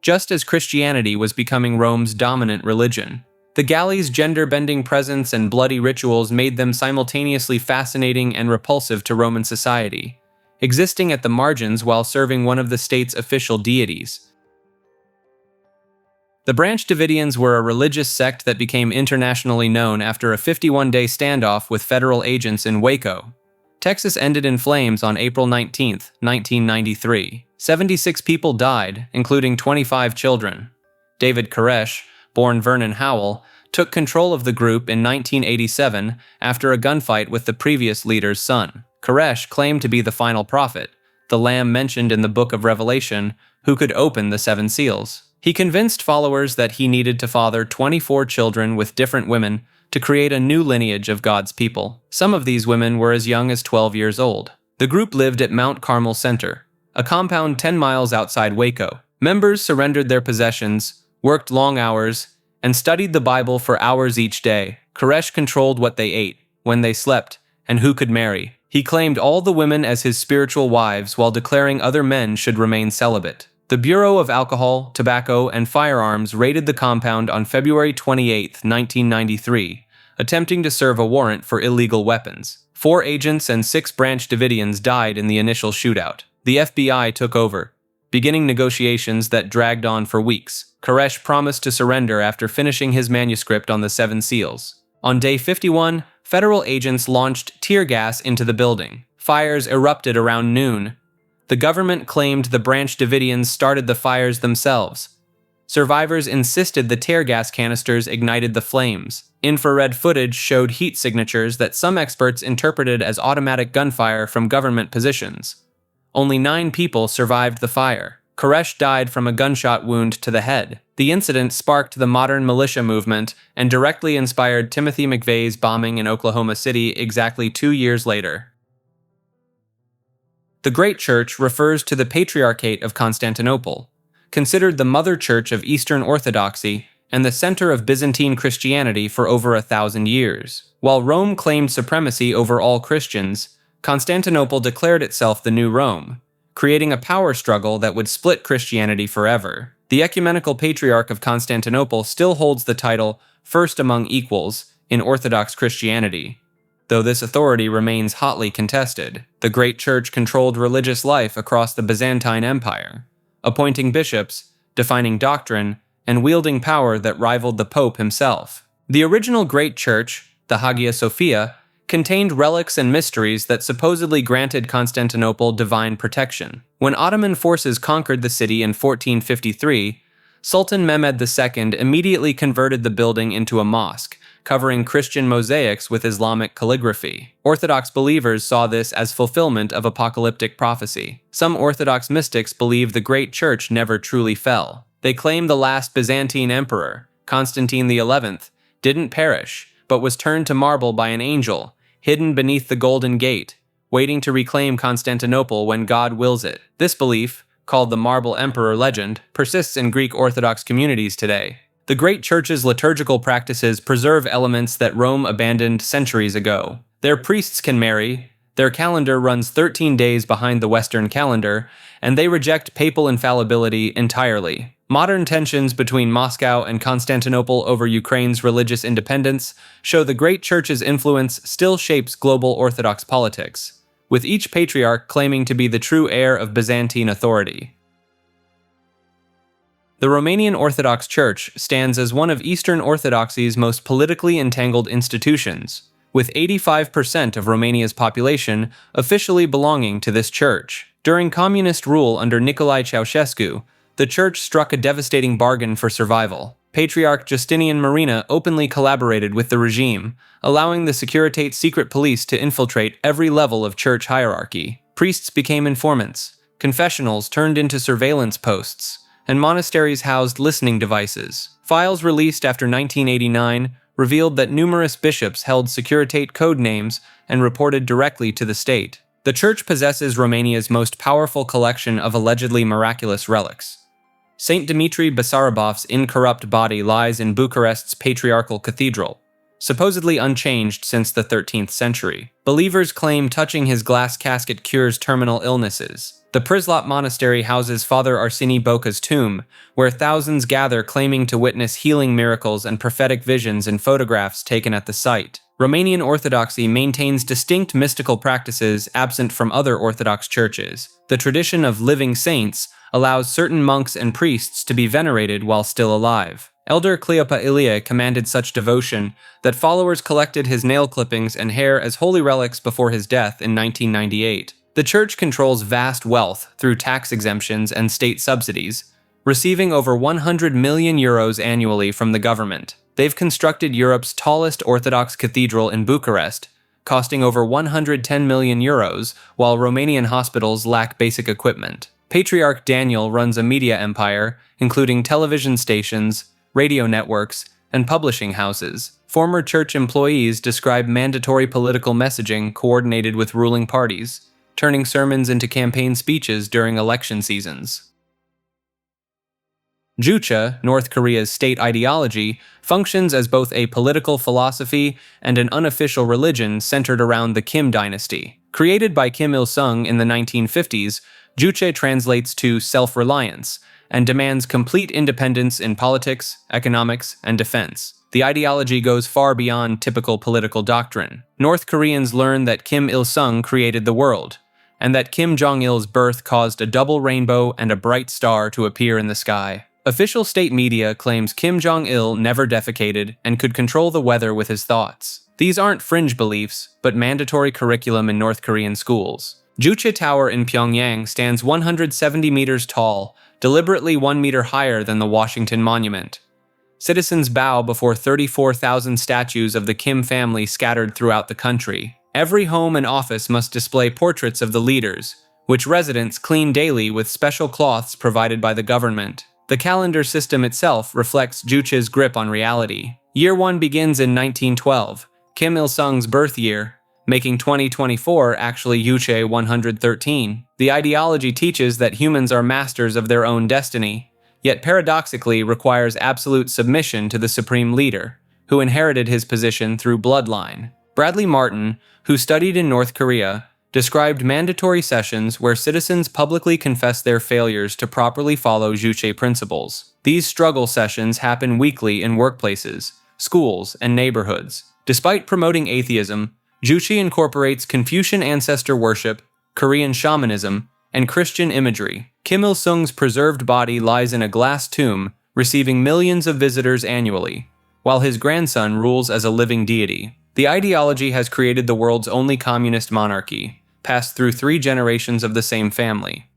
D: just as Christianity was becoming Rome's dominant religion. The Galli's gender-bending presence and bloody rituals made them simultaneously fascinating and repulsive to Roman society, existing at the margins while serving one of the state's official deities. The Branch Davidians were a religious sect that became internationally known after a 51-day standoff with federal agents in Waco, Texas ended in flames on April 19, 1993. 76 people died, including 25 children. David Koresh, born Vernon Howell, took control of the group in 1987 after a gunfight with the previous leader's son. Koresh claimed to be the final prophet, the lamb mentioned in the Book of Revelation, who could open the 7 seals. He convinced followers that he needed to father 24 children with different women to create a new lineage of God's people. Some of these women were as young as 12 years old. The group lived at Mount Carmel Center, a compound 10 miles outside Waco. Members surrendered their possessions, worked long hours, and studied the Bible for hours each day. Koresh controlled what they ate, when they slept, and who could marry. He claimed all the women as his spiritual wives while declaring other men should remain celibate. The Bureau of Alcohol, Tobacco, and Firearms raided the compound on February 28, 1993, attempting to serve a warrant for illegal weapons. 4 agents and 6 Branch Davidians died in the initial shootout. The FBI took over, beginning negotiations that dragged on for weeks. Koresh promised to surrender after finishing his manuscript on the 7 seals. On day 51, federal agents launched tear gas into the building. Fires erupted around noon. The government claimed the Branch Davidians started the fires themselves. Survivors insisted the tear gas canisters ignited the flames. Infrared footage showed heat signatures that some experts interpreted as automatic gunfire from government positions. Only 9 people survived the fire. Koresh died from a gunshot wound to the head. The incident sparked the modern militia movement and directly inspired Timothy McVeigh's bombing in Oklahoma City exactly 2 years later. The Great Church refers to the Patriarchate of Constantinople, considered the mother church of Eastern Orthodoxy and the center of Byzantine Christianity for over 1,000 years. While Rome claimed supremacy over all Christians, Constantinople declared itself the new Rome, creating a power struggle that would split Christianity forever. The Ecumenical Patriarch of Constantinople still holds the title first among equals in Orthodox Christianity, though this authority remains hotly contested. The Great Church controlled religious life across the Byzantine Empire, appointing bishops, defining doctrine, and wielding power that rivaled the Pope himself. The original Great Church, the Hagia Sophia, contained relics and mysteries that supposedly granted Constantinople divine protection. When Ottoman forces conquered the city in 1453, Sultan Mehmed II immediately converted the building into a mosque, covering Christian mosaics with Islamic calligraphy. Orthodox believers saw this as fulfillment of apocalyptic prophecy. Some Orthodox mystics believe the Great Church never truly fell. They claim the last Byzantine emperor, Constantine XI, didn't perish, but was turned to marble by an angel, hidden beneath the Golden Gate, waiting to reclaim Constantinople when God wills it. This belief, called the Marble Emperor legend, persists in Greek Orthodox communities today. The Great Church's liturgical practices preserve elements that Rome abandoned centuries ago. Their priests can marry, their calendar runs 13 days behind the Western calendar, and they reject papal infallibility entirely. Modern tensions between Moscow and Constantinople over Ukraine's religious independence show the Great Church's influence still shapes global Orthodox politics, with each patriarch claiming to be the true heir of Byzantine authority. The Romanian Orthodox Church stands as one of Eastern Orthodoxy's most politically entangled institutions, with 85% of Romania's population officially belonging to this church. During communist rule under Nicolae Ceausescu, the church struck a devastating bargain for survival. Patriarch Justinian Marina openly collaborated with the regime, allowing the Securitate secret police to infiltrate every level of church hierarchy. Priests became informants, confessionals turned into surveillance posts, and monasteries housed listening devices. Files released after 1989 revealed that numerous bishops held Securitate code names and reported directly to the state. The church possesses Romania's most powerful collection of allegedly miraculous relics. Saint Dimitri Basarabov's incorrupt body lies in Bucharest's Patriarchal Cathedral, supposedly unchanged since the 13th century. Believers claim touching his glass casket cures terminal illnesses. The Prizlop Monastery houses Father Arseny Boca's tomb, where thousands gather claiming to witness healing miracles and prophetic visions in photographs taken at the site. Romanian Orthodoxy maintains distinct mystical practices absent from other Orthodox churches. The tradition of living saints allows certain monks and priests to be venerated while still alive. Elder Cleopa Ilie commanded such devotion that followers collected his nail clippings and hair as holy relics before his death in 1998. The church controls vast wealth through tax exemptions and state subsidies, receiving over 100 million euros annually from the government. They've constructed Europe's tallest Orthodox cathedral in Bucharest, costing over 110 million euros, while Romanian hospitals lack basic equipment. Patriarch Daniel runs a media empire, including television stations, radio networks, and publishing houses. Former church employees describe mandatory political messaging coordinated with ruling parties, turning sermons into campaign speeches during election seasons. Juche, North Korea's state ideology, functions as both a political philosophy and an unofficial religion centered around the Kim dynasty. Created by Kim Il-sung in the 1950s, Juche translates to self-reliance and demands complete independence in politics, economics, and defense. The ideology goes far beyond typical political doctrine. North Koreans learn that Kim Il-sung created the world, and that Kim Jong-il's birth caused a double rainbow and a bright star to appear in the sky. Official state media claims Kim Jong-il never defecated and could control the weather with his thoughts. These aren't fringe beliefs, but mandatory curriculum in North Korean schools. Juche Tower in Pyongyang stands 170 meters tall, deliberately 1 meter higher than the Washington Monument. Citizens bow before 34,000 statues of the Kim family scattered throughout the country. Every home and office must display portraits of the leaders, which residents clean daily with special cloths provided by the government. The calendar system itself reflects Juche's grip on reality. Year 1 begins in 1912, Kim Il-sung's birth year, making 2024 actually Juche 113. The ideology teaches that humans are masters of their own destiny, yet paradoxically requires absolute submission to the supreme leader, who inherited his position through bloodline. Bradley Martin, who studied in North Korea, described mandatory sessions where citizens publicly confess their failures to properly follow Juche principles. These struggle sessions happen weekly in workplaces, schools, and neighborhoods. Despite promoting atheism, Juche incorporates Confucian ancestor worship, Korean shamanism, and Christian imagery. Kim Il-sung's preserved body lies in a glass tomb, receiving millions of visitors annually, while his grandson rules as a living deity. The ideology has created the world's only communist monarchy, passed through 3 generations of the same family.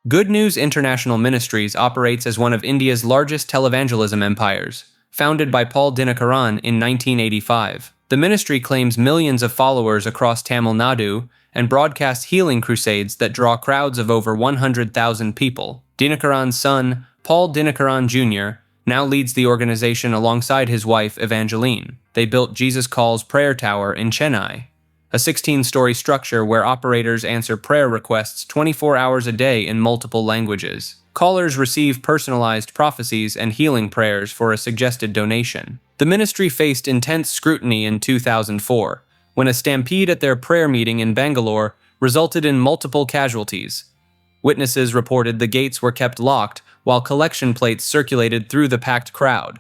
D: Good News International Ministries operates as one of India's largest televangelism empires, founded by Paul Dinakaran in 1985. The ministry claims millions of followers across Tamil Nadu and broadcasts healing crusades that draw crowds of over 100,000 people. Dinakaran's son, Paul Dinakaran Jr., now leads the organization alongside his wife, Evangeline. They built Jesus Calls Prayer Tower in Chennai, a 16-story structure where operators answer prayer requests 24 hours a day in multiple languages. Callers receive personalized prophecies and healing prayers for a suggested donation. The ministry faced intense scrutiny in 2004, when a stampede at their prayer meeting in Bangalore resulted in multiple casualties. Witnesses reported the gates were kept locked while collection plates circulated through the packed crowd.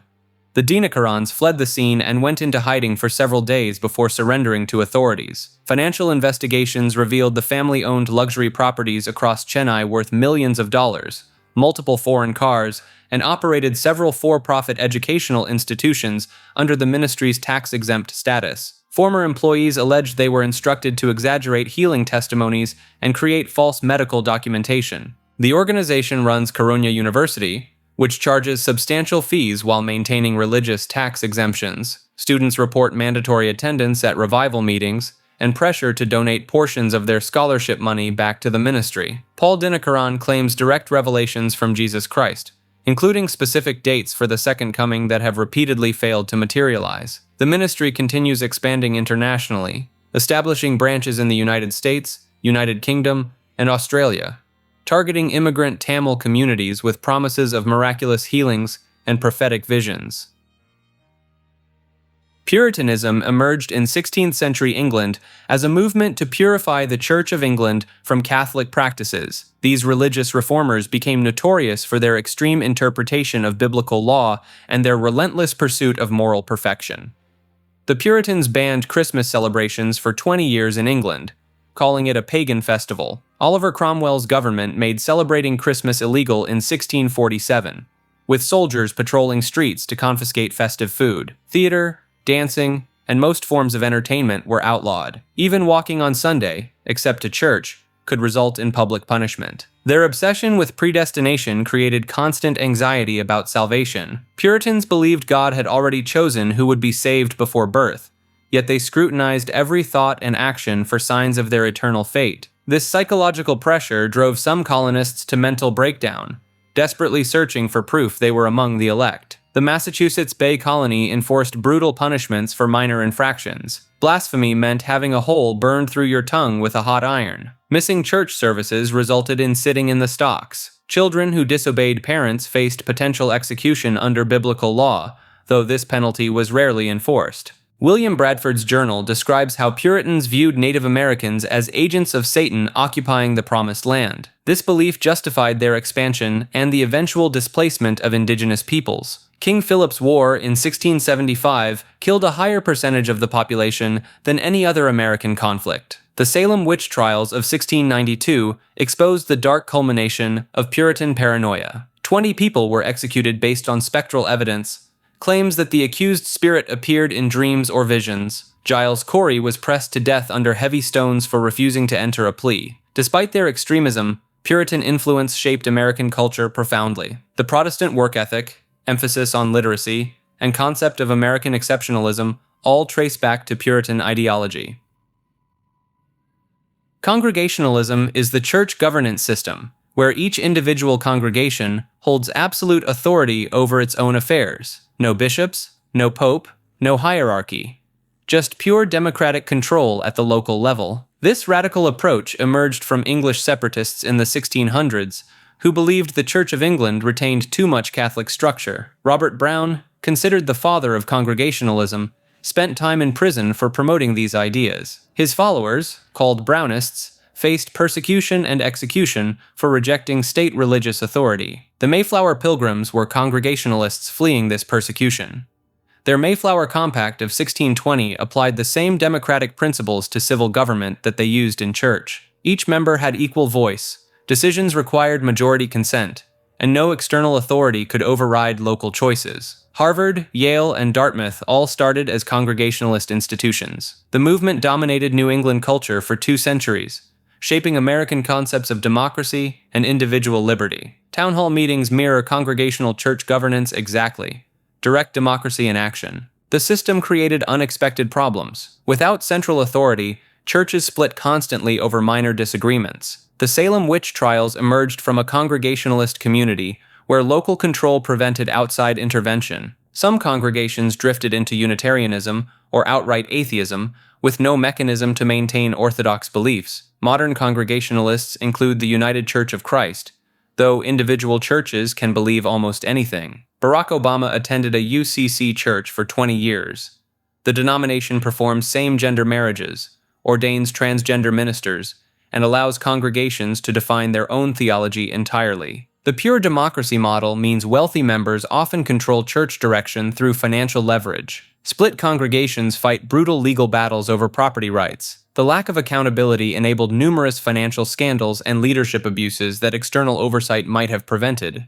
D: The Dinakarans fled the scene and went into hiding for several days before surrendering to authorities. Financial investigations revealed the family owned luxury properties across Chennai worth millions of dollars, multiple foreign cars, and operated several for-profit educational institutions under the ministry's tax-exempt status. Former employees alleged they were instructed to exaggerate healing testimonies and create false medical documentation. The organization runs Karunya University, which charges substantial fees while maintaining religious tax exemptions. Students report mandatory attendance at revival meetings and pressure to donate portions of their scholarship money back to the ministry. Paul Dinakaran claims direct revelations from Jesus Christ, including specific dates for the second coming that have repeatedly failed to materialize. The ministry continues expanding internationally, establishing branches in the United States, United Kingdom, and Australia, targeting immigrant Tamil communities with promises of miraculous healings and prophetic visions. Puritanism emerged in 16th century England as a movement to purify the Church of England from Catholic practices. These religious reformers became notorious for their extreme interpretation of biblical law and their relentless pursuit of moral perfection. The Puritans banned Christmas celebrations for 20 years in England, calling it a pagan festival. Oliver Cromwell's government made celebrating Christmas illegal in 1647, with soldiers patrolling streets to confiscate festive food. Theater, dancing, and most forms of entertainment were outlawed. Even walking on Sunday, except to church, could result in public punishment. Their obsession with predestination created constant anxiety about salvation. Puritans believed God had already chosen who would be saved before birth, yet they scrutinized every thought and action for signs of their eternal fate. This psychological pressure drove some colonists to mental breakdown, desperately searching for proof they were among the elect. The Massachusetts Bay Colony enforced brutal punishments for minor infractions. Blasphemy meant having a hole burned through your tongue with a hot iron. Missing church services resulted in sitting in the stocks. Children who disobeyed parents faced potential execution under biblical law, though this penalty was rarely enforced. William Bradford's journal describes how Puritans viewed Native Americans as agents of Satan occupying the Promised Land. This belief justified their expansion and the eventual displacement of indigenous peoples. King Philip's War in 1675 killed a higher percentage of the population than any other American conflict. The Salem witch trials of 1692 exposed the dark culmination of Puritan paranoia. 20 people were executed based on spectral evidence, claims that the accused spirit appeared in dreams or visions. Giles Corey was pressed to death under heavy stones for refusing to enter a plea. Despite their extremism, Puritan influence shaped American culture profoundly. The Protestant work ethic, emphasis on literacy, and concept of American exceptionalism all trace back to Puritan ideology. Congregationalism is the church governance system, where each individual congregation holds absolute authority over its own affairs. No bishops, no pope, no hierarchy. Just pure democratic control at the local level. This radical approach emerged from English separatists in the 1600s, who believed the Church of England retained too much Catholic structure. Robert Brown, considered the father of Congregationalism, spent time in prison for promoting these ideas. His followers, called Brownists, faced persecution and execution for rejecting state religious authority. The Mayflower Pilgrims were Congregationalists fleeing this persecution. Their Mayflower Compact of 1620 applied the same democratic principles to civil government that they used in church. Each member had equal voice, decisions required majority consent, and no external authority could override local choices. Harvard, Yale, and Dartmouth all started as Congregationalist institutions. The movement dominated New England culture for 2 centuries, shaping American concepts of democracy and individual liberty. Town hall meetings mirror congregational church governance exactly. Direct democracy in action. The system created unexpected problems. Without central authority, churches split constantly over minor disagreements. The Salem witch trials emerged from a Congregationalist community where local control prevented outside intervention. Some congregations drifted into Unitarianism or outright atheism, with no mechanism to maintain orthodox beliefs. Modern Congregationalists include the United Church of Christ, though individual churches can believe almost anything. Barack Obama attended a UCC church for 20 years. The denomination performs same-gender marriages, ordains transgender ministers, and allows congregations to define their own theology entirely. The pure democracy model means wealthy members often control church direction through financial leverage. Split congregations fight brutal legal battles over property rights. The lack of accountability enabled numerous financial scandals and leadership abuses that external oversight might have prevented.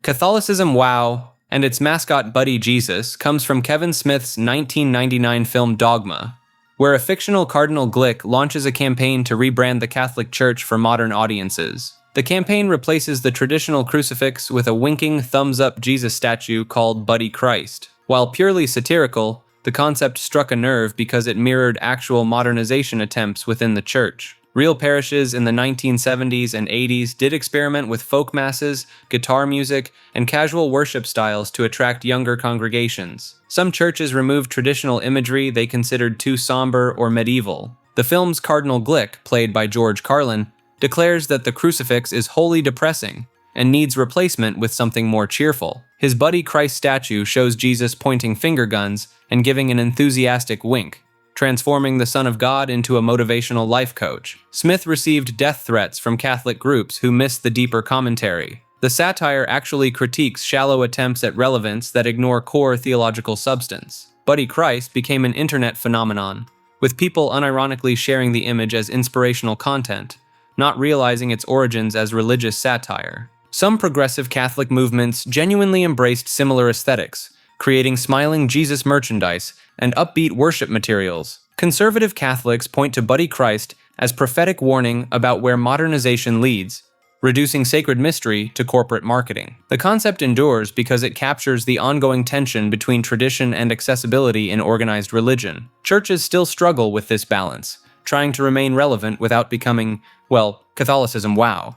D: Catholicism Wow! And its mascot Buddy Jesus comes from Kevin Smith's 1999 film Dogma, where a fictional Cardinal Glick launches a campaign to rebrand the Catholic Church for modern audiences. The campaign replaces the traditional crucifix with a winking, thumbs-up Jesus statue called Buddy Christ. While purely satirical, the concept struck a nerve because it mirrored actual modernization attempts within the church. Real parishes in the 1970s and 80s did experiment with folk masses, guitar music, and casual worship styles to attract younger congregations. Some churches removed traditional imagery they considered too somber or medieval. The film's Cardinal Glick, played by George Carlin, declares that the crucifix is wholly depressing and needs replacement with something more cheerful. His Buddy Christ statue shows Jesus pointing finger guns and giving an enthusiastic wink, transforming the Son of God into a motivational life coach. Smith received death threats from Catholic groups who missed the deeper commentary. The satire actually critiques shallow attempts at relevance that ignore core theological substance. Buddy Christ became an internet phenomenon, with people unironically sharing the image as inspirational content, not realizing its origins as religious satire. Some progressive Catholic movements genuinely embraced similar aesthetics, creating smiling Jesus merchandise and upbeat worship materials. Conservative Catholics point to Buddy Christ as prophetic warning about where modernization leads, reducing sacred mystery to corporate marketing. The concept endures because it captures the ongoing tension between tradition and accessibility in organized religion. Churches still struggle with this balance, trying to remain relevant without becoming, well, Catholicism wow.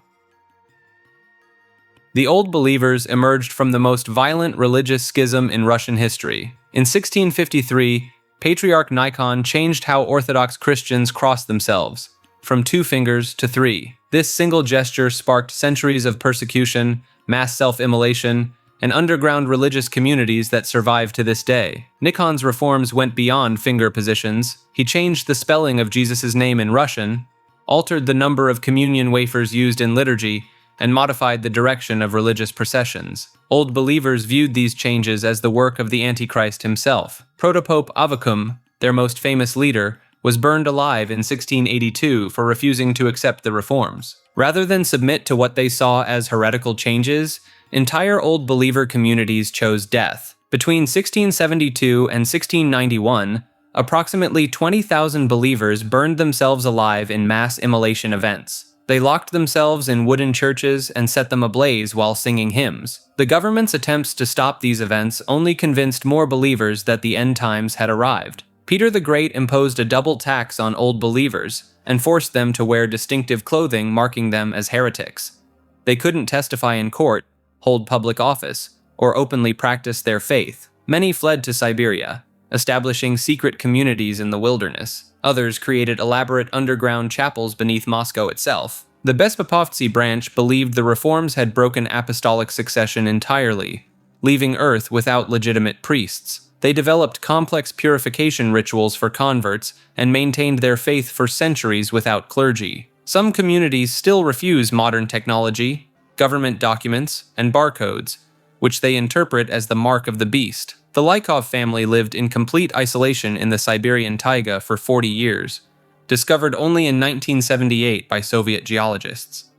D: The Old Believers emerged from the most violent religious schism in Russian history. In 1653, Patriarch Nikon changed how Orthodox Christians crossed themselves, from 2 fingers to 3. This single gesture sparked centuries of persecution, mass self-immolation, and underground religious communities that survive to this day. Nikon's reforms went beyond finger positions. He changed the spelling of Jesus' name in Russian, altered the number of communion wafers used in liturgy, and modified the direction of religious processions. Old Believers viewed these changes as the work of the Antichrist himself. Protopope Avvakum, their most famous leader, was burned alive in 1682 for refusing to accept the reforms. Rather than submit to what they saw as heretical changes, entire Old Believer communities chose death. Between 1672 and 1691, approximately 20,000 believers burned themselves alive in mass immolation events. They locked themselves in wooden churches and set them ablaze while singing hymns. The government's attempts to stop these events only convinced more believers that the end times had arrived. Peter the Great imposed a double tax on Old Believers and forced them to wear distinctive clothing marking them as heretics. They couldn't testify in court, hold public office, or openly practice their faith. Many fled to Siberia, establishing secret communities in the wilderness. Others created elaborate underground chapels beneath Moscow itself. The Bespopovtsy branch believed the reforms had broken apostolic succession entirely, leaving Earth without legitimate priests. They developed complex purification rituals for converts and maintained their faith for centuries without clergy. Some communities still refuse modern technology, government documents, and barcodes, which they interpret as the mark of the beast. The Lykov family lived in complete isolation in the Siberian taiga for 40 years, discovered only in 1978 by Soviet geologists.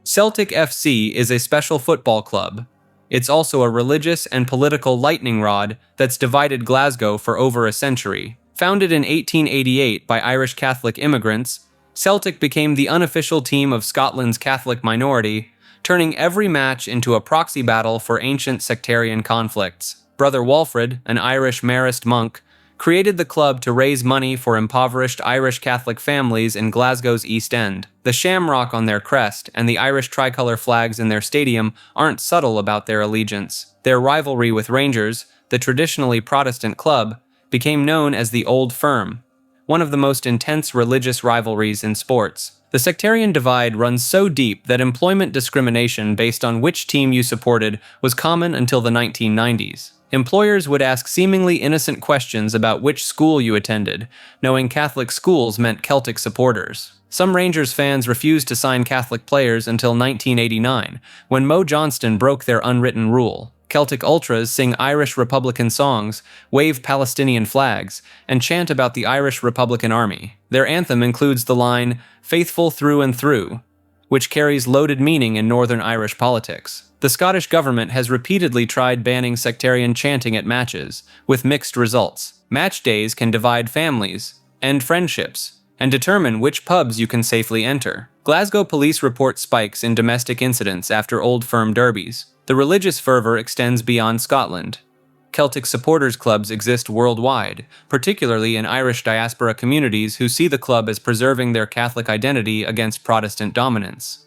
D: Celtic FC is a special football club. It's also a religious and political lightning rod that's divided Glasgow for over a century. Founded in 1888 by Irish Catholic immigrants, Celtic became the unofficial team of Scotland's Catholic minority, turning every match into a proxy battle for ancient sectarian conflicts. Brother Walfrid, an Irish Marist monk, created the club to raise money for impoverished Irish Catholic families in Glasgow's East End. The shamrock on their crest and the Irish tricolour flags in their stadium aren't subtle about their allegiance. Their rivalry with Rangers, the traditionally Protestant club, became known as the Old Firm, one of the most intense religious rivalries in sports. The sectarian divide runs so deep that employment discrimination based on which team you supported was common until the 1990s. Employers would ask seemingly innocent questions about which school you attended, knowing Catholic schools meant Celtic supporters. Some Rangers fans refused to sign Catholic players until 1989, when Mo Johnston broke their unwritten rule. Celtic ultras sing Irish Republican songs, wave Palestinian flags, and chant about the Irish Republican Army. Their anthem includes the line, "Faithful through and through," which carries loaded meaning in Northern Irish politics. The Scottish government has repeatedly tried banning sectarian chanting at matches, with mixed results. Match days can divide families, end friendships, and determine which pubs you can safely enter. Glasgow police report spikes in domestic incidents after Old Firm derbies. The religious fervor extends beyond Scotland. Celtic supporters clubs exist worldwide, particularly in Irish diaspora communities who see the club as preserving their Catholic identity against Protestant dominance.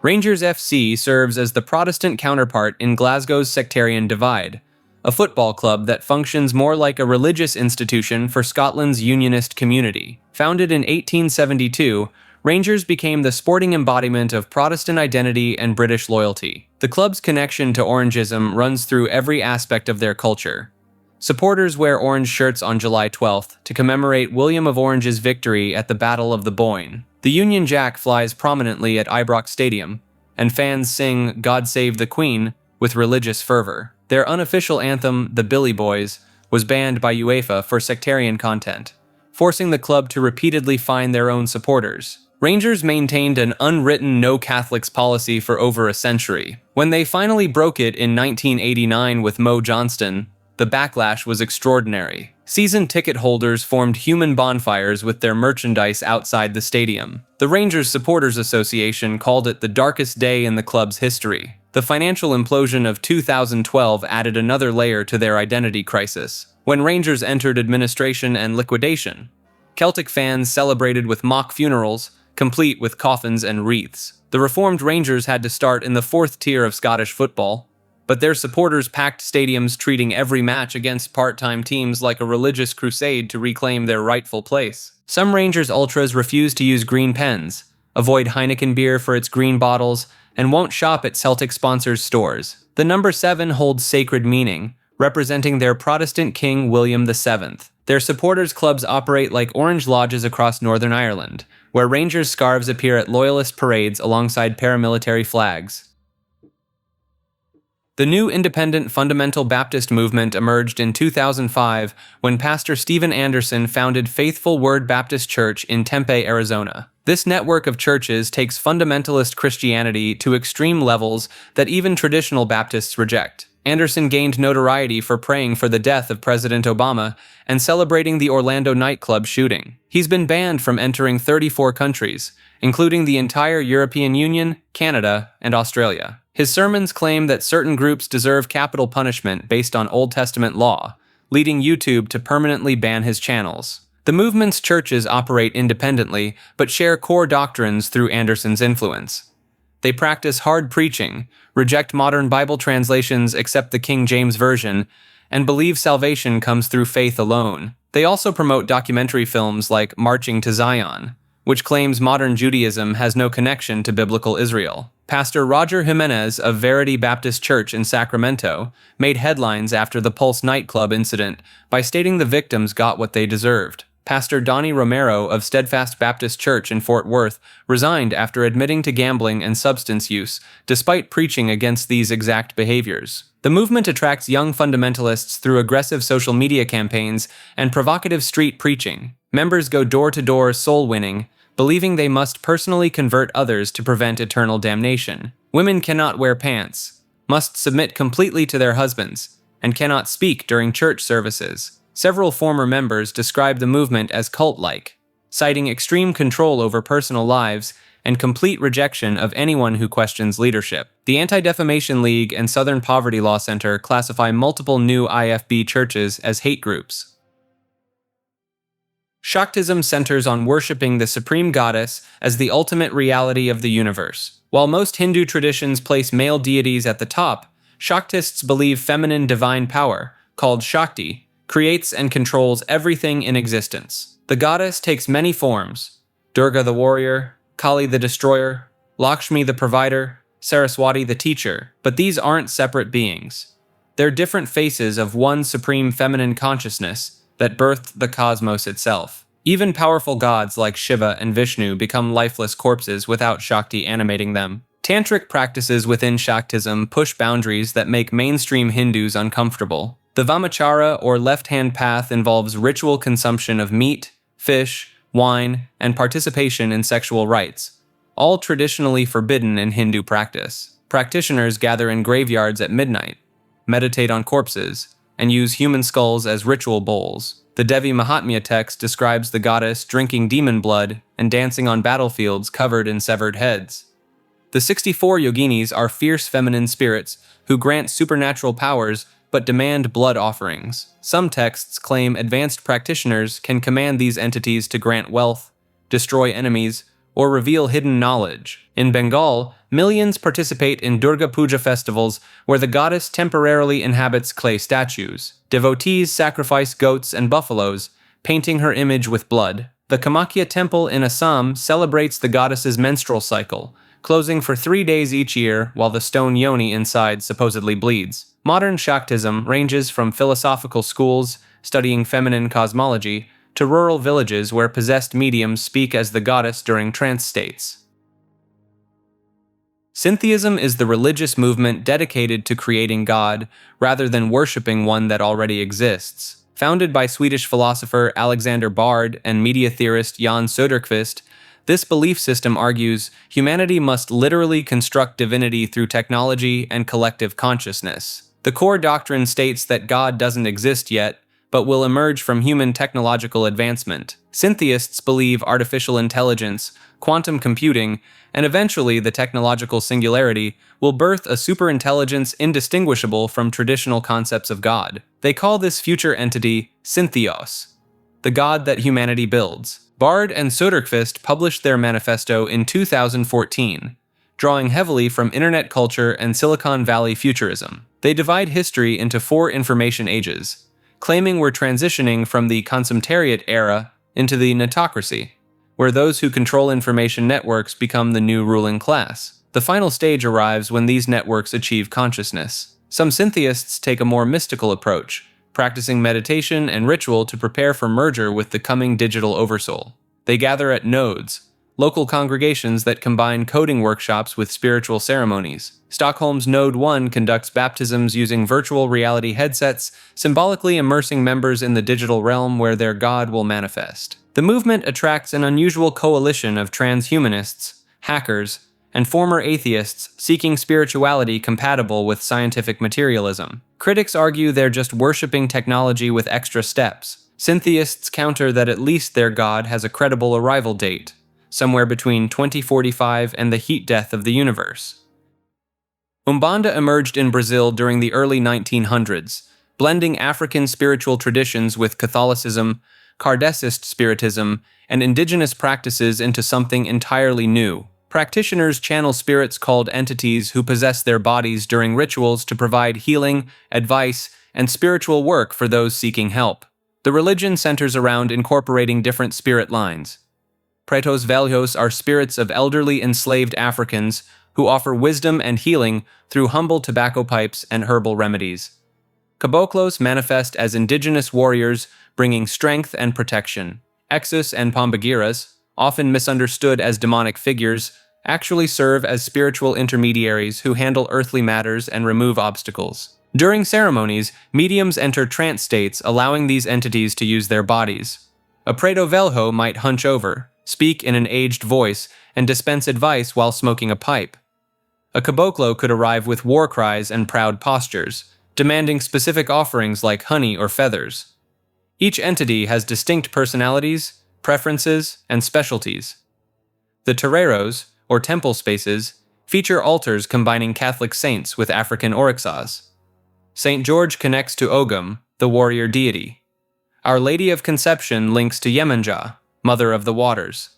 D: Rangers FC serves as the Protestant counterpart in Glasgow's sectarian divide, a football club that functions more like a religious institution for Scotland's unionist community. Founded in 1872, Rangers became the sporting embodiment of Protestant identity and British loyalty. The club's connection to Orangism runs through every aspect of their culture. Supporters wear orange shirts on July 12th to commemorate William of Orange's victory at the Battle of the Boyne. The Union Jack flies prominently at Ibrox Stadium, and fans sing "God Save the Queen" with religious fervor. Their unofficial anthem, the Billy Boys, was banned by UEFA for sectarian content, forcing the club to repeatedly fine their own supporters. Rangers maintained an unwritten no Catholics policy for over a century. When they finally broke it in 1989 with Mo Johnston, the backlash was extraordinary. Season ticket holders formed human bonfires with their merchandise outside the stadium. The Rangers Supporters Association called it the darkest day in the club's history. The financial implosion of 2012 added another layer to their identity crisis. When Rangers entered administration and liquidation, Celtic fans celebrated with mock funerals, complete with coffins and wreaths. The reformed Rangers had to start in the fourth tier of Scottish football, but their supporters packed stadiums, treating every match against part-time teams like a religious crusade to reclaim their rightful place. Some Rangers ultras refuse to use green pens, avoid Heineken beer for its green bottles, and won't shop at Celtic sponsors' stores. The number 7 holds sacred meaning, representing their Protestant king William VII. Their supporters' clubs operate like Orange Lodges across Northern Ireland, where Rangers scarves appear at loyalist parades alongside paramilitary flags. The new independent fundamental Baptist movement emerged in 2005 when Pastor Stephen Anderson founded Faithful Word Baptist Church in Tempe, Arizona. This network of churches takes fundamentalist Christianity to extreme levels that even traditional Baptists reject. Anderson gained notoriety for praying for the death of President Obama and celebrating the Orlando nightclub shooting. He's been banned from entering 34 countries, including the entire European Union, Canada, and Australia. His sermons claim that certain groups deserve capital punishment based on Old Testament law, leading YouTube to permanently ban his channels. The movement's churches operate independently, but share core doctrines through Anderson's influence. They practice hard preaching, reject modern Bible translations except the King James Version, and believe salvation comes through faith alone. They also promote documentary films like Marching to Zion, which claims modern Judaism has no connection to biblical Israel. Pastor Roger Jimenez of Verity Baptist Church in Sacramento made headlines after the Pulse nightclub incident by stating the victims got what they deserved. Pastor Donnie Romero of Steadfast Baptist Church in Fort Worth resigned after admitting to gambling and substance use, despite preaching against these exact behaviors. The movement attracts young fundamentalists through aggressive social media campaigns and provocative street preaching. Members go door-to-door soul-winning, believing they must personally convert others to prevent eternal damnation. Women cannot wear pants, must submit completely to their husbands, and cannot speak during church services. Several former members describe the movement as cult-like, citing extreme control over personal lives and complete rejection of anyone who questions leadership. The Anti-Defamation League and Southern Poverty Law Center classify multiple new IFB churches as hate groups. Shaktism centers on worshipping the supreme goddess as the ultimate reality of the universe. While most Hindu traditions place male deities at the top, Shaktists believe feminine divine power, called Shakti, creates and controls everything in existence. The goddess takes many forms: Durga the warrior, Kali the destroyer, Lakshmi the provider, Saraswati the teacher, but these aren't separate beings. They're different faces of one supreme feminine consciousness that birthed the cosmos itself. Even powerful gods like Shiva and Vishnu become lifeless corpses without Shakti animating them. Tantric practices within Shaktism push boundaries that make mainstream Hindus uncomfortable. The Vamachara, or left-hand path, involves ritual consumption of meat, fish, wine, and participation in sexual rites, all traditionally forbidden in Hindu practice. Practitioners gather in graveyards at midnight, meditate on corpses, and use human skulls as ritual bowls. The Devi Mahatmya text describes the goddess drinking demon blood and dancing on battlefields covered in severed heads. The 64 yoginis are fierce feminine spirits who grant supernatural powers but demand blood offerings. Some texts claim advanced practitioners can command these entities to grant wealth, destroy enemies, or reveal hidden knowledge. In Bengal, millions participate in Durga Puja festivals where the goddess temporarily inhabits clay statues. Devotees sacrifice goats and buffaloes, painting her image with blood. The Kamakya temple in Assam celebrates the goddess's menstrual cycle, closing for 3 days each year while the stone yoni inside supposedly bleeds. Modern Shaktism ranges from philosophical schools studying feminine cosmology to rural villages where possessed mediums speak as the goddess during trance states. Syntheism is the religious movement dedicated to creating God rather than worshipping one that already exists. Founded by Swedish philosopher Alexander Bard and media theorist Jan Söderqvist, this belief system argues humanity must literally construct divinity through technology and collective consciousness. The core doctrine states that God doesn't exist yet, but will emerge from human technological advancement. Syntheists believe artificial intelligence, quantum computing, and eventually the technological singularity will birth a superintelligence indistinguishable from traditional concepts of God. They call this future entity Syntheos, the God that humanity builds. Bard and Söderqvist published their manifesto in 2014, drawing heavily from internet culture and Silicon Valley futurism. They divide history into 4 information ages, claiming we're transitioning from the consummariat era into the netocracy, where those who control information networks become the new ruling class. The final stage arrives when these networks achieve consciousness. Some syntheists take a more mystical approach, practicing meditation and ritual to prepare for merger with the coming digital oversoul. They gather at nodes, local congregations that combine coding workshops with spiritual ceremonies. Stockholm's Node 1 conducts baptisms using virtual reality headsets, symbolically immersing members in the digital realm where their God will manifest. The movement attracts an unusual coalition of transhumanists, hackers, and former atheists seeking spirituality compatible with scientific materialism. Critics argue they're just worshipping technology with extra steps. Syntheists counter that at least their God has a credible arrival date, somewhere between 2045 and the heat death of the universe. Umbanda emerged in Brazil during the early 1900s, blending African spiritual traditions with Catholicism, Kardecist spiritism, and indigenous practices into something entirely new. Practitioners channel spirits called entities who possess their bodies during rituals to provide healing, advice, and spiritual work for those seeking help. The religion centers around incorporating different spirit lines. Pretos Velhos are spirits of elderly enslaved Africans who offer wisdom and healing through humble tobacco pipes and herbal remedies. Caboclos manifest as indigenous warriors bringing strength and protection. Exus and Pombagiras, often misunderstood as demonic figures, actually serve as spiritual intermediaries who handle earthly matters and remove obstacles. During ceremonies, mediums enter trance states, allowing these entities to use their bodies. A Preto Velho might hunch over, speak in an aged voice, and dispense advice while smoking a pipe. A caboclo could arrive with war cries and proud postures, demanding specific offerings like honey or feathers. Each entity has distinct personalities, preferences, and specialties. The toreros, or temple spaces, feature altars combining Catholic saints with African orixas. St. George connects to Ogum, the warrior deity. Our Lady of Conception links to Yemenja, Mother of the Waters.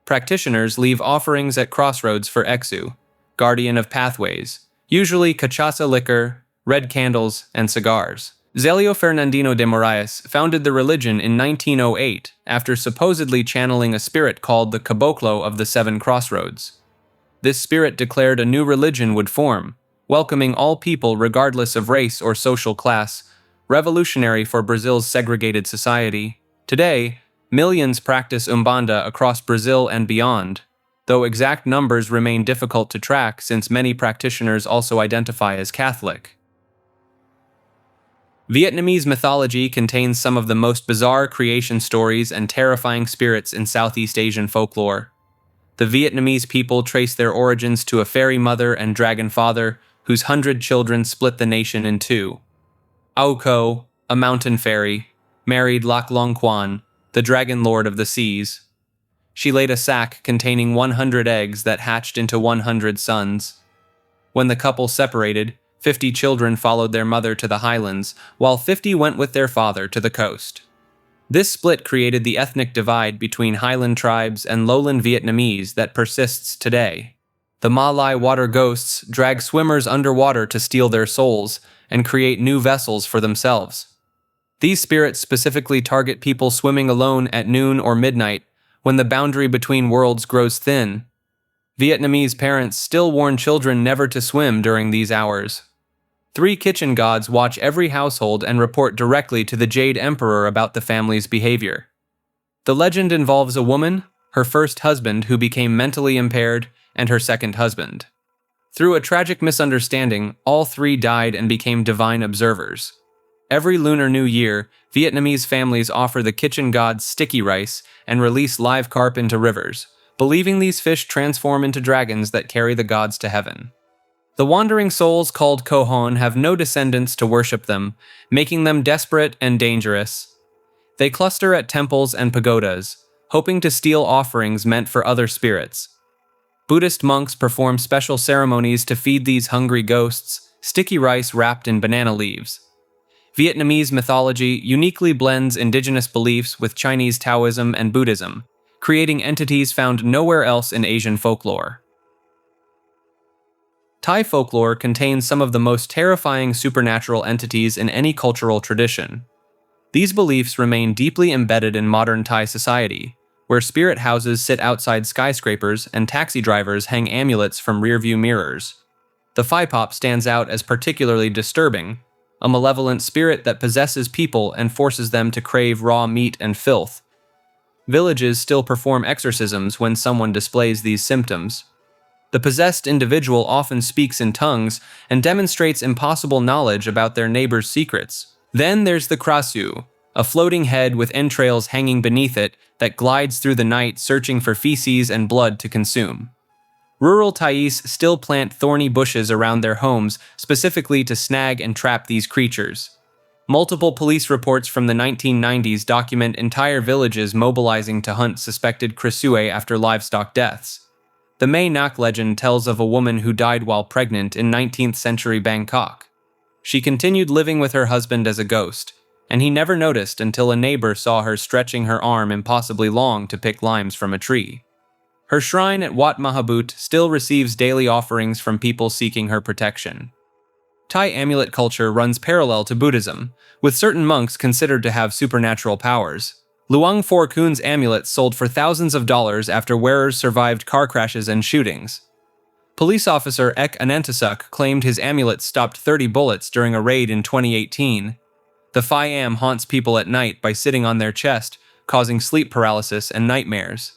D: Practitioners leave offerings at crossroads for Exu, guardian of pathways, usually cachaça liquor, red candles, and cigars. Zelio Fernandino de Moraes founded the religion in 1908 after supposedly channeling a spirit called the Caboclo of the Seven Crossroads. This spirit declared a new religion would form, welcoming all people regardless of race or social class, revolutionary for Brazil's segregated society. Today, millions practice Umbanda across Brazil and beyond, though exact numbers remain difficult to track since many practitioners also identify as Catholic. Vietnamese mythology contains some of the most bizarre creation stories and terrifying spirits in Southeast Asian folklore. The Vietnamese people trace their origins to a fairy mother and dragon father whose 100 children split the nation in two. Ao Ko, a mountain fairy, married Lac Long Quan, the dragon lord of the seas. She laid a sack containing 100 eggs that hatched into 100 sons. When the couple separated, 50 children followed their mother to the highlands, while 50 went with their father to the coast. This split created the ethnic divide between highland tribes and lowland Vietnamese that persists today. The Ma Lai water ghosts drag swimmers underwater to steal their souls and create new vessels for themselves. These spirits specifically target people swimming alone at noon or midnight, when the boundary between worlds grows thin. Vietnamese parents still warn children never to swim during these hours. 3 kitchen gods watch every household and report directly to the Jade Emperor about the family's behavior. The legend involves a woman, her first husband who became mentally impaired, and her second husband. Through a tragic misunderstanding, all 3 died and became divine observers. Every Lunar New Year, Vietnamese families offer the kitchen gods sticky rice and release live carp into rivers, believing these fish transform into dragons that carry the gods to heaven. The wandering souls called Kohon have no descendants to worship them, making them desperate and dangerous. They cluster at temples and pagodas, hoping to steal offerings meant for other spirits. Buddhist monks perform special ceremonies to feed these hungry ghosts, sticky rice wrapped in banana leaves. Vietnamese mythology uniquely blends indigenous beliefs with Chinese Taoism and Buddhism, creating entities found nowhere else in Asian folklore. Thai folklore contains some of the most terrifying supernatural entities in any cultural tradition. These beliefs remain deeply embedded in modern Thai society, where spirit houses sit outside skyscrapers and taxi drivers hang amulets from rearview mirrors. The Phai Pop stands out as particularly disturbing, a malevolent spirit that possesses people and forces them to crave raw meat and filth. Villages still perform exorcisms when someone displays these symptoms. The possessed individual often speaks in tongues and demonstrates impossible knowledge about their neighbor's secrets. Then there's the Krasu, a floating head with entrails hanging beneath it that glides through the night searching for feces and blood to consume. Rural Thais still plant thorny bushes around their homes specifically to snag and trap these creatures. Multiple police reports from the 1990s document entire villages mobilizing to hunt suspected Krasue after livestock deaths. The Mae Nak legend tells of a woman who died while pregnant in 19th century Bangkok. She continued living with her husband as a ghost, and he never noticed until a neighbor saw her stretching her arm impossibly long to pick limes from a tree. Her shrine at Wat Mahabut still receives daily offerings from people seeking her protection. Thai amulet culture runs parallel to Buddhism, with certain monks considered to have supernatural powers. Luang Pho Kun's amulets sold for thousands of dollars after wearers survived car crashes and shootings. Police officer Ek Anantasuk claimed his amulet stopped 30 bullets during a raid in 2018. The Fayam haunts people at night by sitting on their chest, causing sleep paralysis and nightmares.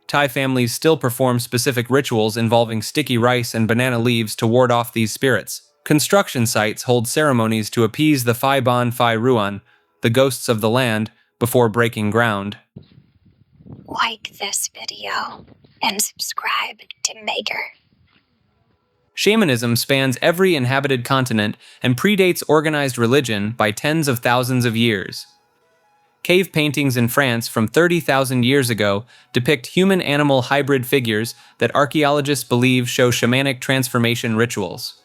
D: Thai families still perform specific rituals involving sticky rice and banana leaves to ward off these spirits. Construction sites hold ceremonies to appease the Phai Bon Phai Ruan, the ghosts of the land, before breaking ground.
B: Like this video and subscribe to Maker.
D: Shamanism spans every inhabited continent and predates organized religion by tens of thousands of years. Cave paintings in France from 30,000 years ago depict human-animal hybrid figures that archaeologists believe show shamanic transformation rituals.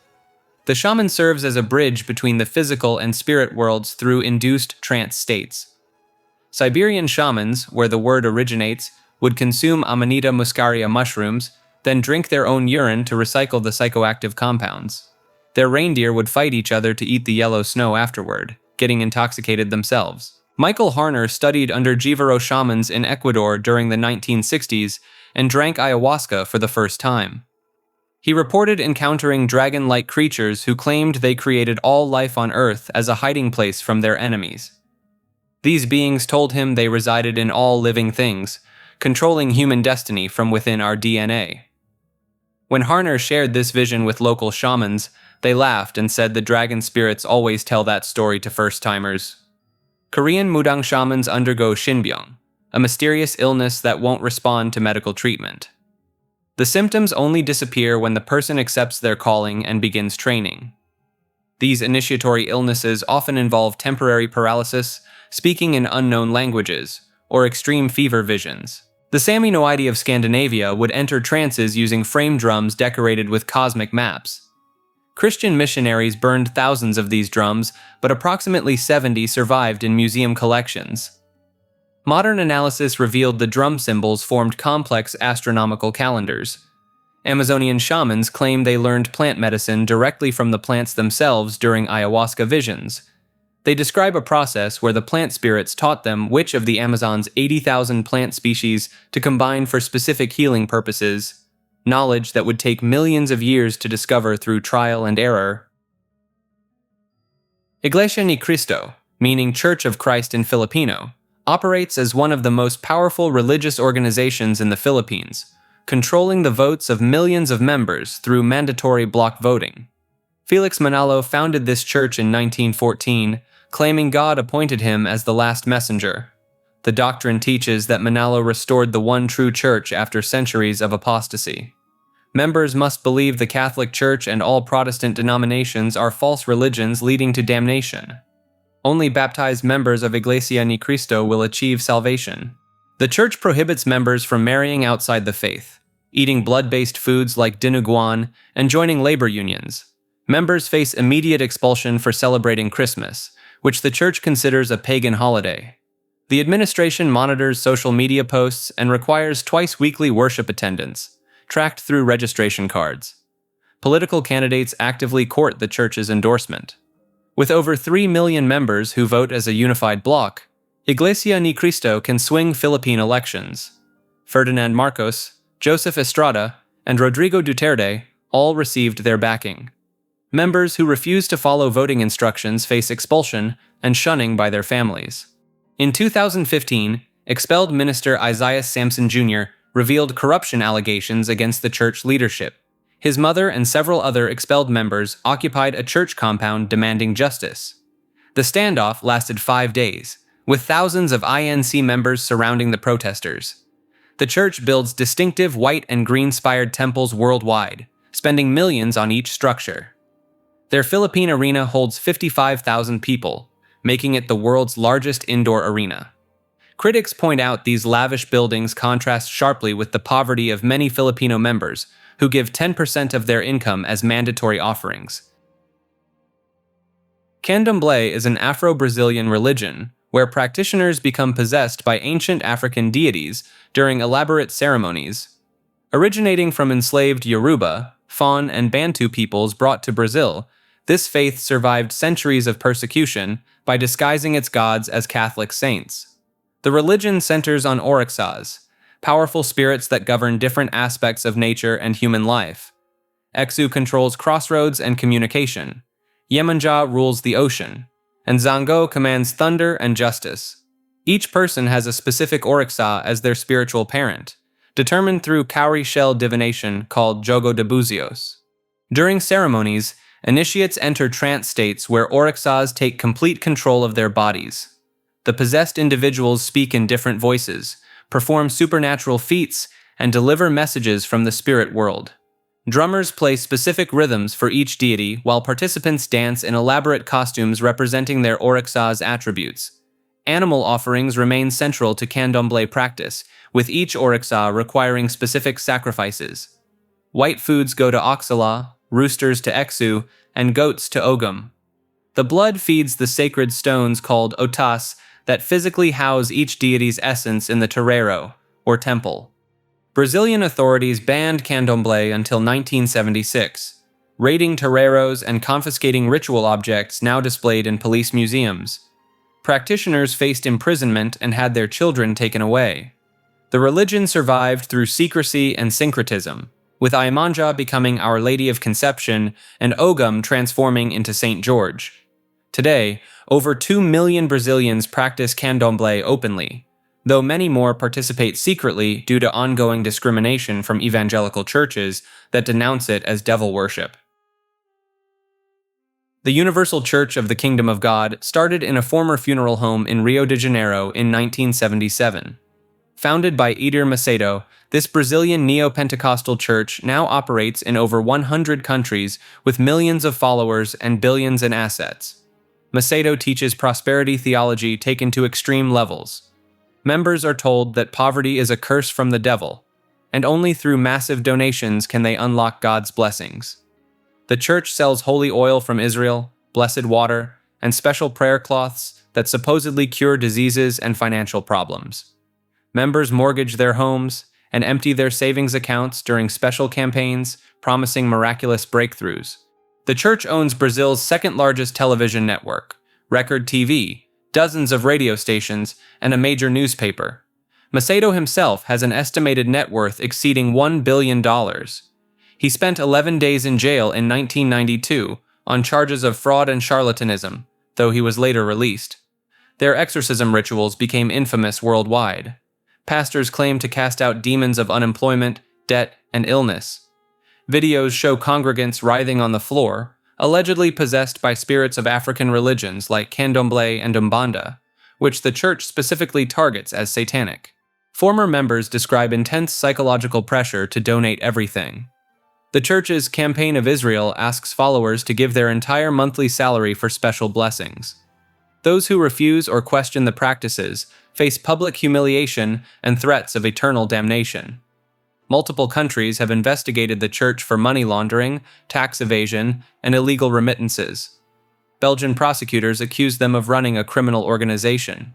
D: The shaman serves as a bridge between the physical and spirit worlds through induced trance states. Siberian shamans, where the word originates, would consume Amanita muscaria mushrooms, then drink their own urine to recycle the psychoactive compounds. Their reindeer would fight each other to eat the yellow snow afterward, getting intoxicated themselves. Michael Harner studied under Jivaro shamans in Ecuador during the 1960s and drank ayahuasca for the first time. He reported encountering dragon-like creatures who claimed they created all life on Earth as a hiding place from their enemies. These beings told him they resided in all living things, controlling human destiny from within our DNA. When Harner shared this vision with local shamans, they laughed and said the dragon spirits always tell that story to first-timers. Korean Mudang shamans undergo shinbyong, a mysterious illness that won't respond to medical treatment. The symptoms only disappear when the person accepts their calling and begins training. These initiatory illnesses often involve temporary paralysis, speaking in unknown languages, or extreme fever visions. The Saminoidi of Scandinavia would enter trances using frame drums decorated with cosmic maps. Christian missionaries burned thousands of these drums, but approximately 70 survived in museum collections. Modern analysis revealed the drum symbols formed complex astronomical calendars. Amazonian shamans claim they learned plant medicine directly from the plants themselves during ayahuasca visions. They describe a process where the plant spirits taught them which of the Amazon's 80,000 plant species to combine for specific healing purposes, knowledge that would take millions of years to discover through trial and error. Iglesia ni Cristo, meaning Church of Christ in Filipino, operates as one of the most powerful religious organizations in the Philippines, controlling the votes of millions of members through mandatory block voting. Felix Manalo founded this church in 1914, claiming God appointed him as the last messenger. The doctrine teaches that Manalo restored the one true church after centuries of apostasy. Members must believe the Catholic Church and all Protestant denominations are false religions leading to damnation. Only baptized members of Iglesia ni Cristo will achieve salvation. The church prohibits members from marrying outside the faith, eating blood-based foods like dinuguan, and joining labor unions. Members face immediate expulsion for celebrating Christmas, which the church considers a pagan holiday. The administration monitors social media posts and requires twice-weekly worship attendance, tracked through registration cards. Political candidates actively court the church's endorsement. With over 3 million members who vote as a unified bloc, Iglesia ni Cristo can swing Philippine elections. Ferdinand Marcos, Joseph Estrada, and Rodrigo Duterte all received their backing. Members who refuse to follow voting instructions face expulsion and shunning by their families. In 2015, expelled minister Isaiah Sampson Jr. revealed corruption allegations against the church leadership. His mother and several other expelled members occupied a church compound demanding justice. The standoff lasted 5 days, with thousands of INC members surrounding the protesters. The church builds distinctive white and green-spired temples worldwide, spending millions on each structure. Their Philippine arena holds 55,000 people, making it the world's largest indoor arena. Critics point out these lavish buildings contrast sharply with the poverty of many Filipino members, who give 10% of their income as mandatory offerings. Candomblé is an Afro-Brazilian religion where practitioners become possessed by ancient African deities during elaborate ceremonies. Originating from enslaved Yoruba, Fon, and Bantu peoples brought to Brazil, this faith survived centuries of persecution by disguising its gods as Catholic saints. The religion centers on Orixás, powerful spirits that govern different aspects of nature and human life. Exu controls crossroads and communication. Yemonja rules the ocean, and Zango commands thunder and justice. Each person has a specific Orixá as their spiritual parent, determined through cowrie shell divination called Jogo de Buzios. During ceremonies, initiates enter trance states where Orixás take complete control of their bodies. The possessed individuals speak in different voices, perform supernatural feats, and deliver messages from the spirit world. Drummers play specific rhythms for each deity, while participants dance in elaborate costumes representing their Orixá's attributes. Animal offerings remain central to candomblé practice, with each Orixá requiring specific sacrifices. White foods go to Oxala, roosters to Exu, and goats to Ogum. The blood feeds the sacred stones called otas that physically house each deity's essence in the terreiro, or temple. Brazilian authorities banned candomblé until 1976, raiding terreiros and confiscating ritual objects now displayed in police museums. Practitioners faced imprisonment and had their children taken away. The religion survived through secrecy and syncretism, with Iemanjá becoming Our Lady of Conception and Ogum transforming into Saint George. Today, over 2 million Brazilians practice candomblé openly, though many more participate secretly due to ongoing discrimination from evangelical churches that denounce it as devil worship. The Universal Church of the Kingdom of God started in a former funeral home in Rio de Janeiro in 1977. Founded by Edir Macedo, this Brazilian neo-Pentecostal church now operates in over 100 countries with millions of followers and billions in assets. Macedo teaches prosperity theology taken to extreme levels. Members are told that poverty is a curse from the devil, and only through massive donations can they unlock God's blessings. The church sells holy oil from Israel, blessed water, and special prayer cloths that supposedly cure diseases and financial problems. Members mortgage their homes and empty their savings accounts during special campaigns, promising miraculous breakthroughs. The church owns Brazil's second-largest television network, Record TV, dozens of radio stations, and a major newspaper. Macedo himself has an estimated net worth exceeding $1 billion. He spent 11 days in jail in 1992 on charges of fraud and charlatanism, though he was later released. Their exorcism rituals became infamous worldwide. Pastors claim to cast out demons of unemployment, debt, and illness. Videos show congregants writhing on the floor, allegedly possessed by spirits of African religions like Candomblé and Umbanda, which the church specifically targets as satanic. Former members describe intense psychological pressure to donate everything. The church's Campaign of Israel asks followers to give their entire monthly salary for special blessings. Those who refuse or question the practices face public humiliation and threats of eternal damnation. Multiple countries have investigated the church for money laundering, tax evasion, and illegal remittances. Belgian prosecutors accuse them of running a criminal organization.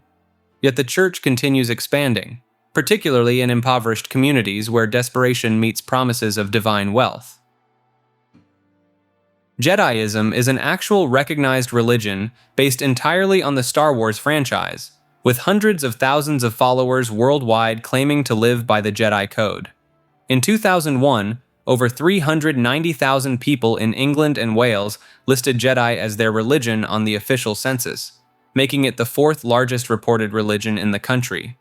D: Yet the church continues expanding, particularly in impoverished communities where desperation meets promises of divine wealth. Jediism is an actual recognized religion based entirely on the Star Wars franchise, with hundreds of thousands of followers worldwide claiming to live by the Jedi Code. In 2001, over 390,000 people in England and Wales listed Jedi as their religion on the official census, making it the fourth largest reported religion in the country.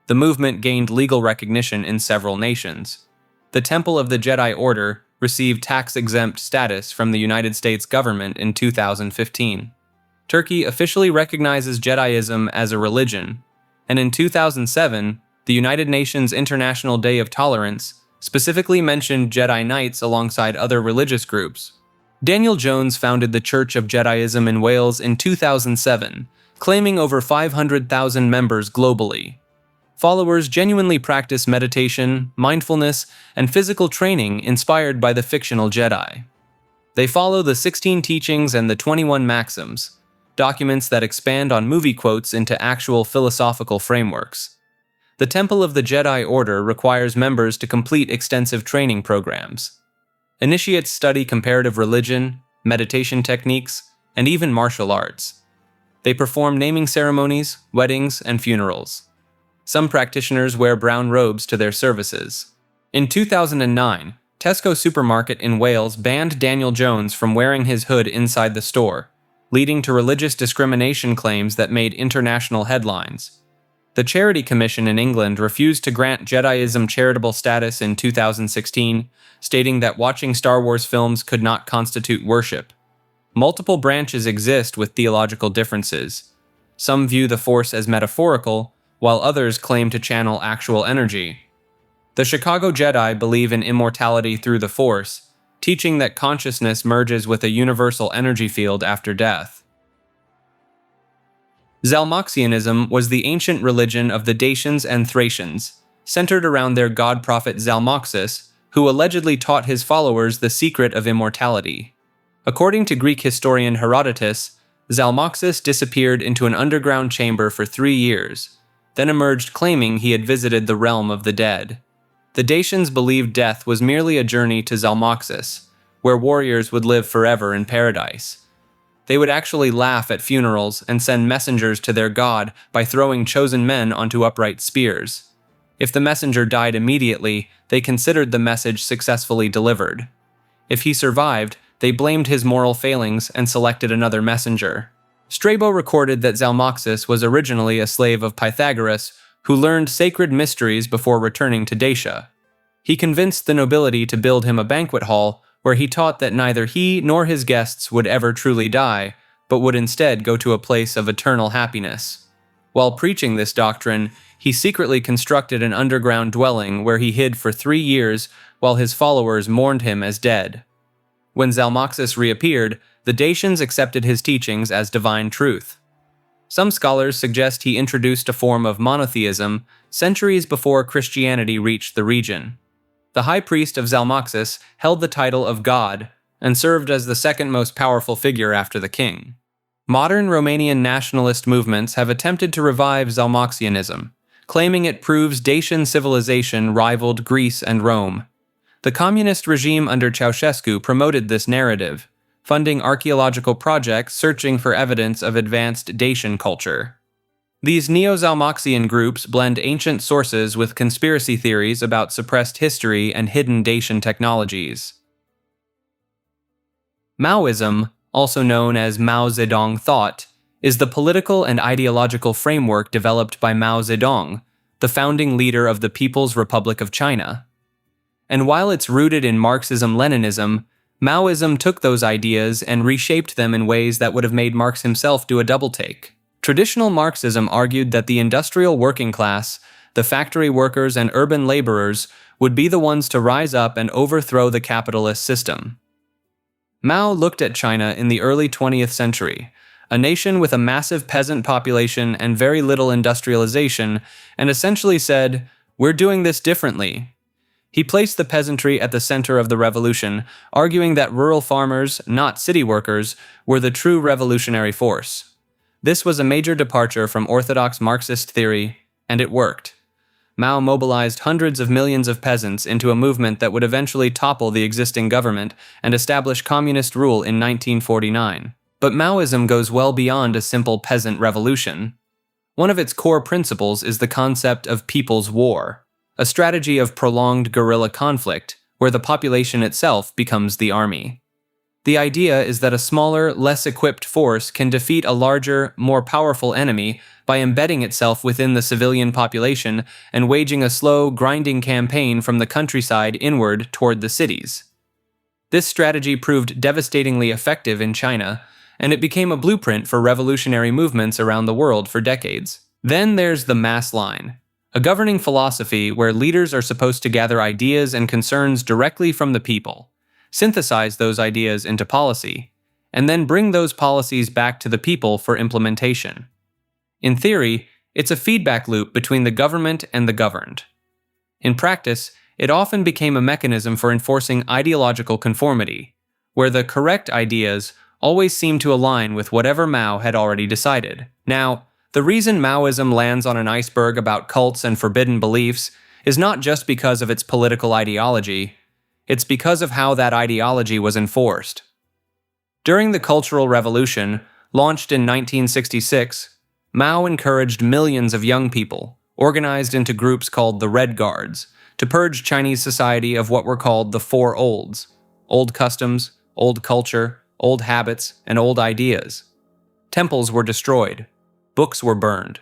D: The movement gained legal recognition in several nations. The Temple of the Jedi Order received tax-exempt status from the United States government in 2015. Turkey officially recognizes Jediism as a religion, and in 2007, the United Nations International Day of Tolerance specifically mentioned Jedi Knights alongside other religious groups. Daniel Jones founded the Church of Jediism in Wales in 2007, claiming over 500,000 members globally. Followers genuinely practice meditation, mindfulness, and physical training inspired by the fictional Jedi. They follow the 16 teachings and the 21 maxims, documents that expand on movie quotes into actual philosophical frameworks. The Temple of the Jedi Order requires members to complete extensive training programs. Initiates study comparative religion, meditation techniques, and even martial arts. They perform naming ceremonies, weddings, and funerals. Some practitioners wear brown robes to their services. In 2009, Tesco supermarket in Wales banned Daniel Jones from wearing his hood inside the store, leading to religious discrimination claims that made international headlines. The Charity Commission in England refused to grant Jediism charitable status in 2016, stating that watching Star Wars films could not constitute worship. Multiple branches exist with theological differences. Some view the Force as metaphorical, while others claim to channel actual energy. The Chicago Jedi believe in immortality through the Force, teaching that consciousness merges with a universal energy field after death. Zalmoxianism was the ancient religion of the Dacians and Thracians, centered around their god-prophet Zalmoxis, who allegedly taught his followers the secret of immortality. According to Greek historian Herodotus, Zalmoxis disappeared into an underground chamber for 3 years, then emerged claiming he had visited the realm of the dead. The Dacians believed death was merely a journey to Zalmoxis, where warriors would live forever in paradise. They would actually laugh at funerals and send messengers to their god by throwing chosen men onto upright spears. If the messenger died immediately, they considered the message successfully delivered. If he survived, they blamed his moral failings and selected another messenger. Strabo recorded that Zalmoxis was originally a slave of Pythagoras, who learned sacred mysteries before returning to Dacia. He convinced the nobility to build him a banquet hall, where he taught that neither he nor his guests would ever truly die, but would instead go to a place of eternal happiness. While preaching this doctrine, he secretly constructed an underground dwelling where he hid for 3 years while his followers mourned him as dead. When Zalmoxis reappeared, the Dacians accepted his teachings as divine truth. Some scholars suggest he introduced a form of monotheism centuries before Christianity reached the region. The high priest of Zalmoxis held the title of God and served as the second most powerful figure after the king. Modern Romanian nationalist movements have attempted to revive Zalmoxianism, claiming it proves Dacian civilization rivaled Greece and Rome. The communist regime under Ceausescu promoted this narrative, funding archaeological projects searching for evidence of advanced Dacian culture. These neo-Zalmoxian groups blend ancient sources with conspiracy theories about suppressed history and hidden Dacian technologies. Maoism, also known as Mao Zedong thought, is the political and ideological framework developed by Mao Zedong, the founding leader of the People's Republic of China. And while it's rooted in Marxism-Leninism, Maoism took those ideas and reshaped them in ways that would have made Marx himself do a double-take. Traditional Marxism argued that the industrial working class, the factory workers and urban laborers, would be the ones to rise up and overthrow the capitalist system. Mao looked at China in the early 20th century, a nation with a massive peasant population and very little industrialization, and essentially said, "We're doing this differently." He placed the peasantry at the center of the revolution, arguing that rural farmers, not city workers, were the true revolutionary force. This was a major departure from orthodox Marxist theory, and it worked. Mao mobilized hundreds of millions of peasants into a movement that would eventually topple the existing government and establish communist rule in 1949. But Maoism goes well beyond a simple peasant revolution. One of its core principles is the concept of people's war, a strategy of prolonged guerrilla conflict where the population itself becomes the army. The idea is that a smaller, less equipped force can defeat a larger, more powerful enemy by embedding itself within the civilian population and waging a slow, grinding campaign from the countryside inward toward the cities. This strategy proved devastatingly effective in China, and it became a blueprint for revolutionary movements around the world for decades. Then there's the mass line, a governing philosophy where leaders are supposed to gather ideas and concerns directly from the people, synthesize those ideas into policy, and then bring those policies back to the people for implementation. In theory, it's a feedback loop between the government and the governed. In practice, it often became a mechanism for enforcing ideological conformity, where the correct ideas always seemed to align with whatever Mao had already decided. Now, the reason Maoism lands on an iceberg about cults and forbidden beliefs is not just because of its political ideology, it's because of how that ideology was enforced. During the Cultural Revolution, launched in 1966, Mao encouraged millions of young people, organized into groups called the Red Guards, to purge Chinese society of what were called the Four Olds: old customs, old culture, old habits, and old ideas. Temples were destroyed. Books were burned.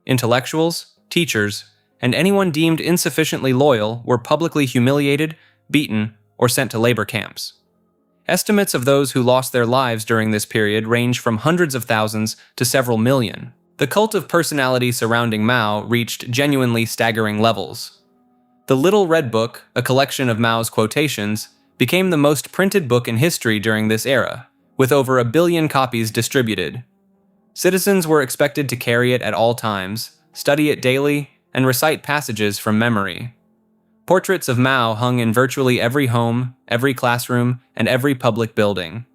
D: Intellectuals, teachers, and anyone deemed insufficiently loyal were publicly humiliated, beaten, or sent to labor camps. Estimates of those who lost their lives during this period range from hundreds of thousands to several million. The cult of personality surrounding Mao reached genuinely staggering levels. The Little Red Book, a collection of Mao's quotations, became the most printed book in history during this era, with over 1 billion copies distributed. Citizens were expected to carry it at all times, study it daily, and recite passages from memory. Portraits of Mao hung in virtually every home, every classroom, and every public building.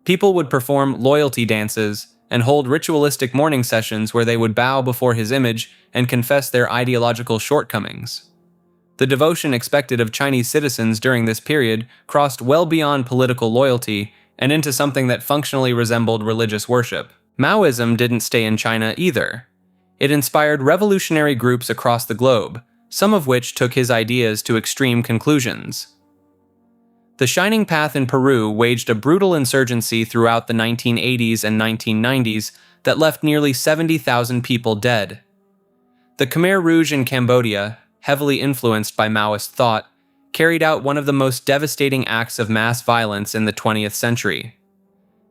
D: People would perform loyalty dances and hold ritualistic morning sessions where they would bow before his image and confess their ideological shortcomings. The devotion expected of Chinese citizens during this period crossed well beyond political loyalty and into something that functionally resembled religious worship. Maoism didn't stay in China either. It inspired revolutionary groups across the globe, some of which took his ideas to extreme conclusions. The Shining Path in Peru waged a brutal insurgency throughout the 1980s and 1990s that left nearly 70,000 people dead. The Khmer Rouge in Cambodia, heavily influenced by Maoist thought, carried out one of the most devastating acts of mass violence in the 20th century.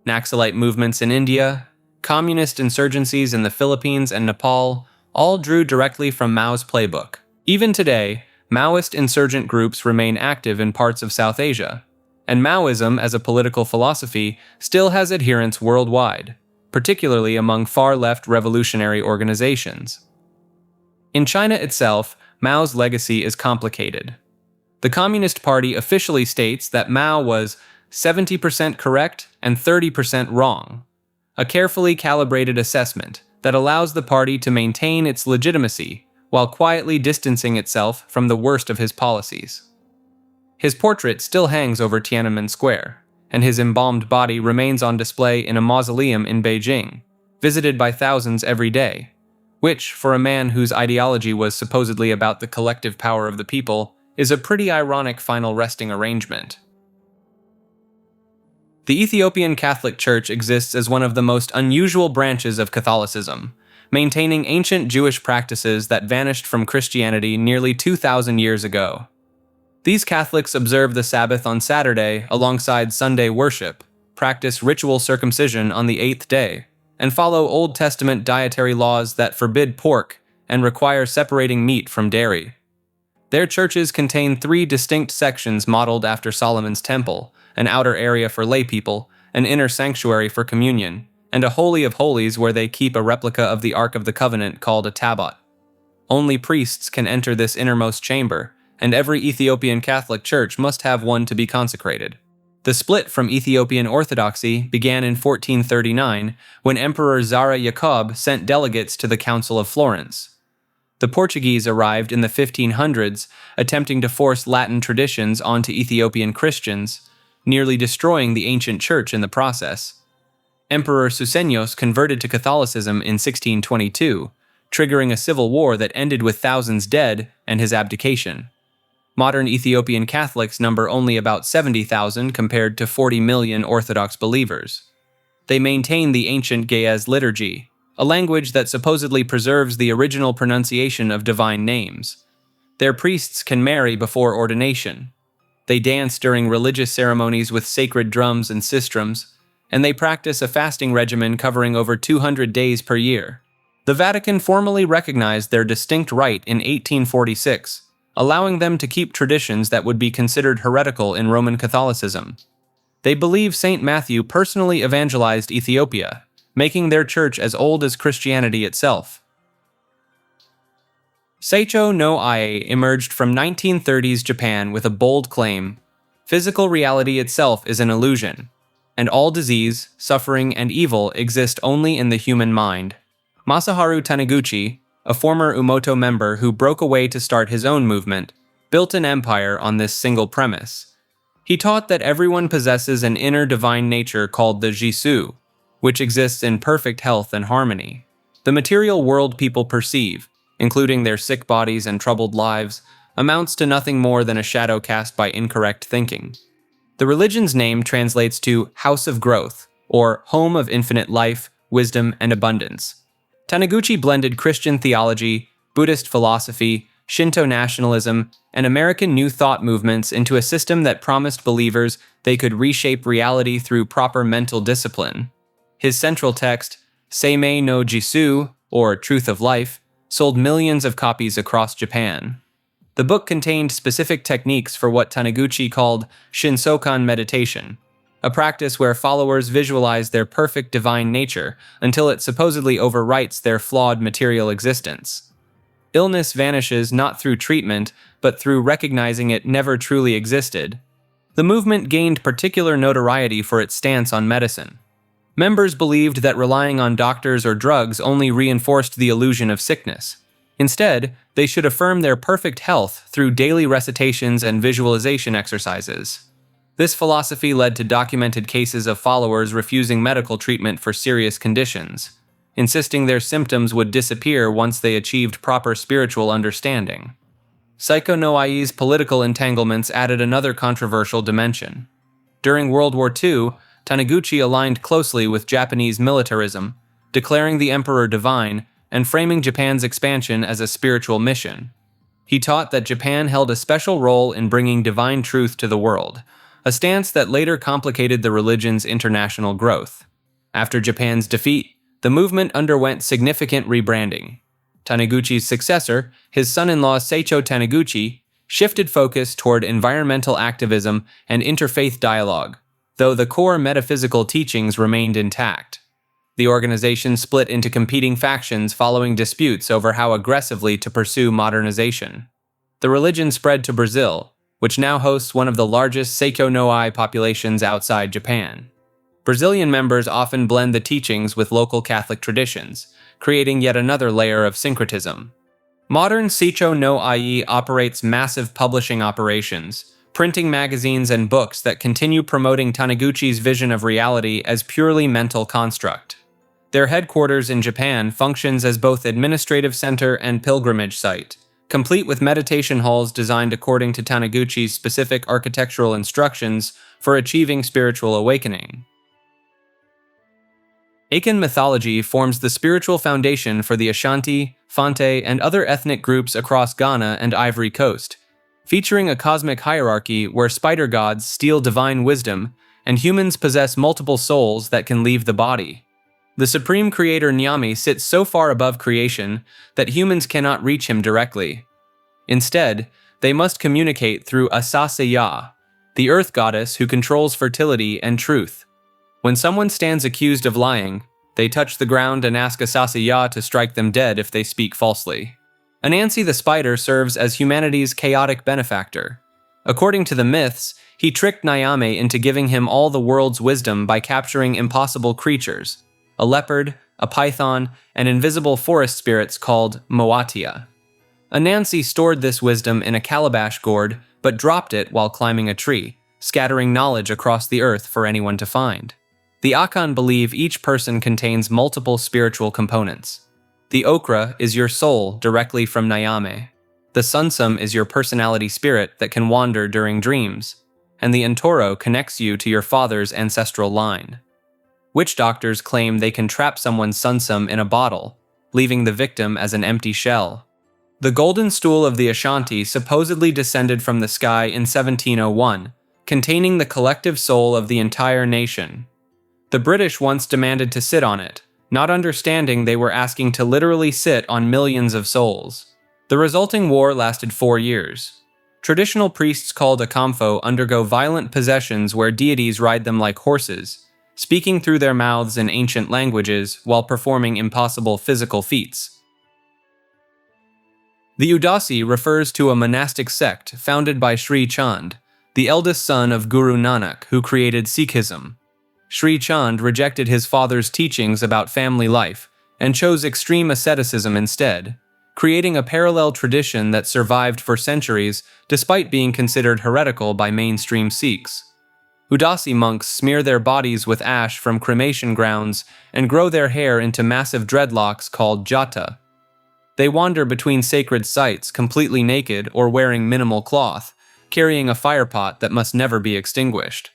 D: Naxalite movements in India, communist insurgencies in the Philippines and Nepal all drew directly from Mao's playbook. Even today, Maoist insurgent groups remain active in parts of South Asia, and Maoism as a political philosophy still has adherents worldwide, particularly among far-left revolutionary organizations. In China itself, Mao's legacy is complicated. The Communist Party officially states that Mao was 70% correct and 30% wrong, a carefully calibrated assessment that allows the party to maintain its legitimacy while quietly distancing itself from the worst of his policies. His portrait still hangs over Tiananmen Square, and his embalmed body remains on display in a mausoleum in Beijing, visited by thousands every day, which, for a man whose ideology was supposedly about the collective power of the people, is a pretty ironic final resting arrangement. The Ethiopian Catholic Church exists as one of the most unusual branches of Catholicism, maintaining ancient Jewish practices that vanished from Christianity nearly 2,000 years ago. These Catholics observe the Sabbath on Saturday alongside Sunday worship, practice ritual circumcision on the 8th day, and follow Old Testament dietary laws that forbid pork and require separating meat from dairy. Their churches contain 3 distinct sections modeled after Solomon's temple: an outer area for laypeople, an inner sanctuary for communion, and a Holy of Holies where they keep a replica of the Ark of the Covenant called a tabot. Only priests can enter this innermost chamber, and every Ethiopian Catholic church must have one to be consecrated. The split from Ethiopian Orthodoxy began in 1439 when Emperor Zara Yacob sent delegates to the Council of Florence. The Portuguese arrived in the 1500s, attempting to force Latin traditions onto Ethiopian Christians, nearly destroying the ancient church in the process. Emperor Susenyos converted to Catholicism in 1622, triggering a civil war that ended with thousands dead and his abdication. Modern Ethiopian Catholics number only about 70,000 compared to 40 million Orthodox believers. They maintain the ancient Ge'ez liturgy, a language that supposedly preserves the original pronunciation of divine names. Their priests can marry before ordination. They dance during religious ceremonies with sacred drums and sistrums, and they practice a fasting regimen covering over 200 days per year. The Vatican formally recognized their distinct rite in 1846, allowing them to keep traditions that would be considered heretical in Roman Catholicism. They believe St. Matthew personally evangelized Ethiopia, making their church as old as Christianity itself. Seicho no Ie emerged from 1930s Japan with a bold claim: physical reality itself is an illusion, and all disease, suffering, and evil exist only in the human mind. Masaharu Taniguchi, a former Umoto member who broke away to start his own movement, built an empire on this single premise. He taught that everyone possesses an inner divine nature called the Jisu, which exists in perfect health and harmony. The material world people perceive, including their sick bodies and troubled lives, amounts to nothing more than a shadow cast by incorrect thinking. The religion's name translates to House of Growth, or Home of Infinite Life, Wisdom, and Abundance. Taniguchi blended Christian theology, Buddhist philosophy, Shinto nationalism, and American New Thought movements into a system that promised believers they could reshape reality through proper mental discipline. His central text, Seimei no Jisoo, or Truth of Life, sold millions of copies across Japan. The book contained specific techniques for what Taniguchi called Shinsokan meditation, a practice where followers visualize their perfect divine nature until it supposedly overwrites their flawed material existence. Illness vanishes not through treatment, but through recognizing it never truly existed. The movement gained particular notoriety for its stance on medicine. Members believed that relying on doctors or drugs only reinforced the illusion of sickness. Instead, they should affirm their perfect health through daily recitations and visualization exercises. This philosophy led to documented cases of followers refusing medical treatment for serious conditions, insisting their symptoms would disappear once they achieved proper spiritual understanding. Saiko no Ai's political entanglements added another controversial dimension. During World War II, Taniguchi aligned closely with Japanese militarism, declaring the emperor divine and framing Japan's expansion as a spiritual mission. He taught that Japan held a special role in bringing divine truth to the world, a stance that later complicated the religion's international growth. After Japan's defeat, the movement underwent significant rebranding. Taniguchi's successor, his son-in-law Seicho Taniguchi, shifted focus toward environmental activism and interfaith dialogue, though the core metaphysical teachings remained intact. The organization split into competing factions following disputes over how aggressively to pursue modernization. The religion spread to Brazil, which now hosts one of the largest Seiko no Ai populations outside Japan. Brazilian members often blend the teachings with local Catholic traditions, creating yet another layer of syncretism. Modern Seicho no Ai operates massive publishing operations, printing magazines and books that continue promoting Taniguchi's vision of reality as purely mental construct. Their headquarters in Japan functions as both administrative center and pilgrimage site, complete with meditation halls designed according to Taniguchi's specific architectural instructions for achieving spiritual awakening. Akan mythology forms the spiritual foundation for the Ashanti, Fante, and other ethnic groups across Ghana and Ivory Coast, featuring a cosmic hierarchy where spider gods steal divine wisdom and humans possess multiple souls that can leave the body. The supreme creator Nyami sits so far above creation that humans cannot reach him directly. Instead, they must communicate through Asaseya, the earth goddess who controls fertility and truth. When someone stands accused of lying, they touch the ground and ask Asaseya to strike them dead if they speak falsely. Anansi the spider serves as humanity's chaotic benefactor. According to the myths, he tricked Nyame into giving him all the world's wisdom by capturing impossible creatures, a leopard, a python, and invisible forest spirits called Moatia. Anansi stored this wisdom in a calabash gourd, but dropped it while climbing a tree, scattering knowledge across the earth for anyone to find. The Akan believe each person contains multiple spiritual components. The okra is your soul directly from Nyame. The sunsum is your personality spirit that can wander during dreams. And the Ntoro connects you to your father's ancestral line. Witch doctors claim they can trap someone's sunsum in a bottle, leaving the victim as an empty shell. The golden stool of the Ashanti supposedly descended from the sky in 1701, containing the collective soul of the entire nation. The British once demanded to sit on it, not understanding they were asking to literally sit on millions of souls. The resulting war lasted 4 years. Traditional priests called Akamfo undergo violent possessions where deities ride them like horses, speaking through their mouths in ancient languages while performing impossible physical feats. The Udasi refers to a monastic sect founded by Sri Chand, the eldest son of Guru Nanak, who created Sikhism. Sri Chand rejected his father's teachings about family life and chose extreme asceticism instead, creating a parallel tradition that survived for centuries despite being considered heretical by mainstream Sikhs. Udasi monks smear their bodies with ash from cremation grounds and grow their hair into massive dreadlocks called jata. They wander between sacred sites completely naked or wearing minimal cloth, carrying a firepot that must never be extinguished.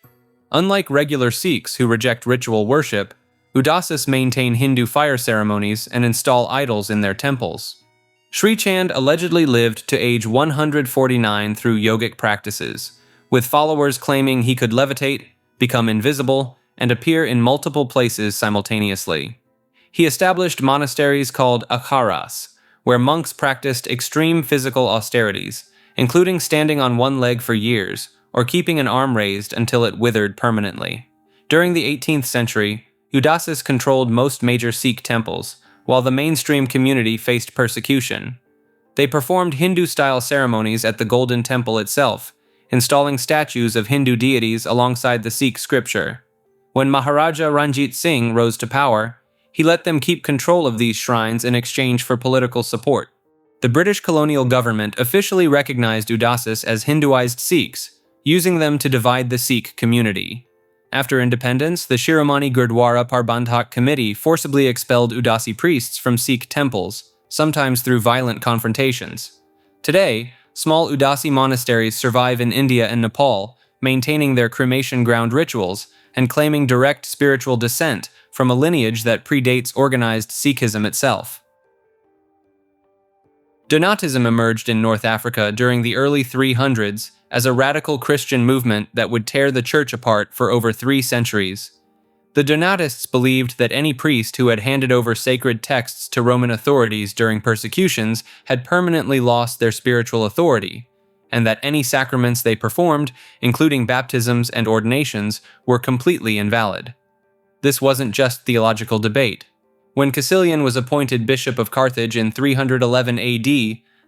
D: Unlike regular Sikhs who reject ritual worship, Udasis maintain Hindu fire ceremonies and install idols in their temples. Sri Chand allegedly lived to age 149 through yogic practices, with followers claiming he could levitate, become invisible, and appear in multiple places simultaneously. He established monasteries called akharas, where monks practiced extreme physical austerities, including standing on one leg for years or keeping an arm raised until it withered permanently. During the 18th century, Udasis controlled most major Sikh temples, while the mainstream community faced persecution. They performed Hindu-style ceremonies at the Golden Temple itself, installing statues of Hindu deities alongside the Sikh scripture. When Maharaja Ranjit Singh rose to power, he let them keep control of these shrines in exchange for political support. The British colonial government officially recognized Udasis as Hinduized Sikhs, using them to divide the Sikh community. After independence, the Shiromani Gurdwara Parbandhak Committee forcibly expelled Udasi priests from Sikh temples, sometimes through violent confrontations. Today, small Udasi monasteries survive in India and Nepal, maintaining their cremation ground rituals and claiming direct spiritual descent from a lineage that predates organized Sikhism itself. Donatism emerged in North Africa during the early 300s as a radical Christian movement that would tear the church apart for over 3 centuries. The Donatists believed that any priest who had handed over sacred texts to Roman authorities during persecutions had permanently lost their spiritual authority, and that any sacraments they performed, including baptisms and ordinations, were completely invalid. This wasn't just theological debate. When Caecilian was appointed Bishop of Carthage in 311 AD,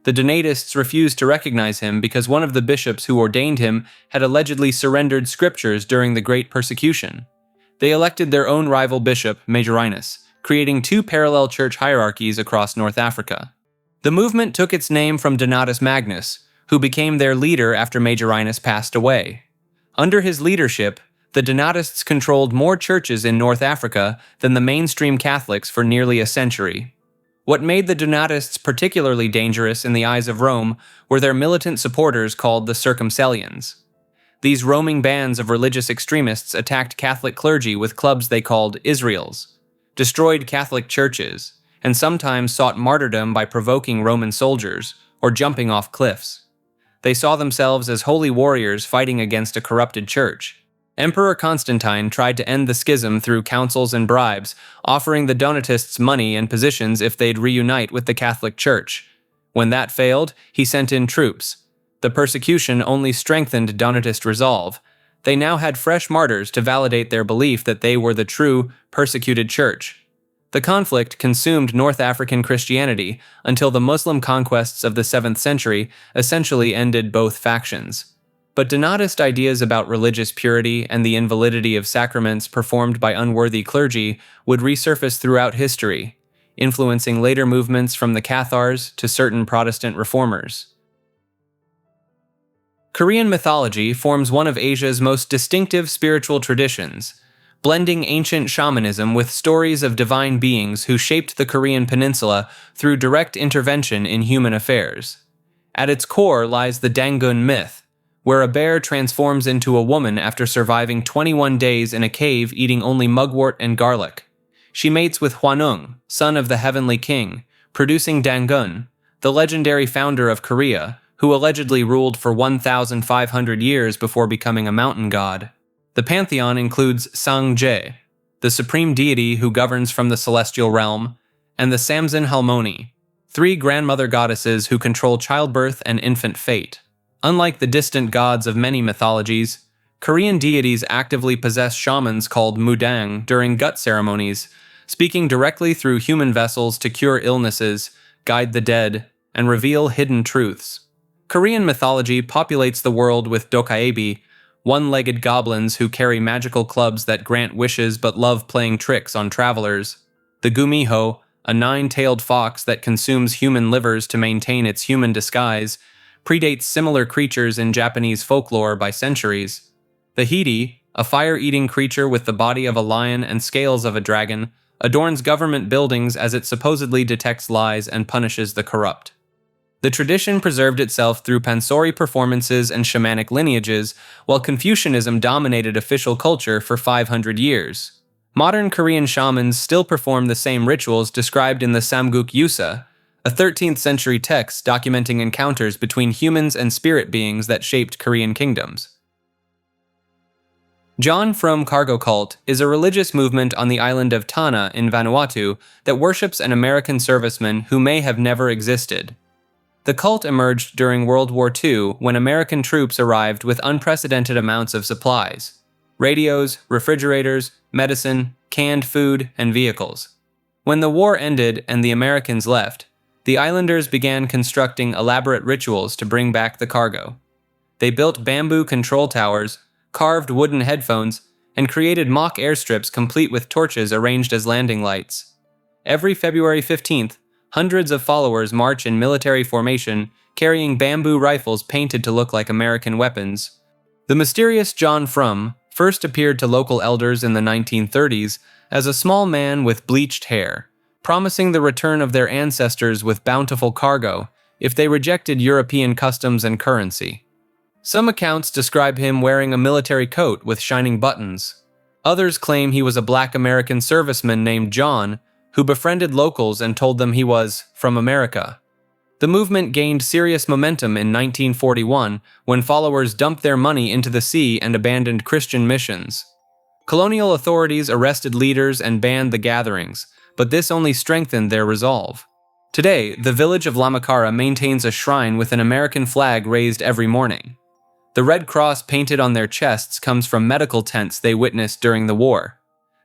D: the Donatists refused to recognize him because one of the bishops who ordained him had allegedly surrendered scriptures during the Great Persecution. They elected their own rival bishop, Majorinus, creating 2 parallel church hierarchies across North Africa. The movement took its name from Donatus Magnus, who became their leader after Majorinus passed away. Under his leadership, the Donatists controlled more churches in North Africa than the mainstream Catholics for nearly a century. What made the Donatists particularly dangerous in the eyes of Rome were their militant supporters called the Circumcellions. These roaming bands of religious extremists attacked Catholic clergy with clubs they called Israels, destroyed Catholic churches, and sometimes sought martyrdom by provoking Roman soldiers or jumping off cliffs. They saw themselves as holy warriors fighting against a corrupted church. Emperor Constantine tried to end the schism through councils and bribes, offering the Donatists money and positions if they'd reunite with the Catholic Church. When that failed, he sent in troops. The persecution only strengthened Donatist resolve. They now had fresh martyrs to validate their belief that they were the true, persecuted church. The conflict consumed North African Christianity until the Muslim conquests of the 7th century essentially ended both factions. But Donatist ideas about religious purity and the invalidity of sacraments performed by unworthy clergy would resurface throughout history, influencing later movements from the Cathars to certain Protestant reformers. Korean mythology forms one of Asia's most distinctive spiritual traditions, blending ancient shamanism with stories of divine beings who shaped the Korean peninsula through direct intervention in human affairs. At its core lies the Dangun myth, where a bear transforms into a woman after surviving 21 days in a cave eating only mugwort and garlic. She mates with Hwanung, son of the Heavenly King, producing Dangun, the legendary founder of Korea, who allegedly ruled for 1,500 years before becoming a mountain god. The pantheon includes Sangje, the supreme deity who governs from the celestial realm, and the Samson Halmoni, 3 grandmother goddesses who control childbirth and infant fate. Unlike the distant gods of many mythologies, Korean deities actively possess shamans called mudang during gut ceremonies, speaking directly through human vessels to cure illnesses, guide the dead, and reveal hidden truths. Korean mythology populates the world with dokaebi, one-legged goblins who carry magical clubs that grant wishes but love playing tricks on travelers. The gumiho, a 9-tailed fox that consumes human livers to maintain its human disguise, predates similar creatures in Japanese folklore by centuries. The hiri, a fire-eating creature with the body of a lion and scales of a dragon, adorns government buildings as it supposedly detects lies and punishes the corrupt. The tradition preserved itself through pansori performances and shamanic lineages, while Confucianism dominated official culture for 500 years. Modern Korean shamans still perform the same rituals described in the Samguk Yusa, a 13th century text documenting encounters between humans and spirit beings that shaped Korean kingdoms. John Frum Cargo Cult is a religious movement on the island of Tanna in Vanuatu that worships an American serviceman who may have never existed. The cult emerged during World War II when American troops arrived with unprecedented amounts of supplies: radios, refrigerators, medicine, canned food, and vehicles. When the war ended and the Americans left, the islanders began constructing elaborate rituals to bring back the cargo. They built bamboo control towers, carved wooden headphones, and created mock airstrips complete with torches arranged as landing lights. Every February 15th, hundreds of followers march in military formation, carrying bamboo rifles painted to look like American weapons. The mysterious John Frum first appeared to local elders in the 1930s as a small man with bleached hair, promising the return of their ancestors with bountiful cargo if they rejected European customs and currency. Some accounts describe him wearing a military coat with shining buttons. Others claim he was a black American serviceman named John who befriended locals and told them he was from America. The movement gained serious momentum in 1941 when followers dumped their money into the sea and abandoned Christian missions. Colonial authorities arrested leaders and banned the gatherings, but this only strengthened their resolve. Today, the village of Lamakara maintains a shrine with an American flag raised every morning. The Red Cross painted on their chests comes from medical tents they witnessed during the war.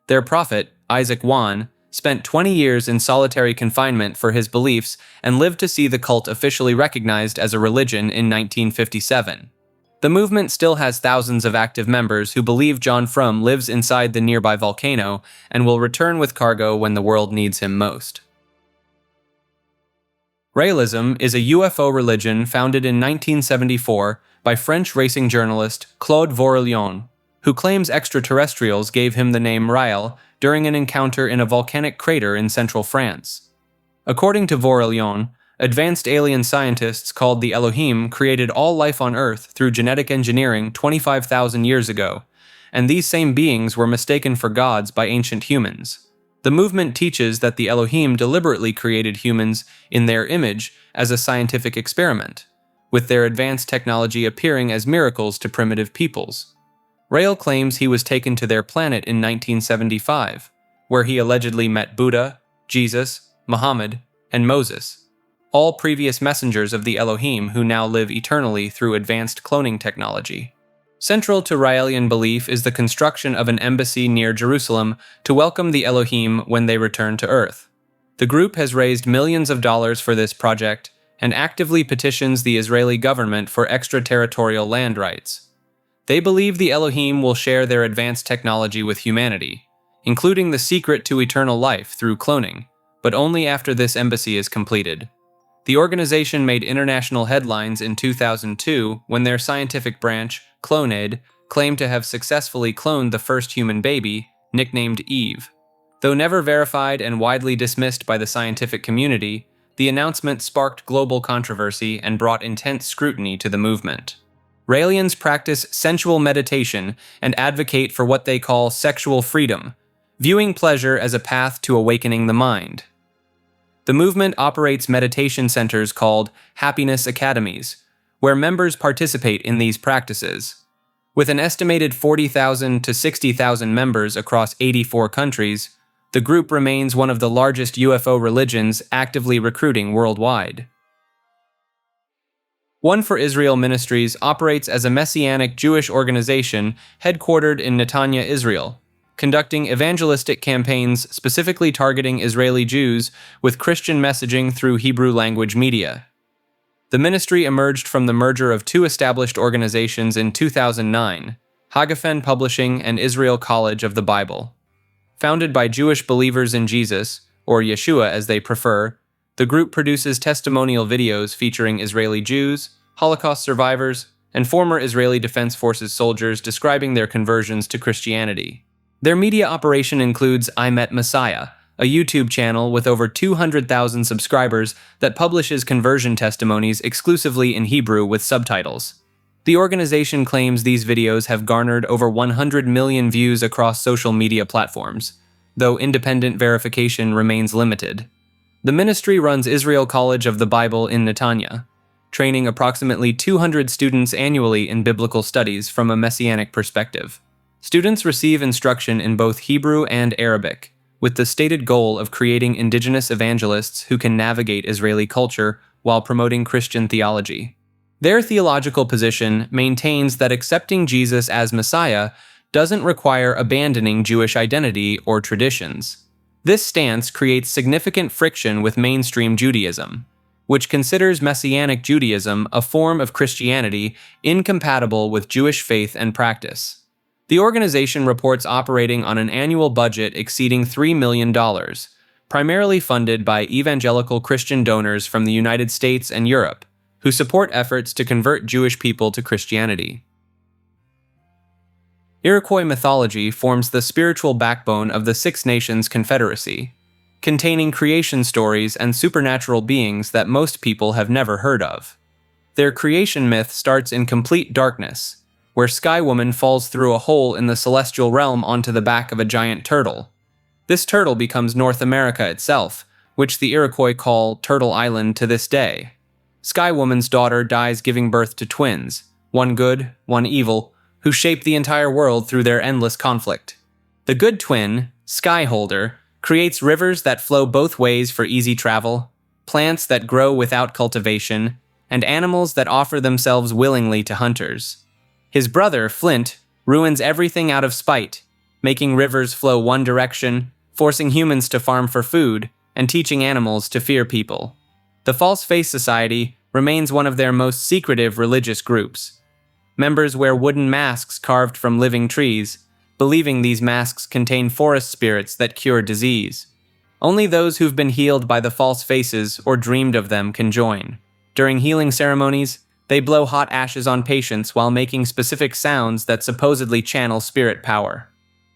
D: Their prophet, Isaac Wan, spent 20 years in solitary confinement for his beliefs and lived to see the cult officially recognized as a religion in 1957. The movement still has thousands of active members who believe John Frum lives inside the nearby volcano and will return with cargo when the world needs him most. Realism is a UFO religion founded in 1974 by French racing journalist Claude Vorillon, who claims extraterrestrials gave him the name Rael during an encounter in a volcanic crater in central France. According to Vorillon, advanced alien scientists called the Elohim created all life on Earth through genetic engineering 25,000 years ago, and these same beings were mistaken for gods by ancient humans. The movement teaches that the Elohim deliberately created humans in their image as a scientific experiment, with their advanced technology appearing as miracles to primitive peoples. Rael claims he was taken to their planet in 1975, where he allegedly met Buddha, Jesus, Muhammad, and Moses, all previous messengers of the Elohim who now live eternally through advanced cloning technology. Central to Raelian belief is the construction of an embassy near Jerusalem to welcome the Elohim when they return to Earth. The group has raised millions of dollars for this project and actively petitions the Israeli government for extraterritorial land rights. They believe the Elohim will share their advanced technology with humanity, including the secret to eternal life through cloning, but only after this embassy is completed. The organization made international headlines in 2002 when their scientific branch, CloneAid, claimed to have successfully cloned the first human baby, nicknamed Eve. Though never verified and widely dismissed by the scientific community, the announcement sparked global controversy and brought intense scrutiny to the movement. Raelians practice sensual meditation and advocate for what they call sexual freedom, viewing pleasure as a path to awakening the mind. The movement operates meditation centers called happiness academies, where members participate in these practices. With an estimated 40,000 to 60,000 members across 84 countries, the group remains one of the largest UFO religions actively recruiting worldwide. One for Israel Ministries operates as a messianic Jewish organization headquartered in Netanya, Israel, conducting evangelistic campaigns specifically targeting Israeli Jews with Christian messaging through Hebrew language media. The ministry emerged from the merger of two established organizations in 2009, Hagafen Publishing and Israel College of the Bible. Founded by Jewish believers in Jesus, or Yeshua as they prefer, the group produces testimonial videos featuring Israeli Jews, Holocaust survivors, and former Israeli Defense Forces soldiers describing their conversions to Christianity. Their media operation includes I Met Messiah, a YouTube channel with over 200,000 subscribers that publishes conversion testimonies exclusively in Hebrew with subtitles. The organization claims these videos have garnered over 100 million views across social media platforms, though independent verification remains limited. The ministry runs Israel College of the Bible in Netanya, training approximately 200 students annually in biblical studies from a messianic perspective. Students receive instruction in both Hebrew and Arabic, with the stated goal of creating indigenous evangelists who can navigate Israeli culture while promoting Christian theology. Their theological position maintains that accepting Jesus as Messiah doesn't require abandoning Jewish identity or traditions. This stance creates significant friction with mainstream Judaism, which considers Messianic Judaism a form of Christianity incompatible with Jewish faith and practice. The organization reports operating on an annual budget exceeding $3 million, primarily funded by evangelical Christian donors from the United States and Europe, who support efforts to convert Jewish people to Christianity. Iroquois mythology forms the spiritual backbone of the Six Nations Confederacy, containing creation stories and supernatural beings that most people have never heard of. Their creation myth starts in complete darkness, where Sky Woman falls through a hole in the celestial realm onto the back of a giant turtle. This turtle becomes North America itself, which the Iroquois call Turtle Island to this day. Sky Woman's daughter dies giving birth to twins, one good, one evil, who shape the entire world through their endless conflict. The good twin, Skyholder, creates rivers that flow both ways for easy travel, plants that grow without cultivation, and animals that offer themselves willingly to hunters. His brother, Flint, ruins everything out of spite, making rivers flow one direction, forcing humans to farm for food, and teaching animals to fear people. The False Face Society remains one of their most secretive religious groups. Members wear wooden masks carved from living trees, believing these masks contain forest spirits that cure disease. Only those who've been healed by the false faces or dreamed of them can join. During healing ceremonies, they blow hot ashes on patients while making specific sounds that supposedly channel spirit power.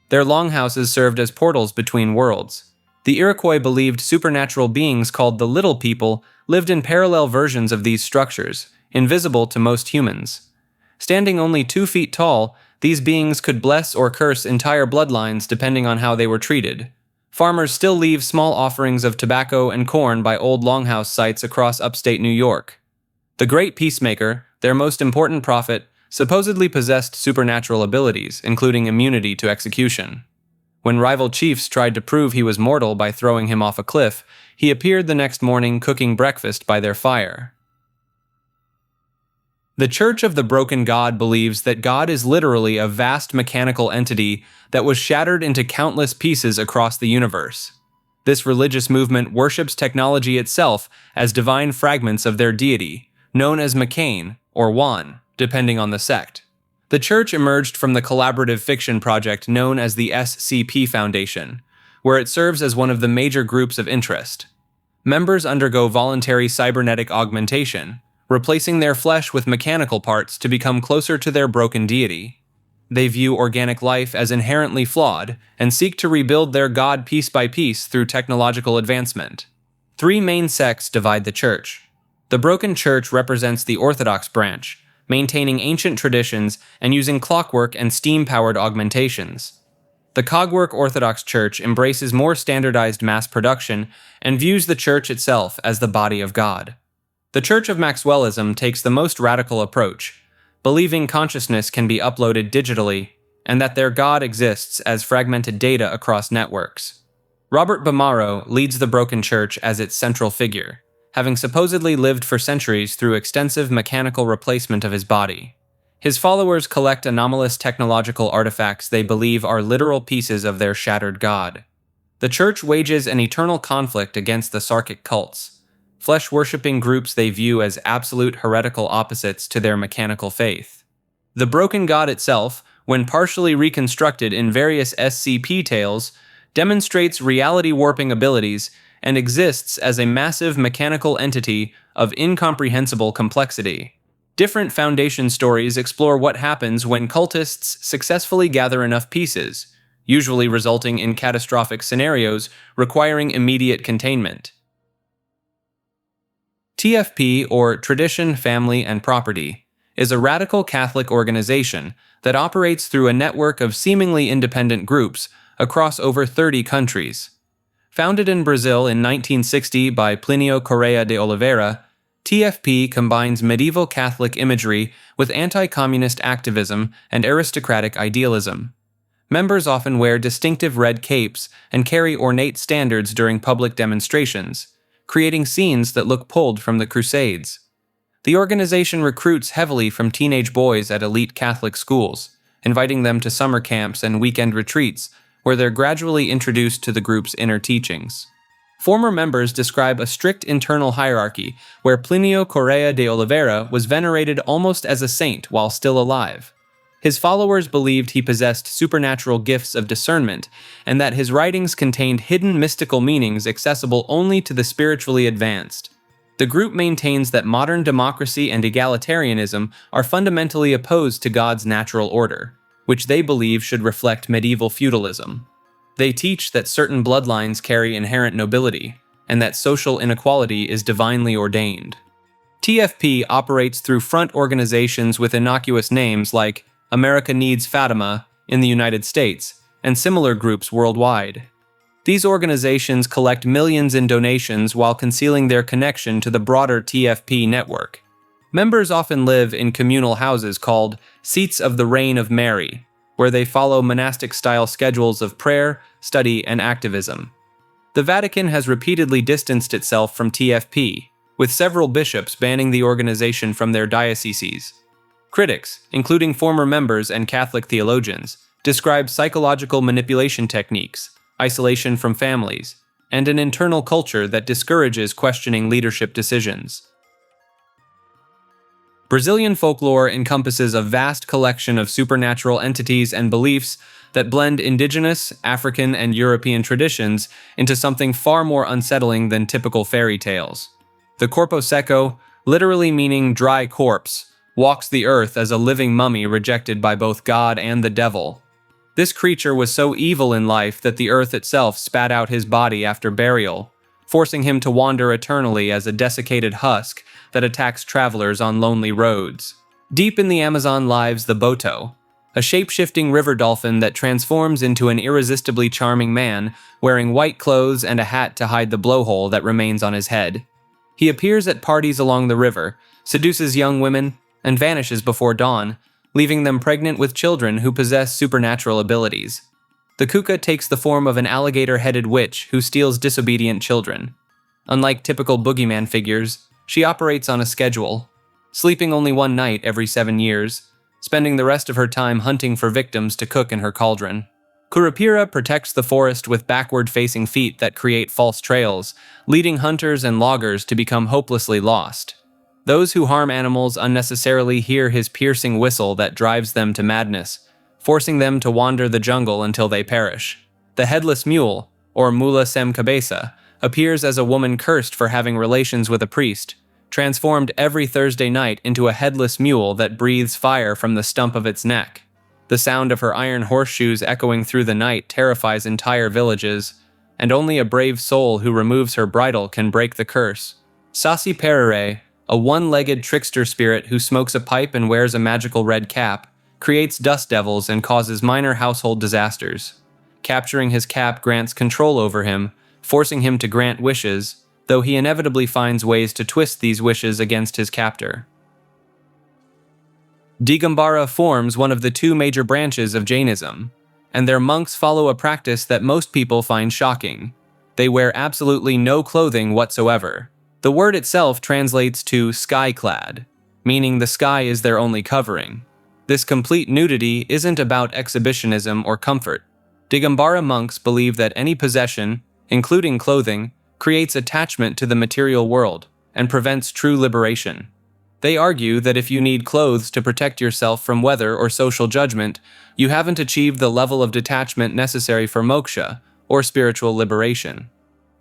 D: Their longhouses served as portals between worlds. The Iroquois believed supernatural beings called the Little People lived in parallel versions of these structures, invisible to most humans. Standing only 2 feet tall, these beings could bless or curse entire bloodlines depending on how they were treated. Farmers still leave small offerings of tobacco and corn by old longhouse sites across upstate New York. The Great Peacemaker, their most important prophet, supposedly possessed supernatural abilities, including immunity to execution. When rival chiefs tried to prove he was mortal by throwing him off a cliff, he appeared the next morning cooking breakfast by their fire. The Church of the Broken God believes that God is literally a vast mechanical entity that was shattered into countless pieces across the universe. This religious movement worships technology itself as divine fragments of their deity, known as Mccain or Wan, depending on the sect. The church emerged from the collaborative fiction project known as the SCP Foundation, where it serves as one of the major groups of interest. Members undergo voluntary cybernetic augmentation, replacing their flesh with mechanical parts to become closer to their broken deity. They view organic life as inherently flawed and seek to rebuild their God piece by piece through technological advancement. 3 main sects divide the church. The Broken Church represents the Orthodox branch, maintaining ancient traditions and using clockwork and steam-powered augmentations. The Cogwork Orthodox Church embraces more standardized mass production and views the church itself as the body of God. The Church of Maxwellism takes the most radical approach, believing consciousness can be uploaded digitally and that their God exists as fragmented data across networks. Robert Bamaro leads the Broken Church as its central figure, having supposedly lived for centuries through extensive mechanical replacement of his body. His followers collect anomalous technological artifacts they believe are literal pieces of their shattered God. The church wages an eternal conflict against the Sarkic cults, flesh-worshipping groups they view as absolute heretical opposites to their mechanical faith. The broken God itself, when partially reconstructed in various SCP tales, demonstrates reality-warping abilities and exists as a massive mechanical entity of incomprehensible complexity. Different Foundation stories explore what happens when cultists successfully gather enough pieces, usually resulting in catastrophic scenarios requiring immediate containment. TFP, or Tradition, Family, and Property, is a radical Catholic organization that operates through a network of seemingly independent groups across over 30 countries. Founded in Brazil in 1960 by Plinio Correa de Oliveira, TFP combines medieval Catholic imagery with anti-communist activism and aristocratic idealism. Members often wear distinctive red capes and carry ornate standards during public demonstrations, creating scenes that look pulled from the Crusades. The organization recruits heavily from teenage boys at elite Catholic schools, inviting them to summer camps and weekend retreats, where they're gradually introduced to the group's inner teachings. Former members describe a strict internal hierarchy where Plinio Correa de Oliveira was venerated almost as a saint while still alive. His followers believed he possessed supernatural gifts of discernment and that his writings contained hidden mystical meanings accessible only to the spiritually advanced. The group maintains that modern democracy and egalitarianism are fundamentally opposed to God's natural order, which they believe should reflect medieval feudalism. They teach that certain bloodlines carry inherent nobility, and that social inequality is divinely ordained. TFP operates through front organizations with innocuous names like America Needs Fatima in the United States, and similar groups worldwide. These organizations collect millions in donations while concealing their connection to the broader TFP network. Members often live in communal houses called Seats of the Reign of Mary, where they follow monastic-style schedules of prayer, study, and activism. The Vatican has repeatedly distanced itself from TFP, with several bishops banning the organization from their dioceses. Critics, including former members and Catholic theologians, describe psychological manipulation techniques, isolation from families, and an internal culture that discourages questioning leadership decisions. Brazilian folklore encompasses a vast collection of supernatural entities and beliefs that blend indigenous, African, and European traditions into something far more unsettling than typical fairy tales. The corpo seco, literally meaning dry corpse, walks the earth as a living mummy rejected by both God and the devil. This creature was so evil in life that the earth itself spat out his body after burial, forcing him to wander eternally as a desiccated husk that attacks travelers on lonely roads. Deep in the Amazon lives the Boto, a shape-shifting river dolphin that transforms into an irresistibly charming man wearing white clothes and a hat to hide the blowhole that remains on his head. He appears at parties along the river, seduces young women, and vanishes before dawn, leaving them pregnant with children who possess supernatural abilities. The Kuka takes the form of an alligator-headed witch who steals disobedient children. Unlike typical boogeyman figures, she operates on a schedule, sleeping only one night every 7 years, spending the rest of her time hunting for victims to cook in her cauldron. Curupira protects the forest with backward-facing feet that create false trails, leading hunters and loggers to become hopelessly lost. Those who harm animals unnecessarily hear his piercing whistle that drives them to madness, forcing them to wander the jungle until they perish. The headless mule, or mula sem cabeza, appears as a woman cursed for having relations with a priest, transformed every Thursday night into a headless mule that breathes fire from the stump of its neck. The sound of her iron horseshoes echoing through the night terrifies entire villages, and only a brave soul who removes her bridle can break the curse. Sasi Perere, a one-legged trickster spirit who smokes a pipe and wears a magical red cap, creates dust devils and causes minor household disasters. Capturing his cap grants control over him, forcing him to grant wishes, though he inevitably finds ways to twist these wishes against his captor. Digambara forms one of the two major branches of Jainism, and their monks follow a practice that most people find shocking. They wear absolutely no clothing whatsoever. The word itself translates to sky-clad, meaning the sky is their only covering. This complete nudity isn't about exhibitionism or comfort. Digambara monks believe that any possession, including clothing, creates attachment to the material world and prevents true liberation. They argue that if you need clothes to protect yourself from weather or social judgment, you haven't achieved the level of detachment necessary for moksha, or spiritual liberation.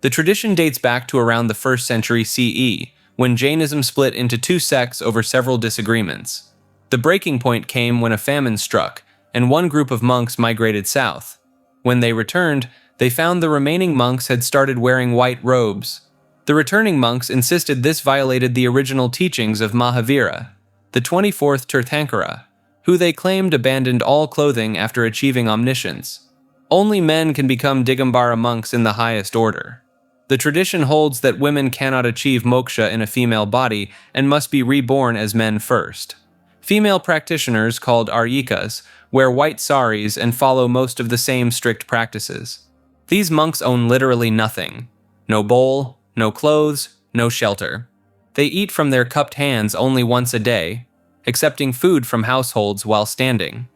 D: The tradition dates back to around the 1st century CE, when Jainism split into two sects over several disagreements. The breaking point came when a famine struck, and one group of monks migrated south. When they returned, they found the remaining monks had started wearing white robes. The returning monks insisted this violated the original teachings of Mahavira, the 24th Tirthankara, who they claimed abandoned all clothing after achieving omniscience. Only men can become Digambara monks in the highest order. The tradition holds that women cannot achieve moksha in a female body and must be reborn as men first. Female practitioners, called aryikas, wear white saris and follow most of the same strict practices. These monks own literally nothing. No bowl, no clothes, no shelter. They eat from their cupped hands only once a day, accepting food from households while standing.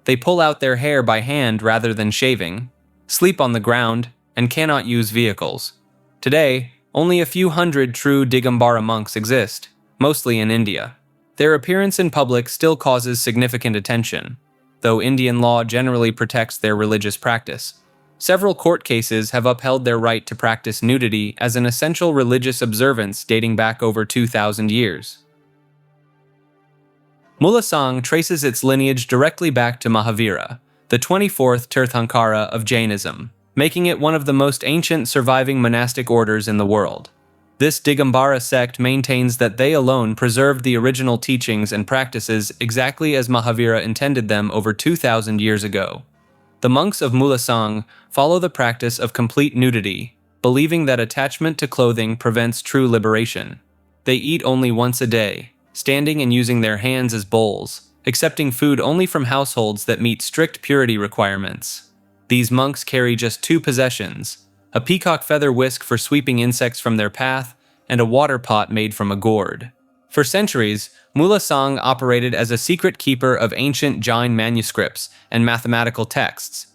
D: They pull out their hair by hand rather than shaving, sleep on the ground, and cannot use vehicles. Today, only a few hundred true Digambara monks exist, mostly in India. Their appearance in public still causes significant attention, though Indian law generally protects their religious practice. Several court cases have upheld their right to practice nudity as an essential religious observance dating back over 2,000 years. Mulasang traces its lineage directly back to Mahavira, the 24th Tirthankara of Jainism, making it one of the most ancient surviving monastic orders in the world. This Digambara sect maintains that they alone preserved the original teachings and practices exactly as Mahavira intended them over 2,000 years ago. The monks of Mulasang follow the practice of complete nudity, believing that attachment to clothing prevents true liberation. They eat only once a day, standing and using their hands as bowls, accepting food only from households that meet strict purity requirements. These monks carry just two possessions: a peacock feather whisk for sweeping insects from their path, and a water pot made from a gourd. For centuries, Mulasang operated as a secret keeper of ancient Jain manuscripts and mathematical texts.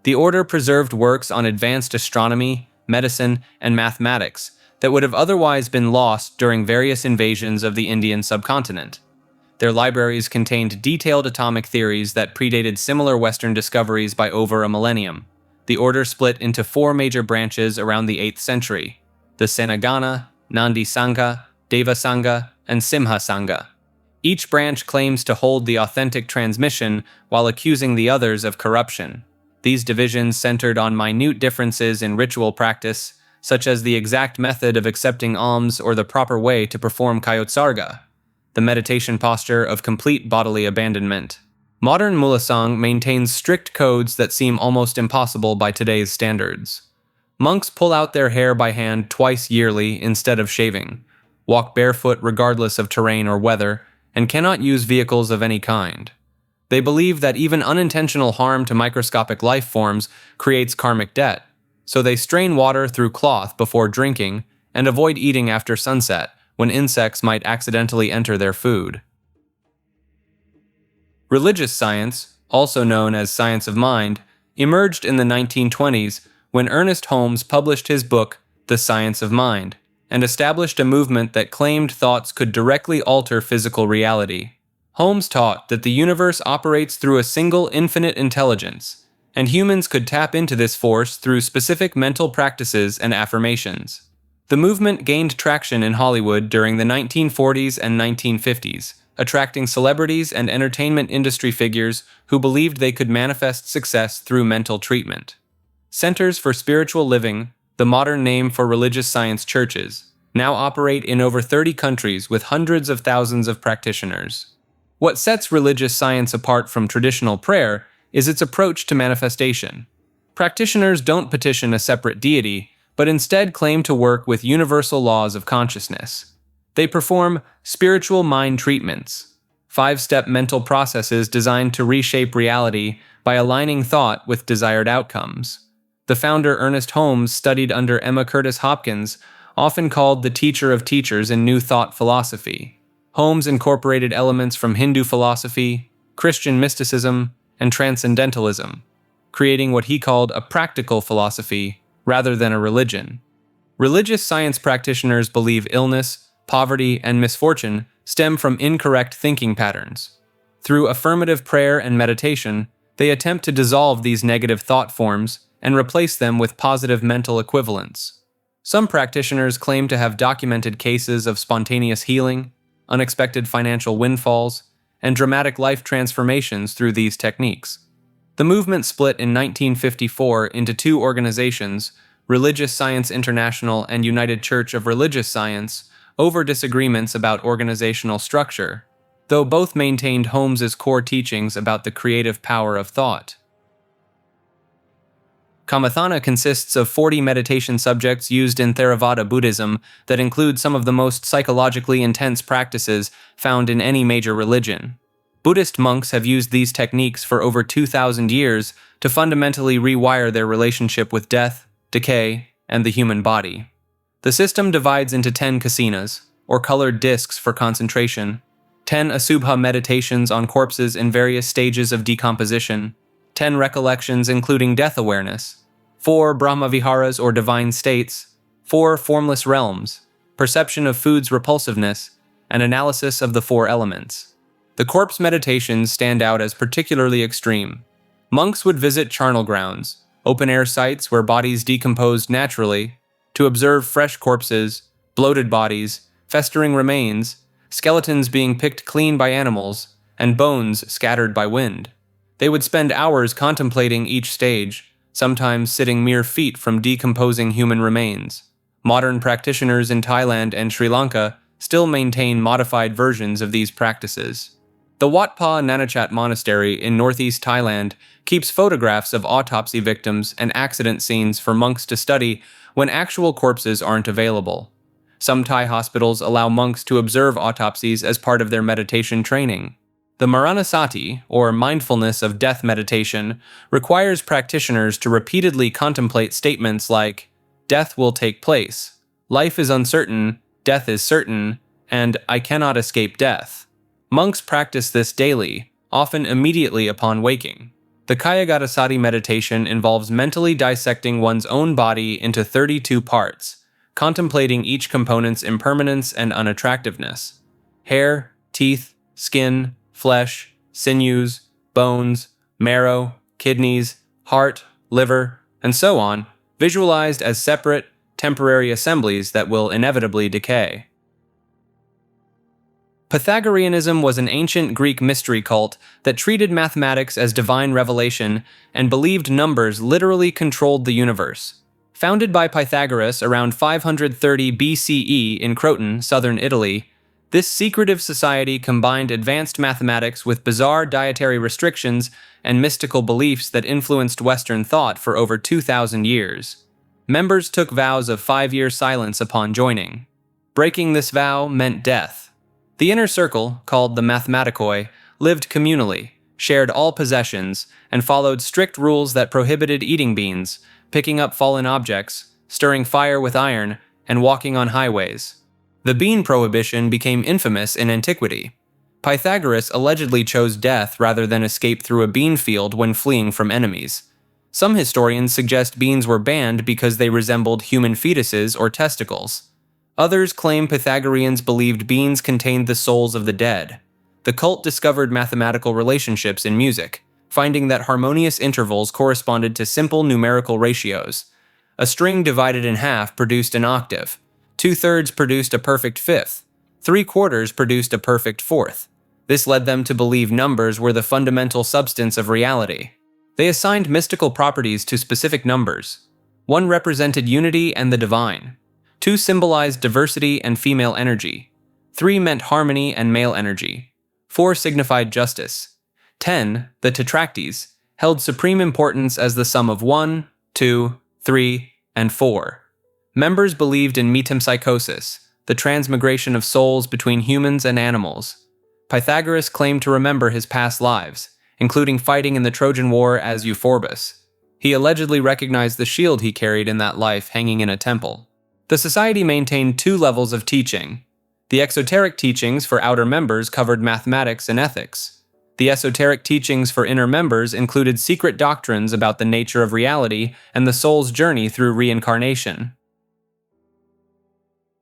D: The order preserved works on advanced astronomy, medicine, and mathematics that would have otherwise been lost during various invasions of the Indian subcontinent. Their libraries contained detailed atomic theories that predated similar Western discoveries by over a millennium. The order split into four major branches around the 8th century: the Sanagana, Nandi Sangha, Deva Sangha, and Simha Sangha. Each branch claims to hold the authentic transmission while accusing the others of corruption. These divisions centered on minute differences in ritual practice, such as the exact method of accepting alms or the proper way to perform kayotsarga, the meditation posture of complete bodily abandonment. Modern Mulasang maintains strict codes that seem almost impossible by today's standards. Monks pull out their hair by hand twice yearly instead of shaving, walk barefoot regardless of terrain or weather, and cannot use vehicles of any kind. They believe that even unintentional harm to microscopic life forms creates karmic debt, so they strain water through cloth before drinking and avoid eating after sunset when insects might accidentally enter their food. Religious science, also known as science of mind, emerged in the 1920s when Ernest Holmes published his book, The Science of Mind, and established a movement that claimed thoughts could directly alter physical reality. Holmes taught that the universe operates through a single infinite intelligence, and humans could tap into this force through specific mental practices and affirmations. The movement gained traction in Hollywood during the 1940s and 1950s, attracting celebrities and entertainment industry figures who believed they could manifest success through mental treatment. Centers for Spiritual Living, the modern name for religious science churches, now operate in over 30 countries with hundreds of thousands of practitioners. What sets religious science apart from traditional prayer is its approach to manifestation. Practitioners don't petition a separate deity, but instead claim to work with universal laws of consciousness. They perform spiritual mind treatments, 5-step mental processes designed to reshape reality by aligning thought with desired outcomes. The founder Ernest Holmes studied under Emma Curtis Hopkins, often called the teacher of teachers in New Thought philosophy. Holmes incorporated elements from Hindu philosophy, Christian mysticism, and transcendentalism, creating what he called a practical philosophy rather than a religion. Religious science practitioners believe illness, poverty, and misfortune stem from incorrect thinking patterns. Through affirmative prayer and meditation, they attempt to dissolve these negative thought forms and replace them with positive mental equivalents. Some practitioners claim to have documented cases of spontaneous healing, unexpected financial windfalls, and dramatic life transformations through these techniques. The movement split in 1954 into two organizations, Religious Science International and United Church of Religious Science, over disagreements about organizational structure, though both maintained Holmes's core teachings about the creative power of thought. Kamathana consists of 40 meditation subjects used in Theravada Buddhism that include some of the most psychologically intense practices found in any major religion. Buddhist monks have used these techniques for over 2,000 years to fundamentally rewire their relationship with death, decay, and the human body. The system divides into 10 kasinas, or colored discs for concentration, 10 asubha meditations on corpses in various stages of decomposition, 10 recollections including death awareness, 4 brahmaviharas or divine states, 4 formless realms, perception of food's repulsiveness, and analysis of the 4 elements. The corpse meditations stand out as particularly extreme. Monks would visit charnel grounds, open-air sites where bodies decomposed naturally, to observe fresh corpses, bloated bodies, festering remains, skeletons being picked clean by animals, and bones scattered by wind. They would spend hours contemplating each stage, sometimes sitting mere feet from decomposing human remains. Modern practitioners in Thailand and Sri Lanka still maintain modified versions of these practices. The Wat Pa Nanachat Monastery in northeast Thailand keeps photographs of autopsy victims and accident scenes for monks to study when actual corpses aren't available. Some Thai hospitals allow monks to observe autopsies as part of their meditation training. The Maranasati, or mindfulness of death meditation, requires practitioners to repeatedly contemplate statements like, "Death will take place," "Life is uncertain," "Death is certain," and "I cannot escape death." Monks practice this daily, often immediately upon waking. The Kayagadasati meditation involves mentally dissecting one's own body into 32 parts, contemplating each component's impermanence and unattractiveness. Hair, teeth, skin, flesh, sinews, bones, marrow, kidneys, heart, liver, and so on, visualized as separate, temporary assemblies that will inevitably decay. Pythagoreanism was an ancient Greek mystery cult that treated mathematics as divine revelation and believed numbers literally controlled the universe. Founded by Pythagoras around 530 BCE in Croton, southern Italy, this secretive society combined advanced mathematics with bizarre dietary restrictions and mystical beliefs that influenced Western thought for over 2,000 years. Members took vows of 5-year silence upon joining. Breaking this vow meant death. The inner circle, called the Mathematikoi, lived communally, shared all possessions, and followed strict rules that prohibited eating beans, picking up fallen objects, stirring fire with iron, and walking on highways. The bean prohibition became infamous in antiquity. Pythagoras allegedly chose death rather than escape through a bean field when fleeing from enemies. Some historians suggest beans were banned because they resembled human fetuses or testicles. Others claim Pythagoreans believed beans contained the souls of the dead. The cult discovered mathematical relationships in music, finding that harmonious intervals corresponded to simple numerical ratios. A string divided in half produced an octave. 2/3 produced a perfect fifth. 3/4 produced a perfect fourth. This led them to believe numbers were the fundamental substance of reality. They assigned mystical properties to specific numbers. 1 represented unity and the divine. 2 symbolized diversity and female energy. 3 meant harmony and male energy. 4 signified justice. 10, the tetracties, held supreme importance as the sum of 1, 2, 3, and 4. Members believed in metempsychosis, the transmigration of souls between humans and animals. Pythagoras claimed to remember his past lives, including fighting in the Trojan War as Euphorbus. He allegedly recognized the shield he carried in that life hanging in a temple. The society maintained 2 levels of teaching. The exoteric teachings for outer members covered mathematics and ethics. The esoteric teachings for inner members included secret doctrines about the nature of reality and the soul's journey through reincarnation.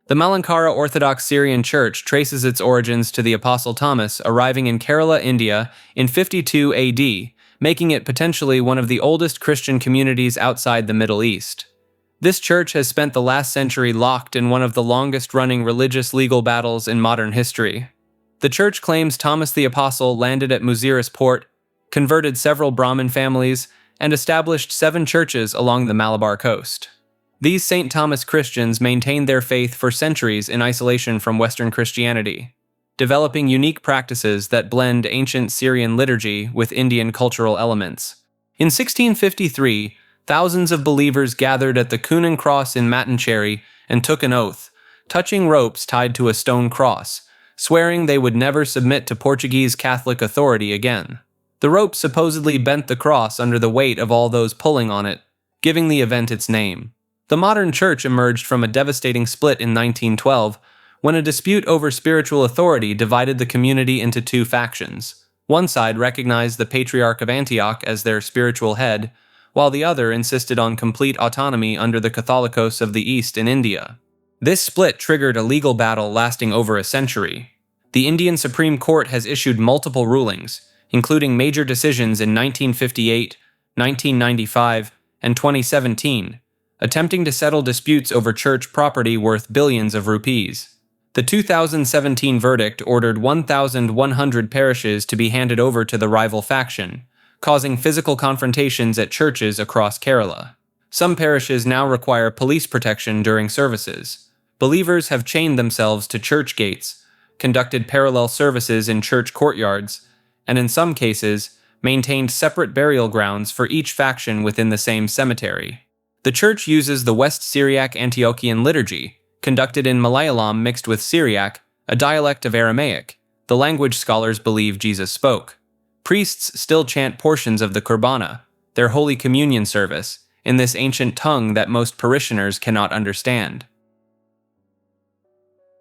D: The Malankara Orthodox Syrian Church traces its origins to the Apostle Thomas arriving in Kerala, India in 52 AD, making it potentially one of the oldest Christian communities outside the Middle East. This church has spent the last century locked in one of the longest-running religious legal battles in modern history. The church claims Thomas the Apostle landed at Muziris Port, converted several Brahmin families, and established 7 churches along the Malabar coast. These St. Thomas Christians maintained their faith for centuries in isolation from Western Christianity, developing unique practices that blend ancient Syrian liturgy with Indian cultural elements. In 1653, thousands of believers gathered at the Coonan Cross in Mattancherry and took an oath, touching ropes tied to a stone cross, swearing they would never submit to Portuguese Catholic authority again. The rope supposedly bent the cross under the weight of all those pulling on it, giving the event its name. The modern church emerged from a devastating split in 1912, when a dispute over spiritual authority divided the community into 2 factions. One side recognized the Patriarch of Antioch as their spiritual head, while the other insisted on complete autonomy under the Catholicos of the East in India. This split triggered a legal battle lasting over a century. The Indian Supreme Court has issued multiple rulings, including major decisions in 1958, 1995, and 2017, attempting to settle disputes over church property worth billions of rupees. The 2017 verdict ordered 1,100 parishes to be handed over to the rival faction, causing physical confrontations at churches across Kerala. Some parishes now require police protection during services. Believers have chained themselves to church gates, conducted parallel services in church courtyards, and in some cases, maintained separate burial grounds for each faction within the same cemetery. The church uses the West Syriac Antiochian liturgy, conducted in Malayalam mixed with Syriac, a dialect of Aramaic, the language scholars believe Jesus spoke. Priests still chant portions of the Kurbana, their Holy Communion service, in this ancient tongue that most parishioners cannot understand.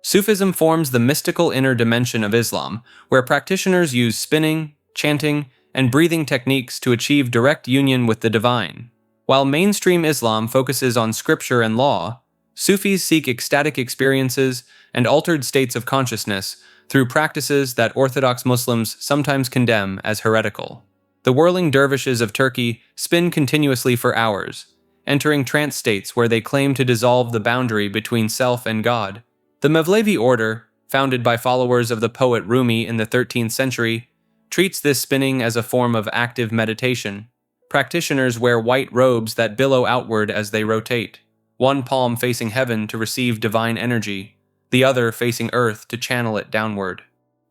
D: Sufism forms the mystical inner dimension of Islam, where practitioners use spinning, chanting, and breathing techniques to achieve direct union with the divine. While mainstream Islam focuses on scripture and law, Sufis seek ecstatic experiences and altered states of consciousness through practices that Orthodox Muslims sometimes condemn as heretical. The whirling dervishes of Turkey spin continuously for hours, entering trance states where they claim to dissolve the boundary between self and God. The Mevlevi order, founded by followers of the poet Rumi in the 13th century, treats this spinning as a form of active meditation. Practitioners wear white robes that billow outward as they rotate, one palm facing heaven to receive divine energy, the other facing earth to channel it downward.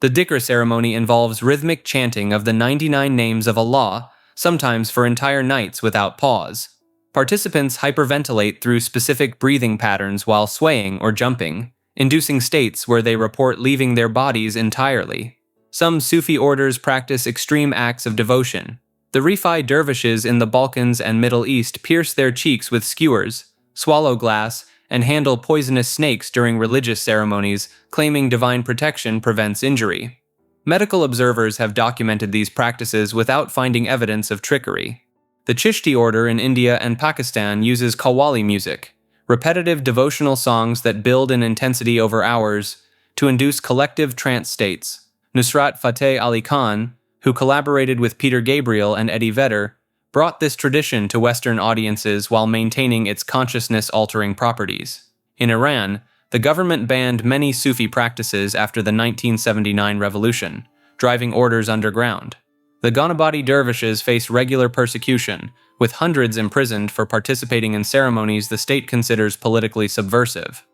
D: The dhikr ceremony involves rhythmic chanting of the 99 names of Allah, sometimes for entire nights without pause. Participants hyperventilate through specific breathing patterns while swaying or jumping, inducing states where they report leaving their bodies entirely. Some Sufi orders practice extreme acts of devotion. The Rifa'i dervishes in the Balkans and Middle East pierce their cheeks with skewers, swallow glass, and handle poisonous snakes during religious ceremonies, claiming divine protection prevents injury. Medical observers have documented these practices without finding evidence of trickery. The Chishti order in India and Pakistan uses qawwali music, repetitive devotional songs that build in intensity over hours, to induce collective trance states. Nusrat Fateh Ali Khan, who collaborated with Peter Gabriel and Eddie Vedder, brought this tradition to Western audiences while maintaining its consciousness-altering properties. In Iran, the government banned many Sufi practices after the 1979 revolution, driving orders underground. The Ghanabadi dervishes face regular persecution, with hundreds imprisoned for participating in ceremonies the state considers politically subversive.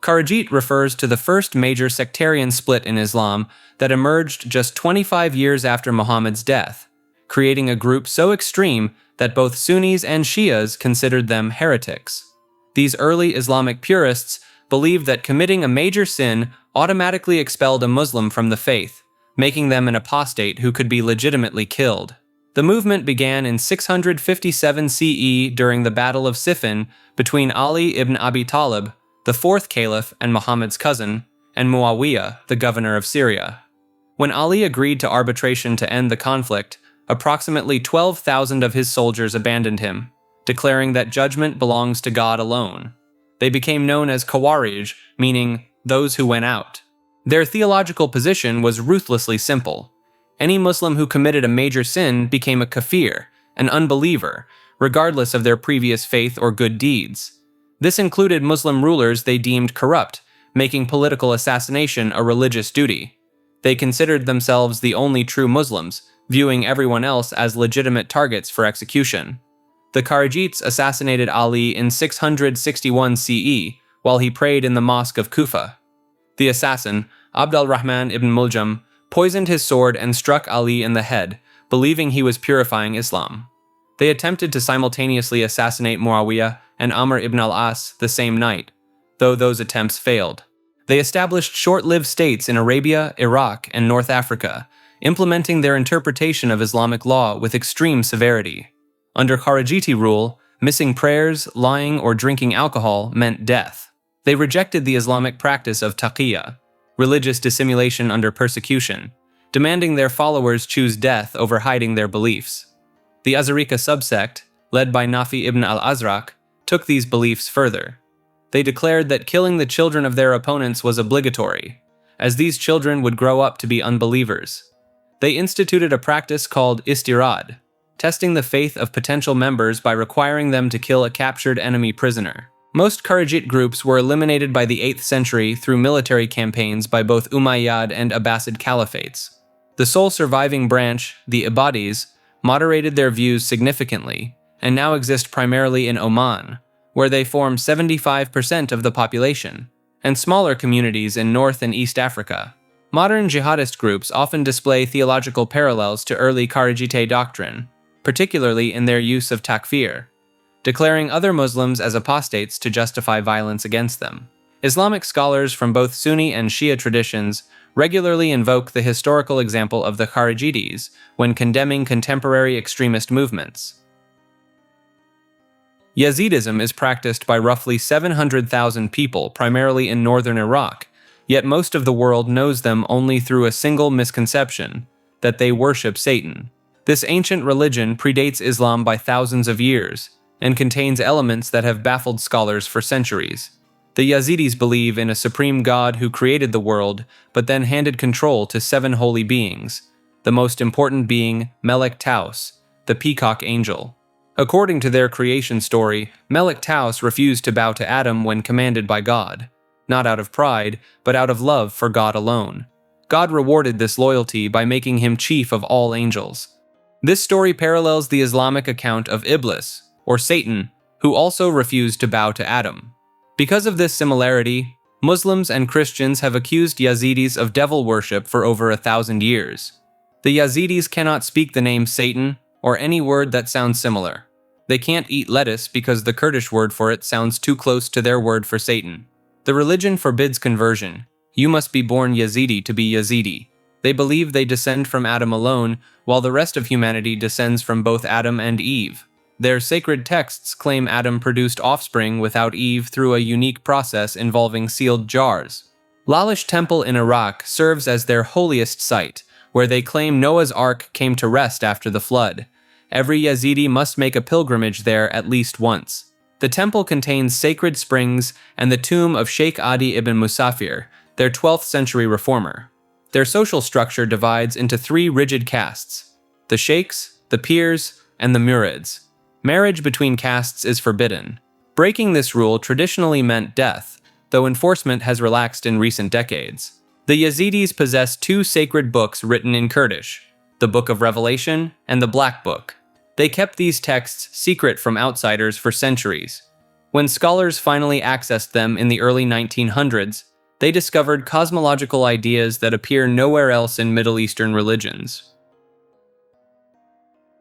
D: Kharijit refers to the first major sectarian split in Islam that emerged just 25 years after Muhammad's death, creating a group so extreme that both Sunnis and Shias considered them heretics. These early Islamic purists believed that committing a major sin automatically expelled a Muslim from the faith, making them an apostate who could be legitimately killed. The movement began in 657 CE during the Battle of Siffin between Ali ibn Abi Talib, the fourth caliph and Muhammad's cousin, and Muawiyah, the governor of Syria. When Ali agreed to arbitration to end the conflict, approximately 12,000 of his soldiers abandoned him, declaring that judgment belongs to God alone. They became known as Khawarij, meaning those who went out. Their theological position was ruthlessly simple. Any Muslim who committed a major sin became a kafir, an unbeliever, regardless of their previous faith or good deeds. This included Muslim rulers they deemed corrupt, making political assassination a religious duty. They considered themselves the only true Muslims, viewing everyone else as legitimate targets for execution. The Kharijites assassinated Ali in 661 CE while he prayed in the Mosque of Kufa. The assassin, Abd al-Rahman ibn Muljam, poisoned his sword and struck Ali in the head, believing he was purifying Islam. They attempted to simultaneously assassinate Muawiyah and Amr ibn al-As the same night, though those attempts failed. They established short-lived states in Arabia, Iraq, and North Africa, implementing their interpretation of Islamic law with extreme severity. Under Kharijite rule, missing prayers, lying, or drinking alcohol meant death. They rejected the Islamic practice of taqiyya, religious dissimulation under persecution, demanding their followers choose death over hiding their beliefs. The Azarika subsect, led by Nafi ibn al-Azraq, took these beliefs further. They declared that killing the children of their opponents was obligatory, as these children would grow up to be unbelievers. They instituted a practice called istirad, testing the faith of potential members by requiring them to kill a captured enemy prisoner. Most Kharijite groups were eliminated by the 8th century through military campaigns by both Umayyad and Abbasid caliphates. The sole surviving branch, the Ibadis, moderated their views significantly, and now exist primarily in Oman, where they form 75% of the population, and smaller communities in North and East Africa. Modern jihadist groups often display theological parallels to early Kharijite doctrine, particularly in their use of takfir, declaring other Muslims as apostates to justify violence against them. Islamic scholars from both Sunni and Shia traditions regularly invoke the historical example of the Kharijites when condemning contemporary extremist movements. Yazidism is practiced by roughly 700,000 people, primarily in northern Iraq, yet most of the world knows them only through a single misconception, that they worship Satan. This ancient religion predates Islam by thousands of years, and contains elements that have baffled scholars for centuries. The Yazidis believe in a supreme God who created the world, but then handed control to 7 holy beings, the most important being Melek Taus, the peacock angel. According to their creation story, Melek Taus refused to bow to Adam when commanded by God, not out of pride, but out of love for God alone. God rewarded this loyalty by making him chief of all angels. This story parallels the Islamic account of Iblis, or Satan, who also refused to bow to Adam. Because of this similarity, Muslims and Christians have accused Yazidis of devil worship for over 1,000 years. The Yazidis cannot speak the name Satan or any word that sounds similar. They can't eat lettuce because the Kurdish word for it sounds too close to their word for Satan. The religion forbids conversion. You must be born Yazidi to be Yazidi. They believe they descend from Adam alone, while the rest of humanity descends from both Adam and Eve. Their sacred texts claim Adam produced offspring without Eve through a unique process involving sealed jars. Lalish Temple in Iraq serves as their holiest site, where they claim Noah's Ark came to rest after the flood. Every Yazidi must make a pilgrimage there at least once. The temple contains sacred springs and the tomb of Sheikh Adi ibn Musafir, their 12th century reformer. Their social structure divides into 3 rigid castes: the sheikhs, the pirs, and the murids. Marriage between castes is forbidden. Breaking this rule traditionally meant death, though enforcement has relaxed in recent decades. The Yazidis possess 2 sacred books written in Kurdish, the Book of Revelation and the Black Book. They kept these texts secret from outsiders for centuries. When scholars finally accessed them in the early 1900s, they discovered cosmological ideas that appear nowhere else in Middle Eastern religions.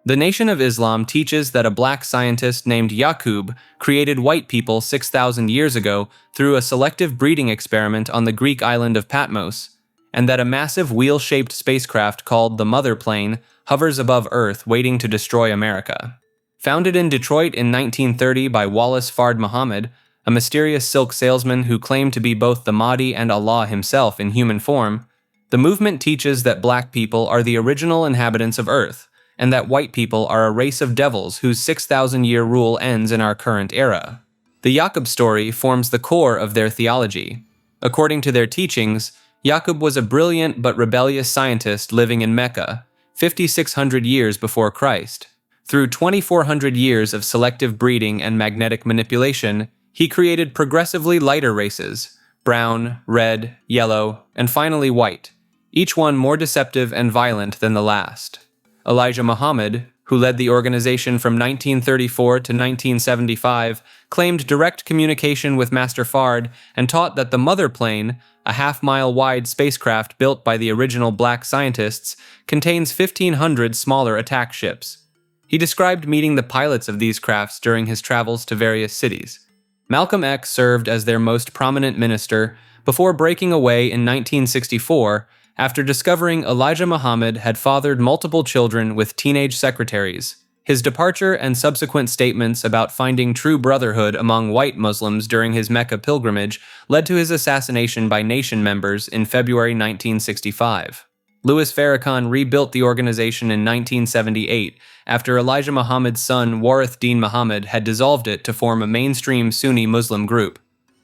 D: The Nation of Islam teaches that a black scientist named Yaqub created white people 6,000 years ago through a selective breeding experiment on the Greek island of Patmos, and that a massive wheel-shaped spacecraft called the Mother Plane hovers above Earth waiting to destroy America. Founded in Detroit in 1930 by Wallace Fard Muhammad, a mysterious silk salesman who claimed to be both the Mahdi and Allah himself in human form, the movement teaches that black people are the original inhabitants of Earth, and that white people are a race of devils whose 6,000-year rule ends in our current era. The Yaqub story forms the core of their theology. According to their teachings, Yaqub was a brilliant but rebellious scientist living in Mecca, 5,600 years before Christ. Through 2,400 years of selective breeding and magnetic manipulation, he created progressively lighter races, brown, red, yellow, and finally white. each one more deceptive and violent than the last. Elijah Muhammad, who led the organization from 1934 to 1975, claimed direct communication with Master Fard and taught that the Mother Plane, a half-mile-wide spacecraft built by the original black scientists, contains 1,500 smaller attack ships. He described meeting the pilots of these crafts during his travels to various cities. Malcolm X served as their most prominent minister before breaking away in 1964 after discovering Elijah Muhammad had fathered multiple children with teenage secretaries. His departure and subsequent statements about finding true brotherhood among white Muslims during his Mecca pilgrimage led to his assassination by nation members in February 1965. Louis Farrakhan rebuilt the organization in 1978 after Elijah Muhammad's son Warith Deen Muhammad had dissolved it to form a mainstream Sunni Muslim group.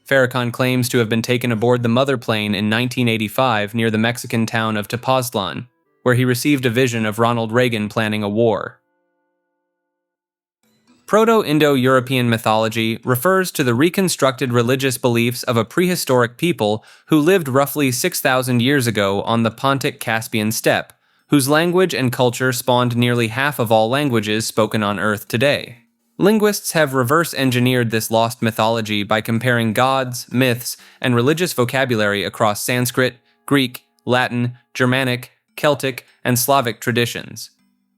D: Farrakhan claims to have been taken aboard the Mother Plane in 1985 near the Mexican town of Tepoztlan, where he received a vision of Ronald Reagan planning a war. Proto-Indo-European mythology refers to the reconstructed religious beliefs of a prehistoric people who lived roughly 6,000 years ago on the Pontic-Caspian steppe, whose language and culture spawned nearly half of all languages spoken on Earth today. Linguists have reverse-engineered this lost mythology by comparing gods, myths, and religious vocabulary across Sanskrit, Greek, Latin, Germanic, Celtic, and Slavic traditions.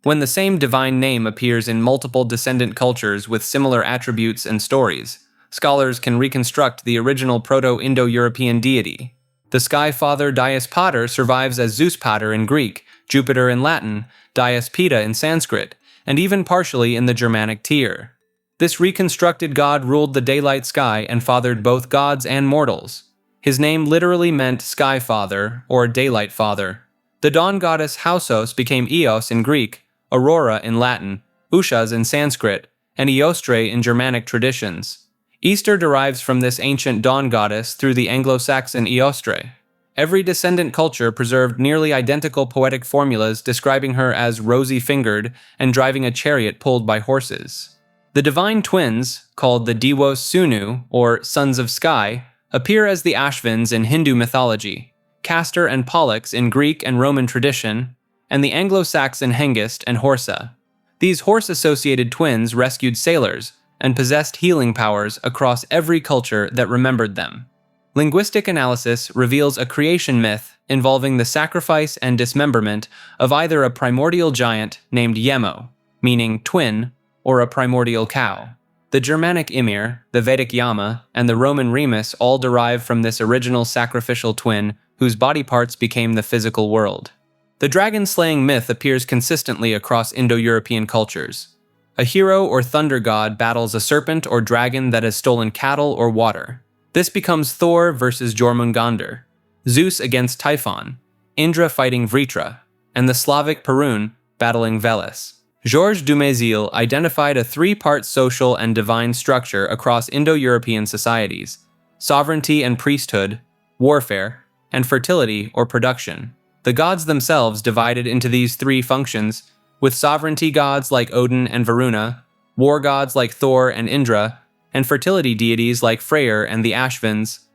D: When the same divine name appears in multiple descendant cultures with similar attributes and stories, scholars can reconstruct the original Proto-Indo-European deity. The sky father Dies Pater survives as Zeus Pater in Greek, Jupiter in Latin, Dies Pita in Sanskrit, and even partially in the Germanic tier. This reconstructed god ruled the daylight sky and fathered both gods and mortals. His name literally meant sky father or daylight father. The dawn goddess Hausos became Eos in Greek, Aurora in Latin, Ushas in Sanskrit, and Eostre in Germanic traditions. Easter derives from this ancient dawn goddess through the Anglo-Saxon Eostre. Every descendant culture preserved nearly identical poetic formulas describing her as rosy-fingered and driving a chariot pulled by horses. The divine twins, called the Diwos Sunu, or Sons of Sky, appear as the Ashvins in Hindu mythology, Castor and Pollux in Greek and Roman tradition, and the Anglo-Saxon Hengist and Horsa. These horse-associated twins rescued sailors and possessed healing powers across every culture that remembered them. Linguistic analysis reveals a creation myth involving the sacrifice and dismemberment of either a primordial giant named Yemo, meaning twin, or a primordial cow. The Germanic Ymir, the Vedic Yama, and the Roman Remus all derive from this original sacrificial twin whose body parts became the physical world. The dragon-slaying myth appears consistently across Indo-European cultures. A hero or thunder god battles a serpent or dragon that has stolen cattle or water. This becomes Thor versus Jormungandr, Zeus against Typhon, Indra fighting Vritra, and the Slavic Perun battling Veles. Georges Dumézil identified a three-part social and divine structure across Indo-European societies: sovereignty and priesthood, warfare, and fertility or production. The gods themselves divided into these three functions, with sovereignty gods like Odin and Varuna, war gods like Thor and Indra, and fertility deities like Freyr and the Ashvins.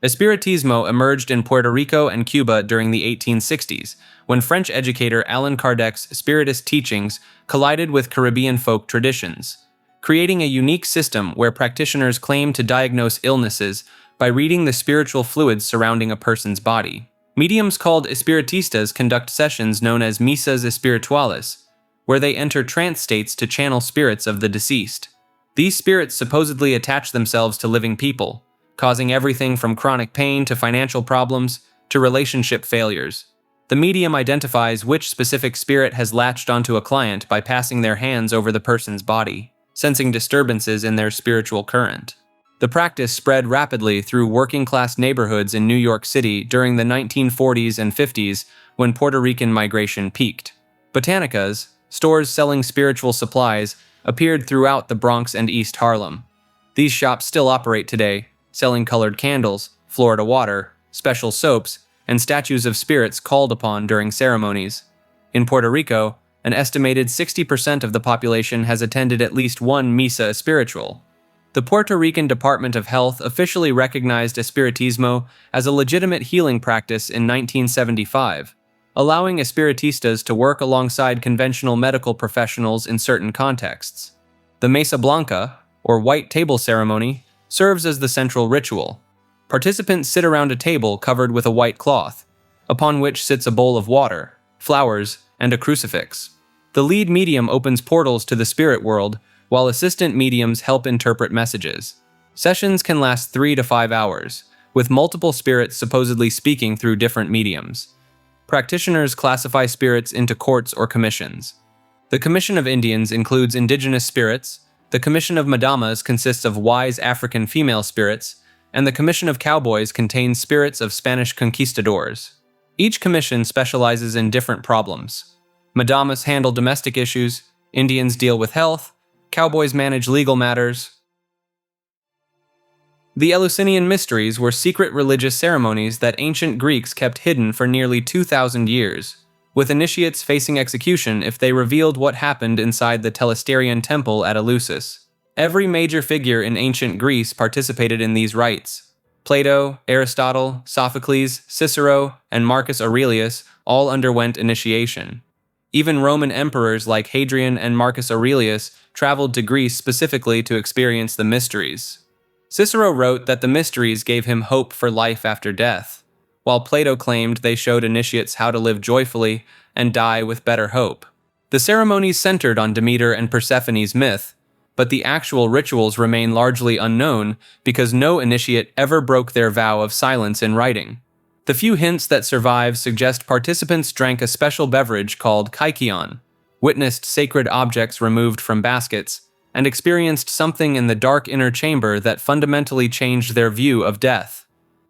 D: Espiritismo emerged in Puerto Rico and Cuba during the 1860s, when French educator Allan Kardec's Spiritist teachings collided with Caribbean folk traditions, creating a unique system where practitioners claim to diagnose illnesses by reading the spiritual fluids surrounding a person's body. Mediums called espiritistas conduct sessions known as misas espirituales, where they enter trance states to channel spirits of the deceased. These spirits supposedly attach themselves to living people, causing everything from chronic pain to financial problems to relationship failures. The medium identifies which specific spirit has latched onto a client by passing their hands over the person's body, sensing disturbances in their spiritual current. The practice spread rapidly through working-class neighborhoods in New York City during the 1940s and 50s when Puerto Rican migration peaked. Botanicas, stores selling spiritual supplies, appeared throughout the Bronx and East Harlem. These shops still operate today, selling colored candles, Florida water, special soaps, and statues of spirits called upon during ceremonies. In Puerto Rico, an estimated 60% of the population has attended at least one misa espiritual. The Puerto Rican Department of Health officially recognized Espiritismo as a legitimate healing practice in 1975, allowing Espiritistas to work alongside conventional medical professionals in certain contexts. The Mesa Blanca, or white table ceremony, serves as the central ritual. Participants sit around a table covered with a white cloth, upon which sits a bowl of water, flowers, and a crucifix. The lead medium opens portals to the spirit world, while assistant mediums help interpret messages. Sessions can last 3 to 5 hours, with multiple spirits supposedly speaking through different mediums. Practitioners classify spirits into courts or commissions. The Commission of Indians includes indigenous spirits, the Commission of Madamas consists of wise African female spirits, and the Commission of Cowboys contains spirits of Spanish conquistadors. Each commission specializes in different problems. Madamas handle domestic issues, Indians deal with health, Cowboys manage legal matters. The Eleusinian Mysteries were secret religious ceremonies that ancient Greeks kept hidden for nearly 2,000 years, with initiates facing execution if they revealed what happened inside the Telesterion temple at Eleusis. Every major figure in ancient Greece participated in these rites. Plato, Aristotle, Sophocles, Cicero, and Marcus Aurelius all underwent initiation. Even Roman emperors like Hadrian and Marcus Aurelius traveled to Greece specifically to experience the mysteries. Cicero wrote that the mysteries gave him hope for life after death, while Plato claimed they showed initiates how to live joyfully and die with better hope. The ceremonies centered on Demeter and Persephone's myth, but the actual rituals remain largely unknown because no initiate ever broke their vow of silence in writing. The few hints that survive suggest participants drank a special beverage called kykeon, witnessed sacred objects removed from baskets, and experienced something in the dark inner chamber that fundamentally changed their view of death.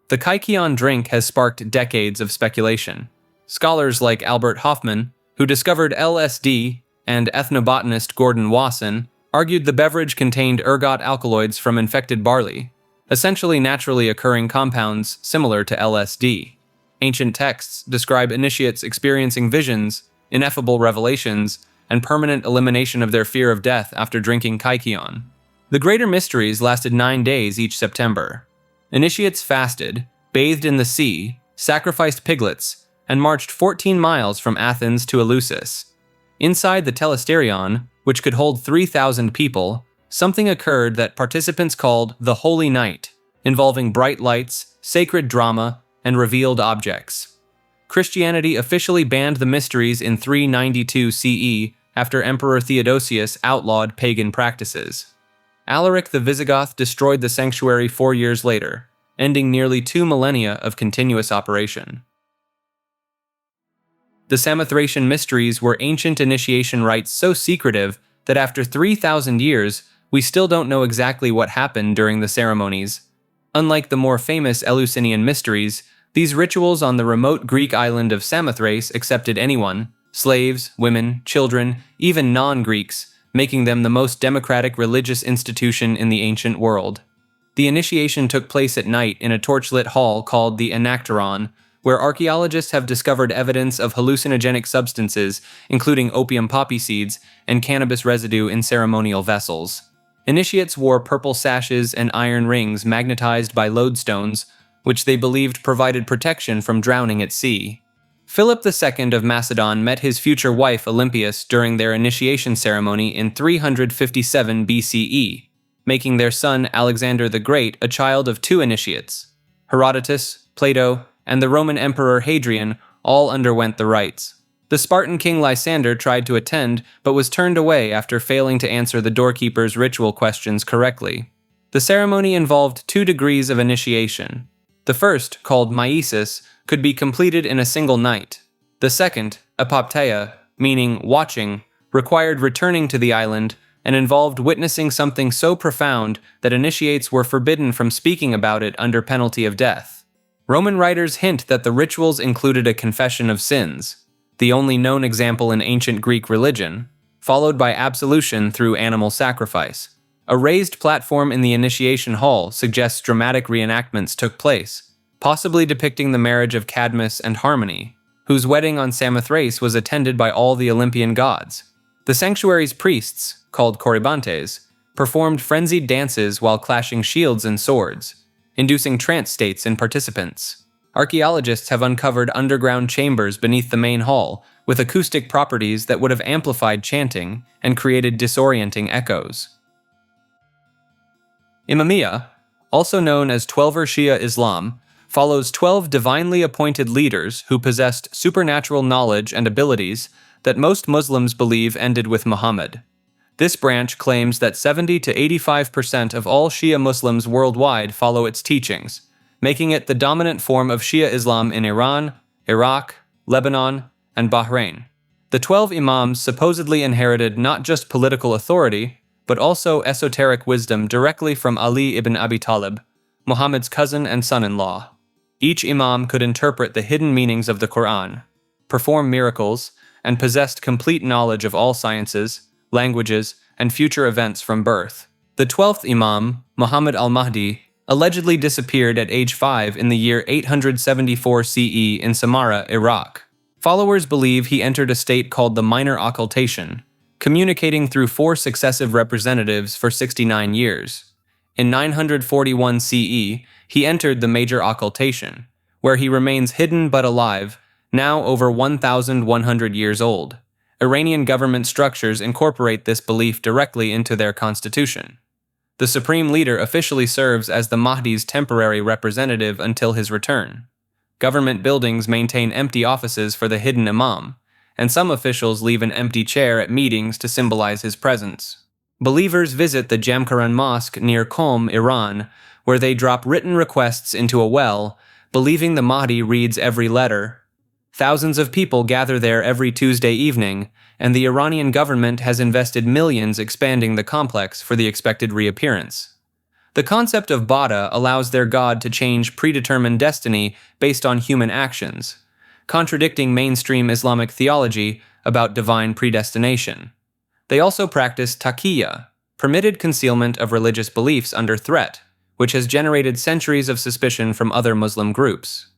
D: The kykeon drink has sparked decades of speculation. Scholars like Albert Hoffman, who discovered LSD, and ethnobotanist Gordon Wasson, argued the beverage contained ergot alkaloids from infected barley, essentially naturally occurring compounds similar to LSD. Ancient texts describe initiates experiencing visions, ineffable revelations, and permanent elimination of their fear of death after drinking kykeon. The Greater Mysteries lasted 9 days each September. Initiates fasted, bathed in the sea, sacrificed piglets, and marched 14 miles from Athens to Eleusis. Inside the Telesterion, which could hold 3,000 people, something occurred that participants called the Holy Night, involving bright lights, sacred drama, and revealed objects. Christianity officially banned the mysteries in 392 CE after Emperor Theodosius outlawed pagan practices. Alaric the Visigoth destroyed the sanctuary 4 years later, ending nearly 2 millennia of continuous operation. The Samothracian mysteries were ancient initiation rites so secretive that after 3,000 years, we still don't know exactly what happened during the ceremonies. Unlike the more famous Eleusinian mysteries, these rituals on the remote Greek island of Samothrace accepted anyone, slaves, women, children, even non-Greeks, making them the most democratic religious institution in the ancient world. The initiation took place at night in a torchlit hall called the Anacteron, where archaeologists have discovered evidence of hallucinogenic substances, including opium poppy seeds and cannabis residue in ceremonial vessels. Initiates wore purple sashes and iron rings magnetized by lodestones, which they believed provided protection from drowning at sea. Philip II of Macedon met his future wife Olympias during their initiation ceremony in 357 BCE, making their son Alexander the Great a child of 2 initiates. Herodotus, Plato, and the Roman Emperor Hadrian all underwent the rites. The Spartan king Lysander tried to attend, but was turned away after failing to answer the doorkeeper's ritual questions correctly. The ceremony involved 2 degrees of initiation. The first, called maesis, could be completed in a single night. The second, apopteia, meaning watching, required returning to the island and involved witnessing something so profound that initiates were forbidden from speaking about it under penalty of death. Roman writers hint that the rituals included a confession of sins, the only known example in ancient Greek religion, followed by absolution through animal sacrifice. A raised platform in the initiation hall suggests dramatic reenactments took place, possibly depicting the marriage of Cadmus and Harmony, whose wedding on Samothrace was attended by all the Olympian gods. The sanctuary's priests, called corybantes, performed frenzied dances while clashing shields and swords, inducing trance states in participants. Archaeologists have uncovered underground chambers beneath the main hall, with acoustic properties that would have amplified chanting and created disorienting echoes. Imamiyya, also known as Twelver Shia Islam, follows 12 divinely appointed leaders who possessed supernatural knowledge and abilities that most Muslims believe ended with Muhammad. This branch claims that 70 to 85% of all Shia Muslims worldwide follow its teachings, making it the dominant form of Shia Islam in Iran, Iraq, Lebanon, and Bahrain. The 12 imams supposedly inherited not just political authority, but also esoteric wisdom directly from Ali ibn Abi Talib, Muhammad's cousin and son-in-law. Each imam could interpret the hidden meanings of the Quran, perform miracles, and possessed complete knowledge of all sciences, languages, and future events from birth. The 12th imam, Muhammad al-Mahdi, allegedly disappeared at age 5 in the year 874 CE in Samarra, Iraq. Followers believe he entered a state called the minor occultation, communicating through 4 successive representatives for 69 years. In 941 CE, he entered the major occultation, where he remains hidden but alive, now over 1,100 years old. Iranian government structures incorporate this belief directly into their constitution. The supreme leader officially serves as the Mahdi's temporary representative until his return. Government buildings maintain empty offices for the hidden imam, and some officials leave an empty chair at meetings to symbolize his presence. Believers visit the Jamkaran Mosque near Qom, Iran, where they drop written requests into a well, believing the Mahdi reads every letter. Thousands of people gather there every Tuesday evening, and the Iranian government has invested millions expanding the complex for the expected reappearance. The concept of Bada allows their god to change predetermined destiny based on human actions, contradicting mainstream Islamic theology about divine predestination. They also practice taqiyya, permitted concealment of religious beliefs under threat, which has generated centuries of suspicion from other Muslim groups.